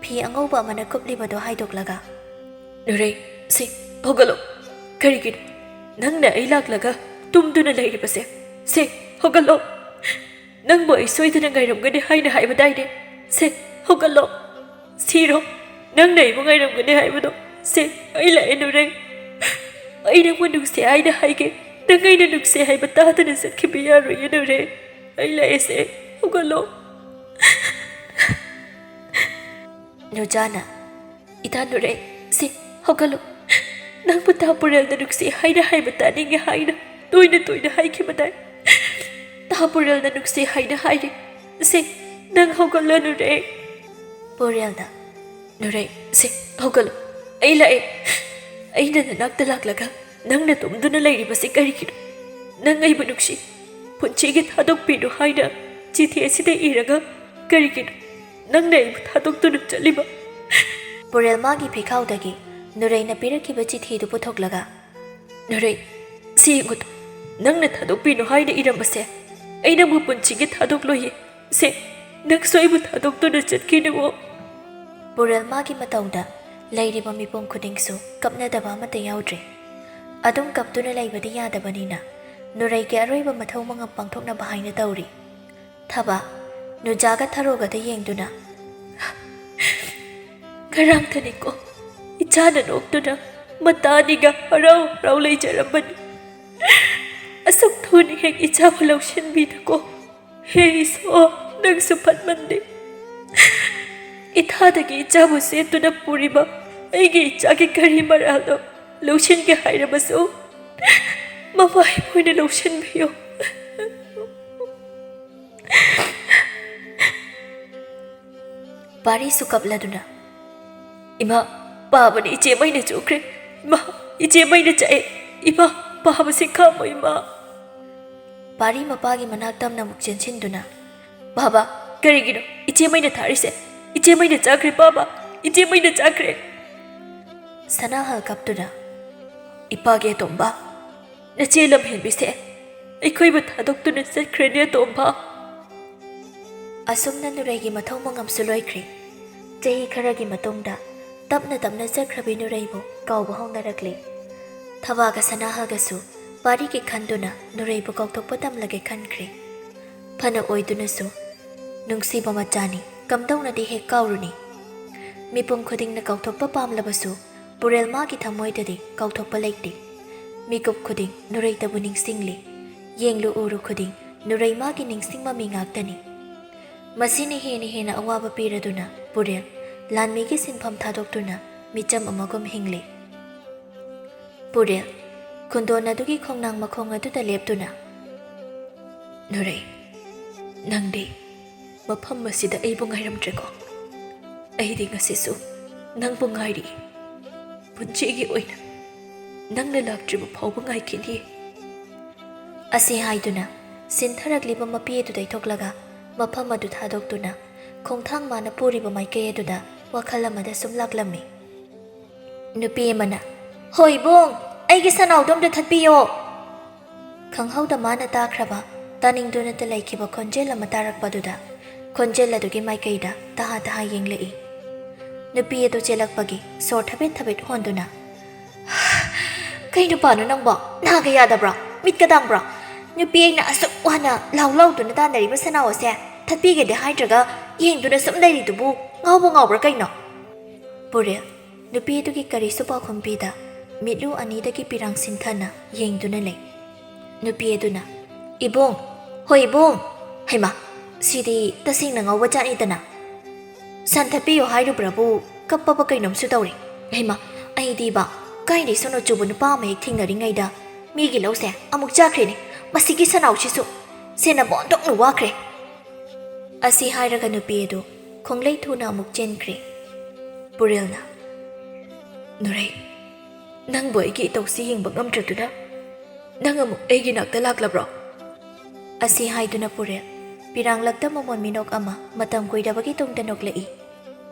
ꯐꯤ ꯑꯉꯧꯕ ꯑꯃꯅ ꯀꯨꯞꯂꯤꯕꯗꯨ ꯍꯥꯏꯗꯣꯛꯂꯒ
누레 세 허갈로 그리기로 낭나 이락라가 tumduna leiribase se 허갈로 낭뭐 이소이드는 가이람그네 하이나 하이바다이네 세 허갈로 시로 낭나 이봉가이람그네 하이바도 세 아이라에 누레 아이랑 원둥세 아이나 하이게 낭아이나 눅세 하이바 따드는 삭히비야로 이누레 아이라에세 허갈로
ꯅꯨꯖꯥꯅ
이다 누레 세 허갈로 낭부터 뿌렐다 눅세 하이나 하이바 따닝게 하이나 또이나 하이키바다이 다 뿌렐다 눅세 하이나 하이레 세 낭 허갈로 누레
ꯄꯨꯔꯦꯜꯗ
누레 세 허갈로 아이라에 ꯑꯩꯅ ꯅꯅꯥꯛꯇ ꯂꯥꯛꯂꯒ ꯅꯪꯅ ꯇꯨꯝꯗꯨꯅ ꯂꯩꯔꯤꯕꯁꯤ ꯀꯔꯤꯒꯤꯅꯣ ꯅꯪ ꯑꯩꯕꯨ ꯅꯨꯡꯁꯤ ꯄꯨꯟꯁꯤꯒꯤ ꯊꯥꯗꯣꯛꯄꯤꯅꯨ ꯍꯥꯏꯅ ꯆꯤꯊꯤ ꯑꯁꯤꯗ ꯏꯔꯒ ꯀꯔꯤꯒꯤꯅꯣ ꯅꯪꯅ ꯑꯩꯕꯨ ꯊꯥꯗꯣꯛꯇꯨꯅ ꯆꯠꯂꯤꯕ
ꯄꯨꯔꯦꯜ ꯃꯥꯒꯤ ꯐꯤꯈꯥꯎꯗꯒꯤ ꯅꯨꯔꯩꯅ ꯄꯤꯔꯛꯈꯤꯕ ꯆꯤꯊꯤꯗꯨ ꯄꯨꯊꯣꯛꯂꯒ
누레 ꯁꯤ ꯌꯦꯡꯉꯨꯇꯣ ꯅꯪꯅ ꯊꯥꯗꯣꯛꯄꯤꯅꯨ ꯍꯥꯏꯅ ꯏꯔꯝꯕꯁꯦ ꯑꯩ ꯅꯪꯕꯨ ꯄꯨꯟꯁꯤꯒꯤ ꯊꯥꯗꯣꯛꯂꯣꯏꯌꯦ ꯁꯦ ꯅꯪꯁꯨ ꯑꯩꯕꯨ ꯊꯥꯗꯣꯛꯇꯨꯅ ꯆꯠꯈꯤꯅꯨꯋꯣ
ꯄꯨꯔꯦꯜ ꯃꯥꯒꯤ ꯃꯇꯧꯗ ꯂꯩꯔꯤꯕ ꯃꯤꯄꯨꯝ ꯈꯨꯗꯤꯡꯁꯨ ꯀꯞꯅꯗꯕ ꯑꯃꯠꯇ ꯌꯥꯎꯗ꯭ꯔꯦ ꯑꯗꯨꯝ ꯀꯞꯇꯨꯅ ꯂꯩꯕꯗꯤ ꯌꯥꯗꯕꯅꯤꯅ ꯅꯨꯔꯩꯒꯤ ꯑꯔꯣꯏꯕ ꯃꯊꯧ ꯃꯉꯝ ꯄꯥꯡꯊꯣꯛꯅꯕ ꯍꯥꯏꯅ ꯇꯧꯔꯤ ꯊꯕꯥ ꯅꯨꯖꯥꯒ ꯊꯔꯣꯒꯗ ꯌꯦꯡꯗꯨꯅ
ꯉꯔꯥꯡꯇꯅꯤꯀꯣ ꯏꯆꯥꯅ ꯅꯣꯛꯇꯨꯅ ꯃꯇꯥꯅꯤꯒ ꯍꯔꯥꯎ ꯍꯔꯥꯎ ꯂꯩꯖꯔꯝꯕꯅꯤ ꯑꯁꯨꯛ ꯊꯨꯅ ꯍꯦꯛ ꯏꯆꯥꯕꯨ ꯂꯧꯁꯤꯟꯕꯤꯗꯀꯣ ꯍꯦ ꯏꯁꯣꯔ ꯅꯪꯁꯨ ꯐꯠꯃꯟꯗꯦ ꯏꯊꯥꯗꯒꯤ ꯏꯆꯥꯕꯨ ꯁꯦꯠꯇꯨꯅ ꯄꯨꯔꯤꯕ ꯑꯩꯒꯤ ꯏꯆꯥꯒꯤ ꯀꯔꯤ ꯃꯔꯥꯜꯅꯣ ꯂꯧꯁꯤꯟꯒꯦ ꯍꯥꯏꯔꯕꯁꯨ ꯃꯃꯥ ꯑꯩꯈꯣꯏꯅ ꯂꯧꯁꯤꯟꯕꯤꯌꯨ
ꯄꯥꯔꯤꯁꯨ ꯀꯞꯂꯗꯨꯅ
ꯏꯃꯥ ꯄꯥꯕꯅ ꯏꯆꯦ ꯃꯩꯅ ꯆꯨꯈ꯭ꯔꯦ ꯏꯃꯥ ꯏꯆꯦ ꯃꯩꯅ ꯆꯥꯛꯑꯦ ꯏꯃꯥ ꯄꯥꯕꯁꯤ ꯈꯥꯝꯃꯣ ꯏꯃꯥ
ꯄꯥꯔꯤ ꯃꯄꯥꯒꯤ ꯃꯅꯥꯛ ꯇꯝꯅ ꯑꯃꯨꯛ ꯆꯦꯟꯁꯤꯟꯗꯨꯅ
ꯕꯥꯕꯥ ꯀꯔꯤꯒꯤꯅꯣ ꯏꯆꯦ ꯃꯩꯅ ꯊꯥꯔꯤꯁꯦ ꯏꯆꯦ ꯃꯩꯅ ꯆꯥꯈ꯭ꯔꯦ ꯕꯥꯕꯥ ꯏꯆꯦ ꯃꯩꯅ ꯆꯥꯈ꯭ꯔꯦ
ꯁꯅꯥꯍꯜ ꯀꯞꯇꯨꯅ
ꯏꯄꯥꯒꯤ ꯑꯇꯣꯝꯕ ꯅꯆꯦ ꯂꯝꯍꯦꯟꯕꯤꯁꯦ ꯑꯩꯈꯣꯏꯕꯨ ꯊꯥꯗꯣꯛꯇꯨꯅ ꯆꯠꯈ꯭ꯔꯦꯅꯦ ꯑꯇꯣꯝꯕ
ꯑꯁꯨꯝꯅ ꯅꯨꯔꯩꯒꯤ ꯃꯊꯧ ꯃꯉꯝꯁꯨ ꯂꯣꯏꯈ꯭ꯔꯦ ꯆꯍꯤ ꯈꯔꯒꯤ ꯃꯇꯨꯡꯗ ꯇꯞꯅ ꯇꯞꯅ ꯆꯠꯈ꯭ꯔꯕꯤ ꯅꯨꯔꯩꯕꯨ ꯀꯥꯎꯕ ꯍꯧꯅꯔꯛꯂꯤ ꯊꯕꯥꯒ ꯁꯅꯥꯍꯜꯒꯁꯨ ꯄꯥꯔꯤꯒꯤ ꯈꯟꯗꯨꯅ ꯅꯨꯔꯩꯕꯨ ꯀꯥꯎꯊꯣꯛꯄ ꯇꯝꯂꯒꯦ ꯈꯟꯈ꯭ꯔꯦ ꯐꯅ ꯑꯣꯏꯗꯨꯅꯁꯨ ꯅꯨꯡꯁꯤꯕ ꯃꯆꯥꯅꯤ ꯀꯝꯗꯧꯅꯗꯤ ꯍꯦꯛ ꯀꯥꯎꯔꯨꯅꯤ ꯃꯤꯄꯨꯝ ꯈꯨꯗꯤꯡꯅ ꯀꯥꯎꯊꯣꯛꯄ ꯄꯥꯝꯂꯕꯁꯨ ꯄꯨꯔꯦꯜ ꯃꯥꯒꯤ ꯊꯃꯣꯏꯗꯗꯤ ꯀꯥꯎꯊꯣꯛꯄ ꯂꯩꯇꯦ ꯃꯤꯀꯨꯞ ꯈꯨꯗꯤꯡ ꯅꯨꯔꯩꯇꯕꯨ ꯅꯤꯡꯁꯤꯡꯂꯤ ꯌꯦꯡꯂꯨ ꯎꯔꯨ ꯈꯨꯗꯤꯡ ꯅꯨꯔꯩ ꯃꯥꯒꯤ ꯅꯤꯡꯁꯤꯡꯕ ꯃꯤ ꯉꯥꯛꯇꯅꯤ ꯃꯁꯤꯅ ꯍꯦꯟꯅ ꯑꯋꯥꯕ ꯄꯤꯔꯗꯨꯅ ꯄꯨꯔꯦꯜ ꯂꯥꯟꯃꯤꯒꯤ ꯁꯤꯟꯐꯝ ꯊꯥꯗꯣꯛꯇꯨꯅ ꯃꯤꯆꯝ ꯑꯃꯒꯨꯝ ꯍꯤꯡꯂꯤ ꯄꯨꯔꯦꯜ ꯈꯨꯟꯗꯣꯟ ꯑꯗꯨꯒꯤ ꯈꯣꯡꯅꯥꯡ ꯃꯈꯣꯡ ꯑꯗꯨꯗ ꯂꯦꯞꯇꯨꯅ
누레 ꯅꯪꯗꯤ ꯃꯐꯝ ꯑꯁꯤꯗ ꯑꯩꯕꯨ ꯉꯥꯏꯔꯝꯗ꯭ꯔꯦꯀꯣ ꯑꯩꯗꯤ ꯉꯁꯤꯁꯨ ꯅꯪꯕꯨ ꯉꯥꯏꯔꯤ ꯄꯨꯟꯁꯤꯒꯤ ꯑꯣꯏꯅ ꯅꯪꯅ ꯂꯥꯛꯇ꯭ꯔꯤꯕ ꯐꯥꯎꯕ ꯉꯥꯏꯈꯤꯅꯤ
ꯑꯁꯤ ꯍꯥꯏꯗꯨꯅ ꯁꯤꯟꯊꯔꯛꯂꯤꯕ ꯃꯄꯤ ꯑꯗꯨꯗꯩ ꯊꯣꯛꯂꯒ ꯃꯐꯝ ꯑꯗꯨ ꯊꯥꯗꯣꯛꯇꯨꯅ ꯈꯣꯡꯊꯥꯡ ꯃꯥꯅ ꯄꯨꯔꯤꯕ ꯃꯥꯏꯀꯩ ꯑꯗꯨꯗ ꯋꯥꯈꯜ ꯑꯃꯗ ꯁꯨꯝ ꯂꯥꯛꯂꯝꯃꯤ ꯅꯨꯄꯤ ꯑꯃꯅ ꯍꯣꯏ ꯏꯕꯨꯡ ꯑꯩꯒꯤ ꯁꯅꯥꯎꯗꯣ ꯑꯝꯇ ꯊꯠꯄꯤꯌꯣ ꯈꯪꯍꯧꯗ ꯃꯥꯅ ꯇꯥꯈ꯭ꯔꯕ ꯇꯥꯅꯤꯡꯗꯨꯅꯇ ꯂꯩꯈꯤꯕ ꯈꯣꯟꯖꯦꯜ ꯑꯃ ꯇꯥꯔꯛꯄꯗꯨꯗ ꯈꯣꯟꯖꯦꯜ ꯑꯗꯨꯒꯤ ꯃꯥꯏꯀꯩꯗ ꯇꯍꯥ ꯇꯍꯥ ꯌꯦꯡꯂꯛꯏ ꯅꯨꯄꯤ ꯑꯗꯨ ꯆꯦꯜꯂꯛꯄꯒꯤ ꯁꯣꯔ ꯊꯕꯦꯠ ꯊꯕꯦꯠ ꯍꯣꯟꯗꯨꯅ ꯀꯩ ꯅꯨꯄꯥꯅꯣ ꯅꯪꯕꯣ ꯅꯥꯒ ꯌꯥꯗꯕ꯭ꯔꯣ ꯃꯤꯠꯀ ꯇꯥꯡꯕ꯭ꯔꯣ ꯅꯨꯄꯤ ꯑꯩꯅ ꯑꯁꯨꯛ ꯋꯥꯅ ꯂꯥꯎ ꯂꯥꯎꯗꯨꯅ ꯇꯥꯟꯅꯔꯤꯕ ꯁꯅꯥꯎ ꯑꯁꯦ ꯊꯠꯄꯤꯒꯦꯗꯤ ꯍꯥꯏꯗ꯭ꯔꯒ ꯌꯦꯡꯗꯨꯅ ꯁꯨꯝ ꯂꯩꯔꯤꯗꯨꯕꯨ ꯉꯥꯎꯕ꯭ꯔꯥ ꯀꯩꯅꯣ ꯄꯨꯔꯦꯜ ꯅꯨꯄꯤ ꯑꯗꯨꯒꯤ ꯀꯔꯤꯁꯨ ꯄꯥꯎꯈꯨꯝ ꯄꯤꯗ ꯃꯤꯠꯂꯨ ꯑꯅꯤꯗꯒꯤ ꯄꯤꯔꯥꯡ ꯁꯤꯟꯊꯅ ꯌꯦꯡꯗꯨꯅ ꯂꯩ ꯅꯨꯄꯤ ꯑꯗꯨꯅ ꯏꯕꯨꯡ ꯍꯣꯏ ꯏꯕꯨꯡ ꯍꯩꯃꯥ ꯁꯤꯗꯤ ꯇꯁꯦꯡꯅ ꯉꯥꯎꯕ ꯖꯥꯠꯅꯤꯗꯅ ꯁꯟ ꯊꯠꯄꯤꯌꯣ ꯍꯥꯏꯔꯨꯕ꯭ꯔꯕꯨ ꯀꯞꯄꯕ ꯀꯩꯅꯣꯝꯁꯨ ꯇꯧꯔꯤ ꯍꯩꯃꯥ ꯑꯩꯗꯤꯕ ꯀꯥꯏꯗꯩ ꯁꯣꯅꯣ ꯆꯨꯕ ꯅꯨꯄꯥ ꯑꯃ ꯍꯦꯛ ꯊꯦꯡꯅꯔꯤꯉꯩꯗ ꯃꯤꯒꯤ ꯂꯧꯁꯦ ꯑꯃꯨꯛ ꯆꯥꯈ꯭ꯔꯦꯅꯦ ꯃꯁꯤꯒꯤ ꯁꯅꯥꯎꯁꯤꯁꯨ ꯁꯦꯟꯅꯕ ꯑꯣꯟꯊꯣꯛꯅ ꯋꯥꯈ꯭ꯔꯦ ꯑꯁꯤ ꯍꯥꯏꯔꯒ ꯅꯨꯄꯤ ꯑꯗꯨ ꯈꯣꯡꯂꯩ ꯊꯨꯅ ꯑꯃꯨꯛ ꯆꯦꯟꯈ꯭ꯔꯦ ꯄꯨꯔꯦꯜꯅ
ꯅꯨꯔꯩ ꯅꯪꯕꯨ ꯑꯩꯒꯤ ꯏꯇꯧꯁꯤ ꯌꯦꯡꯕ ꯉꯝꯗ꯭ꯔꯗꯨꯅ ꯅꯪ ꯑꯃꯨꯛ ꯑꯩꯒꯤ ꯅꯥꯛꯇ ꯂꯥꯛꯂꯕ꯭ꯔꯣ
ꯑꯁꯤ ꯍꯥꯏꯗꯨꯅ ꯄꯨꯔꯦꯜ ꯄꯤꯔꯥꯡꯂꯛꯇ ꯃꯃꯣꯟ ꯃꯤꯅꯣꯛ ꯑꯃ ꯃꯇꯝ ꯀꯨꯏꯔꯕꯒꯤ ꯇꯨꯡꯗ ꯅꯣꯛꯂꯛꯏ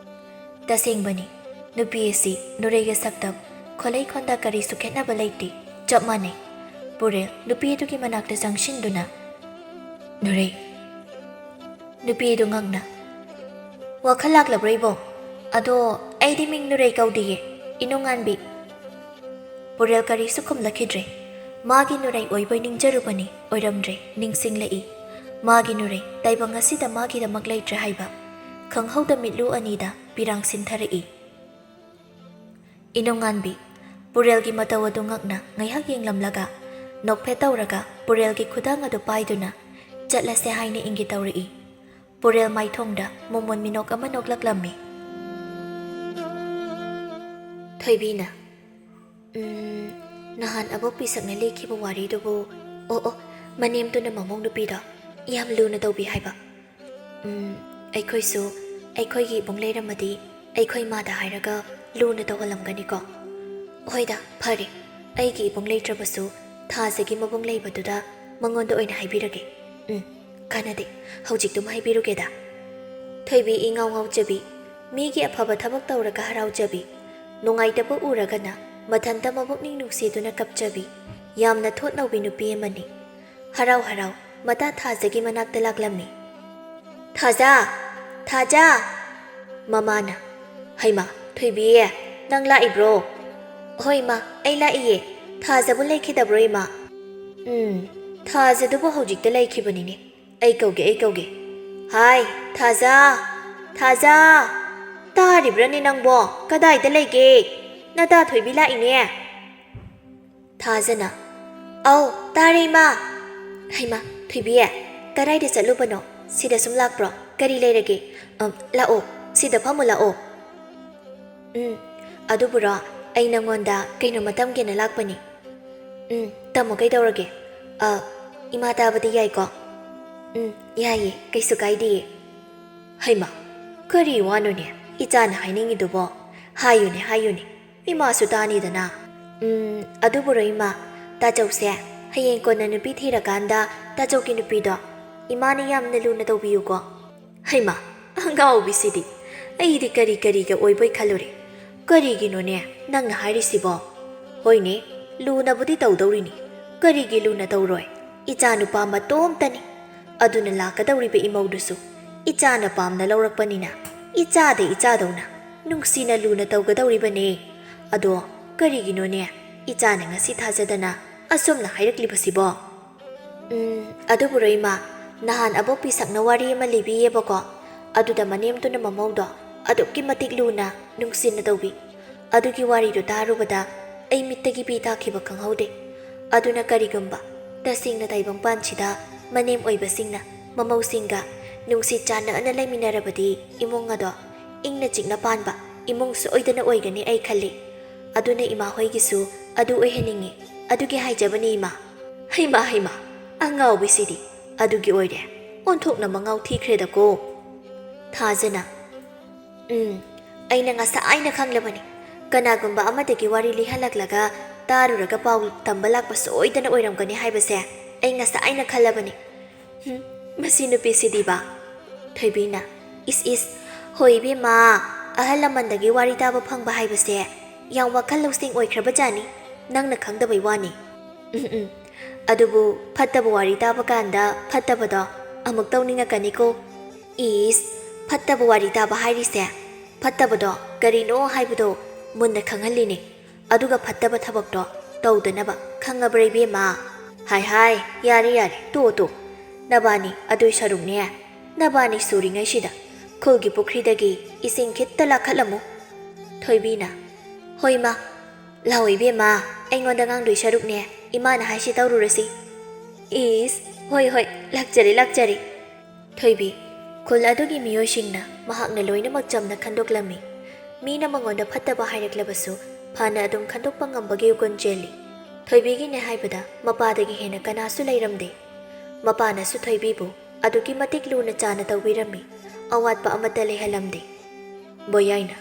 ꯇꯁꯦꯡꯕꯅꯤ ꯅꯨꯄꯤ ꯑꯁꯤ ꯅꯨꯔꯩꯒ ꯁꯛꯇꯝ ꯈꯣꯂꯩ ꯈꯣꯟꯗ ꯀꯔꯤꯁꯨ ꯈꯦꯠꯅꯕ ꯂꯩꯇꯦ ꯆꯞ ꯃꯥꯟꯅꯩ ꯄꯨꯔꯦꯜ ꯅꯨꯄꯤ ꯑꯗꯨꯒꯤ ꯃꯅꯥꯛꯇ ꯆꯪꯁꯤꯟꯗꯨꯅ
ꯅꯨꯔꯩ
ꯅꯨꯄꯤ ꯑꯗꯨ ꯉꯛꯅ ꯋꯥꯈꯜ ꯂꯥꯛꯂꯕ꯭ꯔꯣ ꯏꯕꯣ ꯑꯗꯣ ꯑꯩꯗꯤ ꯃꯤꯡ ꯅꯨꯔꯩ ꯀꯧꯗꯤꯌꯦ ꯏꯅꯨꯡꯉꯥꯟꯕꯤ ꯄꯨꯔꯦꯜ ꯀꯔꯤꯁꯨ ꯈꯨꯝꯂꯛꯈꯤꯗ꯭ꯔꯦ ꯃꯥꯒꯤ ꯅꯨꯔꯩ ꯑꯣꯏꯕꯩ ꯅꯤꯡꯖꯔꯨꯕꯅꯤ ꯑꯣꯏꯔꯝꯗ꯭ꯔꯦ ꯅꯤꯡꯁꯤꯡꯂꯛꯏ ꯃꯥꯒꯤ ꯅꯨꯔꯩ ꯇꯥꯏꯕꯪ ꯑꯁꯤꯗ ꯃꯥꯒꯤꯗꯃꯛ ꯂꯩꯇ꯭ꯔꯦ ꯍꯥꯏꯕ ꯈꯪꯍꯧꯗ ꯃꯤꯠꯂꯨ ꯑꯅꯤꯗ ꯄꯤꯔꯥꯡ ꯁꯤꯟꯊꯔꯛꯏ ꯏꯅꯨꯡꯉꯥꯟꯕꯤ ꯄꯨꯔꯦꯜꯒꯤ ꯃꯇꯧ ꯑꯗꯨ ꯉꯛꯅ ꯉꯥꯏꯍꯥꯛ ꯌꯦꯡꯂꯝꯂꯒ ꯅꯣꯛꯐꯦꯠ ꯇꯧꯔꯒ ꯄꯨꯔꯦꯜꯒꯤ ꯈꯨꯗꯥꯡ ꯑꯗꯨ ꯄꯥꯏꯗꯨꯅ ꯆꯠꯂꯁꯦ ꯍꯥꯏꯅ ꯏꯪꯒꯤꯠ ꯇꯧꯔꯛꯏ ꯄꯨꯔꯦꯜ ꯃꯥꯏꯊꯣꯡꯗ ꯃꯣꯃꯣꯟ ꯃꯤꯅꯣꯛ ꯑꯃ ꯅꯣꯛꯂꯛꯂꯝꯃꯤ ꯊꯣꯏꯕꯤꯅ ꯅꯍꯥꯟ ꯑꯕꯣꯛ ꯄꯤꯁꯛꯅ ꯂꯤꯈꯤꯕ ꯋꯥꯔꯤꯗꯨꯕꯨ ꯑꯣ ꯃꯅꯦꯝꯗꯨꯅ ꯃꯃꯧ ꯅꯨꯄꯤꯗꯣ ꯌꯥꯝ ꯂꯨꯅ ꯇꯧꯕꯤ ꯍꯥꯏꯕ ꯑꯩꯈꯣꯏꯁꯨ ꯑꯩꯈꯣꯏꯒꯤ ꯏꯕꯨꯡ ꯂꯩꯔꯝꯃꯗꯤ ꯑꯩꯈꯣꯏ ꯃꯥꯗ ꯍꯥꯏꯔꯒ ꯂꯨꯅ ꯇꯧꯍꯜꯂꯝꯒꯅꯤꯀꯣ ꯍꯣꯏꯗ ꯐꯔꯦ ꯑꯩꯒꯤ ꯏꯕꯨꯡ ꯂꯩꯇ꯭ꯔꯕꯁꯨ ꯊꯥꯖꯒꯤ ꯃꯕꯨꯡ ꯂꯩꯕꯗꯨꯗ ꯃꯉꯣꯟꯗ ꯑꯣꯏꯅ ꯍꯥꯏꯕꯤꯔꯒꯦ ꯀꯥꯟꯅꯗꯦ ꯍꯧꯖꯤꯛꯇꯨꯝ ꯍꯥꯏꯕꯤꯔꯨꯒꯦꯗ ꯊꯣꯏꯕꯤ ꯏꯉꯥꯎ ꯉꯥꯎꯖꯕꯤ ꯃꯤꯒꯤ ꯑꯐꯕ ꯊꯕꯛ ꯇꯧꯔꯒ ꯍꯔꯥꯎꯖꯕꯤ ꯅꯨꯡꯉꯥꯏꯇꯕ ꯎꯔꯒꯅ ꯃꯊꯟꯇ ꯃꯕꯨꯛꯅꯤꯡ ꯅꯨꯡꯁꯤꯗꯨꯅ ꯀꯞꯆꯕꯤ ꯌꯥꯝꯅ ꯊꯣꯠ ꯅꯧꯕꯤ ꯅꯨꯄꯤ ꯑꯃꯅꯤ ꯍꯔꯥꯎ ꯍꯔꯥꯎ ꯃꯇꯥ ꯊꯥꯖꯒꯤ ꯃꯅꯥꯛꯇ ꯂꯥꯛꯂꯝꯃꯤ ꯊꯥꯖ ꯃꯃꯥꯅ ꯍꯩꯃꯥ ꯊꯣꯏꯕꯤ ꯅꯪ ꯂꯥꯛꯏꯕ꯭ꯔꯣ ꯍꯣꯏ ꯏꯃꯥ ꯑꯩ ꯂꯥꯛꯏꯌꯦ ꯊꯥꯖꯕꯨ ꯂꯩꯈꯤꯗꯕ꯭ꯔꯣ ꯏꯃꯥ ꯊꯥꯖꯗꯨꯕꯨ ꯍꯧꯖꯤꯛꯇ ꯂꯩꯈꯤꯕꯅꯤꯅꯦ ꯑꯩ ꯀꯧꯒꯦ ꯍꯥꯏ ꯊꯥꯖ ꯇꯥꯔꯤꯕ꯭ꯔꯅꯦ ꯅꯪꯕꯣ ꯀꯗꯥꯏꯗ ꯂꯩꯒꯦ ꯅꯇꯥ ꯊꯣꯏꯕꯤ ꯂꯥꯛꯏꯅꯦ ꯊꯥꯖꯅ ꯑꯧ ꯇꯥꯔꯦ ꯏꯃꯥ ꯍꯩꯃꯥ ꯊꯣꯏꯕꯤ ꯀꯗꯥꯏꯗ ꯆꯠꯂꯨꯕꯅꯣ ꯁꯤꯗ ꯁꯨꯝ ꯂꯥꯛꯄ꯭ꯔꯣ ꯀꯔꯤ ꯂꯩꯔꯒꯦ ꯂꯥꯛꯑꯣ ꯁꯤꯗ ꯐꯝꯃꯨ ꯂꯥꯛꯑꯣ ꯑꯗꯨꯕꯨꯔꯣ ꯑꯩ ꯅꯪꯉꯣꯟꯗ ꯀꯩꯅꯣꯃ ꯇꯝꯒꯦꯅ ꯂꯥꯛꯄꯅꯤ ꯇꯝꯃꯣ ꯀꯩꯗꯧꯔꯒꯦ ꯏꯃꯥ ꯇꯥꯕꯗꯤ ꯌꯥꯏꯀꯣ ꯌꯥꯏꯌꯦ ꯀꯩꯁꯨ ꯀꯥꯏꯗꯦꯌꯦ ꯍꯩꯃꯥ ꯀꯔꯤ ꯋꯥꯅꯣꯅꯦ ꯏꯆꯥꯅ ꯍꯥꯏꯅꯤꯡꯉꯤꯗꯨꯕꯣ ꯍꯥꯏꯌꯨꯅꯦ ꯏꯃꯥꯁꯨ ꯇꯥꯅꯤꯗꯅ ꯑꯗꯨꯕꯨꯔꯣ ꯏꯃꯥ ꯇꯥꯆꯧꯁꯦ ꯍꯌꯦꯡ ꯀꯣꯟꯅ ꯅꯨꯄꯤ ꯊꯤꯔꯀꯥꯟꯗ ꯇꯥꯆꯧꯒꯤ ꯅꯨꯄꯤꯗꯣ ꯏꯃꯥꯅ ꯌꯥꯝꯅ ꯂꯨꯅ ꯇꯧꯕꯤꯌꯨꯀꯣ ꯍꯩꯃꯥ ꯑꯉꯥꯎꯕꯤꯁꯤꯗꯤ ꯑꯩꯗꯤ ꯀꯔꯤꯒ ꯑꯣꯏꯕꯣꯏ ꯈꯜꯂꯨꯔꯦ ꯀꯔꯤꯒꯤꯅꯣꯅꯦ ꯅꯪꯅ ꯍꯥꯏꯔꯤꯁꯤꯕꯣ ꯍꯣꯏꯅꯦ ꯂꯨꯅꯕꯨꯗꯤ ꯇꯧꯗꯧꯔꯤꯅꯤ ꯀꯔꯤꯒꯤ ꯂꯨꯅ ꯇꯧꯔꯣꯏ ꯏꯆꯥ ꯅꯨꯄꯥ ꯃꯇꯣꯝꯇꯅꯤ ꯑꯗꯨꯅ ꯂꯥꯛꯀꯗꯧꯔꯤꯕ ꯏꯃꯧꯗꯨꯁꯨ ꯏꯆꯥꯅ ꯄꯥꯝꯅ ꯂꯧꯔꯛꯄꯅꯤꯅ ꯏꯆꯥꯗꯧꯅ ꯅꯨꯡꯁꯤꯅ ꯂꯨꯅ ꯇꯧꯒꯗꯧꯔꯤꯕꯅꯦ ꯑꯗꯣ ꯀꯔꯤꯒꯤꯅꯣꯅꯦ ꯏꯆꯥꯅ ꯉꯁꯤ ꯊꯥꯖꯗꯅ ꯑꯁꯨꯝꯅ ꯍꯥꯏꯔꯛꯂꯤꯕꯁꯤꯕꯣ ꯑꯗꯨꯕꯨꯔꯣ ꯏꯃꯥ ꯅꯍꯥꯟ ꯑꯕꯣꯛ ꯄꯤꯁꯛꯅ ꯋꯥꯔꯤ ꯑꯃ ꯂꯤꯕꯤꯌꯦꯕꯀꯣ ꯑꯗꯨꯗ ꯃꯅꯦꯝꯗꯨꯅ ꯃꯃꯧꯗꯣ ꯑꯗꯨꯛꯀꯤ ꯃꯇꯤꯛ ꯂꯨꯅ ꯅꯨꯡꯁꯤꯅ ꯇꯧꯕꯤ ꯑꯗꯨꯒꯤ ꯋꯥꯔꯤꯗꯨ ꯇꯥꯔꯨꯕꯗ ꯑꯩ ꯃꯤꯠꯇꯒꯤ ꯄꯤ ꯇꯥꯈꯤꯕ ꯈꯪꯍꯧꯗꯦ ꯑꯗꯨꯅ ꯀꯔꯤꯒꯨꯝꯕ ꯇꯁꯦꯡꯅ ꯇꯥꯏꯕꯪꯄꯥꯟꯁꯤꯗ ꯃꯅꯦꯝ ꯑꯣꯏꯕꯁꯤꯡꯅ ꯃꯃꯧꯁꯤꯡꯒ ꯅꯨꯡꯁꯤ ꯆꯥꯟꯅꯅ ꯂꯩꯃꯤꯟꯅꯔꯕꯗꯤ ꯏꯃꯨꯡ ꯑꯗꯣ ꯏꯪꯅ ꯆꯤꯛꯅ ꯄꯥꯟꯕ ꯏꯃꯨꯡ ꯁꯣꯏꯗꯅ ꯑꯣꯏꯒꯅꯤ ꯑꯩ ꯈꯜꯂꯤ ꯑꯗꯨꯅ ꯏꯃꯥ ꯍꯣꯏꯒꯤꯁꯨ ꯑꯗꯨ ꯑꯣꯏꯍꯟꯅꯤꯡꯉꯤ ꯑꯗꯨꯒꯤ ꯍꯥꯏꯖꯕꯅꯤ ꯏꯃꯥ ꯍꯩꯃꯥ ꯑꯉꯥꯎꯕꯤꯁꯤꯗꯤ ꯑꯗꯨꯒꯤ ꯑꯣꯏꯔꯦ ꯑꯣꯟꯊꯣꯛꯅ ꯃꯉꯥꯎ ꯊꯤꯈ꯭ꯔꯦꯗꯀꯣ ꯊꯥꯖꯅ ꯑꯩꯅ ꯉꯁꯥꯏꯅ ꯈꯪꯂꯕꯅꯤ ꯀꯅꯥꯒꯨꯝꯕ ꯑꯃꯗꯒꯤ ꯋꯥꯔꯤ ꯂꯤꯍꯜꯂꯛꯂꯒ ꯇꯥꯔꯨꯔꯒ ꯄꯥꯎ ꯇꯝꯕ ꯂꯥꯛꯄ ꯁꯣꯏꯗꯅ ꯑꯣꯏꯔꯝꯒꯅꯤ ꯍꯥꯏꯕꯁꯦ ꯑꯩ ꯉꯁꯥꯏꯅ ꯈꯜꯂꯕꯅꯤ ꯃꯁꯤ ꯅꯨꯄꯤꯁꯤꯗꯤꯕ ꯊꯣꯏꯕꯤꯅ ꯏꯁ ꯍꯣꯏ ꯏꯕꯦꯝꯃ ꯑꯍꯜ ꯂꯃꯟꯗꯒꯤ ꯋꯥꯔꯤ ꯇꯥꯕ ꯐꯪꯕ ꯍꯥꯏꯕꯁꯦ ꯌꯥꯝ ꯋꯥꯈꯜ ꯂꯧꯁꯤꯡ ꯑꯣꯏꯈ꯭ꯔꯕꯖꯥꯠꯅꯤ ꯅꯪꯅ ꯈꯪꯗꯕꯩ ꯋꯥꯅꯤ ꯑꯗꯨꯕꯨ ꯐꯠꯇꯕ ꯋꯥꯔꯤ ꯇꯥꯕ ꯀꯥꯟꯗ ꯐꯠꯇꯕꯗꯣ ꯑꯃꯨꯛ ꯇꯧꯅꯤꯡꯉꯛꯀꯅꯤꯀꯣ ꯏꯁ ꯐꯠꯇꯕ ꯋꯥꯔꯤ ꯇꯥꯕ ꯍꯥꯏꯔꯤꯁꯦ ꯐꯠꯇꯕꯗꯣ ꯀꯔꯤꯅꯣ ꯍꯥꯏꯕꯗꯣ ꯃꯨꯟꯅ ꯈꯪꯍꯜꯂꯤꯅꯦ ꯑꯗꯨꯒ ꯐꯠꯇꯕ ꯊꯕꯛꯇꯣ ꯇꯧꯗꯅꯕ ꯈꯪꯉꯕ꯭ꯔꯥ ꯏꯕꯦꯝꯃ ꯍꯥꯏ ꯌꯥꯔꯦ ꯇꯣ ꯅꯕꯥꯅꯤ ꯑꯗꯨꯏ ꯁꯔꯨꯛꯅꯦ ꯅꯕꯥꯅꯤ ꯁꯨꯔꯤꯉꯩꯁꯤꯗ ꯈꯨꯜꯒꯤ ꯄꯨꯈ꯭ꯔꯤꯗꯒꯤ ꯏꯁꯤꯡ ꯈꯤꯠꯇ ꯂꯥꯛꯈꯠꯂꯝꯃꯨ ꯊꯣꯏꯕꯤꯅ ꯍꯣꯏ ꯃꯥ ꯂꯥꯛꯑꯣ ꯏꯕꯦꯝꯃ ꯑꯩꯉꯣꯟꯗ ꯉꯥꯡꯗꯣꯏ ꯁꯔꯨꯛꯅꯦ ꯏꯃꯥꯅ ꯍꯥꯏꯁꯤ ꯇꯧꯔꯨꯔꯁꯤ ꯏꯁ ꯍꯣꯏ ꯂꯥꯛꯆꯔꯦ ꯊꯣꯏꯕꯤ ꯈꯨꯜ ꯑꯗꯨꯒꯤ ꯃꯤꯑꯣꯏꯁꯤꯡꯅ ꯃꯍꯥꯛꯅ ꯂꯣꯏꯅꯃꯛ ꯆꯝꯅ ꯈꯟꯗꯣꯛꯂꯝꯃꯤ ꯃꯤꯅ ꯃꯉꯣꯟꯗ ꯐꯠꯇꯕ ꯍꯥꯏꯔꯛꯂꯕꯁꯨ ꯐꯅ ꯑꯗꯨꯝ ꯈꯟꯗꯣꯛꯄ ꯉꯝꯕꯒꯤ ꯒꯨꯟ ꯆꯦꯜꯂꯤ ꯊꯣꯏꯕꯤꯒꯤꯅꯦ ꯍꯥꯏꯕꯗ ꯃꯄꯥꯗꯒꯤ ꯍꯦꯟꯅ ꯀꯅꯥꯁꯨ ꯂꯩꯔꯝꯗꯦ ꯃꯄꯥꯅꯁꯨ ꯊꯣꯏꯕꯤꯕꯨ ꯑꯗꯨꯛꯀꯤ ꯃꯇꯤꯛ ꯂꯨꯅ ꯆꯥꯅ ꯇꯧꯕꯤꯔꯝꯃꯤ ꯑꯋꯥꯠꯄ ꯑꯃꯠꯇ ꯂꯩꯍꯜꯂꯝꯗꯦ ꯕꯣꯌꯥꯏꯅ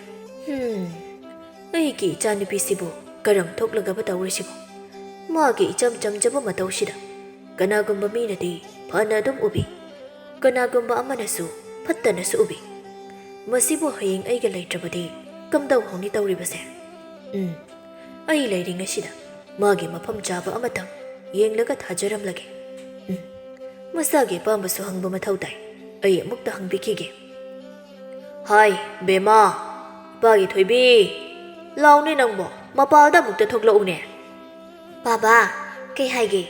ꯑꯩꯒꯤ ꯏꯆꯥꯅꯨꯄꯤꯁꯤꯕꯨ ꯀꯔꯝ ꯊꯣꯛꯂꯒꯕ ꯇꯧꯔꯤꯁꯤꯕꯣ ꯃꯥꯒꯤ ꯏꯆꯝ ꯆꯝꯖꯕ ꯃꯇꯧꯁꯤꯗ ꯀꯅꯥꯒꯨꯝꯕ ꯃꯤꯅꯗꯤ ꯐꯅ ꯑꯗꯨꯝ ꯎꯕꯤ ꯀꯅꯥꯒꯨꯝꯕ ꯑꯃꯅꯁꯨ ꯐꯠꯇꯅꯁꯨ ꯎꯕꯤ ꯃꯁꯤꯕꯨ ꯍꯌꯦꯡ ꯑꯩꯒ ꯂꯩꯇ꯭ꯔꯕꯗꯤ ꯀꯝꯗꯧꯍꯧꯅꯤ ꯇꯧꯔꯤꯕꯁꯦ ꯑꯩ ꯂꯩꯔꯤꯉꯩꯁꯤꯗ ꯃꯥꯒꯤ ꯃꯐꯝ ꯆꯥꯕ ꯑꯃꯇꯪ ꯌꯦꯡꯂꯒ ꯊꯥꯖꯔꯝꯂꯒꯦ ꯃꯁꯥꯒꯤ ꯑꯄꯥꯝꯕꯁꯨ ꯍꯪꯕ ꯃꯊꯧ ꯇꯥꯏ ꯑꯩ ꯑꯃꯨꯛꯇ ꯍꯪꯕꯤꯈꯤꯒꯦ ꯍꯥꯏ ꯕꯦꯃꯥ ꯏꯄꯥꯒꯤ ꯊꯣꯏꯕꯤ ꯂꯥꯎꯅꯦ ꯅꯪꯕꯣ ꯃꯄꯥꯜꯗ ꯑꯃꯨꯛꯇ ꯊꯣꯛꯂꯛꯎꯅꯦ ꯕꯥꯕꯥ ꯀꯩ ꯍꯥꯏꯒꯦ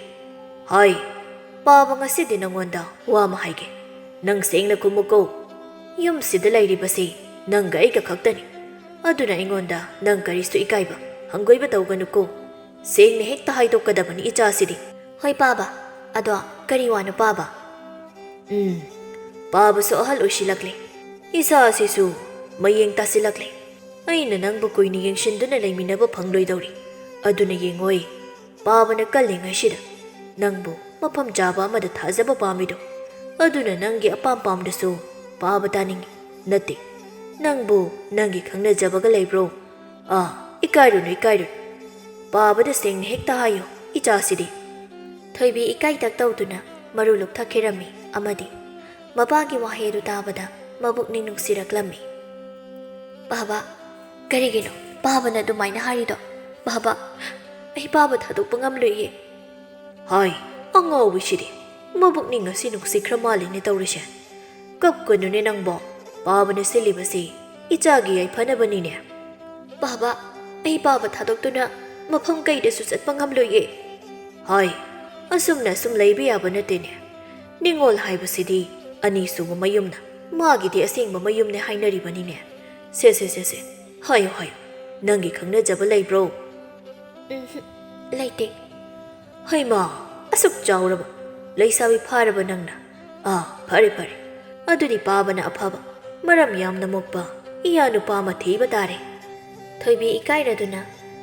ꯍꯥꯏ ꯄꯥꯕ ꯉꯁꯤꯗꯤ ꯅꯪꯉꯣꯟꯗ ꯋꯥ ꯑꯃ ꯍꯥꯏꯒꯦ ꯅꯪ ꯁꯦꯡꯅ ꯈꯨꯝꯃꯨꯀꯣ ꯌꯨꯝꯁꯤꯗ ꯂꯩꯔꯤꯕꯁꯤ ꯅꯪꯒ ꯑꯩꯒ ꯈꯛꯇꯅꯤ ꯑꯗꯨꯅ ꯑꯩꯉꯣꯟꯗ ꯅꯪ ꯀꯔꯤꯁꯨ ꯏꯀꯥꯏꯕ ꯍꯪꯒꯣꯏꯕ ꯇꯧꯒꯅꯨꯀꯣ ꯁꯦꯡꯅ ꯍꯦꯛꯇ ꯍꯥꯏꯗꯣꯛꯀꯗꯕꯅꯤ ꯏꯆꯥꯁꯤꯗꯤ ꯍꯣꯏ ꯄꯥꯕ ꯑꯗꯣ ꯀꯔꯤ ꯋꯥꯅꯣ ꯄꯥꯕ ꯄꯥꯕꯁꯨ ꯑꯍꯜ ꯑꯣꯏꯁꯤꯜꯂꯛꯂꯦ ꯏꯆꯥꯁꯤꯁꯨ ꯃꯌꯦꯡ ꯇꯥꯁꯤꯜꯂꯛꯂꯦ ꯑꯩꯅ ꯅꯪꯕꯨ ꯀꯨꯏꯅ ꯌꯦꯡꯁꯤꯟꯗꯨꯅ ꯂꯩꯃꯤꯟꯅꯕ ꯐꯪꯂꯣꯏꯗꯧꯔꯤ ꯑꯗꯨꯅ ꯌꯦꯡꯉꯣꯏ ꯄꯥꯕꯅ ꯀꯜꯂꯤꯉꯩꯁꯤꯗ ꯅꯪꯕꯨ ꯃꯐꯝ ꯆꯥꯕ ꯑꯃꯗ ꯊꯥꯖꯕ ꯄꯥꯝꯃꯤꯗꯣ ꯑꯗꯨꯅ ꯅꯪꯒꯤ ꯑꯄꯥꯝꯕꯁꯨ ꯄꯥꯕ ꯇꯥꯅꯤꯡꯉꯤ ꯅꯠꯇꯦ ꯅꯪꯕꯨ ꯅꯪꯒꯤ ꯈꯪꯅꯖꯕꯒ ꯂꯩꯕ꯭ꯔꯣ ꯏꯀꯥꯏꯔꯨꯅꯨ ꯄꯥꯕꯗ ꯁꯦꯡꯅ ꯍꯦꯛꯇ ꯍꯥꯏꯌꯨ ꯏꯆꯥꯁꯤꯗꯤ ꯊꯣꯏꯕꯤ ꯏꯀꯥꯏꯇꯛ ꯇꯧꯗꯨꯅ ꯃꯔꯨ ꯂꯨꯞꯊꯈꯤꯔꯝꯃꯤ ꯑꯃꯗꯤ ꯃꯄꯥꯒꯤ ꯋꯥꯍꯩ ꯑꯗꯨ ꯇꯥꯕꯗ ꯃꯕꯨꯛꯅꯤꯡ ꯅꯨꯡꯁꯤꯔꯛꯂꯝꯃꯤ ꯕꯥꯕꯥ ꯀꯔꯤꯒꯤꯅꯣ ꯄꯥꯕꯅ ꯑꯗꯨꯃꯥꯏꯅ ꯍꯥꯏꯔꯤꯗꯣ ꯕꯥꯕꯥ ꯑꯩ ꯄꯥꯕ ꯊꯥꯗꯣꯛꯄ ꯉꯝꯂꯣꯏꯌꯦ ꯍꯥꯏ ꯑꯉꯥꯎꯕꯤꯁꯤꯗꯤ ꯃꯕꯨꯛꯅꯤꯡ ꯑꯁꯤ ꯅꯨꯡꯁꯤꯈ꯭ꯔ ꯃꯥꯜꯂꯤꯅꯦ ꯇꯧꯔꯤꯁꯦ ꯀꯞꯀꯅꯨꯅꯦ ꯅꯪꯕꯣ ꯄꯥꯕꯅ ꯁꯤꯜꯂꯤꯕꯁꯤ ꯏꯆꯥꯒꯤ ꯌꯥꯏꯐꯅꯕꯅꯤꯅꯦ ꯕꯥꯕꯥ ꯑꯩ ꯄꯥꯕ ꯊꯥꯗꯣꯛꯇꯨꯅ ꯃꯐꯝ ꯀꯩꯗꯁꯨ ꯆꯠꯄ ꯉꯝꯂꯣꯏꯌꯦ ꯍꯥꯏ ꯑꯁꯨꯝꯅ ꯁꯨꯝ ꯂꯩꯕ ꯌꯥꯕ ꯅꯠꯇꯦꯅꯦ ꯅꯤꯡꯉꯣꯜ ꯍꯥꯏꯕꯁꯤꯗꯤ ꯑꯅꯤꯁꯨꯕ ꯃꯌꯨꯝꯅ ꯃꯥꯒꯤꯗꯤ ꯑꯁꯦꯡꯕ ꯃꯌꯨꯝꯅꯦ ꯍꯥꯏꯅꯔꯤꯕꯅꯤꯅꯦ ꯁꯦ ꯍꯥꯏꯌꯨ ꯅꯪꯒꯤ ꯈꯪꯅꯖꯕ ꯂꯩꯕ꯭ꯔꯣ ꯂꯩꯇꯦ ꯍꯩꯃꯥ ꯑꯁꯨꯛ ꯆꯥꯎꯔꯕ ꯂꯩꯁꯥꯕꯤ ꯐꯥꯔꯕ ꯅꯪꯅ ꯐꯔꯦ ꯑꯗꯨꯗꯤ ꯄꯥꯕꯅ ꯑꯐꯕ ꯃꯔꯝ ꯌꯥꯝꯅ ꯃꯣꯛꯄ ꯏꯌꯥ ꯅꯨꯄꯥ ꯑꯃ ꯊꯤꯕ ꯇꯥꯔꯦ ꯊꯣꯏꯕꯤ ꯏꯀꯥꯏꯔꯗꯨꯅ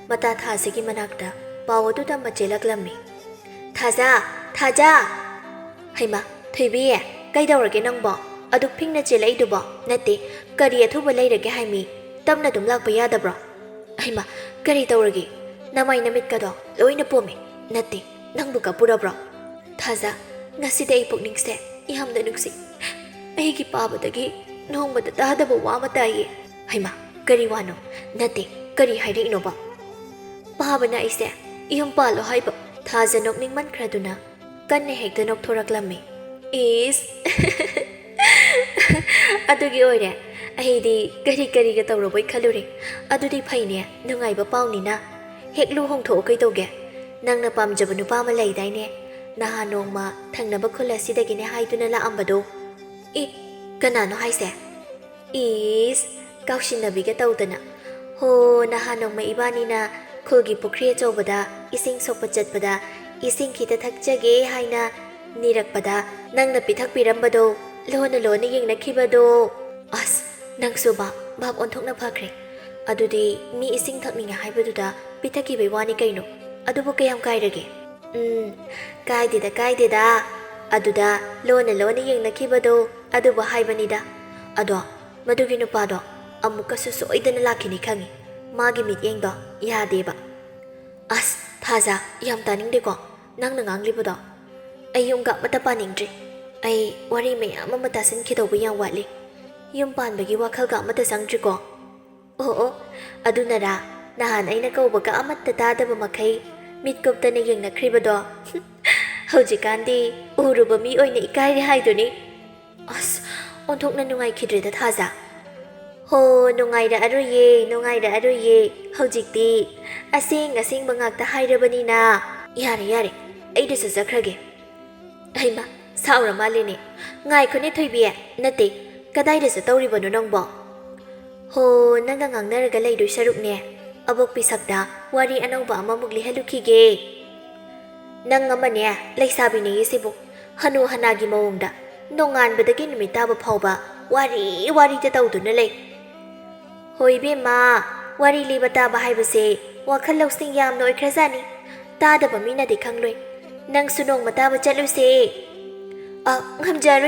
ꯃꯇꯥ ꯊꯥꯖꯒꯤ ꯃꯅꯥꯛꯇ ꯄꯥꯎ ꯑꯗꯨ ꯇꯝꯕ ꯆꯦꯜꯂꯛꯂꯝꯃꯤ ꯊꯥꯖ ꯍꯩꯃꯥ ꯊꯣꯏꯕꯤ ꯀꯩꯗꯧꯔꯒꯦ ꯅꯪꯕꯣ ꯑꯗꯨꯛ ꯐꯤꯡꯅ ꯆꯦꯜꯂꯛꯏꯗꯨꯕꯣ ꯅꯠꯇꯦ ꯀꯔꯤ ꯑꯊꯨꯕ ꯂꯩꯔꯒꯦ ꯍꯥꯏꯃꯤ ꯇꯞꯅ ꯑꯗꯨꯝ ꯂꯥꯛꯄ ꯌꯥꯗꯕ꯭ꯔꯣ ꯍꯩꯃꯥ ꯀꯔꯤ ꯇꯧꯔꯒꯦ ꯅꯃꯥꯏ ꯅꯃꯤꯠꯀꯗꯣ ꯂꯣꯏꯅ ꯄꯣꯝꯃꯦ ꯅꯠꯇꯦ ꯅꯪꯕꯨ ꯀꯞꯄꯨꯔꯕ꯭ꯔꯣ ꯊꯥꯖ ꯉꯁꯤꯗꯤ ꯑꯩ ꯄꯨꯛꯅꯤꯡꯁꯦ ꯌꯥꯝꯅ ꯅꯨꯡꯁꯤ ꯑꯩꯒꯤ ꯄꯥꯕꯗꯒꯤ ꯅꯣꯡꯃꯗ ꯇꯥꯗꯕ ꯋꯥ ꯑꯃ ꯇꯥꯏꯌꯦ ꯍꯩꯃꯥ ꯀꯔꯤ ꯋꯥꯅꯣ ꯅꯠꯇꯦ ꯀꯔꯤ ꯍꯥꯏꯔꯛꯏꯅꯣꯕ ꯄꯥꯕꯅ ꯑꯩꯁꯦ ꯌꯨꯝ ꯄꯥꯜꯂꯣ ꯍꯥꯏꯕ ꯊꯥꯖ ꯅꯣꯛꯅꯤꯡꯃꯟꯈ꯭ꯔꯗꯨꯅ ꯀꯟꯅ ꯍꯦꯛꯇ ꯅꯣꯛꯊꯣꯔꯛꯂꯝꯃꯤ ꯏꯁ ꯑꯗꯨꯒꯤ ꯑꯣꯏꯔꯦ ꯑꯩꯗꯤ ꯀꯔꯤꯒ ꯇꯧꯔꯕꯣꯏ ꯈꯜꯂꯨꯔꯦ ꯑꯗꯨꯗꯤ ꯐꯩꯅꯦ ꯅꯨꯡꯉꯥꯏꯕ ꯄꯥꯎꯅꯤꯅ ꯍꯦꯛ ꯂꯨꯍꯣꯡꯊꯣꯛꯑꯣ ꯀꯩꯗꯧꯒꯦ ꯅꯪꯅ ꯄꯥꯝꯖꯕ ꯅꯨꯄꯥ ꯑꯃ ꯂꯩꯗꯥꯏꯅꯦ ꯅꯍꯥꯟ ꯅꯣꯡꯃ ꯊꯪꯅꯕ ꯈꯨꯜ ꯑꯁꯤꯗꯒꯤꯅꯦ ꯍꯥꯏꯗꯨꯅ ꯂꯥꯛꯑꯝꯕꯗꯣ ꯀꯅꯥꯅꯣ ꯍꯥꯏꯁꯦ ꯏꯁ ꯀꯥꯎꯁꯤꯟꯅꯕꯤꯒ ꯇꯧꯗꯅ ꯍꯣ ꯅꯍꯥꯟ ꯅꯣꯡꯃ ꯏꯕꯥꯅꯤꯅ ꯈꯨꯜꯒꯤ ꯄꯨꯈ꯭ꯔꯤ ꯑꯆꯧꯕꯗ ꯏꯁꯤꯡ ꯁꯣꯛꯄ ꯆꯠꯄꯗ ꯏꯁꯤꯡ ꯈꯤꯇ ꯊꯛꯆꯒꯦ ꯍꯥꯏꯅ ꯅꯤꯔꯛꯄꯗ ꯅꯪꯅ ꯄꯤꯊꯛꯄꯤꯔꯝꯕꯗꯣ ꯂꯣꯟꯅ ꯌꯦꯡꯅꯈꯤꯕꯗꯣ ꯑꯁ ꯅꯪꯁꯨ ꯚꯥꯞ ꯑꯣꯟꯊꯣꯛꯅ ꯐꯈ꯭ꯔꯦ ꯑꯗꯨꯗꯤ ꯃꯤ ꯏꯁꯤꯡ ꯊꯛꯅꯤꯡꯉꯦ ꯍꯥꯏꯕꯗꯨꯗ ꯄꯤꯊꯛꯈꯤꯕꯩ ꯋꯥꯅꯤ ꯀꯩꯅꯣ ꯑꯗꯨꯕꯨ ꯀꯌꯥꯝ ꯀꯥꯏꯔꯒꯦ ꯀꯥꯏꯗꯦꯗ ꯑꯗꯨꯗ ꯂꯣꯟꯅ ꯌꯦꯡꯅꯈꯤꯕꯗꯣ ꯑꯗꯨꯕꯨ ꯍꯥꯏꯕꯅꯤꯗ ꯑꯗꯣ ꯃꯗꯨꯒꯤ ꯅꯨꯄꯥꯗꯣ ꯑꯃꯨꯛꯀꯁꯨ ꯁꯣꯏꯗꯅ ꯂꯥꯛꯈꯤꯅꯤ ꯈꯪꯉꯤ ꯃꯥꯒꯤ ꯃꯤꯠꯌꯦꯡꯗꯣ ꯌꯥꯗꯦꯕ ꯑꯁ ꯊꯥꯖ ꯌꯥꯝ ꯇꯥꯅꯤꯡꯗꯦꯀꯣ ꯅꯪꯅ ꯉꯥꯡꯂꯤꯕꯗꯣ ꯑꯩ ꯌꯨꯝꯒ ꯑꯃꯠꯇ ꯄꯥꯅꯤꯡꯗ꯭ꯔꯤ ꯑꯩ ꯋꯥꯔꯤ ꯃꯌꯥꯝ ꯑꯃ ꯇꯥꯁꯤꯟꯈꯤꯗꯧꯕ ꯌꯥꯝ ꯋꯥꯠꯂꯤ ꯌꯨꯝ ꯄꯥꯟꯕꯒꯤ ꯋꯥꯈꯜꯒ ꯑꯃꯠꯇ ꯆꯪꯗ꯭ꯔꯤꯀꯣ ꯑꯣ ꯑꯗꯨꯅꯔꯥ ꯅꯍꯥꯟ ꯑꯩꯅ ꯀꯧꯕꯒ ꯑꯃꯠꯇ ꯇꯥꯗꯕ ꯃꯈꯩ ꯃꯤꯠ ꯀꯨꯞꯇꯅ ꯌꯦꯡꯅꯈ꯭ꯔꯤꯕꯗꯣ ꯍꯧꯖꯤꯛꯀꯥꯟꯗꯤ ꯎꯔꯨꯕ ꯃꯤ ꯑꯣꯏꯅ ꯏꯀꯥꯏꯔꯦ ꯍꯥꯏꯗꯨꯅꯤ ꯑꯁ ꯑꯣꯟꯊꯣꯛꯅ ꯅꯨꯡꯉꯥꯏꯈꯤꯗ꯭ꯔꯦꯗ ꯊꯥꯖ ꯍꯣ ꯅꯨꯡꯉꯥꯏꯔꯛꯑꯔꯣꯏꯌꯦ ꯍꯧꯖꯤꯛꯇꯤ ꯑꯁꯦꯡꯕ ꯉꯥꯛꯇ ꯍꯥꯏꯔꯕꯅꯤꯅ ꯌꯥꯔꯦ ꯑꯩꯗꯁꯨ ꯆꯠꯈ꯭ꯔꯒꯦ ꯍꯩꯃ ꯁꯥꯎꯔ ꯃꯥꯜꯂꯦꯅꯦ ꯉꯥꯏꯈꯣꯅꯦ ꯊꯣꯏꯕꯤ ꯅꯠꯇꯦ ꯀꯗꯥꯏꯗ ꯆꯠꯇꯧꯔꯤꯕꯅꯣ ꯅꯪꯕꯣ ꯍꯣ ꯅꯪꯒ ꯉꯥꯡꯅꯔꯒ ꯂꯩꯗꯣꯏ ꯁꯔꯨꯛꯅꯦ ꯑꯕꯣꯛꯄꯤ ꯁꯛꯇ ꯋꯥꯔꯤ ꯑꯅꯧꯕ ꯑꯃꯃꯨꯛ ꯂꯤꯍꯜꯂꯨꯈꯤꯒꯦ ꯅꯪ ꯑꯃꯅꯦ ꯂꯩꯁꯥꯕꯤꯅꯦꯌꯦ ꯁꯤꯕꯨ ꯍꯅꯨ ꯍꯅꯥꯒꯤ ꯃꯑꯣꯡꯗ ꯅꯣꯡꯉꯥꯟꯕꯗꯒꯤ ꯅꯨꯃꯤꯠ ꯇꯥꯕ ꯐꯥꯎꯕ ꯋꯥꯔꯤꯗ ꯇꯧꯗꯨꯅ ꯂꯩ ꯍꯣꯏ ꯏꯕꯦꯝꯃ ꯋꯥꯔꯤ ꯂꯤꯕ ꯇꯥꯕ ꯍꯥꯏꯕꯁꯦ ꯋꯥꯈꯜ ꯂꯧꯁꯤꯡ ꯌꯥꯝꯅ ꯑꯣꯏꯈ꯭ꯔꯖꯥꯠꯅꯤ ꯇꯥꯗꯕ ꯃꯤꯅꯗꯤ ꯈꯪꯂꯣꯏ ꯅꯪꯁꯨ ꯅꯣꯡꯃ ꯇꯥꯕ ꯆꯠꯂꯨꯁꯦ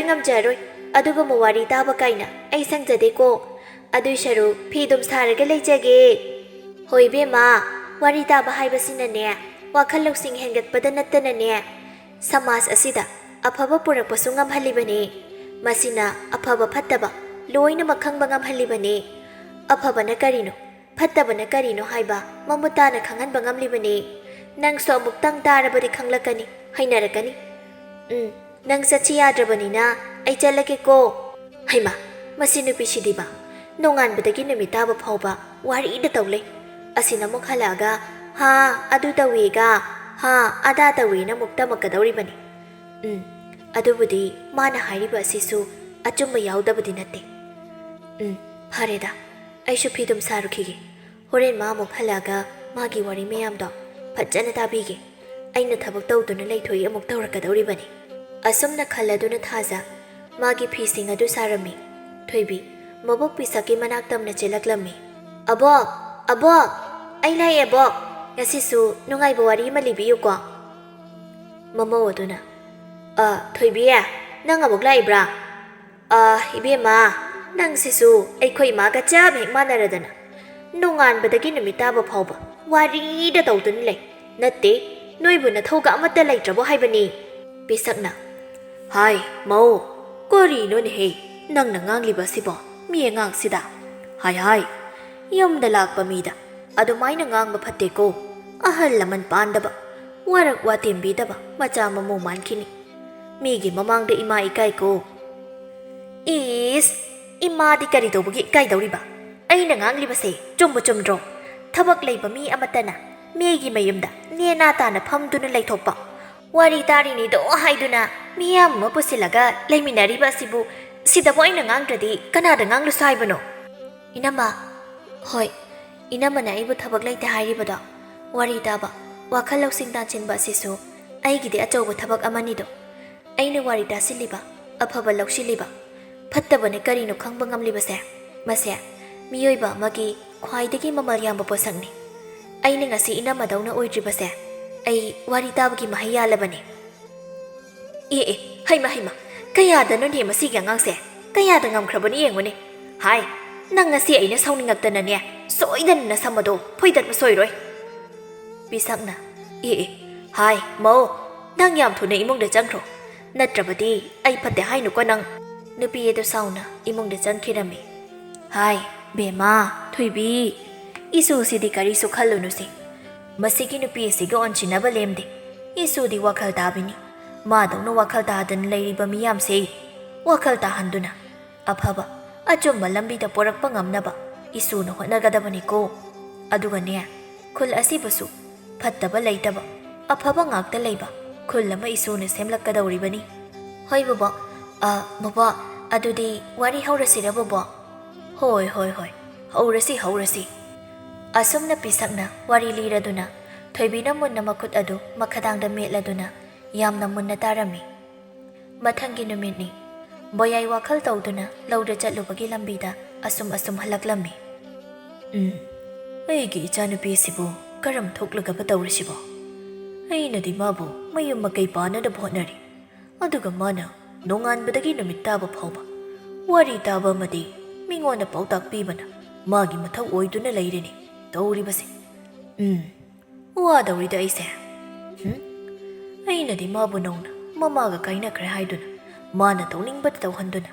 ꯉꯝꯖꯔꯣꯏ ꯑꯗꯨꯒꯨꯝꯕ ꯋꯥꯔꯤ ꯇꯥꯕ ꯀꯥꯏꯅ ꯑꯩ ꯁꯪꯖꯗꯦꯀꯣ ꯑꯗꯨꯏ ꯁꯔꯨꯛ ꯐꯤꯗꯨꯝ ꯁꯥꯔꯒ ꯂꯩꯖꯒꯦ ꯍꯣꯏ ꯏꯕꯦꯝꯃ ꯋꯥꯔꯤ ꯇꯥꯕ ꯍꯥꯏꯕꯁꯤꯅꯅꯦ ꯋꯥꯈꯜ ꯂꯧꯁꯤꯡ ꯍꯦꯟꯒꯠꯄꯗ ꯅꯠꯇꯅꯅꯦ ꯁꯃꯥꯖ ꯑꯁꯤꯗ ꯑꯐꯕ ꯄꯨꯔꯛꯄꯁꯨ ꯉꯝꯍꯜꯂꯤꯕꯅꯤ ꯃꯁꯤꯅ ꯑꯐꯕ ꯐꯠꯇꯕ ꯂꯣꯏꯅꯃꯛ ꯈꯪꯕ ꯉꯝꯍꯜꯂꯤꯕꯅꯤ ꯑꯐꯕꯅ ꯀꯔꯤꯅꯣ ꯐꯠꯇꯕꯅ ꯀꯔꯤꯅꯣ ꯍꯥꯏꯕ ꯃꯃꯨꯠ ꯇꯥꯅ ꯈꯪꯍꯟꯕ ꯉꯝꯂꯤꯕꯅꯤ ꯅꯪꯁꯨ ꯑꯃꯨꯛꯇꯪ ꯇꯥꯔꯕꯗꯤ ꯈꯪꯂꯛꯀꯅꯤ ꯍꯩꯅꯔꯛꯀꯅꯤ ꯅꯪ ꯆꯠꯁꯤ ꯌꯥꯗ꯭ꯔꯕꯅꯤꯅ ꯑꯩ ꯆꯠꯂꯒꯦꯀꯣ ꯍꯩꯃ ꯃꯁꯤ ꯅꯨꯄꯤꯁꯤꯗꯤꯕ ꯅꯣꯡꯉꯥꯟꯕꯗꯒꯤ ꯅꯨꯃꯤꯠ ꯇꯥꯕ ꯐꯥꯎꯕ ꯋꯥꯔꯤꯗ ꯇꯧ ꯂꯩ ꯑꯁꯤꯅ ꯑꯃꯨꯛ ꯍꯜꯂꯛꯑꯒ ꯍꯥ ꯑꯗꯨ ꯇꯧꯋꯦꯒ ꯍꯥ ꯑꯗꯥ ꯇꯧꯋꯦꯅ ꯑꯃꯨꯛ ꯇꯝꯃꯛꯀꯗꯧꯔꯤꯕꯅꯤ ꯑꯗꯨꯕꯨꯗꯤ ꯃꯥꯅ ꯍꯥꯏꯔꯤꯕ ꯑꯁꯤꯁꯨ ꯑꯆꯨꯝꯕ ꯌꯥꯎꯗꯕꯗꯤ ꯅꯠꯇꯦ ꯐꯔꯦꯗ ꯑꯩꯁꯨ ꯐꯤꯗꯨꯝ ꯁꯥꯔꯨꯈꯤꯒꯦ ꯍꯣꯔꯦꯟ ꯃꯥ ꯑꯃꯨꯛ ꯍꯜꯂꯛꯑꯒ ꯃꯥꯒꯤ ꯋꯥꯔꯤ ꯃꯌꯥꯝꯗꯣ ꯐꯖꯅ ꯇꯥꯕꯤꯒꯦ ꯑꯩꯅ ꯊꯕꯛ ꯇꯧꯗꯨꯅ ꯂꯩꯊꯣꯏ ꯑꯃꯨꯛ ꯇꯧꯔꯛꯀꯗꯧꯔꯤꯕꯅꯤ ꯑꯁꯨꯝꯅ ꯈꯜꯂꯗꯨꯅ ꯊꯥꯖ ꯃꯥꯒꯤ ꯐꯤꯁꯤꯡ ꯑꯗꯨ ꯁꯥꯔꯝꯃꯤ ꯊꯣꯏꯕꯤ ꯃꯕꯣꯛ ꯄꯤꯁꯛꯀꯤ ꯃꯅꯥꯛ ꯇꯝꯅ ꯆꯦꯜꯂꯛꯂꯝꯃꯤ ꯑꯕꯣꯛ ꯑꯩ ꯂꯥꯛꯑꯦ ꯑꯕꯣꯛ ꯉꯁꯤꯁꯨ ꯅꯨꯡꯉꯥꯏꯕ ꯋꯥꯔꯤ ꯑꯃ ꯂꯤꯕꯤꯌꯨꯀꯣ ꯃꯃꯧ ꯑꯗꯨꯅ ꯊꯣꯏꯕꯤ ꯅꯪ ꯑꯃꯨꯛ ꯂꯥꯛꯏꯕ꯭ꯔꯥ ꯏꯕꯦꯝꯃ ꯅꯪꯁꯤꯁꯨ ꯑꯩꯈꯣꯏ ꯏꯃꯥꯒ ꯆꯞ ꯍꯦꯛ ꯃꯥꯟꯅꯔꯗꯅ ꯅꯣꯡꯉꯥꯟꯕꯗꯒꯤ ꯅꯨꯃꯤꯠ ꯇꯥꯕ ꯐꯥꯎꯕ ꯋꯥꯔꯤꯗ ꯇꯧꯗꯨꯅ ꯂꯩ ꯅꯠꯇꯦ ꯅꯣꯏꯕꯨ ꯅꯊꯧꯒ ꯑꯃꯠꯇ ꯂꯩꯇ꯭ꯔꯕꯣ ꯍꯥꯏꯕꯅꯤ ꯄꯤꯁꯛꯅ ꯍꯥꯏ ꯃꯧ ꯀꯔꯤꯅꯣꯅꯦꯍꯦ ꯅꯪꯅ ꯉꯥꯡꯂꯤꯕ ꯑꯁꯤꯕꯣ ꯃꯤ ꯑꯉꯥꯡꯁꯤꯗ ꯍꯥꯏ ꯌꯨꯝꯗ ꯂꯥꯛꯄ ꯃꯤꯗ ꯑꯗꯨꯃꯥꯏꯅ ꯉꯥꯡꯕ ꯐꯠꯇꯦꯀꯣ ꯑꯍꯜ ꯂꯃꯟ ꯄꯥꯟꯗꯕ ꯋꯥꯔꯛ ꯋꯥꯇꯦꯝꯕꯤꯗꯕ ꯃꯆꯥ ꯃꯃꯧ ꯃꯥꯟꯈꯤꯅꯤ ꯃꯤꯒꯤ ꯃꯃꯥꯡꯗ ꯏꯃꯥ ꯏꯀꯥꯏꯀꯣ ꯏꯁ ꯏꯃꯥꯗꯤ ꯀꯔꯤ ꯇꯧꯕꯒꯤ ꯏꯀꯥꯏꯗꯧꯔꯤꯕ ꯑꯩꯅ ꯉꯥꯡꯂꯤꯕꯁꯦ ꯆꯨꯝꯗ꯭ꯔꯣ ꯊꯕꯛ ꯂꯩꯕ ꯃꯤ ꯑꯃꯠꯇꯅ ꯃꯤꯒꯤ ꯃꯌꯨꯝꯗ ꯅꯦꯅꯥ ꯇꯥꯅ ꯐꯝꯗꯨꯅ ꯂꯩꯊꯣꯛꯄ ꯋꯥꯔꯤ ꯇꯥꯔꯤꯅꯤꯗꯣ ꯍꯥꯏꯗꯨꯅ ꯃꯤꯌꯥꯝ ꯑꯃ ꯄꯨꯁꯤꯜꯂꯒ ꯂꯩꯃꯤꯟꯅꯔꯤꯕ ꯑꯁꯤꯕꯨ ꯁꯤꯗꯕꯨ ꯑꯩꯅ ꯉꯥꯡꯗ꯭ꯔꯗꯤ ꯀꯅꯥꯗ ꯉꯥꯡꯂꯨꯁꯨ ꯍꯥꯏꯕꯅꯣ ꯏꯅꯝꯃ ꯍꯣꯏ ꯏꯅꯝꯃꯅ ꯑꯩꯕꯨ ꯊꯕꯛ ꯂꯩꯇꯦ ꯍꯥꯏꯔꯤꯕꯗꯣ ꯋꯥꯔꯤ ꯇꯥꯕ ꯋꯥꯈꯜ ꯂꯧꯁꯤꯡ ꯇꯥꯟꯁꯤꯟꯕ ꯑꯁꯤꯁꯨ ꯑꯩꯒꯤꯗꯤ ꯑꯆꯧꯕ ꯊꯕꯛ ꯑꯃꯅꯤꯗꯣ ꯑꯩꯅ ꯋꯥꯔꯤ ꯇꯥꯁꯤꯜꯂꯤꯕ ꯑꯐꯕ ꯂꯧꯁꯤꯜꯂꯤꯕ ꯐꯠꯇꯕꯅ ꯀꯔꯤꯅꯣ ꯈꯪꯕ ꯉꯝꯂꯤꯕꯁꯦ ꯃꯁꯦ ꯃꯤꯑꯣꯏꯕ ꯑꯃꯒꯤ ꯈ꯭ꯋꯥꯏꯗꯒꯤ ꯃꯃꯜ ꯌꯥꯝꯕ ꯄꯣꯠꯁꯛꯅꯤ ꯑꯩꯅ ꯉꯁꯤ ꯏꯅꯝꯃꯗꯧꯅ ꯑꯣꯏꯗ꯭ꯔꯤꯕꯁꯦ ꯑꯩ ꯋꯥꯔꯤ ꯇꯥꯕꯒꯤ ꯃꯍꯩ ꯌꯥꯜꯂꯕꯅꯤ ꯍꯩꯃ ꯀꯌꯥꯗꯅꯣꯅꯦ ꯃꯁꯤꯒꯤ ꯑꯉꯥꯡꯁꯦ ꯀꯌꯥꯗ ꯉꯝꯈ꯭ꯔꯕꯅꯤ ꯌꯦꯡꯉꯨꯅꯦ ꯍꯥꯏ ꯅꯪ ꯉꯁꯤ ꯑꯩꯅ ꯁꯥꯎꯅꯤꯡꯉꯛꯇꯅꯅꯦ ꯁꯣꯏꯗꯅ ꯅꯁꯝ ꯑꯗꯣ ꯐꯣꯏꯗꯠꯄ ꯁꯣꯏꯔꯣꯏ ꯄꯤꯁꯛꯅ ꯍꯥꯏ ꯃꯧ ꯅꯪ ꯌꯥꯝ ꯊꯨꯅ ꯏꯃꯨꯡꯗ ꯆꯪꯈ꯭ꯔꯣ ꯅꯠꯇ꯭ꯔꯕꯗꯤ ꯑꯩ ꯐꯠꯇꯦ ꯍꯥꯏꯅꯨꯀꯣ ꯅꯪ ꯅꯨꯄꯤ ꯑꯗꯨ ꯁꯥꯎꯅ ꯏꯃꯨꯡꯗ ꯆꯪꯈꯤꯔꯝꯃꯤ ꯍꯥꯏ ꯕꯦꯝꯃ ꯊꯣꯏꯕꯤ ꯏꯁꯨꯁꯤꯗꯤ ꯀꯔꯤꯁꯨ ꯈꯜꯂꯨꯅꯨꯁꯤ ꯃꯁꯤꯒꯤ ꯅꯨꯄꯤ ꯑꯁꯤꯒ ꯑꯣꯟꯁꯤꯟꯅꯕ ꯂꯦꯝꯗꯦ ꯏꯁꯨꯗꯤ ꯋꯥꯈꯜ ꯇꯥꯕꯤꯅꯤ ꯃꯥꯗꯧꯅ ꯋꯥꯈꯜ ꯇꯥꯗꯅ ꯂꯩꯔꯤꯕ ꯃꯤꯌꯥꯝꯁꯦ ꯋꯥꯈꯜ ꯇꯥꯍꯟꯗꯨꯅ ꯑꯐꯕ ꯑꯆꯨꯝꯕ ꯂꯝꯕꯤꯗ ꯄꯣꯔꯛꯄ ꯉꯝꯅꯕ ꯏꯁꯨꯅ ꯍꯣꯠꯅꯒꯗꯕꯅꯤꯀꯣ ꯑꯗꯨꯒꯅꯦ ꯈꯨꯜ ꯑꯁꯤꯕꯨꯁꯨ ꯐꯠꯇꯕ ꯂꯩꯇꯕ ꯑꯐꯕ ꯉꯥꯛꯇ ꯂꯩꯕ ꯈꯨꯜ ꯑꯃ ꯏꯁꯨꯅ ꯁꯦꯝꯂꯛꯀꯗꯧꯔꯤꯕꯅꯤ ꯍꯣꯏ ꯕꯣꯕꯣꯛ ꯕꯣꯕꯣꯛ ꯑꯗꯨꯗꯤ ꯋꯥꯔꯤ ꯍꯧꯔꯁꯤꯔ ꯕꯣꯕꯣꯛ ꯍꯣꯏ ꯍꯧꯔꯁꯤ ꯑꯁꯨꯝꯅ ꯄꯤꯁꯛꯅ ꯋꯥꯔꯤ ꯂꯤꯔꯗꯨꯅ ꯊꯣꯏꯕꯤꯅ ꯃꯨꯟꯅ ꯃꯈꯨꯠ ꯑꯗꯨ ꯃꯈꯥꯗꯥꯡꯗ ꯃꯦꯠꯂꯗꯨꯅ ꯌꯥꯝꯅ ꯃꯨꯟꯅ ꯇꯥꯔꯝꯃꯤ ꯃꯊꯪꯒꯤ ꯅꯨꯃꯤꯠꯅꯤ ꯕꯣꯌꯥꯏ ꯋꯥꯈꯜ ꯇꯧꯗꯨꯅ ꯂꯧꯗ ꯆꯠꯂꯨꯕꯒꯤ ꯂꯝꯕꯤꯗ ꯑꯁꯨꯝ ꯍꯜꯂꯛꯂꯝꯃꯤ ꯑꯩꯒꯤ ꯏꯆꯥꯅꯨꯄꯤ ꯑꯁꯤꯕꯨ ꯀꯔꯝ ꯊꯣꯛꯂꯒꯕ ꯇꯧꯔꯤꯁꯤꯕꯣ ꯑꯩꯅꯗꯤ ꯃꯥꯕꯨ ꯃꯌꯨꯝ ꯃꯀꯩ ꯄꯥꯟꯅꯗꯕ ꯍꯣꯠꯅꯔꯤ ꯑꯗꯨꯒ ꯃꯥꯅ ꯅꯣꯡꯉꯥꯟꯕꯗꯒꯤ ꯅꯨꯃꯤꯠ ꯇꯥꯕ ꯐꯥꯎꯕ
ꯋꯥꯔꯤ ꯇꯥꯕ ꯑꯃꯗꯤ ꯃꯤꯉꯣꯟꯗ ꯄꯥꯎꯇꯥꯛ ꯄꯤꯕꯅ ꯃꯥꯒꯤ ꯃꯊꯧ ꯑꯣꯏꯗꯨꯅ ꯂꯩꯔꯤꯅꯤ ꯇꯧꯔꯤꯕꯁꯦ ꯋꯥꯗꯧꯔꯤꯗ ꯑꯩꯁꯦ ꯑꯩꯅꯗꯤ ꯃꯥꯕꯨ ꯅꯧꯅ ꯃꯃꯥꯒ ꯀꯥꯏꯅꯈ꯭ꯔꯦ ꯍꯥꯏꯗꯨꯅ ꯃꯥꯅ ꯇꯧꯅꯤꯡꯕꯗ ꯇꯧꯍꯟꯗꯨꯅ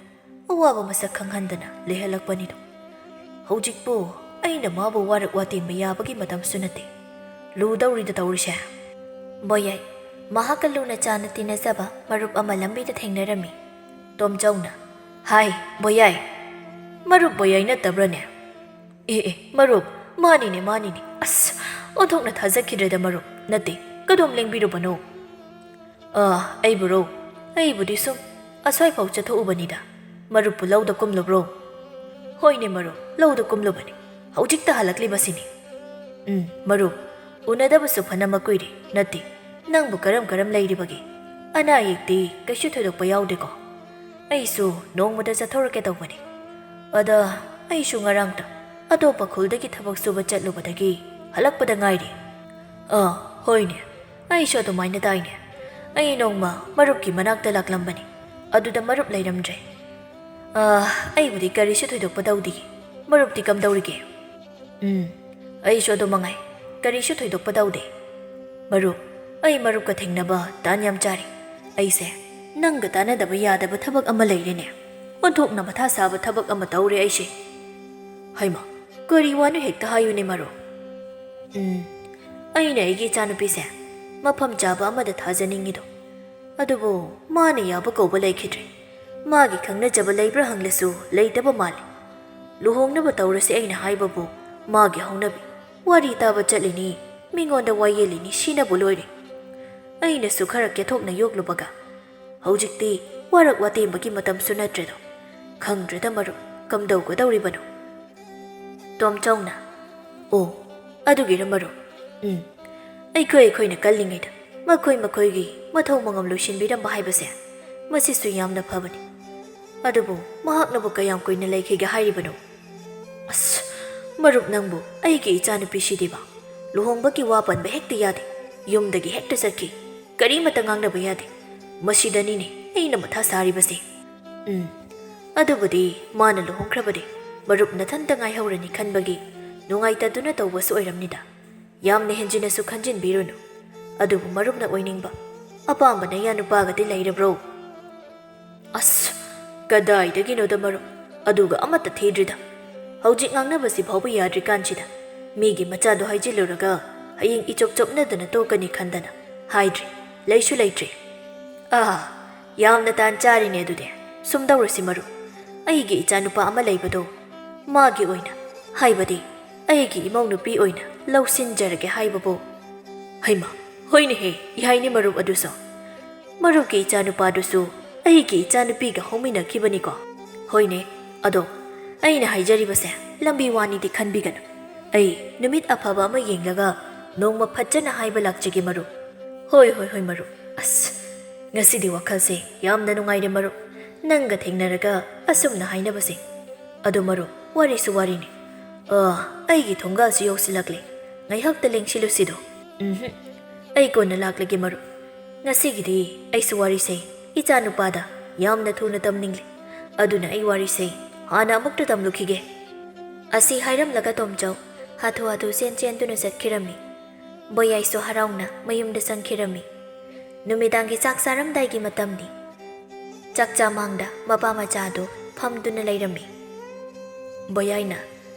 ꯑꯋꯥꯕ ꯃꯁꯛ ꯈꯪꯍꯟꯗꯅ ꯂꯩꯍꯜꯂꯛꯄꯅꯤꯗꯣ ꯍꯧꯖꯤꯛꯄꯨ ꯑꯩꯅ ꯃꯥꯕꯨ ꯋꯥꯔꯛ ꯋꯥꯇꯦꯝꯕ ꯌꯥꯕꯒꯤ ꯃꯇꯝꯁꯨ ꯅꯠꯇꯦ ꯂꯨꯗꯧꯔꯤꯗ ꯇꯧꯔꯤꯁꯦ
ꯕꯣꯌꯥꯏ ꯃꯍꯥꯛꯀ ꯂꯨꯅ ꯆꯥꯅ ꯇꯤꯟꯅꯖꯕ ꯃꯔꯨꯞ ꯑꯃ ꯂꯝꯕꯤꯗ ꯊꯦꯡꯅꯔꯝꯃꯤ꯫
ꯇꯣꯝꯆꯧꯅ ꯍꯥꯏ ꯕꯣꯌꯥꯏ ꯃꯔꯨꯞ ꯕꯣꯌꯥꯏ ꯅꯠꯇꯕ꯭ꯔꯅꯦ ꯃꯔꯨꯞ ꯃꯥꯅꯤꯅꯦ ꯑꯁ ꯑꯣꯟꯊꯣꯛꯅ ꯊꯥꯖꯈꯤꯗ꯭ꯔꯦꯗ ꯃꯔꯨꯞ ꯅꯠꯇꯦ ꯀꯗꯣꯝ ꯂꯦꯡꯕꯤꯔꯨꯕꯅꯣ ꯑꯩꯕꯨꯔꯣ ꯑꯩꯕꯨꯗꯤ ꯁꯨꯝ ꯑꯁ꯭ꯋꯥꯏꯐꯥꯎ ꯆꯠꯊꯣꯛꯎꯕꯅꯤꯗ ꯃꯔꯨꯞꯄꯨ ꯂꯧꯗ ꯀꯨꯝꯂꯨꯕ꯭ꯔꯣ ꯍꯣꯏꯅꯦ ꯃꯔꯨꯞ ꯂꯧꯗ ꯀꯨꯝꯂꯨꯕꯅꯤ ꯍꯧꯖꯤꯛꯇ ꯍꯜꯂꯛꯂꯤꯕꯁꯤꯅꯤ ꯃꯔꯨꯞ ꯎꯅꯗꯕꯁꯨ ꯐꯅꯃꯛ ꯀꯨꯏꯔꯦ ꯅꯠꯇꯦ ꯅꯪꯕꯨ ꯀꯔꯝ ꯂꯩꯔꯤꯕꯒꯦ ꯑꯅꯥ ꯑꯌꯦꯛꯇꯤ ꯀꯩꯁꯨ ꯊꯣꯏꯗꯣꯛꯄ ꯌꯥꯎꯗꯦꯀꯣ ꯑꯩꯁꯨ ꯅꯣꯡꯃꯗ ꯆꯠꯊꯣꯔꯛꯀꯦ ꯇꯧꯕꯅꯤ ꯑꯗ ꯑꯩꯁꯨ ꯉꯔꯥꯡꯇ ꯑꯇꯣꯞꯄ ꯈꯨꯜꯗꯒꯤ ꯊꯕꯛ ꯁꯨꯕ ꯆꯠꯂꯨꯕꯗꯒꯤ ꯍꯜꯂꯛꯄꯗ ꯉꯥꯏꯔꯤ ꯍꯣꯏꯅꯦ ꯑꯩꯁꯨ ꯑꯗꯨꯃꯥꯏꯅ ꯇꯥꯏꯅꯦ ꯑꯩ ꯅꯣꯡꯃ ꯃꯔꯨꯞꯀꯤ ꯃꯅꯥꯛꯇ ꯂꯥꯛꯂꯝꯕꯅꯤ ꯑꯗꯨꯗ ꯃꯔꯨꯞ ꯂꯩꯔꯝꯗ꯭ꯔꯦ ꯑꯩꯕꯨꯗꯤ ꯀꯔꯤꯁꯨ ꯊꯣꯏꯗꯣꯛꯄ ꯇꯧꯗꯦ ꯃꯔꯨꯞꯇꯤ ꯀꯝꯗꯧꯔꯤꯒꯦ ꯑꯩꯁꯨ ꯑꯗꯨ ꯃꯉꯥꯏ ꯀꯔꯤꯁꯨ ꯊꯣꯏꯗꯣꯛꯄ ꯇꯧꯗꯦ ꯃꯔꯨꯞ ꯑꯩ ꯃꯔꯨꯞꯀ ꯊꯦꯡꯅꯕ ꯇꯥꯟ ꯌꯥꯝ ꯆꯥꯔꯤ ꯑꯩꯁꯦ ꯅꯪꯒ ꯇꯥꯟꯅꯗꯕ ꯌꯥꯗꯕ ꯊꯕꯛ ꯑꯃ ꯂꯩꯔꯦꯅꯦ ꯑꯣꯟꯊꯣꯛꯅ ꯃꯊꯥ ꯁꯥꯕ ꯊꯕꯛ ꯑꯃ ꯇꯧꯔꯦ ꯑꯩꯁꯦ ꯍꯩꯃ ꯀꯔꯤ ꯋꯥꯅꯣ ꯍꯦꯛꯇ ꯍꯥꯏꯌꯨꯅꯦ ꯃꯔꯨꯞ ꯑꯩꯅ ꯑꯩꯒꯤ ꯏꯆꯥꯅꯨꯄꯤꯁꯦ ꯃꯐꯝ ಚಾಬ ꯑꯃꯗ ꯊꯥꯖꯅꯤꯡꯉꯤꯗꯣ ꯑꯗꯨꯕꯨ ꯃꯥꯅ ꯌꯥꯕ ꯀꯧꯕ ꯂꯩꯈꯤꯗ꯭ꯔꯦ ꯃꯥꯒꯤ ꯈꯪꯅꯖꯕ ꯂꯩꯕ꯭ꯔꯥ ꯍꯪꯂꯁꯨ ꯂꯩꯇꯕ ꯃꯥꯜꯂꯤ ꯂꯨꯍꯣꯡꯅꯕ ꯇꯧꯔꯁꯤ ꯑꯩꯅ ꯍꯥꯏꯕꯕꯨ ꯃꯥꯒꯤ ꯍꯧꯅꯕꯤ ꯋꯥꯔꯤ ꯇꯥꯕ ꯆꯠꯂꯤꯅꯤ ꯃꯤꯉꯣꯟꯗ ꯋꯥꯌꯦꯜꯂꯤꯅꯤ ꯁꯤꯅꯕꯨ ꯂꯣꯏꯔꯦ ꯑꯩꯅꯁꯨ ꯈꯔ ꯀꯦꯊꯣꯛꯅ ꯌꯣꯛꯂꯨꯕꯒ ꯍꯧꯖꯤꯛꯇꯤ ꯋꯥꯔꯛ ꯋꯥꯇꯦꯝꯕꯒꯤ ꯃꯇꯝꯁꯨ ꯅꯠꯇ꯭ꯔꯦꯗꯣ ꯈꯪꯗ꯭ꯔꯦꯗ ꯃꯔꯨꯞ ꯀꯝꯗꯧꯒꯗꯧꯔꯤꯕꯅꯣ ꯇꯣꯝꯆꯧꯅ ꯑꯣ ꯑꯗꯨꯒꯤꯔ ꯃꯔꯨꯞ ꯑꯩꯈꯣꯏꯅ ꯀꯜꯂꯤꯉꯩꯗ ꯃꯈꯣꯏꯒꯤ ꯃꯊꯧ ꯃꯉꯝ ꯂꯣꯏꯁꯤꯟꯕꯤꯔꯝꯕ ꯍꯥꯏꯕꯁꯦ ꯃꯁꯤꯁꯨ ꯌꯥꯝꯅ ꯐꯕꯅꯤ ꯑꯗꯨꯕꯨ ꯃꯍꯥꯛꯅꯕꯨ ꯀꯌꯥꯝ ꯀꯨꯏꯅ ꯂꯩꯈꯤꯒꯦ ꯍꯥꯏꯔꯤꯕꯅꯣ ꯑꯁ ꯃꯔꯨꯞ ꯅꯪꯕꯨ ꯑꯩꯒꯤ ꯏꯆꯥꯅꯨꯄꯤꯁꯤꯗꯤꯕ ꯂꯨꯍꯣꯡꯕꯒꯤ ꯋꯥ ꯄꯟꯕ ꯍꯦꯛꯇ ꯌꯥꯗꯦ ꯌꯨꯝꯗꯒꯤ ꯍꯦꯛꯇ ꯆꯠꯈꯤ ꯀꯔꯤꯃꯇ ꯉꯥꯡꯅꯕ ꯌꯥꯗꯦ ꯃꯁꯤꯗꯅꯤꯅꯦ ꯑꯩꯅ ꯃꯊꯥ ꯁꯥꯔꯤꯕꯁꯦ ꯑꯗꯨꯕꯨꯗꯤ ꯃꯥꯅ ꯂꯨꯍꯣꯡꯈ꯭ꯔꯕꯗꯤ ꯃꯔꯨꯞ ꯅꯊꯟꯇ ꯉꯥꯏꯍꯧꯔꯅꯤ ꯈꯟꯕꯒꯤ ꯅꯨꯡꯉꯥꯏꯇꯗꯨꯅ ꯇꯧꯕꯁꯨ ꯑꯣꯏꯔꯝꯅꯤꯗ ꯌꯥꯝꯅ ꯍꯦꯟꯖꯤꯟꯅꯁꯨ ꯈꯟꯖꯤꯟꯕꯤꯔꯨꯅꯨ ꯑꯗꯨꯕꯨ ꯃꯔꯨꯞꯅ ꯑꯣꯏꯅꯤꯡꯕ ꯑꯄꯥꯝꯕ ꯅꯌꯥ ꯅꯨꯄꯥꯒꯗꯤ ꯂꯩꯔꯕ꯭ꯔꯣ ꯑꯁ ꯀꯗꯥꯏꯗꯒꯤꯅꯣꯗ ꯃꯔꯨꯞ ꯑꯗꯨꯒ ꯑꯃꯠꯇ ꯊꯤꯗ꯭ꯔꯤꯗ ꯍꯧꯖꯤꯛ ꯉꯥꯡꯅꯕꯁꯤ ꯐꯥꯎꯕ ꯌꯥꯗ꯭ꯔꯤꯀꯥꯟꯁꯤꯗ ꯃꯤꯒꯤ ꯃꯆꯥꯗꯣ ꯍꯥꯏꯖꯤꯜꯂꯨꯔꯒ ꯍꯌꯦꯡ ꯏꯆꯣꯞ ꯆꯣꯞꯅꯗꯅ ꯇꯣꯛꯀꯅꯤ ꯈꯟꯗꯅ ꯍꯥꯏꯗ꯭ꯔꯤ ꯂꯩꯁꯨ ꯂꯩꯇ꯭ꯔꯤ ꯌꯥꯝꯅ តាꯆꯥꯔꯤꯅꯦ ꯑꯗꯨꯗꯤ ꯁꯨꯝꯗꯧꯔꯁꯤ ꯃꯔꯨꯞ ꯑꯩꯒꯤ ꯏꯆꯥꯅꯨꯄꯥ ꯑꯃ ꯂꯩꯕꯗꯣ ꯃꯥꯒꯤ ꯑꯣꯏꯅ ꯍꯥꯏꯕꯗꯤ ꯑꯩꯒꯤ ꯏꯃꯧ ꯅꯨꯄꯤ ꯑꯣꯏꯅ ꯂꯧꯁꯤꯟꯖꯔꯒꯦ ꯍꯥꯏꯕꯕꯨ ꯍꯩꯃ ꯍꯣꯏꯅꯦꯍꯦ ꯌꯥꯏꯅꯦ ꯃꯔꯨꯞ ꯑꯗꯨꯁꯨ ꯃꯔꯨꯞꯀꯤ ꯏꯆꯥꯅꯨꯄꯥꯗꯨꯁꯨ ꯑꯩꯒꯤ ꯏꯆꯥꯅꯨꯄꯤꯒ ꯍꯧꯃꯤꯟꯅꯈꯤꯕꯅꯤꯀꯣ ꯍꯣꯏꯅꯦ ꯑꯗꯣ ꯑꯩꯅ ꯍꯥꯏꯖꯔꯤꯕꯁꯦ ꯂꯝꯕꯤ ꯋꯥꯅꯤꯗꯤ ꯈꯟꯕꯤꯒꯅꯨ ꯑꯩ ꯅꯨꯃꯤꯠ ꯑꯐꯕ ꯑꯃ ꯌꯦꯡꯂꯒ ꯅꯣꯡꯃ ꯐꯖꯅ ꯍꯥꯏꯕ ꯂꯥꯛꯆꯒꯦ ꯃꯔꯨꯞ ꯍꯣꯏ ꯃꯔꯨꯞ ꯑꯁ ꯉꯁꯤꯗꯤ ꯋꯥꯈꯜꯁꯦ ꯌꯥꯝꯅ ꯅꯨꯡꯉꯥꯏꯔꯦ ꯃꯔꯨꯞ ꯅꯪꯒ ꯊꯦꯡꯅꯔꯒ ꯑꯁꯨꯝꯅ ꯍꯥꯏꯅꯕꯁꯦ ꯑꯗꯣ ꯃꯔꯨꯞ ꯋꯥꯔꯤꯁꯨ ꯋꯥꯔꯤꯅꯤ ꯑꯩꯒꯤ ꯊꯣꯡꯒꯥꯜꯁꯨ ꯌꯧꯁꯤꯜꯂꯛꯂꯦ ꯉꯥꯏꯍꯥꯛꯇ ꯂꯦꯡꯁꯤꯜꯂꯨꯁꯤꯗꯣ ꯑꯩ ꯀꯣꯟꯅ ꯂꯥꯛꯂꯒꯦ ꯃꯔꯨꯞ ꯉꯁꯤꯒꯤꯗꯤ ꯑꯩꯁꯨ ꯋꯥꯔꯤꯁꯦ ꯏꯆꯥꯅꯨꯄꯥꯗ ꯌꯥꯝꯅ ꯊꯨꯅ ꯇꯝꯅꯤꯡꯂꯦ ꯑꯗꯨꯅ ꯑꯩ ꯋꯥꯔꯤꯁꯦ ꯍꯥꯟꯅ ꯑꯃꯨꯛꯇ ꯇꯝꯂꯨꯈꯤꯒꯦ ꯑꯁꯤ ꯍꯥꯏꯔꯝꯂꯒ ꯇꯣꯝꯆꯧ ꯍꯥꯊꯨ ꯆꯦꯟꯗꯨꯅ ꯆꯠꯈꯤꯔꯝꯃꯤ ꯕꯣꯌꯥꯏꯁꯨ ꯍꯔꯥꯎꯅ ꯃꯌꯨꯝꯗ ꯆꯪꯈꯤꯔꯝꯃꯤ ꯅꯨꯃꯤꯗꯥꯡꯒꯤ ꯆꯥꯛ ꯆꯥꯔꯝꯗꯥꯏꯒꯤ ꯃꯇꯝꯅꯤ ꯆꯥꯛꯆꯥ ꯃꯥꯡꯗ ꯃꯄꯥ ꯃꯆꯥꯗꯨ ꯐꯝꯗꯨꯅ ꯂꯩꯔꯝꯃꯤ ꯕꯣꯌꯥꯏꯅ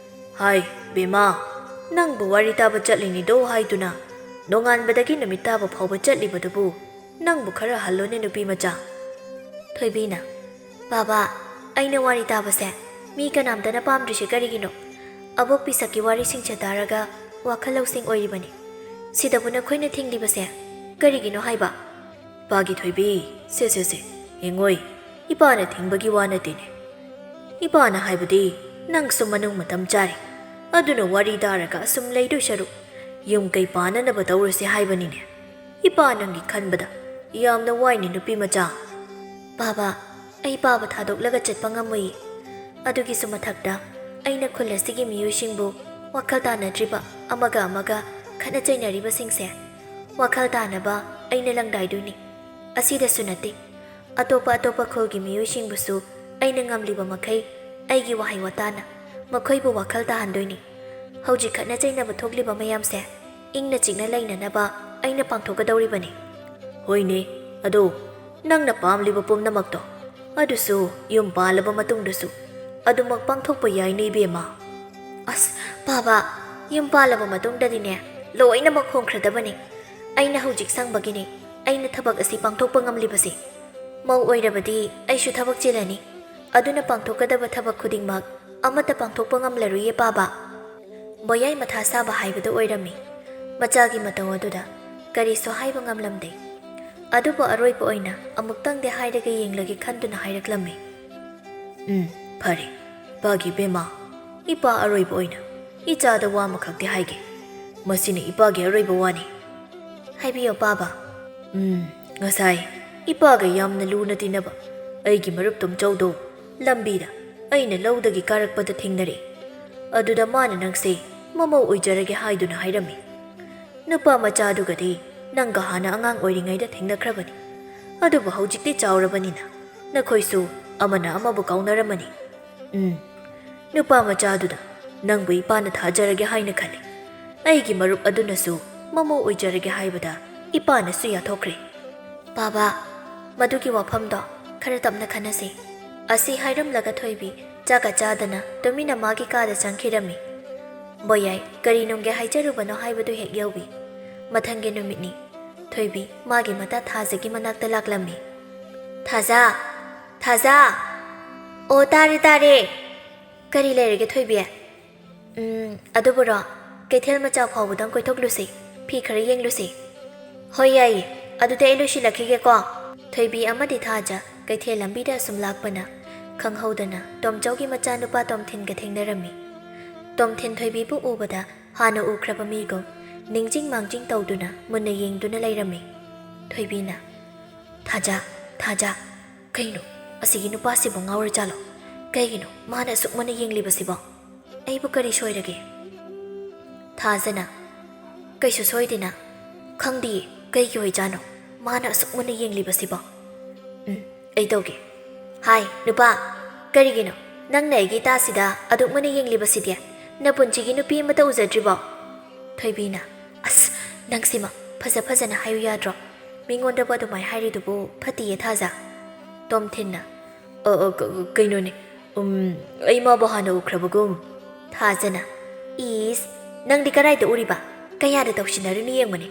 ꯍꯥꯏ ꯕꯦꯃꯥ ꯅꯪꯕꯨ ꯋꯥꯔꯤ ꯇꯥꯕ ꯆꯠꯂꯤꯅꯤꯗꯣ ꯍꯥꯏꯗꯨꯅ ꯅꯣꯡꯉꯥꯟꯕꯗꯒꯤ ꯅꯨꯃꯤꯠ ꯇꯥꯕ ꯐꯥꯎꯕ ꯆꯠꯂꯤꯕꯗꯨꯕꯨ ꯅꯪꯕꯨ ꯈꯔ ꯍꯜꯂꯣꯅꯦ ꯅꯨꯄꯤ ꯃꯆꯥ ꯊꯣꯏꯕꯤꯅ ꯕꯥꯕꯥ ꯑꯩꯅ ꯋꯥꯔꯤ ꯇꯥꯕꯁꯦ ꯃꯤ ꯀꯅꯥꯝꯇꯅ ꯄꯥꯝꯗ꯭ꯔꯤꯁꯦ ꯀꯔꯤꯒꯤꯅꯣ ꯑꯕꯣꯛ ꯄꯤꯁꯛꯀꯤ ꯋꯥꯔꯤꯁꯤꯡꯁꯦ ꯇꯥꯔꯒ ꯋꯥꯈꯜ ꯂꯧꯁꯤꯡ ꯑꯣꯏꯔꯤꯕꯅꯤ ꯁꯤꯗꯕꯨ ꯅꯈꯣꯏꯅ ꯊꯤꯡꯂꯤꯕꯁꯦ ꯀꯔꯤꯒꯤꯅꯣ ꯍꯥꯏꯕ ꯄꯥꯒꯤ ꯊꯣꯏꯕꯤ ꯁꯦ ꯌꯦꯡꯉꯣꯏ ꯏꯄꯥꯅ ꯊꯤꯡꯕꯒꯤ ꯋꯥ ꯅꯠꯇꯦꯅꯦ ꯏꯄꯥꯅ ꯍꯥꯏꯕꯗꯤ ꯅꯪꯁꯨ ꯃꯅꯨꯡ ꯃꯇꯝ ꯆꯥꯔꯤ ꯑꯗꯨꯅ ꯋꯥꯔꯤ ꯇꯥꯔꯒ ꯑꯁꯨꯝ ꯂꯩꯗꯣꯏ ꯁꯔꯨꯛ ꯌꯨꯝ ꯀꯩ ꯄꯥꯅꯅꯕ ꯇꯧꯔꯁꯦ ꯍꯥꯏꯕꯅꯤꯅꯦ ꯏꯄꯥ ꯅꯪꯒꯤ ꯈꯟꯕꯗ ꯌꯥꯝꯅ ꯋꯥꯏꯅꯦ ꯅꯨꯄꯤ ꯃꯆꯥ ꯕꯥꯕꯥ ꯑꯩ ꯄꯥꯕ ꯊꯥꯗꯣꯛꯂꯒ ꯆꯠꯄ ꯉꯝꯃꯣꯏꯌꯦ ꯑꯗꯨꯒꯤꯁꯨ ꯃꯊꯛꯇ ꯑꯩꯅ ꯈꯨꯜ ꯑꯁꯤꯒꯤ ꯃꯤꯑꯣꯏꯁꯤꯡꯕꯨ ꯋꯥꯈꯜ ꯇꯥꯅꯗ꯭ꯔꯤꯕ ꯑꯃꯒ ꯈꯠꯅ ꯆꯩꯅꯔꯤꯕꯁꯤꯡꯁꯦ ꯋꯥꯈꯜ ꯇꯥꯅꯕ ꯑꯩꯅ ꯂꯪꯗꯥꯏꯗꯣꯏꯅꯤ ꯑꯁꯤꯗꯁꯨ ꯅꯠꯇꯦ ꯑꯇꯣꯞꯄ ꯈꯨꯜꯒꯤ ꯃꯤꯑꯣꯏꯁꯤꯡꯕꯨꯁꯨ
ꯑꯩꯅ ꯉꯝꯂꯤꯕ ꯃꯈꯩ ꯑꯩꯒꯤ ꯋꯥꯍꯩ ꯋꯥꯇꯥꯅ ꯃꯈꯣꯏꯕꯨ ꯋꯥꯈꯜ ꯇꯥꯍꯟꯗꯣꯏꯅꯤ꯫ ꯍꯧꯖꯤꯛ ꯈꯠꯅ ꯆꯩꯅꯕ ꯊꯣꯛꯂꯤꯕ ꯃꯌꯥꯝꯁꯦ ꯏꯪꯅ ꯆꯤꯛꯅ ꯂꯩꯅꯅꯕ ꯑꯩꯅ ꯄꯥꯡꯊꯣꯛꯀꯗꯧꯔꯤꯕꯅꯤ꯫ ꯍꯣꯏꯅꯦ, ꯑꯗꯣ ꯅꯪꯅ ꯄꯥꯝꯂꯤꯕ ꯄꯨꯝꯅꯃꯛꯇꯣ ꯑꯗꯨꯁꯨ ꯌꯨꯝ ꯄꯥꯜꯂꯕ ꯃꯇꯨꯡꯗꯁꯨ ꯑꯗꯨꯃꯛ ꯄꯥꯡꯊꯣꯛꯄ ꯌꯥꯏꯅꯦ ꯏꯕꯦꯝꯃ꯫ ꯑꯁ ꯕꯥꯕꯥ, ꯌꯨꯝ ꯄꯥꯜꯂꯕ ꯃꯇꯨꯡꯗꯗꯤꯅꯦ ꯂꯣꯏꯅꯃꯛ ꯍꯣꯡꯈ꯭ꯔꯗꯕꯅꯤ꯫ ꯑꯩꯅ ꯍꯧꯖꯤꯛ ꯁꯪꯕꯒꯤꯅꯤ ꯑꯩꯅ ꯊꯕꯛ ꯑꯁꯤ ꯄꯥꯡꯊꯣꯛꯄ ꯉꯝꯂꯤꯕꯁꯤ꯫ ꯃꯧ ꯑꯣꯏꯔꯕꯗꯤ ꯑꯩꯁꯨ ꯊꯕꯛ ꯆꯤꯜꯂꯅꯤ, ꯑꯗꯨꯅ ꯄꯥꯡꯊꯣꯛꯀꯗꯕ ꯊꯕꯛ ꯈꯨꯗꯤꯡꯃꯛ ꯑꯃꯠꯇ ꯄꯥꯡꯊꯣꯛꯄ ꯉꯝꯂꯔꯣꯏꯌꯦ ꯕꯥꯕꯥ꯫ ꯃꯌꯥꯏ ꯃꯊꯥ ꯁꯥꯕ ꯍꯥꯏꯕꯗꯨ ꯑꯣꯏꯔꯝꯃꯤ꯫ ꯃꯆꯥꯒꯤ ꯃꯇꯧ ꯑꯗꯨꯗ ꯀꯔꯤꯁꯨ ꯍꯥꯏꯕ ꯉꯝꯂꯝꯗꯦ꯫ ꯑꯗꯨꯕꯨ ꯑꯔꯣꯏꯕ ꯑꯣꯏꯅ ꯑꯃꯨꯛꯇꯪꯗꯤ ꯍꯥꯏꯔꯒ ꯌꯦꯡꯂꯒꯦ ꯈꯟꯗꯨꯅ ꯍꯥꯏꯔꯛꯂꯝꯃꯤ꯫ ꯐꯔꯦ ꯏꯄꯥꯒꯤ ꯕꯦꯝꯃ, ꯏꯄꯥ ꯑꯔꯣꯏꯕ ꯑꯣꯏꯅ ꯏꯆꯥꯗ ꯋꯥ ꯑꯃꯈꯛꯇꯤ ꯍꯥꯏꯒꯦ꯫ ꯃꯁꯤꯅ ꯏꯄꯥꯒꯤ ꯑꯔꯣꯏꯕ ꯋꯥꯅꯤ꯫ ꯍꯥꯏꯕꯤꯌꯣ ꯕꯥꯕꯥ꯫
ꯉꯁꯥꯏ ꯏꯄꯥꯒ ꯌꯥꯝꯅ ꯂꯨꯅ ꯇꯤꯟꯅꯕ ꯑꯩꯒꯤ ꯃꯔꯨꯞ ꯇꯣꯝꯆꯧꯗꯣ ꯂꯝꯕꯤꯗ ꯑꯩꯅ ꯂꯧꯗꯒꯤ ꯀꯥꯔꯛꯄꯗ ꯊꯦꯡꯅꯔꯦ꯫ ꯑꯗꯨꯗ ꯃꯥꯅ ꯅꯪꯁꯦ ꯃꯃꯧ ꯑꯣꯏꯖꯔꯒꯦ ꯍꯥꯏꯗꯨꯅ ꯍꯥꯏꯔꯝꯃꯤ꯫ ꯅꯨꯄꯥ ꯃꯆꯥꯗꯨꯒꯗꯤ ꯅꯪꯒ ꯍꯥꯟꯅ ꯑꯉꯥꯡ ꯑꯣꯏꯔꯤꯉꯩꯗ ꯊꯦꯡꯅꯈ꯭ꯔꯕꯅꯤ꯫ ꯑꯗꯨꯕꯨ ꯍꯧꯖꯤꯛꯇꯤ ꯆꯥꯎꯔꯕꯅꯤꯅ ꯅꯈꯣꯏꯁꯨ ꯑꯃꯅ ꯑꯃꯕꯨ ꯀꯥꯎꯅꯔꯝꯃꯅꯤ꯫ ꯅꯨꯄꯥ ꯃꯆꯥꯗꯨꯗ ꯅꯪꯕꯨ ꯏꯄꯥꯅ ꯊꯥꯖꯔꯒꯦ ꯍꯥꯏꯅ ꯈꯜꯂꯤ꯫ ꯑꯩꯒꯤ ꯃꯔꯨꯞ ꯑꯗꯨꯅꯁꯨ ꯃꯃꯧ ꯑꯣꯏꯖꯔꯒꯦ ꯍꯥꯏꯕꯗ ꯏꯄꯥꯅꯁꯨ ꯌꯥꯊꯣꯛꯈ꯭ꯔꯦ꯫
ꯕꯥꯕꯥ, ꯃꯗꯨꯒꯤ ꯋꯥꯐꯝꯗꯣ ꯈꯔ ꯇꯞꯅ ꯈꯟꯅꯁꯤ꯫ ꯑꯁꯤ ꯍꯥꯏꯔꯝꯂꯒ ꯊꯣꯏꯕꯤ ꯆꯥꯛꯀ ꯆꯥꯗꯅ ꯇꯨꯃꯤꯟꯅ ꯃꯥꯒꯤ ꯀꯥꯗ ꯆꯪꯈꯤꯔꯝꯃꯤ꯫ ꯕꯣꯌꯥꯏ ꯀꯔꯤ ꯅꯨꯡꯒꯦ ꯍꯥꯏꯖꯔꯨꯕꯅꯣ ꯍꯥꯏꯕꯗꯨ ꯍꯦꯛ ꯌꯧꯏ꯫ ꯃꯊꯪꯒꯤ ꯅꯨꯃꯤꯠꯅꯤ꯫ ꯊꯣꯏꯕꯤ ꯃꯥꯒꯤ ꯃꯇꯥ ꯊꯥꯖꯒꯤ ꯃꯅꯥꯛꯇ ꯂꯥꯛꯂꯝꯃꯤ꯫ ꯊꯥꯖ, ꯊꯥꯖ! ꯑꯣ, ꯇꯥꯔꯦ ꯇꯥꯔꯦ꯫ ꯀꯔꯤ ꯂꯩꯔꯒꯦ ꯊꯣꯏꯕꯤ? ꯑꯗꯨꯕꯨꯔꯣ, ꯀꯩꯊꯦꯜ ꯃꯆꯥ ꯐꯥꯎꯕꯗꯪ ꯀꯣꯏꯊꯣꯛꯂꯨꯁꯤ, ꯐꯤ ꯈꯔ ꯌꯦꯡꯂꯨꯁꯤ꯫ ꯍꯣꯏ ꯌꯥꯏꯌꯦ, ꯑꯗꯨꯗꯤ ꯑꯩ ꯂꯣꯏꯁꯤꯜꯂꯛꯈꯤꯒꯦꯀꯣ꯫ ꯊꯣꯏꯕꯤ ꯑꯃꯗꯤ ꯊꯥꯖ ꯀꯩꯊꯦꯜ ꯂꯝꯕꯤꯗ ꯑꯁꯨꯝ ꯂꯥꯛꯄꯅ ꯈꯪꯍꯧꯗꯅ ꯇꯣꯝꯆꯧꯒꯤ ꯃꯆꯥꯅꯨꯄꯥ ꯇꯣꯝꯊꯤꯟꯒ ꯊꯦꯡꯅꯔꯝꯃꯤ꯫ ꯇꯣꯝꯊꯤꯟ ꯊꯣꯏꯕꯤꯕꯨ ꯎꯕꯗ ꯍꯥꯟꯅ ꯎꯈ꯭ꯔꯕ ꯃꯤꯒꯨꯝ ꯅꯤꯡꯖꯤꯡ ꯃꯥꯡꯖꯤꯡ ꯇꯧꯗꯨꯅ ꯃꯨꯟꯅ ꯌꯦꯡꯗꯨꯅ ꯂꯩꯔꯝꯃꯤ꯫ ꯊꯣꯏꯕꯤꯅ, ꯊꯥꯖ, ꯊꯥꯖ, ꯀꯩꯅꯣ ꯑꯁꯤꯒꯤ ꯅꯨꯄꯥꯁꯤꯕꯨ ꯉꯥꯎꯔꯖꯥꯠꯂꯣ? ꯀꯩꯒꯤꯅꯣ ꯃꯥꯅ ꯑꯁꯨꯛ ꯃꯨꯟꯅ ꯌꯦꯡꯂꯤꯕꯁꯤꯕꯣ? ꯑꯩꯕꯨ ꯀꯔꯤ ꯁꯣꯏꯔꯒꯦ? ꯊꯥꯖꯅ, ꯀꯩꯁꯨ ꯁꯣꯏꯗꯦꯅ꯫ ꯈꯪꯗꯤꯌꯦ ꯀꯩꯒꯤ ꯑꯣꯏꯖꯥꯠꯅꯣ ꯃꯥꯅ ꯑꯁꯨꯛ ꯃꯨꯟꯅ ꯌꯦꯡꯂꯤꯕꯁꯤꯕꯣ? ꯑꯩ ꯇꯧꯒꯦ꯫ ꯍꯥꯏ ꯅꯨꯄꯥ, ꯀꯔꯤꯒꯤꯅꯣ ꯅꯪꯅ ꯑꯩꯒꯤ ꯏꯇꯥꯁꯤꯗ ꯑꯗꯨꯛ ꯃꯨꯟꯅ ꯌꯦꯡꯂꯤꯕꯁꯤꯗꯤ? ꯅꯄꯨꯟꯁꯤꯒꯤ ꯅꯨꯄꯤ ꯑꯃꯇ ꯎꯖꯗ꯭ꯔꯤꯕꯣ? ꯊꯣꯏꯕꯤꯅ, ꯑꯁ ꯅꯪꯁꯤꯃ ꯐꯖꯅ ꯍꯥꯏꯌꯨ ꯌꯥꯗ꯭ꯔꯣ? ꯃꯤꯉꯣꯟꯗꯕꯨ ꯑꯗꯨꯃꯥꯏ ꯍꯥꯏꯔꯤꯗꯨꯕꯨ ꯐꯠꯇꯤꯌꯦ ꯊꯥꯖ꯫ ꯇꯣꯝꯊꯤꯟꯅ, ꯀꯩꯅꯣꯅꯦ, ꯑꯩ ꯃꯥꯕꯨ ꯍꯥꯟꯅ ꯎꯈ꯭ꯔꯕꯒꯨꯝ꯫ ꯊꯥꯖꯅ, ꯏꯁ, ꯅꯪꯗꯤ ꯀꯔꯥꯏꯗ ꯎꯔꯤꯕ? ꯀꯌꯥꯗ ꯇꯧꯁꯤꯟꯅꯔꯨꯅꯤ ꯌꯦꯡꯉꯨꯅꯦ꯫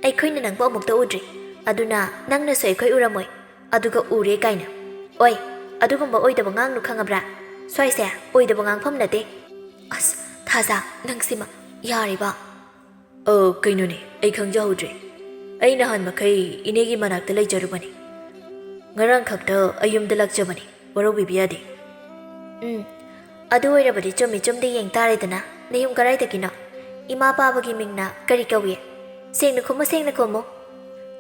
ꯑꯩꯈꯣꯏꯅ ꯅꯪꯕꯨ ꯑꯃꯨꯛꯇ ꯎꯗ꯭ꯔꯤ, ꯑꯗꯨꯅ ꯅꯪꯅꯁꯨ ꯑꯩꯈꯣꯏ ꯎꯔꯝꯃꯣꯏ, ꯑꯗꯨꯒ ꯎꯔꯦ ꯀꯥꯏꯅ꯫ ꯑꯣꯏ, ꯑꯗꯨꯒꯨꯝꯕ ꯑꯣꯏꯗꯕ ꯉꯥꯡꯅꯨ ꯈꯪꯉꯕ꯭ꯔꯥ? ꯁ꯭ꯋꯥꯏꯁꯦ ꯑꯣꯏꯗꯕ ꯉꯥꯡꯐꯝ ꯅꯠꯇꯦ꯫ ꯑꯁ ꯊꯥꯖ, ꯅꯪꯁꯤꯃ ꯌꯥꯔꯤꯕ?
ꯀꯩꯅꯣꯅꯦ, ꯑꯩ ꯈꯪꯖꯍꯧꯗ꯭ꯔꯦ꯫ ꯑꯩ ꯅꯍꯥꯟ ꯃꯈꯩ ꯏꯅꯦꯒꯤ ꯃꯅꯥꯛꯇ ꯂꯩꯖꯔꯨꯕꯅꯤ꯫ ꯉꯔꯥꯡ ꯈꯛꯇ ꯑꯩ ꯌꯨꯝꯗ ꯂꯥꯛꯆꯕꯅꯤ, ꯋꯥꯔꯧꯕꯤꯕ ꯌꯥꯗꯦ꯫
ꯑꯗꯨ ꯑꯣꯏꯔꯕꯗꯤ ꯆꯨꯝꯃꯤ ꯆꯨꯝꯗꯦ ꯌꯦꯡ ꯇꯥꯔꯦꯗꯅ꯫ ꯅꯌꯨꯝ ꯀꯔꯥꯏꯗꯒꯤꯅꯣ? ꯏꯃꯥ ꯄꯥꯕꯒꯤ ꯃꯤꯡꯅ ꯀꯔꯤ ꯀꯧꯏ? ꯁꯦꯡꯅ ꯈꯨꯝꯃꯨ, ꯁꯦꯡꯅ ꯈꯨꯝꯃꯨ꯫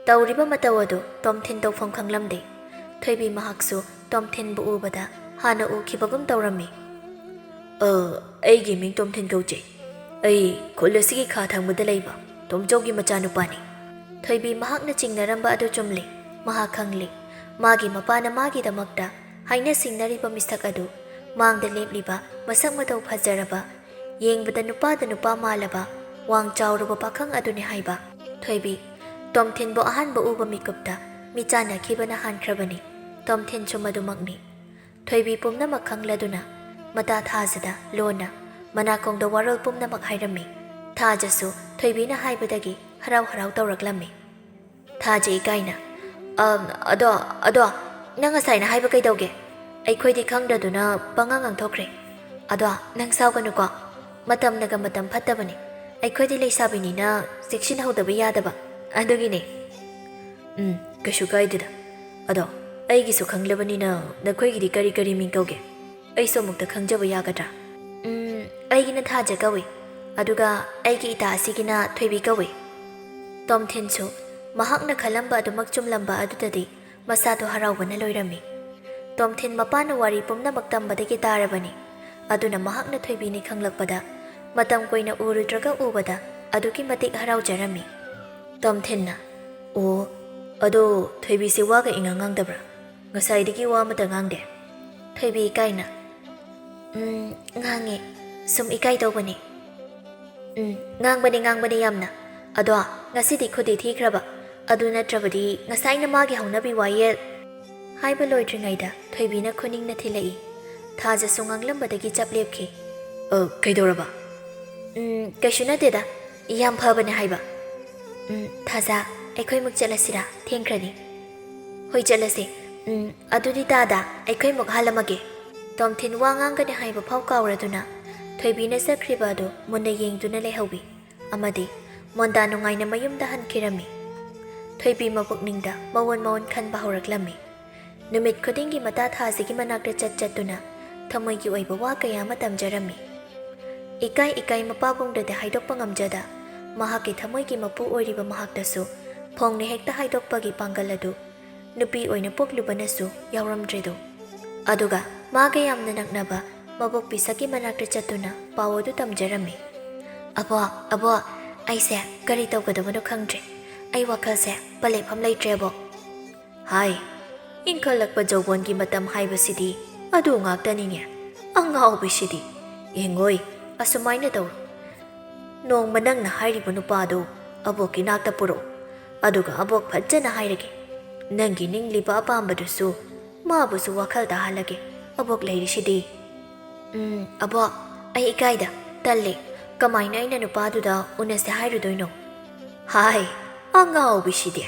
ꯇꯧꯔꯤꯕ ꯃꯇꯧ ꯑꯗꯨ ꯇꯣꯝꯊꯤꯟ ꯇꯧꯐꯝ ꯈꯪꯂꯝꯗꯦ꯫ ꯊꯣꯏꯕꯤ ꯃꯍꯥꯛꯁꯨ ꯇꯣꯝꯊꯤꯟꯕꯨ ꯎꯕꯗ ꯍꯥꯟꯅ ꯎꯈꯤꯕꯒꯨm ꯇꯧꯔꯝꯃꯤ꯫
ꯑꯩꯒꯤ ꯃꯤꯡ ꯇꯣꯝꯊꯤꯟ ꯀꯧꯖꯩ꯫ ꯑꯩ ꯈꯨꯜ ꯑꯁꯤꯒꯤ ꯈꯥ ꯊꯪꯕꯗ ꯂꯩꯕ ꯇꯣꯝꯆꯧꯒꯤ ꯃꯆꯥꯅꯨꯄꯥꯅꯤ꯫
ꯊꯣꯏꯕꯤ ꯃꯍꯥꯛꯅ ꯆꯤꯡꯅꯔꯝꯕ ꯑꯗꯨ ꯆꯨꯝꯂꯤ꯫ ꯃꯍꯥꯛ ꯈꯪꯂꯤ ꯃꯥꯒꯤ ꯃꯄꯥꯅ ꯃꯥꯒꯤꯗꯃꯛꯇ ꯍꯥꯏꯅ ꯁꯤꯡꯅꯔꯤꯕ ꯃꯤꯁꯛ ꯑꯗꯨ ꯃꯥꯡꯗ ꯂꯦꯞꯂꯤꯕ ꯃꯁꯛ ꯃꯇꯧ ꯐꯖꯔꯕ, ꯌꯦꯡꯕꯗ ꯅꯨꯄꯥꯗ ꯅꯨꯄꯥ ꯃꯥꯜꯂꯕ ꯋꯥꯡ ꯆꯥꯎꯔꯕ ꯄꯥꯈꯪ ꯑꯗꯨꯅꯤ ꯍꯥꯏꯕ꯫ ꯊꯣꯏꯕꯤ ꯇꯣꯝꯊꯤꯟꯕꯨ ꯑꯍꯥꯟꯕ ꯎꯕ ꯃꯤꯀꯨꯞꯇ ꯃꯤꯆꯥꯟꯅꯈꯤꯕꯅ ꯍꯥꯟꯈ꯭ꯔꯕꯅꯤ꯫ ꯇꯣꯝꯊꯤꯟꯁꯨ ꯃꯗꯨꯃꯛꯅꯤ꯫ ꯊꯣꯏꯕꯤ ꯄꯨꯝꯅꯃꯛ ꯈꯪꯂꯗꯨꯅ ꯃꯇꯥ ꯊꯥꯖꯗ ꯂꯣꯟꯅ ꯃꯅꯥꯀꯣꯡꯗ ꯋꯥꯔꯣꯜ ꯄꯨꯝꯅꯃꯛ ꯍꯥꯏꯔꯝꯃꯤ꯫ ꯊꯥꯖꯁꯨ ꯊꯣꯏꯕꯤꯅ ꯍꯥꯏꯕꯗꯒꯤ ꯍꯔꯥꯎ ꯍꯔꯥꯎ ꯇꯧꯔꯛꯂꯝꯃꯤ꯫ ꯊꯥꯖ ꯏꯀꯥꯏꯅ, ꯑꯗꯣ ꯅꯪ ꯉꯁꯥꯏꯅ ꯍꯥꯏꯕ ꯀꯩꯗꯧꯒꯦ? ꯑꯩꯈꯣꯏꯗꯤ ꯈꯪꯗ꯭ꯔꯗꯨꯅ ꯄꯉꯥꯡ ꯉꯥꯡꯊꯣꯛꯈ꯭ꯔꯦ꯫ ꯑꯗꯣ ꯅꯪ ꯁꯥꯎꯒꯅꯨꯀꯣ, ꯃꯇꯝꯅꯒ ꯃꯇꯝ ꯐꯠꯇꯕꯅꯤ꯫ ꯑꯩꯈꯣꯏꯗꯤ ꯂꯩꯁꯥꯕꯤꯅꯤꯅ ꯆꯦꯛꯁꯤꯟꯍꯧꯗꯕ ꯌꯥꯗꯕ, ꯑꯗꯨꯒꯤꯅꯦ꯫
ꯀꯩꯁꯨ ꯀꯥꯏꯗꯦꯗ꯫ ꯑꯗꯣ ꯑꯩꯒꯤꯁꯨ ꯈꯪꯂꯕꯅꯤꯅ ꯅꯈꯣꯏꯒꯤꯗꯤ ꯀꯔꯤ ꯀꯔꯤ ꯃꯤꯡ ꯀꯧꯒꯦ? ꯑꯩꯁꯨ ꯑꯃꯨꯛꯇ ꯈꯪꯖꯕ ꯌꯥꯒꯗ꯭ꯔꯥ?
ꯑꯩꯒꯤꯅ ꯊꯥꯖ ꯀꯧꯏ, ꯑꯗꯨꯒ ꯑꯩꯒꯤ ꯏꯇꯥ ꯑꯁꯤꯒꯤꯅ ꯊꯣꯏꯕꯤ ꯀꯧꯏ꯫ ꯇꯣꯝꯊꯤꯟꯁꯨ ꯃꯍꯥꯛꯅ ꯈꯜꯂꯝꯕ ꯑꯗꯨꯃꯛ ꯆꯨꯝꯂꯝꯕ ꯑꯗꯨꯗꯗꯤ ꯃꯁꯥꯗꯣ ꯍꯔꯥꯎꯕꯅ ꯂꯣꯏꯔꯝꯃꯤ꯫ ꯇꯣꯝꯊꯤꯟ ꯃꯄꯥꯅ ꯋꯥꯔꯤ ꯄꯨꯝꯅꯃꯛ ꯇꯝꯕꯗꯒꯤ ꯇꯥꯔꯕꯅꯤ, ꯑꯗꯨꯅ ꯃꯍꯥꯛꯅ ꯊꯣꯏꯕꯤꯅꯤ ꯈꯪꯂꯛꯄꯗ ꯃꯇꯝ ꯀꯨꯏꯅ ꯎꯔꯨꯗ꯭ꯔꯒ ꯎꯕꯗ ꯑꯗꯨꯛꯀꯤ ꯃꯇꯤꯛ ꯍꯔꯥꯎꯖꯔꯝꯃꯤ꯫ ꯇꯣꯝꯊꯤꯟꯅ, ꯑꯣ, ꯑꯗꯣ ꯊꯣꯏꯕꯤꯁꯤ ꯋꯥꯒ ꯏꯉꯥꯡ ꯉꯥꯡꯗꯕ꯭ꯔꯥ? ꯉꯁꯥꯏꯗꯒꯤ ꯋꯥ ꯑꯃꯇ ꯉꯥꯡꯗꯦ꯫ ꯊꯣꯏꯕꯤ ꯏꯀꯥꯏꯅ ꯉꯥꯡꯉꯦ ꯁꯨꯝ ꯏꯀꯥꯏꯗꯧꯕꯅꯤ ꯉꯥꯡꯕꯅꯤ ꯌꯥꯝꯅ ꯑꯗꯣ ꯉꯁꯤꯗꯤ ꯈꯨꯗꯤ ꯊꯤꯈ꯭ꯔꯕ ꯑꯗꯨ ꯅꯠꯇ꯭ꯔꯕꯗꯤ ꯉꯁꯥꯏꯅ ꯃꯥꯒꯤ ꯍꯧꯅꯕꯤ ꯋꯥꯌꯦꯜ ꯍꯥꯏꯕ ꯂꯣꯏꯗ꯭ꯔꯤꯉꯩꯗ ꯊꯣꯏꯕꯤꯅ ꯈꯨꯅꯤꯡꯅ ꯊꯤꯜꯂꯛꯏ ꯊꯥꯖꯁꯨ ꯉꯥꯡꯂꯝꯕꯗꯒꯤ ꯆꯞ ꯂꯦꯞꯈꯤ
ꯀꯩꯗꯧꯔꯕ
ꯀꯩꯁꯨ ꯅꯠꯇꯦꯗ ꯌꯥꯝ ꯐꯕꯅꯦ ꯍꯥꯏꯕ ꯊꯥꯖ ꯑꯩꯈꯣꯏꯃꯨꯛ ꯆꯠꯂꯁꯤꯔꯥ ꯊꯦꯡꯈ꯭ꯔꯅꯤ ꯍꯣꯏ ꯆꯠꯂꯁꯦ ꯑꯗꯨꯗꯤ ꯇꯥꯗ ꯑꯩꯈꯣꯏꯃꯨꯛ ꯍꯜꯂꯝꯃꯒꯦ ꯇꯣꯝꯊꯤꯟ ꯋꯥ ꯉꯥꯡꯒꯅꯤ ꯍꯥꯏꯕ ꯐꯥꯎ ꯀꯥꯎꯔꯗꯨꯅ ꯊꯣꯏꯕꯤꯅ ꯆꯠꯈ꯭ꯔꯤꯕ ꯑꯗꯨ ꯃꯨꯟꯅ ꯌꯦꯡꯗꯨꯅ ꯂꯩꯍꯧꯏ ꯑꯃꯗꯤ ꯃꯣꯟꯗꯥ ꯅꯨꯡꯉꯥꯏꯅ ꯃꯌꯨꯝꯗ ꯍꯟꯈꯤꯔꯝꯃꯤ ꯊꯣꯏꯕꯤ ꯃꯄꯨꯛꯅꯤꯡꯗ ꯃꯋꯣꯟ ꯈꯟꯕ ꯍꯧꯔꯛꯂꯝꯃꯤ ꯅꯨꯃꯤꯠ ꯈꯨꯗꯤꯡꯒꯤ ꯃꯇꯥ ꯊꯥꯁꯤꯒꯤ ꯃꯅꯥꯛꯇ ꯆꯠꯇꯨꯅ ꯊꯃꯣꯏꯒꯤ ꯑꯣꯏꯕ ꯋꯥ ꯀꯌꯥ ꯑꯃ ꯇꯝꯖꯔꯝꯃꯤ ꯏꯀꯥꯏ ꯃꯄꯥꯕꯨꯡꯗꯗꯤ ꯍꯥꯏꯗꯣꯛꯄ ꯉꯝꯖꯗ ꯃꯍꯥꯛꯀꯤ ꯊꯃꯣꯏꯒꯤ ꯃꯄꯨ ꯑꯣꯏꯔꯤꯕ ꯃꯍꯥꯛꯇꯁꯨ ꯐꯣꯡꯅ ꯍꯦꯛꯇ ꯍꯥꯏꯗꯣꯛꯄꯒꯤ ꯄꯥꯡꯒꯜ ꯑꯗꯨ ꯅꯨꯄꯤ ꯑꯣꯏꯅ ꯄꯣꯛꯂꯨꯕꯅꯁꯨ ꯌꯥꯎꯔꯝꯗ꯭ꯔꯦꯗꯣ ꯑꯗꯨꯒ ꯃꯥꯒ ꯌꯥꯝꯅ ꯅꯛꯅꯕ ꯃꯕꯣꯛ ꯄꯤꯁꯛꯀꯤ ꯃꯅꯥꯛꯇ ꯆꯠꯇꯨꯅ ꯄꯥꯎ ꯑꯗꯨ ꯇꯝꯖꯔꯝꯃꯤ ꯑꯕꯣ ꯑꯩꯁꯦ ꯀꯔꯤ ꯇꯧꯒꯗꯕꯅꯣ ꯈꯪꯗ꯭ꯔꯦ ꯑꯩ ꯋꯥꯈꯜꯁꯦ ꯄꯂꯦꯞꯐꯝ ꯂꯩꯇ꯭ꯔꯦꯕꯣ
ꯍꯥꯏ ꯏꯟꯈꯠꯂꯛꯄ ꯖꯧꯕꯣꯟꯒꯤ ꯃꯇꯝ ꯍꯥꯏꯕꯁꯤꯗꯤ ꯑꯗꯨ ꯉꯥꯛꯇꯅꯤꯅꯦ ꯑꯉꯥꯎꯕꯤꯁꯤꯗꯤ ꯌꯦꯡꯉꯣꯏ ꯑꯁꯨꯃꯥꯏꯅ ꯇꯧꯔꯣ ꯅꯣꯡꯃ ꯅꯪꯅ ꯍꯥꯏꯔꯤꯕ ꯅꯨꯄꯥꯗꯨ ꯑꯕꯣꯛꯀꯤ ꯅꯥꯛꯇ ꯄꯨꯔꯛꯎ ꯑꯗꯨꯒ ꯑꯕꯣꯛ ꯐꯖꯅ ꯍꯥꯏꯔꯒꯦ ꯅꯪꯒꯤ ꯅꯤꯡꯂꯤꯕ ꯑꯄꯥꯝꯕꯗꯨꯁꯨ ꯃꯥꯕꯨꯁꯨ ꯋꯥꯈꯜ ꯇꯥꯍꯜꯂꯒꯦ ꯑꯕꯣꯛ ꯂꯩꯔꯤꯁꯤꯗꯤ
ꯑꯕꯣꯛ ꯑꯩ ꯏꯀꯥꯏꯗ ꯇꯜꯂꯦ ꯀꯃꯥꯏꯅ ꯑꯩꯅ ꯅꯨꯄꯥꯗꯨꯗ ꯎꯅꯁꯦ ꯍꯥꯏꯔꯨꯗꯣꯏꯅꯣ
ꯍꯥꯏ ꯑꯉꯥꯎꯕꯤꯁꯤꯗꯤ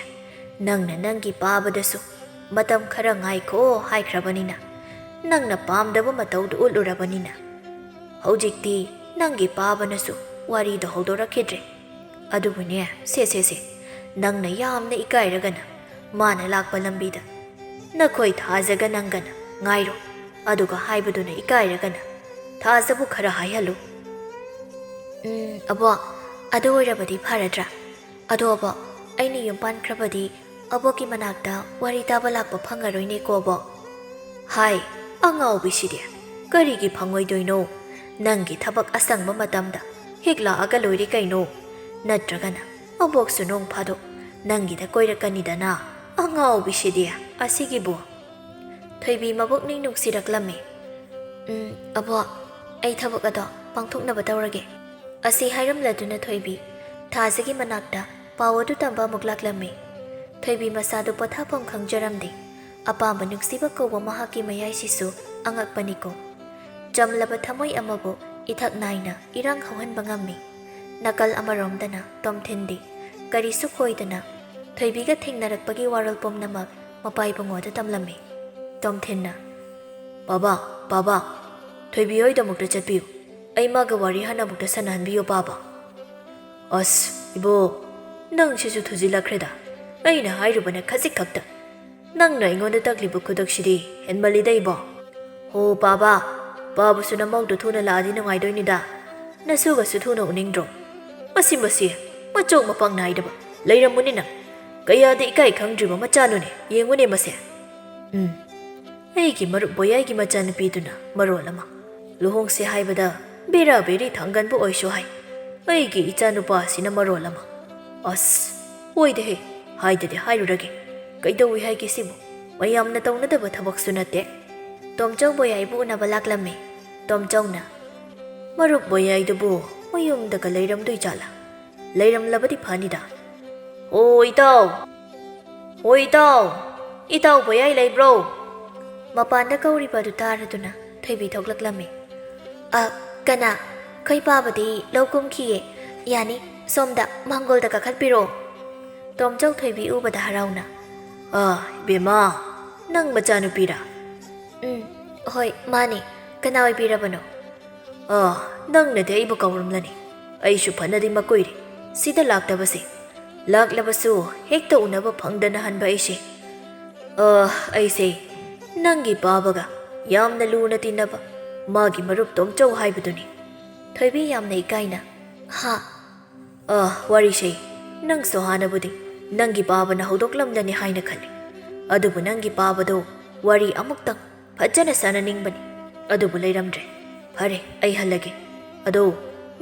ꯅꯪꯅ ꯅꯪꯒꯤ ꯄꯥꯕꯗꯁꯨ ꯃꯇꯝ ꯈꯔ ꯉꯥꯏꯈꯣ ꯍꯥꯏꯈ꯭ꯔꯕꯅꯤꯅ ꯅꯪꯅ ꯄꯥꯝꯗꯕ ꯃꯇꯧꯗꯨ ꯎꯠꯂꯨꯔꯕꯅꯤ나 ꯍꯧꯖꯤꯛꯇꯤ ꯅꯪꯒꯤ ꯄꯥꯕꯅꯁꯨ ꯋꯥꯔꯤꯗꯣ ꯍꯧꯗꯣꯔꯛꯈꯤꯗ꯭ꯔꯦ ꯑꯗꯨꯕꯨꯅꯦ ꯁꯦ ꯅꯪꯅ ꯌꯥꯝꯅ ꯏꯀꯥꯏꯔꯒꯅ ꯃꯥꯅ ꯂꯥꯛꯄ ꯂꯝꯕꯤꯗ ꯅꯈꯣꯏ ꯊꯥꯖꯒ ꯅꯪꯒꯅ ꯉꯥꯏꯔꯣ ꯑꯗꯨꯒ ꯍꯥꯏꯕꯗꯨꯅ ꯏꯀꯥꯏꯔꯒꯅ ꯊꯥꯖꯕꯨ ꯈꯔ ꯍꯥꯏꯍꯜꯂꯨ
ꯑꯕꯣꯛ ꯑꯗꯨ ꯑꯣꯏꯔꯕꯗꯤ ꯐꯔꯗ꯭ꯔꯥ ꯑꯗꯣ ꯑꯕꯣꯛ ꯑꯩꯅ ꯌꯨꯝ ꯄꯥꯟꯈ꯭ꯔꯕꯗꯤ ꯑꯕꯣꯛꯀꯤ ꯃꯅꯥꯛꯇ ꯋꯥꯔꯤ ꯇꯥꯕ ꯂꯥꯛꯄ ꯐꯪꯉꯔꯣꯏꯅꯦꯀꯣ ꯑꯕꯣꯛ
ꯍꯥꯏ ꯑꯉꯥꯎꯕꯤꯁꯤꯗꯤ ꯀꯔꯤꯒꯤ ꯐꯪꯉꯣꯏꯗꯣꯏꯅꯣ ꯅꯪꯒꯤ ꯊꯕꯛ ꯑꯁꯪꯕ ꯃꯇꯝꯗ ꯍꯦꯛ ꯂꯥꯛꯑꯒ ꯂꯣꯏꯔꯦ ꯀꯩꯅꯣ ꯅꯠꯇ꯭ꯔꯒꯅ ꯑꯕꯣꯛꯁꯨ ꯅꯣꯡ ꯐꯥꯗꯣꯛ ꯅꯪꯒꯤꯗ ꯀꯣꯏꯔꯛꯀꯅꯤꯗꯅ ꯑꯉꯥꯎꯕꯤꯁꯤꯗꯤ ꯑꯁꯤꯒꯤꯕꯨ
ꯊꯣꯏꯕꯤ ꯃꯕꯨꯛꯅꯤꯡ ꯅꯨꯡꯁꯤꯔꯛꯂꯝꯃꯤ ꯑꯕꯣꯛ ꯑꯩ ꯊꯕꯛ ꯑꯗꯣ ꯄꯥꯡꯊꯣꯛꯅꯕ ꯇꯧꯔꯒꯦ ꯑꯁꯤ ꯍꯥꯏꯔꯝꯂꯗꯨꯅ ꯊꯣꯏꯕꯤ ꯊꯥꯖꯒꯤ ꯃꯅꯥꯛꯇ ꯄꯥꯎ ꯑꯗꯨ ꯇꯝꯕ ꯑꯃꯨꯛ ꯂꯥꯛꯂꯝꯃꯤ ꯊꯣꯏꯕꯤ ꯃꯁꯥꯗꯨ ꯄꯣꯊꯥꯐꯝ ꯈꯪꯖꯔꯝꯗꯦ ꯑꯄꯥꯝꯕ ꯅꯨꯡꯁꯤꯕ ꯀꯧꯕ ꯃꯍꯥꯛꯀꯤ ꯃꯌꯥꯏꯁꯤꯁꯨ ꯑꯉꯛꯄꯅꯤꯀꯣ ꯆꯝꯂꯕ ꯊꯃꯣꯏ ꯑꯃꯕꯨ ꯏꯊꯛ ꯅꯥꯏꯅ ꯏꯔꯥꯡ ꯍꯧꯍꯟꯕ ꯉꯝꯃꯤ ꯅꯥꯀꯜ ꯑꯃꯔꯣꯝꯗꯅ ꯇꯣꯝꯊꯤꯟꯗꯤ ꯀꯔꯤꯁꯨ ꯈꯣꯏꯗꯅ ꯊꯣꯏꯕꯤꯒ ꯊꯦꯡꯅꯔꯛꯄꯒꯤ ꯋꯥꯔꯣꯜ ꯄꯨꯝꯅꯃꯛ ꯃꯄꯥꯏꯕꯨꯡꯉꯣꯗ ꯇꯝꯂꯝꯃꯤ ꯇꯣꯝꯊꯤꯟꯅ
ꯕꯥꯕꯥ ꯊꯣꯏꯕꯤ ꯍꯣꯏꯗꯃꯨꯛꯇ ꯆꯠꯄꯤꯌꯨ ꯑꯩ ꯃꯥꯒ ꯋꯥꯔꯤ ꯍꯥꯟꯅ ꯑꯃꯨꯛꯇ ꯁꯥꯟꯅꯍꯟꯕꯤꯌꯨ ꯕꯥꯕꯥ ꯑꯁ ꯏꯕꯣ ꯅꯪꯁꯤꯁꯨ ꯊꯨꯖꯤꯜꯂꯛꯈ꯭ꯔꯦꯗ ꯑꯩꯅ ꯍꯥꯏꯔꯨꯕꯅ ꯈꯖꯤꯛ ꯈꯛꯇ ꯅꯪꯅ ꯑꯩꯉꯣꯟꯗ ꯇꯛꯂꯤꯕ ꯈꯨꯗꯛꯁꯤꯗꯤ ꯍꯦꯟꯃꯜꯂꯤꯗ ꯏꯕꯣ ꯍꯣ ꯕꯥꯕꯨꯁꯨ ꯅꯃꯧꯗꯨ ꯊꯨꯅ ꯂꯥꯛꯑꯗꯤ ꯅꯨꯡꯉꯥꯏꯗꯣꯏꯅꯤꯗ ꯅꯁꯨꯒꯁꯨ ꯊꯨꯅ ꯎꯅꯤꯡꯗ꯭ꯔꯣ ꯃꯁꯤ ꯃꯆꯣꯛ ꯃꯄꯪ ナꯏꯗꯕ ꯂꯩꯔꯝꯃꯨꯅꯤ ꯅꯪ ꯀꯌꯥꯗ ꯏꯀꯥꯏ ꯈꯪꯗ꯭ꯔꯤꯕ ꯃꯆꯥꯅꯨꯅꯦ ꯌꯦꯡꯉꯨꯅꯦ ꯃꯁꯦ ꯑꯩꯒꯤ ꯃꯔꯨꯞ ꯕꯣꯌꯥꯏꯒꯤ ꯃꯆꯥꯅꯨꯄꯤꯗꯨꯅ ꯃꯔꯣꯜ ꯑꯃ ꯂꯨꯍꯣꯡꯁꯦ ꯍꯥꯏꯕꯗ ꯕꯦꯔꯥ ꯊꯥꯡꯒꯟꯕ ꯑꯣꯏꯁꯨ ꯍꯥꯏ ꯑꯩꯒꯤ ꯏꯆꯥꯅꯨꯄꯥꯁꯤꯅ ꯃꯔꯣꯜ ꯑꯃ ꯑꯁ ꯍꯣꯏꯗꯍꯦ ꯍꯥꯏꯗꯗꯤ ꯍꯥꯏꯔꯨꯔꯒꯦ ꯀꯩꯗꯧꯏ ꯍꯥꯏꯒꯦ ꯁꯤꯕꯨ ꯃꯌꯥꯝꯅ ꯇꯧꯅꯗꯕ ꯊꯕꯛꯁꯨ ꯅꯠꯇꯦ
ꯇꯣꯝꯆꯧ ꯕꯣꯌꯥꯏꯕꯨ ꯎꯅꯕ ꯂꯥꯛꯂꯝꯃꯤ ꯇꯣꯝꯆꯧꯅ
ꯃꯔꯨꯞ ꯕꯣꯌꯥꯏꯗꯨꯕꯨ ꯃꯌꯨꯝꯗꯒ ꯂꯩꯔꯝꯗꯣꯏ ꯖꯥꯠꯂꯥ ꯂꯩꯔꯝꯂꯕꯗꯤ ꯐꯅꯤꯗ ꯏꯇꯥꯎ ꯕꯣꯌꯥꯏ ꯂꯩꯕ꯭ꯔꯣ
ꯃꯄꯥꯟꯗ ꯀꯧꯔꯤꯕ ꯑꯗꯨ ꯇꯥꯔꯗꯨꯅ ꯊꯣꯏꯕꯤ ꯊꯣꯛꯂꯛꯂꯝꯃꯤ ꯀꯅꯥ ꯈꯣꯏ ꯄꯥꯕꯗꯤ ꯂꯧ ꯀꯨꯝꯈꯤꯌꯦ ꯌꯥꯅꯤ ꯁꯣꯝꯗ ꯃꯥꯡꯒꯣꯜꯗ ꯀꯥꯈꯠꯄꯤꯔꯣ ꯇꯣꯝꯆꯧ ꯊꯣꯏꯕꯤ ꯎꯕꯗ ꯍꯔꯥꯎꯅ
ꯏꯕꯦꯝꯃ ꯅꯪ ꯃꯆꯥꯅꯨꯄꯤꯔꯥ
ꯍꯣꯏ ꯃꯥꯅꯦ ꯀꯅꯥ ꯑꯣꯏꯕꯤꯔꯕꯅꯣ
ꯅꯪꯅꯗꯤ ꯑꯩꯕꯨ ꯀꯧꯔꯝꯂꯅꯤ ꯑꯩꯁꯨ ꯐꯅꯗꯤ ꯃꯀꯨꯏꯔꯦ ꯁꯤꯗ ꯂꯥꯛꯇꯕꯁꯦ ꯂꯥꯛꯂꯕꯁꯨ ꯍꯦꯛꯇ ꯎꯅꯕ ꯐꯪꯗꯅ ꯍꯟꯕ ꯑꯩꯁꯦ ꯅꯪꯒꯤ ꯄꯥꯕꯒ ꯌꯥꯝꯅ ꯂꯨꯅ ꯇꯤꯟꯅꯕ ꯃꯥꯒꯤ ꯃꯔꯨꯞ ꯇꯣꯝꯆꯧ ꯍꯥꯏꯕꯗꯨꯅꯤ
ꯊꯣꯏꯕꯤ ꯌꯥꯝꯅ ꯏꯀꯥꯏꯅ
ꯋꯥꯔꯤꯁꯦ ꯅꯪꯁꯨ ꯍꯥꯟꯅꯕꯨꯗꯤ ꯅꯪꯒꯤ ꯄꯥꯕꯅ ꯍꯧꯗꯣꯛꯂꯝꯂꯅꯤ ꯍꯥꯏꯅ ꯈꯜꯂꯤ ꯑꯗꯨꯕꯨ ꯅꯪꯒꯤ ꯄꯥꯕꯗꯣ ꯋꯥꯔꯤ ꯑꯃꯨꯛꯇꯪ ꯐꯖꯅ ꯁꯥꯟꯅꯅꯤꯡꯕꯅꯤ ꯑꯗꯨꯕꯨ ꯂꯩꯔꯝꯗ꯭ꯔꯦ ꯐꯔꯦ ꯑꯩ ꯍꯜꯂꯒꯦ ꯑꯗꯣ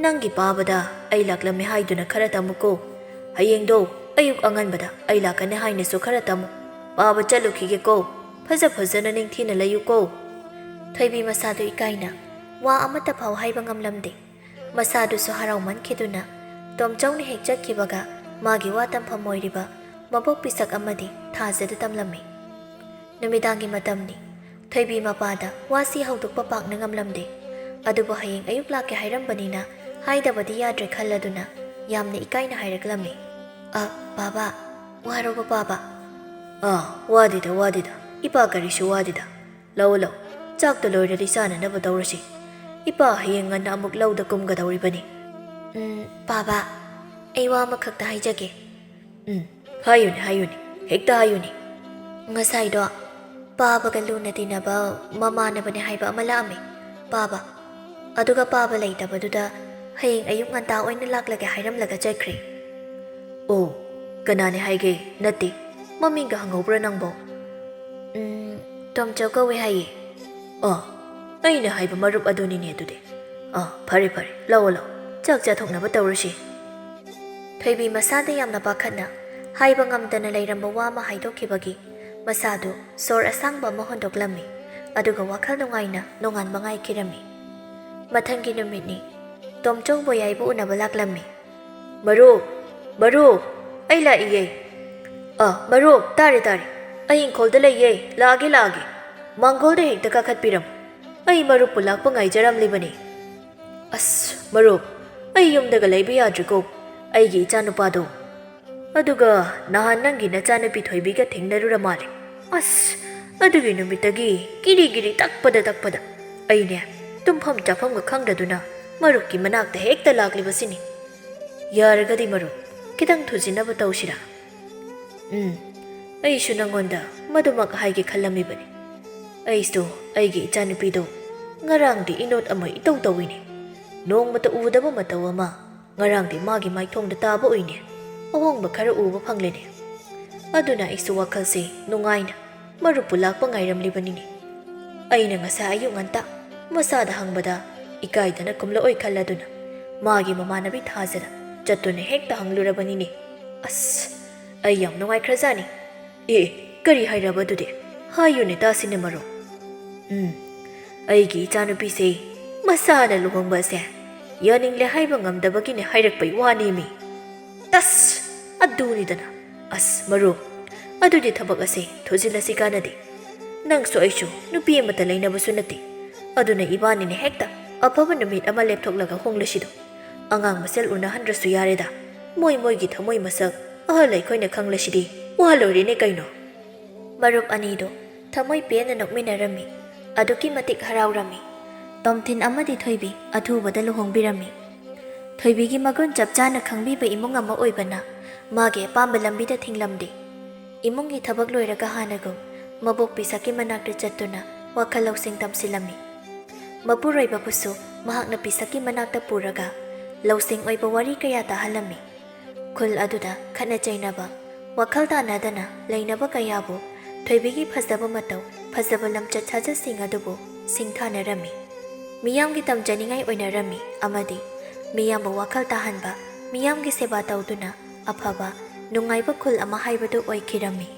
ꯅꯪꯒꯤ ꯄꯥꯕꯗ ꯑꯩ ꯂꯥꯛꯂꯝꯃꯦ ꯍꯥꯏꯗꯨꯅ ꯈꯔ ꯇꯝꯃꯨꯀꯣ ꯍꯌꯦꯡꯗꯣ ꯑꯌꯨꯛ ꯑꯉꯟꯕꯗ ꯑꯩ ꯂꯥꯛꯀꯅꯤ ꯍꯥꯏꯅꯁꯨ ꯈꯔ ꯇꯝꯃꯨ ꯄꯥꯕ ꯆꯠꯂꯨꯈꯤꯒꯦꯀꯣ ꯐꯖꯅ ꯅꯤꯡꯊꯤꯅ ꯂꯩꯌꯨꯀꯣ
ꯊꯣꯏꯕꯤ ꯃꯁꯥꯗꯨ ꯏꯀꯥꯏꯅ ꯋꯥ ꯑꯃꯠꯇ ꯐꯥꯎ ꯍꯥꯏꯕ ꯉꯝꯂꯝꯗꯦ꯫ ꯃꯁꯥꯗꯨꯁꯨ ꯍꯔꯥꯎꯃꯟꯈꯤꯗꯨꯅ ꯇꯣꯝꯆꯧꯅ ꯍꯦꯛ ꯆꯠꯈꯤꯕꯒ ꯃꯥꯒꯤ ꯋꯥ ꯇꯝꯐꯝ ꯑꯣꯏꯔꯤꯕ ꯃꯕꯣꯛ ꯄꯤꯁꯛ ꯑꯃꯗꯤ ꯊꯥꯖꯗ ꯇꯝꯂꯝꯃꯤ꯫ ꯅꯨꯃꯤꯗꯥꯡꯒꯤ ꯃꯇꯝꯅꯤ꯫ ꯊꯣꯏꯕꯤ ꯃꯄꯥꯗ ꯋꯥꯁꯤ ꯍꯧꯗꯣꯛꯄ ꯄꯥꯛꯅ ꯉꯝꯂꯝꯗꯦ꯫ ꯑꯗꯨꯕꯨ ꯍꯌꯦꯡ ꯑꯌꯨꯛ ꯂꯥꯛꯀꯦ ꯍꯥꯏꯔꯝꯕꯅꯤꯅ ꯍꯥꯏꯗꯕꯗꯤ ꯌꯥꯗ꯭ꯔꯦ ꯈꯜꯂꯗꯨꯅ ꯌꯥꯝꯅ ꯏꯀꯥꯏꯅ ꯍꯥꯏꯔꯛꯂꯝꯃꯤ꯫ ꯕꯥꯕꯥ, ꯋꯥꯔꯕ ꯕꯥꯕꯥ?
ꯋꯥꯗꯦꯗ ꯏꯄꯥ ꯀꯔꯤꯁꯨ ꯋꯥꯗꯦꯗ꯫ ꯂꯧ ꯆꯥꯛꯇ ꯂꯣꯏꯔꯗꯤ ꯆꯥꯅꯅꯕ ꯇꯧꯔꯁꯤ꯫ ꯏꯄꯥ ꯍꯌꯦꯡ ꯉꯟꯅ ꯑꯃꯨꯛ ꯂꯧꯗ ꯀꯨꯝꯒꯗꯧꯔꯤꯕꯅꯤ꯫
ꯕꯥꯕꯥ, ꯑꯩ ꯋꯥ ꯑꯃꯈꯛꯇ ꯍꯥꯏꯖꯒꯦ꯫
ꯍꯥꯏꯌꯨꯅꯦ ꯍꯦꯛꯇ ꯍꯥꯏꯌꯨꯅꯦ꯫
ꯉꯁꯥꯏꯗꯣ ꯄꯥꯕꯒ ꯂꯨꯅ ꯇꯤꯟꯅꯕ ꯃꯃꯥꯟꯅꯕꯅꯦ ꯍꯥꯏꯕ ꯑꯃ ꯂꯥꯛꯑꯝꯃꯤ ꯄꯥꯕ꯫ ꯑꯗꯨꯒ ꯄꯥꯕ ꯂꯩꯇꯕꯗꯨꯗ ꯍꯌꯦꯡ ꯑꯌꯨꯛ ꯉꯟꯇꯥ ꯑꯣꯏꯅ ꯂꯥꯛꯂꯒꯦ ꯍꯥꯏꯔꯝꯂꯒ ꯆꯠꯈ꯭ꯔꯦ꯫
ꯑꯣ, ꯀꯅꯥꯅꯦ ꯍꯥꯏꯒꯦ? ꯅꯠꯇꯦ, ꯃꯃꯤꯡꯒ ꯍꯪꯍꯧꯕ꯭ꯔꯥ ꯅꯪꯕꯣ?
ꯇꯣꯝꯆꯧ ꯀꯧꯋꯦ ꯍꯥꯏꯌꯦ꯫
ꯑꯩꯅ ꯍꯥꯏꯕ ꯃꯔꯨꯞ ꯑꯗꯨꯅꯤꯅꯦ ꯑꯗꯨꯗꯤ꯫ ꯐꯔꯦ ꯂꯥꯛꯑꯣ ꯆꯥꯛ ꯆꯥꯊꯣꯛꯅꯕ ꯇꯧꯔꯁꯤ꯫
ꯊꯣꯏꯕꯤ ꯃꯁꯥꯗ ꯌꯥꯝꯅ ꯄꯥꯈꯠꯅ ꯍꯥꯏꯕ ꯉꯝꯗꯅ ꯂꯩꯔꯝꯕ ꯋꯥ ꯑꯃ ꯍꯥꯏꯗꯣꯛꯈꯤꯕꯒꯤ ꯃꯁꯥꯗꯨ ꯁꯣꯔ ꯑꯁꯥꯡꯕ ꯑꯃ ꯍꯣꯟꯗꯣꯛꯂꯝꯃꯤ꯫ ꯑꯗꯨꯒ ꯋꯥꯈꯜ ꯅꯨꯡꯉꯥꯏꯅ ꯅꯣꯡꯉꯥꯟꯕ ꯉꯥꯏꯈꯤꯔꯝꯃꯤ꯫ ꯃꯊꯪꯒꯤ ꯅꯨꯃꯤꯠꯅꯤ꯫ ꯇꯣꯝꯆꯧ ꯕꯣꯌꯥꯏꯕꯨ ꯎꯅꯕ ꯂꯥꯛꯂꯝꯃꯤ꯫
ꯃꯔꯨꯞ, ꯑꯩ ꯂꯥꯛꯏꯌꯦ꯫ ꯃꯔꯨꯞ, ꯇꯥꯔꯦ, ꯑꯩ ꯏꯪꯈꯣꯜꯗ ꯂꯩꯌꯦ, ꯂꯥꯛꯑꯒꯦ꯫ ꯃꯥꯡꯒꯣꯜꯗ ꯍꯦꯛꯇ ꯀꯥꯈꯠꯄꯤꯔꯝꯃꯨ꯫ ꯑꯩ ꯃꯔꯨꯞꯄꯨ ꯂꯥꯛꯄ ꯉꯥꯏꯖꯔꯝꯂꯤꯕꯅꯤ꯫ ꯃꯔꯨꯞ, ꯑꯩ ꯌꯨꯝꯗꯒ ꯂꯩꯕ ꯌꯥꯗ꯭ꯔꯤꯀꯣ, ꯑꯩꯒꯤ ꯏꯆꯥꯅꯨꯄꯥꯗꯣ꯫ ꯑꯗꯨꯒ ꯅꯍꯥꯟ ꯅꯪꯒꯤ ꯅꯆꯥꯅꯨꯄꯤ ꯊꯣꯏꯕꯤꯒ ꯊꯦꯡꯅꯔꯨꯔ ꯃꯥꯜꯂꯦ꯫ ꯑꯗꯨꯒꯤ ꯅꯨꯃꯤꯠꯇꯒꯤ ꯀꯤꯔꯤ ꯇꯛꯄꯗ ꯑꯩꯅꯦ ꯇꯨꯝꯐꯝ ꯆꯥꯐꯝꯒ ꯈꯪꯗꯗꯨꯅ ꯃꯔꯨꯞꯀꯤ ꯃꯅꯥꯛꯇ ꯍꯦꯛꯇ ꯂꯥꯛꯂꯤꯕꯁꯤꯅꯤ꯫ ꯌꯥꯔꯒꯗꯤ ꯃꯔꯨꯞ, ꯈꯤꯇꯪ ꯊꯨꯖꯤꯟꯅꯕ ꯇꯧꯁꯤꯔꯥ? ꯑꯩꯁꯨ ꯅꯪꯉꯣꯟꯗ ꯃꯗꯨꯃꯛ ꯍꯥꯏꯒꯦ ꯈꯜꯂꯝꯃꯤꯕꯅꯤ꯫ ꯑꯩꯁꯨ ꯑꯩꯒꯤ ꯏꯆꯥꯅꯨꯄꯤꯗꯣ ꯉꯔꯥꯡꯗꯤ ꯏꯅꯣꯠ ꯑꯃ ꯏꯇꯧ ꯇꯧꯏꯅꯦ꯫ ꯅꯣꯡꯃꯇ ꯎꯗꯕ ꯃꯇꯧ ꯑꯃ ꯉꯔꯥꯡꯗꯤ ꯃꯥꯒꯤ ꯃꯥꯏꯊꯣꯡꯗ ꯇꯥꯕ ꯎꯏꯅꯦ꯫ ꯑꯍꯣꯡꯕ ꯈꯔ ꯎꯕ ꯐꯪꯂꯦꯅꯦ꯫ ꯑꯗꯨꯅ ꯑꯩꯁꯨ ꯋꯥꯈꯜꯁꯦ ꯅꯨꯡꯉꯥꯏꯅ ꯃꯔꯨꯞꯄꯨ ꯂꯥꯛꯄ ꯉꯥꯏꯔꯝꯂꯤꯕꯅꯤꯅꯦ꯫ ꯑꯩꯅ ꯉꯁꯥꯏ ꯑꯌꯨꯛ ꯉꯟꯇꯥ ꯃꯁꯥꯗ ꯍꯪꯕꯗ ꯏꯀꯥꯏꯗꯅ ꯈꯨꯝꯂꯛꯑꯣꯏ ꯈꯜꯂꯗꯨꯅ ꯃꯥꯒꯤ ꯃꯃꯥꯟꯅꯕꯤ ꯊꯥꯖꯗ ꯆꯠꯇꯨꯅ ꯍꯦꯛꯇ ꯍꯪꯂꯨꯔꯕꯅꯤꯅꯦ꯫ ꯑꯩ ꯌꯥꯝ ꯅꯨꯡꯉꯥꯏꯈ꯭ꯔꯖꯥꯠꯅꯤ꯫ ꯀꯔꯤ ꯍꯥꯏꯔꯕꯗꯨꯗꯤ? ꯍꯥꯏꯌꯨꯅꯦ ꯇꯥꯁꯤꯅꯦ ꯃꯔꯨꯞ꯫ ꯑꯩꯒꯤ ꯏꯆꯥꯅꯨꯄꯤꯁꯦ ꯃꯁꯥꯅ ꯂꯨꯍꯣꯡꯕ ꯑꯁꯦ ꯌꯥꯅꯤꯡꯂꯦ ꯍꯥꯏꯕ ꯉꯝꯗꯕꯒꯤꯅꯦ ꯍꯥꯏꯔꯛꯄꯩ ꯋꯥꯅꯦꯃꯤ꯫ ꯑꯗꯨꯅꯤꯗꯅ꯫ ꯃꯔꯨꯞ, ꯑꯗꯨꯗꯤ ꯊꯕꯛ ꯑꯁꯦ ꯊꯨꯖꯤꯜꯂꯁꯤ ꯀꯥꯟꯅꯗꯦ꯫ ꯅꯪꯁꯨ ꯑꯩꯁꯨ ꯅꯨꯄꯤ ꯑꯃꯠꯇ ꯂꯩꯅꯕꯁꯨ ꯅꯠꯇꯦ꯫ ꯑꯗꯨꯅ ꯏꯕꯥꯅꯤꯅ ꯍꯦꯛꯇ ꯑꯐꯕ ꯅꯨꯃꯤꯠ ꯑꯃ ꯂꯦꯞꯊꯣꯛꯂꯒ ꯍꯣꯡꯂꯁꯤꯗꯣ꯫ ꯑꯉꯥꯡ ꯃꯁꯦꯜ ꯎꯅꯍꯟꯗ꯭ꯔꯁꯨ ꯌꯥꯔꯦꯗ꯫ ꯃꯣꯏꯒꯤ ꯊꯃꯣꯏ ꯃꯁꯛ ꯑꯍꯜ ꯑꯩꯈꯣꯏꯅ ꯈꯪꯂꯁꯤꯗꯤ ꯋꯥ ꯂꯣꯏꯔꯦꯅꯦ ꯀꯩꯅꯣ꯫
ꯃꯔꯨꯞ ꯑꯅꯤꯗꯨ ꯊꯃꯣꯏ ꯄꯦꯟꯅ ꯅꯣꯛꯃꯤꯟꯅꯔꯝꯃꯤ꯫ ꯑꯗꯨꯛꯀꯤ ꯃꯇꯤꯛ ꯍꯔꯥꯎꯔꯝꯃꯤ꯫ ꯇꯣꯝꯊꯤꯟ ꯑꯃꯗꯤ ꯊꯣꯏꯕꯤ ꯑꯊꯨꯕꯗ ꯂꯨꯍꯣꯡꯕꯤꯔꯝꯃꯤ꯫ ꯊꯣꯏꯕꯤꯒꯤ ꯃꯒꯨꯟ ꯆꯞ ꯆꯥꯅ ꯈꯪꯕꯤꯕ ꯏꯃꯨꯡ ꯑꯃ ꯑꯣꯏꯕꯅ ꯃꯥꯒꯤ ꯑꯄꯥꯝꯕ ꯂꯝꯕꯤꯗ ꯊꯤꯡꯂꯝꯗꯦ꯫ ꯏꯃꯨꯡꯒꯤ ꯊꯕꯛ ꯂꯣꯏꯔꯒ ꯍꯥꯟꯅꯒꯨꯝ ꯃꯕꯣꯛ ꯄꯤꯁꯛꯀꯤ ꯃꯅꯥꯛꯇ ꯆꯠꯇꯨꯅ ꯋꯥꯈꯜ ꯂꯧꯁꯤꯡ ꯇꯝꯁꯤꯜꯂꯝꯃꯤ꯫ ꯃꯄꯨꯔꯣꯏꯕꯕꯨꯁꯨ ꯃꯍꯥꯛꯅ ꯄꯤꯁꯛꯀꯤ ꯃꯅꯥꯛꯇ ꯄꯨꯔꯒ ꯂꯧꯁꯤꯡ ꯑꯣꯏꯕ ꯋꯥꯔꯤ ꯀꯌꯥ ꯇꯥꯍꯜꯂꯝꯃꯤ꯫ ꯈꯨꯜ ꯑꯗꯨꯗ ꯈꯠꯅ ꯆꯩꯅꯕ, ꯋꯥꯈꯜ ꯇꯥꯟꯅꯗꯅ ꯂꯩꯅꯕ ꯀꯌꯥꯕꯨ ꯊꯣꯏꯕꯤꯒꯤ ꯐꯖꯕ ꯃꯇꯧ, ꯐꯖꯕ ꯂꯝꯆꯠ ꯁꯥꯖꯠꯁꯤꯡ ꯑꯗꯨꯕꯨ ꯁꯤꯡꯊꯥꯅꯔꯝꯃꯤ꯫ ꯃꯤꯌꯥꯝꯒꯤ ꯇꯝꯖꯅꯤꯡꯉꯥꯏ ꯑꯣꯏꯅꯔꯝꯃꯤ ꯑꯃꯗꯤ ꯃꯤꯌꯥꯝꯕꯨ ꯋꯥꯈꯜ ꯇꯥꯍꯟꯕ, ꯃꯤꯌꯥꯝꯒꯤ ꯁꯦꯕꯥ ꯇꯧꯗꯨꯅ ꯑꯐꯕ, ꯅꯨꯡꯉꯥꯏꯕ ꯈꯨꯜ ꯑꯃ ꯍꯥꯏꯕꯗꯨ ꯑꯣꯏꯈꯤꯔꯝꯃꯤ꯫